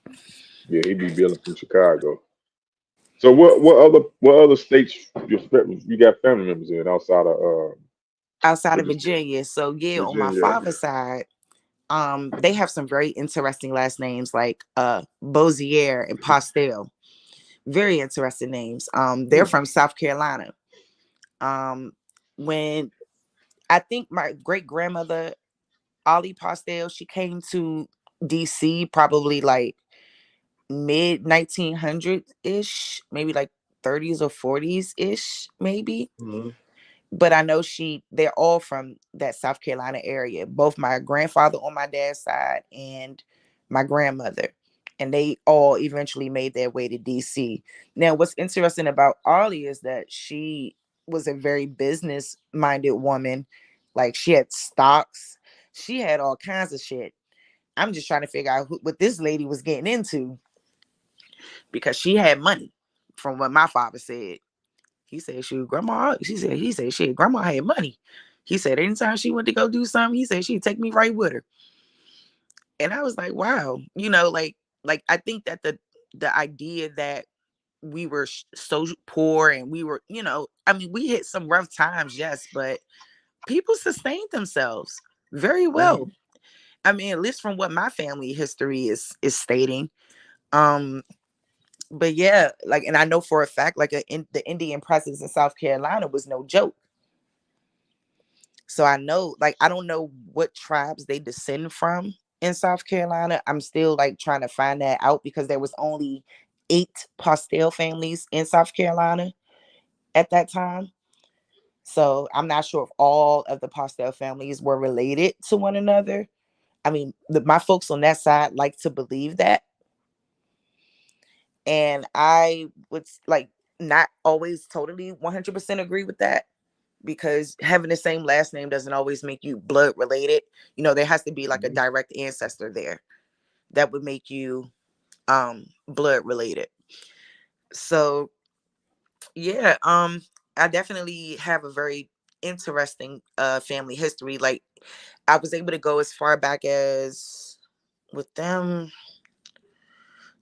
N: Yeah, he be building from Chicago. So what other states you got family members in outside of
S: Outside
N: what
S: of
N: you said?
S: Virginia. So yeah, on my
N: Virginia.
S: father's side, they have some very interesting last names like Bozier and Postel. Very interesting names. They're
N: Hmm.
S: from South Carolina. Um, when I think my great grandmother Ollie Postel, she came to DC probably like mid 1900 ish, maybe like 30s or 40s ish, maybe.
N: Mhm.
S: But I know they're all from that South Carolina area. Both my grandfather on my dad's side and my grandmother. And they all eventually made their way to DC. Now, what's interesting about Arlie is that she was a very business minded woman. Like, she had stocks, she had all kinds of shit. I'm just trying to figure out what this lady was getting into because she had money, from what my father said. He said, "Shoot, grandma." He said, "Shit, grandma had money." He said, anytime she went to go do something, he said she'd take me right with her. And I was like, wow, like I think that the idea that we were so poor and we were, I mean, we hit some rough times, yes, but people sustained themselves very well.
N: Mhm.
S: I mean, at least from what my family history is stating. Um, but yeah, like, and I know for a fact, like, the Indian presence in South Carolina was no joke. So I know, like, I don't know what tribes they descend from in South Carolina. I'm still like trying to find that out because there was only 8 pastel families in South Carolina at that time. So I'm not sure if all of the pastel families were related to one another. I mean, my folks on that side like to believe that. And I would like not always totally 100% agree with that, because having the same last name doesn't always make you blood related. There has to be like a
N: Mhm.
S: direct ancestor there that would make you blood related. So yeah, I definitely have a very interesting family history. Like, I was able to go as far back as, with them,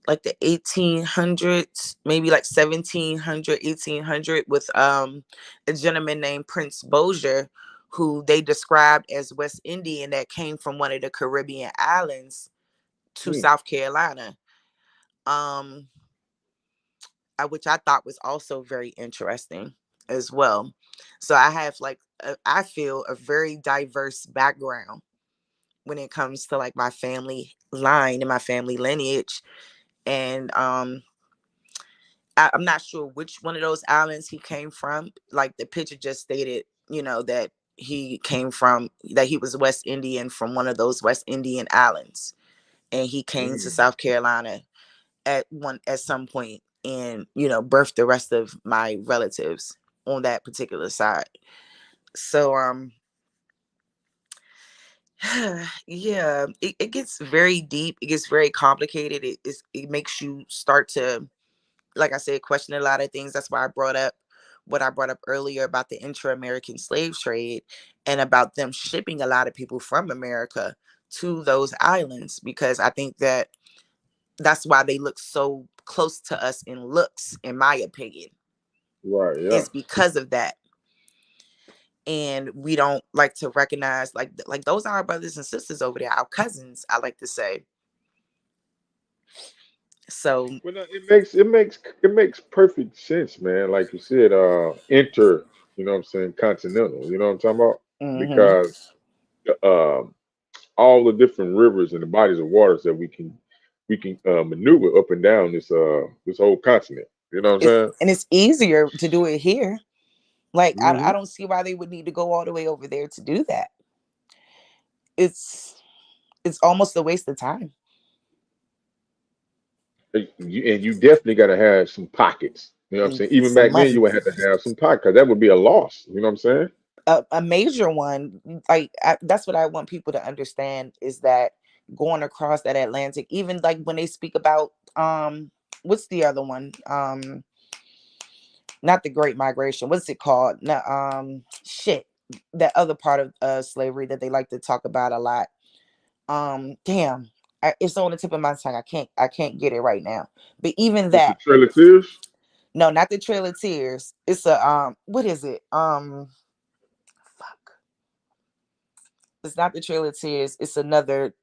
S: like the 1800s, maybe like 1700, 1800, with a gentleman named Prince Bozier, who they described as West Indian, that came from one of the Caribbean islands to
N: Mm.
S: South Carolina. um which I thought was also very interesting as well. So I have like I feel a very diverse background when it comes to like my family line and my family lineage. And I'm not sure which one of those islands he came from. Like, the picture just stated, that he was West Indian, from one of those West Indian islands, and he came to
N: Mm.
S: South Carolina at some point, and birthed the rest of my relatives on that particular side. So yeah, it gets very deep. It gets very complicated. It makes you start to, like I said, question a lot of things. That's why I brought up what I brought up earlier about the intra-American slave trade, and about them shipping a lot of people from America to those islands, because I think that's why they look so close to us in looks, in my opinion.
N: Right. Yeah.
S: It's because of that. And we don't like to recognize, like those are our brothers and sisters over there, our cousins, I like to say. So
N: Well, no, it makes perfect sense, man. Like you said, inter. You know what I'm saying? Continental. You know what I'm talking about?
S: mhm.
N: Because um, all the different rivers and the bodies of waters that we can maneuver up and down this whole continent. You know what I'm saying?
S: And it's easier to do it here. Like, I
N: Hmm.
S: don't see why they would need to go all the way over there to do that. It's almost a waste of time.
N: And you definitely got to have some pockets. You know what I'm
S: And
N: saying? Even
S: some
N: back then,
S: money.
N: you would have to have some pockets because that would be a loss. You know what I'm saying?
S: A major one, like, that's what I want people to understand, is that going across that Atlantic, even like when they speak about what's the other one, not the Great Migration, what's it called, no, shit, that other part of slavery that they like to talk about a lot. Damn, it's on the tip of my tongue. I can't get it right now. But even
N: What's the
S: that,
N: Trail of Tears?
S: no, not the Trail of Tears. It's a what is it? Fuck. It's not the Trail of Tears. It's another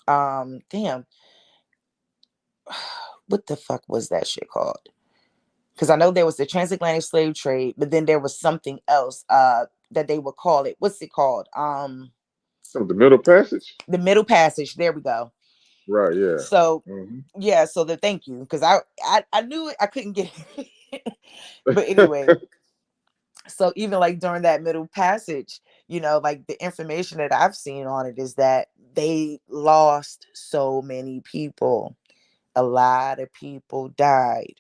S: damn. What the fuck was that shit called? Because I know there was the transatlantic slave trade, but then there was something else that they would call it. What's it called?
N: Oh, the Middle Passage.
S: The Middle Passage. There we go.
N: Right. Yeah.
S: So
N: Hmm.
S: yeah, so the thank you, because I knew it, I couldn't get it. But anyway, so even like during that middle passage, like the information that I've seen on it is that they lost so many people. A lot of people died.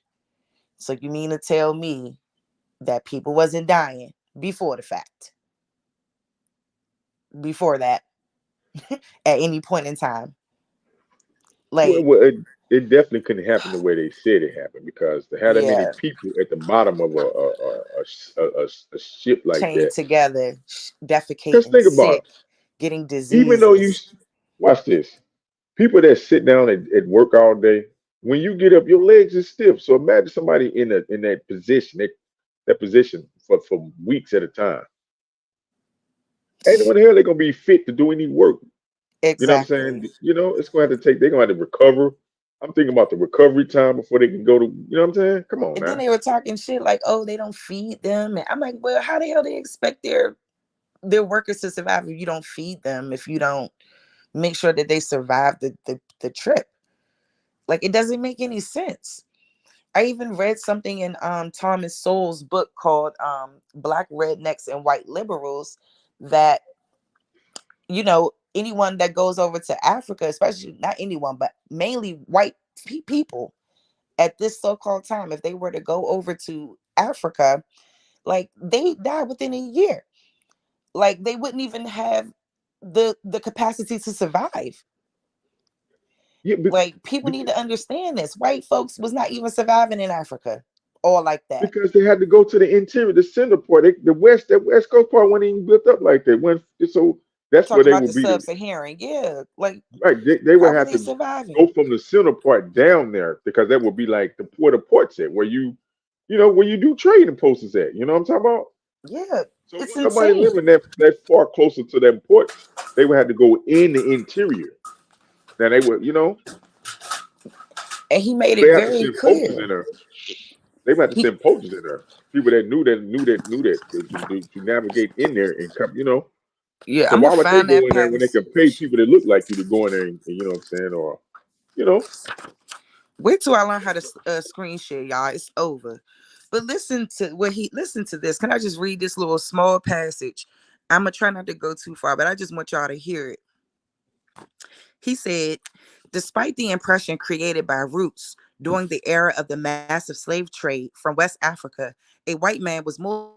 S: So you mean to tell me that people wasn't dying before the fact, before that, at any point in time?
N: Well,
S: Like,
N: it definitely couldn't happen the way they said it happened because to have that many
S: yeah,
N: people at the bottom of a ship like
S: chained
N: that.
S: together,
N: Because
S: defecating,
N: think about
S: sick,
N: it.
S: getting
N: Even though you
S: diseases.
N: watch this, people that sit down at work all day, when you get up, your legs are stiff. So imagine somebody in that position, that position for weeks at a time. Ain't when the hell they gonna be fit to do any work? You know what I'm
S: Exactly.
N: saying? It's gonna have to take. They're gonna have to recover. I'm thinking about the recovery time before they can go to. You know what I'm saying? Come on
S: And then
N: now.
S: they were talking shit like, oh, they don't feed them. And I'm like, well, how the hell they expect their workers to survive if you don't feed them, if you don't make sure that they survive the trip? Like, it doesn't make any sense. I even read something in Thomas Sowell's book called Black Rednecks and White Liberals that, anyone that goes over to Africa, especially not anyone, but mainly white people at this so-called time, if they were to go over to Africa, like they die within a year. Like they wouldn't even have the capacity to survive.
N: Yeah,
S: Like people need to understand this. White folks was not even surviving in Africa or like that.
N: because they had to go to the interior, the center part, that West Coast part wasn't even built up like that. So that's where
S: Talking
N: they
S: about
N: would
S: the
N: be.
S: sub-Saharan, yeah. Like
N: Right, they would
S: how were
N: have
S: they
N: to
S: surviving?
N: go from the center part down there because that would be like the port of ports at where you do trading posts at. You know what I'm talking about?
S: Yeah,
N: So
S: it's
N: when nobody
S: insane.
N: living that far closer to them ports, they would have to go in the interior. Now they would,
S: And he made
N: so they
S: it
N: have to
S: very
N: send poachers
S: clear.
N: in there. They would have to
S: He
N: send poachers in there. People that knew that to navigate in there and come.
S: Yeah,
N: Because
S: I'm gonna
N: why would they
S: find
N: go
S: that
N: in there when they can pay
S: passage.
N: people that look like you to go in there and you know what I'm saying? Or you know,
S: Wait till I learn how to screen share, y'all. It's over. But listen to this. Can I just read this little small passage? I'm gonna try not to go too far, but I just want y'all to hear it. He said, despite the impression created by roots during the era of the massive slave trade from West Africa, a white man was more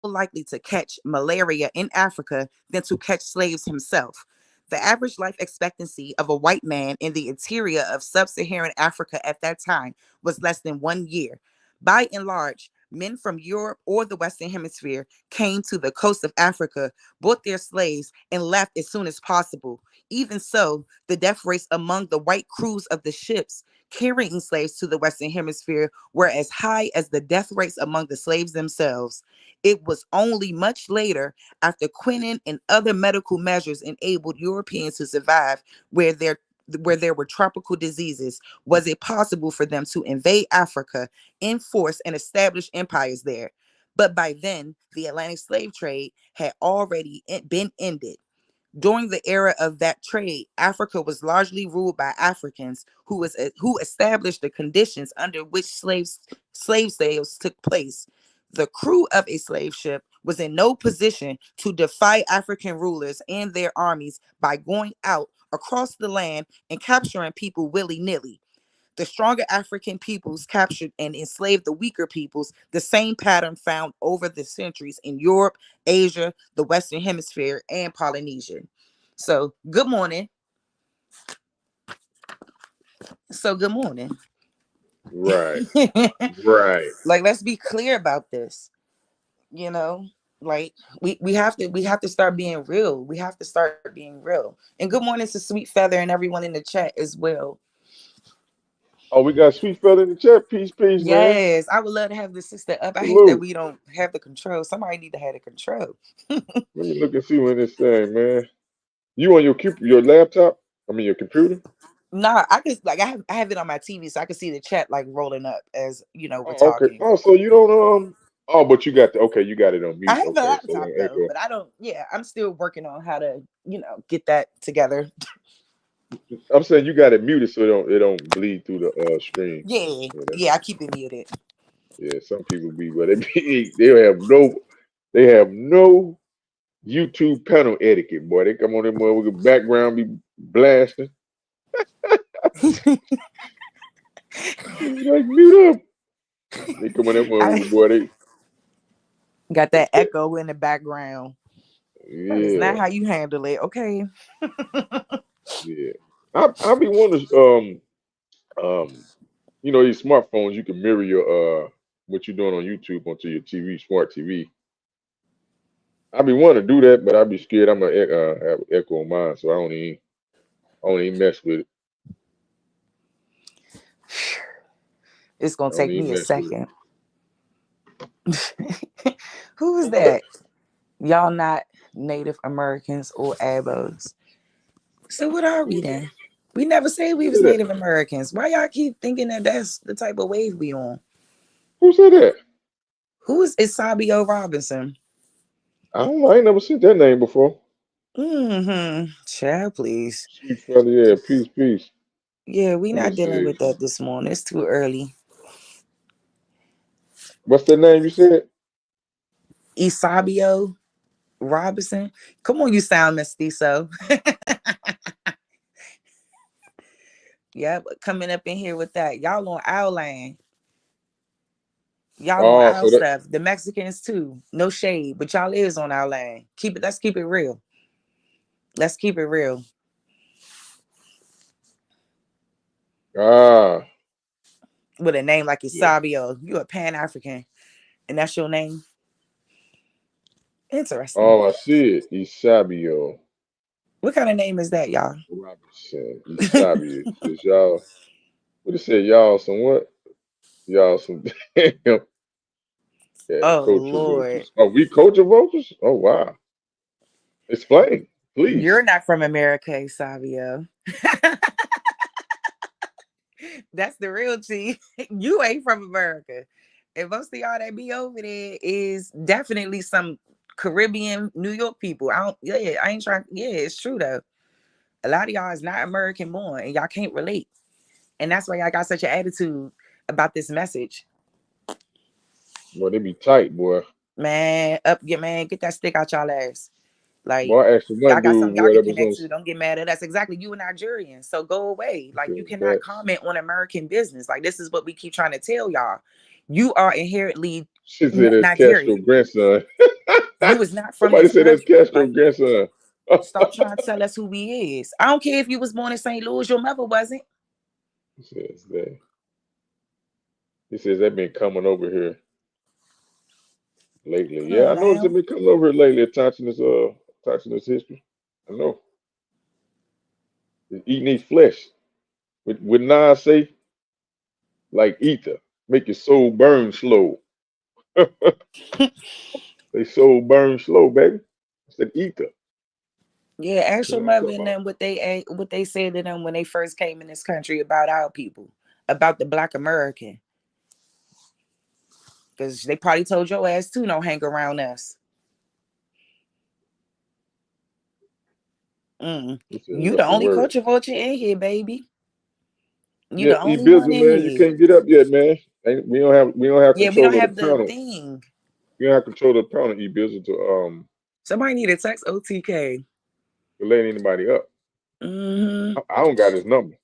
S: likely to catch malaria in Africa than to catch slaves himself. The average life expectancy of a white man in the interior of sub-Saharan Africa at that time was less than 1 year. By and large, men from Europe or the Western Hemisphere came to the coast of Africa, bought their slaves, and left as soon as possible. Even so, the death rates among the white crews of the ships carrying slaves to the Western Hemisphere were as high as the death rates among the slaves themselves. It was only much later, after quinine and other medical measures enabled Europeans to survive where there were tropical diseases, was it possible for them to invade Africa, enforce and establish empires there. But by then, the Atlantic slave trade had already been ended. During the era of that trade, Africa was largely ruled by Africans who established the conditions under which slave sales took place. The crew of a slave ship was in no position to defy African rulers and their armies by going out across the land and capturing people willy-nilly. The stronger African peoples captured and enslaved the weaker peoples, the same pattern found over the centuries in Europe, Asia, the Western Hemisphere, and Polynesia. So, good morning. So, good morning.
N: right, right.
S: Like, let's be clear about this. You know, like we have to start being real. We have to start being real. And good morning to Sweet Feather and everyone in the chat as well.
N: Oh, we got Sweet Feather in the chat. Peace, peace, man.
S: Yes, I would love to have the sister up. I hate that
N: Salute.
S: we don't have the control. Somebody need to have the control.
N: Let me look and see what this thing, man. You on your laptop? I mean your computer?
S: Nah, I just like I have it on my TV so I can see the chat like rolling up as we're
N: Oh, okay.
S: talking.
N: Oh, so you don't oh, but you got you got it on
S: I
N: mute.
S: have the
N: Okay, so
S: laptop
N: there you
S: though,
N: go.
S: but I don't. Yeah, I'm still working on how to get that together.
N: I'm saying you got it muted so it don't bleed through the screen.
S: Yeah,
N: Yeah, that's
S: yeah, I keep it muted.
N: Yeah, some people be, but they have no YouTube panel etiquette, boy. They come on that motherfucker background be blasting. They be like, mute up. They come on that
S: I
N: motherfucker, boy. They
S: got that echo in the background. That is not
N: yeah,
S: how you handle it. Okay.
N: yeah. I be wondering, um, these smartphones you can mirror your what you're doing on YouTube onto your TV, smart TV. I be wanting to do that, but I be scared I'm gonna have echo on mine, so I don't even mess with it.
S: It's
N: I
S: gonna
N: don't
S: take
N: even
S: me a
N: mess with it.
S: second. Who is that? Y'all not Native Americans or Abos. So what are we
N: Who
S: then? We never said we was
N: said that?
S: Native Americans. Why y'all keep thinking that that's the type of wave we on?
N: Who said that?
S: Who is Isabio Robinson?
N: I don't know. I ain't never seen that name before.
S: Mm-hmm. Child, please.
N: Sweet brother, yeah, peace, peace.
S: Yeah, we
N: Let me
S: not dealing
N: see.
S: with that this morning. It's too early.
N: What's the name you said?
S: Isabio Robinson. Come on, you sound mestizo. Yeah, but coming up in here with that. Y'all on our land. Y'all on
N: Oh,
S: our
N: so that
S: stuff. The Mexicans too. No shade, but y'all is on our land. Keep it. Let's keep it real. Let's keep it real.
N: ah
S: With a name like
N: yeah.
S: Isabio, you a Pan African, and that's your name. Interesting.
N: Oh, I see it. Isabio
S: What kind of name is that, y'all?
N: Robinson. Isabio. It says y'all. What it say? Y'all some what? Y'all some damn. Yeah,
S: Oh
N: culture
S: Lord,
N: vultures. Oh, we culture vultures? Oh wow. Explain,
S: you're
N: please.
S: not from America, Isabio. That's the real T. You ain't from America. And most of y'all that be over there is definitely some Caribbean, New York people. I don't. Yeah, I ain't trying. Yeah, it's true though. A lot of y'all is not American born, and y'all can't relate. And that's why y'all got such an attitude about this message.
N: Boy, they be tight, boy.
S: Man, up, get man, get that stick out y'all ass. Like
N: Boy, I asked one
S: y'all got
N: dude,
S: something y'all
N: boy,
S: can
N: that was
S: connect
N: on.
S: to. Don't get mad at us. Exactly, you a Nigerian, so go away. Like you cannot
N: Facts.
S: comment on American business. Like this is what we keep trying to tell y'all. You are inherently
N: She said that's Castro
S: Nigerian.
N: grandson.
S: You was not from
N: Somebody
S: this
N: said that's
S: country.
N: Castro
S: Like
N: grandson.
S: stop trying to tell us who we is. I don't care if you was born in St. Louis. Your mother wasn't.
N: He says that. He says they've been coming over here lately.
S: Come
N: Yeah,
S: on
N: I noticed they've
S: now.
N: been coming over here lately, touching this history. I know. They're eating their flesh. With Nas say, like ether, make your soul burn slow. They soul burn slow, baby. I said ether.
S: Yeah, ask
N: That's
S: your
N: what I'm
S: mother
N: talking
S: and
N: about.
S: them what they said to them when they first came in this country about our people, about the Black American, because they probably told your ass too, don't hang around us. Mm.
N: He said
S: You the
N: lucky
S: only
N: word.
S: culture vulture in here, baby. You
N: Yeah,
S: the
N: E
S: only one
N: Bizzle,
S: in
N: man, you
S: here.
N: can't get up yet, man. We don't have
S: Yeah, we don't
N: control of the
S: have the
N: panel.
S: thing.
N: We don't have control of the panel, E Bizzle,
S: Somebody need to text OTK.
N: to let anybody up.
S: Mm-hmm.
N: I don't got his number.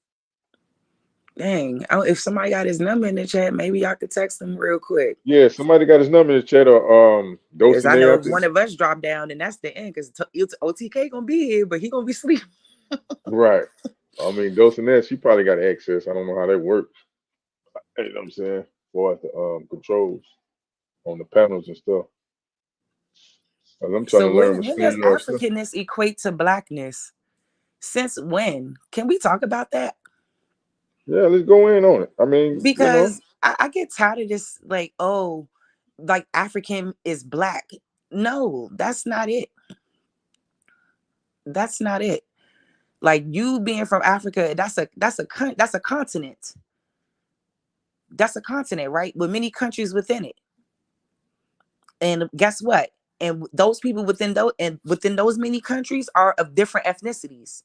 S: Dang. If somebody got his number in the chat, maybe y'all could text him real quick.
N: Yeah, somebody got his number in the chat or
S: Because I know
N: Dulcinea, I
S: if
N: think.
S: one of us drop down, then that's the end. Because OTK gonna be here, but he gonna be asleep.
N: Right. I mean, Dulcinea, she probably got access. I don't know how that works. You know what I'm saying? For the controls on the panels and stuff. 'Cause I'm trying
S: So
N: to learn with
S: when does
N: StreamYard stuff.
S: Africanness equate to blackness? Since when? Can we talk about that?
N: Yeah, let's go in on it. I mean,
S: Because I get tired of this, like, oh, like African is black. No, that's not it. That's not it. Like you being from Africa, that's a continent. That's a continent, right? With many countries within it. And guess what? And those people within those many countries are of different ethnicities.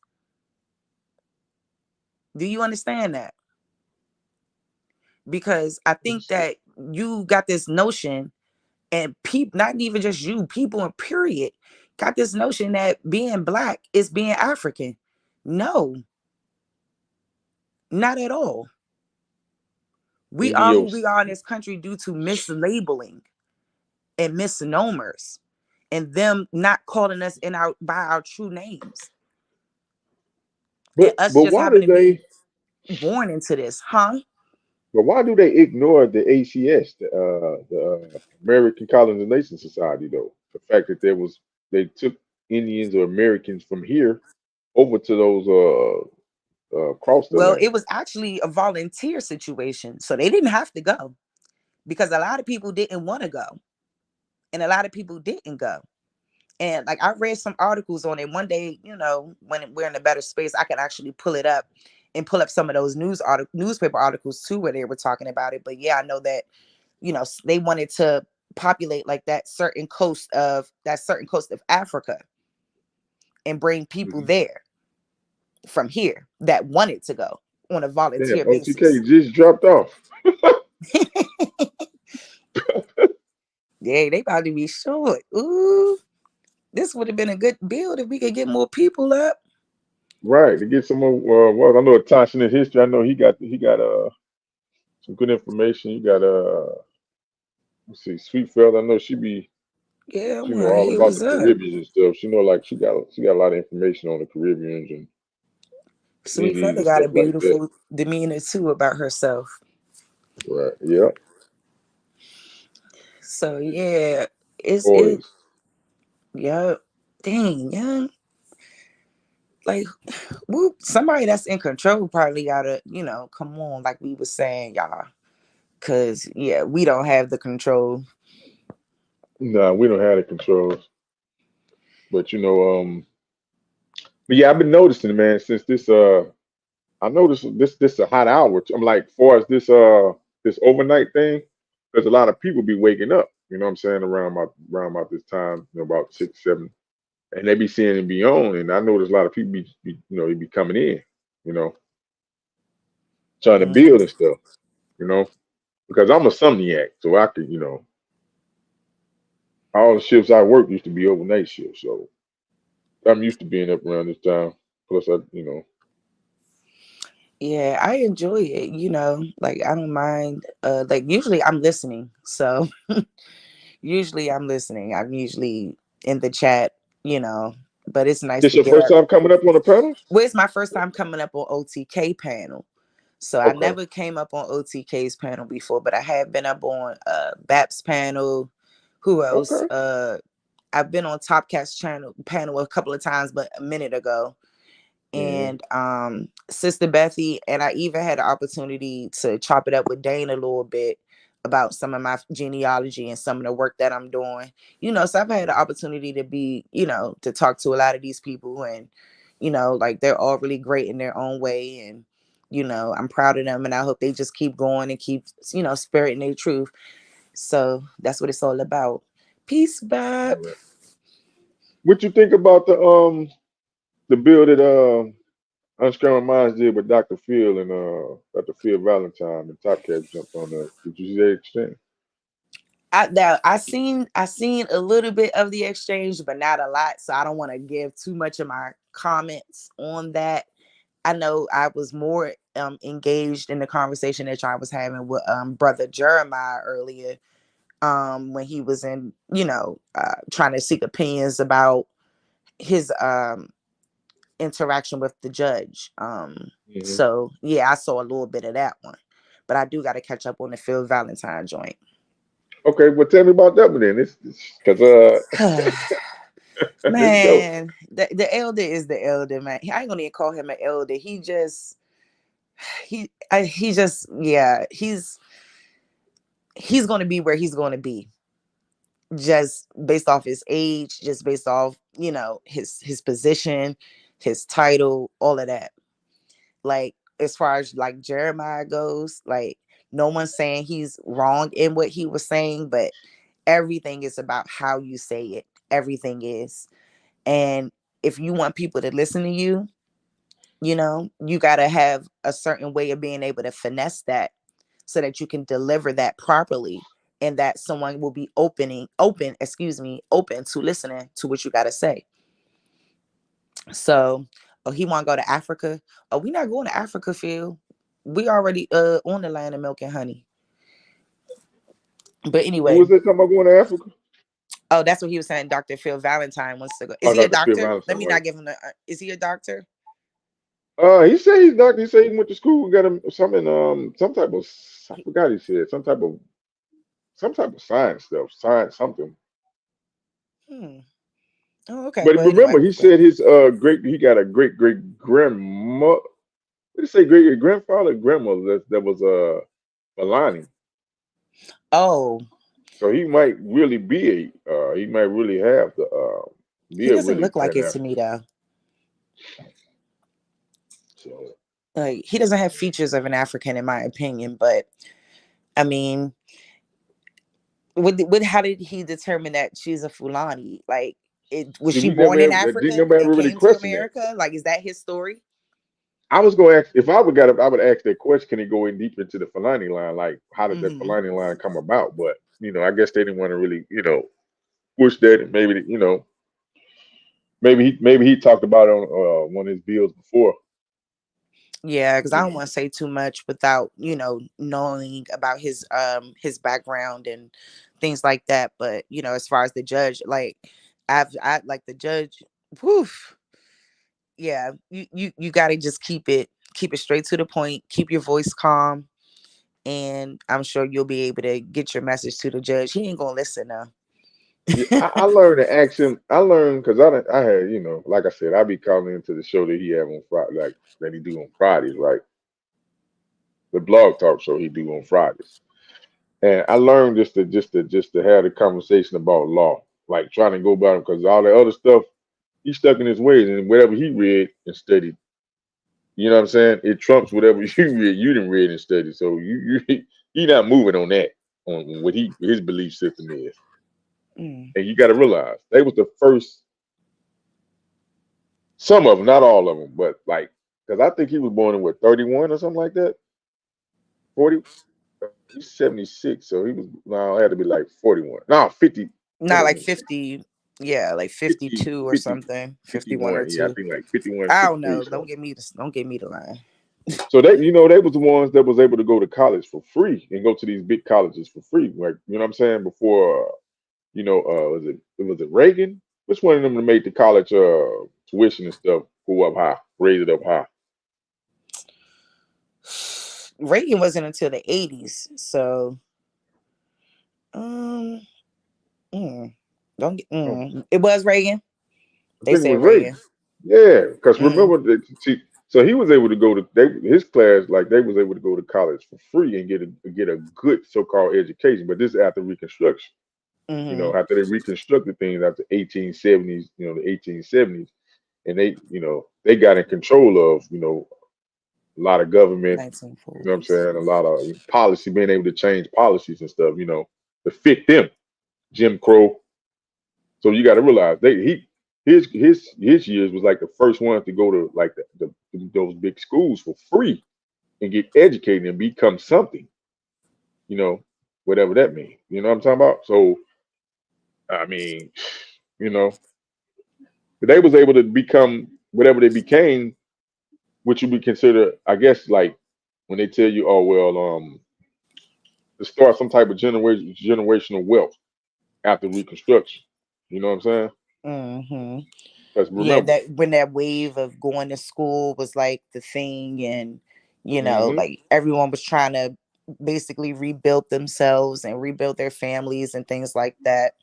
S: Do you understand that? Because I think that you got this notion, and people, not even just you, people in period, got this notion that being black is being African. No, not at all. We are who we
N: Indios.
S: are in this country due to mislabeling and misnomers, and them not calling us in our by our true names, and us
N: But
S: just
N: why
S: happen
N: do
S: to be
N: they?
S: born into this, huh?
N: But why do they ignore the ACS, the American Colonization Society, though? The fact that they took Indians or Americans from here over to those across the
S: Well,
N: land.
S: it was actually a volunteer situation, so they didn't have to go because a lot of people didn't want to go, and a lot of people didn't go. And like I read some articles on it one day, when we're in a better space, I can actually pull it up and pull up some of those newspaper articles too, where they were talking about it. But yeah, I know that they wanted to populate like that certain coast of Africa and bring people
N: Mhm.
S: there from here that wanted to go on a
N: Damn,
S: volunteer
N: OTK
S: basis.
N: just dropped off.
S: Yeah, they about to be short. Ooh, this would have been a good build if we could get more people up.
N: Right, to get some more. Well, I know Tasha in his history. I know he got some good information. You got let's see, Sweet Fella. I know
S: Yeah, I
N: she know
S: want to
N: all
S: hear
N: about
S: what's
N: the
S: up.
N: Caribbeans and stuff. She know like she got a lot of information on the Caribbeans and the
S: Sweet
N: Indians
S: Feather
N: and
S: got
N: stuff
S: a
N: like that.
S: beautiful demeanor too about herself.
N: Right. Yeah.
S: So yeah, it's it.
N: Poise.
S: Yeah, dang, yeah. Like, whoop, somebody that's in control probably gotta, come on, like we was saying, y'all. Cause yeah, we don't have the control.
N: Nah, we don't have the controls. But but yeah, I've been noticing, man, since this I noticed this a hot hour. I'm like, far as this overnight thing, because a lot of people be waking up. You know what I'm saying, around about this time, about 6, 7, and they be seeing it be on. And I notice a lot of people they be coming in, you know, trying to
S: Mm.
N: build and stuff, you know, because I'm a Somniac, so I could, all the shifts I work used to be overnight shifts, so I'm used to being up around this time. Plus,
S: Yeah, I enjoy it, like I don't mind. Like usually I'm listening. So usually I'm listening. I'm usually in the chat, you know, but it's nice
N: this
S: to
N: your
S: get
N: first
S: up.
N: time coming up on the panels?
S: Well, it's my first time coming up on OTK panel. So I
N: Okay,
S: never came up on OTK's panel before, but I have been up on BAP's panel. Who else?
N: okay.
S: I've been on Top Cat's panel a couple of times, but a minute ago.
N: Hmm.
S: And Sister Bethy, and I even had the opportunity to chop it up with Dane a little bit about some of my genealogy and some of the work that I'm doing. So I've had the opportunity to be, to talk to a lot of these people, and like they're all really great in their own way, and I'm proud of them, and I hope they just keep going and keep spiriting their truth. So that's what it's all about. Peace,
N: All
S: Bob.
N: right. What you think about the bill that Unscrambled Minds did with Dr. Phil and Dr. Phil Valentine and Top Cat jumped on that? Did you see that exchange?
S: I seen a little bit of the exchange, but not a lot. So I don't want to give too much of my comments on that. I know I was more engaged in the conversation that y'all was having with brother Jeremiah earlier, when he was in, trying to seek opinions about his interaction with the judge.
N: Hmm.
S: So yeah, I saw a little bit of that one, but I do got to catch up on the Phil Valentine joint.
N: Okay, well, tell me about that one then. It's because let's go.
S: Man, the elder is the elder, man. I ain't gonna even call him an elder. He just, yeah, he's gonna be where he's gonna be, just based off his age, just based off, his position, his title, all of that. Like, as far as like Jeremiah goes, like, no one's saying he's wrong in what he was saying, but everything is about how you say it. Everything is. And if you want people to listen to you got to have a certain way of being able to finesse that so that you can deliver that properly, and that someone will be open to listening to what you got to say. So, oh, he want to go to Africa. Oh, we not going to Africa, Phil. We already on the land of milk and honey. But
N: Who
S: anyway,
N: was that talking about going to Africa?
S: oh, that's what he was saying. Dr. Phil Valentine wants to go. Is
N: Oh,
S: he a
N: Dr. Phil
S: doctor? Let
N: Valentine,
S: me
N: right?
S: not give him the. Is he a doctor?
N: He said he's doctor. He said he went to school and got him something, some type of, I forgot he said, some type of science stuff, science something.
S: Hmm. Oh, okay.
N: But
S: Well, anyway.
N: remember, he said his he got a great grandma. What did he say? Great grandfather, grandmother that was Milani.
S: Oh,
N: So he might really be he might really have the be
S: he
N: a
S: doesn't
N: really
S: look like
N: Pan
S: it to me
N: African.
S: though.
N: So
S: Like he doesn't have features of an African, in my opinion. But I mean, how did he determine that she's a Fulani? Like, was
N: see,
S: she
N: we never
S: born in
N: didn't
S: Africa
N: nobody
S: and
N: ever really
S: came to
N: question that.
S: America? Like, is that his story?
N: I was going to ask if I would got I would ask that question. Can he go in deep into the Fulani line? Like, how did that
S: Hmm.
N: Fulani line come about? But I guess they didn't want to really push that, and maybe maybe he talked about it on one of his bills before.
S: Yeah, because I don't want to say too much without knowing about his background and things like that. But as far as the judge, like I like the judge. Whew, yeah, you got to just keep it straight to the point. Keep your voice calm, and I'm sure you'll be able to get your message to the judge. He ain't gonna listen now.
N: Yeah, I learned to ask him. I learned because I had like I said, I be calling into the show that he have on Friday, like that he do on Fridays, right? The blog talk show he do on Fridays. And I learned just to have the conversation about law, like trying to go about him because all the other stuff he's stuck in his ways, and whatever he read and studied, you know what I'm saying? It trumps whatever you didn't read and studied. So he not moving on that on what his belief system is.
S: Mm.
N: And you got to realize they was the first. Some of them, not all of them, but like because I think he was born in what 31 or something like that. 40. He's 76, so he was now had to be like 41. No, 50. Hold
S: Not
N: on,
S: like
N: let me see.
S: 50. Yeah, like
N: 50,
S: 52 or
N: 50,
S: something. 51 or
N: 51. Yeah, I
S: 2.
N: think like 51,
S: I don't
N: 53.
S: know.
N: So
S: Don't get me the line.
N: so they was the ones that was able to go to college for free and go to these big colleges for free. Like what I'm saying before was it Reagan? Which one of them that made the college tuition and stuff go up high, raise it up high?
S: Reagan wasn't until the 80s. So, um, mm, don't get,
N: Oh,
S: it was Reagan.
N: I
S: They
N: think it was
S: said
N: Reagan.
S: Reagan.
N: Yeah, because
S: Mm,
N: remember, see, so he was able to go to his class, like they was able to go to college for free and get a good so-called education. But this is after Reconstruction,
S: mm-hmm.
N: after they reconstructed things after 1870s, the 1870s, and they got in control of a lot of government, you know what I'm
S: 1940s.
N: saying, a lot of policy, being able to change policies and stuff, to fit them, Jim Crow. So you got to realize his years was like the first ones to go to like those big schools for free and get educated and become something, you know, whatever that means. You know what I'm talking about? So I mean, you know, they was able to become whatever they became, which would be considered, I guess, like when they tell you, oh well, to start some type of generational wealth after Reconstruction. You know what I'm saying?
S: Mm-hmm.
N: Because
S: Yeah,
N: remember,
S: that when that wave of going to school was like the thing, and
N: hmm
S: like everyone was trying to basically rebuild themselves and rebuild their families and things like that.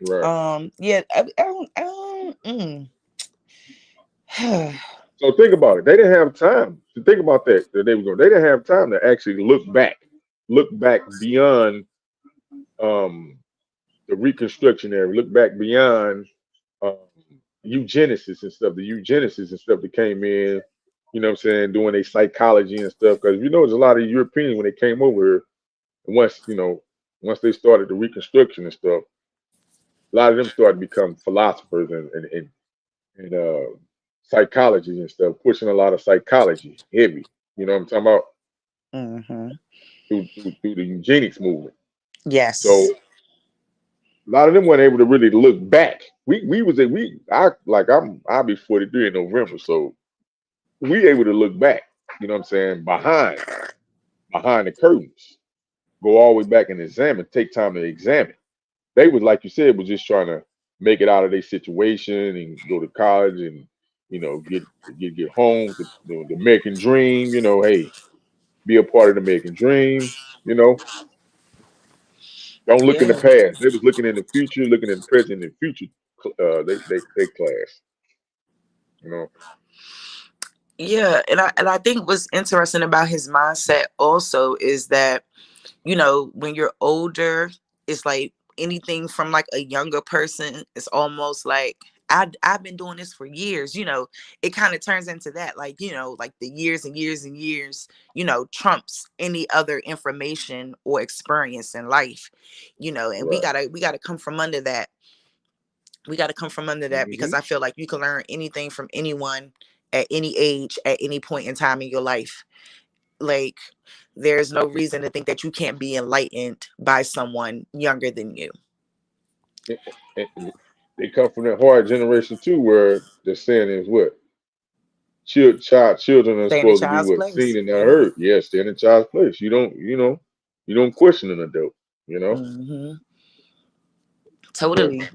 N: right.
S: Yeah,
N: So think about it. They didn't have time to think about that they were going. They didn't have time to actually look back beyond um, the Reconstruction era, look back beyond um, eugenesis and stuff. The eugenicists and stuff that came in. You know what I'm saying? Doing a psychology and stuff. Because there's a lot of Europeans when they came over here. And once they started the Reconstruction and stuff, a lot of them started to become philosophers and psychology and stuff, pushing a lot of psychology heavy. You know what I'm talking about?
S: Mm-hmm.
N: through the eugenics movement. So
S: Yes.
N: a lot of them weren't able to really look back. We was a we I like I'll be 43 in November, so we able to look back. You know what I'm saying? Behind the curtains, go all the way back and examine. Take time to examine. They was like you said, was just trying to make it out of their situation and go to college and get home. The American dream. Hey, be a part of the American dream. You know, don't look in the
S: Yeah.
N: past. They was looking in the future, looking in the present and future. They class. You know.
S: Yeah, and I think what's interesting about his mindset also is that, when you're older, it's like anything from like a younger person, it's almost like I've been doing this for years. It kind of turns into that, like, like the years and years and years, trumps any other information or experience in life, and we
N: Right.
S: gotta come from under that. We got to come from under that,
N: Hmm.
S: because I feel like you can learn anything from anyone at any age, at any point in time in your life. Like, there's no reason to think that you can't be enlightened by someone younger than you.
N: They come from that hard generation too, where the saying is what children are
S: Stay in a
N: supposed to be
S: child's
N: what
S: place.
N: seen and not
S: Yeah.
N: heard. Yes, they're in a child's place. You don't question an adult. You know.
S: Hmm.
N: Yeah.
S: Totally.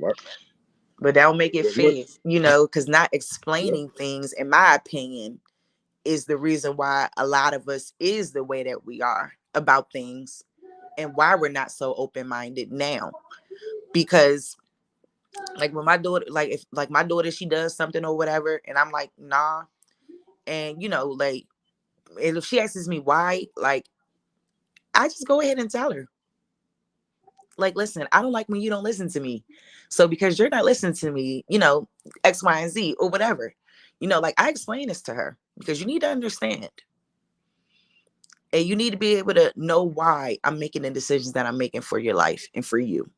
S: But that will make it
N: But what?
S: fair, because not
N: Yeah.
S: explaining things, in my opinion, is the reason why a lot of us is the way that we are about things, and why we're not so open-minded now. Because like when my daughter, like if like my daughter, she does something or whatever, and I'm like, nah. And like, and if she asks me why, like, I just go ahead and tell her, like, listen, I don't like when you don't listen to me. So because you're not listening to me, X, Y, and Z or whatever, like, I explain this to her, because you need to understand, and you need to be able to know why I'm making the decisions that I'm making for your life and for you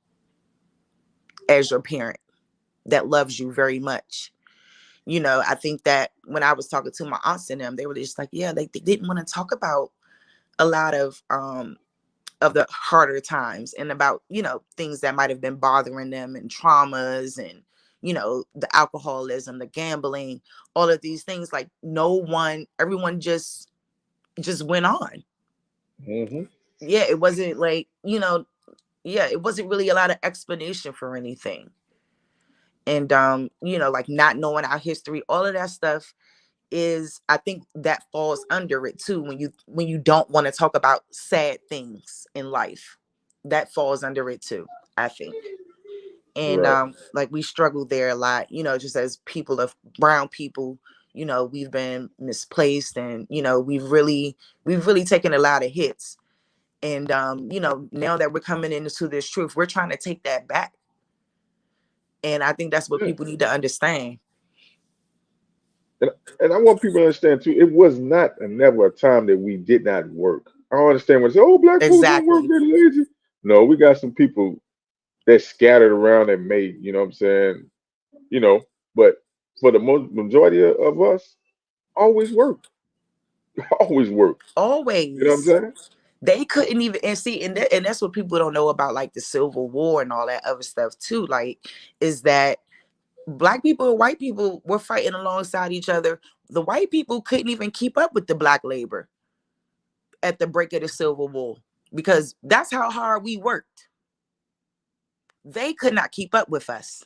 S: as your parent that loves you very much. I think that when I was talking to my aunts and them, they were just like, yeah, they didn't want to talk about a lot of the harder times, and about, things that might have been bothering them, and traumas, and, the alcoholism, the gambling, all of these things. Like, everyone just went on.
N: Hmm.
S: Yeah, it wasn't like, yeah, it wasn't really a lot of explanation for anything. And like, not knowing our history, all of that stuff, is, I think that falls under it too, when you don't want to talk about sad things in life. That falls under it too, I think. And
N: Right.
S: like, we struggle there a lot, just as people of brown people. We've been misplaced, and we've really taken a lot of hits. And now that we're coming into this truth, we're trying to take that back. And I think that's what
N: Yeah.
S: people need to understand.
N: And, and I want people to understand too. It was not a never a time that we did not work. I don't understand when they say, "Oh, black folks don't work,
S: Exactly.
N: they're lazy." No, we got some people that scattered around and made. You know what I'm saying? You know, but for the most majority of us, always worked, always worked. You know what I'm
S: Always.
N: saying?
S: They couldn't even, and see, and that's what people don't know about, like, the Civil War and all that other stuff too. Like, is that black people and white people were fighting alongside each other. The white people couldn't even keep up with the black labor at the break of the Civil War, because that's how hard we worked. They could not keep up with us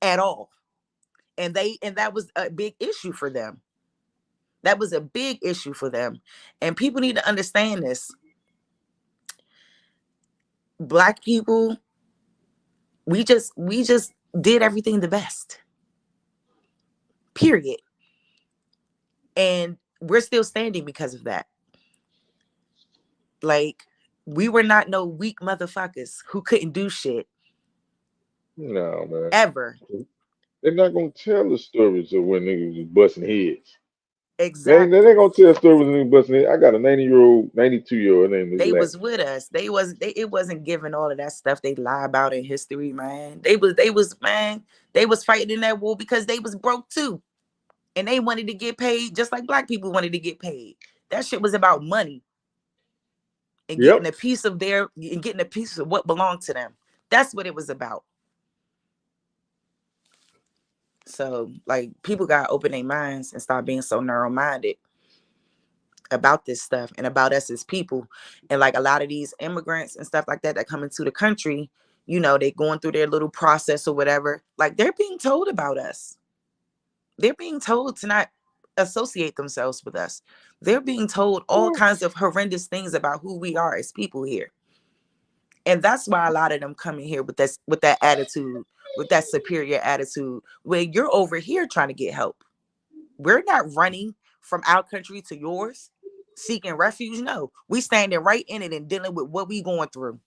S: at all. And that was a big issue for them. That was a big issue for them. And people need to understand this. Black people, we just did everything the best. Period. And we're still standing because of that. Like, we were not no weak motherfuckers who couldn't do shit
N: No, man.
S: ever.
N: They're not gonna tell the stories of when niggas was busting heads. They ain't
S: Exactly.
N: gonna tell stories when niggas busting heads. I got a 90-year-old, 92-year-old name is
S: They was
N: Latin.
S: with us. It wasn't giving all of that stuff they lie about in history, man. They was fighting in that war because they was broke too. And they wanted to get paid just like black people wanted to get paid. That shit was about money. and getting
N: Yep.
S: a piece of their and getting a piece of what belonged to them. That's what it was about. So like people gotta open their minds and stop being so narrow minded about this stuff and about us as people. And like a lot of these immigrants and stuff like that that come into the country, you know, they going through their little process or whatever. Like they're being told about us. They're being told to not associate themselves with us. They're being told all kinds of horrendous things about who we are as people here. And that's why a lot of them come in here with that attitude, with that superior attitude, where you're over here trying to get help. We're not running from our country to yours, seeking refuge. No, we standing right in it and dealing with what we going through.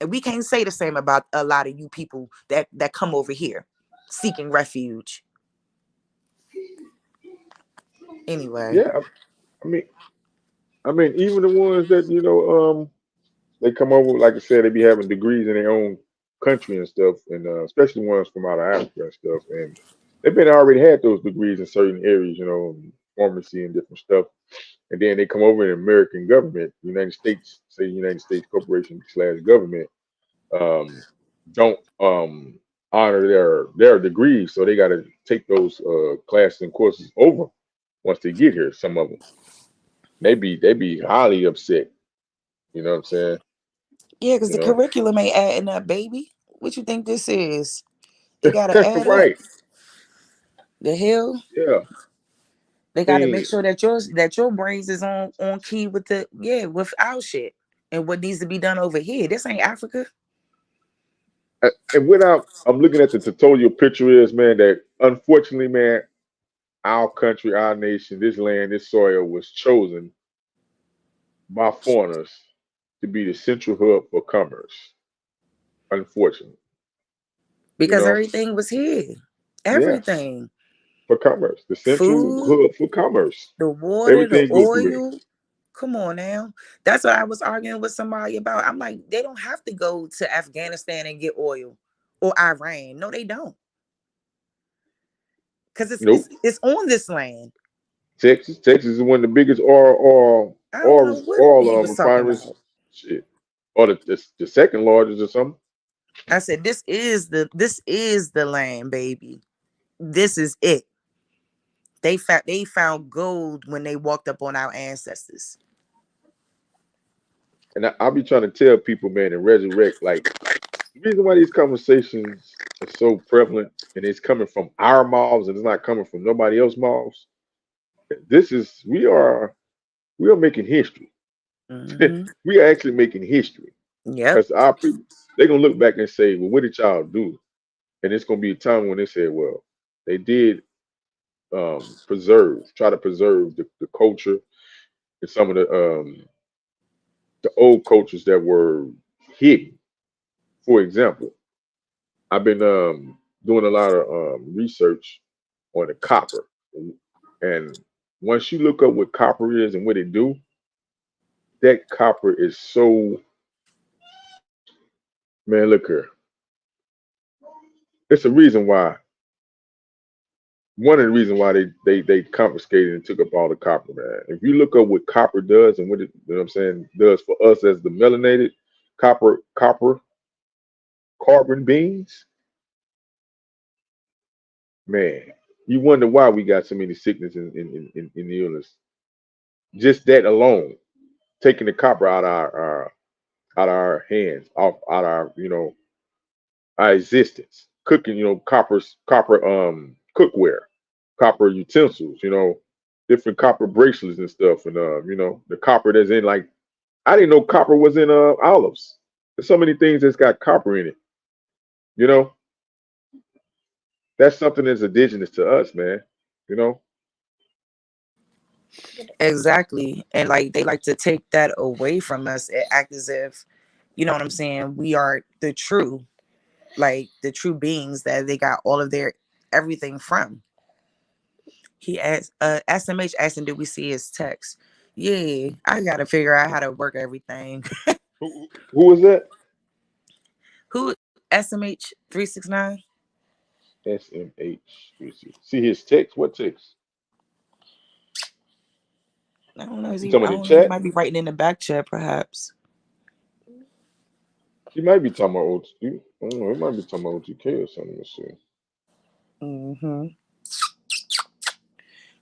S: And we can't say the same about a lot of you people that come over here seeking refuge. Anyway.
N: Yeah. I mean, even the ones that they come over, like I said, they be having degrees in their own country and stuff, and especially ones from out of Africa and stuff, and they've been already had those degrees in certain areas, pharmacy and different stuff, and then they come over in the American government, United States, say United States Corporation slash government, um, don't honor their degrees, so they got to take those classes and courses over once they get here. Some of them, they be highly upset. You know what I'm saying?
S: Yeah, because
N: You
S: the
N: know,
S: curriculum ain't adding up, baby. What you think this is? It gotta add up.
N: right?
S: The hell?
N: Yeah.
S: They
N: I
S: gotta make
N: mean,
S: sure that your brains is on key with with our shit and what needs to be done over here. This ain't Africa.
N: and without, I'm looking at the tutorial picture is, man, that unfortunately, man, our country, our nation, this land, this soil was chosen by foreigners to be the central hub for commerce. Unfortunately, you
S: Because
N: know,
S: everything was here.
N: yes,
S: Everything.
N: for commerce, the central
S: Food,
N: hub for commerce.
S: the water, the
N: Everything go through there.
S: oil. Come on now. That's what I was arguing with somebody about. I'm like, they don't have to go to Afghanistan and get oil or Iran. No, they don't. Because
N: Nope.
S: it's on this land.
N: Texas is one of the biggest
S: I don't know what he was talking
N: refineries.
S: about.
N: Shit, or the second largest or something.
S: I said, this is the land, baby. This is it. They found gold when they walked up on our ancestors.
N: And I'll be trying to tell people, man, and resurrect, like, the reason why these conversations are so prevalent and it's coming from our mouths and it's not coming from nobody else's mouths. This is we are making history.
S: Hmm.
N: We are actually making history
S: Yep.
N: because our people, they're gonna look back and say, well, what did y'all do? And it's gonna be a time when they say, well, they did try to preserve the culture and some of the old cultures that were hidden. For example, I've been doing a lot of research on the copper, and once you look up what copper is and what it do, that copper is so, man. Look here, it's a reason why. One of the reasons why they confiscated and took up all the copper, man. If you look up what copper does and what it, you know what I'm saying, does for us as the melanated copper carbon beings, man, you wonder why we got so many sickness in the illness. Just that alone, taking the copper out of our hands, off out our our existence. Cooking, copper cookware, copper utensils, different copper bracelets and stuff, and the copper that's in, like, I didn't know copper was in olives. There's so many things that's got copper in it. You know, that's something that's indigenous to us, man. You know,
S: Exactly. And like they like to take that away from us and act as if, you know what I'm saying, we are the true beings that they got all of their everything from. He asked SMH asking, did we see his text? Yeah, I gotta figure out how to work everything.
N: who was that?
S: Who SMH 369?
N: SMH. See his text. What text?
S: I don't know. Is
N: You
S: he?
N: talking
S: I
N: about in
S: don't know. He
N: chat?
S: might be writing in the back chat, perhaps.
N: He might be talking about OT. I don't know. He might be talking about OTK or something. Let's see.
S: Hmm.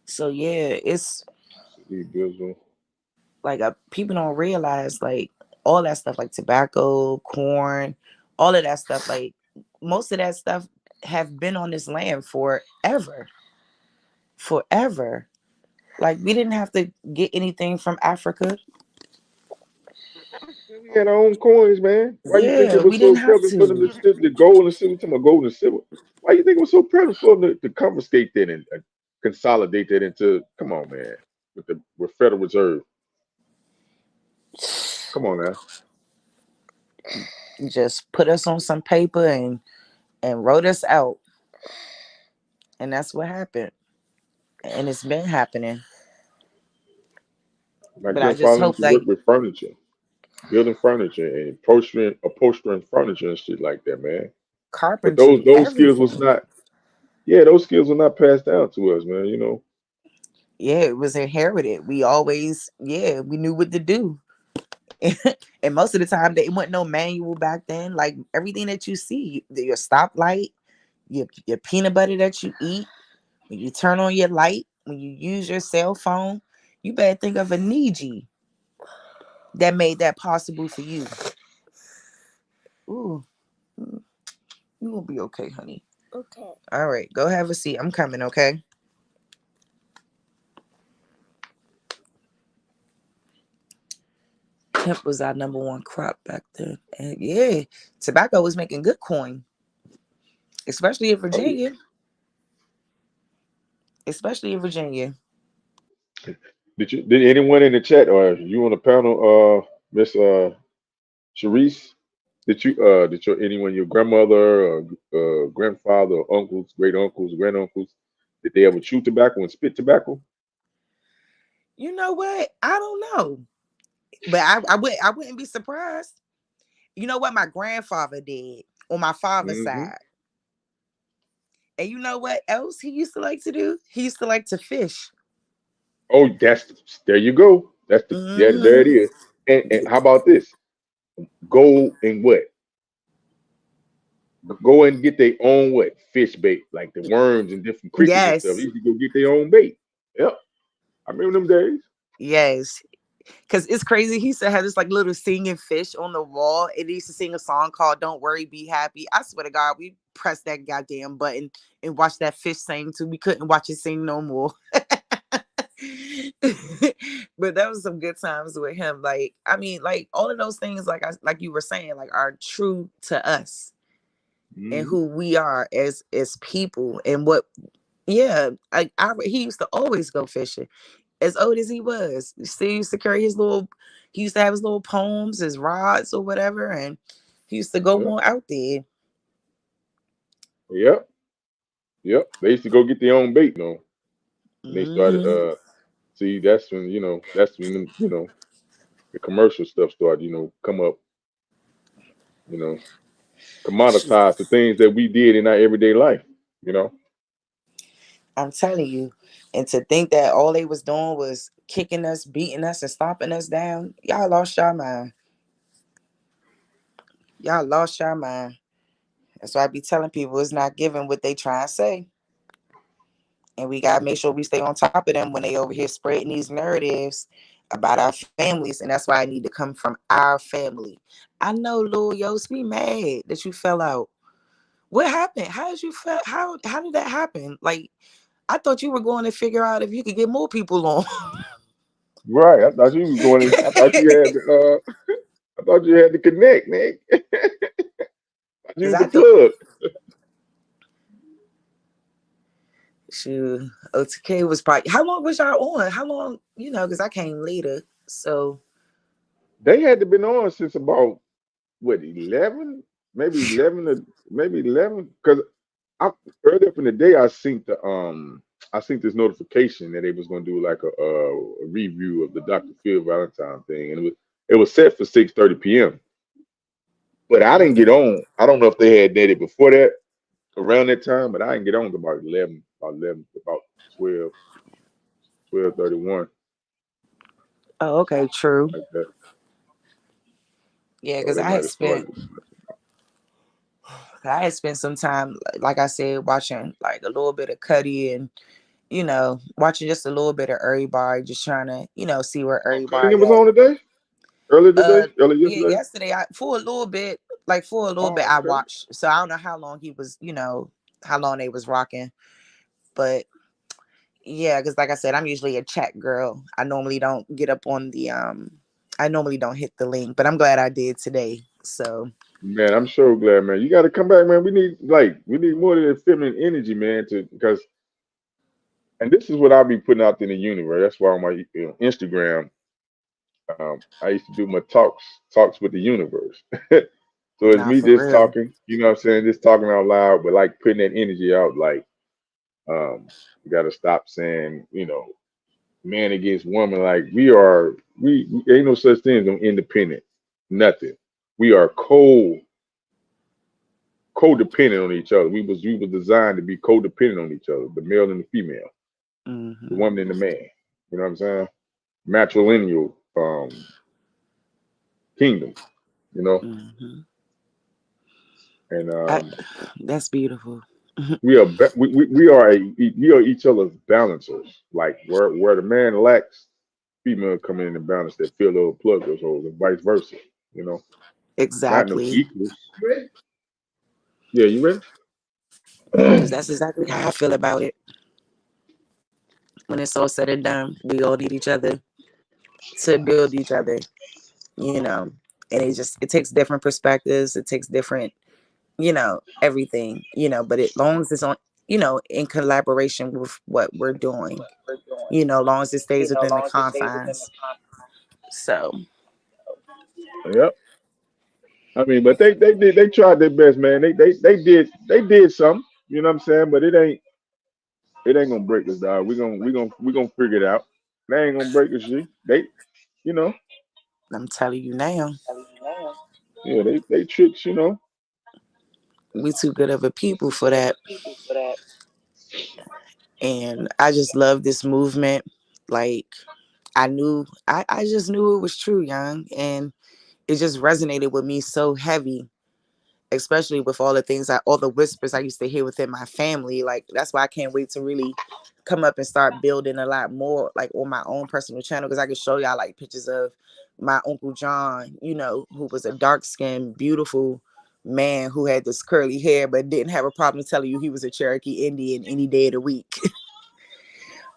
S: So yeah, it's
N: CD Bizzle.
S: like people don't realize like all that stuff, like tobacco, corn, all of that stuff. Like most of that stuff have been on this land forever, forever. Like we didn't have to get anything from Africa.
N: We had our own coins, man. Why you think it
S: Yeah,
N: was
S: we
N: so
S: didn't have
N: prevalent for them
S: to.
N: to steal the gold and silver? Talking about gold and silver. Why you think it was so prevalent for them to confiscate that and consolidate that into? Come on, man. With Federal Reserve. Come on now.
S: Just put us on some paper and wrote us out, and that's what happened. And it's been happening.
N: My
S: But I just
N: grandfather used
S: hope
N: to work
S: like
N: with furniture, building furniture and upholstering furniture and shit like that, man. But those
S: carpentry,
N: those skills was
S: everything.
N: not. Yeah, those skills were not passed down to us, man. You know.
S: Yeah, it was inherited. We always, yeah, we knew what to do. And most of the time, there wasn't no manual back then. Like everything that you see, your stoplight, your peanut butter that you eat, when you turn on your light, when you use your cell phone, you better think of a Niji that made that possible for you. Ooh, you will be okay, honey. Okay. All right, go have a seat. I'm coming, okay? Hemp was our number one crop back then. And yeah, tobacco was making good coin, especially in
N: Oh yeah.
S: Virginia. Especially in Virginia.
N: Did anyone in the chat or you on the panel, Miss Sharice? Did your anyone, your grandmother or grandfather or uncles, great uncles, grand uncles, did they ever chew tobacco and spit tobacco?
S: You know what? I don't know. But I wouldn't be surprised. You know what my grandfather did on my father's
N: Hmm.
S: side. And you know what else he used to like to do? He used to like to fish.
N: Oh, there you go. There it
S: Hmm.
N: is. And how about this? Go and what? Go and get their own what? Fish bait, like the worms and different creatures and stuff. They
S: Yes.
N: used to go get their own bait. Yep. I remember them days.
S: Yes. Cause it's crazy. He used to have this like little singing fish on the wall. And he used to sing a song called "Don't Worry, Be Happy." I swear to God, we pressed that goddamn button and watched that fish sing too. We couldn't watch it sing no more. But that was some good times with him. Like, I mean, like all of those things, like you were saying, like are true to us and
N: Hmm.
S: who we are as people and what. Yeah, he used to always go fishing as old as he was. He still used to carry his little, he used to have his little poems, his rods or whatever, and he used to go
N: Yep.
S: on out there.
N: Yep. Yep. They used to go get their own bait, you know. And they started
S: Hmm.
N: see that's when the commercial stuff started, come up, you know, commoditize the things that we did in our everyday life, you know.
S: I'm telling you. And to think that all they was doing was kicking us, beating us, and stomping us down, y'all lost your mind. Y'all lost your mind. That's why I be telling people it's not giving what they try and say. And we gotta make sure we stay on top of them when they over here spreading these narratives about our families. And that's why I need to come from our family. I know Lil Yos be mad that you fell out. What happened? How did you feel? How did that happen? Like I thought you were going to figure out if you could get more people on.
N: Right. I thought you was going to, I thought you had to connect, man. You
S: Cause
N: was the
S: I think
N: plug.
S: shoot, OTK was probably how long was y'all on? How long, because I came later. So
N: They had to been on since about what 11, maybe 11. Because I earlier up in the day I seen this notification that they was gonna do like a review of the Dr. Phil Valentine thing, and it was set for 6:30 p.m. But I didn't get on. I don't know if they had did it before that, around that time, but I didn't get on about 11, about 12, 12:31.
S: Oh, okay, true.
N: like that.
S: Yeah,
N: So
S: because
N: they might have started.
S: I had spent some time, like I said, watching like a little bit of Cuddy and watching just a little bit of everybody, just trying to see where
N: Oh, Cutting it
S: everybody
N: was
S: at.
N: on today, early
S: Yeah,
N: yesterday.
S: yesterday for a little bit, like for a little bit,
N: Oh,
S: I
N: okay.
S: watched. So I don't know how long he was, how long they was rocking, but yeah, because like I said, I'm usually a chat girl. I normally don't get up on the I normally don't hit the link, but I'm glad I did today. So
N: Man, I'm so glad, man. You got to come back, man. We need more of that feminine energy, man. To because and this is what I'll be putting out in the universe. That's why on my Instagram, I used to do my talks with the universe. So it's
S: nah,
N: me
S: for
N: just
S: real.
N: talking, you know what I'm saying, just talking out loud, but like putting that energy out, like you got to stop saying, man against woman. Like we ain't no such thing as no independent, nothing. We are codependent on each other. We was designed to be codependent on each other, the male and the female, the
S: Hmm.
N: woman and the man. You know what I'm saying? Matrilineal kingdom. You know,
S: Hmm.
N: and
S: I, that's beautiful.
N: we are each other's balancers. Like where the man lacks, female come in and balance that fill those plug those holes, and vice versa. You know, not no
S: Exactly,
N: equals. Yeah, you ready?
S: because that's exactly how I feel about it. When it's all said and done, we all need each other to build each other. You know, and it takes different perspectives. It takes different, everything. But it long as it's on, in collaboration with what we're doing. Long as it stays within the confines. So
N: Yep. I mean, but they tried their best, man. They did something. You know what I'm saying? But it ain't gonna break us, dog. We gonna figure it out. They ain't gonna break us, G. You know,
S: I'm telling you now,
N: yeah, they tricks,
S: we too good of a people for that. And I just love this movement. Like I just knew it was true, young. And it just resonated with me so heavy, especially with all the whispers I used to hear within my family. Like that's why I can't wait to really come up and start building a lot more, like on my own personal channel, because I can show y'all like pictures of my Uncle John, who was a dark skinned, beautiful man who had this curly hair but didn't have a problem telling you he was a Cherokee Indian any day of the week.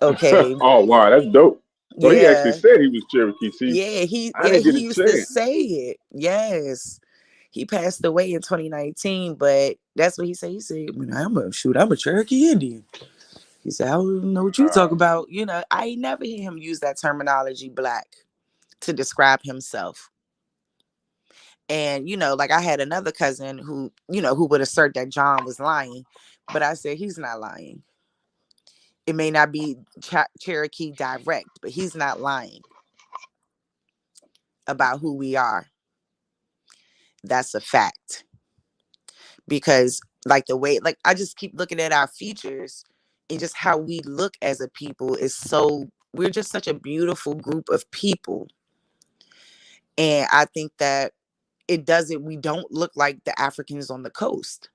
S: Okay.
N: Oh wow, that's dope. So he actually
S: Yeah.
N: said he was Cherokee. See,
S: Yeah,
N: I didn't get
S: he
N: a
S: used to
N: chance.
S: say it. Yes. He passed away in 2019, but that's what he said. He said, I'm a Cherokee Indian. He said, I don't know what you talk about. I ain't never hear him use that terminology black to describe himself. And, like I had another cousin who would assert that John was lying, but I said, he's not lying. It may not be Cherokee direct, but he's not lying about who we are. That's a fact. Because like the way, like I just keep looking at our features and just how we look as a people is we're just such a beautiful group of people. And I think that we don't look like the Africans on the coast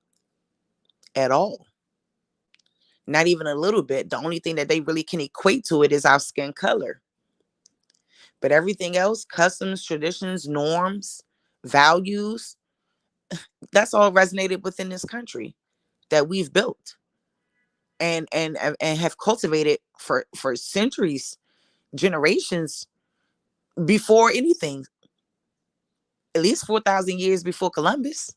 S: at all. Not even a little bit. The only thing that they really can equate to it is our skin color. But everything else, customs, traditions, norms, values, that's all resonated within this country that we've built and have cultivated for centuries, generations before anything, at least 4,000 years before Columbus.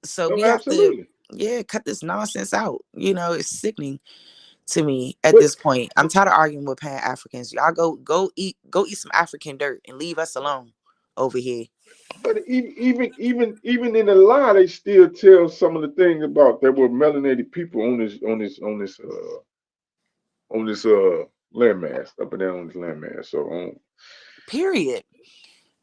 S: So
N: No,
S: we have to,
N: absolutely.
S: yeah, cut this nonsense out. It's sickening to me at
N: But,
S: this point. I'm tired of arguing with Pan Africans. Y'all go eat some African dirt and leave us alone over here.
N: but even in the lie, they still tell some of the things about there were melanated people on this landmass up and down on this landmass. So
S: Period.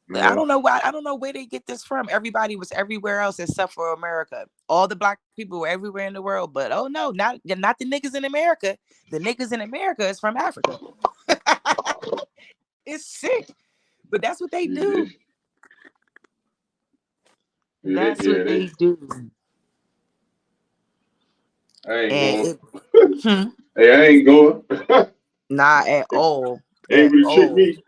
N: you
S: I
N: know,
S: don't know why. I don't know where they get this from. Everybody was everywhere else except for America. All the black people were everywhere in the world, but oh no, not the niggas in America. The niggas in America is from Africa. It's sick, but that's what they
N: Yeah,
S: do.
N: they,
S: That's
N: yeah,
S: what they
N: they,
S: do.
N: I ain't
S: And
N: going.
S: it, hmm,
N: Hey, I ain't going.
S: not at all.
N: Ain't
S: At
N: really trick
S: all.
N: me.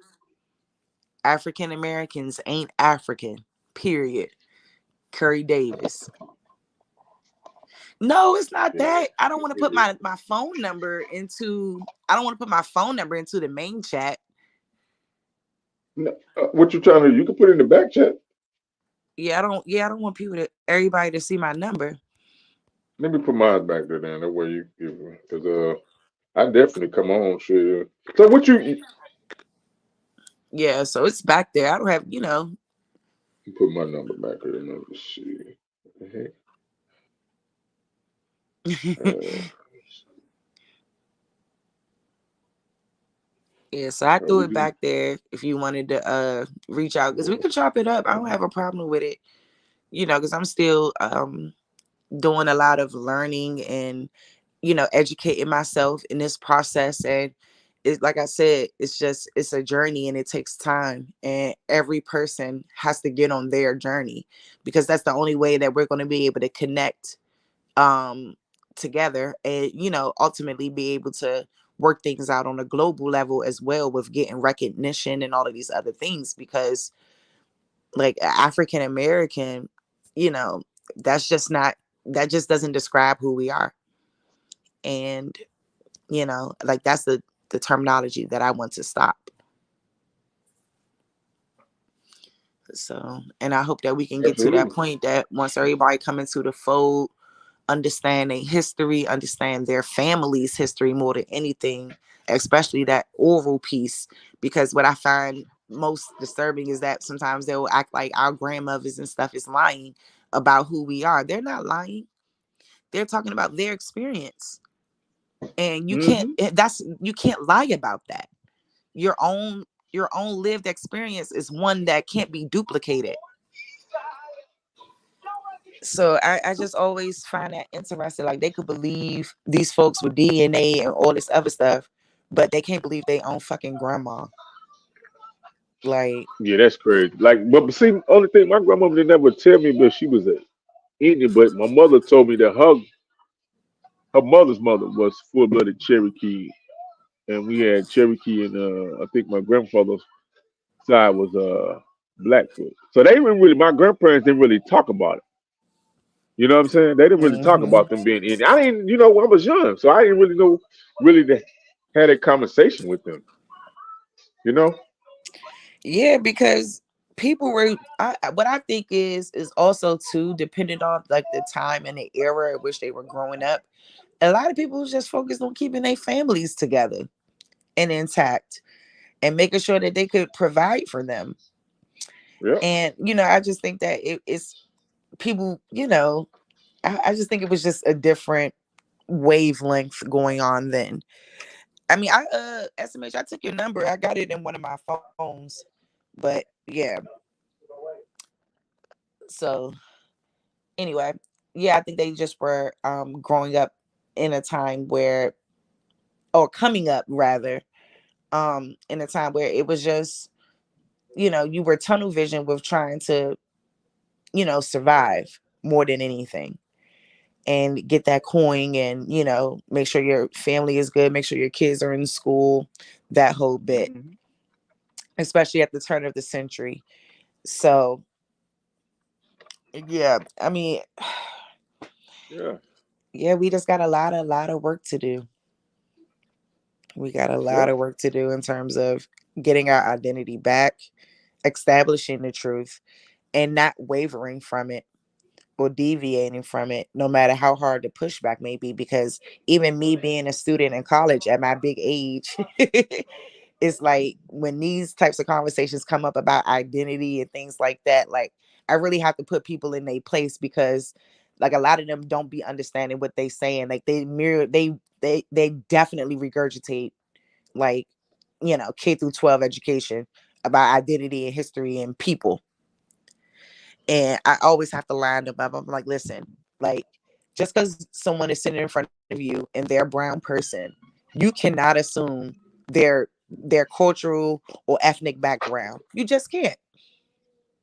S: African Americans ain't African. Period. Curry Davis. No, it's not that. I don't want to put my phone number into. I don't want to put my phone number into the main chat.
N: No, what you trying to? You can put it in the back chat.
S: Yeah, I don't. Yeah, I don't want people to everybody to see my number.
N: Let me put mine back there then. That way you give because I definitely come on shit. So what you
S: Yeah, so it's back there. I don't have.
N: put my number back there? Let me see. What the heck?
S: Yeah, so I threw
N: We
S: it
N: do.
S: back there if you wanted to reach out because we could chop it up. I don't have a problem with it. Because I'm still doing a lot of learning and educating myself in this process. And it's like I said, it's a journey and it takes time. And every person has to get on their journey because that's the only way that we're going to be able to connect um together and ultimately be able to work things out on a global level as well with getting recognition and all of these other things because like African American, you know, that's just not that just doesn't describe who we are. And, like that's the terminology that I want to stop. So, and I hope that we can get to that
N: Absolutely.
S: point that once everybody come into the fold, understand their history, understand their family's history more than anything, especially that oral piece. Because what I find most disturbing is that sometimes they'll act like our grandmothers and stuff is lying about who we are. They're not lying. They're talking about their experience. And
N: Mm-hmm.
S: you can't lie about that. Your own your own lived experience is one that can't be duplicated. So I just always find that interesting. Like they could believe these folks with DNA and all this other stuff, but they can't believe they own fucking grandma. Like,
N: Yeah, that's crazy. Like, but see, only thing my grandmother didn't never tell me, but she was a Indian. But my mother told me that her mother's mother was full blooded Cherokee, and we had Cherokee, and I think my grandfather's side was Blackfoot. So they didn't really. My grandparents didn't really talk about it. You know what I'm saying? They didn't really talk
S: hmm,
N: about them being Indian. I didn't, I was young, so I didn't really know really to had a conversation with them. You know?
S: yeah, because people were. What I think is also too dependent on like the time and the era at which they were growing up. A lot of people was just focused on keeping their families together and intact and making sure that they could provide for them.
N: Yeah.
S: And I just think that it's people. I just think it was just a different wavelength going on then. I mean, I SMH, I took your number. I got it in one of my phones. But yeah. So anyway, yeah, I think they just were growing up in a time where or coming up rather, in a time where it was just, you were tunnel vision with trying to, survive more than anything and get that coin and make sure your family is good, make sure your kids are in school, that whole bit,
N: Hmm.
S: especially at the turn of the century. So yeah, I mean,
N: Yeah.
S: yeah, we just got a lot of work to do. We got a lot
N: Yeah.
S: of work to do in terms of getting our identity back, establishing the truth, and not wavering from it or deviating from it, no matter how hard the pushback may be. Because even me being a student in college at my big age, it's like when these types of conversations come up about identity and things like that, like I really have to put people in their place because like a lot of them don't be understanding what they saying. Like they mirror they definitely regurgitate like, K through 12 education about identity and history and people. And I always have to line them up. I'm like, listen, like, just because someone is sitting in front of you and they're a brown person, you cannot assume they're their cultural or ethnic background. You just can't.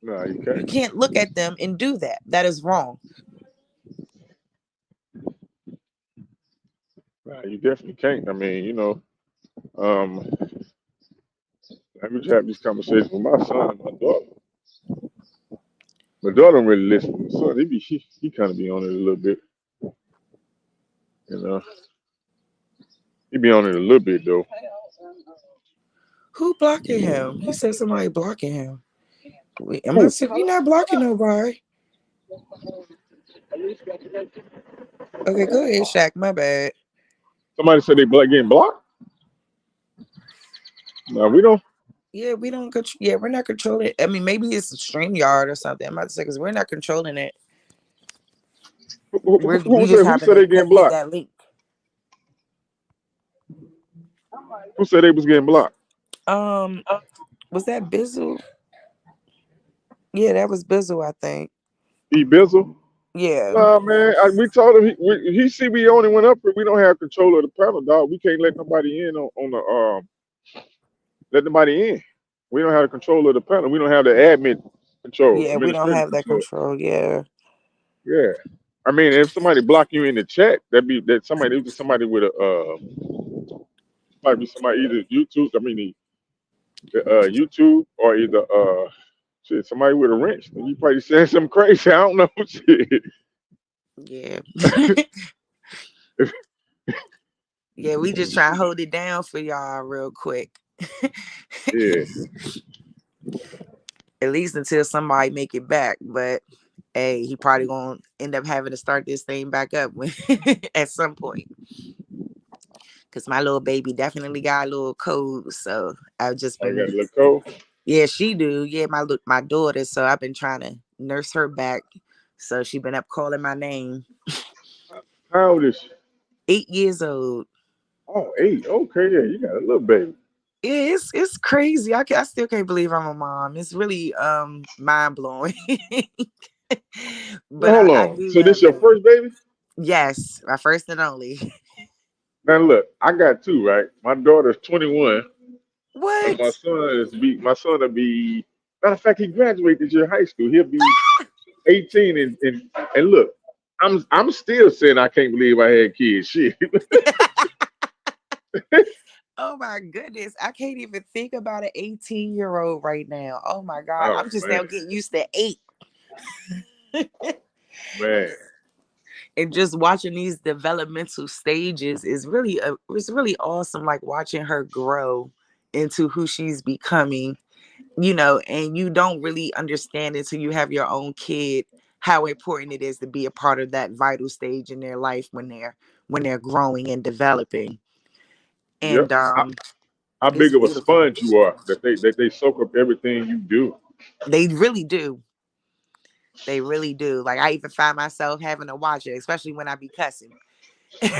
N: No, you
S: You
N: can't.
S: can't look at them and do that. That is wrong.
N: No, you definitely can't. I mean, um, I would have these conversations with my son and my daughter. My daughter don't really listen. My son, he kind of be on it a little bit. You know, he be on it a little bit though.
S: Who blocking him? He said somebody blocking him. Wait, am I
N: Who?
S: saying you're not blocking nobody? Okay, go ahead, Shaq. My bad.
N: Somebody said they getting blocked. No, we don't.
S: Yeah, we don't. Yeah, we're not controlling. I mean, maybe it's a StreamYard or something. I'm about to say because we're not controlling it. We just
N: Who
S: happen
N: said
S: to
N: they getting
S: hit
N: blocked?
S: that link.
N: Who said they was getting blocked?
S: Um, was that Bizzle? Yeah, that was Bizzle, I think.
N: E Bizzle?
S: Yeah,
N: Nah, man. We told him he see we only went up. We don't have control of the panel, dog. We can't let nobody in on the let nobody in. We don't have the control of the panel. We don't have the admin control,
S: yeah, we don't
N: administrative
S: have that
N: control.
S: control. Yeah,
N: Yeah. I mean, if somebody block you in the chat, that somebody it was somebody with a might be somebody either YouTube. I mean, the YouTube or either shit somebody with a wrench. You probably saying something crazy. I don't know. Shit.
S: yeah, yeah. We just try to hold it down for y'all real quick.
N: Yeah.
S: At least until somebody make it back. But hey, he probably gonna end up having to start this thing back up when, at some point. Cause my little baby definitely got a little cold, so I've just
N: I got
S: been.
N: a little cold.
S: Yeah, she do. Yeah, my daughter. So I've been trying to nurse her back. So she been up calling my name.
N: How old is she?
S: 8 years old.
N: Oh, 8. Okay, yeah, you got a little baby.
S: Yeah, it's crazy. I still can't believe I'm a mom. It's really mind blowing.
N: Now
S: But
N: hold
S: I
N: on.
S: do
N: So this
S: love
N: your
S: it.
N: first baby?
S: Yes, my first and only.
N: Now look, I got two, right? My daughter's 21, and
S: What?
N: my son will be. Matter of fact, he graduated this year high school. He'll be 18, and look, I'm still saying I can't believe I had kids. Shit.
S: Oh my goodness. I can't even think about an 18-year-old right now. Oh my God.
N: Oh
S: I'm just now
N: man,
S: getting used to 8.
N: man.
S: And just watching these developmental stages is really it's really awesome, like watching her grow into who she's becoming, and you don't really understand until you have your own kid how important it is to be a part of that vital stage in their life when they're growing and developing.
N: Yep.
S: And
N: How
S: it's
N: big of a
S: beautiful.
N: sponge you are that they soak up everything you do.
S: They really do. They really do. Like I even find myself having to watch it, especially when I be cussing. But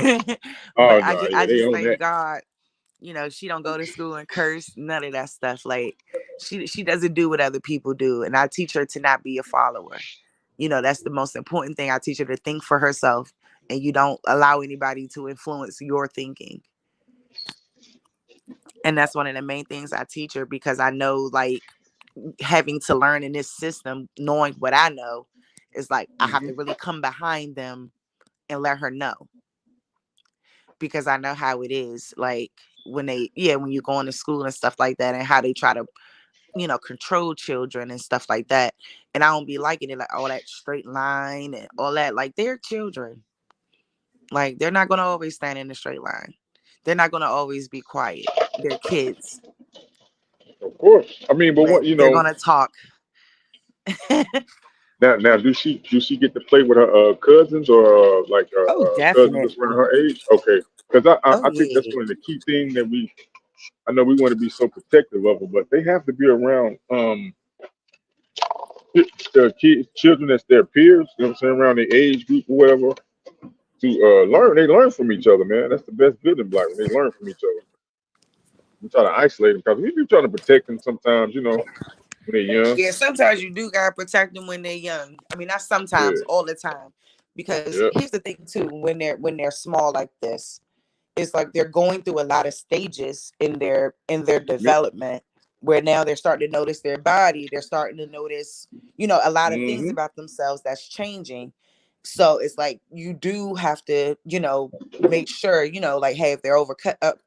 N: Oh
S: I
N: no,
S: just,
N: yeah,
S: I
N: they
S: just
N: own
S: thank
N: that.
S: God, she don't go to school and curse, none of that stuff. Like she doesn't do what other people do. And I teach her to not be a follower. That's the most important thing. I teach her to think for herself, and you don't allow anybody to influence your thinking. And that's one of the main things I teach her, because I know, like, having to learn in this system, knowing what I know, is like I have
N: Hmm.
S: to really come behind them and let her know, because I know how it is. Like when you go into school and stuff like that, and how they try to, control children and stuff like that. And I don't be liking it, like all that straight line and all that. Like they're children. Like they're not gonna always stand in a straight line. They're not gonna always be quiet. They're kids,
N: Of course. I mean, but
S: but
N: what
S: they're gonna talk.
N: now do she get to play with her cousins or like
S: Oh,
N: cousins that's around
S: definitely.
N: her age? Okay, because I
S: Oh
N: think that's
S: yeah.
N: one of the key things that I know we want to be so protective of them, but they have to be around the kids, children that's their peers. You know what I'm saying? Around their age group or whatever to learn. They learn from each other, man. That's the best building block when they learn from each other. We try to isolate them because we be trying to protect them sometimes, when they're young.
S: Yeah, sometimes you do gotta protect them when they're young. I mean, not sometimes,
N: Yeah,
S: all the time. Because
N: yeah.
S: here's the thing too, when they're small like this, it's like they're going through a lot of stages in their
N: Yep.
S: development, where now they're starting to notice their body, they're starting to notice, you know, a lot of things
N: Mm-hmm.
S: about themselves that's changing. So it's like you do have to, you know, make sure, you know, like, hey, if they're over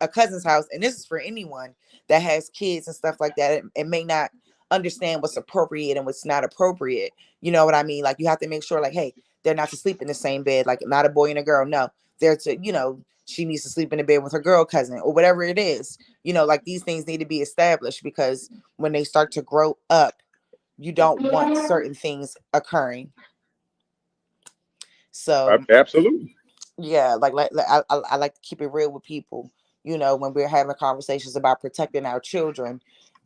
S: a cousin's house, and this is for anyone that has kids and stuff like that, it may not understand what's appropriate and what's not appropriate. You know what I mean? Like, you have to make sure, like, hey, they're not to sleep in the same bed, like not a boy and a girl. No, they're to, you know, she needs to sleep in the bed with her girl cousin or whatever it is. You know, like, these things need to be established, because when they start to grow up, you don't want certain things occurring. So
N: Absolutely.
S: yeah, I like to keep it real with people, you know, when we're having conversations about protecting our children,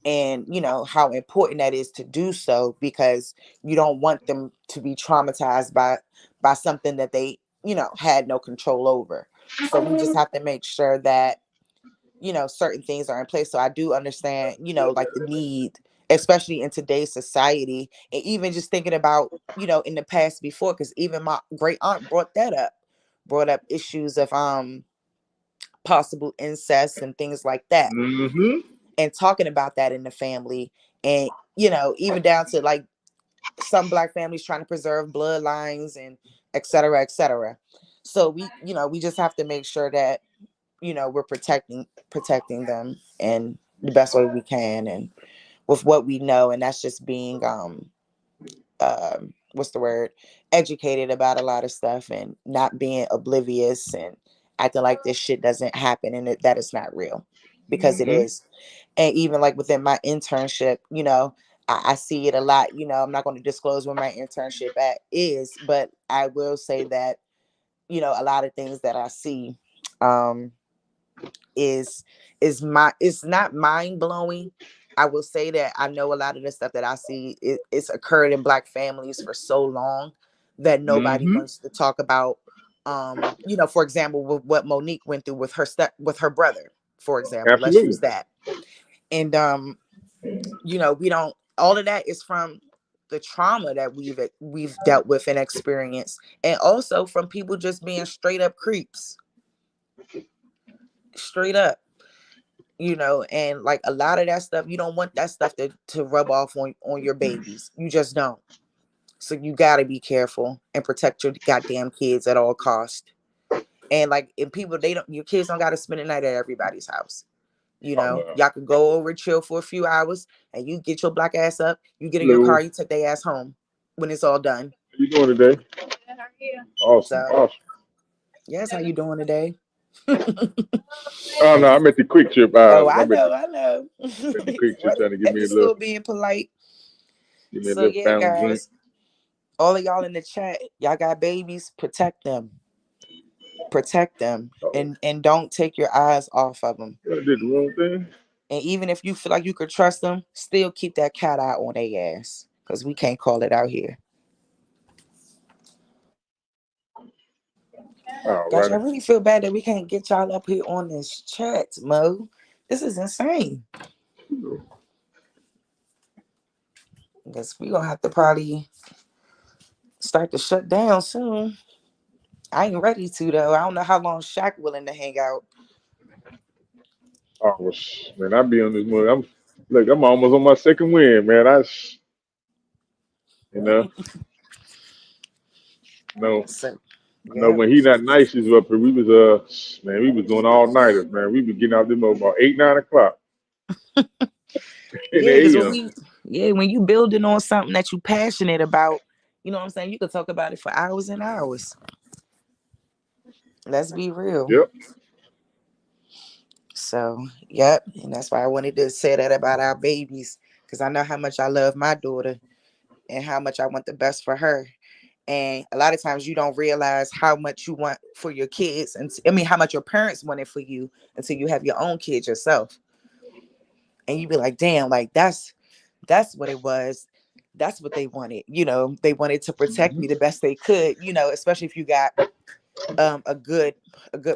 S: and you know how important that is to do so, because you don't want them to be traumatized by something that they, you know, had no control over. So we just have to make sure that, you know, certain things are in place. So I do understand, you know, like the need, especially in today's society, and even just thinking about, you know, in the past before, because even my great aunt brought up issues of possible incest and things like that,
N: Mm-hmm.
S: and talking about that in the family. And you know, even down to like some black families trying to preserve bloodlines and et cetera, et cetera. So we, you know, we just have to make sure that, you know, we're protecting them in the best way we can, and with what we know. And that's just being what's the word, educated about a lot of stuff, and not being oblivious and acting like this shit doesn't happen, and that it's not real, because it
N: Mm-hmm.
S: is. And even like within my internship, you know, I see it a lot. You know, I'm not going to disclose where my internship at is, but I will say that, you know, a lot of things that I see um is it's not mind blowing. I will say that I know a lot of the stuff that I see, it's occurred in black families for so long that nobody
N: Mm-hmm.
S: wants to talk about. You know, for example, with what Monique went through with with her brother, for example, let's use
N: Absolutely.
S: that. And you know, we don't, all of that is from the trauma that we've dealt with and experienced, and also from people just being straight up creeps, straight up, you know. And like a lot of that stuff, you don't want that stuff to rub off on your babies. You just don't. So you got to be careful and protect your goddamn kids at all cost. And like, and people, they don't, your kids don't got to spend the night at everybody's house. You
N: Oh
S: know,
N: no.
S: y'all could go over, chill for a few hours, and you get your black ass up, you get in your
N: Hello.
S: car, you take their ass home when it's all done.
N: How you doing today? Awesome.
S: So
N: Awesome.
S: yes, how you doing today?
N: Oh no, I'm at the quick trip.
S: Oh,
N: I'm
S: I know.
N: at the quick trip trying to
S: And it's still being polite.
N: give me a
S: So
N: little
S: yeah,
N: fountain drink.
S: guys, all of y'all in the chat, y'all got babies, protect them,
N: Oh,
S: and don't take your eyes off of them.
N: I did the wrong thing.
S: And even if you feel like you could trust them, still keep that cat eye on their ass, because we can't call it out here.
N: All
S: Gosh, I
N: righty.
S: really feel bad that we can't get y'all up here on this chat, Mo. This is insane. Guess we gonna have to probably start to shut down soon. I ain't ready to though. I don't know how long Shaq willing to hang out.
N: Oh well, man, I be on this one. I'm almost on my second win, man. You know, no,
S: So,
N: I know
S: yeah,
N: when he not nice, he's up here. We was man, we was doing all nighters, man. We was getting out them about 8, 9 o'clock in
S: yeah, because
N: the AM.
S: when you building on something that you passionate about, you know what I'm saying. You could talk about it for hours and hours. Let's be real.
N: Yep.
S: So, yep, and that's why I wanted to say that about our babies, because I know how much I love my daughter and how much I want the best for her. And a lot of times you don't realize how much you want for your kids, and I mean how much your parents want it for you, until you have your own kids yourself. And you be like, damn, like that's what it was. That's what they wanted. You know, they wanted to protect me the best they could, you know, especially if you got a good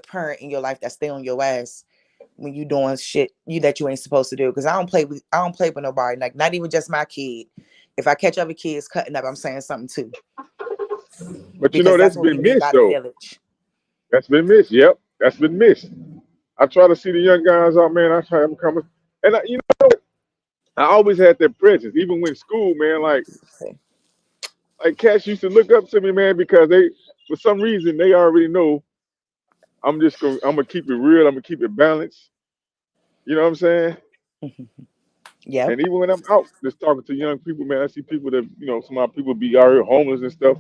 S: parent in your life that stay on your ass when you doing shit that you ain't supposed to do. Because I don't play with nobody, like not even just my kid. If I catch other kids cutting up, I'm saying something too,
N: But you know
S: because
N: that's
S: that's what we
N: been
S: mean
N: missed
S: by the
N: though.
S: village.
N: That's been missed. Yep, that's been missed. I try to see the young guys out, man. I try to have a conversation. And I always had that presence, even when school, man. Like cats used to look up to me, man, because they, for some reason, they already know I'm gonna keep it real. I'm gonna keep it balanced. You know what I'm saying?
S: Yep.
N: And even when I'm out just talking to young people, man, I see people that some of my people be out here homeless and stuff.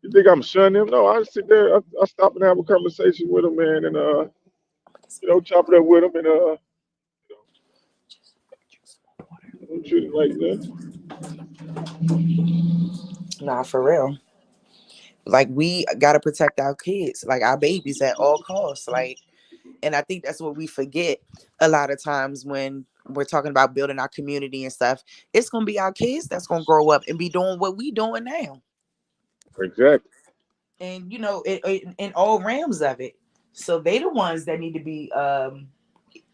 N: You think I'm shunning them? No, I just sit there. I stop and have a conversation with them, man, and chop it up with them, and treat it like that.
S: Nah, for real. Like we gotta protect our kids, like our babies at all costs. Like, and I think that's what we forget a lot of times when we're talking about building our community and stuff. It's gonna be our kids that's gonna grow up and be doing what we doing now.
N: Exactly.
S: And in all realms of it. So they the ones that need to be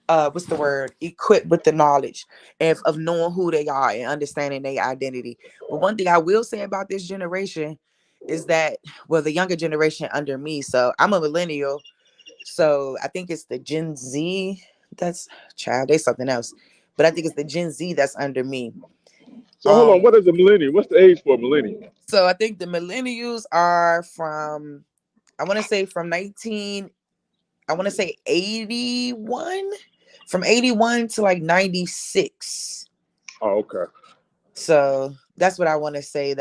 S: what's the word, equipped with the knowledge of knowing who they are and understanding their identity. But one thing I will say about this generation is that, well, the younger generation under me, so I'm a millennial, so I think it's the Gen Z that's, child, they something else, but I think it's the Gen Z that's under me.
N: So hold on, what is a millennial? What's the age for a millennial?
S: So I think the millennials are from, I want to say from 81, from 81 to like 96.
N: Oh, okay.
S: So that's what I want to say.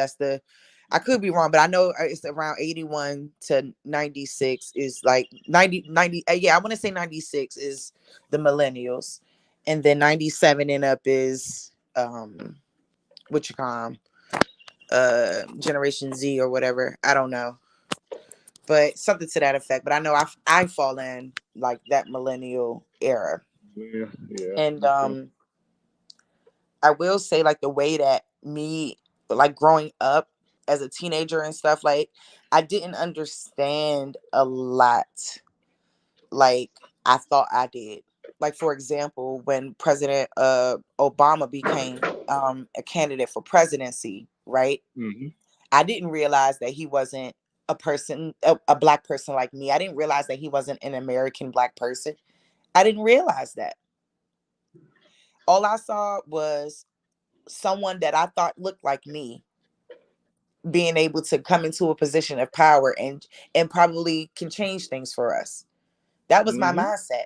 S: I could be wrong, but I know it's around 81 to 96 is like 90. Yeah, I want to say 96 is the millennials. And then 97 and up is, what you call 'em, Generation Z or whatever. I don't know. But something to that effect. But I know I fall in like that millennial era.
N: Yeah, yeah.
S: And
N: Okay.
S: I will say, like, the way that me, like, growing up as a teenager and stuff, like, I didn't understand a lot like I thought I did. Like, for example, when President Obama became a candidate for presidency, right?
N: Hmm.
S: I didn't realize that he wasn't a black person like me. I didn't realize that he wasn't an American black person. I didn't realize that. All I saw was someone that I thought looked like me being able to come into a position of power and probably can change things for us. That was my
N: Hmm.
S: mindset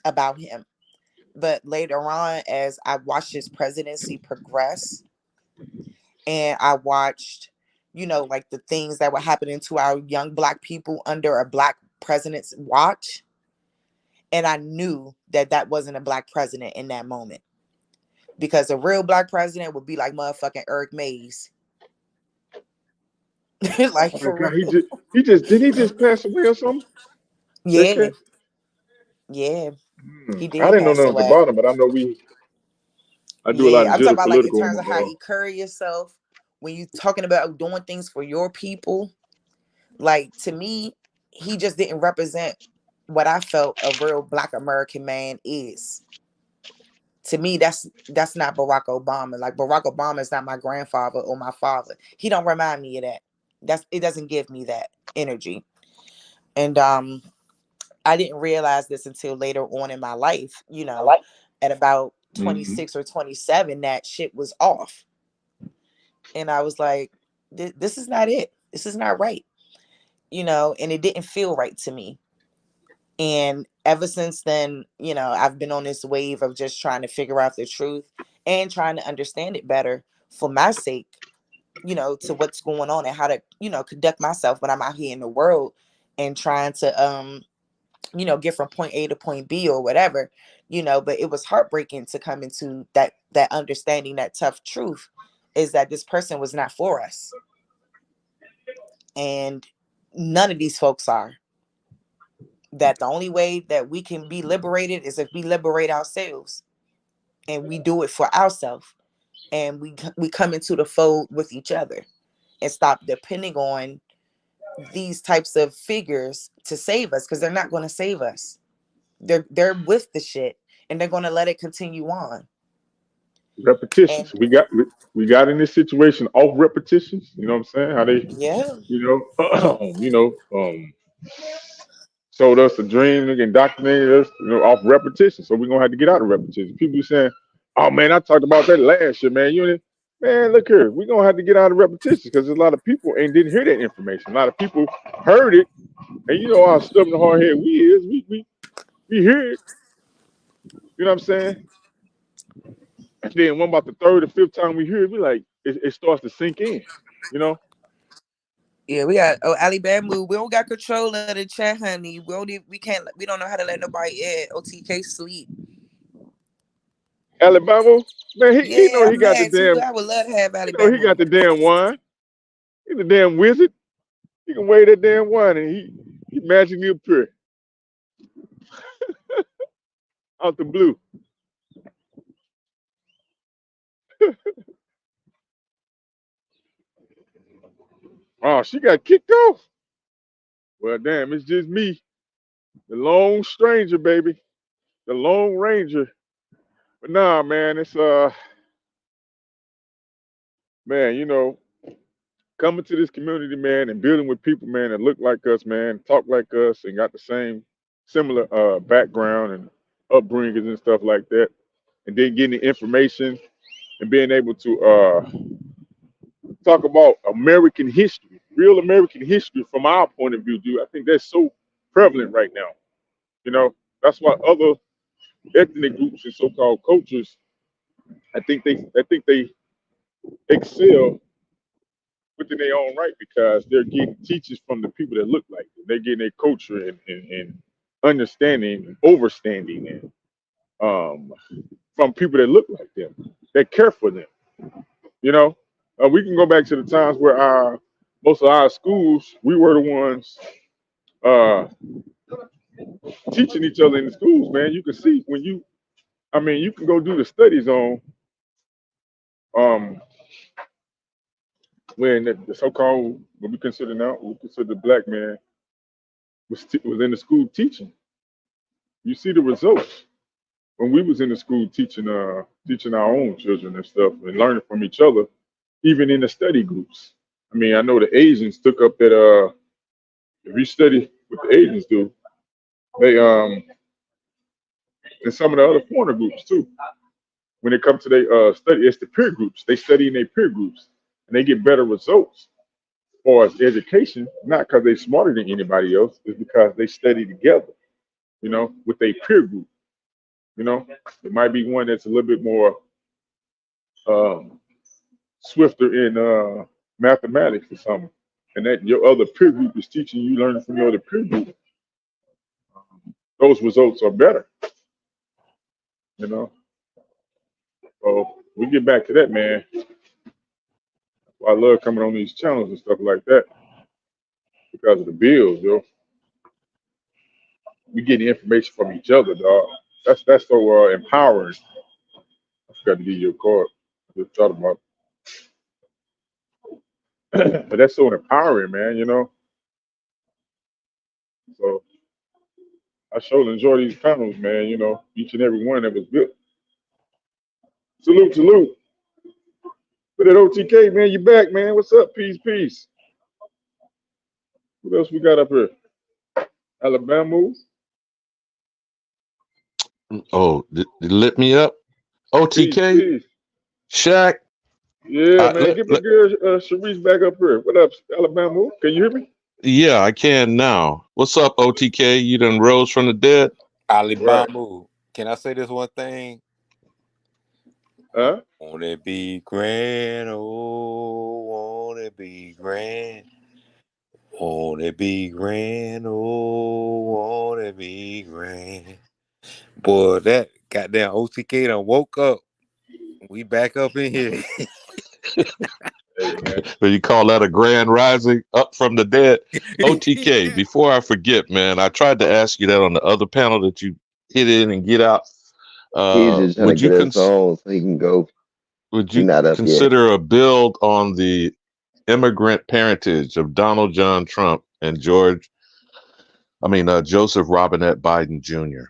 S: about him. But later on, as I watched his presidency progress and I watched, like the things that were happening to our young black people under a black president's watch, and I knew that that wasn't a black president in that moment, because a real black president would be like motherfucking Eric Mays. Like,
N: Oh my
S: for
N: God,
S: real.
N: did he just pass away or something? That
S: Yeah,
N: cat?
S: yeah, he
N: I
S: did
N: didn't know
S: pass
N: nothing
S: away.
N: about him, but I know I do a lot
S: Yeah,
N: of
S: I'm talking
N: jitter
S: about like in
N: political on
S: terms
N: him.
S: of how you carry yourself when you talking about doing things for your people. Like, to me, he just didn't represent what I felt a real black American man is. To me, that's not Barack Obama. Like, Barack Obama is not my grandfather or my father. He don't remind me of that. It doesn't give me that energy. And I didn't realize this until later on in my life, at about
N: Hmm.
S: 26 or 27, that shit was off. And I was like, this is not it. This is not right. And it didn't feel right to me. And ever since then, I've been on this wave of just trying to figure out the truth and trying to understand it better for my sake, to what's going on and how to, conduct myself when I'm out here in the world and trying to, get from point A to point B or whatever, but it was heartbreaking to come into that understanding, that tough truth is that this person was not for us. And none of these folks are. That the only way that we can be liberated is if we liberate ourselves and we do it for ourselves, and we come into the fold with each other and stop depending on these types of figures to save us, because they're not going to save us. They're with the shit and they're going to let it continue on. And
N: Repetitions. We got in this situation off repetitions. You know what I'm saying? How they,
S: yeah,
N: you know, you know, sold us a dream and indoctrinated us, off repetition. So we're gonna have to get out of repetition. People saying, "Oh man, I talked about that last year, man." Man, look here, we're gonna have to get out of repetition because there's a lot of people and didn't hear that information. A lot of people heard it, and you know how stubborn and hard headed we is. We hear it. You know what I'm saying? And then one about the third or fifth time we hear it, we like it starts to sink in. You know,
S: Yeah, we got Alabama. We don't got control of the chat, honey. We don't know how to let nobody in. OTK sleep.
N: Alabama, man, he
S: Yeah,
N: know he
S: I'm
N: got the
S: mad too.
N: damn,
S: I would love to have
N: he
S: Alabama.
N: got the damn wine. He's a damn wizard. He can weigh that damn wine and he magically appear out the blue. Oh, she got kicked off. Well, damn, it's just me, the lone stranger, baby, the lone ranger. But nah, man, it's man, coming to this community, man, and building with people, man, that look like us, man, talk like us, and got the same similar background and upbringings and stuff like that, and then getting the information and being able to talk about American history, real American history from our point of view, dude. I think that's so prevalent right now. That's why other ethnic groups and so-called cultures, I think they excel within their own right because they're getting teachers from the people that look like them. They're getting their culture and understanding and overstanding and from people that look like them, that care for them. You know, we can go back to the times where most of our schools, we were the ones uh, teaching each other in the schools. Man, you can see you can go do the studies on um, when the so-called what we consider now, we consider the black man was in the school teaching. You see the results when we was in the school teaching our own children and stuff and learning from each other, even in the study groups. I mean, I know the Asians took up that if you study what the Asians do, they and some of the other foreigner groups too. When it comes to their study, it's the peer groups. They study in their peer groups and they get better results as far as education, not because they're smarter than anybody else, it's because they study together, with a peer group. It might be one that's a little bit more um, swifter in mathematics or something, and that your other peer group is teaching you, learning from your other peer group. Those results are better, you know. So we get back to that, man. I love coming on these channels and stuff like that because of the bills, yo. We get the information from each other, dog. That's so empowering. I forgot to give you a card. I just thought about it. But that's so empowering, man. So I sure enjoy these panels, man. Each and every one that was built. Salute, salute. With that OTK, man, you back, man. What's up? Peace, peace. What else we got up here? Alabama.
T: Oh, lit me up.
N: Peace,
T: OTK,
N: peace.
T: Shaq.
N: Yeah, man.
T: Let,
N: Get my
T: let,
N: girl Sharice back up here. What up, Alabama? Can you hear me?
T: yeah, I can now. What's up, OTK? You done rose from the dead?
N: Right.
K: Alibama. Can I say this one thing?
N: Huh?
K: Won't it be grand? Oh, won't it be grand? Won't it be grand? Oh, won't it be grand? Boy, that goddamn OTK done woke up. We back up in here.
N: Hey, man.
T: So you call that a grand rising up from the dead? OTK, before I forget, man, I tried to ask you that on the other panel that you hit in and get out.
B: He's just trying to
T: Would you
B: get us on so he can go. He's not up yet.
T: consider a build on the immigrant parentage of Donald John Trump and Joseph Robinette Biden Jr.?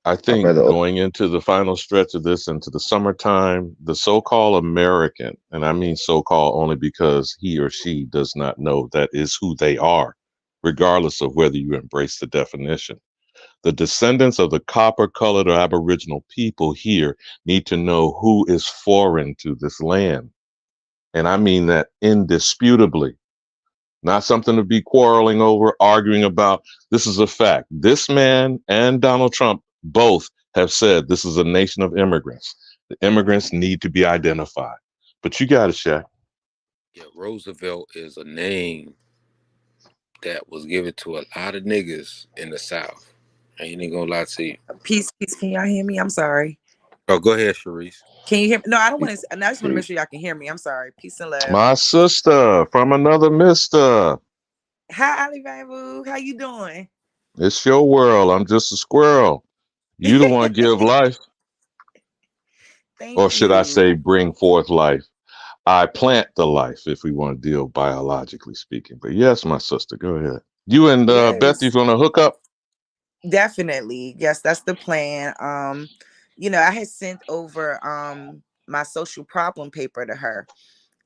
T: I
B: My
T: think
B: brother,
T: going into the final stretch of this, into the summertime, the so-called American, and I mean so-called only because he or she does not know that is who they are. regardless of whether you embrace the definition. The descendants of the copper colored or Aboriginal people here need to know who is foreign to this land. And I mean that indisputably, not something to be quarreling over, arguing about. This is a fact. This man and Donald Trump both have said this is a nation of immigrants. The immigrants need to be identified. But you got it, Shaq.
K: Yeah, Roosevelt is a name that was given to a lot of niggas in the South. I ain't even gonna lie to you.
S: Peace, peace. Can y'all hear me? I'm sorry.
K: Oh, go ahead, Sharice.
S: Can you hear me? No, I don't want to. I just want to make sure y'all can hear me. I'm sorry. Peace and love.
T: My sister from another mister.
S: Hi, Ali Babu. How you doing?
T: It's your world. I'm just a squirrel. You the one give life. Or
S: Thank
T: should I
S: you.
T: say bring forth life? I plant the life if we want to deal biologically speaking. But yes, my sister, go ahead. You and Beth, you
S: Yes,
T: gonna hook up?
S: definitely. Yes, that's the plan. I had sent over my social problem paper to her,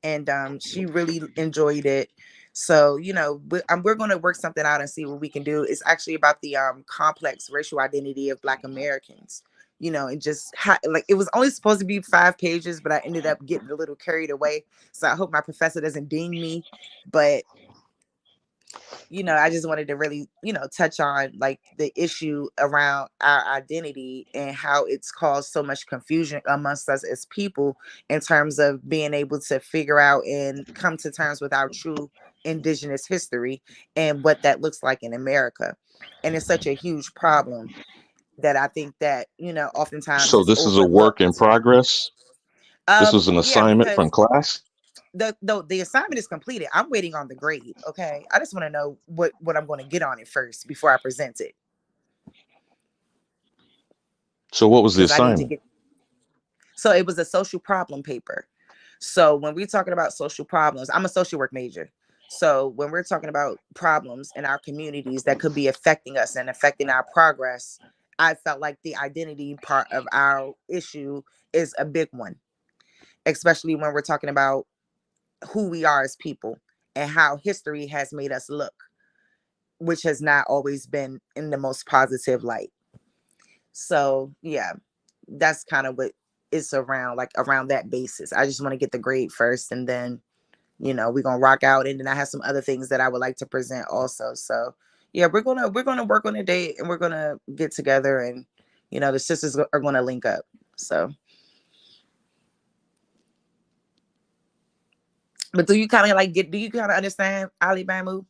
S: and she really enjoyed it. So we're going to work something out and see what we can do. It's actually about the complex racial identity of Black Americans. And just like it was only supposed to be 5 pages, but I ended up getting a little carried away. So I hope my professor doesn't ding me. But I just wanted to really, touch on like the issue around our identity and how it's caused so much confusion amongst us as people in terms of being able to figure out and come to terms with our true indigenous history and what that looks like in America. And it's such a huge problem that I think that, oftentimes
T: So
S: it's
T: this is a work in
S: overlooked.
T: progress. This was an
S: Yeah,
T: assignment from
S: because
T: class.
S: the assignment is completed. I'm waiting on the grade. Okay. I just want to know what I'm going to get on it first before I present it.
T: So what was the
S: Because I need to
T: assignment?
S: get so it was a social problem paper. So when we're talking about social problems, I'm a social work major. So when we're talking about problems in our communities that could be affecting us and affecting our progress, I felt like the identity part of our issue is a big one, especially when we're talking about who we are as people and how history has made us look, which has not always been in the most positive light. So yeah, that's kind of what it's around, like around that basis. I just want to get the grade first, and then we're gonna rock out, and then I have some other things that I would like to present also. So yeah, we're gonna work on a date, and we're gonna get together, and the sisters are gonna link up. So, but do you kind of do you kind of understand Ali Bamu?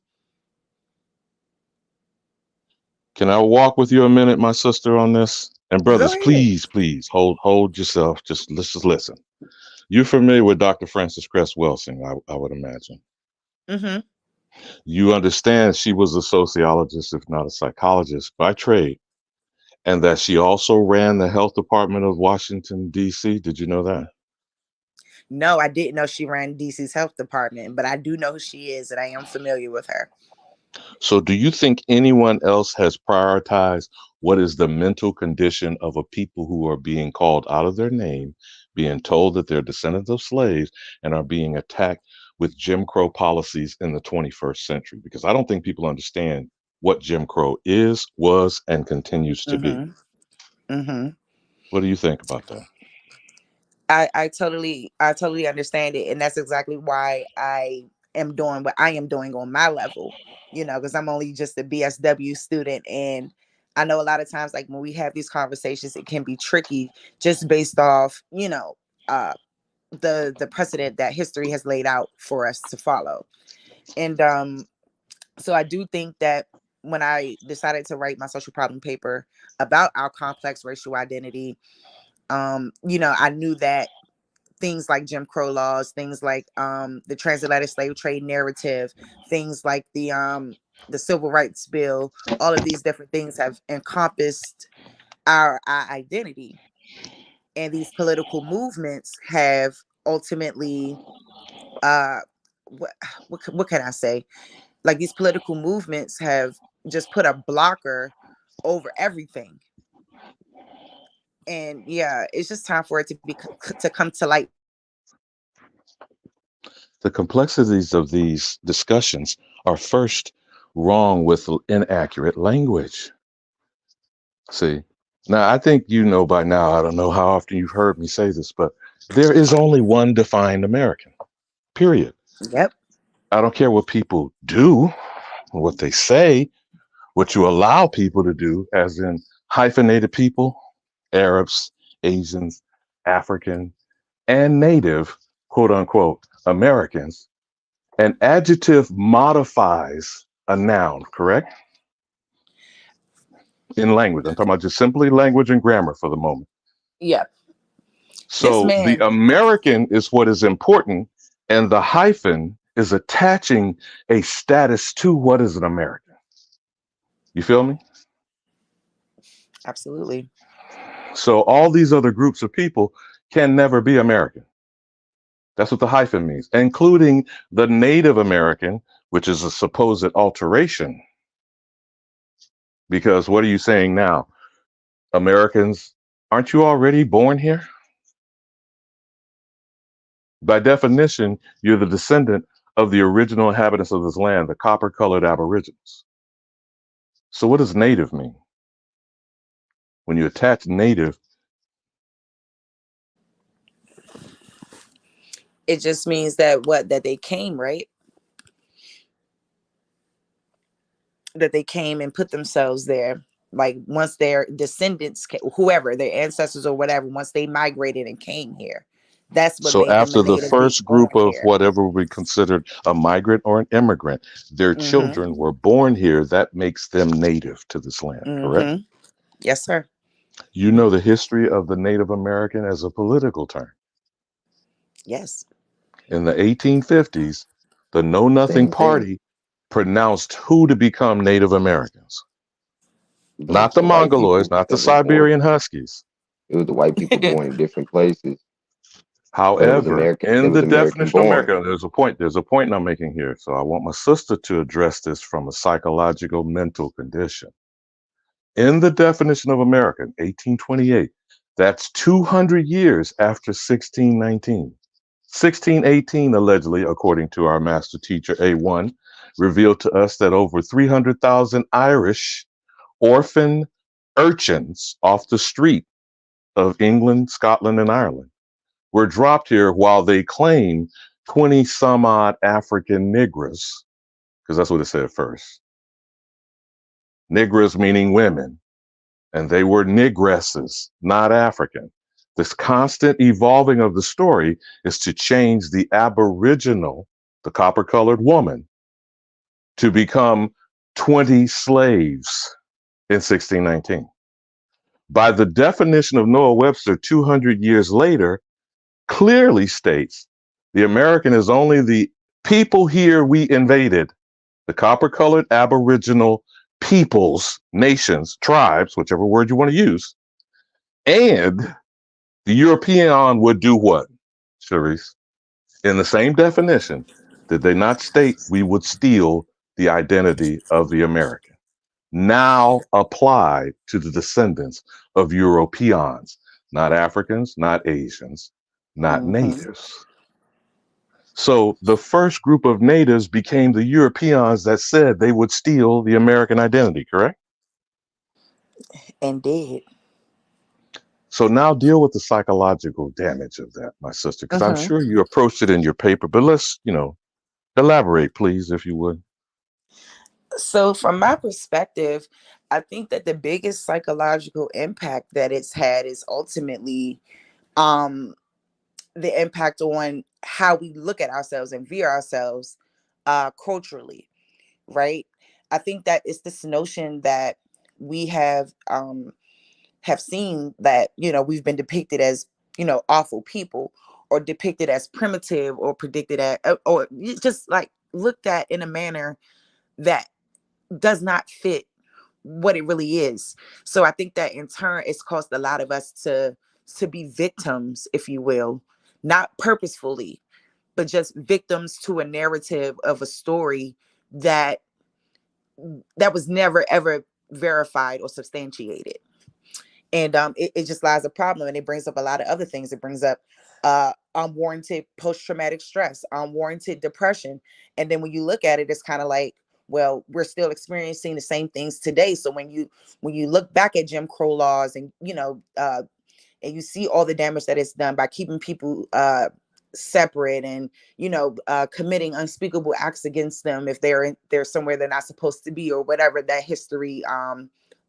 T: Can I walk with you a minute, my sister, on this? And
S: Go
T: brothers,
S: ahead.
T: please, please hold yourself. Just listen. You're familiar with Dr. Frances Cress Welsing, I would imagine.
S: Mm-hmm.
T: You understand she was a sociologist, if not a psychologist, by trade, and that she also ran the health department of Washington, D.C. Did you know that?
S: No, I didn't know she ran DC's health department, but I do know who she is, and I am familiar with her.
T: So, do you think anyone else has prioritized what is the mental condition of a people who are being called out of their name, being told that they're descendants of slaves, and are being attacked with Jim Crow policies in the 21st century? Because I don't think people understand what Jim Crow is, was, and continues to be.
S: Mm-hmm. Mm-hmm.
T: What do you think about that?
S: I totally understand it, and that's exactly why I am doing what I am doing on my level. Because I'm only just a BSW student, and I know a lot of times, like when we have these conversations, it can be tricky just based off, uh, the precedent that history has laid out for us to follow. And so I do think that when I decided to write my social problem paper about our complex racial identity, I knew that things like Jim Crow laws, things like the transatlantic slave trade narrative, things like the Civil Rights Bill, all of these different things have encompassed our identity. And these political movements have ultimately uh what what can I say? Like these political movements have just put a blocker over everything. And yeah, it's just time for it to come to light.
T: The complexities of these discussions are first wrong with inaccurate language. See, now I think you know by now, I don't know how often you've heard me say this, but there is only one defined American, period.
S: Yep.
T: I don't care what people do, what they say, what you allow people to do, as in hyphenated people, Arabs, Asians, African, and native, quote unquote, Americans. An adjective modifies a noun, correct? In language. I'm talking about just simply language and grammar for the moment.
S: Yep. This
T: So the
S: man,
T: American is what is important, and the hyphen is attaching a status to what is an American. You feel me?
S: absolutely.
T: So all these other groups of people can never be American. That's what the hyphen means, including the Native American, which is a supposed alteration. Because what are you saying now? Americans, aren't you already born here? By definition, you're the descendant of the original inhabitants of this land, the copper colored Aboriginals. So, what does native mean? When you attach native,
S: It just means that what that they came, right? That they came and put themselves there. Like once their descendants, whoever their ancestors or whatever, once they migrated and came here, that's what
T: so
S: made them a
T: after the
S: native, being
T: first
S: born
T: group of
S: here.
T: whatever we considered a migrant or an immigrant, their
S: Mm-hmm.
T: children were born here. That makes them native to this land, correct?
S: Mm-hmm. Yes, sir.
T: You know the history of the Native American as a political term.
S: Yes.
T: In the 1850s, the Know Nothing
C: Same thing.
T: Party pronounced who to become Native Americans. Not the
C: The white
T: Mongoloids,
C: people
T: not the
C: that was born.
T: Siberian Huskies.
C: It was the white people born in different places, but it was
T: However,
C: American. It
T: in
C: was
T: the
C: American
T: definition of
C: born.
T: America, there's a point I'm making here. So I want my sister to address this from a psychological mental condition. In the definition of America, 1828, that's 200 years after 1619. 1618, allegedly, according to our master teacher A1, revealed to us that over 300,000 Irish orphan urchins off the street of England, Scotland, and Ireland were dropped here while they claim 20 some odd African Negras, because that's what it said first. Negras meaning women, and they were negresses, not African. This constant evolving of the story is to change the Aboriginal, the copper colored woman, to become 20 slaves in 1619. By the definition of Noah Webster 200 years later, clearly states the American is only the people here we invaded, the copper colored Aboriginal peoples, nations, tribes, whichever word you want to use. And the European would do what, Charisse? In the same definition, did they not state we would steal the identity of the American? Now applied to the descendants of Europeans, not Africans, not Asians, not
S: Mm-hmm.
T: natives. So the first group of natives became the Europeans that said they would steal the American identity, correct?
S: And did.
T: So now deal with the psychological damage of that, my sister, because I'm
S: Mm-hmm.
T: sure you approached it in your paper, but let's, elaborate, please, if you would.
S: So, from my perspective, I think that the biggest psychological impact that it's had is ultimately um, the impact on how we look at ourselves and view ourselves culturally, right? I think that it's this notion that we have seen that we've been depicted as awful people, or depicted as primitive, or predicted at or just like looked at in a manner that does not fit what it really is. So I think that in turn it's caused a lot of us to be victims, if you will, not purposefully, but just victims to a narrative of a story that was never ever verified or substantiated. And it just lies a problem, and it brings up a lot of other things. It brings up unwarranted post-traumatic stress, unwarranted depression. And then when you look at it, it's kind of like, Well, we're still experiencing the same things today. So when you look back at Jim Crow laws, and and you see all the damage that it's done by keeping people separate, and committing unspeakable acts against them if they're somewhere they're not supposed to be, or whatever that history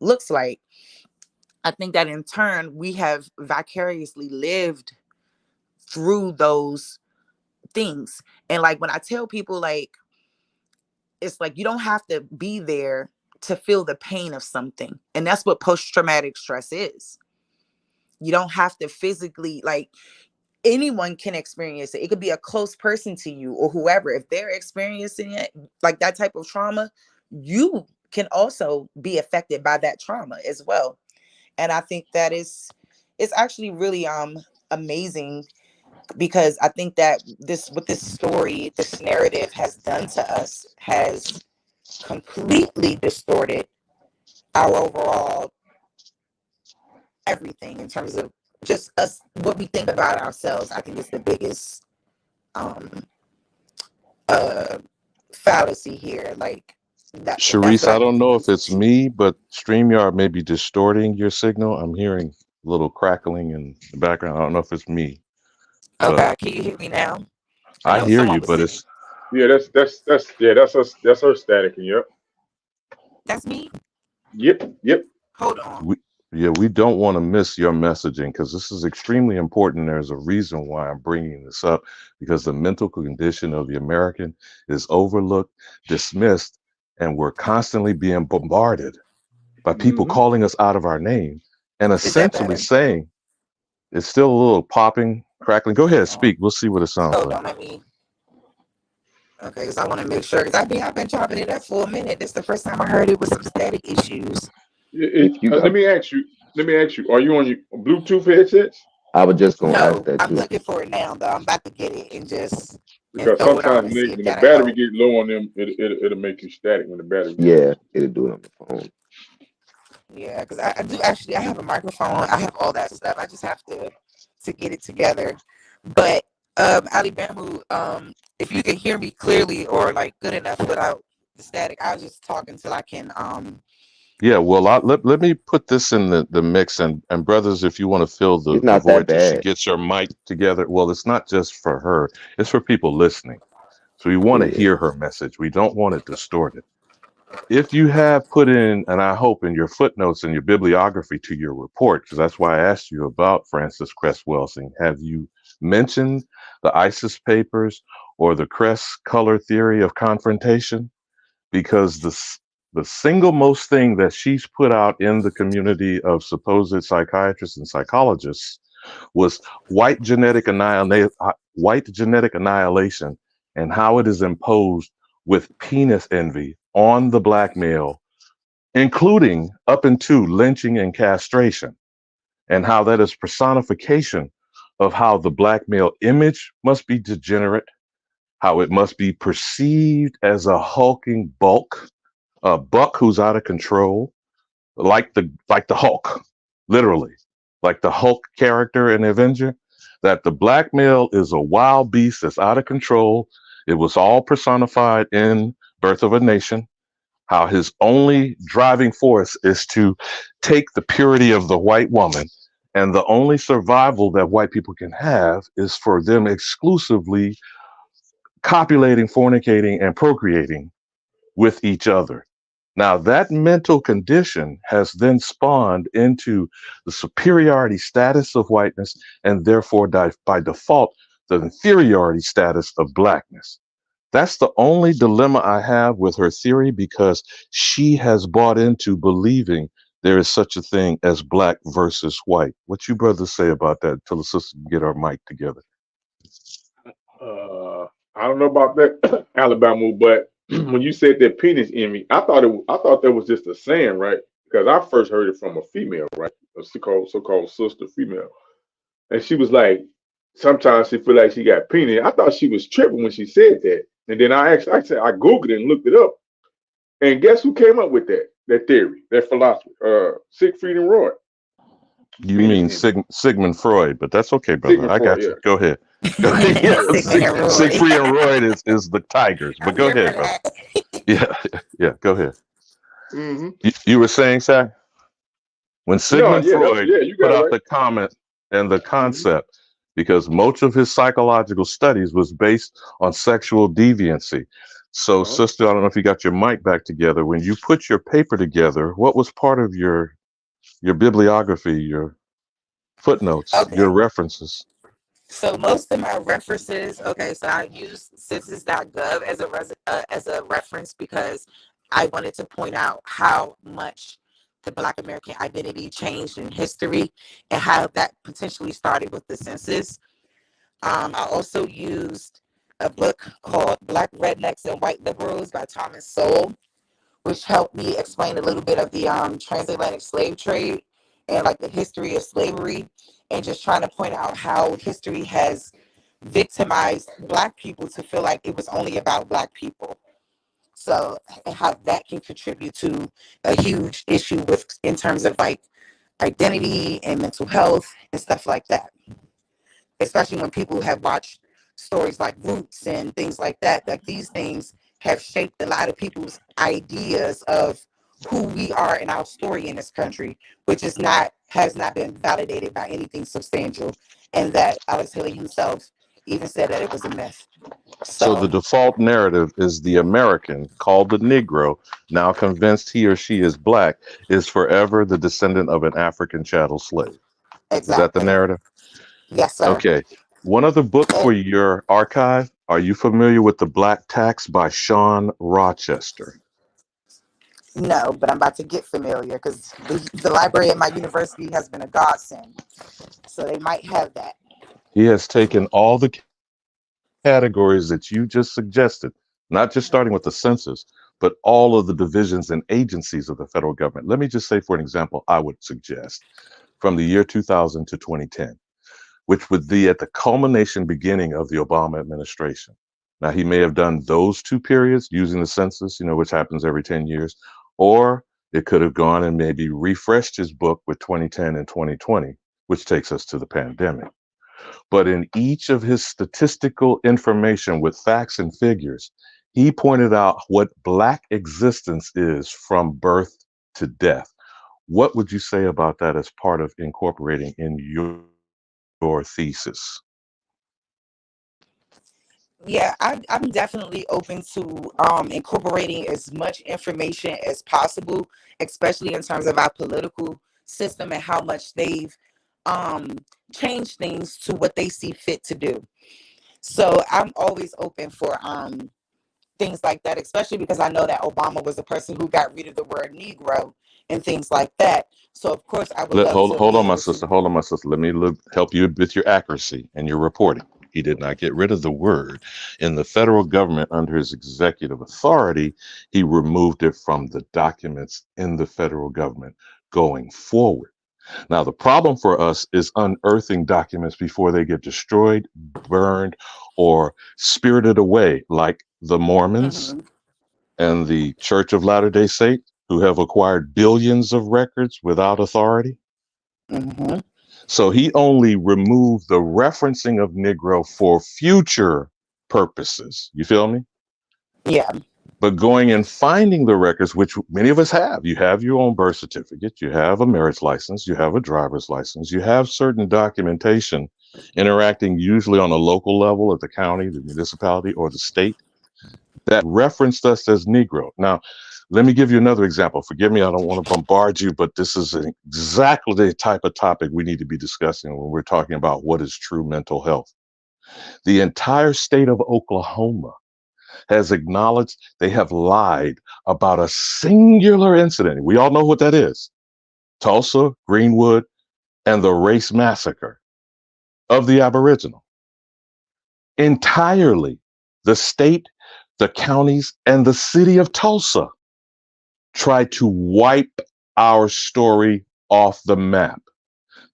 S: looks like. I think that in turn we have vicariously lived through those things. And like when I tell people, like, it's like you don't have to be there to feel the pain of something. And that's what post-traumatic stress is. You don't have to physically, like, anyone can experience it. It could be a close person to you or whoever. If they're experiencing it, like that type of trauma, you can also be affected by that trauma as well. And I think that it's actually really amazing, because I think that this story, this narrative has done to us, has completely distorted our overall everything in terms of just us, what we think about ourselves. I think it's the biggest um uh fallacy here. Like that's
T: Sharice,
S: what I
T: I don't know if
S: think.
T: it's me, but StreamYard may be distorting your signal. I'm hearing a little crackling in the background. I don't know if it's me, but
S: Okay, can you hear me now? I
T: I
S: know
T: hear
S: someone
T: you,
S: was
T: but
S: saying
T: it's
N: Yeah, that's her static. Yep.
S: that's me.
N: Yep.
S: Hold on.
T: we, yeah, we don't want to miss your messaging because this is extremely important. There's a reason why I'm bringing this up, because the mental condition of the American is overlooked, dismissed, and we're constantly being bombarded by people
N: Mm-hmm.
T: calling us out of our name and
S: Is that
T: essentially
S: better?
T: saying it's still a little popping, crackling. Go ahead, speak. We'll see what it sounds
S: Hold
T: like.
S: on, let me. Okay, because I want to make sure. Because I've been chopping it up for a minute. This is the first time I heard it with some static issues.
F: If you
N: Let
F: got,
N: me ask you. Let me ask you. Are you on your Bluetooth headsets?
F: I was just gonna ask
S: No,
F: that
S: I'm
F: too.
S: looking for it now, though. I'm about to get it and
N: Because
S: throw it on
N: sometimes
S: and see if
N: when the
S: that'll
N: battery
S: help.
N: get low on them, it'll make you static when the battery get low.
F: Yeah, it'll do it on the phone.
S: Yeah, because I do actually. I have a microphone. I have all that stuff. I just have to get it together. But Alabama, if you can hear me clearly or like good enough without the static, I'll just talk until I can
T: Yeah, well, let me put this in the mix, and brothers, if you want to fill
F: It's
T: the
F: not that
T: void till she
F: bad.
T: gets her mic together, well, it's not just for her, it's for people listening. So we want to
F: Yeah.
T: hear her message. We don't want it distorted. If you have put in, and I hope in your footnotes and your bibliography to your report, because that's why I asked you about Francis Cress Welsing, have you mentioned the ISIS papers or the Cress color theory of confrontation? Because the single most thing that she's put out in the community of supposed psychiatrists and psychologists was white genetic annihilation, and how it is imposed with penis envy on the black male, including up into lynching and castration, and how that is personification of how the black male image must be degenerate, how it must be perceived as a hulking bulk, a buck who's out of control, like the Hulk, literally, like the Hulk character in Avenger, that the black male is a wild beast that's out of control. It was all personified in Birth of a Nation. How his only driving force is to take the purity of the white woman, and the only survival that white people can have is for them exclusively copulating, fornicating, and procreating with each other. Now, that mental condition has then spawned into the superiority status of whiteness, and therefore, by default, the inferiority status of blackness. That's the only dilemma I have with her theory, because she has bought into believing there is such a thing as black versus white. What you brothers say about that until the sister can get our mic together?
N: I don't know about that Alabama, but when you said that penis envy, I thought that was just a saying, right? Because I first heard it from a female, right? A so-called sister female, and she was like, sometimes she feel like she got penis. I thought she was tripping when she said that, and then I googled it and looked it up, and guess who came up with that theory, that philosophy? Siegfried and Roy,
T: You
N: penis
T: mean
N: envy.
T: Sigmund Freud, but that's okay, brother.
N: Sigmund
T: I
N: Freud,
T: got
N: yeah.
T: you. Go ahead. Go ahead. Yeah,
S: Sigmund and Roy.
T: Siegfried and Roy is the tigers, but
S: I
T: go
S: remember
T: ahead, brother.
S: that.
T: Yeah, yeah. Go ahead.
N: Hmm.
T: You were saying, Zach, when
N: No,
T: Sigmund
N: yeah, that's
T: Freud
N: yeah, you
T: put
N: got it
T: out
N: right.
T: the comment and the
N: Hmm.
T: concept, because much of his psychological studies was based on sexual deviancy. So,
N: Uh-huh.
T: sister, I don't know if you got your mic back together. When you put your paper together, what was part of your bibliography, your footnotes, your
S: Okay.
T: references?
S: So most of my references, okay, so I use census.gov as a reference because I wanted to point out how much the Black American identity changed in history and how that potentially started with the census. I also used a book called Black Rednecks and White Liberals by Thomas Sowell, which helped me explain a little bit of the transatlantic slave trade and like the history of slavery, and just trying to point out how history has victimized Black people to feel like it was only about Black people. So, and how that can contribute to a huge issue with in terms of like identity and mental health and stuff like that, especially when people have watched stories like Roots and things like that. Like these things have shaped a lot of people's ideas of who we are in our story in this country, which is not has not been validated by anything substantial, and that Alex Haley himself even said that it was a myth.
T: So the
S: So
T: default narrative is the American, called the Negro, now convinced he or she is black, is forever the descendant of an African chattel slave. Is that the
S: exactly,
T: narrative?
S: yes, sir.
T: Okay. One other book
S: And
T: for your archive. Are you familiar with The Black Tax by Sean Rochester?
S: no, but I'm about to get familiar because the library at my university has been a godsend, so they might have that.
T: He has taken all the categories that you just suggested, not just starting with the census, but all of the divisions and agencies of the federal government. Let me just say, for an example, I would suggest from the year 2000 to 2010, which would be at the culmination beginning of the Obama administration. Now, he may have done those two periods using the census, which happens every 10 years, or it could have gone and maybe refreshed his book with 2010 and 2020, which takes us to the pandemic. But in each of his statistical information with facts and figures, he pointed out what Black existence is from birth to death. What would you say about that as part of incorporating in your thesis?
S: Yeah, I'm definitely open to incorporating as much information as possible, especially in terms of our political system and how much they've um, changed things to what they see fit to do. So I'm always open for things like that, especially because I know that Obama was the person who got rid of the word Negro and things like that. So of course I would
T: Let,
S: love
T: hold,
S: to
T: hold
S: be
T: on, my
S: able
T: sister.
S: to.
T: Hold on, my sister. Let me help you with your accuracy and your reporting. He did not get rid of the word. In the federal government, under his executive authority, he removed it from the documents in the federal government going forward. Now, the problem for us is unearthing documents before they get destroyed, burned, or spirited away, like the Mormons
S: Hmm.
T: and the Church of Latter-day Saints, who have acquired billions of records without authority.
S: Hmm.
T: So he only removed the referencing of Negro for future purposes. You feel me?
S: Yeah.
T: But going and finding the records, which many of us have, you have your own birth certificate, you have a marriage license, you have a driver's license, you have certain documentation interacting usually on a local level at the county, the municipality, or the state that referenced us as Negro. Now, let me give you another example. Forgive me, I don't want to bombard you, but this is exactly the type of topic we need to be discussing when we're talking about what is true mental health. The entire state of Oklahoma has acknowledged they have lied about a singular incident. We all know what that is: Tulsa, Greenwood, and the race massacre of the Aboriginal. Entirely, the state, the counties, and the city of Tulsa tried to wipe our story off the map.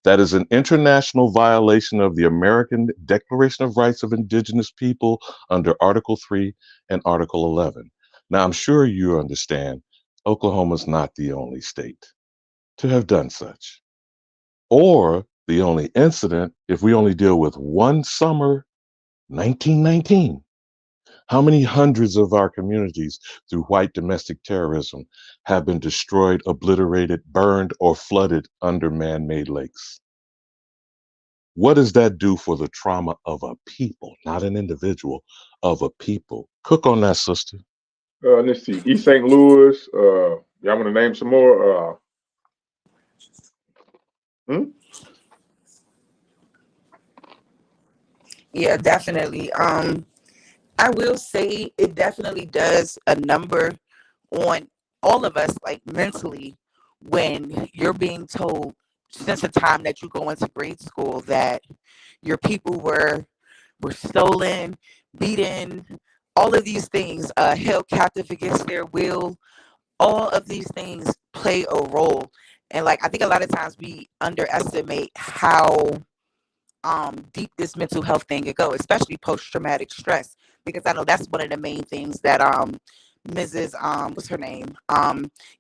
T: That is an international violation of the American Declaration of Rights of Indigenous People under Article 3 and Article 11. Now, I'm sure you understand Oklahoma's not the only state to have done such, or the only incident if we only deal with one summer, 1919. How many hundreds of our communities through white domestic terrorism have been destroyed, obliterated, burned, or flooded under man made lakes? What does that do for the trauma of a people, not an individual, of a people? Cook on that, sister.
N: Let's see. East St. Louis. Y'all want to name some more? Hmm?
S: Yeah, definitely. I will say it definitely does a number on all of us, like mentally, when you're being told since the time that you go into grade school that your people were stolen, beaten, all of these things, held captive against their will. All of these things play a role, and like I think a lot of times we underestimate how deep this mental health thing could go, especially post traumatic stress, because I know that's one of the main things that Mrs. What's her name?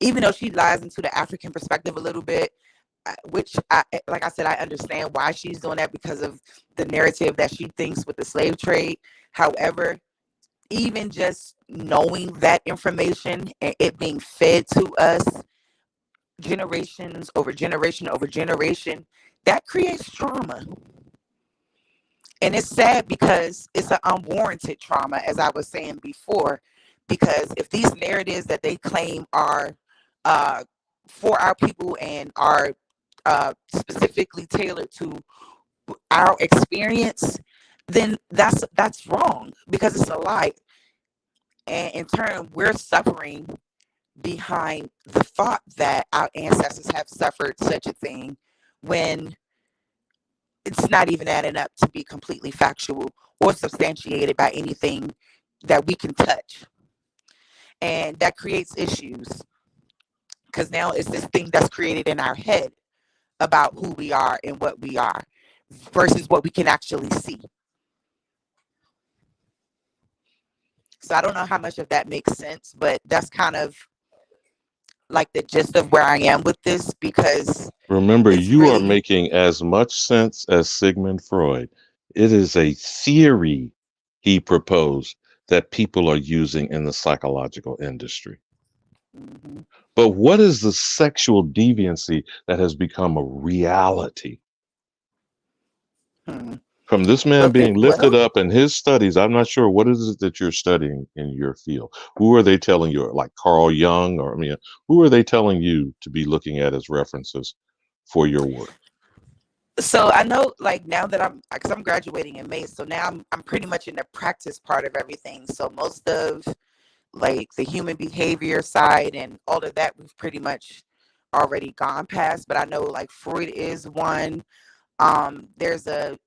S: Even though she lies into the African perspective a little bit, which I like I said, I understand why she's doing that because of the narrative that she thinks with the slave trade. However, even just knowing that information and it being fed to us generations over generation, that creates trauma. And it's sad because it's an unwarranted trauma, as I was saying before, because if these narratives that they claim are uh, for our people and are specifically tailored to our experience, then that's wrong because it's a lie. And in turn, we're suffering behind the thought that our ancestors have suffered such a thing when it's not even adding up to be completely factual or substantiated by anything that we can touch. And that creates issues because now it's this thing that's created in our head about who we are and what we are versus what we can actually see. So I don't know how much of that makes sense, but that's kind of like the gist of where I am with this because
T: Remember,
S: it's
T: you are
S: really,
T: making as much sense as Sigmund Freud. It is a theory he proposed that people are using in the psychological industry.
S: mhm.
T: But what is the sexual deviancy that has become a reality?
S: Hmm.
T: From this man
S: Well,
T: being lifted
S: well,
T: up in his studies, I'm not sure what is it that you're studying in your field. Who are they telling you, like Carl Jung, or I mean, who are they telling you to be looking at as references for your work?
S: so I know like now that because I'm graduating in May, so now I'm pretty much in the practice part of everything. So most of like the human behavior side and all of that we've pretty much already gone past. But I know like Freud is one. There's a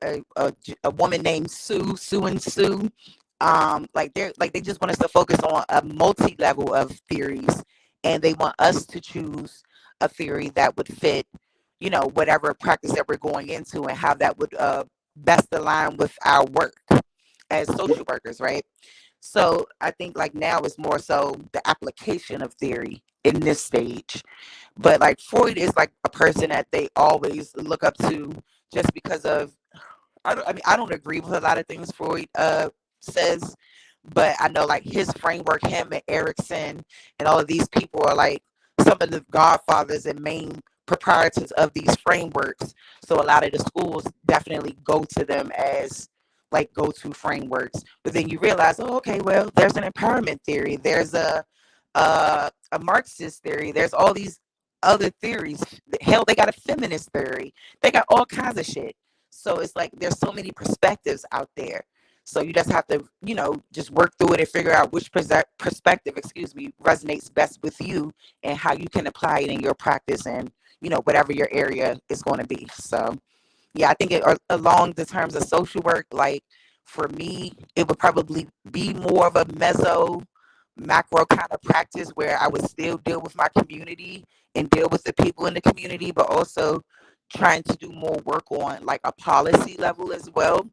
S: woman named Sue and Sue. Like they just want us to focus on a multi level of theories, and they want us to choose a theory that would fit, whatever practice that we're going into, and how that would best align with our work as social workers, right? So I think like now it's more so the application of theory in this stage. But like Freud is like a person that they always look up to just because of I don't agree with a lot of things Freud says, but I know like his framework, him and Erickson and all of these people are like some of the godfathers and main proprietors of these frameworks. So a lot of the schools definitely go to them as like go-to frameworks. But then you realize, oh, okay, well, there's an empowerment theory, there's a Marxist theory, there's all these other theories. Hell, they got a feminist theory. They got all kinds of shit. So it's like there's so many perspectives out there. So you just have to, just work through it and figure out which perspective, resonates best with you and how you can apply it in your practice and, whatever your area is going to be. So, yeah, I think along the terms of social work, like for me, it would probably be more of a macro kind of practice where I would still deal with my community and deal with the people in the community, but also trying to do more work on like a policy level as well.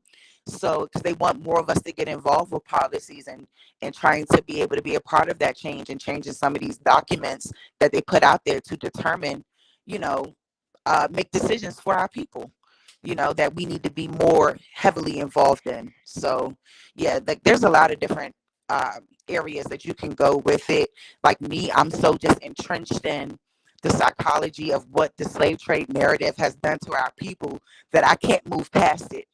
S: So, because they want more of us to get involved with policies and trying to be able to be a part of that change and changing some of these documents that they put out there to determine, you know, make decisions for our people. That we need to be more heavily involved in. So, yeah, like there's a lot of different uh, areas that you can go with it. Like me, I'm so just entrenched in the psychology of what the slave trade narrative has done to our people that I can't move past it.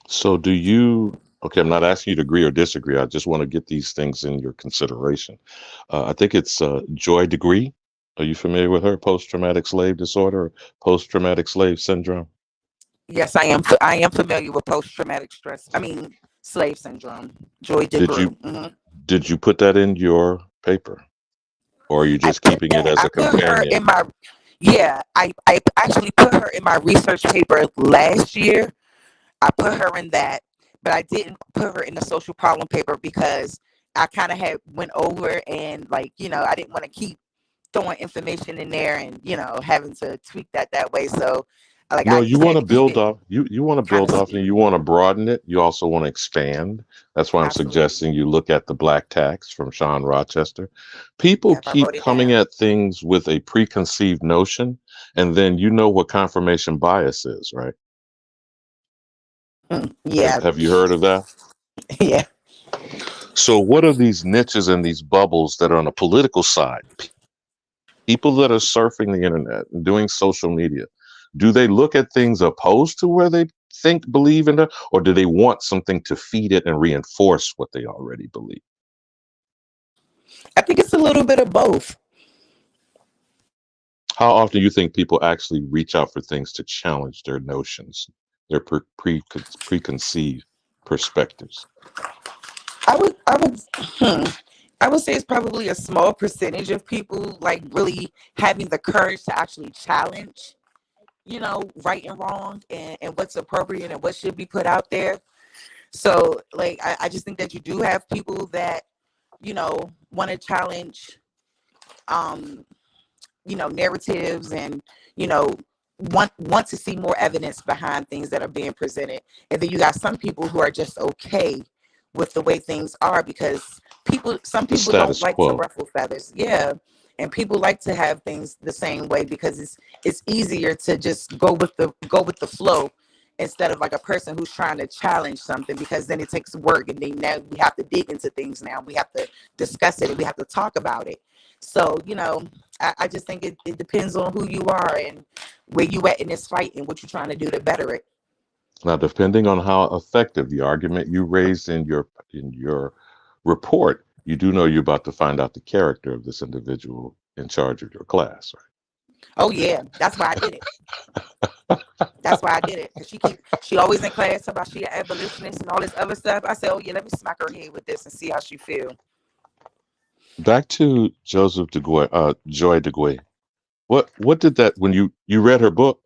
T: So do you, okay, I'm not asking you to agree or disagree. I just want to get these things in your consideration. I think it's Joy Degree. Are you familiar with her? Post-traumatic slave disorder, post-traumatic slave syndrome?
S: Yes, I am. I am familiar with post traumatic stress. I mean, slave syndrome. Joy
T: Did
S: DeGruy.
T: you did you put that in your paper, or are you
S: I
T: just
S: put
T: keeping it
S: that.
T: as
S: I
T: a
S: put her
T: companion?
S: in my. Yeah, I actually put her in my research paper last year. I put her in that, but I didn't put her in the social problem paper because I kind of had went over and like I didn't want to keep throwing information in there and having to tweak that way. So like
T: No,
S: I
T: you
S: just
T: want
S: had
T: to
S: to keep
T: build
S: it
T: off. You want to
S: kind of
T: build off, and
S: sweet.
T: you want to broaden it. You also want to expand. That's why I'm
S: Absolutely.
T: suggesting you look at the Black Tax from Sean Rochester. People
S: Yep, I
T: keep
S: wrote it
T: coming
S: down.
T: at things with a preconceived notion, and then you know what confirmation bias is, right?
S: Yeah,
T: Have you heard of that?
S: yeah.
T: So, what are these niches and these bubbles that are on the political side? People that are surfing the internet and doing social media, do they look at things opposed to where they think, believe in it, or do they want something to feed it and reinforce what they already believe?
S: I think it's a little bit of both.
T: How often do you think people actually reach out for things to challenge their notions, their preconceived perspectives?
S: Hmm, I would say it's probably a small percentage of people like really having the courage to actually challenge, right and wrong and what's appropriate and what should be put out there. So like I just think that you do have people that, want to challenge um narratives and you know want to see more evidence behind things that are being presented, and then you got some people who are just okay with the way things are because some
T: The
S: people don't
T: status
S: like to
T: quo.
S: ruffle feathers. Yeah, and people like to have things the same way because it's easier to just go with the flow instead of like a person who's trying to challenge something, because then it takes work and then now we have to dig into things, now we have to discuss it and we have to talk about it. So I just think it depends on who you are and where you at in this fight and what you're trying to do to better it.
T: Now, depending on how effective the argument you raised in your report, you do know you're about to find out the character of this individual in charge of your class,
S: Oh yeah, that's why I did it. That's why I did it. Cause she always in class talk about she an abolitionist and all this other stuff. I said, oh yeah, let me smack her head with this and see how she feel.
T: right? Back to Joseph DeGoy, Joy DeGoy. What did that when you read her book?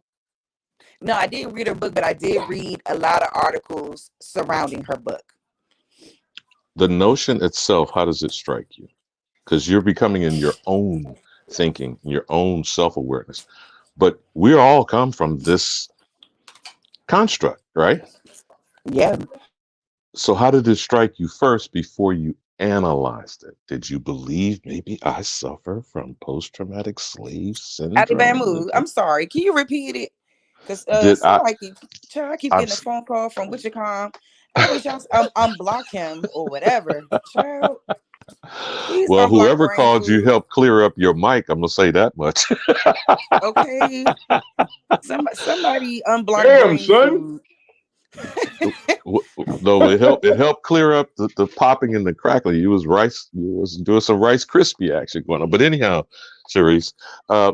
S: No, I didn't read her book, but I did read a lot of articles surrounding her book.
T: The notion itself, how does it strike you? Because you're becoming in your own thinking, your own self-awareness. But we all come from this construct, right?
S: Yeah.
T: So how did it strike you first before you analyzed it? Did you believe maybe I suffer from post-traumatic slave syndrome?
S: Alabama, I'm sorry. Can you repeat it? Cause
T: Did I?
S: somebody keep
T: I'm
S: getting a phone call from Wichicom. I wish y'all unblock him or whatever. Child, please
T: well,
S: unblock
T: whoever
S: brain
T: called you
S: food.
T: helped clear up your mic. I'm gonna say that much.
S: Okay. Somebody unblock
N: Damn,
S: brain
N: son.
S: food.
T: No, it helped clear up the popping and the crackling. You was doing some Rice crispy action going on. But anyhow, Cherise, uh,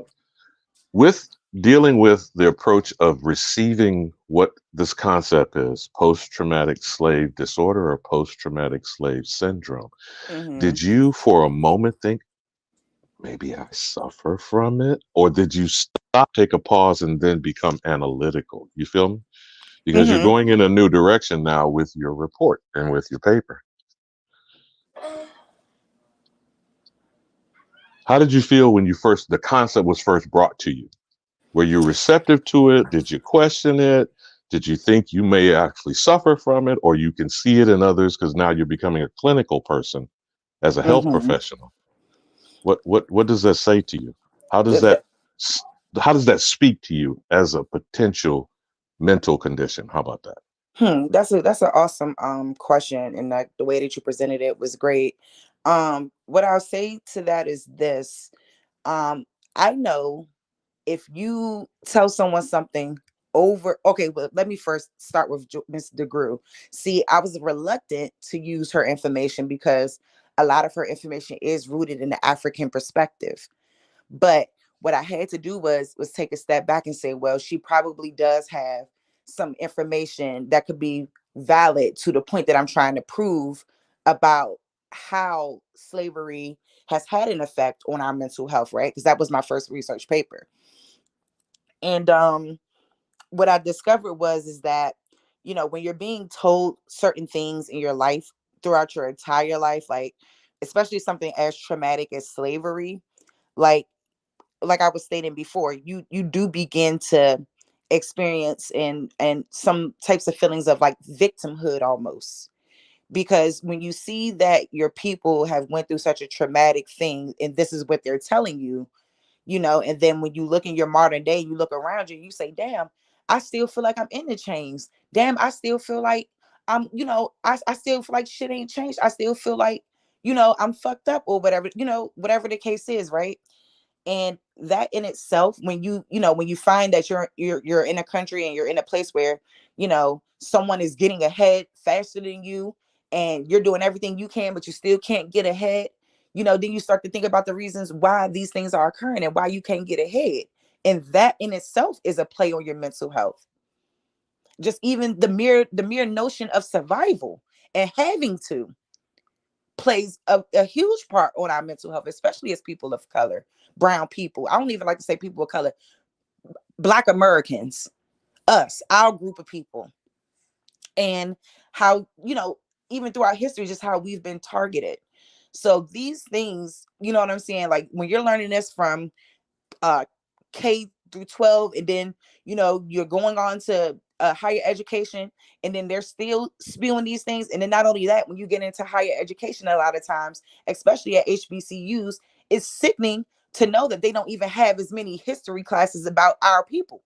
T: with dealing with the approach of receiving what this concept is, post-traumatic slave disorder or post-traumatic slave syndrome,
S: Hmm.
T: did you for a moment think maybe I suffer from it? Or did you stop, take a pause, and then become analytical? You feel me? Because you're
S: Hmm.
T: going in a new direction now with your report and with your paper. How did you feel when the concept was first brought to you? Were you receptive to it? Did you question it? Did you think you may actually suffer from it, or you can see it in others because now you're becoming a clinical person as a health
S: Hmm.
T: professional? What does that say to you? How does
S: The,
T: that how does that speak to you as a potential mental condition? How about that?
S: That's an awesome question, and like the way that you presented it was great. What I'll say to that is this. Um, I know if you tell someone something over, okay, well, let me first start with Miss DeGrew. See, I was reluctant to use her information because a lot of her information is rooted in the African perspective. But what I had to do was take a step back and say, well, she probably does have some information that could be valid to the point that I'm trying to prove about how slavery has had an effect on our mental health, right? Because that was my first research paper. And what I discovered was is that, when you're being told certain things in your life throughout your entire life, like especially something as traumatic as slavery, like I was stating before, you do begin to experience and some types of feelings of like victimhood almost, because when you see that your people have went through such a traumatic thing and this is what they're telling you, and then when you look in your modern day, you look around you, you say, damn, I still feel like I'm in the chains. Damn, I still feel like I still feel like shit ain't changed. I still feel like, I'm fucked up or whatever, whatever the case is, right? And that in itself, when you find that you're in a country and you're in a place where someone is getting ahead faster than you, and you're doing everything you can but you still can't get ahead, then you start to think about the reasons why these things are occurring and why you can't get ahead. And that in itself is a play on your mental health. Just even the mere notion of survival and having to plays a huge part on our mental health, especially as people of color, brown people. I don't even like to say people of color, Black Americans, us, our group of people, and how, even throughout history, just how we've been targeted. So these things, you know what I'm saying? Like when you're learning this from uh K through 12, and then you're going on to higher education, and then they're still spewing these things. And then not only that, when you get into higher education, a lot of times, especially at HBCUs, it's sickening to know that they don't even have as many history classes about our people.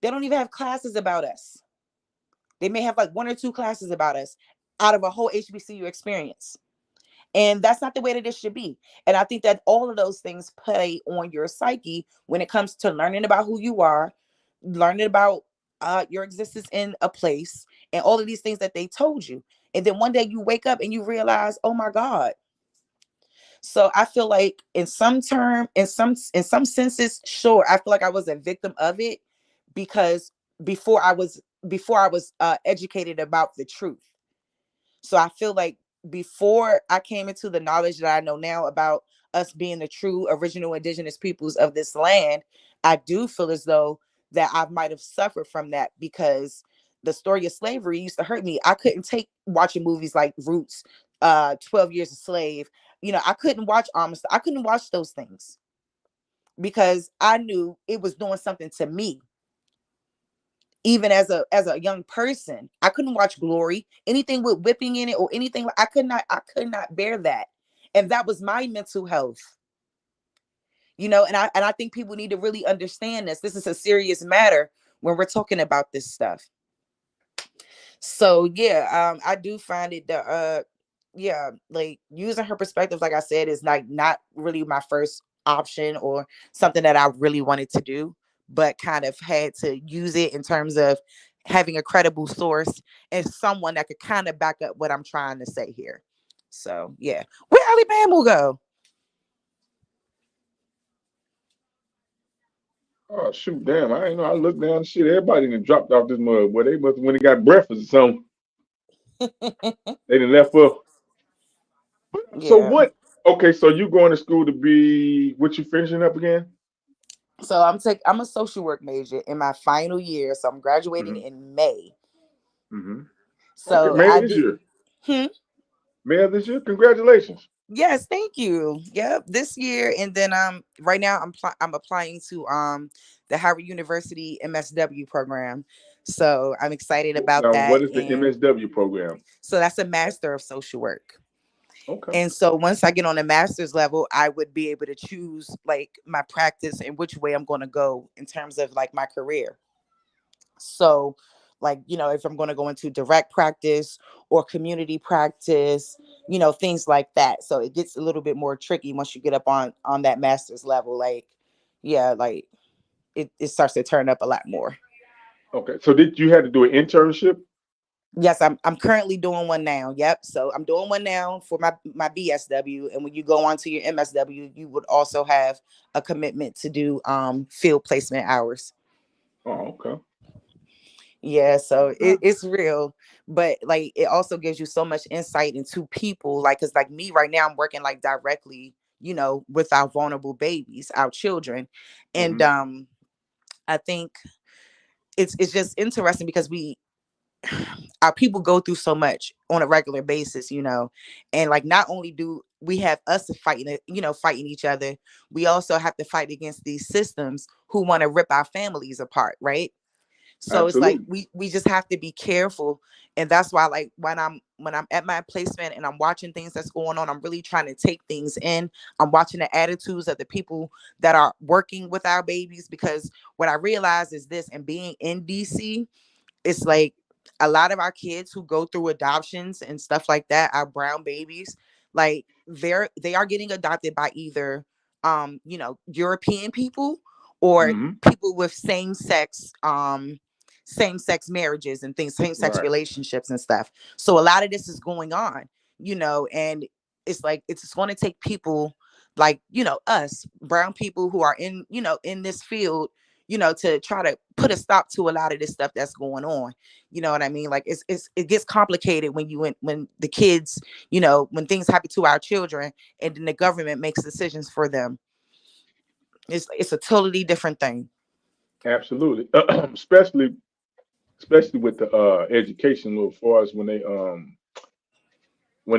S: They don't even have classes about us. They may have like one or two classes about us out of a whole HBCU experience. And that's not the way that it should be. And I think that all of those things play on your psyche when it comes to learning about who you are, learning about your existence in a place, and all of these things that they told you. And then one day you wake up and you realize, oh my God. So I feel like in some senses, sure, I feel like I was a victim of it, because before I was educated about the truth. So I feel like before I came into the knowledge that I know now about us being the true original indigenous peoples of this land, I do feel as though that I might have suffered from that, because the story of slavery used to hurt me. I couldn't take watching movies like Roots, 12 Years a Slave. I couldn't watch Armistice. I couldn't watch those things because I knew it was doing something to me. Even as a young person, I couldn't watch Glory, anything with whipping in it or anything. I could not bear that. And that was my mental health. And I think people need to really understand this. This is a serious matter when we're talking about this stuff. So yeah, I do find it that yeah, like using her perspective, like I said, is like not really my first option or something that I really wanted to do, but kind of had to use it in terms of having a credible source and someone that could kind of back up what I'm trying to say here. So yeah. Where Ali Bam will go?
N: Oh shoot, damn! I ain't know. I looked down, shit. Everybody done dropped off this mud. Boy, they must have when they got breakfast or something. They done left up. So
S: Yeah.
N: what? Okay, so you going to school to be what you finishing up again?
S: So I'm a social work major in my final year. So I'm graduating
N: Mm-hmm.
S: in May.
N: Mm-hmm. Okay,
S: So
N: May
S: I
N: of this
S: did.
N: year.
S: Hmm?
N: May of this year. Congratulations.
S: Yes, thank you. Yep, this year, and then right now I'm applying to the Howard University MSW program. So I'm excited about
N: Now,
S: that.
N: what is the
S: And
N: MSW program?
S: so that's a Master of Social Work.
N: Okay.
S: And so once I get on the master's level, I would be able to choose like my practice and which way I'm going to go in terms of like my career. So like, if I'm going to go into direct practice or community practice, things like that. So it gets a little bit more tricky once you get up on that master's level. Like, yeah, like it starts to turn up a lot more.
N: Okay. So did you have to do an internship?
S: Yes, I'm currently doing one now. Yep. So I'm doing one now for my BSW, and when you go on to your MSW, you would also have a commitment to do field placement hours.
N: Oh, okay.
S: Yeah, so
N: Huh.
S: it's real, but like it also gives you so much insight into people. Like, cause like me right now, I'm working like directly, with our vulnerable babies, our children, and
N: Hmm.
S: I think it's just interesting because we our people go through so much on a regular basis, and like not only do we have us fighting, fighting each other, we also have to fight against these systems who want to rip our families apart, right? So it's like
N: Absolutely.
S: we just have to be careful. And that's why, like, when I'm at my placement and I'm watching things that's going on, I'm really trying to take things in. I'm watching the attitudes of the people that are working with our babies, because what I realize is this, and being in DC, it's like a lot of our kids who go through adoptions and stuff like that, our brown babies, like they are getting adopted by either European people or
N: Hmm.
S: people with same sex marriages and things, same sex
N: Right.
S: relationships and stuff. So a lot of this is going on, and it's like it's going to take people like, us brown people who are in this field, to try to put a stop to a lot of this stuff that's going on. You know what I mean? Like it gets complicated when the kids, when things happen to our children and then the government makes decisions for them. It's a totally different thing.
N: Absolutely. Especially with the education, as far as when they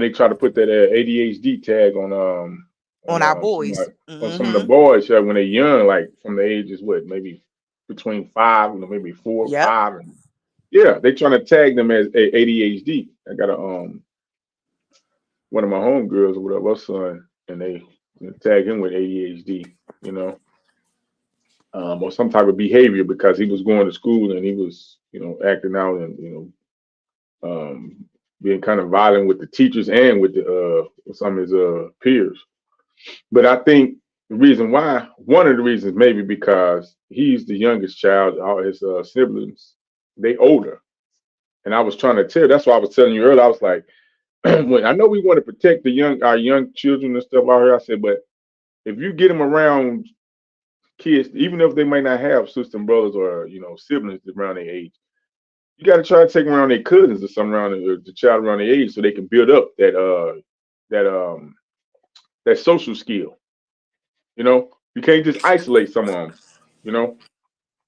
N: try to put that ADHD tag
S: On our
N: somebody
S: boys.
N: on some of the
S: Mm-hmm.
N: boys, yeah, when they're young, like from the ages what, maybe between five, maybe four,
S: Yep.
N: five, and yeah, they trying to tag them as ADHD. I got a one of my homegirls or whatever, her son, and they tag him with ADHD, or some type of behavior because he was going to school and he was, acting out and being kind of violent with the teachers and with some of his peers. But I think the reason why, one of the reasons, maybe because he's the youngest child, all his siblings, they older. And I was trying to tell. That's why I was telling you earlier. I was like, when I know we want to protect our young children and stuff out here. I said, but if you get them around kids, even if they might not have sisters and brothers or siblings around their age, you got to try to take them around their cousins or something around the child around their age, so they can build up that that social skill. You can't just isolate some of them. You know,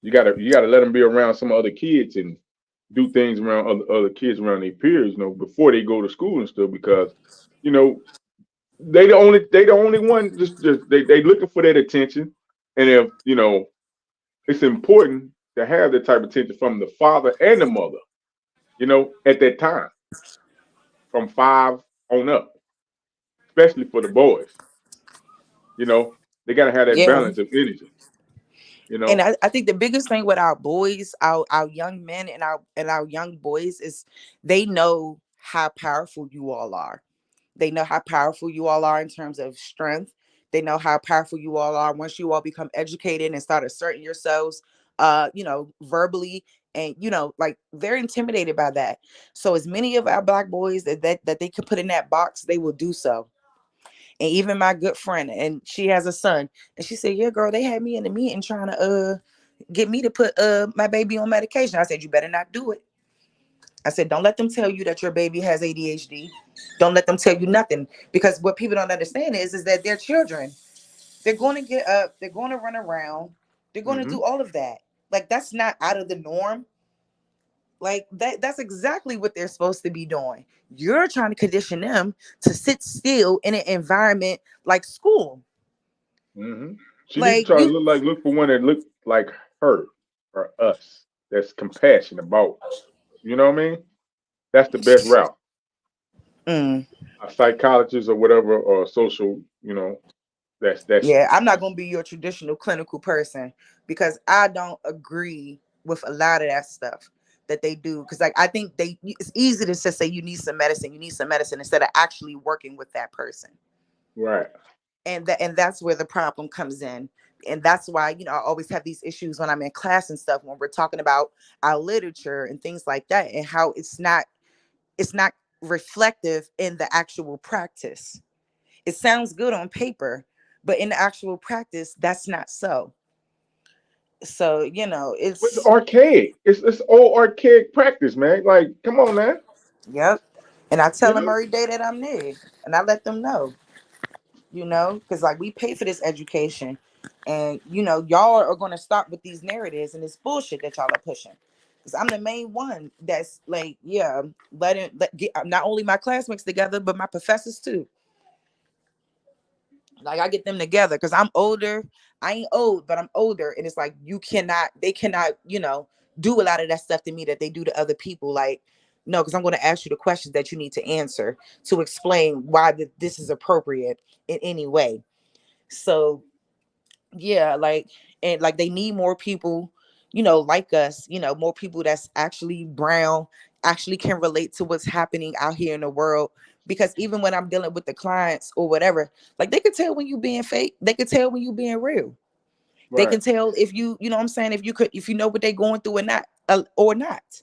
N: you gotta let them be around some other kids and do things around other kids around their peers. Before they go to school and stuff, because you know they the only one. Just they looking for that attention, and if it's important to have that type of attention from the father and the mother. At that time, from five on up, especially for the boys. You know, they gotta have that
S: Yeah.
N: balance of energy. You
S: And
N: know.
S: I think the biggest thing with our boys, our young men and our young boys, is they know how powerful you all are. They know how powerful you all are in terms of strength. They know how powerful you all are once you all become educated and start asserting yourselves, verbally. And like they're intimidated by that. So as many of our black boys that they could put in that box, they will do so. And even my good friend, and she has a son, and she said, "Yeah, girl, they had me in the meeting trying to get me to put my baby on medication." I said, "You better not do it." I said, "Don't let them tell you that your baby has ADHD. Don't let them tell you nothing, because what people don't understand is that they're children. They're going to get up. They're going to run around. They're going to
N: Hmm.
S: do all of that. Like that's not out of the norm. Like that's exactly what they're supposed to be doing. You're trying to condition them to sit still in an environment like school.
N: Hmm. She need to
S: Like
N: try to
S: you
N: look for one that look like her or us. That's compassionate about. You know what I mean? That's the best route.
S: mm,
N: A psychologist or whatever, or a social. That's that's
S: yeah, I'm not
N: that's
S: going to be your traditional clinical person because I don't agree with a lot of that stuff. that they do, because like I think it's easy to just say you need some medicine, instead of actually working with that person.
N: Right.
S: And that's where the problem comes in. And that's why, I always have these issues when I'm in class and stuff, when we're talking about our literature and things like that, and how it's not reflective in the actual practice. It sounds good on paper, but in the actual practice, that's not so. So,
N: It's
S: it's
N: archaic. It's old archaic practice, man. Like, come on, man.
S: yep. And I tell
N: You
S: them
N: know.
S: every day that I'm there, and I let them know, because like we pay for this education, and y'all are going to start with these narratives and this bullshit that y'all are pushing. Because I'm the main one that's like, yeah, get not only my classmates together, but my professors too. Like I get them together because I'm older. I ain't old, but I'm older, and it's like they cannot, do a lot of that stuff to me that they do to other people. Like, no, because I'm going to ask you the questions that you need to answer to explain why this is appropriate in any way. So yeah, like, and like they need more people, like us, more people that's actually brown, actually can relate to what's happening out here in the world. Because even when I'm dealing with the clients or whatever, like they could tell when you being fake, they could tell when you being real. They
N: Right.
S: can tell if you know what I'm saying, if you know what they're going through or not.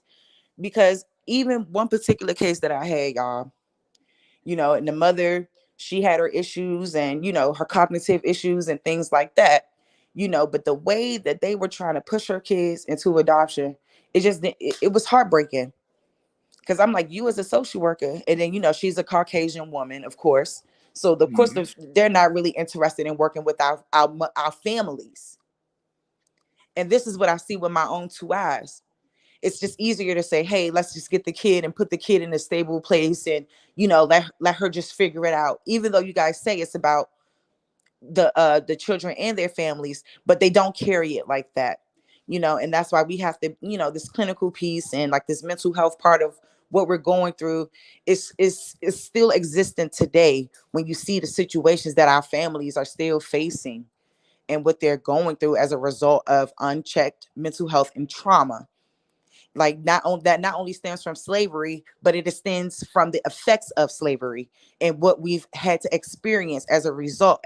S: Because even one particular case that I had, y'all, and the mother, she had her issues and her cognitive issues and things like that, but the way that they were trying to push her kids into adoption, it was heartbreaking. Because I'm like, you as a social worker, and then she's a Caucasian woman, of course, so of course
N: Mhm.
S: they're not really interested in working with our families. And this is what I see with my own two eyes. It's just easier to say, hey, let's just get the kid and put the kid in a stable place, and let her just figure it out, even though you guys say it's about the children and their families, but they don't carry it like that. And that's why we have to, this clinical piece and like this mental health part of what we're going through is still existent today, when you see the situations that our families are still facing and what they're going through as a result of unchecked mental health and trauma. Like not only stems from slavery, but it stems from the effects of slavery and what we've had to experience as a result,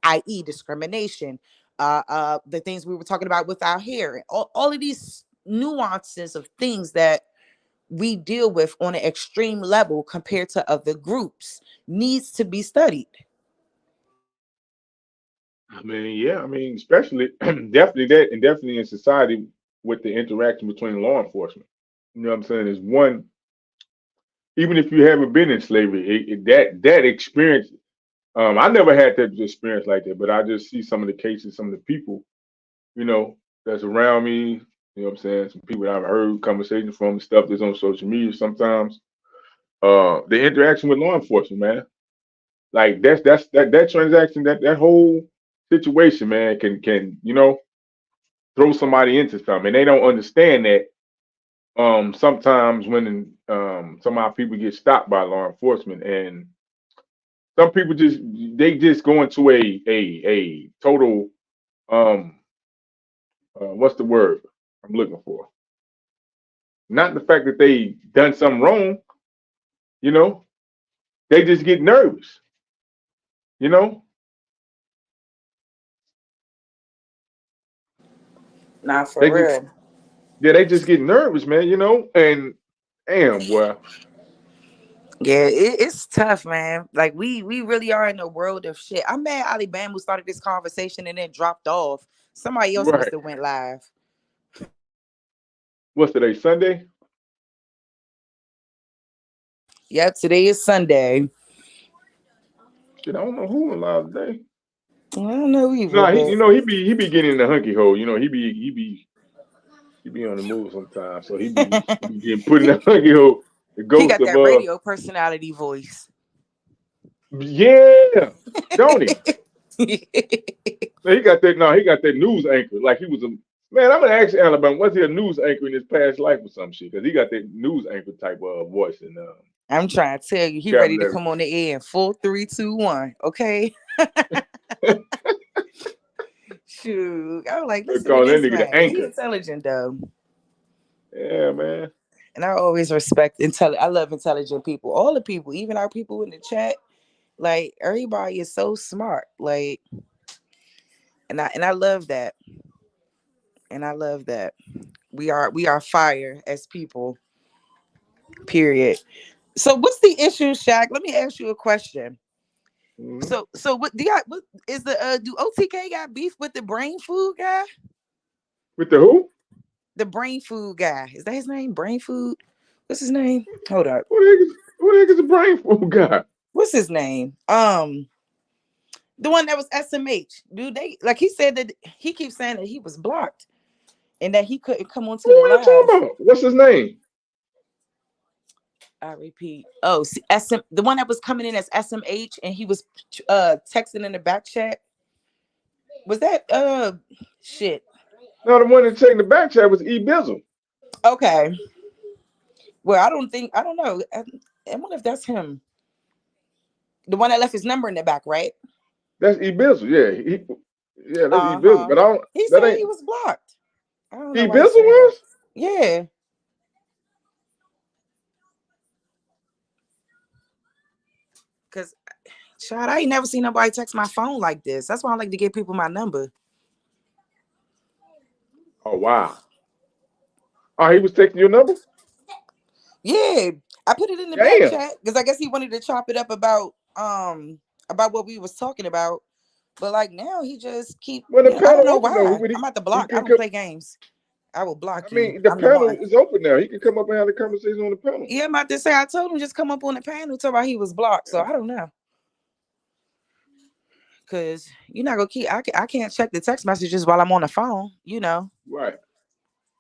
S: i.e. discrimination, the things we were talking about with our hair, all of these nuances of things that we deal with on an extreme level compared to other groups needs to be studied.
N: I mean, yeah. I mean, especially definitely that, and definitely in society with the interaction between law enforcement. You know what I'm saying? Is one, even if you haven't been in slavery, that experience. I never had that experience like that, but I just see some of the cases, some of the people, you know, that's around me. You know what I'm saying? Some people that I've heard conversations from, stuff that's on social media sometimes. The interaction with law enforcement, man. Like that transaction, that whole situation, man, can throw somebody into something, and they don't understand that. Sometimes when some of our people get stopped by law enforcement, and some people just go into a total um what's the word I'm looking for? Not the fact that they done something wrong, you know, they just get nervous, you know.
S: Not for
N: They just
S: real.
N: yeah, they just get nervous, man, and damn boy.
S: Yeah, it's tough, man. Like we really are in a world of shit. I'm mad Alabama started this conversation and then dropped off. Somebody else must
N: Right.
S: have went live.
N: What's today? Sunday?
S: Yep, today is Sunday.
N: Shit, I don't know who allowed today.
S: I don't know either,
N: No,
S: but
N: he be getting in the hunky hole. He be on the move sometimes. So he be getting put in the hunky hole. The
S: he
N: ghost
S: got
N: of
S: that radio personality voice.
N: yeah, don't he? No, he got that. No, he got that news anchor. Like he was a man. I'm gonna ask Alabama. Was he a news anchor in his past life or some shit? Because he got that news anchor type of voice and
S: I'm trying to tell you, he ready to
N: vocabulary.
S: come on the air in 4, 3, 2, 1. Okay. Shoot. I was like,
N: They
S: listen to
N: call that
S: this
N: nigga the
S: man. He
N: anchor.
S: intelligent though.
N: Yeah, man.
S: And I always respect I love intelligent people. All the people, even our people in the chat, like everybody is so smart. Like, and I love that. And I love that. We are fire as people. Period. So what's the issue, Shaq? Let me ask you a question.
N: Mhm.
S: So what do y'all what is the do OTK got beef with the brain food guy?
N: With the who?
S: The brain food guy. Is that his name? Brain food? What's his name? Hold up.
N: Who the heck is a brain food guy?
S: What's his name? The one that was SMH. Dude, they like he said that he keeps saying that he was blocked and that he couldn't come onto
N: Who
S: the
N: are you
S: live.
N: talking about? What's his name?
S: I repeat. Oh, the one that was coming in as SMH and he was texting in the back chat. Was that shit?
N: No, the one that taking the back chat was E Bizzle.
S: Okay. Well, I don't know. I wonder if that's him. The one that left his number in the back, right?
N: That's E Bizzle. Yeah, that's E Bizzle.
S: Uh-huh.
N: But I don't.
S: He
N: That
S: said he
N: ain't
S: was blocked. I don't know
N: E
S: why he's
N: Bizzle
S: saying that.
N: was.
S: Yeah. Cause child, I ain't never seen nobody text my phone like this. That's why I like to give people my number.
N: Oh wow. Oh, he was texting your number.
S: Yeah. I put it in the back
N: Damn.
S: chat because I guess he wanted to chop it up about what we was talking about. But like now he just keep,
N: Well, the
S: I don't
N: panel
S: know
N: open though.
S: why. I'm at the
N: He
S: block. I
N: can
S: don't
N: come.
S: play games. I will block
N: I
S: you.
N: mean, the
S: I'm the
N: panel
S: one.
N: is open now. He can come up and have a conversation on the panel.
S: Yeah, I'm about to say I told him just come up on the panel talk about he was blocked. So
N: Yeah.
S: I don't know. Cause you're not gonna keep I can't check the text messages while I'm on the phone.
N: Right.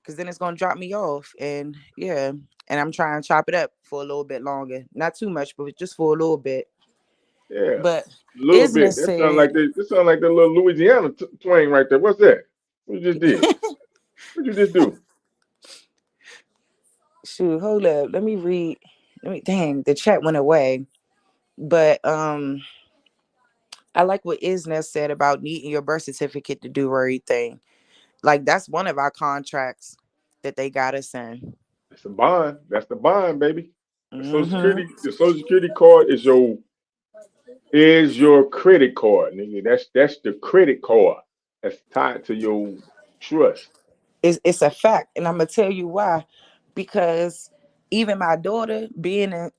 S: Cause then it's gonna drop me off. And yeah. And I'm trying to chop it up for a little bit longer. Not too much, but just for a little bit.
N: Yeah.
S: But
N: A little
S: Isna
N: bit. That sound
S: said,
N: like that sound like that little Louisiana twang right there. What's that? What you just did? What you just do?
S: shoot, hold up. Let me read. Dang, the chat went away. But I like what Isna said about needing your birth certificate to do everything. Like that's one of our contracts that they got us in.
N: That's the bond. That's the bond, baby. The Social
S: Mm-hmm.
N: Security. The Social Security card is your credit card, nigga. That's the credit card that's tied to your trust.
S: It's a fact, and I'm gonna tell you why. Because even my daughter being in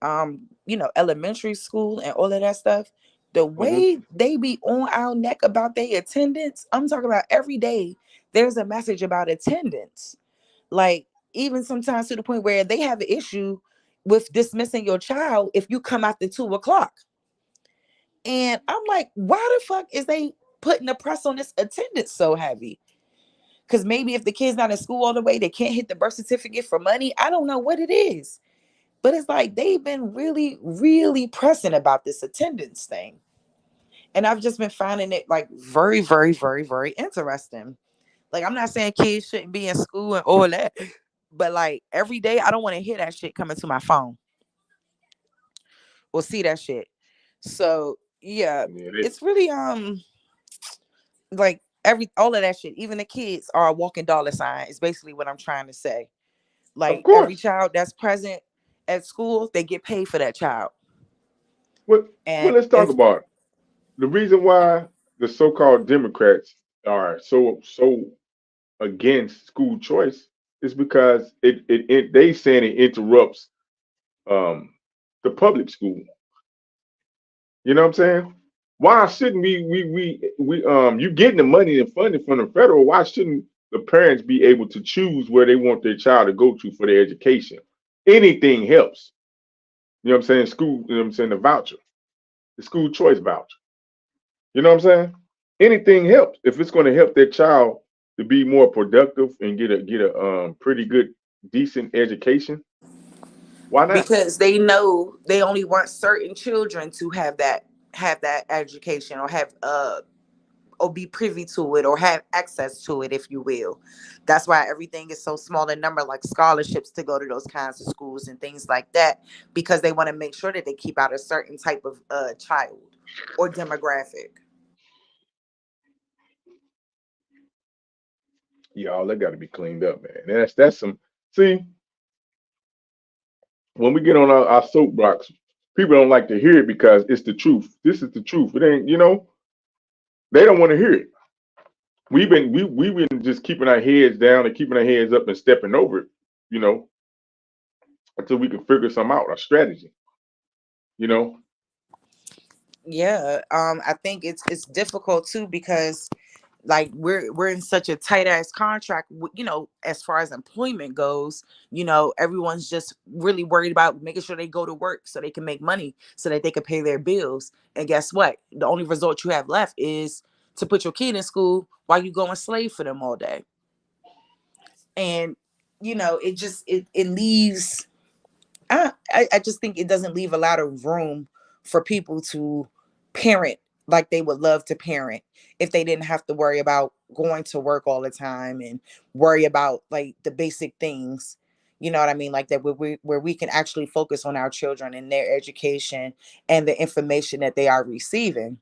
S: elementary school and all of that stuff, the
N: Hmm.
S: way they be on our neck about their attendance, I'm talking about every day. There's a message about attendance. Like even sometimes to the point where they have an issue with dismissing your child if you come after 2 o'clock. And I'm like, why the fuck is they putting the press on this attendance so heavy? Because maybe if the kid's not in school all the way, they can't hit the birth certificate for money. I don't know what it is. But it's like they've been really, really pressing about this attendance thing. And I've just been finding it like very, very, very, very interesting. Like, I'm not saying kids shouldn't be in school and all that, but like every day, I don't want to hear that shit coming to my phone or see that shit. So, yeah,
N: Yeah,
S: it's really, like all of that shit, even the kids are a walking dollar sign, is basically what I'm trying to say.
N: of
S: Like every
N: course.
S: child that's present at school, they get paid for that child.
N: Well,
S: And
N: well, let's talk
S: if
N: about it. The reason why the so-called Democrats are so against school choice is because they saying it interrupts um the public school. You know what I'm saying? Why shouldn't you getting the money and funding from the federal? Why shouldn't the parents be able to choose where they want their child to go to for their education? Anything helps. You know what I'm saying? School, you know what I'm saying? The school choice voucher. You know what I'm saying? Anything helps. If it's going to help their child to be more productive and get a pretty good, decent education, why not?
S: because they know they only want certain children to have that education or be privy to it or have access to it, if you will. That's why everything is so small in number, like scholarships to go to those kinds of schools and things like that, because they want to make sure that they keep out a certain type of child or demographic.
N: Yeah, all that got to be cleaned up, man. That's some. See, when we get on our soapbox, people don't like to hear it because it's the truth. This is the truth. It ain't, they don't want to hear it. We've been just keeping our heads down and keeping our heads up and stepping over it, you know, until we can figure some out, a strategy, you know.
S: Yeah. I think it's difficult too because like we're in such a tight ass contract, as far as employment goes. Everyone's just really worried about making sure they go to work so they can make money so that they can pay their bills. And guess what? The only result you have left is to put your kid in school while you go and slave for them all day. And it just it leaves, I just think it doesn't leave a lot of room for people to parent like they would love to parent if they didn't have to worry about going to work all the time and worry about like the basic things. You know what I mean? Like that, where we can actually focus on our children and their education and the information that they are receiving.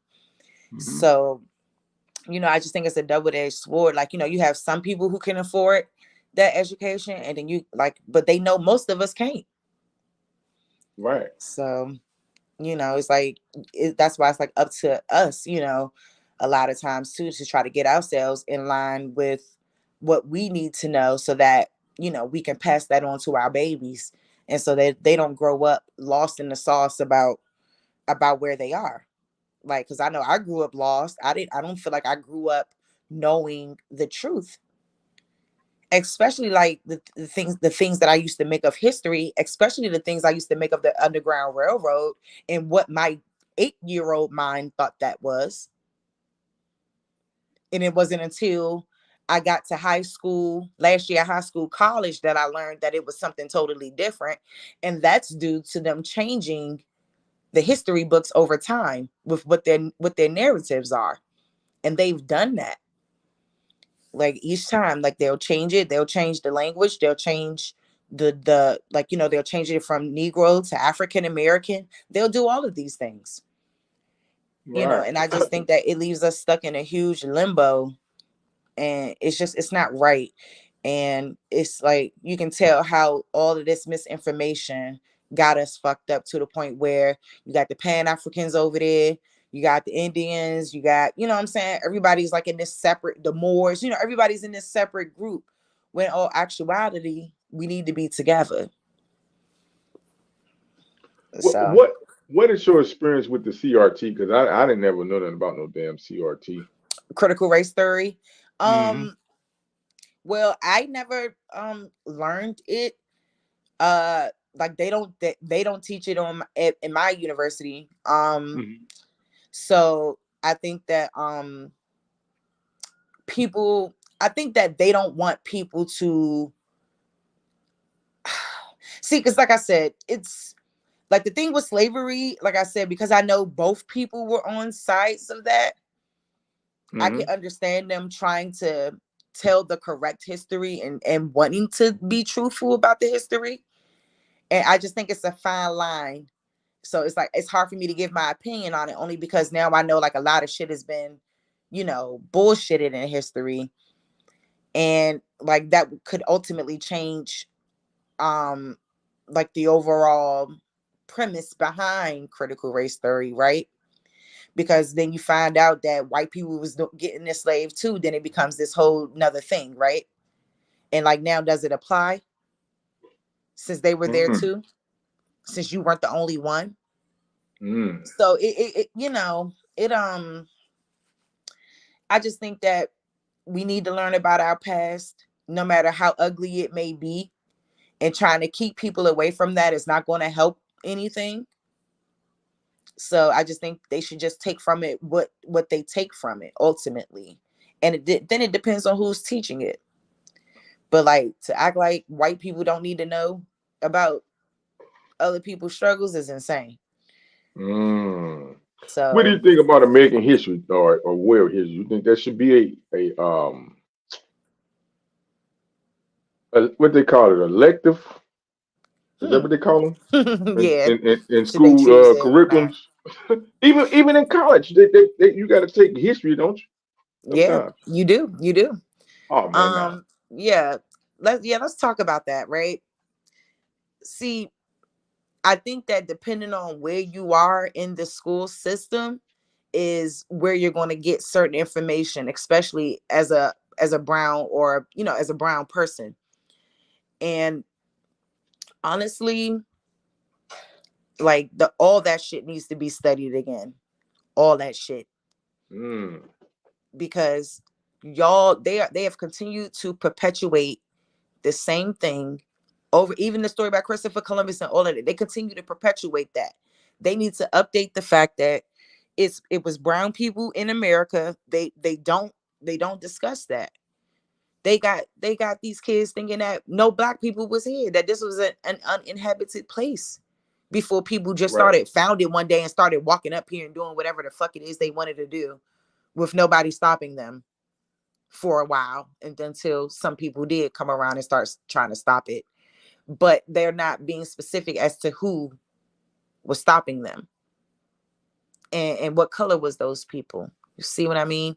N: Hmm.
S: So, I just think it's a double-edged sword. Like, you have some people who can afford that education, and then but they know most of us can't.
N: Right.
S: So, it's like that's why it's like up to us, a lot of times too, to try to get ourselves in line with what we need to know so that we can pass that on to our babies, and so that they don't grow up lost in the sauce about where they are. Like, because I know I grew up lost. I don't feel like I grew up knowing the truth, especially like the things that I used to make of history, especially the things I used to make of the Underground Railroad, and what my 8-year-old mind thought that was. And it wasn't until I got to high school, last year high school, college, that I learned that it was something totally different. And that's due to them changing the history books over time with what their narratives are. And they've done that. Like each time, like they'll change it, they'll change the language, they'll change the like, they'll change it from Negro to African American. They'll do all of these things.
N: Right.
S: And I just think that it leaves us stuck in a huge limbo, and it's not right. And it's like you can tell how all of this misinformation got us fucked up to the point where you got the Pan Africans over there, you got the Indians, you got, what I'm saying, everybody's like in this separate, the Moors, everybody's in this separate group, when all actuality we need to be together.
N: What
S: So
N: what what is your experience with the CRT? Because I didn't never know nothing about no damn CRT.
S: critical race theory,
N: Hmm.
S: well, I never learned it. uh like they don't teach it in my university.
N: Hmm.
S: So I think that people I think that they don't want people to see, because like I said, it's like the thing with slavery, like I said, because I know both people were on sides of that. I can
N: Hmm.
S: understand them trying to tell the correct history and wanting to be truthful about the history. And I just think it's a fine line. So it's like it's hard for me to give my opinion on it, only because now I know like a lot of shit has been, bullshitted in history. And like that could ultimately change um like the overall premise behind critical race theory, right? Because then you find out that white people was getting enslaved too, then it becomes this whole nother thing, right? And like now, does it apply since they were there
N: Mm.
S: too? Since you weren't the only one?
N: Mm.
S: So it I just think that we need to learn about our past, no matter how ugly it may be. And trying to keep people away from that is not going to help anything. So I just think they should just take from it what they take from it ultimately. And then it depends on who's teaching it. But like to act like white people don't need to know about other people's struggles is insane.
N: Mm. What do you
S: So
N: think about American history or world history? You think that should be a what they call it, elective? Is that
S: hmm.
N: what they call them
S: Yeah.
N: in
S: Should they
N: school
S: choose it or not?
N: curriculums? Even in college, you got to take history, don't you?
S: Yeah,
N: Sometimes.
S: you do. You do.
N: Oh man, no.
S: Yeah. Let's talk about that, right? See, I think that depending on where you are in the school system is where you're going to get certain information, especially as a brown or as a brown person. And honestly, like the all that shit needs to be studied again. All that shit.
N: Mm.
S: Because y'all they have continued to perpetuate the same thing over, even the story about Christopher Columbus and all of it. They continue to perpetuate that. They need to update the fact that it was brown people in America. They don't discuss that. They got these kids thinking that no black people was here, that this was an uninhabited place before people just
N: Right.
S: started found it one day and started walking up here and doing whatever the fuck it is they wanted to do with nobody stopping them for a while, and until some people did come around and start trying to stop it. But they're not being specific as to who was stopping them, and what color was those people. You see what I mean?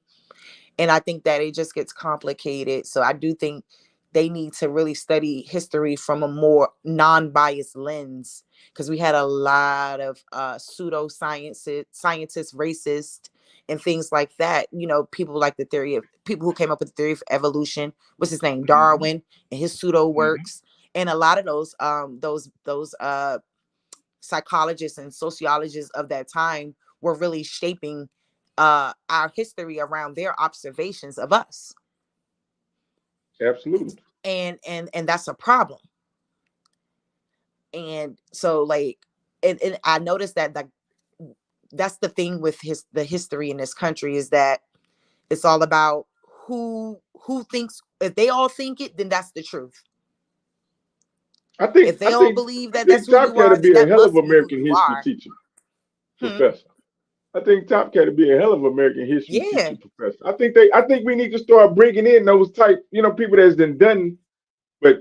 S: And I think that it just gets complicated. So I do think they need to really study history from a more non-biased lens, because we had a lot of pseudo scientists, racist, and things like that. People like the theory of people who came up with the theory of evolution. What's his name?
N: Mm-hmm.
S: Darwin and his pseudo
N: Mm-hmm.
S: works. And a lot of those psychologists and sociologists of that time were really shaping our history around their observations of us.
N: Absolutely.
S: And that's a problem. And so, like, and I noticed that, like, that's the thing with the history in this country, is that it's all about who thinks. If they all think it, then that's the truth.
N: I think
S: If they
N: I
S: all
N: think
S: believe
N: I
S: that that's
N: think
S: who
N: Top
S: you
N: Cat
S: are,
N: would
S: then
N: be a
S: that
N: hell of
S: must be who
N: American
S: you
N: history
S: are.
N: teacher,
S: Hmm.
N: professor. I think Top Cat would be a hell of American history
S: Yeah.
N: teacher, professor. I think we need to start bringing in those type, people that's done, but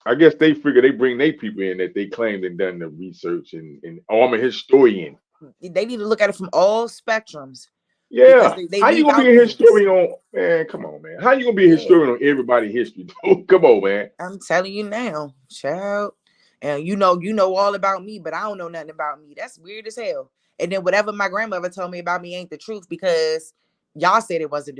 N: I guess they figure they bring their people in that they claimed and done the research and I'm a historian.
S: They need to look at it from all spectrums, because
N: Yeah.
S: they
N: How you
S: leave
N: gonna be
S: out
N: a
S: things.
N: historian on, man? Come on, man. How you gonna be a
S: Yeah.
N: historian on everybody's history, though? Come on, man.
S: I'm telling you now, child. And you know all about me, but I don't know nothing about me. That's weird as hell. And then whatever my grandmother told me about me ain't the truth, because y'all said it wasn't.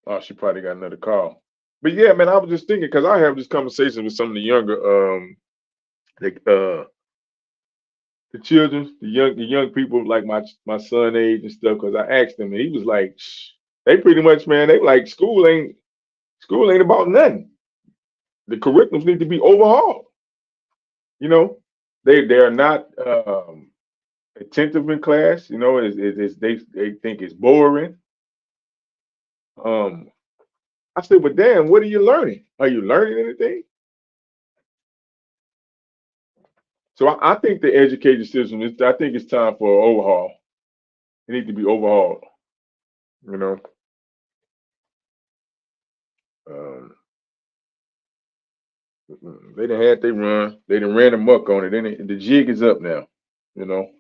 N: Oh, she probably got another call. But yeah, man, I was just thinking because I have this conversation with some of the younger the the children, the young people like my son age and stuff. Because I asked him, and he was like, "Shh." They pretty much, man, they like school ain't about nothing. The curriculums need to be overhauled. You know, they are not attentive in class. They think it's boring. Um, I said, "But damn, what are you learning? Are you learning anything?" So I think the education system is. I think it's time for an overhaul. It needs to be overhauled. You know, um, they done had they run. They done ran amok on it. And the jig is up now. You know,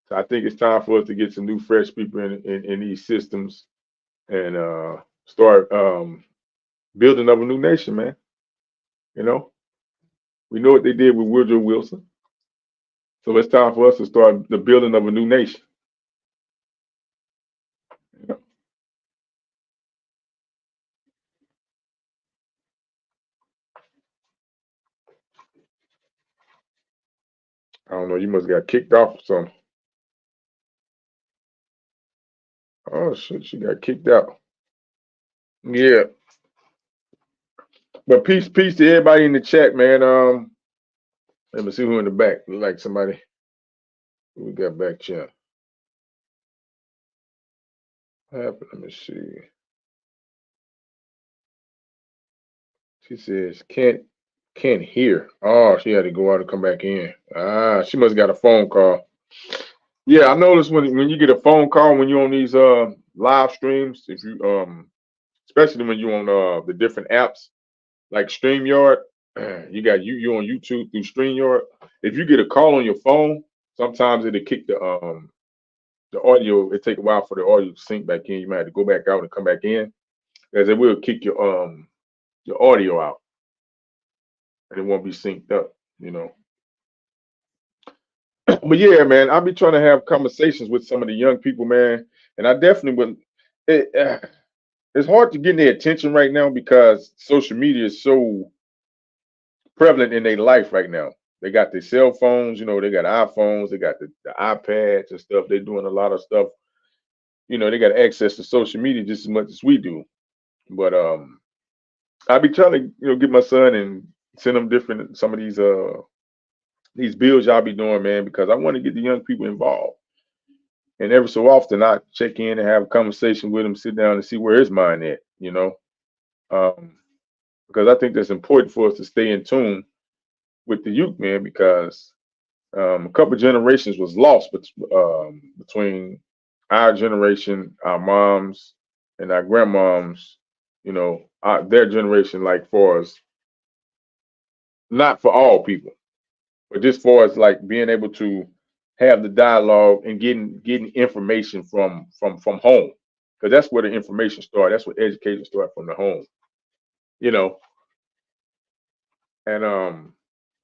N: so I think it's time for us to get some new, fresh people in these systems and start building up a new nation, man. You know, we know what they did with Woodrow Wilson, so it's time for us to start the building of a new nation. You know? I don't know. You must have got kicked off or something. Oh shit, she got kicked out. Yeah. But peace to everybody in the chat, man. Let me see who in the back. Look like somebody who we got back chat. What happened? Let me see. She says can't hear. Oh, she had to go out and come back in. Ah, she must have got a phone call. Yeah, I noticed when you get a phone call when you're on these live streams, if you especially when you're on the different apps like StreamYard, you on YouTube through StreamYard. If you get a call on your phone, sometimes it'll kick the the audio, it take a while for the audio to sync back in. You might have to go back out and come back in, as it will kick your audio out, and it won't be synced up. You know. But yeah, man, I'll be trying to have conversations with some of the young people, man, and I definitely would. It's hard to get their attention right now because social media is so prevalent in their life right now. They got their cell phones, they got iPhones, they got the iPads and stuff. They're doing a lot of stuff. They got access to social media just as much as we do. But I be trying to, get my son and send him different some of these bills y'all be doing, man, because I want to get the young people involved. And every so often I check in and have a conversation with him, sit down and see where his mind at. Um, because I think that's important for us to stay in tune with the youth, man, because a couple generations was lost between our generation, our moms, and our grandmoms. Their generation, like for us, not for all people, but just for us, like being able to have the dialogue and getting information from home, because that's where the information starts. That's where education starts, from the home. You know, and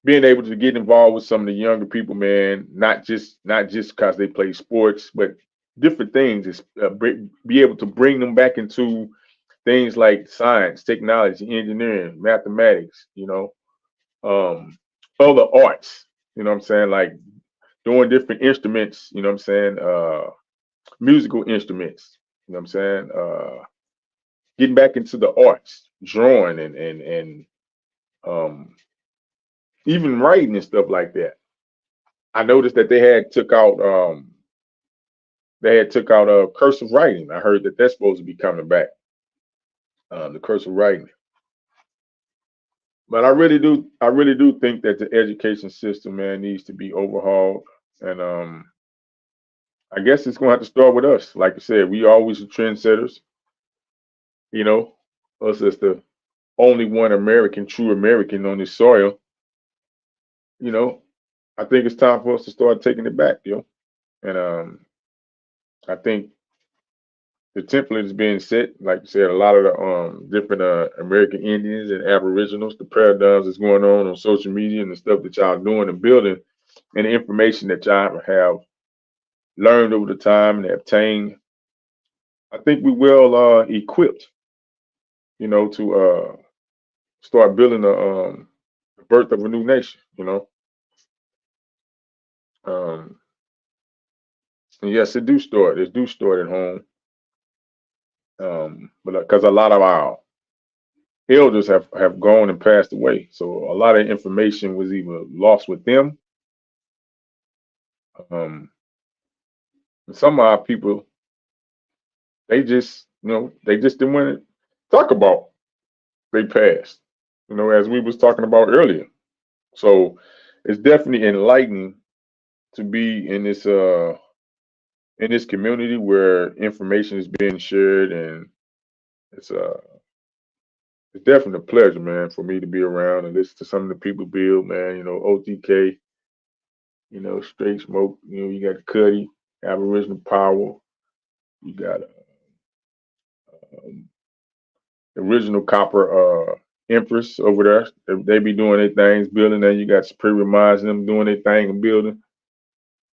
N: being able to get involved with some of the younger people, man, not just because they play sports, but different things. Is be able to bring them back into things like science, technology, engineering, mathematics. Um, other arts. You know what I'm saying? Like doing different instruments. You know what I'm saying? Musical instruments. You know what I'm saying? Getting back into the arts, drawing and um, even writing and stuff like that. I noticed that they had took out cursive writing. I heard that that's supposed to be coming back, the cursive writing. But I really do think that the education system, man, needs to be overhauled. And I guess it's gonna have to start with us. Like I said, we always the trendsetters, you know, us as the only one American, true American on this soil, you know. I think it's time for us to start taking it back, yo. And I think the template is being set. Like you said, a lot of the different American Indians and Aboriginals, the paradigms that's going on social media and the stuff that y'all doing and building, and the information that y'all have learned over the time and obtained. I think we well equipped, to start building the birth of a new nation. Um, and yes, it do start at home. But because a lot of our elders have gone and passed away. So a lot of information was either lost with them. Um, and some of our people, they just didn't want to talk about they passed. As we was talking about earlier. So it's definitely enlightening to be in this community where information is being shared, and it's uh it's definitely a pleasure, man, for me to be around and listen to some of the people build, man. OTK, Straight Smoke. You got Cuddy, Aboriginal Power. You got um, Original Copper Empress over there. They be doing their things, building. Then you got Superior Minds and them doing their thing and building,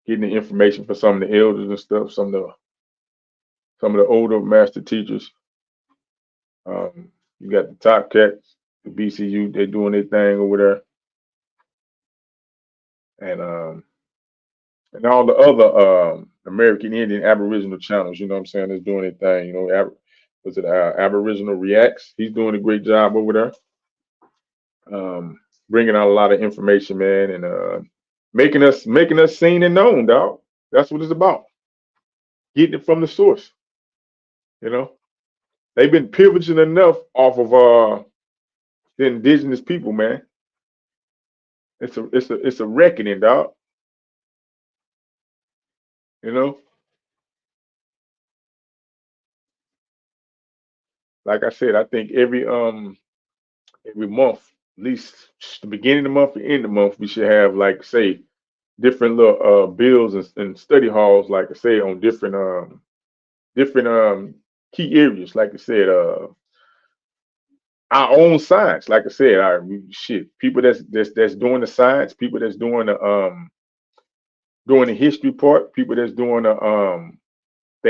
N: getting the information for some of the elders and stuff. Some of the older master teachers. You got the Top Cats, the BCU. They doing their thing over there, and all the other American Indian Aboriginal channels. You know what I'm saying? That's doing their thing. Was it Aboriginal Reacts? He's doing a great job over there, bringing out a lot of information, man, and making us seen and known, dog. That's what it's about. Getting it from the source. You know, they've been privileging enough off of the indigenous people, man. It's a reckoning, dog. You know, like I said, I think every month, at least the beginning of the month and end of the month, we should have, like, say, different little bills and study halls, like I said, on different key areas. Like I said, our own science. Like I said, our shit. People that's doing the science. People that's doing the history part. People that's doing the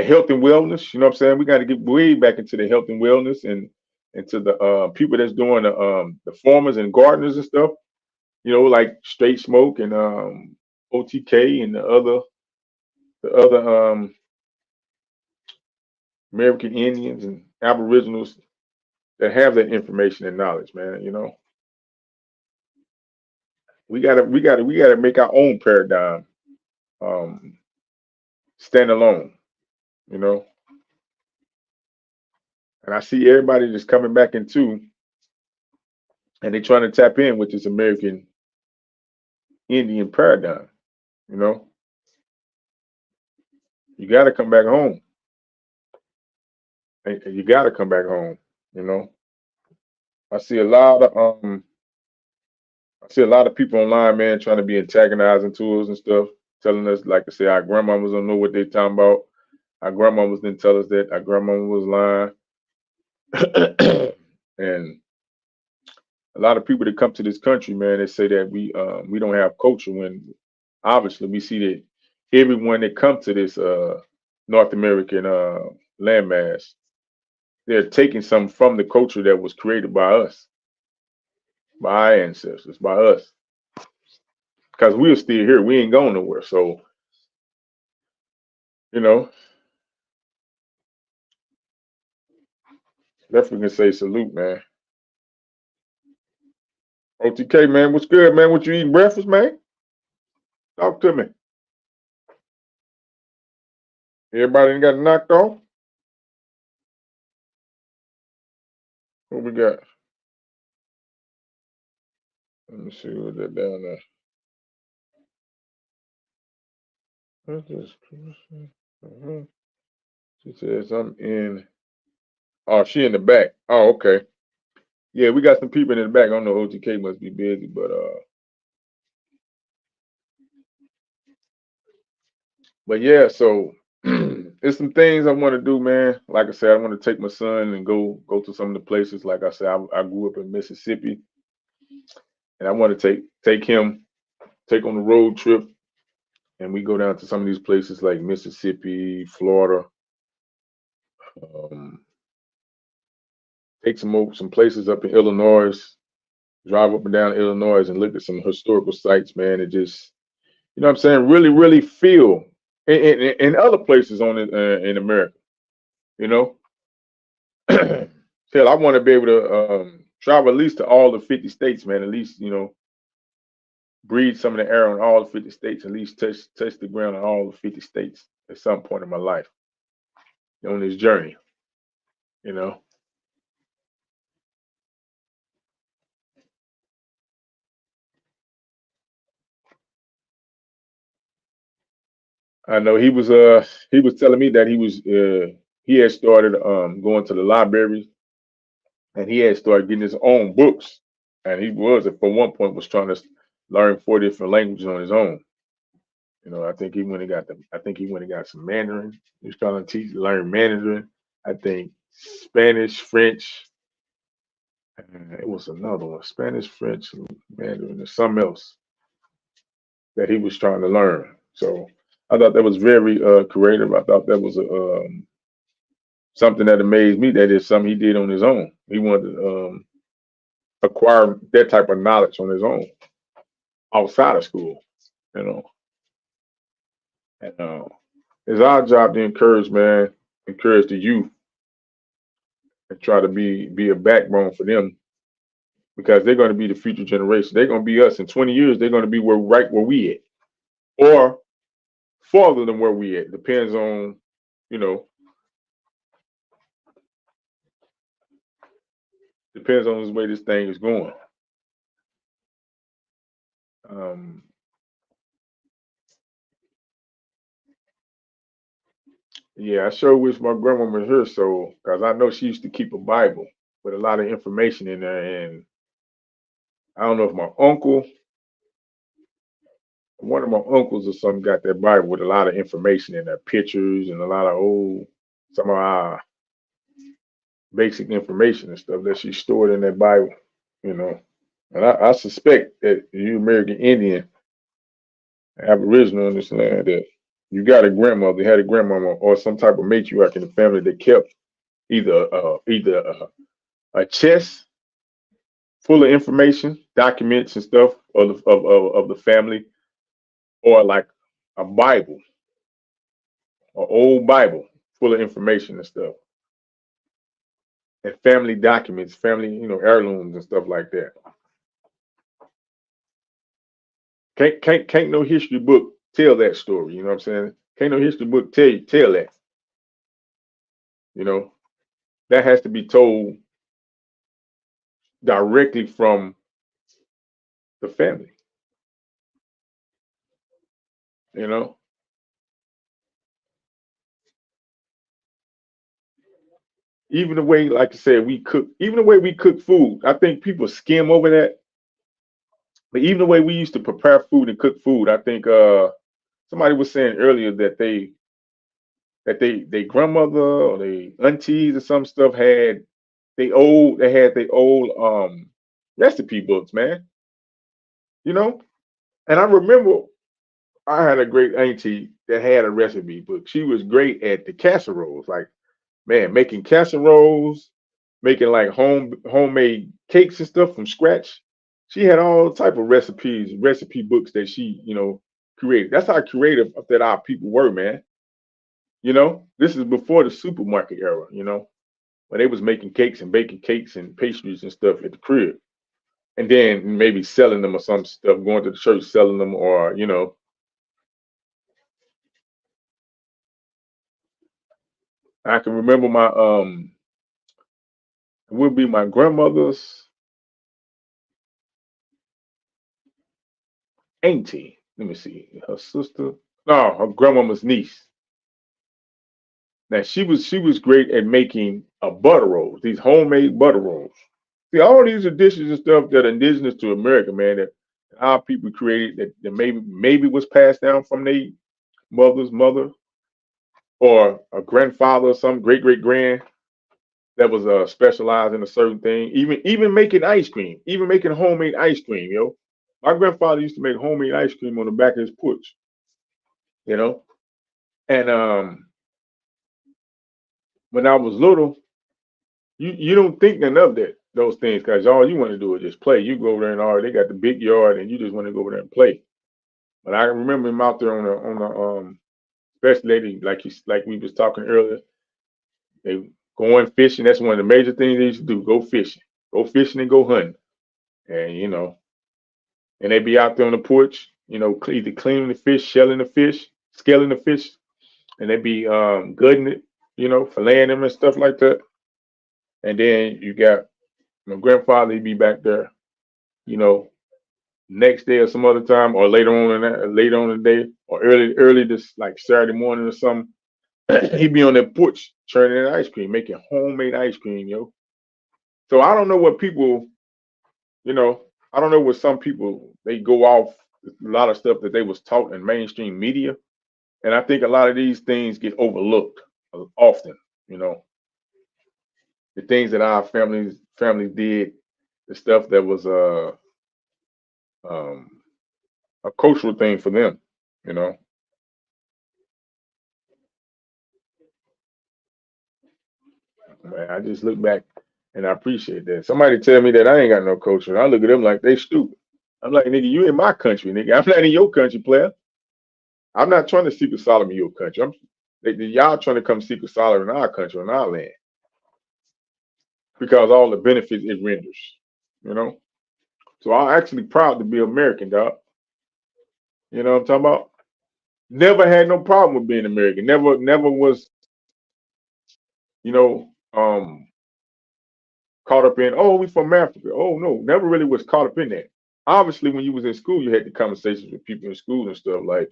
N: health and wellness. You know what I'm saying? We got to get way back into the health and wellness and into the people that's doing the farmers and gardeners and stuff. You know, like Straight Smoke and OTK and the other American Indians and Aboriginals that have that information and knowledge, man. You know, we gotta make our own paradigm um, stand alone. You know, and I see everybody just coming back into, and they trying to tap in with this American Indian paradigm. You know, you got to come back home. You got to come back home. You know, I see a lot of I see a lot of people online, man, trying to be antagonizing to us and stuff, telling us, like I say, our grandmamas don't know what they talking about. Our grandmamas didn't tell us that. Our grandmama was lying. And a lot of people that come to this country, man, they say that we don't have culture when obviously we see that everyone that come to this North American landmass, they're taking something from the culture that was created by us, by our ancestors, by us. Because we're still here. We ain't going nowhere. So, you know, definitely can say salute, man. OTK, man, what's good, man? What you eating breakfast, man? Talk to me. Everybody ain't got knocked off? What we got? Let me see what that down there. What's this? Mhm. She says I'm in. Oh, she in the back. Oh, okay. Yeah, we got some people in the back. I don't know. OTK must be busy, but yeah. So it's some things I want to do, man. Like I said, I want to take my son and go to some of the places. Like I said, I grew up in Mississippi, and I want to take him take on the road trip, and we go down to some of these places like Mississippi, Florida. Um, take some places up in Illinois. Drive up and down Illinois and look at some historical sites, man. It just, you know what I'm saying, really, really feel in other places on it in America, you know. Hell, I want to be able to travel at least to all the 50 states, man. At least, you know, breathe some of the air on all the 50 states. At least touch the ground in all the 50 states at some point in my life on this journey, you know. I know he was telling me that he had started going to the library and he had started getting his own books. And he was at for one point was trying to learn 4 different languages on his own. You know, I think he went and got some Mandarin. He was trying to learn Mandarin. I think Spanish, French. It was another one, Spanish, French, Mandarin, and something else that he was trying to learn. So I thought that was very creative. I thought that was something that amazed me. That is something he did on his own. He wanted to acquire that type of knowledge on his own outside of school, you know. And it's our job to encourage, man, encourage the youth and try to be a backbone for them because they're going to be the future generation. They're going to be us in 20 years. They're going to be right where we at, or farther than where we at. Depends on, you know, depends on the way this thing is going. Um, yeah, I sure wish my grandma was here, so because I know she used to keep a Bible with a lot of information in there, and I don't know if my uncle one of my uncles or something got that Bible with a lot of information in there, pictures and a lot of some of our basic information and stuff that she stored in that Bible, you know. And I suspect that you American Indian, Aboriginal in this land, that you got a grandmother, had a grandmama, or some type of matriarch in the family that kept either a chest full of information, documents and stuff of the family, or like a Bible, an old Bible full of information and stuff, and family documents, family, heirlooms and stuff like that. Can't no history book tell that story. You know what I'm saying? Can't no history book tell that. You know, that has to be told directly from the family. You know, even the way, like I said, even the way we cook food. I think people skim over that, but even the way we used to prepare food and cook food, I think somebody was saying earlier that they grandmother or they aunties or some stuff had their old recipe books, man. You know, and I remember I had a great auntie that had a recipe book. She was great at the casseroles, like man, making casseroles, making like homemade cakes and stuff from scratch. She had all type of recipe books that she, created. That's how creative that our people were, man. You know, this is before the supermarket era, when they was making cakes and baking cakes and pastries and stuff at the crib. And then maybe selling them or some stuff, going to the church selling them, or I can remember it would be my grandmother's auntie. Let me see, her sister. No, her grandmama's niece. Now she was great at making butter rolls, these homemade butter rolls. See, all these are dishes and stuff that are indigenous to America, man. That our people created that maybe was passed down from their mother's mother or a grandfather or some great grand that was specialized in a certain thing. Even making ice cream, even making homemade ice cream, My grandfather used to make homemade ice cream on the back of his porch, you know. And when I was little, you don't think none of those things because all you want to do is just play. You go over there and all they got the big yard and you just want to go over there and play. But I remember him out there on the especially like we was talking earlier. They going fishing. That's one of the major things they used to do. Go fishing and go hunting. And and they be out there on the porch. Either cleaning the fish, shelling the fish, scaling the fish, and they be gutting it. Filleting them and stuff like that. And then you got my grandfather. He'd be back there. You know, next day or some other time, or later on in the day, or early this like Saturday morning or something. He'd be on that porch churning that ice cream, making homemade ice cream, So I don't know what people, you know, I don't know what some people they go off a lot of stuff that they was taught in mainstream media, and I think a lot of these things get overlooked often. You know, the things that our families did, the stuff that was um, a cultural thing for them. You know, man, I just look back and I appreciate that. Somebody tell me that I ain't got no culture, I look at them like they stupid. I'm like, nigga, you in my country, nigga. I'm not in your country, player. I'm not trying to seek asylum in your country. Y'all trying to come seek asylum in our country, in our land, because all the benefits it renders. You know, so I'm actually proud to be American, dog. You know what I'm talking about? Never had no problem with being American. Never was, you know, caught up in, oh, we from Africa. Oh no, never really was caught up in that. Obviously, when you was in school, you had the conversations with people in school and stuff like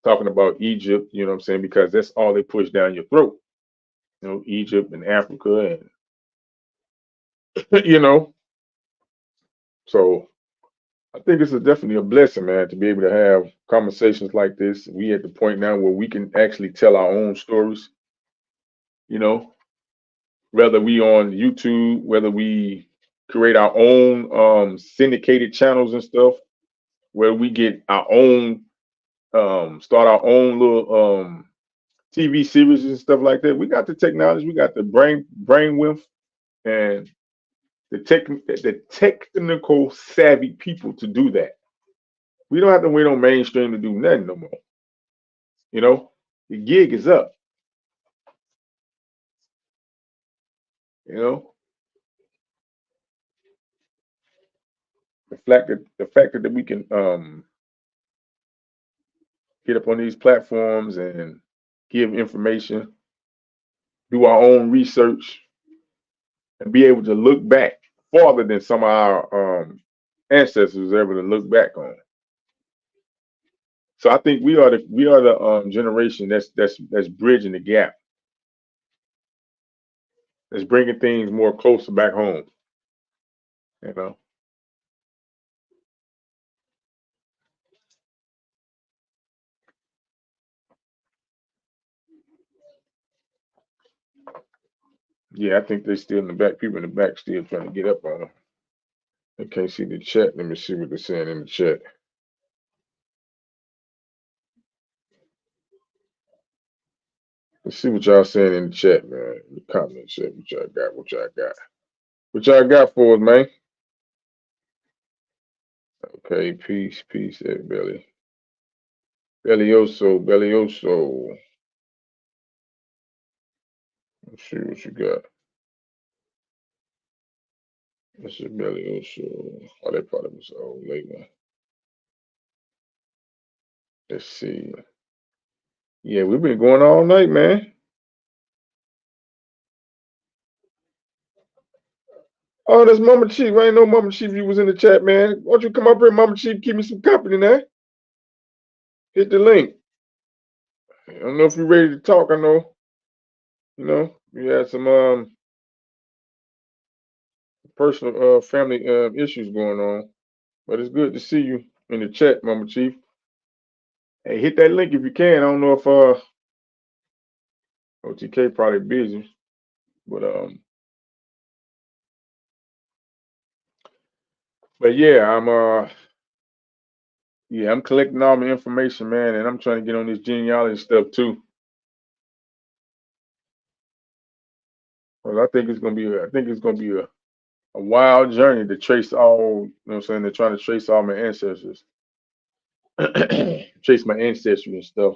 N: talking about Egypt. You know what I'm saying? Because that's all they push down your throat. Egypt and Africa, and you know. So I think it's definitely a blessing, man, to be able to have conversations like this. We at the point now where we can actually tell our own stories, you know, whether we on YouTube, whether we create our own syndicated channels and stuff, where we get our own start our own little TV series and stuff like that. We got the technology, we got the brainwidth and the technical savvy people to do that. We don't have to wait on mainstream to do nothing no more. You know, the gig is up. You know, the fact that we can get up on these platforms and give information, do our own research, and be able to look back farther than some of our ancestors were able to look back on. So I think we are the generation that's bridging the gap, that's bringing things more closer back home. You know, yeah, I think they still in the back. People in the back still trying to get up on them. I can't see the chat. Let me see what they're saying in the chat. Let's see what y'all saying in the chat, man. In the comment chat, what y'all got? What y'all got? What y'all got for us, man? Okay, peace, peace, everybody. Bellioso, Bellioso. Let's see what you got. This is Bellioso. Oh, that probably was an old late one. Let's see. Yeah, we've been going all night, man. Oh, that's Mama Chief. I ain't know Mama Chief you was in the chat, man. Why don't you come up here, Mama Chief? Keep me some company now. Hit the link. I don't know if you're ready to talk. I know, we had some personal family issues going on, but it's good to see you in the chat, Mama Chief. Hey, hit that link if you can. I don't know if OTK probably busy, but yeah, I'm collecting all my information, man, and I'm trying to get on this genealogy stuff too. Well, I think it's gonna be a wild journey to trace all, you know what I'm saying? They're trying to trace all my ancestors, trace my ancestry and stuff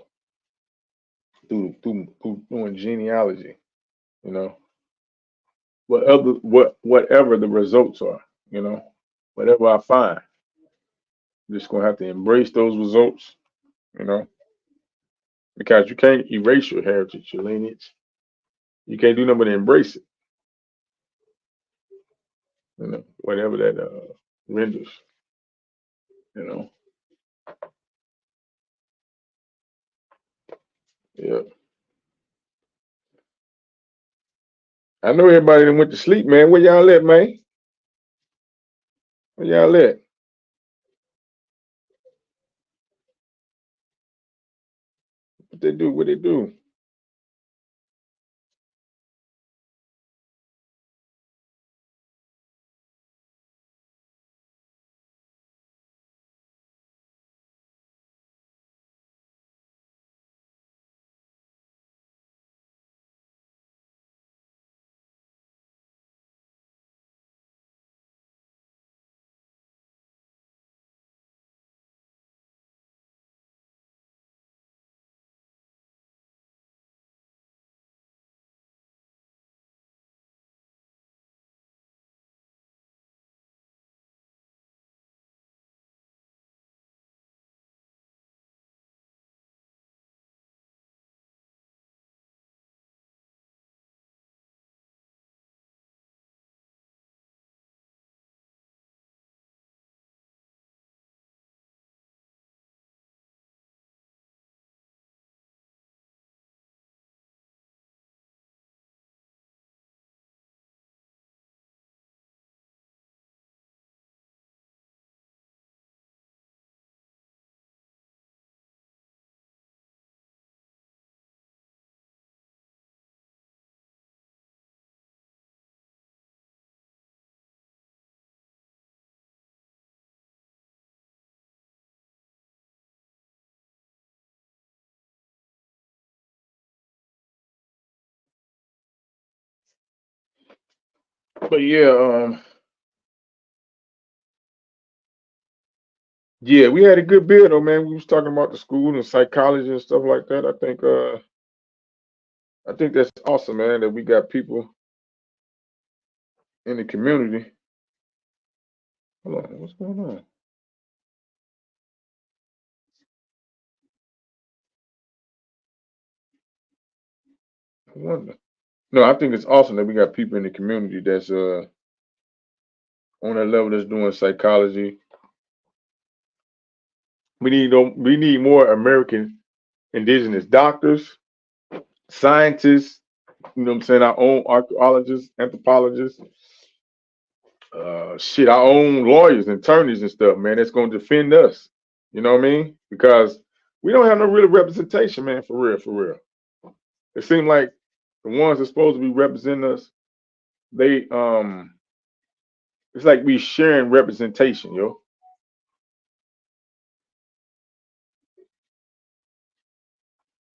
N: through doing genealogy, you know. Whatever the results are, you know, whatever I find, I'm just gonna have to embrace those results, you know, because you can't erase your heritage, your lineage. You can't do nothing but embrace it, you know, whatever that renders, you know. Yeah. I know everybody that went to sleep, man. Where y'all at, man? Where y'all at? What they do? What they do? But yeah, we had a good bill though, man. We was talking about the school and psychology and stuff like that. I think that's awesome, man, that we got people in the community. Hold on, what's going on? I wonder. No, I think it's awesome that we got people in the community that's on that level that's doing psychology. We need more American indigenous doctors, scientists, you know what I'm saying, our own archaeologists, anthropologists, our own lawyers and attorneys and stuff, man, that's gonna defend us. You know what I mean? Because we don't have no real representation, man, for real, for real. It seems like the ones that's supposed to be representing us, they it's like we sharing representation, yo.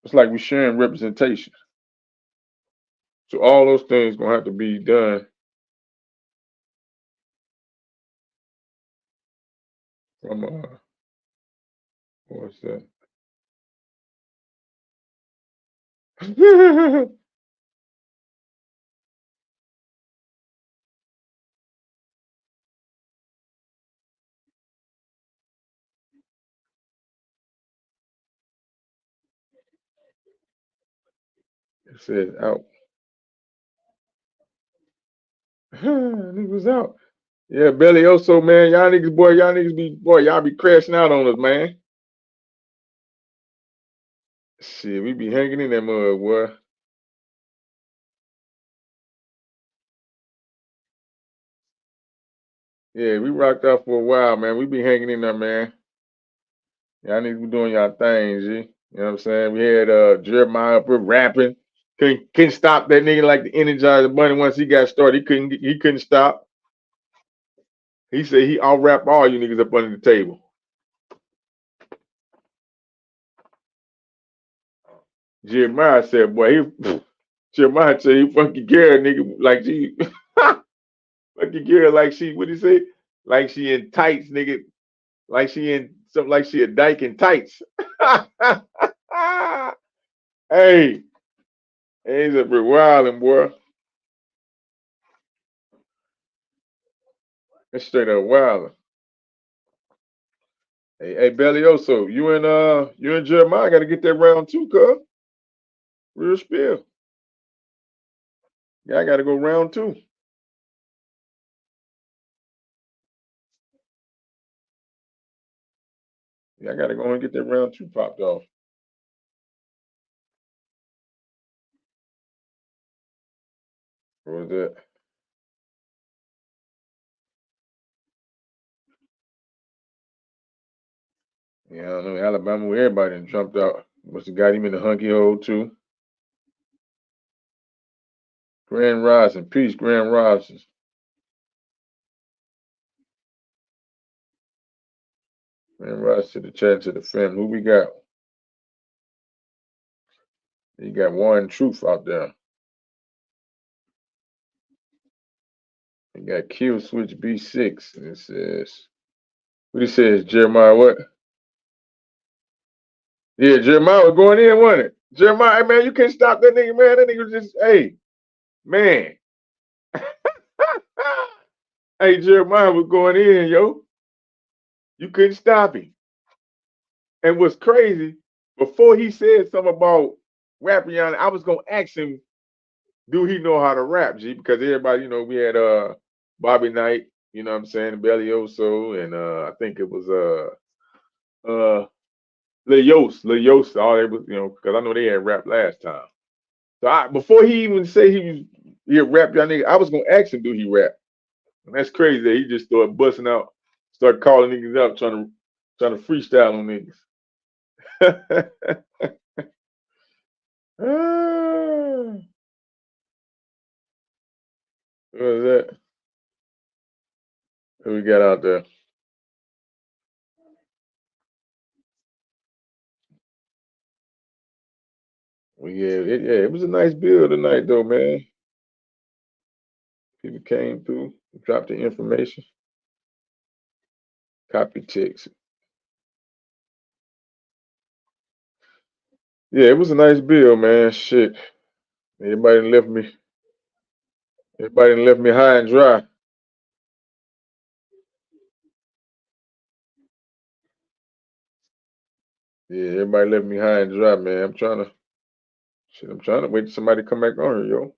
N: It's like we sharing representation. So all those things gonna have to be done from what's that? It says out. Nigga was out. Yeah, Belly Oso, man. Y'all be crashing out on us, man. Shit, we be hanging in that mud, boy. Yeah, we rocked out for a while, man. We be hanging in there, man. Y'all niggas be doing y'all things, G. You know what I'm saying? We had Jeremiah up here rapping. Couldn't stop that nigga like the Energizer Bunny once he got started. He couldn't stop. He said I'll rap all you niggas up under the table. Jeremiah said, boy, Jeremiah said he fucking Garrett nigga like she fucking Garrett like she what he say? Like she in tights, nigga. Like she in something like she a dyke in tights. Hey, he's up here wilding, boy. That's straight up wilding. Hey, Bellioso, you and Jeremiah gotta get that round two, cuz. Real spill. Yeah, I gotta go round two. Yeah, I gotta go and get that round two popped off. What was that? Yeah, I don't know. Alabama, where everybody done jumped out. Must have got him in the hunky hole too. Grand Rising, peace, Grand Rising. Grand Rising to the chat to the family. Who we got? You got One Truth out there. You got Kill Switch B6. And it says, what he says, Jeremiah what? Yeah, Jeremiah was going in, wasn't it? Jeremiah, hey, man, you can't stop that nigga, man. That nigga was just, hey, man. Hey, Jeremiah was going in, yo. You couldn't stop him. And what's crazy, before he said something about rapping, I was gonna ask him, do he know how to rap, G? Because everybody, we had Bobby Knight, you know what I'm saying, Bellioso, and I think it was Lil Yost, all they was, because I know they had rap last time. So before he even said he rap y'all nigga, I was gonna ask him, do he rap? And that's crazy that he just started busting out, started calling niggas out, trying to freestyle on niggas. What was that? Who we got out there? Well, yeah, it was a nice build tonight, though, man. People came through, dropped the information, copy text. Yeah, it was a nice bill, man. Shit. Everybody done left me high and dry. Yeah, everybody left me high and dry, man. I'm trying to wait till somebody come back on here, yo.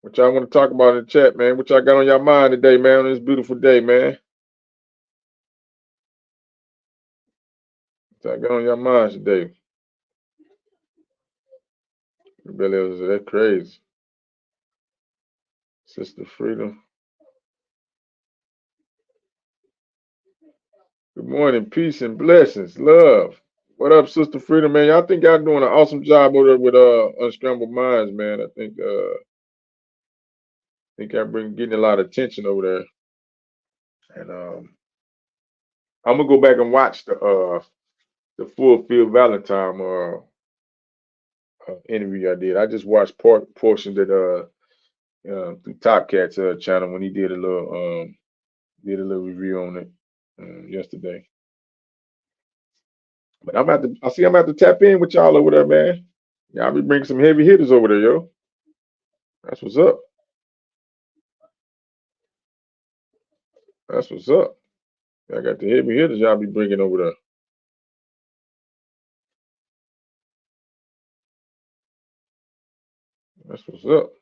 N: What y'all want to talk about in the chat, man? What y'all got on your mind today, man, on this beautiful day, man? What y'all got on your minds today? That's crazy. Sister Freedom. Good morning, peace and blessings, love. What up, Sister Freedom, man? Y'all think y'all doing an awesome job over there with Unscrambled Minds, man. I think y'all getting a lot of attention over there. And I'm gonna go back and watch the full Phil Valentine interview I did. I just watched portions that through Top Cat's channel when he did a little review on it yesterday. But I'm about to tap in with y'all over there, man. Y'all be bringing some heavy hitters over there, yo. That's what's up. That's what's up. I got the heavy hitters y'all be bringing over there. That's what's up.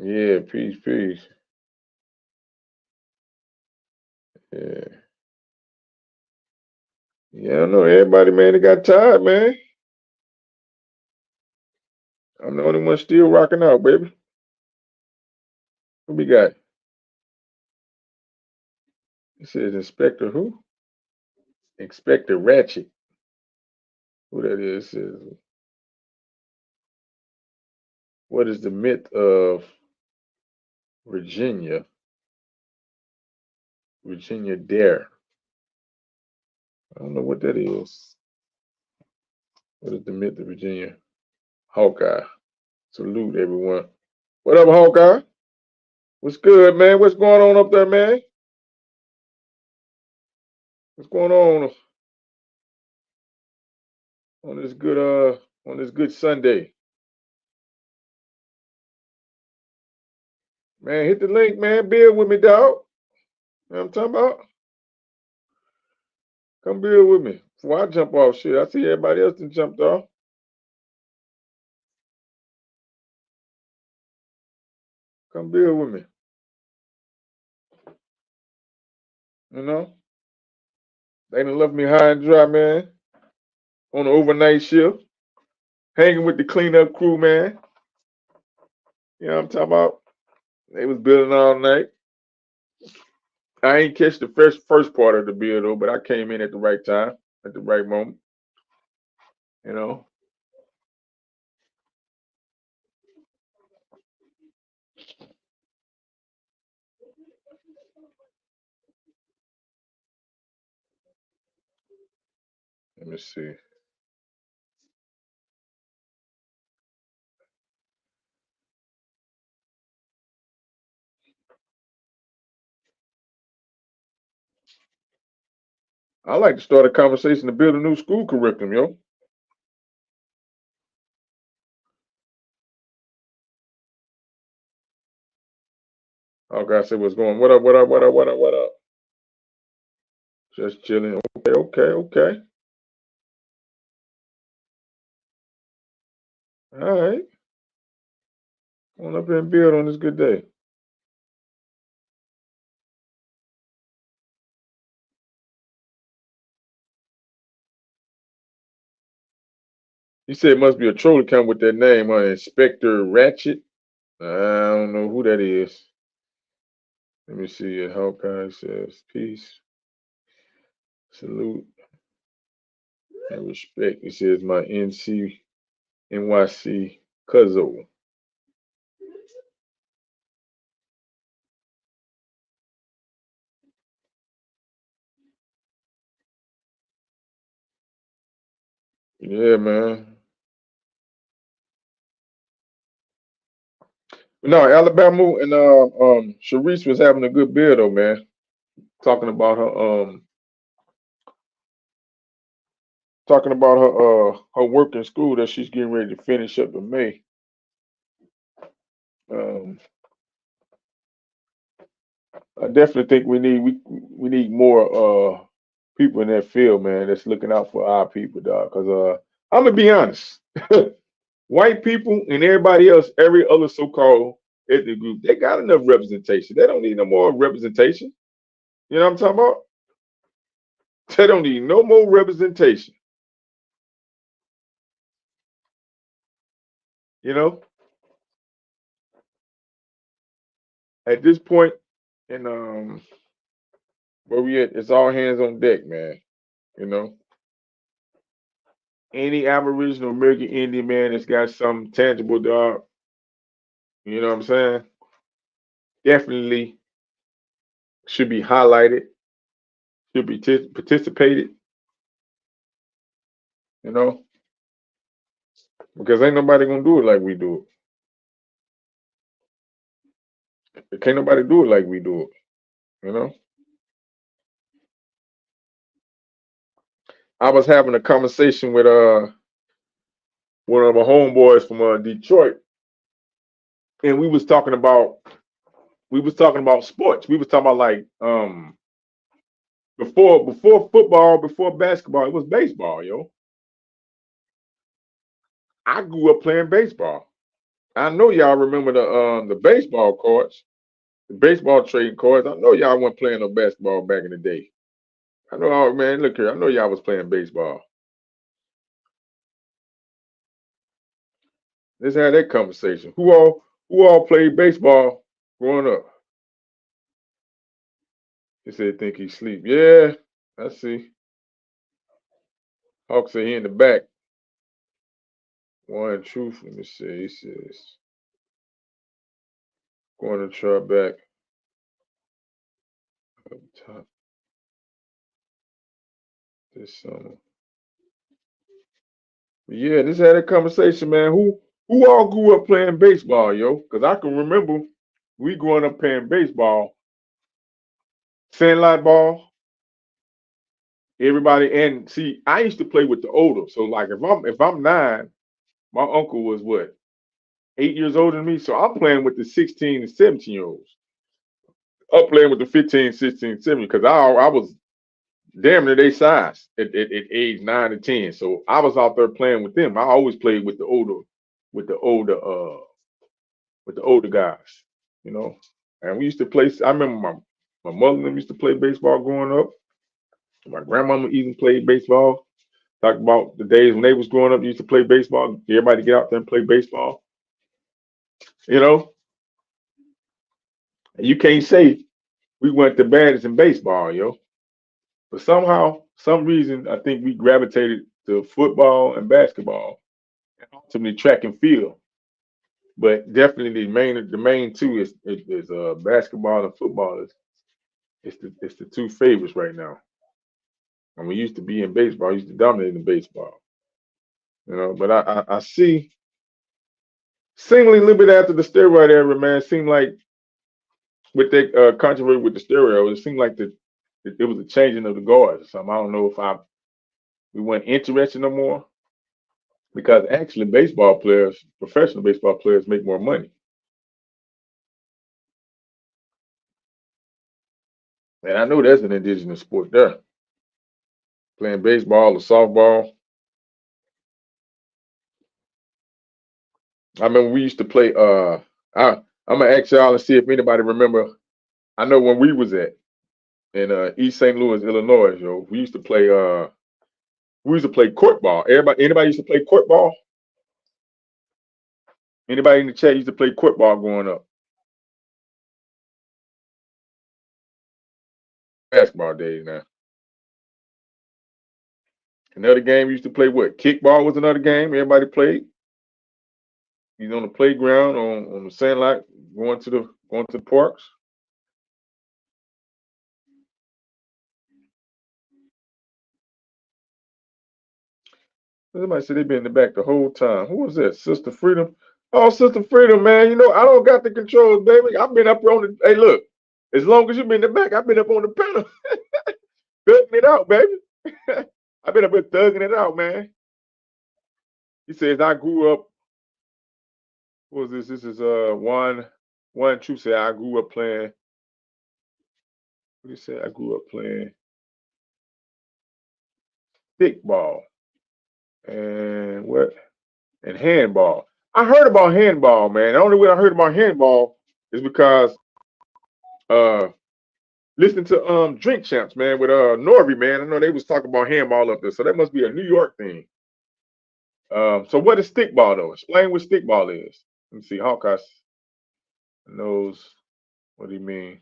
N: Yeah, peace, peace. Yeah. Yeah, I know everybody, man, they got tired, man. I'm the only one still rocking out, baby. Who we got? It says Inspector who? Inspector Ratchet. Who that is? It says, what is the myth of Virginia? Virginia Dare. I don't know what that is. What is the myth of Virginia? Hawkeye. Salute everyone. What up, Hawkeye? What's good, man? What's going on up there, man? What's going on this good Sunday? Man, hit the link, man. Build with me, dog. You know what I'm talking about? Come build with me. Before I jump off shit, I see everybody else done jumped off. Come build with me. You know? They done left me high and dry, man. On the overnight shift. Hanging with the cleanup crew, man. You know what I'm talking about? They was building all night. I ain't catch the first part of the build though, but I came in at the right time, at the right moment. You know. Let me see. I like to start a conversation to build a new school curriculum, yo. Oh, God, say what's going. What up? What up? What up? What up? What up? Just chilling. Okay, okay, okay. All right. Come on up here and build on this good day. He said it must be a troll account with that name on Inspector Ratchet. I don't know who that is. Let me see. Hawkeye says peace, salute, and respect. He says my NYC Cuzzo. Yeah, man. No, Alabama and Sharice was having a good bill though, man. Talking about her work in school that she's getting ready to finish up in May. Um, I definitely think we need more people in that field, man. That's looking out for our people, dog. Cause I'm gonna be honest, white people and everybody else, every other so-called ethnic group, they got enough representation. They don't need no more representation. You know what I'm talking about? They don't need no more representation. You know, at this point, and where we at, it's all hands on deck, man. You know, any Aboriginal American Indian man that's got something tangible, dog. You know what I'm saying? Definitely should be highlighted, should be participated. You know, because ain't nobody gonna do it like we do it. Can't nobody do it like we do it. You know, I was having a conversation with one of my homeboys from Detroit, and we was talking about sports. We was talking about like before football, before basketball, it was baseball, yo. I grew up playing baseball. I know y'all remember the baseball cards, the baseball trading cards. I know y'all weren't playing no basketball back in the day. I know, man. Look here, I know y'all was playing baseball. Let's have that conversation. Who all played baseball growing up? He said, think he sleep. Yeah, I see. Hawk said he in the back. One truth. Let me see. He says going to try back up top this summer. But yeah, this had a conversation, man. Who all grew up playing baseball, yo? Because I can remember we growing up playing baseball, sandlot ball. Everybody and see, I used to play with the older. So like if I'm 9, my uncle was what 8 years older than me. So I'm playing with the 16 and 17 year olds. I'm playing with the 15, 16, 17 because I was damn near their size at age 9 and 10. So I was out there playing with them. I always played with the older with the older guys, you know. And we used to play. I remember my mother and them used to play baseball growing up. My grandmama even played baseball. Talk about the days when they was growing up, used to play baseball. Everybody get out there and play baseball. You know, and you can't say we weren't the baddest in baseball, yo. But somehow, some reason, I think we gravitated to football and basketball, and ultimately track and field. But definitely the main two is basketball and football. It's the two favorites right now. And we used to be in baseball, used to dominate in baseball. You know, but I see seemingly a little bit after the steroid era, man, it seemed like with that controversy with the steroid, it seemed like it was a changing of the guards or something. I don't know if we weren't interested no more because actually baseball players, professional baseball players, make more money. And I know that's an indigenous sport there. Playing baseball or softball. I remember we used to play I'm gonna ask y'all and see if anybody remember. I know when we was at in East St. Louis, Illinois, yo, we used to play court ball. Anybody used to play court ball? Anybody in the chat used to play court ball growing up? Basketball days now. Another game we used to play what? Kickball was another game everybody played. He's on the playground on the sandlot, going to the parks. Somebody said they been in the back the whole time. Who was that? Sister Freedom. Oh, Sister Freedom, man. You know, I don't got the controls, baby. I've been up on the. Hey, look. As long as you've been in the back, I've been up on the panel, thugging it out, baby. I've been up here thugging it out, man. He says I grew up. What was this? This is one true say I grew up playing. What did he say? I grew up playing stickball and what? And handball. I heard about handball, man. The only way I heard about handball is because uh listening to Drink Champs, man, with Norby, man. I know they was talking about handball up there, so that must be a New York thing. So what is stickball though? Explain what stickball is. Let me see. Hawkeye knows what do you mean.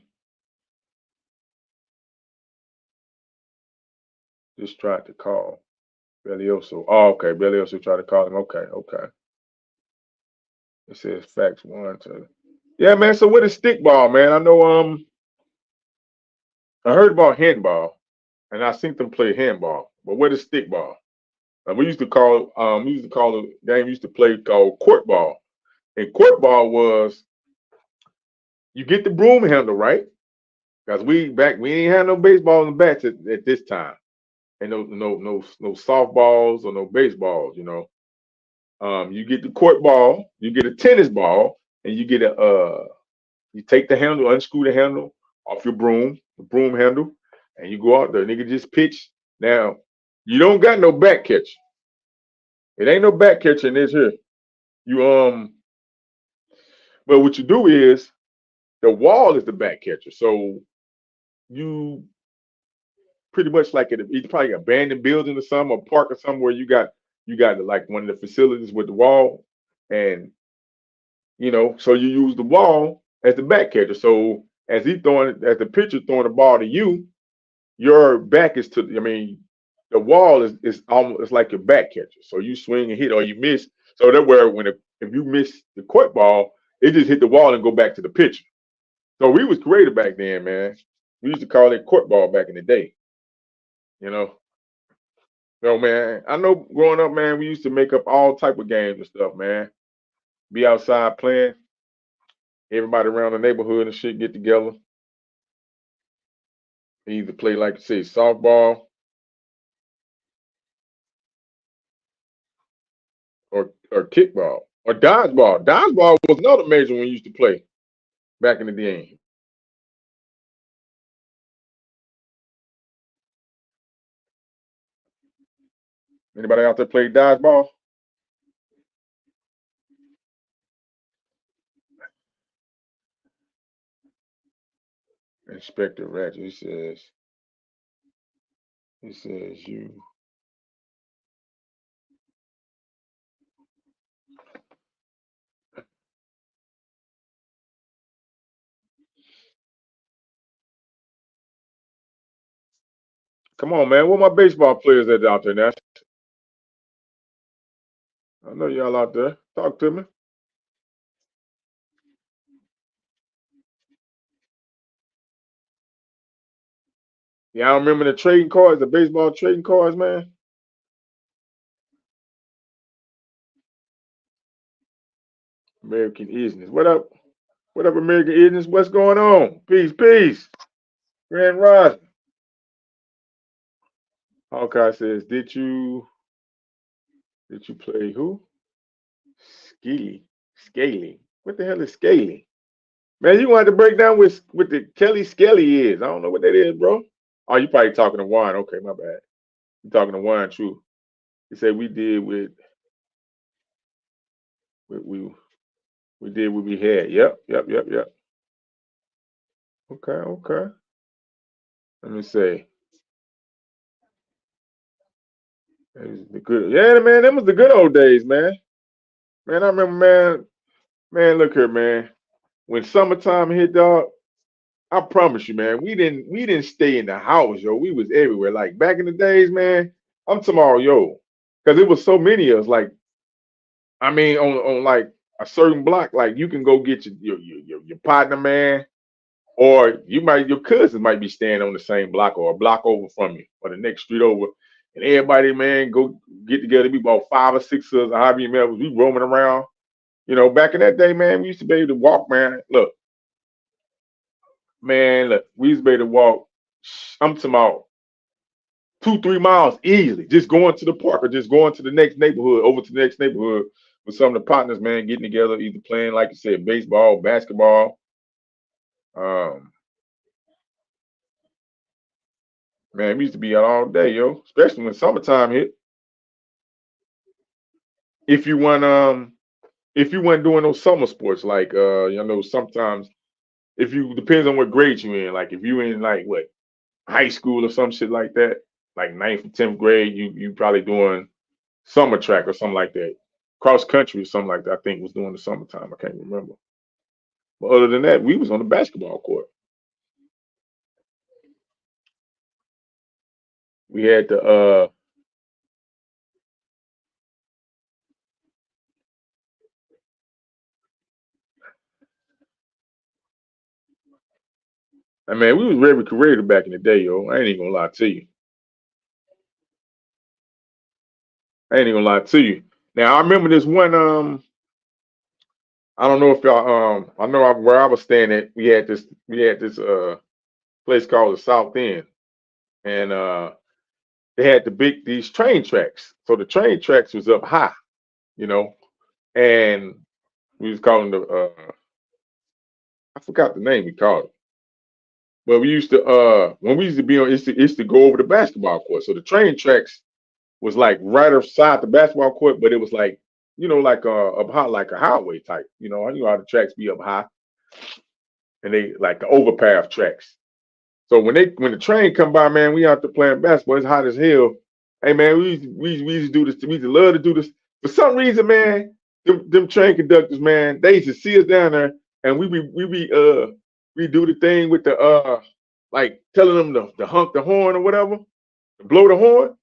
N: Just tried to call Bailiso. Oh, okay. Bailiso tried to call him. Okay, okay. It says facts 1, 2. Yeah, man. So what is stickball, man? I know I heard about handball and I seen them play handball. But what is stickball? We used to call the game we used to play called court ball. And court ball was you get the broom handle, right? Because we ain't had no baseball and bats at this time. And no softballs or no baseballs, you know. You get the court ball, you get a tennis ball, and you get you take the handle, unscrew the handle off your broom, the broom handle, and you go out there. Nigga just pitch. Now, you don't got no back catcher. It ain't no back catcher in this here. You but what you do is the wall is the back catcher. So you pretty much like it's probably an abandoned building or something, or park or something where you got like one of the facilities with the wall, and you know, so you use the wall as the back catcher. So as the pitcher throwing the ball to you, your back is to. I mean, the wall is almost it's like your back catcher. So you swing and hit or you miss. So that where if you miss the court ball, it just hit the wall and go back to the pitcher. So we was creative back then, man. We used to call it court ball back in the day. You know. So man, I know growing up, man, we used to make up all type of games and stuff, man. Be outside playing. Everybody around the neighborhood and shit get together. Either play like you say softball or kickball or dodgeball. Dodgeball was another major one we used to play back in the day. Anybody out there play dodgeball? Inspector Ratchet, he says you. Come on, man. Where my baseball players at out there now? I know y'all out there. Talk to me. Y'all remember the trading cards, the baseball trading cards, man? American Business. What up? What up, American Business? What's going on? Peace, peace. Grand Rising. Hawkeye says, did you play who? Scaly. Scaly. What the hell is Scaly? Man, you want to break down with the Kelly Skelly is. I don't know what that is, bro. Oh, you probably talking to Wine. Okay, my bad. You talking to Wine, true. He said we did we did what we had. Yep. Okay, okay. Let me say. It was the good, yeah, man. Them was the good old days, man. Man, I remember, man. Man, look here, man. When summertime hit, dog, I promise you, man, we didn't stay in the house, yo. We was everywhere. Like back in the days, man. I'm talking about, yo, because it was so many of us. Like, I mean, on like a certain block, like you can go get your partner, man, or your cousin might be staying on the same block or a block over from you, or the next street over, and everybody, man, go get together. Be about 5 or 6 of us, however many of us, we roaming around. You know, back in that day, man, we used to be able to walk, man. Look, man, look, we used to be able to walk. I'm talking about 2, 3 miles easily, just going to the park or just going to the next neighborhood, over to the next neighborhood with some of the partners, man, getting together, either playing, like you said, baseball, basketball. Um, man, we used to be out all day, yo, especially when summertime hit. If you weren't if you weren't doing those summer sports, like you know, sometimes if you depends on what grade you in, like if you in like what high school or some shit like that, like ninth or 10th grade, you probably doing summer track or something like that. Cross country or something like that, I think was during the summertime. I can't remember. But other than that, we was on the basketball court. We had the I mean, we was very creative back in the day, yo. I ain't even gonna lie to you. I ain't even gonna lie to you. Now I remember this one I don't know if y'all I know where I was staying at, we had this place called the South End. And they had these train tracks. So the train tracks was up high, you know, and we was calling the I forgot the name we called it. But we used to when we used to be on it's to go over the basketball court. So the train tracks was like right outside the basketball court, but it was like, you know, like up high, like a highway type. You know how the tracks be up high and they like the overpass tracks. So when the train come by, man, we out there playing basketball. It's hot as hell. Hey man, we used to do this. We used to love to do this. For some reason, man, them train conductors, man, they used to see us down there, and we do the thing with the like telling them to honk the horn or whatever, to blow the horn,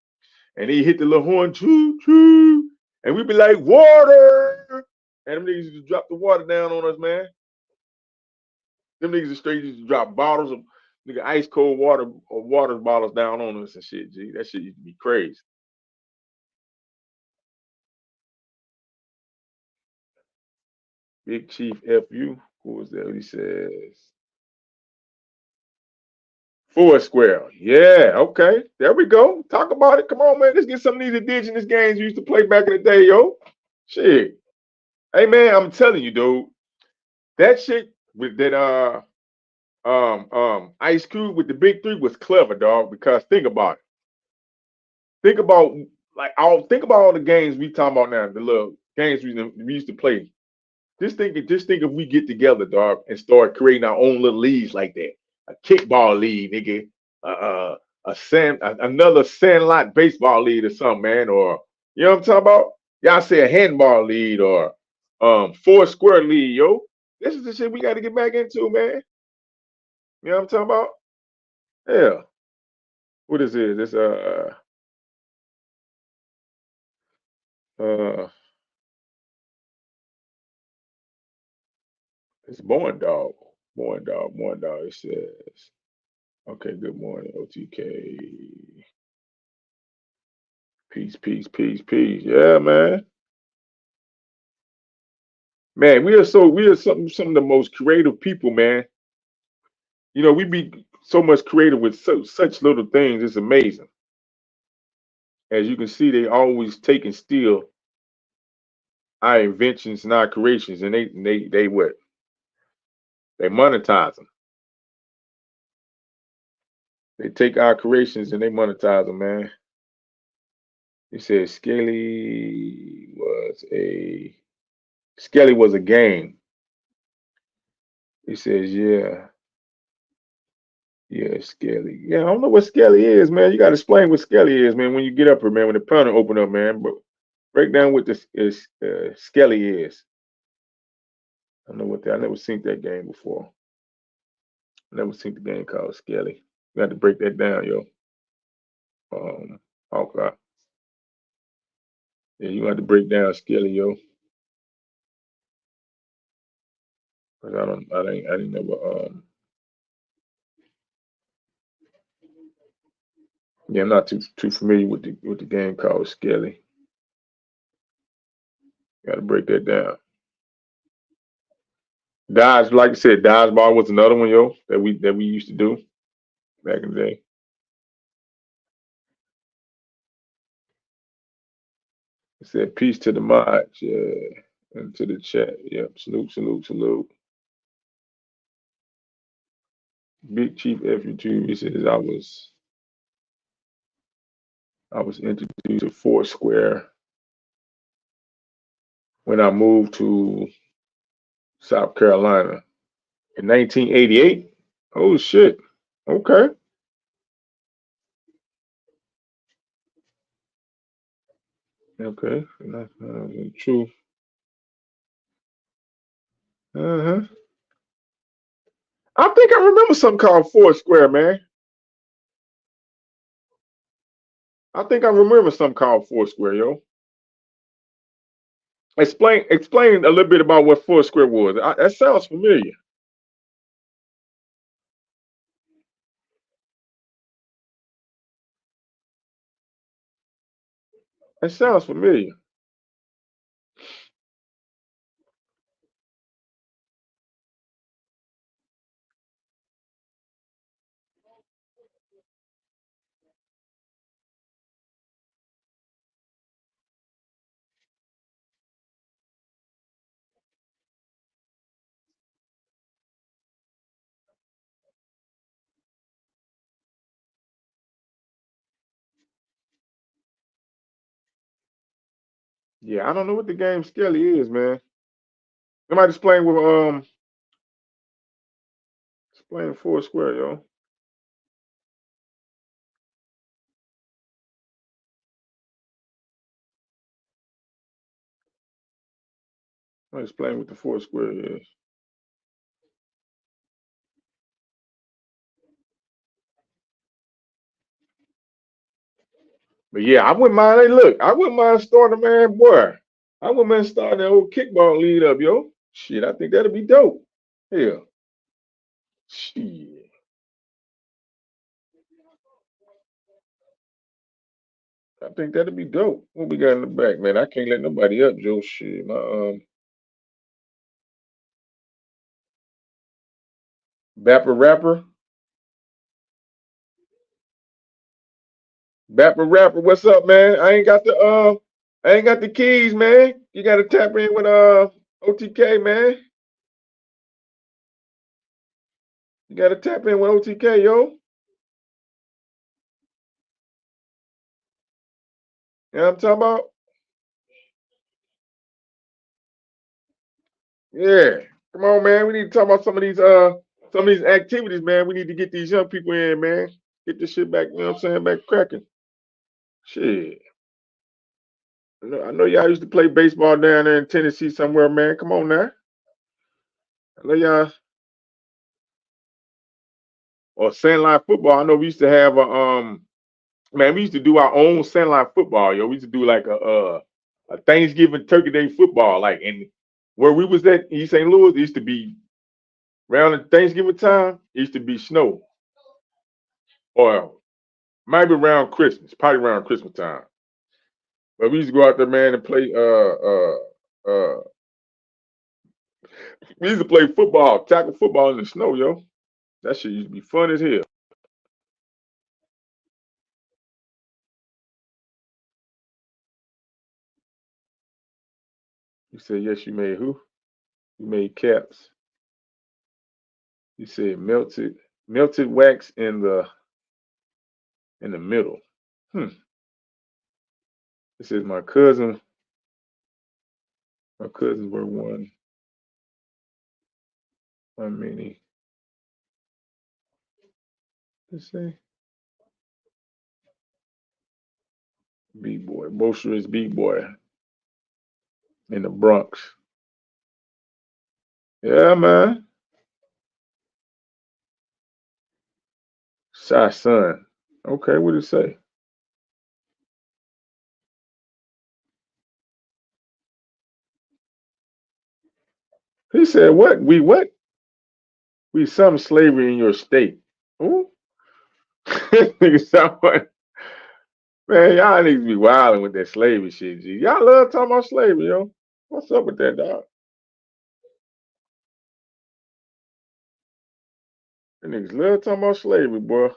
N: and he hit the little horn, choo choo, and we be like water, and them niggas used to drop the water down on us, man. Them niggas are straight used to drop bottles of nigga ice cold water or water bottles down on us and shit, G. That shit used to be crazy. Big Chief FU. Who was that? He says Foursquare. Yeah, okay. There we go. Talk about it. Come on, man. Let's get some of these indigenous games we used to play back in the day, yo. Shit. Hey man, I'm telling you, dude. That shit with that Ice Cube with the big three was clever, dog, because think about it. Think about think about all the games we talking about now, the little games we used to play. Just think if we get together, dog, and start creating our own little leagues like that. A kickball league, nigga. Another sandlot baseball league or something, man. Or you know what I'm talking about? Y'all say a handball league or four square league, yo. This is the shit we got to get back into, man. You know what I'm talking about? Yeah. What is it? This uh it's Born Dog. Born Dog. Born Dog. It says, okay, good morning, OTK. Peace, peace, peace, peace. Yeah, man. Man, we are some of the most creative people, man. You know, we be so much creative with such little things. It's amazing. As you can see, they always take and steal our inventions and our creations, and they what? They monetize them. They take our creations and they monetize them, man. He said Skelly was a game. He says, yeah. Yeah, Skelly. Yeah, I don't know what Skelly is, man. You got to explain what Skelly is, man. When you get up here, man. When the panel open up, man. But break down what this is Skelly is. I don't know what that. I never seen that game before. I never seen the game called Skelly. You got to break that down, yo. Okay. Yeah, you got to break down Skelly, yo. Cause I didn't never. Yeah, I'm not too familiar with the game called Skelly. Got to break that down. Dodge, like I said, dodgeball was another one, yo, that we used to do back in the day. It said peace to the mods, yeah, and to the chat. Yep, salute, salute, salute. Big Chief FU2. He says I was introduced to Foursquare when I moved to South Carolina in 1988. Oh shit. Okay. Okay. That's true. Uh-huh. I think I remember something called Foursquare, man. I think I remember something called Foursquare, yo. Explain a little bit about what Foursquare was. That sounds familiar. That sounds familiar. Yeah, I don't know what the game Skelly is, man. Somebody explain Foursquare, yo. Somebody explain what the Foursquare is. But yeah, I wouldn't mind. Hey, look, I wouldn't mind starting, man, boy. I wouldn't mind starting that old kickball lead up, yo. Shit, I think that'd be dope. Hell, shit, I think that'd be dope. What we got in the back, man? I can't let nobody up, Joe. Shit, my Bapper rapper. What's up, man? I ain't got the keys, man. You got to tap in with OTK, man. You got to tap in with OTK, yo. You know what I'm talking about? Yeah. Come on, man. We need to talk about some of these activities, man. We need to get these young people in, man. Get this shit back, you know what I'm saying, back cracking. Shit. I know y'all used to play baseball down there in Tennessee somewhere, man. Come on now. I know y'all or sandline football. I know we used to have man, we used to do our own sandline football, yo. We used to do like a Thanksgiving Turkey Day football, like in where we was at East St. Louis. It used to be around the Thanksgiving time. It used to be snow, or maybe around Christmas, probably around Christmas time. But we used to go out there, man, and play. We used to play football, tackle football in the snow, yo. That shit used to be fun as hell. You said yes, you made who? You made caps. You said melted wax in the middle. Hmm. This is my cousin. My cousins were one mini. Let's say B boy, boisterous B boy in the Bronx. Yeah, man. Shy son. Okay, what did it say? He said, "What? We what? We some slavery in your state." Who? Nigga sound like, man, y'all niggas be wilding with that slavery shit, G. Y'all love talking about slavery, yo. What's up with that, dog? That niggas love talking about slavery, boy.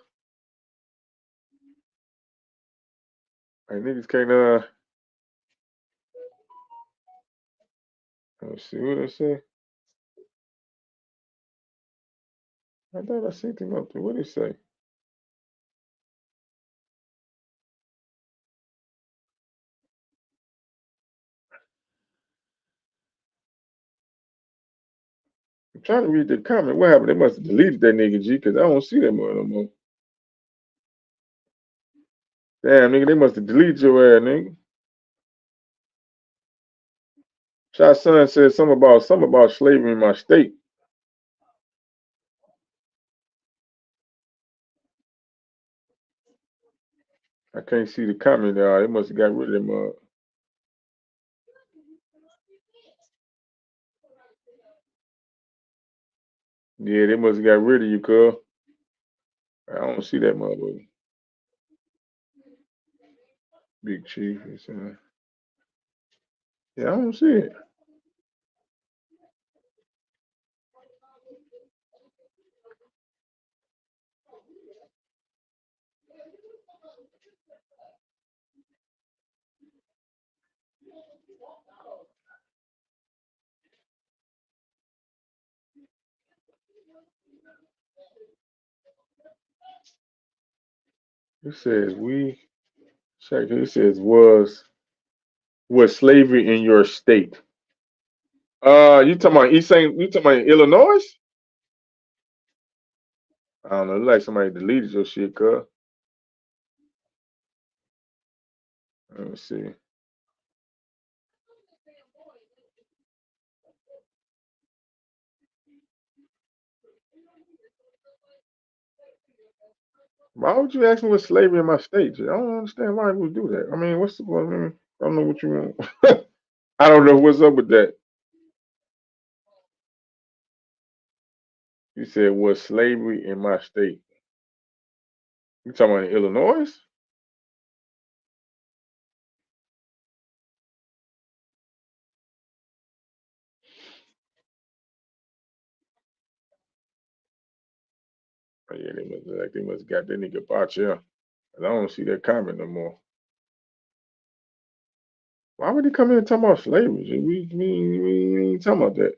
N: And niggas can't let's see what they say. I thought I seen him up there. What did he say? I'm trying to read the comment. What happened? They must have deleted that nigga G because I don't see that more no more. Damn, nigga, they must have deleted your ass, nigga. Shot Son said something about slavery in my state. I can't see the comment there. They must have got rid of them. Yeah, they must have got rid of you, cuz. I don't see that motherfucker. Big Chief. Yeah, I don't see it. It says check it. It says was slavery in your state. You talking about you talking about Illinois? I don't know. It look like somebody deleted your shit, cuz. Let me see. Why would you ask me what slavery in my state? I don't understand why you would do that. I mean, I don't know what you want. I don't know what's up with that. You said was slavery in my state. You talking about in Illinois? Oh, yeah, they must got that nigga botch, yeah. And I don't see that comment no more. Why would he come in and talk about slavery? We ain't talking about that.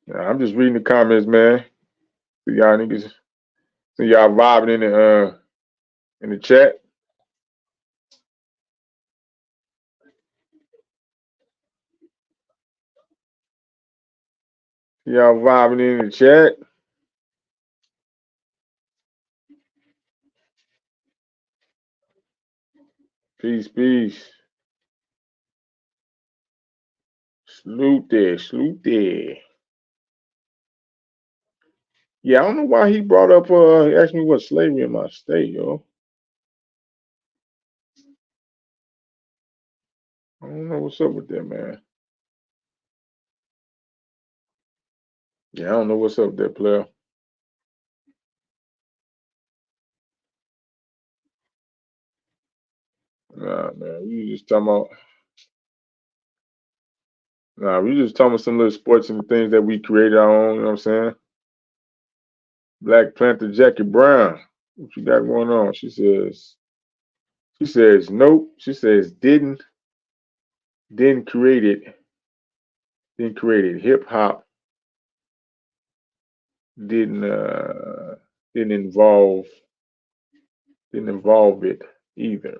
N: Nah, I'm just reading the comments, man. See y'all niggas, see y'all vibing in the chat. See y'all vibing in the chat. Peace, peace. Salute there, salute there. Yeah, I don't know why he brought up he asked me what slavery in my state, yo. I don't know what's up with that, man. Yeah, I don't know what's up with that player. Nah, man, we just talking about some little sports and things that we created our own, you know what I'm saying? Black Panther Jackie Brown. What you got going on? She says nope. She says didn't create it. Didn't create it. Hip hop didn't uh didn't involve didn't involve it either.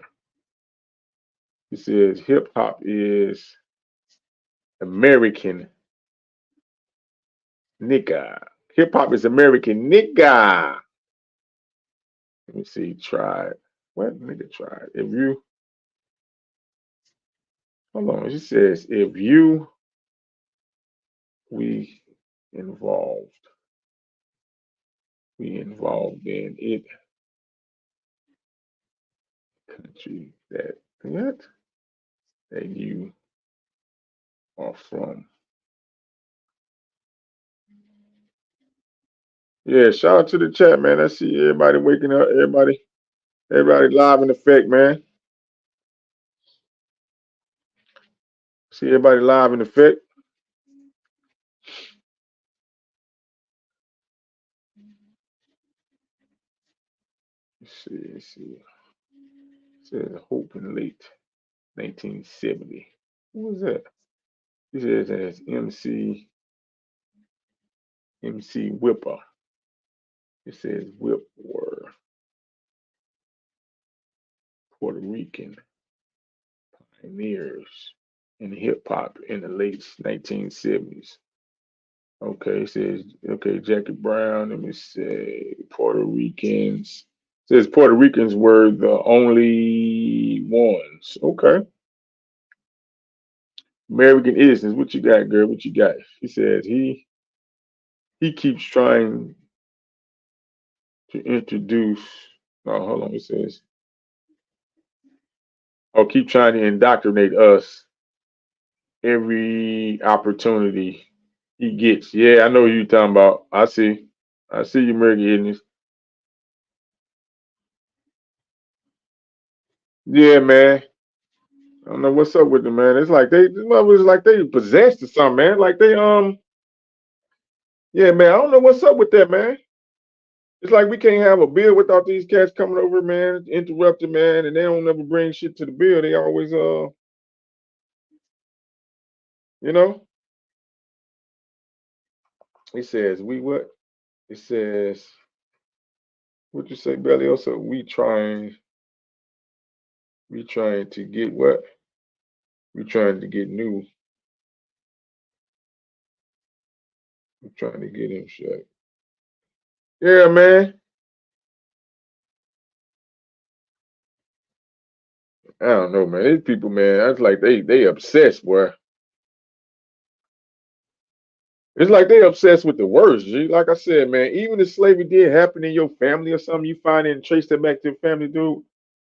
N: She says hip hop is American nigga. Hip hop is American nigga. Let me see. Tried. What nigga tried? If you hold on. She says if you we involved in it country that you are from. Yeah, shout out to the chat, man. I see everybody waking up, everybody live in effect, man. See everybody live in effect. Let's see. It says Hope in late 1970. Who was that? He says as MC Whipper. It says Whip were Puerto Rican pioneers in hip hop in the late 1970s. Okay, it says okay, Jackie Brown. Let me say Puerto Ricans. It says Puerto Ricans were the only ones. Okay. American Innocence. What you got, girl? What you got? He says he keeps trying to introduce. Oh, hold on. It says, oh, keep trying to indoctrinate us every opportunity he gets. Yeah, I know who you're talking about. I see you, American Innocence. Yeah, man. I don't know what's up with them, man. It's like this mother's like they possessed or something, man. Like they yeah, man. I don't know what's up with that, man. It's like we can't have a bill without these cats coming over, man, interrupting, man, and they don't never bring shit to the bill. They always you know. It says we what? It says what you say, Belly? Also, we trying to get what? We trying to get new. We trying to get him shut. Yeah, man. I don't know, man. These people, man, that's like they obsessed, boy. It's like they obsessed with the worst, G. Like I said, man, even if slavery did happen in your family or something, you find it and trace that back to your family, dude.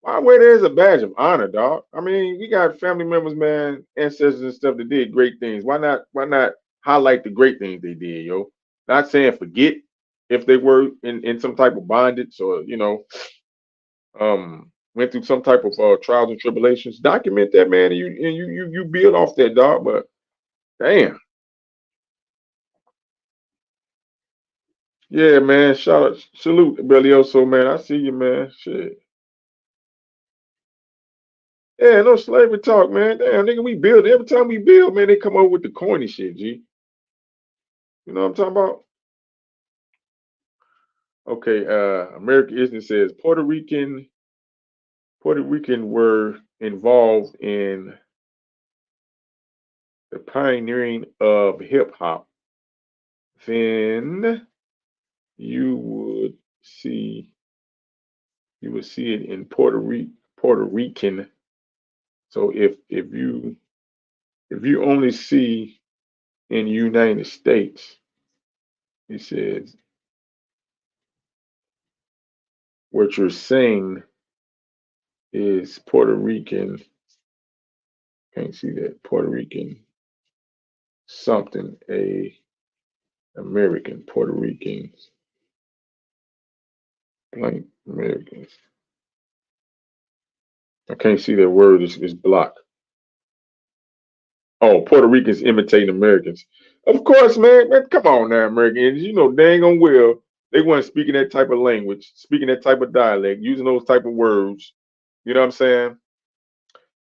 N: Why wear that as a badge of honor, dog? I mean, we got family members, man, ancestors and stuff that did great things. Why not highlight the great things they did, yo? Not saying forget if they were in some type of bondage or, went through some type of trials and tribulations. Document that, man, and you build off that, dog. But damn. Yeah, man. Shout out, salute, Belioso, man. I see you, man. Shit. Yeah, no slavery talk, man. Damn, nigga, we build. Every time we build, man, they come up with the corny shit, G. You know what I'm talking about? Okay, American Isn't says Puerto Rican were involved in the pioneering of hip hop. Then you would see you would see it in Puerto Rican. So if you only see in the United States, it says what you're saying is Puerto Rican. Can't see that Puerto Rican something a American Puerto Ricans blank Americans. I can't see that word. It's blocked. Oh, Puerto Ricans imitating Americans. Of course, man. Come on now, Americans. You know dang on well they weren't speaking that type of language, speaking that type of dialect, using those type of words. You know what I'm saying?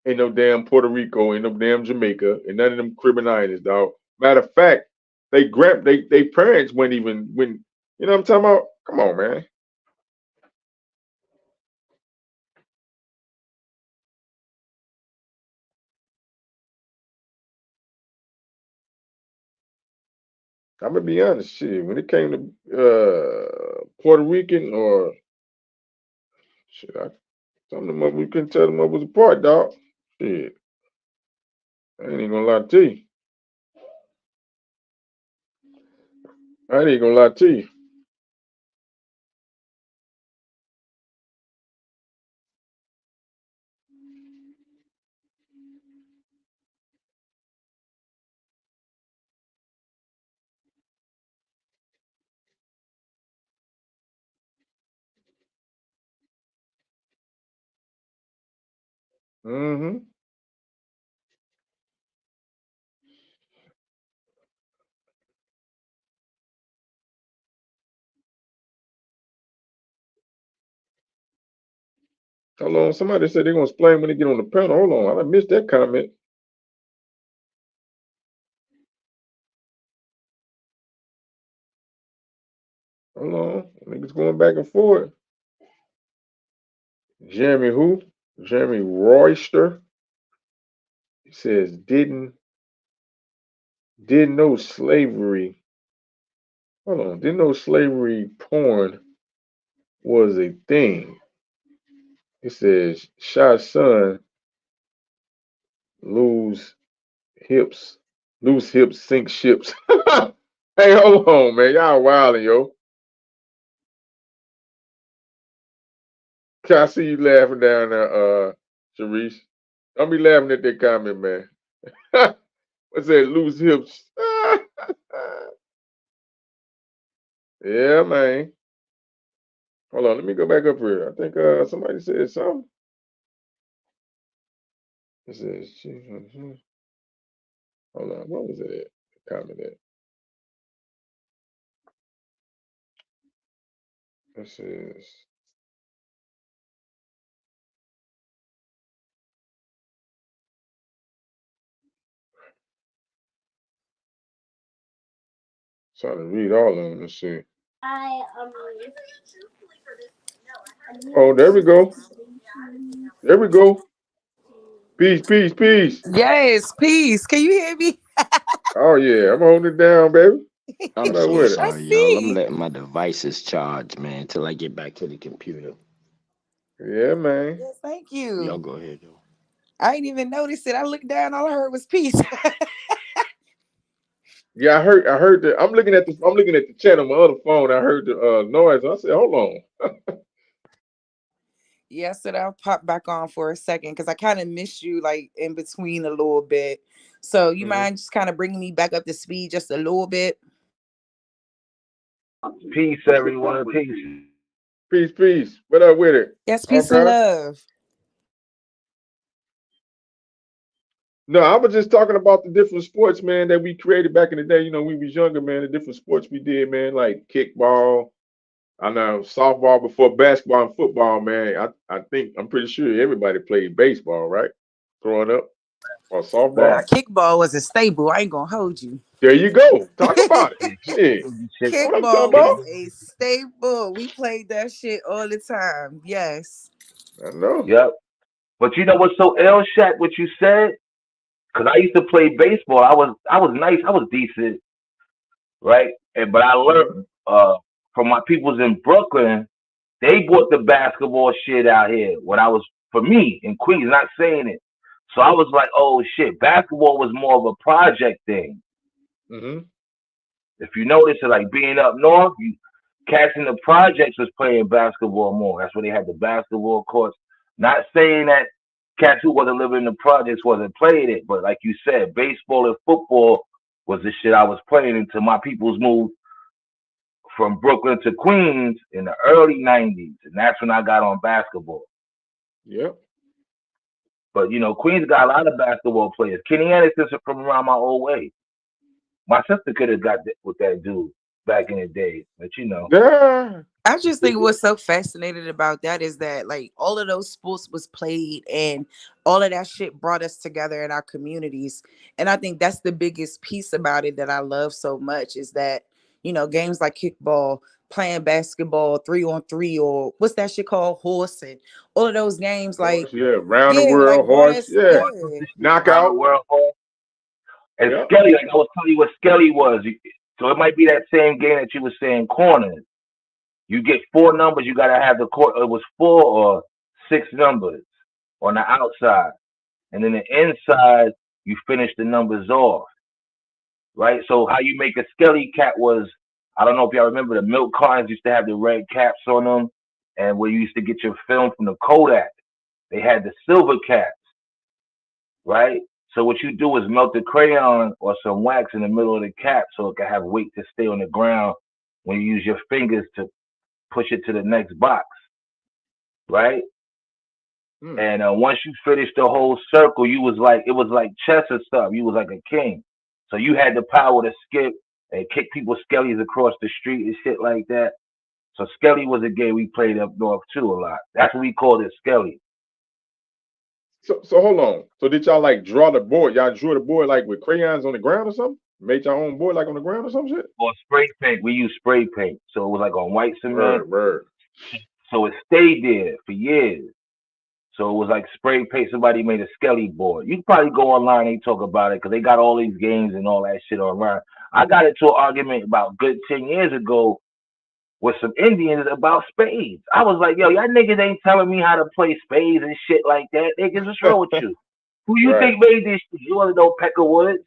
N: Ain't no damn Puerto Rico, ain't no damn Jamaica, and none of them Caribbean islands, dog. Matter of fact, they parents went even when you know what I'm talking about. Come on, man. I'm gonna be honest, shit. When it came to Puerto Rican or shit, some of them we couldn't tell them was apart, dog. Shit, I ain't even gonna lie to you. I ain't even gonna lie to you. Mm-hmm. Hold on. Somebody said they're gonna explain when they get on the panel. Hold on. I missed that comment. Hold on. Niggas going back and forth. Jeremy who? Jeremy Royster. He says didn't know slavery. Hold on. Didn't know slavery porn was a thing. It says shot son lose hips, sink ships. Hey, hold on, man. Y'all wildin', yo. Can I see you laughing down there, Sharice? Don't be laughing at that comment, man. What's that? Loose hips. Yeah, man. Hold on, let me go back up here. I think somebody said something. It says, hold on, what was it at? The comment at? It says, trying to read all of them. Let's see. Oh, there we go. There we go. Peace, peace, peace.
S: Yes, peace. Can you hear me?
N: Oh yeah, I'm holding it down, baby.
B: I'm
N: What up
B: so
N: with it?
S: I
B: sorry, y'all. I'm
S: see.
B: letting my devices charge, man, till I get back to the computer.
N: Yeah, man.
S: Yes, thank
B: Y'all
S: you.
B: go ahead, though.
S: I didn't even notice it. I looked down, all I heard was peace.
N: Yeah, I heard the I'm looking at the chat on my other phone. I heard the noise. I said, hold on.
S: Yes, and I'll pop back on for a second because I kind of missed you like in between a little bit. So you
N: Hmm.
S: mind just kind of bringing me back up to speed just a little bit?
B: Peace, everyone. Peace.
N: Peace, peace. What up with it?
S: Yes, peace and
N: Okay.
S: love.
N: No, I was just talking about the different sports, man, that we created back in the day. You know, when we was younger, man, the different sports we did, man, like kickball. I know softball before basketball and football, man. I'm pretty sure everybody played baseball, right? Growing up, or
S: Now,
N: softball.
S: kickball was a staple. I ain't gonna hold you.
N: There you go. Talk about it. Shit. What I'm talking
S: Kickball
N: about?
S: was a staple. We played that shit all the time. Yes.
N: I know.
B: Yep. But you know what's so ill, Shaq, what you said? Because I used to play baseball. I was nice. I was decent, right? But I
N: Hmm.
B: learned from my peoples in Brooklyn. They brought the basketball shit out here when I was, for me, in Queens, not saying it. So I was like, oh shit, basketball was more of a project thing.
N: Hmm.
B: If you notice it, like being up north, you cats in the projects was playing basketball more. That's where they had the basketball courts. Not saying that cats who wasn't living in the projects wasn't playing it, but like you said, baseball and football was the shit I was playing until my peoples moved from Brooklyn to Queens in the early '90s, and that's when I got on basketball.
N: Yep.
B: But you know, Queens got a lot of basketball players. Kenny Anderson's from around my old way. My sister could have got with that dude back in the day, but you know.
N: Yeah.
S: I just think what's so fascinating about that is that like all of those sports was played and all of that shit brought us together in our communities. And I think that's the biggest piece about it that I love so much is that, games like kickball, playing basketball, 3-on-3, or what's that shit called? Horse and all of those games, like,
N: Horse, yeah. Round the
S: yeah,
N: world,
S: like brought
N: horse,
S: us,
N: yeah.
S: yeah.
B: Around the
N: Knockout.
B: world. And
N: Yep.
B: Skelly, like I was telling you what Skelly was. So it might be that same game that you were saying, corners. You get four numbers, you got to have the court. It was 4 or 6 numbers on the outside. And then the inside, you finish the numbers off, right? So how you make a Skelly cap was, I don't know if y'all remember the milk cartons used to have the red caps on them. And where you used to get your film from the Kodak, they had the silver caps, right? So what you do is melt the crayon or some wax in the middle of the cap so it can have weight to stay on the ground when you use your fingers to push it to the next box, right?
N: Hmm.
B: And once you finished the whole circle, you was like it was like chess or stuff. You was like a king, so you had the power to skip and kick people's skellies across the street and shit like that. So Skelly was a game we played up north too a lot. That's what we called it, Skelly.
N: So hold on. So did y'all like draw the board? Y'all drew the board like with crayons on the ground or something? Made your own board like on the ground or some shit?
B: Or spray paint. We used spray paint, so it was like on white cement.
N: Word.
B: So it stayed there for years. So it was like spray paint. Somebody made a Skelly board. You can probably go online and talk about it because they got all these games and all that shit online. I got into an argument about good 10 years ago with some Indians about spades. I was like, yo, y'all niggas ain't telling me how to play spades and shit like that. Niggas, what's wrong with you? Who you
N: Right.
B: think made this shit? You want to know Pecker Woods?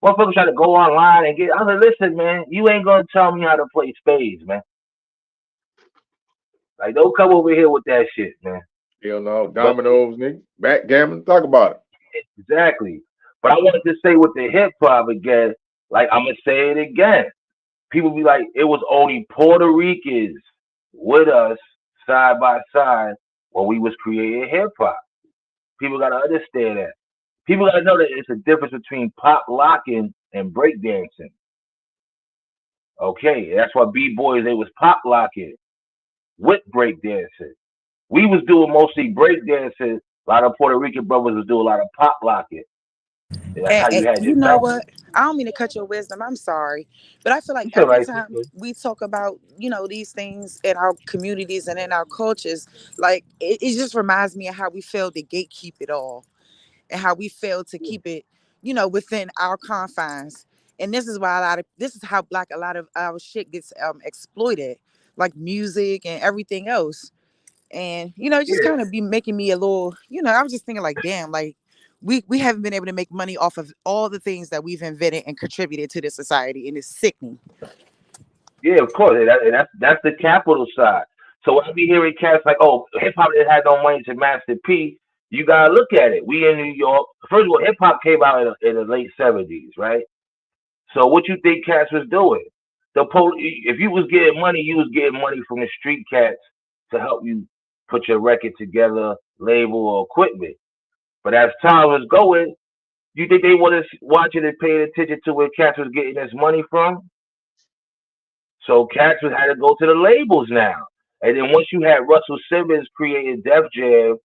B: Motherfuckers try to go online and get. I was like, listen, man, you ain't gonna tell me how to play spades, man. Like, don't come over here with that shit, man.
N: Hell no.
B: But
N: Dominoes, nigga. Backgammon. Talk about it.
B: exactly. But I wanted to say with the hip hop again, like I'm gonna say it again. People be like, it was only Puerto Ricans with us side by side when we was creating hip hop. People gotta understand that. People gotta know that it's a difference between pop locking and breakdancing. Okay, that's why b-boys they was pop locking with breakdancing. We was doing mostly breakdancing. A lot of Puerto Rican brothers was doing a lot of pop locking. And that's how
S: And
B: you had your
S: you know
B: belt.
S: what? I don't mean to cut your wisdom. I'm sorry. But I feel like
B: It's all
S: every
B: right,
S: time
B: sister.
S: we talk about, these things in our communities and in our cultures, like it just reminds me of how we failed to gatekeep it all and how we failed to keep it, within our confines. And this is why this is how like a lot of our shit gets exploited, like music and everything else. And it just
B: Yeah.
S: kind of be making me a little, I was just thinking like, damn, like we haven't been able to make money off of all the things that we've invented and contributed to this society, and it's sickening.
B: Yeah, of course. And that's the capital side. So when I be hearing cats like, oh, hip hop didn't have no money to Master P, you gotta look at it. We in New York. First of all, hip hop came out in the late '70s, right? So what you think cats was doing? If you was getting money, you was getting money from the street cats to help you put your record together, label or equipment. But as time was going, you think they was watching and paying attention to where cats was getting this money from? So cats would had to go to the labels now. And then once you had Russell Simmons creating Def Jam,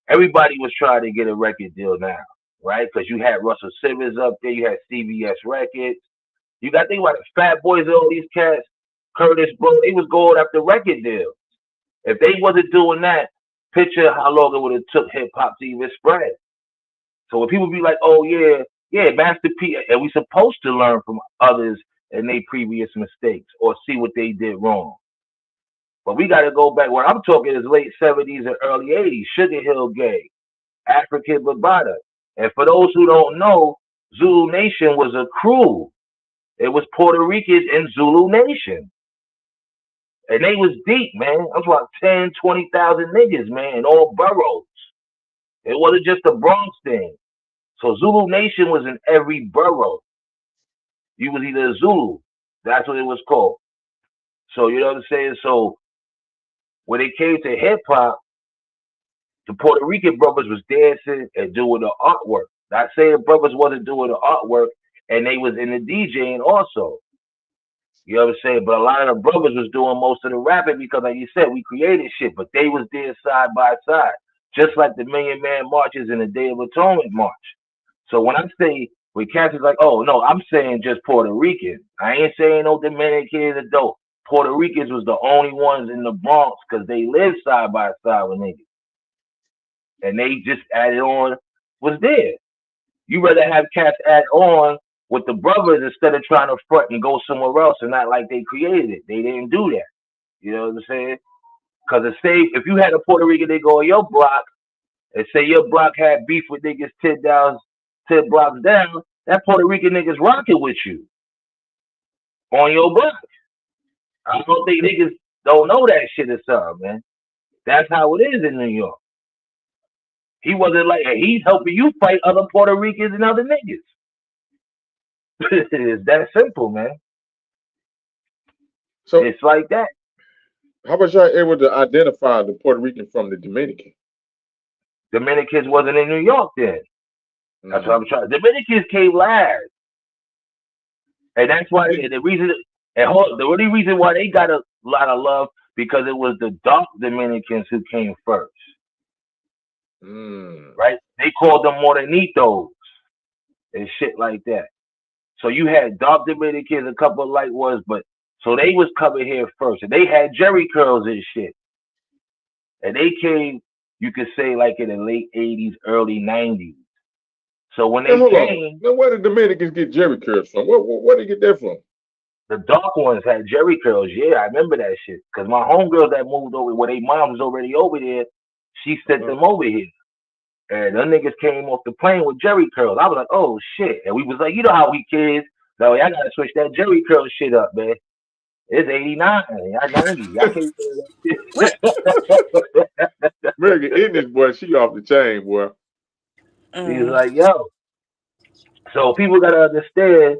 B: everybody was trying to get a record deal now, right? Because you had Russell Simmons up there, you had CBS Records. You got to think about it. Fat Boys and all these cats, Curtis, bro, they was going after record deals. If they wasn't doing that, picture how long it would have took hip hop to even spread. So when people be like, "Oh yeah, Master P," and we supposed to learn from others and their previous mistakes or see what they did wrong. But we got to go back. What I'm talking is late '70s and early '80s. Sugar Hill Gang, African Bambaataa. And for those who don't know, Zulu Nation was a crew. It was Puerto Ricans in Zulu Nation. And they was deep, man. That's about 10, 20,000 niggas, man, in all boroughs. It wasn't just a Bronx thing. So Zulu Nation was in every borough. You was either a Zulu. That's what it was called. So you know what I'm saying? So when it came to hip hop, the Puerto Rican brothers was dancing and doing the artwork. Not saying brothers wasn't doing the artwork and they was in the DJing also. You know what I'm saying? But a lot of the brothers was doing most of the rapping because, like you said, we created shit, but they was there side by side, just like the Million Man marches and the Day of Atonement march. So when I say with cats is like, oh no, I'm saying just Puerto Rican. I ain't saying no Dominicans or dope. Puerto Ricans was the only ones in the Bronx because they lived side by side with niggas, and they just added on was there. You rather have cats add on with the brothers instead of trying to front and go somewhere else and not like they created it. They didn't do that. You know what I'm saying? Because if you had a Puerto Rican, they go on your block and say your block had beef with niggas 10 blocks down, that Puerto Rican niggas rocking with you on your block. I don't think niggas don't know that shit or something, man. That's how it is in New York. He wasn't like he's helping you fight other Puerto Ricans and other niggas. It's that simple, man.
N: So
B: It's like that.
N: how about y'all able to identify the Puerto Rican from the Dominican?
B: Dominicans wasn't in New York then. That's what I'm trying. Dominicans came last, and that's why the reason and the only reason why they got a lot of love because it was the dark Dominicans who came first, right? They called them Morenitos and shit like that. So you had dark Dominicans, a couple of light ones, but so they was coming here first, and they had Jerry curls and shit, and they came, you could say, like in the late '80s, early '90s. So when
N: Now
B: they
N: hold on.
B: came,
N: Now where did Dominicans get Jerry curls from? Where did they get that from?
B: the dark ones had Jerry curls. Yeah, I remember that shit. Cause my homegirl that moved over, where they mom was already over there, she sent them over here. And them niggas came off the plane with Jerry curls. I was like, oh shit. And we was like, you know how we kids. So I gotta switch that Jerry curl shit up, man. It's '89, y'all '90. Y'all can't say
S: What?
B: that shit.
N: American Indians, boy, she off the chain, boy.
B: He's like, yo. So people gotta understand,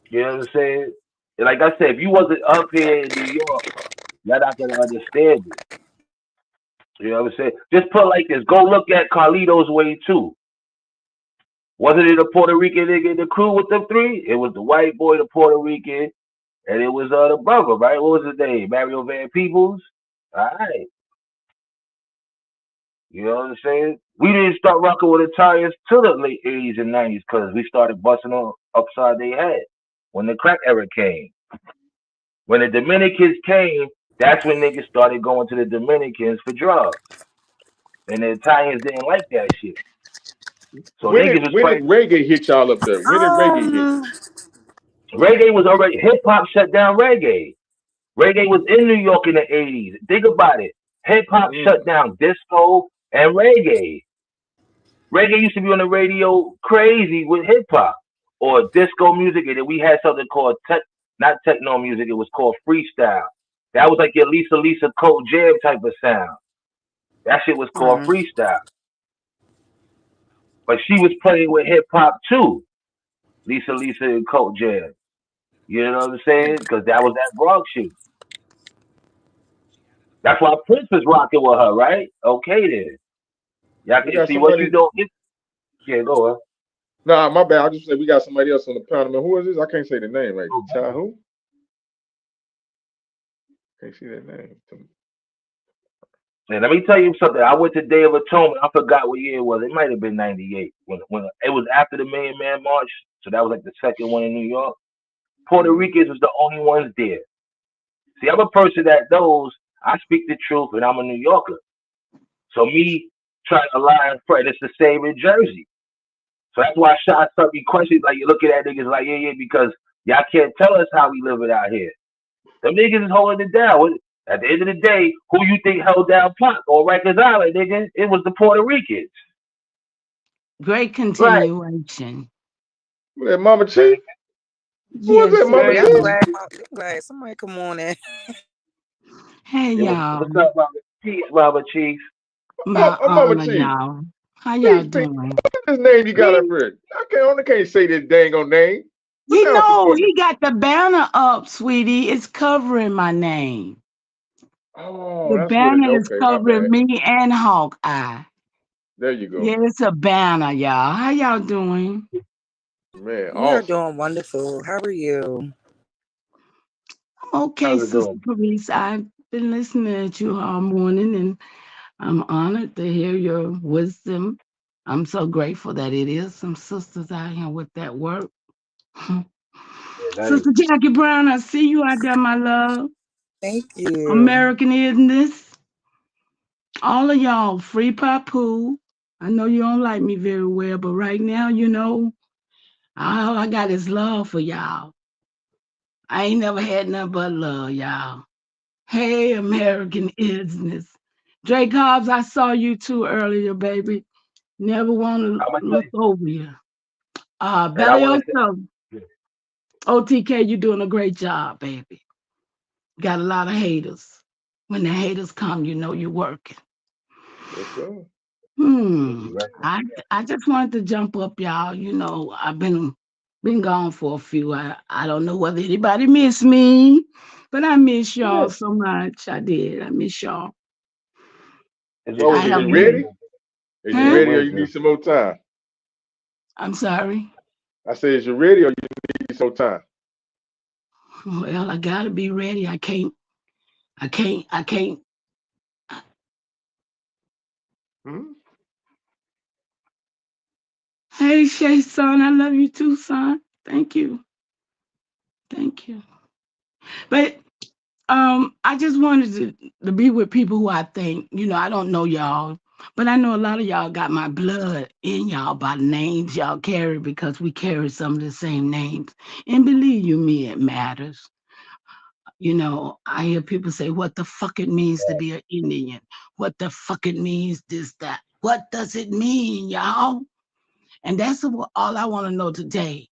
B: you know what I'm saying? And like I said, if you wasn't up here in New York, y'all not gonna understand it. You know what I'm saying? Just put like this. Go look at Carlito's Way too. Wasn't it a Puerto Rican nigga in the crew with them three? It was the white boy, the Puerto Rican, and it was the brother, right? What was his name? Mario Van Peebles. All right. You know what I'm saying? We didn't start rocking with Italians till the late '80s and '90s because we started busting on upside their head when the crack era came. When the Dominicans came, that's when niggas started going to the Dominicans for drugs. And the Italians didn't like that shit. So niggas was
N: When did
B: praying.
N: reggae hit y'all up there? When did reggae hit?
B: Reggae was already, hip hop shut down reggae. Reggae was in New York in the '80s. Think about it. Hip hop shut down disco and reggae. Reggae used to be on the radio crazy with hip hop or disco music, and then we had something called not techno music. It was called freestyle. That was like your Lisa Coat Jam type of sound. That shit was called freestyle. But she was playing with hip hop too. Lisa and Coat Jam. You know what I'm saying? Because that was that Bronx shit. That's why Prince was rocking with her, right? Okay then. Y'all
N: We
B: can
N: got
B: see what you
N: somebody.
B: don't get. Yeah, go on.
N: Nah, my bad. I just said we got somebody else on the panel. Man, who is this? I can't say the name right. Child who? Can't see that name.
B: And let me tell you something. I went to Day of Atonement. I forgot what year it was. It might have been '98 when it was after the Million Man March. So that was like the second one in New York. Puerto Ricans was the only ones there. See, I'm a person that knows I speak the truth and I'm a New Yorker. So me trying to lie and pray, it's the same in Jersey. So that's why shots start me questions like you're looking at niggas like, yeah, because y'all can't tell us how we live it out here. Them niggas is holding it down. At the end of the day, who you think held down Pac or Rikers Island, nigga? It was the Puerto Ricans.
C: Great
B: Right.
C: continuation.
N: That Mama Chief? Who was
C: Yes,
N: that, Mama
S: Yeah, I'm
N: Chief?
C: sir.
S: glad. I'm glad somebody come on in.
C: Hey,
B: It was
C: y'all.
B: what's up, Robert Chief? Robert Chief.
C: My
N: Mama
C: honor,
N: Chief.
C: y'all. How y'all
N: Please,
C: doing?
N: what's this name you got up
C: He,
N: here? I can't say this dang on name.
C: you
N: Pronounce it
C: know,
N: for me.
C: he got the banner up, sweetie. It's covering my name.
N: Oh,
C: The
N: that's what it is.
C: banner is
N: Okay, my
C: covering
N: bad.
C: me and Hawkeye.
N: There you go.
C: Yeah, it's a banner, y'all. How y'all doing?
N: Man,
S: We are
N: awesome.
S: doing wonderful. How are you?
C: Okay,
B: How's it
C: Sister
B: doing?
C: Police. I've been listening to you all morning, and I'm honored to hear your wisdom. I'm so grateful that it is some sisters out here with that work.
B: Yeah, that is.
C: Sister Jackie Brown, I see you out there, my love.
S: Thank you.
C: American isn't this? All of y'all, free papu. I know you don't like me very well, but right now, all I got is love for y'all. I ain't never had nothing but love, y'all. Hey, American isn't. Drake Hobbs, I saw you too earlier, baby. Never want to
B: I'm gonna tell
C: look over you.
B: you, and I want to
C: Bailiso,
B: say,
C: OTK, you doing a great job, baby. Got a lot of haters. When the haters come, you know you're working.
N: Yes, sir.
C: Hmm. I just wanted to jump up, y'all. I've been gone for a few. I don't know whether anybody miss me, but I miss y'all so much. I did. I miss y'all.
B: it's
N: Is
B: always
C: I
B: a
C: have
N: we
B: reunion.
N: ready? Is you
J: Yeah,
N: ready or
J: most
N: you need
J: definitely.
N: some more time?
B: I'm sorry.
N: I said, is you ready or you need some time?
B: Well, I gotta be ready. I can't. I can't.
N: Hmm?
B: Hey, Shay, son, I love you too, son. Thank you. Thank you. But I just wanted to be with people who I think, I don't know y'all, but I know a lot of y'all got my blood in y'all by names y'all carry because we carry some of the same names. And believe you me, it matters. I hear people say what the fuck it means to be an Indian, what the fuck it means, this, that. What does it mean, y'all? And that's all I want to know today.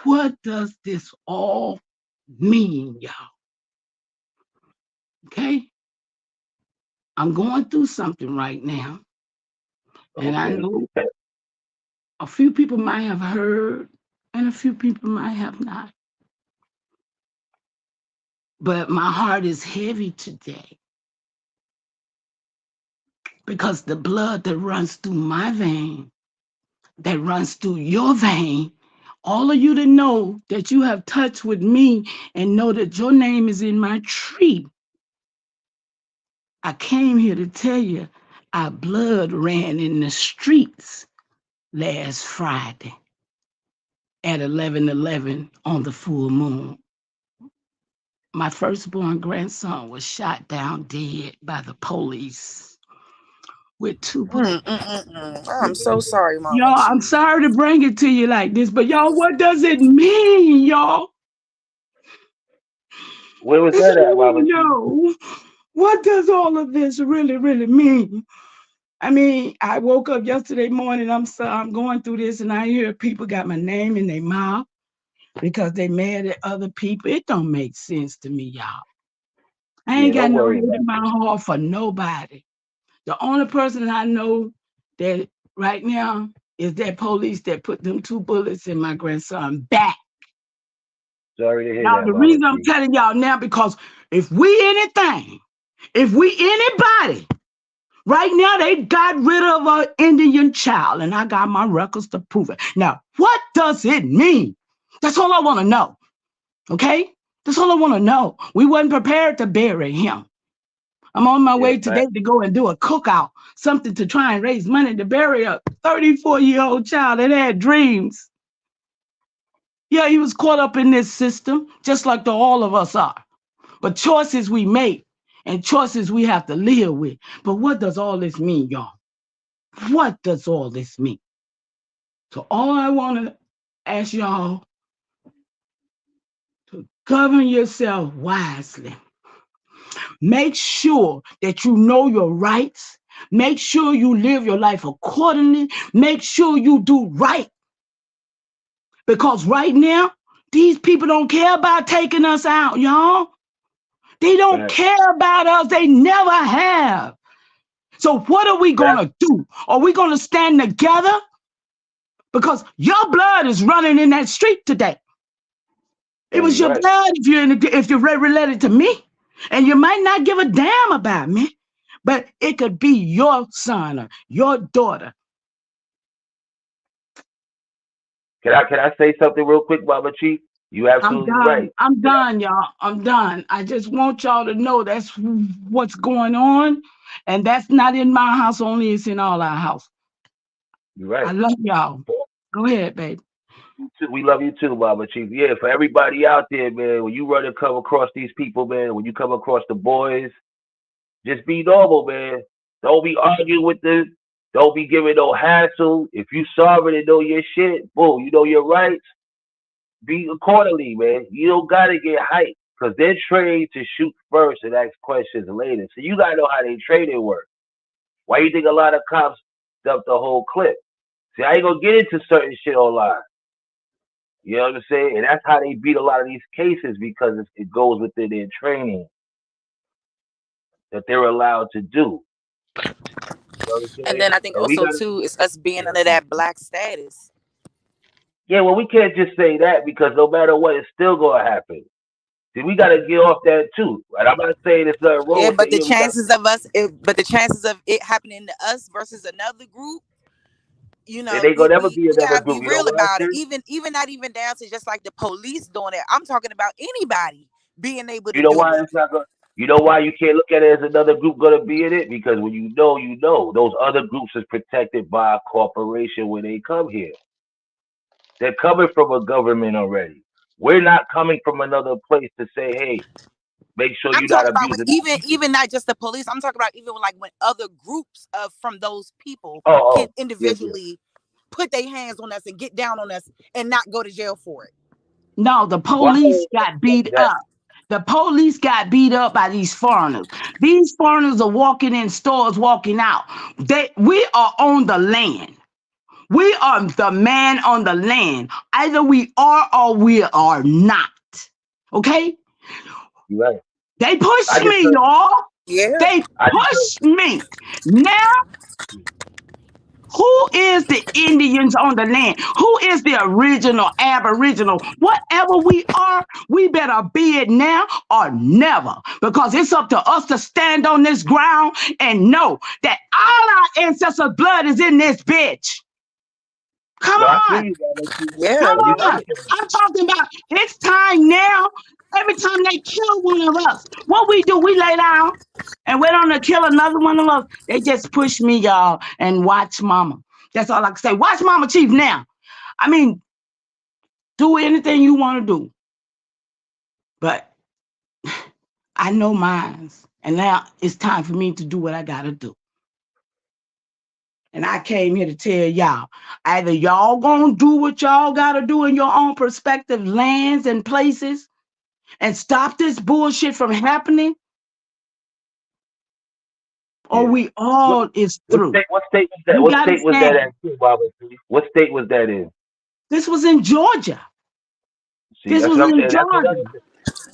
B: What does this all mean, y'all? Okay? I'm going through something right now. And I
J: Okay.
B: know a few people might have heard and a few people might have not. But my heart is heavy today because the blood that runs through my vein, that runs through your vein, all of you to know that you have touched with me and know that your name is in my tree. I came here to tell you our blood ran in the streets last Friday at 11:11 on the full moon. My firstborn grandson was shot down dead by the police with two bullets.
S: I'm so sorry, Mama
B: Y'all, I'm
S: Chief.
B: sorry to bring it to you like this, but y'all, what does it mean, y'all?
J: Where was that at, Baba Chief?
B: Yo, what does all of this really, really mean? I mean, I woke up yesterday morning. I'm going through this, and I hear people got my name in their mouth because they mad at other people. It don't make sense to me, y'all. I
J: Yeah,
B: ain't got
J: don't
B: no
J: worry
B: hate
J: about
B: in my
J: it.
B: heart for nobody. The only person I know that right now is that police that put them two bullets in my grandson back.
J: Sorry to hear
B: Now,
J: that,
B: the
J: Baba
B: reason I'm
J: Chief.
B: telling y'all now, because if we anybody, right now they got rid of an Indian child, and I got my records to prove it. Now, what does it mean? That's all I want to know. Okay? That's all I want to know. We wasn't prepared to bury him. I'm on my
J: Yeah,
B: way today
J: fact.
B: to go and do a cookout, something to try and raise money to bury a 34-year-old child that had dreams. Yeah, he was caught up in this system, just like all of us are. But choices we make and choices we have to live with. But what does all this mean, y'all? What does all this mean? So all I want to ask y'all to govern yourself wisely. Make sure that you know your rights. Make sure you live your life accordingly. Make sure you do right. Because right now, these people don't care about taking us out, y'all. They don't
J: Fact.
B: care about us. They never have. So what are we going
J: Fact.
B: to do? Are we going to stand together? Because your blood is running in that street today. It
J: Yeah,
B: was
J: you're
B: your
J: right.
B: blood if you're related to me. And you might not give a damn about me, but it could be your son or your daughter.
J: Can I say something real quick, Baba Chief? You
B: I'm
J: absolutely
B: done.
J: right.
B: I'm done, y'all. I'm done. I just want y'all to know that's what's going on. And that's not in my house only, it's in all our house.
J: You're
B: I
J: right.
B: love y'all. Go ahead, baby.
J: We love you too, Baba Chief. Yeah, for everybody out there, man, when you run and come across these people, man, when you come across the boys, just be normal, man. Don't be arguing with them. Don't be giving no hassle. If you sorry and know your shit, boom, you know your rights, be accordingly, man. You don't gotta get hyped. Cause they're trained to shoot first and ask questions later. So you gotta know how they training work. Why you think a lot of cops dump the whole clip? See, I ain't gonna get into certain shit online. You know what I'm saying? And that's how they beat a lot of these cases because it goes within their training that they're allowed to do. You know what I'm
S: And
J: saying?
S: then I think
J: And we
S: also
J: gotta,
S: too is us being under that black status.
J: yeah, well, we can't just say that because no matter what, it's still gonna happen.
B: See, we gotta get off that too. Right? I'm not saying there's nothing wrong
S: Yeah,
B: with that.
S: but the
B: Yeah, we got.
S: chances of us, but the chances of it happening to us versus another group,
B: It ain't
S: we
B: gonna never
S: we
B: be
S: we
B: another
S: gotta be
B: group. You know
S: real
B: why,
S: about it.
B: sis?
S: Even not even down to just like the police doing it. I'm talking about anybody being able
B: You
S: to
B: know
S: do
B: why
S: it.
B: it's not gonna. You know why you can't look at it as another group gonna be in it? Because when you know, you know. Those other groups is protected by a corporation when they come here. They're coming from a government already. We're not coming from another place to say, hey, make sure
S: I'm
B: you're not
S: talking about when
B: abusing our people.
S: even not just the police. I'm talking about even like when other groups of from those people
B: Oh,
S: can
B: oh, yeah, yeah.
S: individually put their hands on us and get down on us and not go to jail for it.
U: No, the
B: Why
U: police got beat
B: that?
U: up. The police got beat up by these foreigners. These foreigners are walking in stores, walking out. We are on the land. We are the man on the land. Either we are or we are not. Okay?
B: You right.
U: They
B: I
U: pushed
B: just
U: me,
B: heard.
U: y'all.
S: Yeah.
U: They
B: I just heard.
U: pushed me. Now, who is the Indians on the land? Who is the original Aboriginal? Whatever we are, we better be it now or never. Because it's up to us to stand on this ground and know that all our ancestors' blood is in this bitch. Come
B: No, I feel
U: on.
B: you, man.
S: Yeah,
U: Come
B: And
S: you're
B: you
U: on.
S: right.
B: speaking.
U: I'm talking about it's time now. Every time they kill one of us, what we do, we lay down and wait on to kill another one of us. They just push me, y'all, and watch mama. That's all I can say. Watch Mama Chief now. I mean, do anything you want to do, but I know mines. And now it's time for me to do what I got to do. And I came here to tell y'all, either y'all gonna do what y'all gotta do in your own prospective lands and places and stop this bullshit from happening, or
B: Yeah.
U: we
B: What,
U: all is through.
B: what state was that?
U: You
B: What
U: gotta
B: state was that
U: stand.
B: at too, Baba? What state was that in?
U: This was in Georgia.
B: See,
U: This
B: that's
U: was
B: what I'm
U: in
B: saying.
U: Georgia.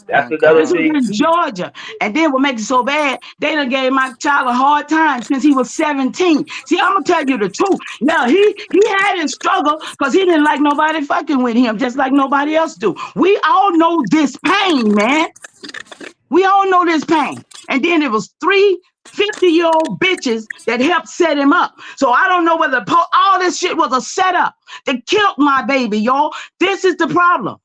B: That's
S: My
B: another
U: This was
S: God.
B: thing
U: in
B: too.
U: Georgia. And then what makes it so bad, they done gave my child a hard time since he was 17. See, I'm gonna tell you the truth. Now he had his struggle because he didn't like nobody fucking with him, just like nobody else do. We all know this pain, man. We all know this pain. And then it was 3 50-year-old bitches that helped set him up. So I don't know whether all this shit was a setup that killed my baby, y'all. This is the problem.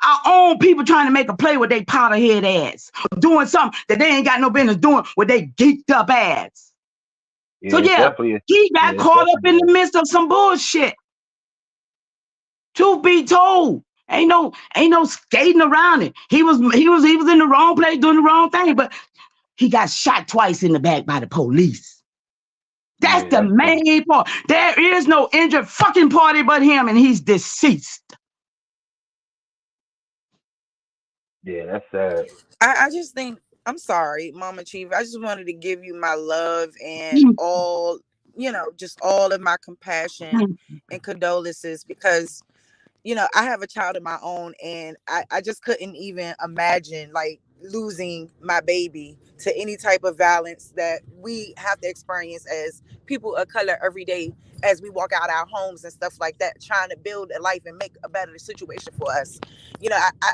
U: Our own people trying to make a play with their powder head ass, doing something that they ain't got no business doing with their geeked up ass. So
B: Yeah, it's
U: yeah,
B: definitely.
U: he
B: Yeah,
U: got
B: it's
U: caught up in
B: definitely.
U: the midst of some bullshit. Truth be told, ain't no skating around it. He was in the wrong place doing the wrong thing, but he got shot twice in the back by the police. That's
B: Yeah,
U: the
B: that's crazy.
U: main part. There is no injured fucking party but him, and he's deceased.
B: Yeah, that's sad.
S: I just think I'm sorry, Mama Chief. I just wanted to give you my love and all, just all of my compassion and condolences because I have a child of my own and I just couldn't even imagine like losing my baby to any type of violence that we have to experience as people of color every day as we walk out our homes and stuff like that, trying to build a life and make a better situation for us.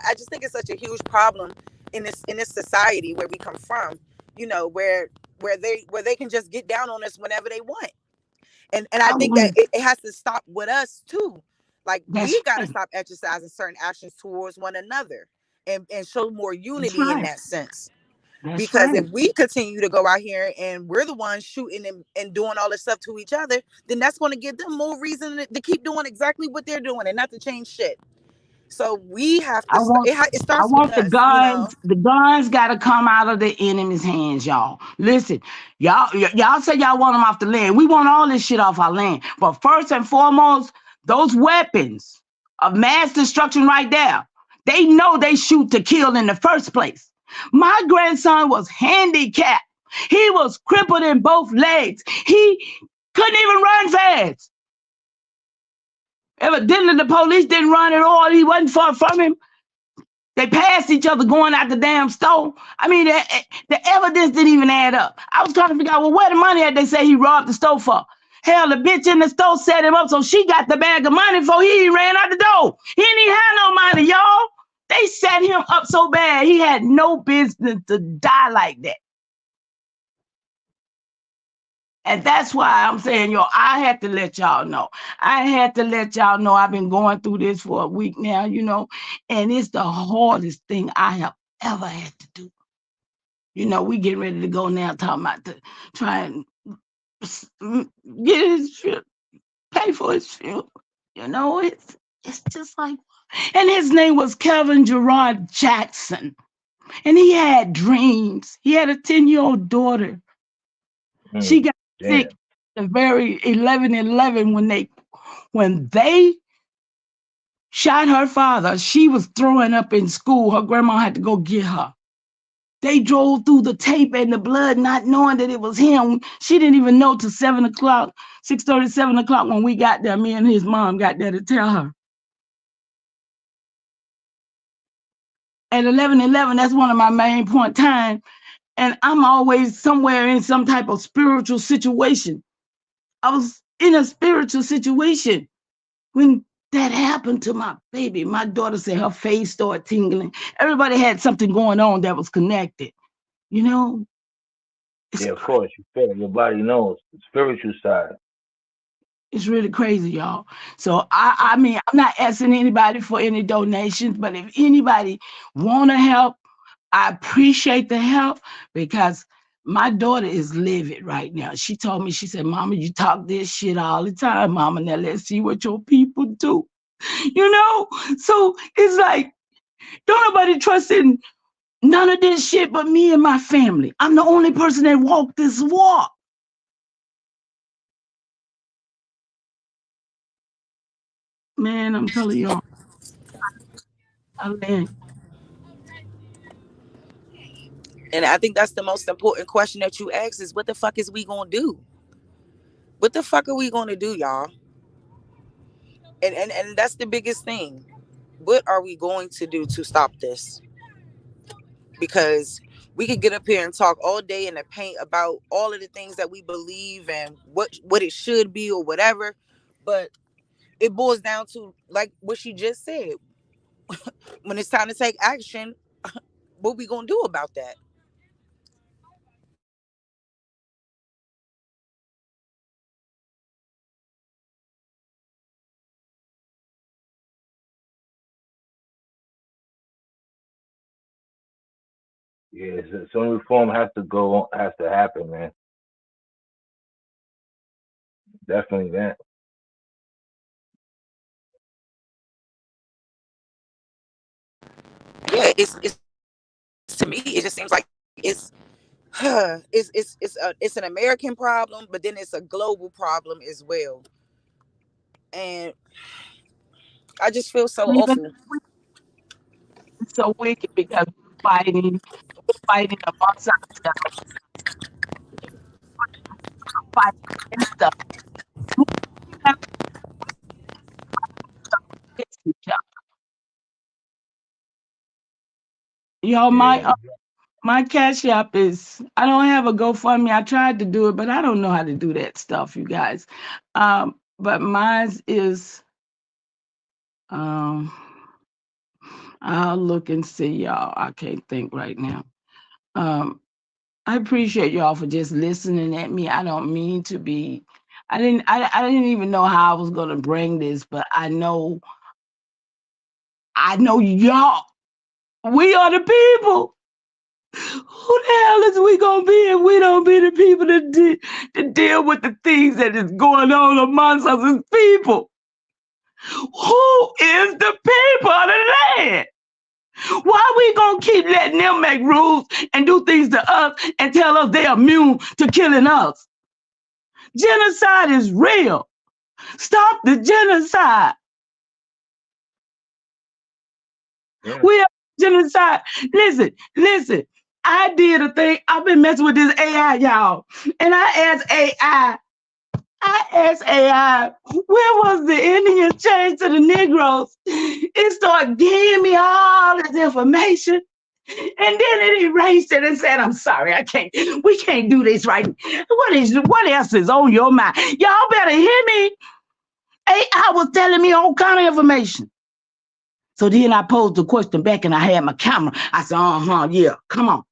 S: I just think it's such a huge problem in this society where we come from, where they can just get down on us whenever they want. And I
U: I
S: think that
U: would.
S: it has to stop with us too. Like
U: That's
S: we got to
U: right.
S: stop exercising certain actions towards one another and show more
U: That's
S: unity in
U: right.
S: that sense.
U: That's
S: Because
U: right.
S: if we continue to go out here and we're the ones shooting and doing all this stuff to each other, then that's going to give them more reason to keep doing exactly what they're doing and not to change shit. So we have to
U: I want
S: it
U: I
S: starts with
U: want the
S: us.
U: guns. The guns got to come out of the enemy's hands, y'all. Listen, y'all say y'all want them off the land. We want all this shit off our land. But first and foremost, those weapons of mass destruction right there, they know they shoot to kill in the first place. My grandson was handicapped. He was crippled in both legs. He couldn't even run fast. Evidently, the police didn't run at all. He wasn't far from him. They passed each other going out the damn store. I mean, the evidence didn't even add up. I was trying to figure out, well, where the money at they say he robbed the store for? Hell, the bitch in the store set him up, so she got the bag of money before he ran out the door. He didn't even have no money, y'all. They set him up so bad he had no business to die like that. And that's why I'm saying, yo, I had to let y'all know. I had to let y'all know I've been going through this for a week now, you know, and it's the hardest thing I have ever had to do. You know, we getting ready to go now, talking about to try and get his funeral, pay for his funeral. You know, it's just like, and his name was Kevin Gerard Jackson, and he had dreams. He had a 10-year-old daughter. She got sick the very 11/11 when they shot her father. She was throwing up in school. Her grandma had to go get her. They drove through the tape and the blood, not knowing that it was him. She didn't even know till 7 o'clock, 6:30, 7 o'clock when we got there. Me and his mom got there to tell her. At 11/11, that's one of my main point time. And I'm always somewhere in some type of spiritual situation. I was in a spiritual situation when that happened to my baby. My daughter said her face started tingling. Everybody had something going on that was connected. You know?
G: Yeah, of course. You feel it. Your body knows the spiritual side.
U: It's really crazy, y'all. So I mean, I'm not asking anybody for any donations, but if anybody want to help, I appreciate the help because my daughter is livid right now. She told me, she said, Mama, you talk this shit all the time, Mama. Now let's see what your people do. You know? So it's like, don't nobody trust in none of this shit but me and my family. I'm the only person that walked this walk. Man, I'm telling y'all.
S: And I think that's the most important question that you ask is what the fuck is we gonna do? What the fuck are we gonna do, y'all? And that's the biggest thing. What are we going to do to stop this? Because we could get up here and talk all day in the paint about all of the things that we believe and what it should be or whatever, but it boils down to like what she just said. When it's time to take action, what we gonna do about that?
G: Yeah, some reform has to happen, man. Definitely that.
S: Yeah, it's to me it just seems like it's it's an American problem, but then it's a global problem as well. And I just feel so
U: Even
S: awful.
U: it's so wicked because we're fighting amongst ourselves, fighting and stuff. We have to fix each other. Y'all,
G: Yeah,
U: my cash app is, I don't have a GoFundMe. I tried to do it, but I don't know how to do that stuff, you guys. But mine is um I'll look and see, y'all. I can't think right now. Um I appreciate y'all for just listening at me. I don't mean to be. I didn't even know how I was gonna bring this, but I know y'all. We are the people. Who the hell is we gonna be if we don't be the people to deal with the things that is going on amongst us as people? Who is the people of the land? Why we gonna keep letting them make rules and do things to us and tell us they're immune to killing us? Genocide is real. Stop the genocide.
G: yeah.
U: We are genocide. Listen. I did a thing. I've been messing with this AI, y'all. And I asked AI, where was the Indian change to the Negroes? It started giving me all this information. And then it erased it and said, I'm sorry, we can't do this right. What else is on your mind? Y'all better hear me. AI was telling me all kind of information. So then I posed the question back and I had my camera. I said, yeah, come on.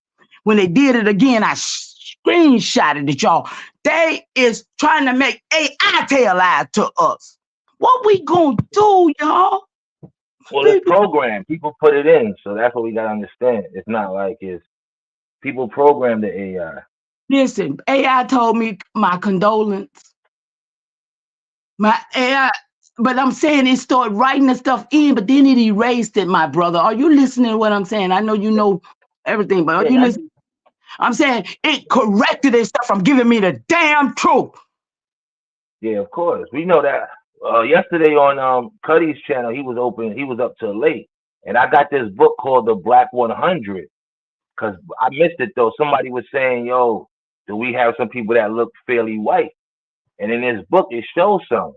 U: When they did it again, I screenshotted it, y'all. They is trying to make AI tell lies to us. What we gonna do, y'all?
G: Well, it's programmed. People put it in, so that's what we gotta understand. It's not like it's people program the AI.
U: Listen, AI told me my condolence. My AI, but I'm saying it started writing the stuff in, but then it erased it, my brother. Are you listening to what I'm saying? I know you know everything, but are you listening? I'm saying it corrected it stuff from giving me the damn truth.
G: Yeah, of course. We know that. Yesterday on Cuddy's channel, he was up till late, and I got this book called The Black 100 because I missed it though. Somebody was saying, "Yo, do we have some people that look fairly white?" And in this book, it shows some.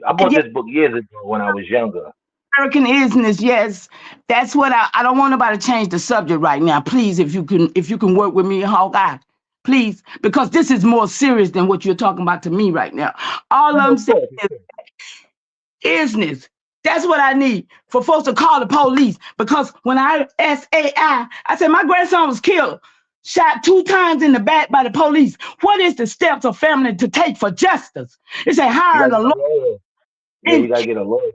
G: I bought this book years ago when I was younger.
U: American isness, yes. That's what I don't want nobody to change the subject right now. Please, if you can work with me, Hawkeye. Please, because this is more serious than what you're talking about to me right now. All I'm saying is isness. That's what I need for folks to call the police. Because when I asked AI, I said, my grandson was killed, shot 2 times in the back by the police. What is the steps of family to take for justice? It said, hire a lawyer.
G: Yeah, we gotta get a lawyer.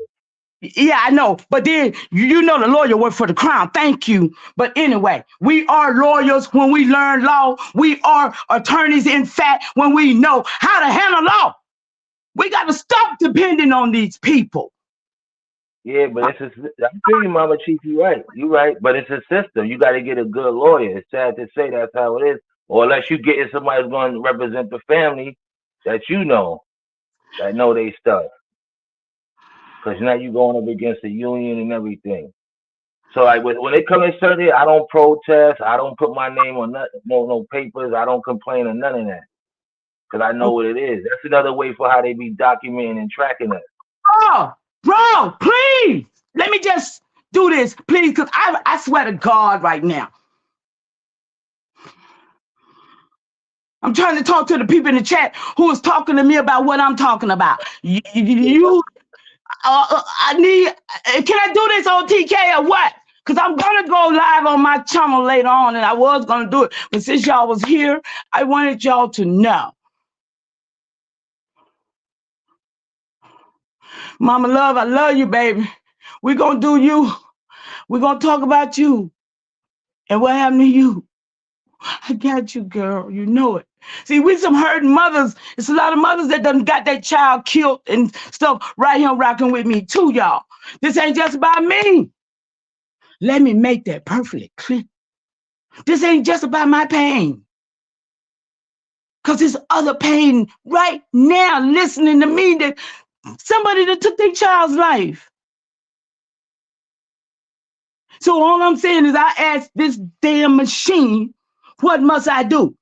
U: Yeah, I know. But then you know the lawyer worked for the crown. Thank you. But anyway, we are lawyers when we learn law. We are attorneys, in fact, when we know how to handle law. We got to stop depending on these people.
G: Yeah, but I feel you, Mama Chief. You right. You right. But it's a system. You got to get a good lawyer. It's sad to say that's how it is. Or unless you get somebody who's going to represent the family that that know they stuff. Because now you going up against the union and everything. So like when they come in Sunday, I don't protest. I don't put my name on no papers. I don't complain or none of that. Because I know what it is. That's another way for how they be documenting and tracking us.
U: Oh, bro, please. Let me just do this, please, because I swear to God right now. I'm trying to talk to the people in the chat who is talking to me about what I'm talking about. I need, can I do this on TK or what? Because I'm going to go live on my channel later on, and I was going to do it. But since y'all was here, I wanted y'all to know. Mama Love, I love you, baby. We're going to do you. We're going to talk about you and what happened to you. I got you, girl. You know it. See, we some hurting mothers. It's a lot of mothers that done got their child killed and stuff right here rocking with me too, y'all. This ain't just about me. Let me make that perfectly clear. This ain't just about my pain. Because there's other pain right now listening to me that somebody that took their child's life. So all I'm saying is I asked this damn machine, what must I do?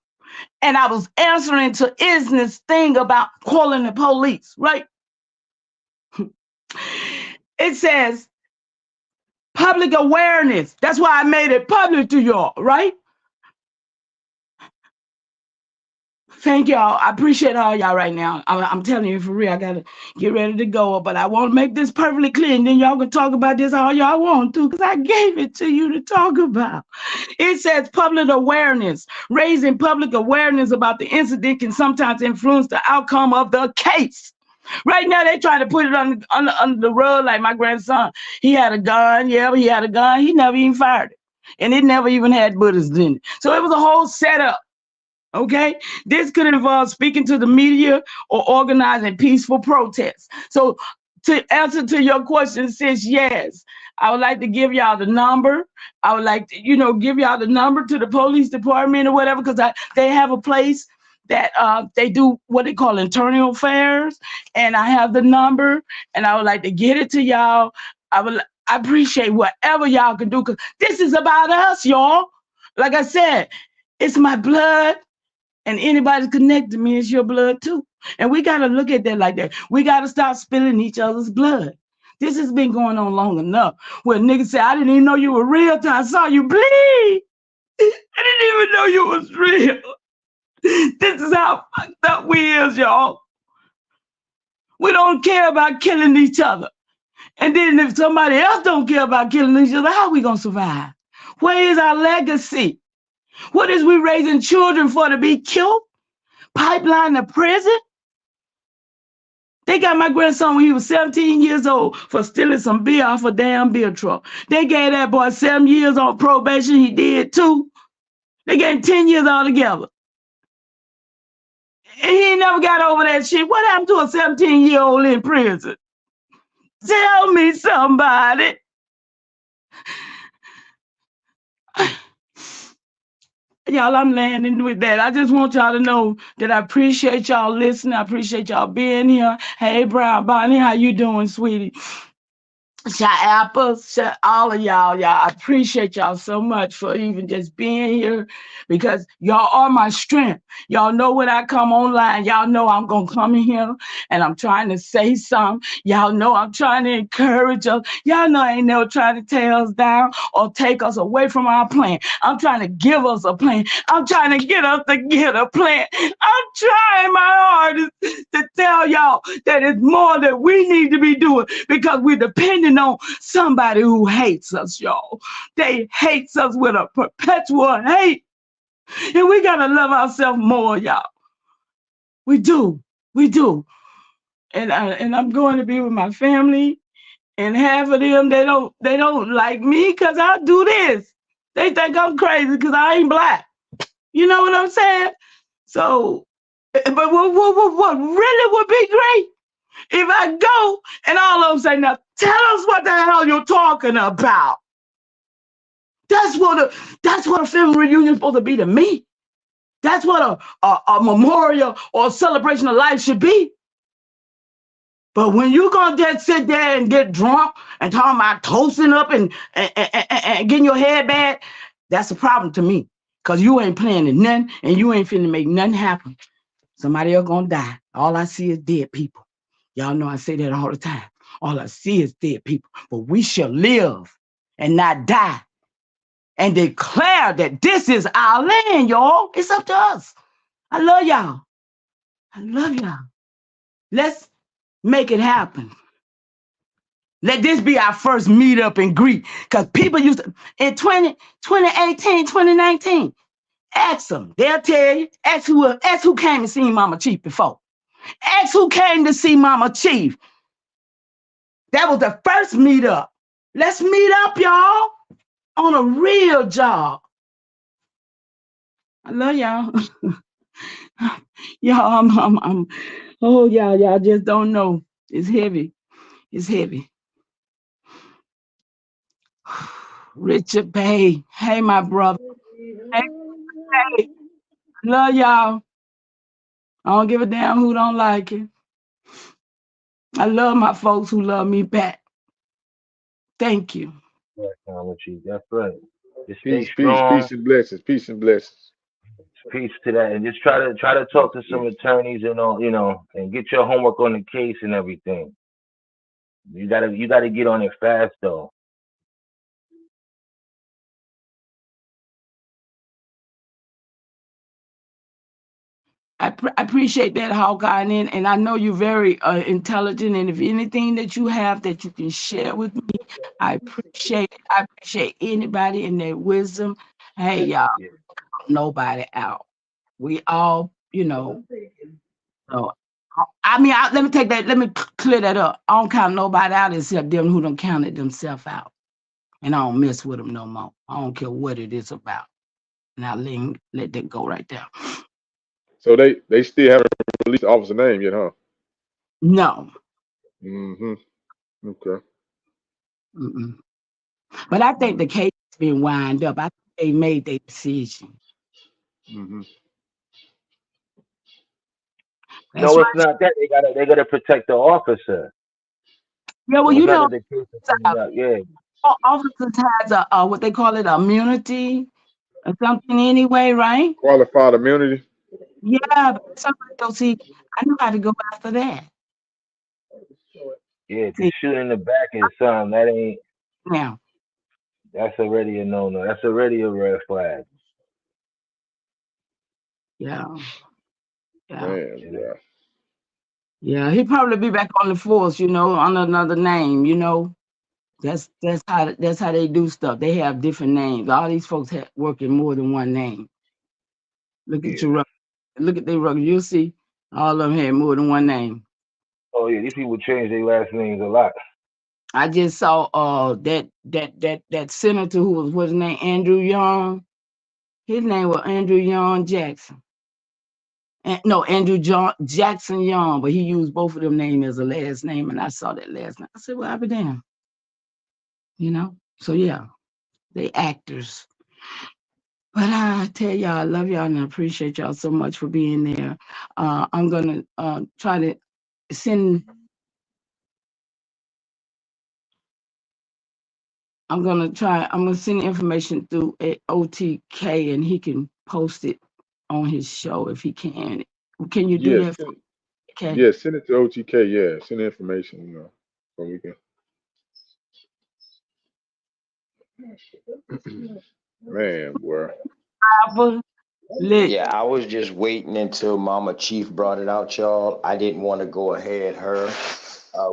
U: And I was answering to Isness thing about calling the police, right? It says public awareness. That's why I made it public to y'all, right? Thank y'all. I appreciate all y'all right now. I'm telling you for real, I gotta get ready to go. But I want to make this perfectly clear, and then y'all can talk about this all y'all want to, because I gave it to you to talk about. It says public awareness. Raising public awareness about the incident can sometimes influence the outcome of the case. Right now, they trying to put it under the rug, like my grandson. He had a gun. Yeah, he had a gun. He never even fired it. And it never even had bullets in it. So it was a whole setup. Okay, this could involve speaking to the media or organizing peaceful protests. So to answer to your question, sis, yes, I would like to give y'all the number. I would like to, give y'all the number to the police department or whatever, because they have a place that they do what they call internal affairs, and I have the number, and I would like to get it to y'all. I appreciate whatever y'all can do, because this is about us, y'all. Like I said, it's my blood. And anybody connected to me is your blood too. And we got to look at that like that. We got to stop spilling each other's blood. This has been going on long enough. Where niggas say, I didn't even know you were real till I saw you bleed. I didn't even know you was real. This is how fucked up we is, y'all. We don't care about killing each other. And then if somebody else don't care about killing each other, how we gonna survive? Where is our legacy? What is we raising children for, to be killed? Pipeline to prison? They got my grandson when he was 17 years old for stealing some beer off a damn beer truck. They gave that boy 7 years on probation. He did too. They gave him 10 years altogether. And he ain't never got over that shit. What happened to a 17-year-old in prison? Tell me, somebody. Y'all, I'm landing with that. I just want y'all to know that I appreciate y'all listening. I appreciate y'all being here. Hey, Brown Bonnie, how you doing, sweetie? Shot apples, shot all of y'all. I appreciate y'all so much for even just being here, because y'all are my strength. Y'all know when I come online, y'all know I'm gonna come in here and I'm trying to say something. Y'all know I'm trying to encourage us. Y'all know I ain't never trying to tear us down or take us away from our plan. I'm trying to give us a plan. I'm trying to get us to get a plan. I'm trying my hardest to tell y'all that it's more that we need to be doing, because we're depending on somebody who hates us, y'all. They hates us with a perpetual hate. And we gotta love ourselves more, y'all. We do. We do. And I'm going to be with my family, and half of them, they don't like me because I do this. They think I'm crazy because I ain't black. You know what I'm saying? So, but what really would be great if I go and all of them say, now tell us what the hell you're talking about. That's what a family reunion is supposed to be to me. That's what a memorial or a celebration of life should be. But when you gonna just sit there and get drunk and talking about toasting up and getting your head bad, that's a problem to me. Cause you ain't planning nothing and you ain't finna make nothing happen. Somebody else gonna die. All I see is dead people. Y'all know I say that all the time. All I see is dead people. But we shall live and not die and declare that this is our land, y'all. It's up to us. I love y'all. I love y'all. Let's make it happen. Let this be our first meet up and greet. Because people used to, in 2018, 2019, ask them. They'll tell you. Ask who came to see Mama Chief before. Ask who came to see Mama Chief. That was the first meet up. Let's meet up, y'all, on a real job. I love y'all. Y'all, oh, y'all just don't know. It's heavy. It's heavy. Richard Bay. Hey, my brother. Hey, love y'all. I don't give a damn who don't like it. I love my folks who love me back. Thank you.
G: That's right. Just stay
N: Peace, peace,
G: strong.
N: peace and blessings. Peace and blessings.
G: Peace to that, and just try to talk to some attorneys and all, and get your homework on the case and everything. You gotta get on it fast though.
U: I appreciate that, Hawkeye, and I know you're very intelligent. And if anything that you have that you can share with me, I appreciate it. I appreciate anybody and their wisdom. Hey, y'all,
G: Yeah.
U: nobody out. We all, So, I mean, let me take that. Let me clear that up. I don't count nobody out except them who don't counted themselves out, and I don't mess with them no more. I don't care what it is about. Now let that go right there.
N: So they still haven't released the officer name yet, huh?
U: No.
N: Mm-hmm. Okay.
U: Mm-mm. But I think the case has been wound up. I think they made their decision.
N: Mm-hmm.
U: That's
G: No,
U: right.
G: it's not that. They gotta protect the officer.
U: Yeah, well,
G: So it's not that the case is coming out. Yeah.
U: officers has a what they call it, immunity or something anyway, right?
N: Qualified immunity.
U: Yeah, but somebody don't see. I know how to go after that.
G: Yeah, to
U: See
G: shoot in the back is something that ain't.
U: now.
G: That's already a no. That's already a red flag.
U: Yeah, yeah.
N: Man,
G: You know?
N: yeah.
U: Yeah, he'll probably be back on the force, under another name, That's how they do stuff. They have different names. All these folks work in more than one name. Look at
G: Yeah.
U: your look at their record. You'll see all of them had more than one name.
G: Oh yeah, these people change their last names a lot.
U: I just saw that senator who was what's his name, Andrew Young. His name was Andrew Young Jackson. No, Andrew John Jackson Young, but he used both of them names as a last name, and I saw that last night. I said, "Well, I'll be damned," So yeah, they actors. But I tell y'all, I love y'all and I appreciate y'all so much for being there. I'm gonna try to send. I'm gonna send information through OTK, and he can post it on his show if he can. Can you do
N: Yeah,
U: that for
N: send it.
U: okay?
N: Yeah, send it to OTK. Yeah, send the information. So we can. Man, boy.
U: Papa, let
B: Yeah, I was just waiting until Mama Chief brought it out, y'all. I didn't want to go ahead her.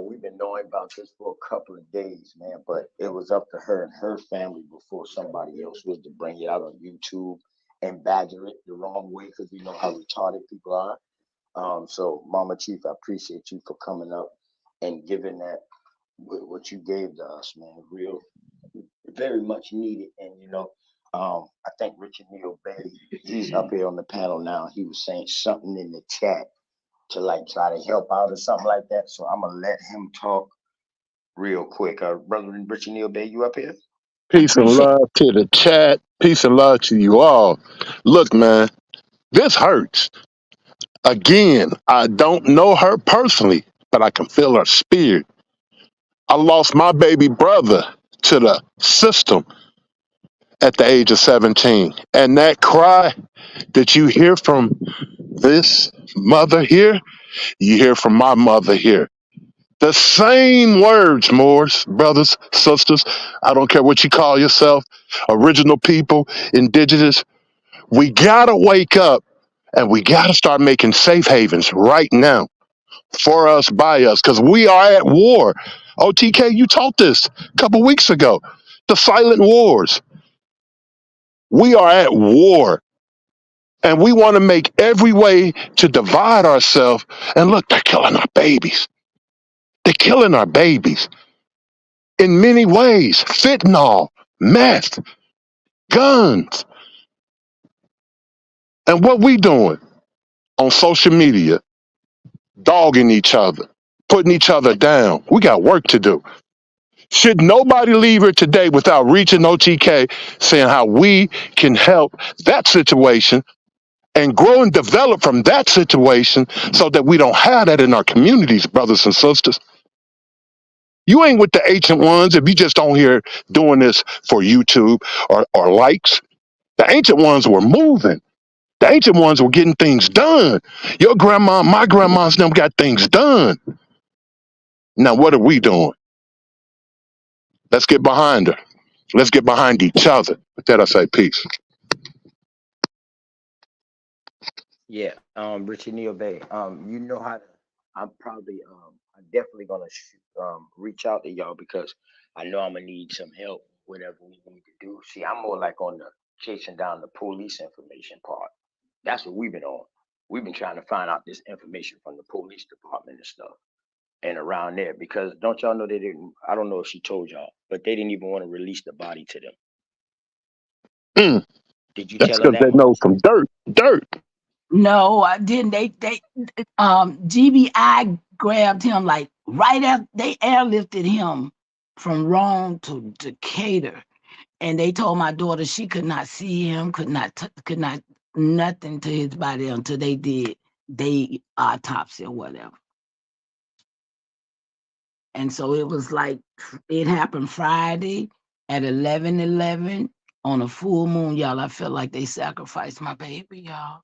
B: We've been knowing about this for a couple of days, man, but it was up to her and her family before somebody else was to bring it out on YouTube and badger it the wrong way because we know how retarded people are. So, Mama Chief, I appreciate you for coming up and giving that what you gave to us, man. Real, very much needed. And I think Richard Neal Bay, he's up here on the panel now. He was saying something in the chat to like try to help out or something like that. So I'm gonna let him talk real quick. Brother Richard Neal Bay, you up here?
U: I
A: Peace and
U: appreciate.
A: love to the chat. Peace and love to you all. Look, man, this hurts. Again, I don't know her personally, but I can feel her spirit. I lost my baby brother to the system at the age of 17. And that cry that you hear from this mother here, you hear from my mother here. The same words, Moors, brothers, sisters, I don't care what you call yourself, original people, indigenous. We gotta wake up and we gotta start making safe havens right now for us, by us, because we are at war. OTK, you taught this a couple weeks ago. The silent wars. We are at war. And we want to make every way to divide ourselves. And look, they're killing our babies. They're killing our babies in many ways. Fentanyl, meth, guns. And what we doing on social media, dogging each other, putting each other down. We got work to do. Should nobody leave here today without reaching OTK saying how we can help that situation and grow and develop from that situation so that we don't have that in our communities, brothers and sisters. You ain't with the ancient ones if you just don't hear doing this for YouTube or likes. The ancient ones were moving. The ancient ones were getting things done. Your grandma, my grandma's them got things done. Now what are we doing? Let's get behind her. Let's get behind each other. With that, I say peace.
B: Yeah, Richard Neal Bay. You know how to. I'm definitely gonna reach out to y'all because I know I'm gonna need some help. Whatever we need to do. See, I'm more like on the chasing down the police information part. That's what we've been on. We've been trying to find out this information from the police department and stuff and around there because don't y'all know they didn't? I don't know if she told y'all, but they didn't even want to release the body to them.
A: Mm,
B: Did you
A: that's
B: tell them
A: because
B: that,
A: they
B: Mama
A: know
B: Chief?
A: some dirt. Dirt.
U: No, I didn't. They GBI grabbed him like right after they airlifted him from Rome to Decatur, and they told my daughter she could not see him, could not nothing to his body until they did they autopsy or whatever. And so it was like it happened Friday at 11:11 on a full moon, y'all. I felt like they sacrificed my baby, y'all.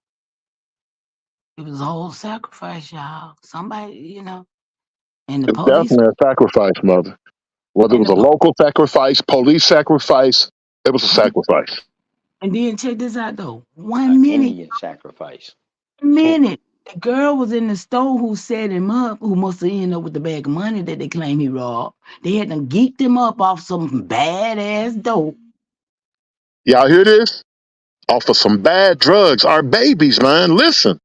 U: It was a whole sacrifice, y'all. Somebody, and the
A: It was
U: police
A: definitely a sacrifice, mother. Whether it
U: and
A: was
U: the
A: a
U: po-
A: local sacrifice, police sacrifice, it was a sacrifice.
U: and then check this out though.
B: An
U: 1 minute,
B: Indian sacrifice.
U: 1 minute. The girl was in the store who set him up, who must have ended up with the bag of money that they claim he robbed. They had them geeked him up off some badass dope.
A: Y'all hear this? Off of some bad drugs. Our babies, man. Listen.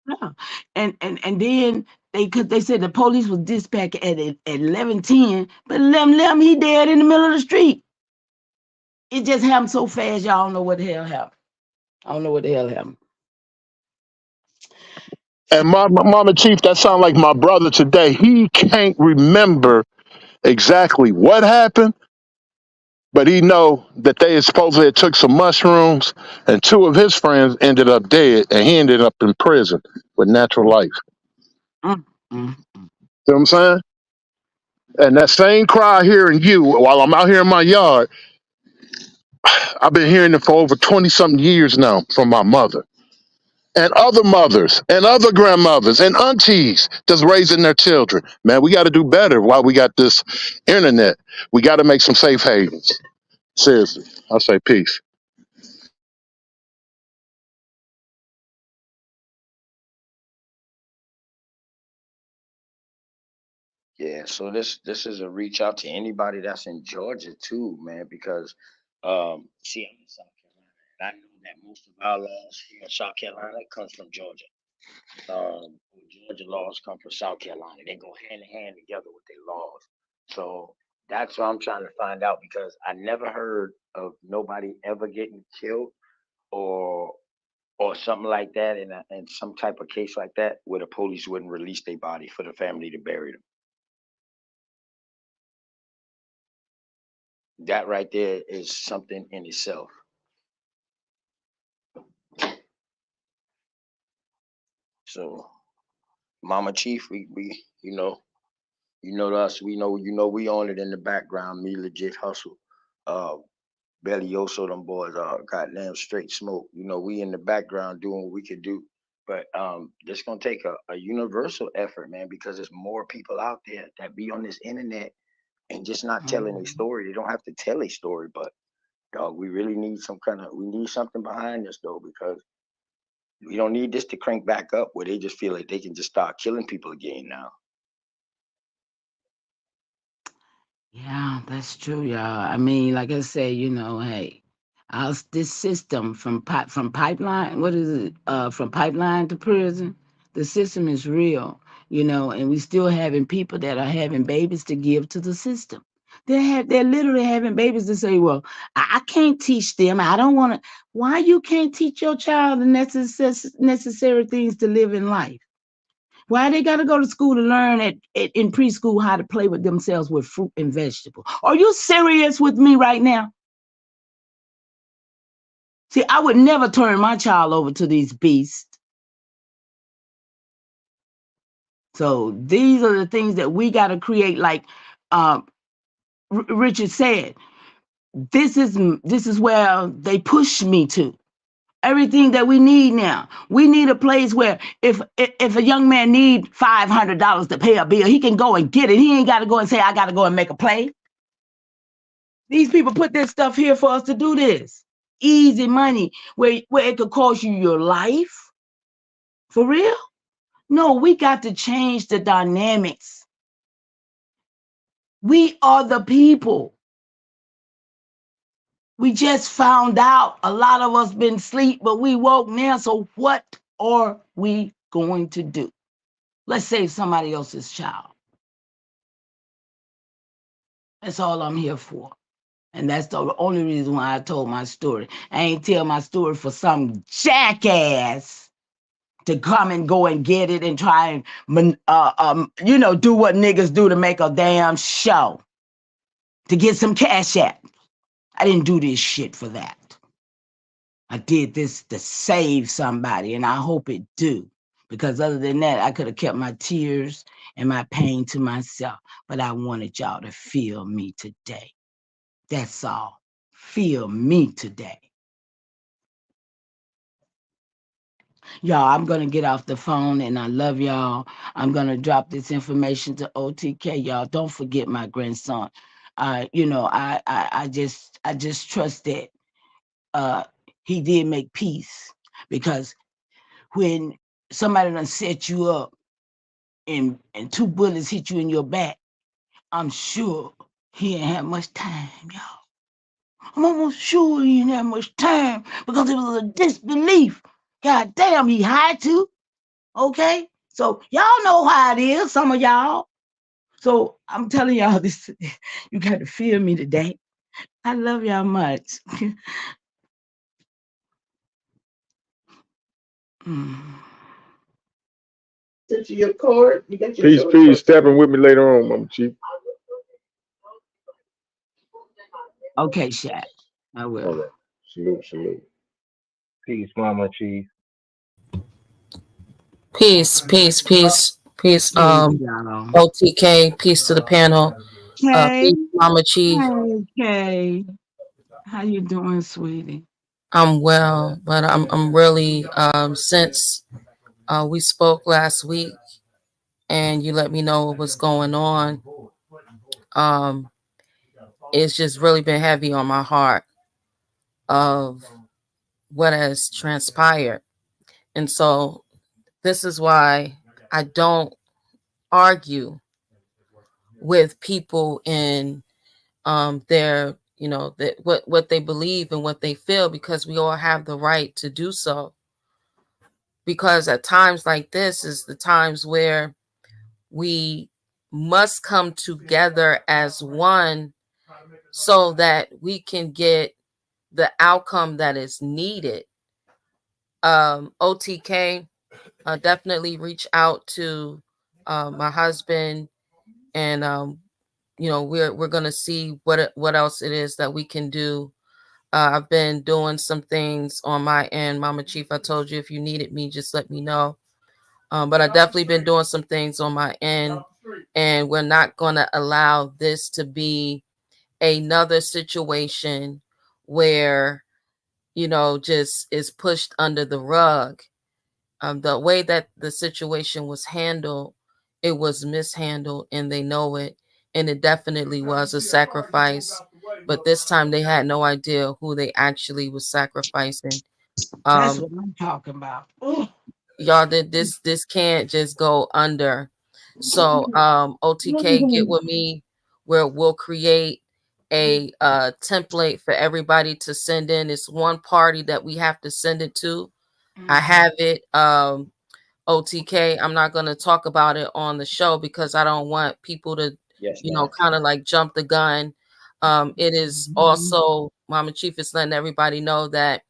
U: Yeah. And then they said the police was dispatched at 11:10, but 11:11 he dead in the middle of the street. It just happened so fast, y'all don't know what the hell happened. I don't know what the hell happened.
A: And my Mama Chief, that sound like my brother today. He can't remember exactly what happened, but he know that they had supposedly had took some mushrooms, and two of his friends ended up dead, and he ended up in prison with natural life.
U: Mm, mm.
A: See what I'm saying? And that same cry hearing you while I'm out here in my yard, I've been hearing it for over 20 something years now from my mother and other mothers and other grandmothers and aunties just raising their children. Man, we got to do better while we got this internet. We got to make some safe havens. Seriously. I say peace.
B: Yeah, so this is a reach out to anybody that's in Georgia too, man, because see, I'm in South Carolina, and I know that most of our laws here in South Carolina comes from Georgia. Georgia laws come from South Carolina. They go hand in hand together with their laws. So that's what I'm trying to find out because I never heard of nobody ever getting killed or something like that in some type of case like that where the police wouldn't release their body for the family to bury them. That right there is something in itself. So, Mama Chief, we us, we on it in the background. Me legit hustle, uh, Bailiso, them boys are goddamn straight smoke. We in the background doing what we could do. But it's gonna take a universal effort, man, because there's more people out there that be on this internet and just not telling a story. They don't have to tell a story, but dog, we really need we need something behind this though, because we don't need this to crank back up where they just feel like they can just start killing people again now.
U: Yeah, that's true, y'all. I mean, like I say, hey, this system from pipeline, what is it? From pipeline to prison, the system is real, and we still having people that are having babies to give to the system. They're literally having babies to say, well, I can't teach them. I don't want to. Why you can't teach your child the necessary things to live in life? Why they got to go to school to learn in preschool how to play with themselves with fruit and vegetable? Are you serious with me right now? See, I would never turn my child over to these beasts. So these are the things that we got to create. Like Richard said, this is where they push me to. Everything that we need now. We need a place where if a young man need $500 to pay a bill, he can go and get it. He ain't got to go and say, I got to go and make a play. These people put this stuff here for us to do this. Easy money where it could cost you your life. For real? No, we got to change the dynamics. We are the people. We just found out a lot of us been asleep, but we woke now. So what are we going to do? Let's save somebody else's child. That's all I'm here for. And that's the only reason why I told my story. I ain't tell my story for some jackass to come and go and get it and try and do what niggas do to make a damn show to get some cash out. I didn't do this shit for that. I did this to save somebody, and I hope it do. Because other than that, I could have kept my tears and my pain to myself. But I wanted y'all to feel me today. That's all. Feel me today. Y'all, I'm going to get off the phone and I love y'all. I'm going to drop this information to OTK. Y'all, don't forget my grandson. I just trust that he did make peace because when somebody done set you up and two bullets hit you in your back, I'm sure he ain't had much time, y'all. I'm almost sure he didn't have much time because it was a disbelief. God damn, he had to. Okay? So y'all know how it is, some of y'all. So I'm telling y'all this, you got to feel me today. I love y'all much. Mm.
N: Get your cord. You got your peace. Tapping with me later on, Mama Chief.
U: Okay, Shaq. I will.
N: All right. Salute, salute.
G: Peace, Mama Chief.
O: Peace, peace, peace, peace.
U: Peace, y'all.
O: OTK, peace to the panel.
U: Okay.
O: Peace, Mama Chief.
U: Okay. How you doing, sweetie?
O: I'm well, but I'm really since we spoke last week and you let me know what was going on. Um, it's just really been heavy on my heart of what has transpired, and so this is why I don't argue with people in their that what they believe and what they feel, because we all have the right to do so, because at times like this is the times where we must come together as one so that we can get the outcome that is needed. OTK, definitely reach out to my husband, and we're gonna see what else it is that we can do. I've been doing some things on my end, Mama Chief. I told you if you needed me, just let me know. But I've definitely been doing some things on my end, and we're not going to allow this to be another situation where, just is pushed under the rug. The way that the situation was handled, it was mishandled, and they know it. And it definitely was a sacrifice. But this time they had no idea who they actually was sacrificing.
U: That's
O: Um,
U: what I'm talking about. Ooh.
O: y'all, did this can't just go under. So OTK, get with me where we'll create a template for everybody to send in. It's one party that we have to send it to. I have it. OTK, I'm not going to talk about it on the show because I don't want people to,
M: Yes, ma'am.
O: kind of like jump the gun. It is also, Mama Chief is letting everybody know that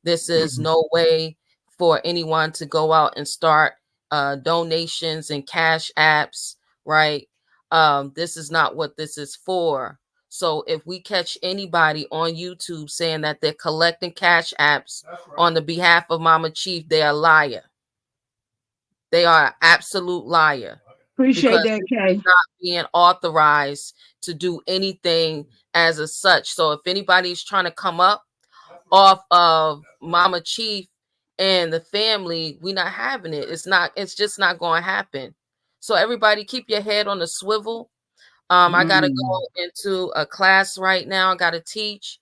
O: this is no way for anyone to go out and start donations and cash apps, right? This is not what this is for. So if we catch anybody on YouTube saying that they're collecting cash apps on the behalf of Mama Chief, they are a liar. They are an absolute liar,
U: Appreciate
O: because
U: that,
O: this is
U: Kay.
O: not being authorized to do anything as a such. So if anybody's trying to come up off of Mama Chief and the family, we're not having it. It's just not going to happen. So everybody keep your head on the swivel. I got to go into a class right now. I got to teach,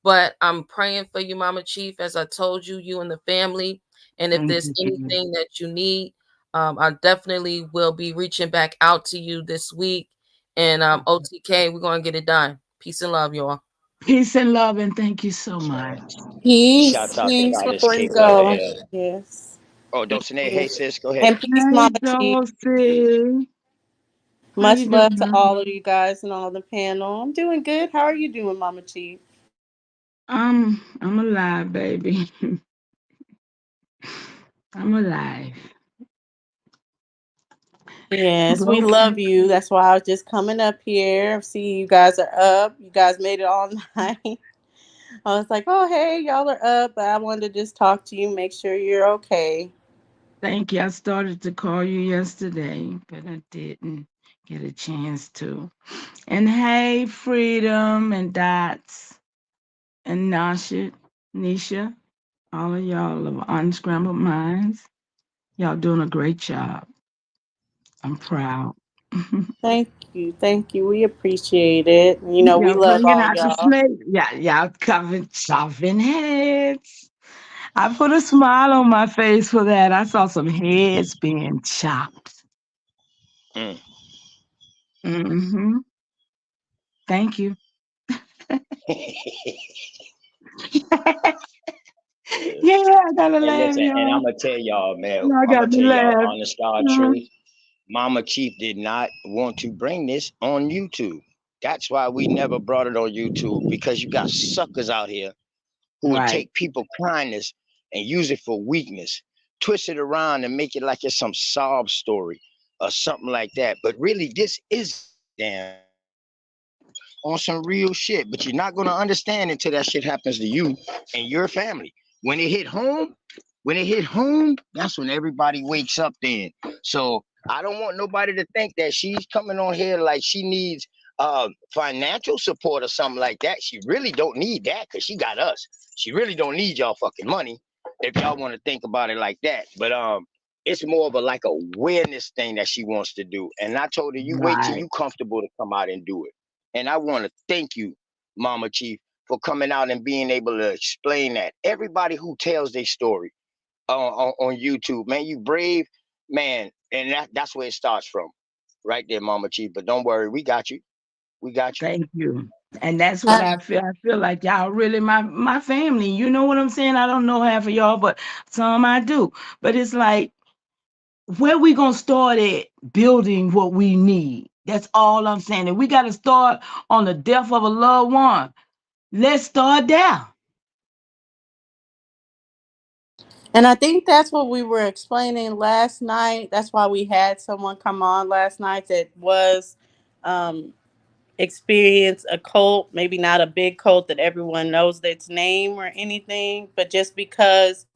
O: but I'm praying for you, Mama Chief, as I told you, you and the family. And if
U: Thank
O: there's
U: you, Kay.
O: anything that you need, I definitely will be reaching back out to you this week. And OTK, we're going to get it done. Peace and love, y'all.
U: Peace and love, and thank you so much.
V: Peace,
M: Shouts out to
V: peace
M: Goddess
V: before you
M: K over
V: go.
M: here.
V: Yes.
M: Oh, Dulcinea, hey sis, go ahead.
V: And peace,
U: Hey,
V: Mama T.
U: Dulcie. How
V: Much
U: you
V: love to
U: doing?
V: all of you guys and all the panel. I'm doing good. How are you doing, Mama T?
U: I'm alive, baby. I'm alive.
V: Yes, we love
U: Broken.
V: you. That's why I was just coming up here. See, you guys are up. You guys made it all night. I was like, oh, hey, y'all are up. But I wanted to just talk to you, make sure you're okay.
U: Thank you. I started to call you yesterday, but I didn't get a chance to. And hey, Freedom and Dots and Nisha, all of y'all of Unscrambled Minds. Y'all doing a great job. I'm proud.
V: Thank you. Thank you. We appreciate it. You know, we
U: Y'all
V: love
U: bringing
V: all
U: out the
V: y'all.
U: snake. Yeah, y'all covering chopping heads. I put a smile on my face for that. I saw some heads being chopped.
B: Mm.
U: Mm-hmm. Thank you. Yeah, I gotta
B: Hey,
U: laugh,
B: listen, and
U: y'all.
B: I'm gonna tell y'all, man.
U: Y'all
B: I'm
U: got
B: gonna
U: me
B: tell y'all
U: laugh.
B: honest God
U: Mhm.
B: truth. Mama Chief did not want to bring this on YouTube. That's why we never brought it on YouTube because you got suckers out here who would
U: Right.
B: take people kindness and use it for weakness, twist it around and make it like it's some sob story or something like that. But really, this is a damn on some real shit. But you're not gonna understand until that shit happens to you and your family. When it hit home, that's when everybody wakes up then. So I don't want nobody to think that she's coming on here like she needs financial support or something like that. She really don't need that because she got us. She really don't need y'all fucking money if y'all want to think about it like that. But it's more of a like a awareness thing that she wants to do. And I told her, you wait till
U: Right.
B: you comfortable to come out and do it. And I want to thank you, Mama Chief, for coming out and being able to explain that. Everybody who tells their story on YouTube, man, you brave, man, and that's where it starts from, right there, Mama Chief. But don't worry, we got you. We got you.
U: Thank you. And that's what
V: Uh,
U: I feel. I feel like y'all really my family. You know what I'm saying? I don't know half of y'all, but some I do. But it's like where we gonna start at building what we need. That's all I'm saying. If we gotta start on the death of a loved one, let's start there.
V: and I think that's what we were explaining last night. That's why we had someone come on last night that was um, experience a cult, maybe not a big cult that everyone knows its name or anything, but just because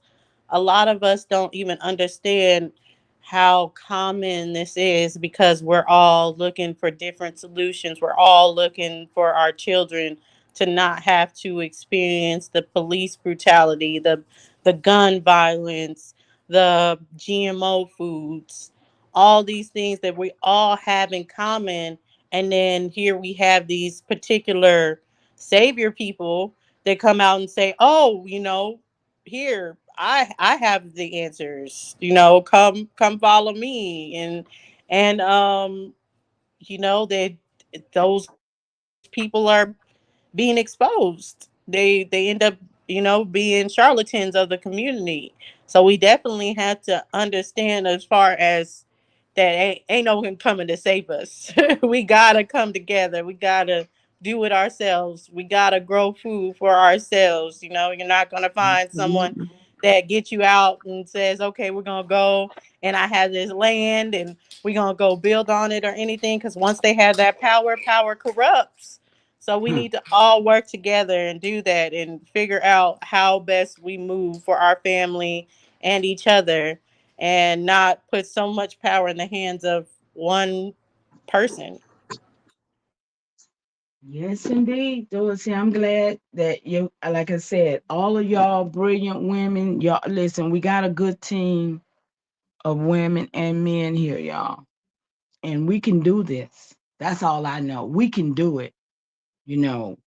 V: a lot of us don't even understand how common this is because we're all looking for different solutions. We're all looking for our children to not have to experience the police brutality, the gun violence, the GMO foods, all these things that we all have in common. And then here we have these particular savior people that come out and say, "Oh, here I have the answers, come follow me." And that those people are being exposed. They end up, being charlatans of the community. So we definitely have to understand as far as that ain't no one coming to save us. We gotta come together. We gotta do it ourselves. We gotta grow food for ourselves. You're not gonna find someone
U: Absolutely.
V: that gets you out and says, "Okay, we're gonna go and I have this land and we're gonna go build on it," or anything. Because once they have that power corrupts. So we
U: Hmm.
V: need to all work together and do that and figure out how best we move for our family and each other and not put so much power in the hands of one person.
U: Yes, indeed, Dorsey. I'm glad that you, like I said, all of y'all brilliant women. Y'all, listen, we got a good team of women and men here, y'all. And we can do this. That's all I know. We can do it. You know,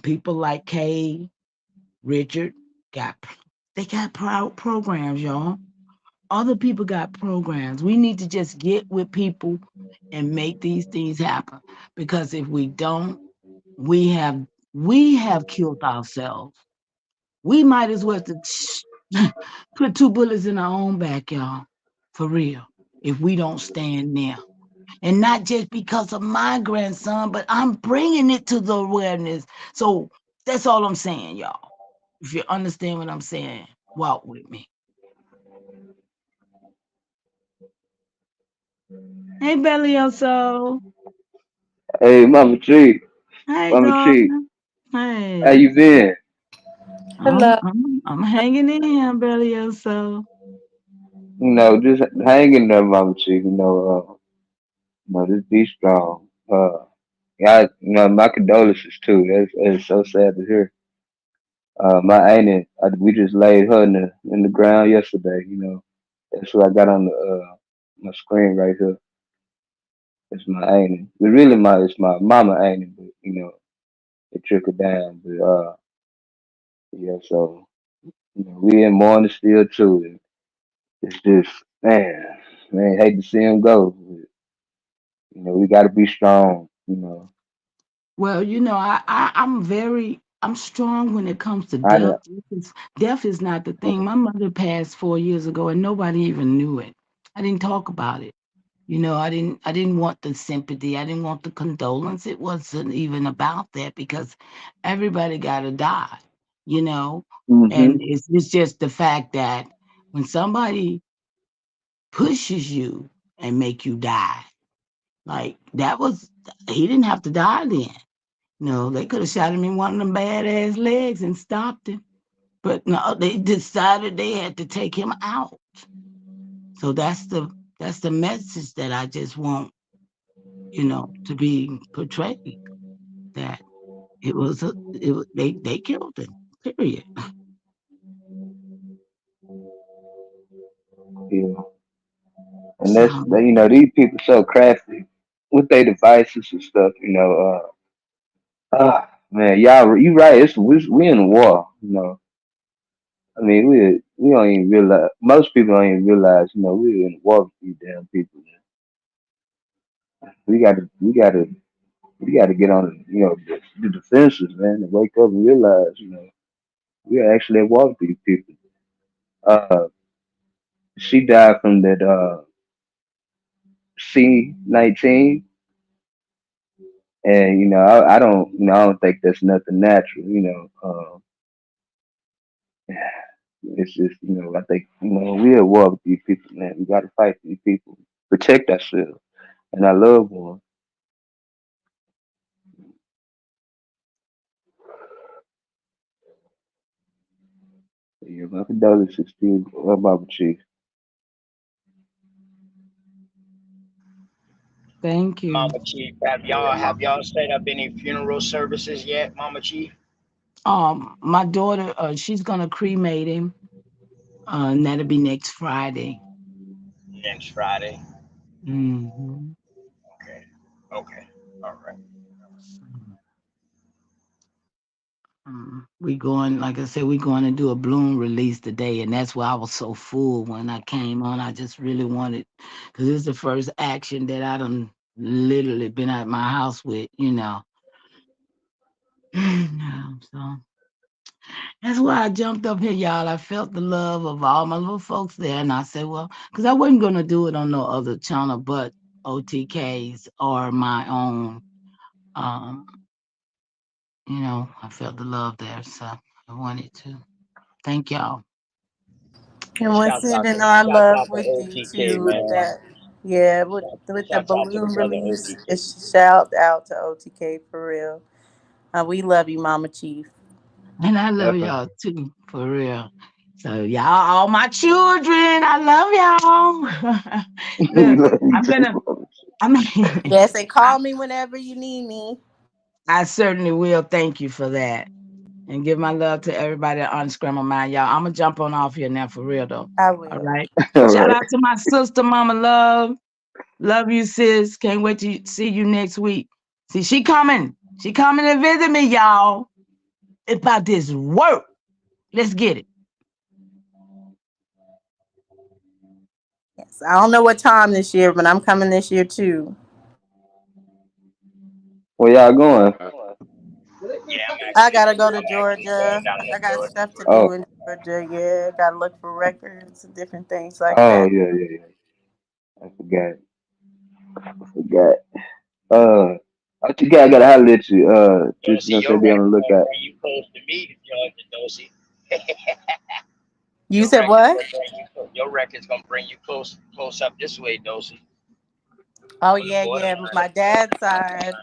U: people like Kay, Richard got they got programs, y'all. Other people got programs. We need to just get with people and make these things happen. Because if we don't, we have we have killed ourselves. We might as well put two bullets in our own back, y'all. For real. If we don't stand there. And not just because of my grandson, but I'm bringing it to the awareness. So that's all I'm saying, y'all. If you understand what I'm saying, walk with me. Hey, Bellioso.
G: Hey, Mama Chief,
U: Hey,
G: Mama Chief,
U: darling.
G: how
U: Hey,
G: you been?
V: Hello.
U: I'm hanging in here, Bellioso.
G: Just hang in there, Mama Chief. Just be strong. Yeah, my condolences too. That's so sad to hear. My auntie, we just laid her in the ground yesterday. That's what I got on the my screen right here. It's my auntie. It's my mama auntie, but it trickled down. But yeah, so. You know, we in mourning still too. And it's just man, hate to see him go. You know, we got to be strong. You know,
U: Well, I'm strong when it comes to
G: I
U: death.
G: know.
U: Death is not the thing. My mother passed 4 years ago and nobody even knew it. I didn't talk about it. I didn't want the sympathy. I didn't want the condolence. It wasn't even about that because everybody gotta die, you know.
G: Hmm.
U: And it's just the fact that when somebody pushes you and make you die, like that was he didn't have to die then. No, they could have shot him in one of them badass legs and stopped him. But no, they decided they had to take him out. So that's the message that I just want, to be portrayed. That they killed him. Period.
G: Yeah, and that's
U: So
G: you know these people so crafty with their devices and stuff. You know, man, y'all, you right. We in a war. You know, I mean, we don't even realize. Most people don't even realize. You know, we're in a war with these damn people. We got to, we got to, we got to get on, the defenses, man, and wake up and realize, we are actually at war with these people. Uh, she died from that C-19, and I don't think that's nothing natural. It's just, I think, we at war with these people, man. We got to fight these people, protect ourselves and our loved ones. Yeah, my condolences to you, Baba Chief.
U: thank you.
B: Mama Chief, have y'all set up any funeral services yet, Mama Chief?
U: My daughter, she's gonna cremate him. And that'll be next Friday.
B: Next Friday.
U: Hmm.
B: Okay. Okay. All right.
U: We going, like I said, we going to do a balloon release today, and that's why I was so full when I came on. I just really wanted, because it's the first action that I done literally been at my house with. So that's why I jumped up here, y'all. I felt the love of all my little folks there, and I said, well, because I wasn't gonna do it on no other channel but OTK's or my own. Um, I felt the love there, so I wanted to. Thank y'all.
B: Yeah,
V: And we're
B: shouts out to
V: sending our
B: shouts
V: love
B: out to
V: with you
B: OTK,
V: too with
B: man.
V: that. Yeah, with the
B: Shouts out to the
V: balloon
B: brother
V: release.
B: OTK.
V: It's shout out to OTK for real. We love you, Mama Chief.
U: And I love
G: Definitely.
U: y'all too, for real. So y'all, all my children, I love y'all.
G: We
U: Look,
G: love you
U: I'm
G: too,
U: gonna.
G: Baba.
U: I mean,
V: Yes, and
U: I,
V: call me whenever you need me.
U: I certainly will. Thank you for that, and give my love to everybody on Scramble Mind, y'all. I'm gonna jump on off here now, for real though.
V: I
U: All
V: will.
U: right.
G: All
U: Shout
G: right.
U: out to my sister, Mama Love. Love you, sis. Can't wait to see you next week. See, she coming. She coming to visit me, y'all. It's about this work. Let's get it.
V: Yes, I don't know what time this year, but I'm coming this year too.
G: Where y'all going?
B: Yeah,
V: I gotta go to
B: I'm actually going
V: Georgia.
B: down to
V: I got
B: Georgia.
V: stuff to
G: Oh,
V: do in Georgia. Yeah, gotta look for records and different things like
G: oh
V: that.
G: yeah, yeah, yeah. I forgot. I forgot. I think I gotta holler at you. Just
B: Dosey,
G: say
B: your
G: be on the
B: record's gonna
G: lookout.
B: bring you close to me to Georgia, Dosey.
V: You said what?
B: Your record's gonna bring you close up this way, Dosey.
V: Oh
B: On the
V: yeah,
B: border.
V: yeah. My dad's side,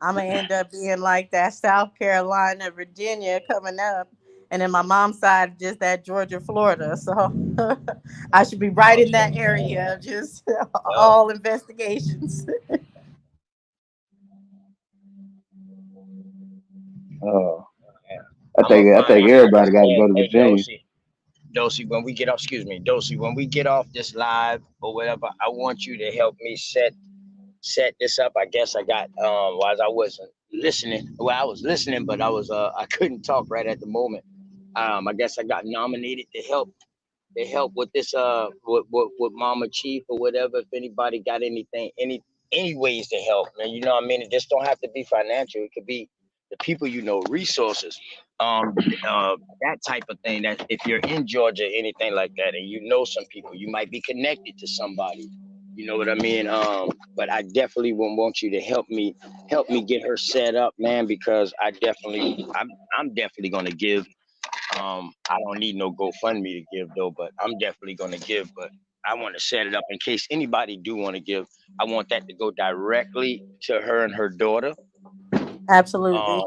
V: I'm gonna end up being like that South Carolina, Virginia coming up, and then my mom's side just that Georgia, Florida. So I should be right
B: Oh
V: in
B: yeah.
V: that area. Just
B: Yup.
V: all investigations.
G: Oh,
B: Yeah.
G: I think
B: I'm gonna
G: everybody got to
B: say,
G: go to
B: hey
G: Virginia.
B: Dosey, when we get off, excuse me, Dosey, when we get off this live or whatever, I want you to help me set this up. I guess I got while I wasn't listening. Well, I was listening, but I couldn't talk right at the moment. I guess I got nominated to help with this with Mama Chief or whatever. If anybody got anything, any ways to help, man, you know what I mean. It just don't have to be financial. It could be the people, you know, resources, that type of thing. That if you're in Georgia, anything like that, and you know some people, you might be connected to somebody. You know what I mean? But I definitely would want you to help me get her set up, man, because I'm definitely gonna give. I don't need no GoFundMe to give though, but I'm definitely gonna give. But I want to set it up in case anybody do want to give. I want that to go directly to her and her daughter.
V: Absolutely.
B: Um,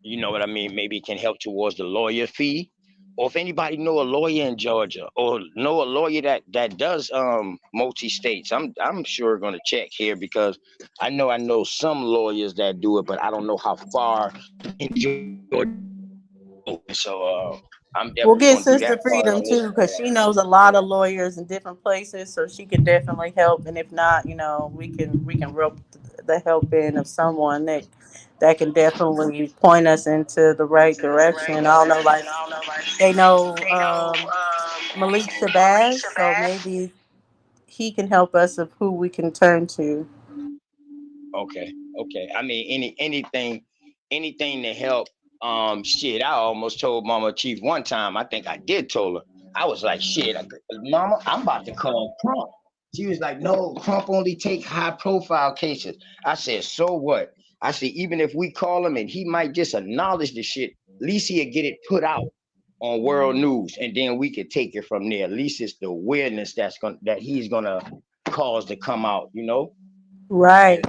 B: you know what I mean? Maybe it can help towards the lawyer fee. Or if anybody know a lawyer in Georgia or know a lawyer that does multi states, I'm sure gonna check here because I know some lawyers that do it, but I don't know how far in Georgia. So I'm
V: We'll
B: definitely
V: get
B: gonna do
V: Sister
B: that part
V: Freedom
B: on this
V: too,
B: part.
V: because she knows a lot of lawyers in different places, so she can definitely help. And if not, you know, we can rope the help in of someone that can definitely point us into the right direction. I don't know, like they know Malik Shabazz, so maybe he can help us of who we can turn to.
B: Okay, okay. I mean, anything to help. Shit. I almost told Mama Chief one time. I think I did told her. I was like, shit, Mama, I'm about to call Crump. She was like, no, Crump only take high profile cases. I said, so what? I said, even if we call him and he might just acknowledge the shit, at least he'll get it put out on world news, and then we could take it from there. At least it's the awareness that he's gonna cause to come out. You know. And
V: Right.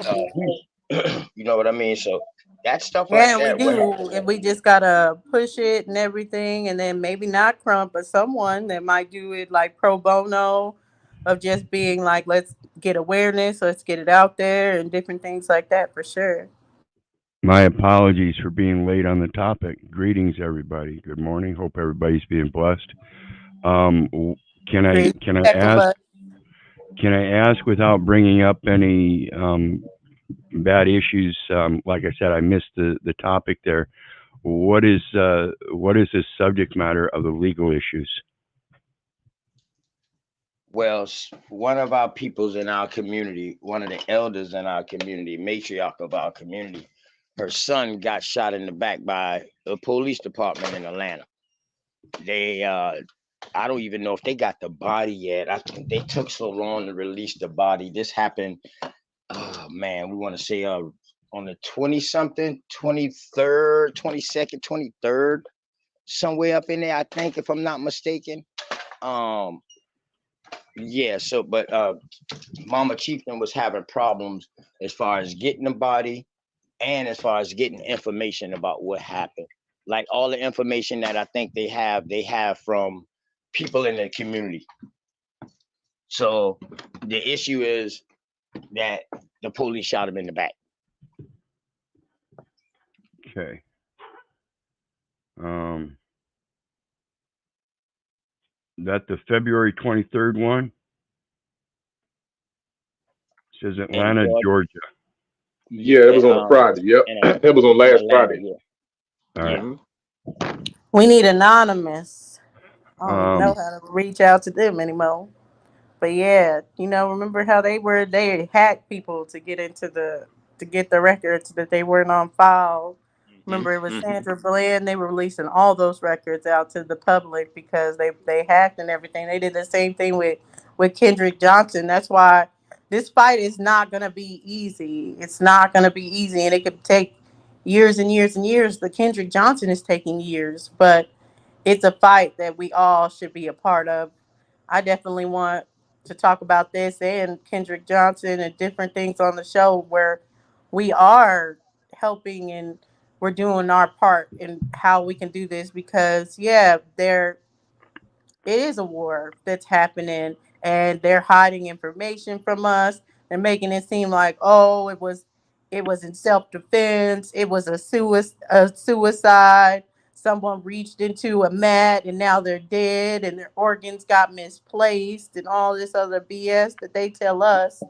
B: you know what I mean? So that stuff like
V: Yeah, we
B: that, what
V: do. And we just gotta push it and everything, and then maybe not Crump, but someone that might do it like pro bono, of just being like, let's get awareness, let's get it out there, and different things like that for sure.
H: My apologies for being late on the topic. Greetings, everybody. Good morning. Hope everybody's being blessed. Can I
V: Great,
H: can I
V: Pepper
H: ask
V: Bud.
H: can I ask without bringing up any bad issues? Like I said, I missed the topic there. What is the subject matter of the legal issues?
B: well, one of our peoples in our community, one of the elders in our community, matriarch of our community, her son got shot in the back by the police department in Atlanta. They I don't even know if they got the body yet. I think they took so long to release the body. This happened, oh man, we want to say on the 20 something, 23rd, 22nd, 23rd, somewhere up in there, I think, if I'm not mistaken. Um, yeah, so but Mama Chieftain was having problems as far as getting the body and as far as getting information about what happened. Like all the information that I think they have from people in the community. So the issue is that the police shot him in the back.
H: Okay. Um, that the February 23rd one says
B: In
H: Atlanta,
B: Georgia,
H: Georgia.
N: Yeah, it was on a Friday. Yep,
B: in,
N: that was on
B: in
N: last
B: Atlanta,
N: Friday.
B: yeah,
H: All right.
B: yeah.
N: Hmm.
V: We need anonymous. I don't even know
H: Um,
V: how to reach out to them anymore. But yeah, remember how they hacked people to get to get the records that they weren't on file.
B: Hmm.
V: Remember it was
B: Hmm.
V: Sandra Bland, they were releasing all those records out to the public because they hacked and everything. They did the same thing with Kendrick Johnson. That's why this fight is not gonna be easy. It's not gonna be easy, and it could take years and years and years. The Kendrick Johnson is taking years, but it's a fight that we all should be a part of. I definitely want to talk about this and Kendrick Johnson and different things on the show where we are helping and we're doing our part in how we can do this, because yeah, there it is a war that's happening, and they're hiding information from us. They're making it seem like, oh, it was in self-defense, it was a suicide, someone reached into a mat and now they're dead and their organs got misplaced and all this other BS that they tell us.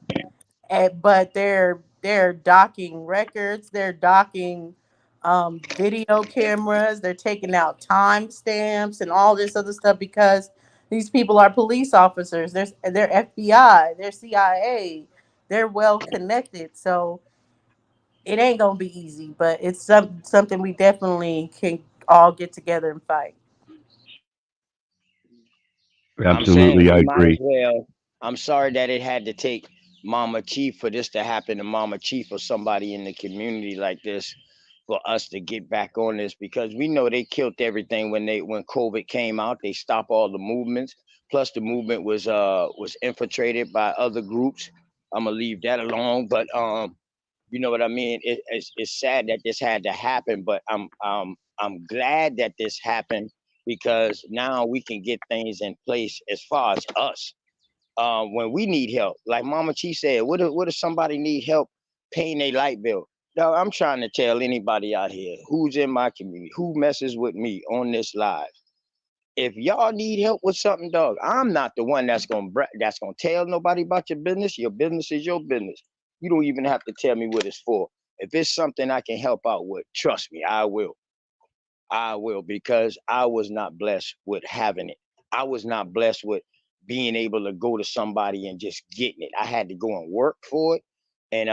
V: But they're docking records, they're docking video cameras. They're taking out timestamps and all this other stuff because these people are police officers. They're FBI. They're CIA. They're well connected. So it ain't gonna be easy, but it's something we definitely can all get together and fight.
M: I'm saying
H: Absolutely, I
M: we might as
H: agree.
M: well. I'm sorry that it had to take Mama Chief for this to happen to Mama Chief or somebody in the community like this for us to get back on this because we know they killed everything when COVID came out. They stopped all the movements. Plus the movement was infiltrated by other groups. I'm gonna leave that alone. But you know what I mean? It's sad that this had to happen, but I'm glad that this happened because now we can get things in place as far as us. When we need help, like Mama Chi said, what if somebody need help paying their light bill? No, I'm trying to tell anybody out here who's in my community, who messes with me on this live. If y'all need help with something, dog, I'm not the one that's gonna tell nobody about your business. Your business is your business. You don't even have to tell me what it's for. If it's something I can help out with, trust me, I will. I will because I was not blessed with having it. I was not blessed with being able to go to somebody and just getting it. I had to go and work for it. And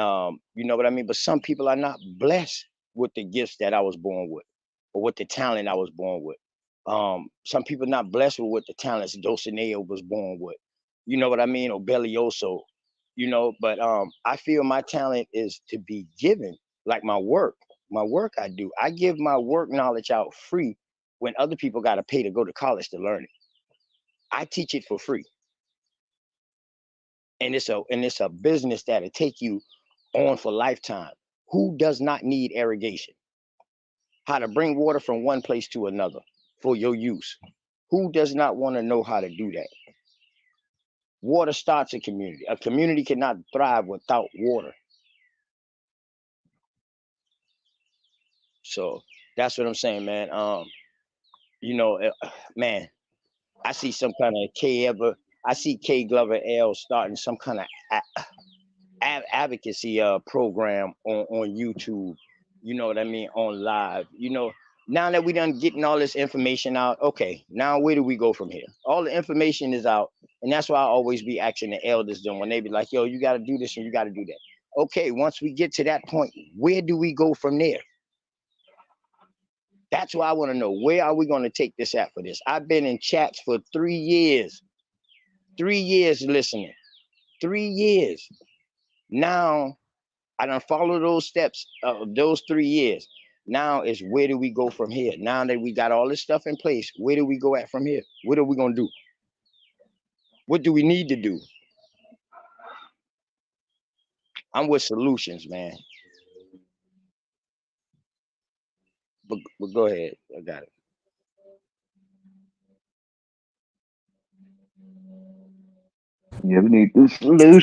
M: you know what I mean? But some people are not blessed with the gifts that I was born with or with the talent I was born with. Some people not blessed with what the talents Dulcinea was born with. You know what I mean? Or Belioso, but I feel my talent is to be given, like my work I do. I give my work knowledge out free when other people got to pay to go to college to learn it. I teach it for free, and it's a business that'll take you on for lifetime. Who does not need irrigation? How to bring water from one place to another for your use? Who does not want to know how to do that? Water starts a community. A community cannot thrive without water. So that's what I'm saying, man. Man, I see some kind of I see K Glover L starting some kind of advocacy program on YouTube. You know what I mean? On live. Now that we done getting all this information out, okay, now where do we go from here? All the information is out, and that's why I always be asking the elders them when they be like, yo, you gotta do this and you gotta do that. Okay, once we get to that point, where do we go from there? That's why I want to know, where are we going to take this at for this? I've been in chats for 3 years. 3 years listening. 3 years. Now I done follow those steps of those 3 years. Now is, where do we go from here? Now that we got all this stuff in place, where do we go at from here? What are we gonna do? What do we need to do? I'm with solutions, man. But go ahead. I got it.
G: Yeah, we need the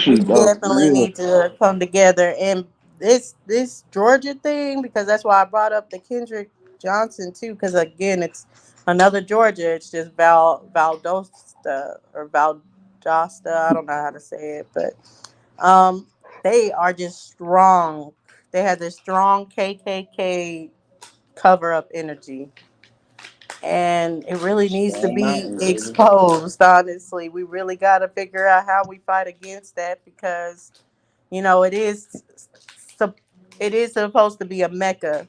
V: We
G: solutions though, for
V: definitely
G: real.
V: need to come together and this Georgia thing, because that's why I brought up the Kendrick Johnson too, because again it's another Georgia. It's just Valdosta or Valdosta. I don't know how to say it, but um they are just strong. They have this strong KKK cover up energy, and it really needs to
M: Stone
V: be
M: Mountain, baby.
V: exposed. Honestly, we really got to figure out how we fight against that, because it is it is supposed to be a mecca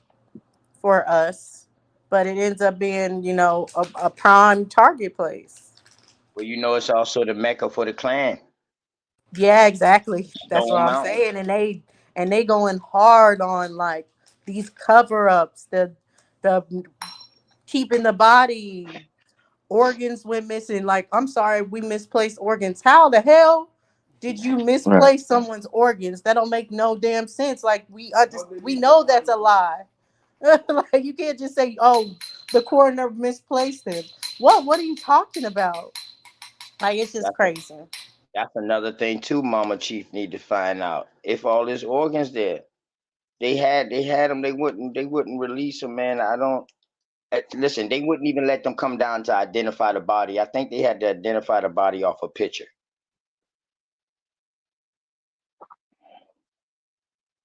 V: for us, but it ends up being a prime target place.
M: Well, it's also the mecca for the clan.
V: Yeah, exactly. That's what
M: Stone
V: I'm
M: Mountain.
V: saying. And they going hard on like these cover ups, the keeping the body, organs went missing. Like, I'm sorry, we misplaced organs. How the hell did you
G: Right.
V: misplace someone's organs? That don't make no damn sense. Like, we know that's a lie. Like, you can't just say, "Oh, the coroner misplaced him." What are you talking about? Like, it's just
M: That's a,
V: crazy.
M: that's another thing too. Mama Chief need to find out if all his organs there. They had them. They wouldn't release them, man. I don't. Listen, they wouldn't even let them come down to identify the body. I think they had to identify the body off a picture.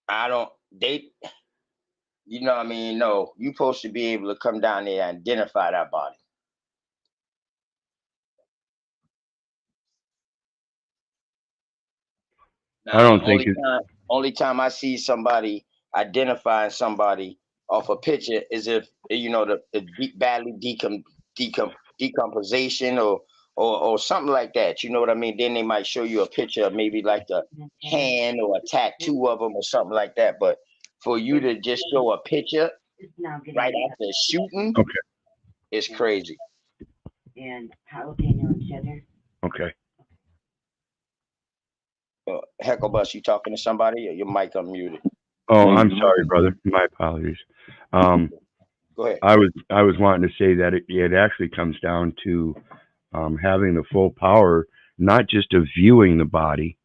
M: I don't.
P: You know what I mean? No, you supposed to be able to come down there and identify that body.
H: I
P: Now,
H: don't think it.
P: only time I see somebody identifying somebody off a picture is if the badly decomposition or something like that. You know what I mean? Then they might show you a picture of maybe like a hand or a tattoo of them or something like that. But for you to just show a picture right after shooting,
H: Okay.
P: it's crazy.
H: Okay.
P: Hecklebus, you talking to somebody or your mic unmuted?
H: Oh,
C: No,
H: I'm
C: you might
H: sorry, brother. My apologies.
P: Go ahead.
H: I was wanting to say that it actually comes down to having the full power, not just of viewing the body,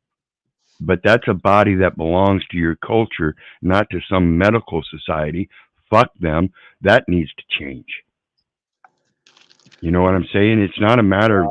H: but that's a body that belongs to your culture, not to some medical society. Fuck them. That needs to change. You know what I'm saying? It's not a matter of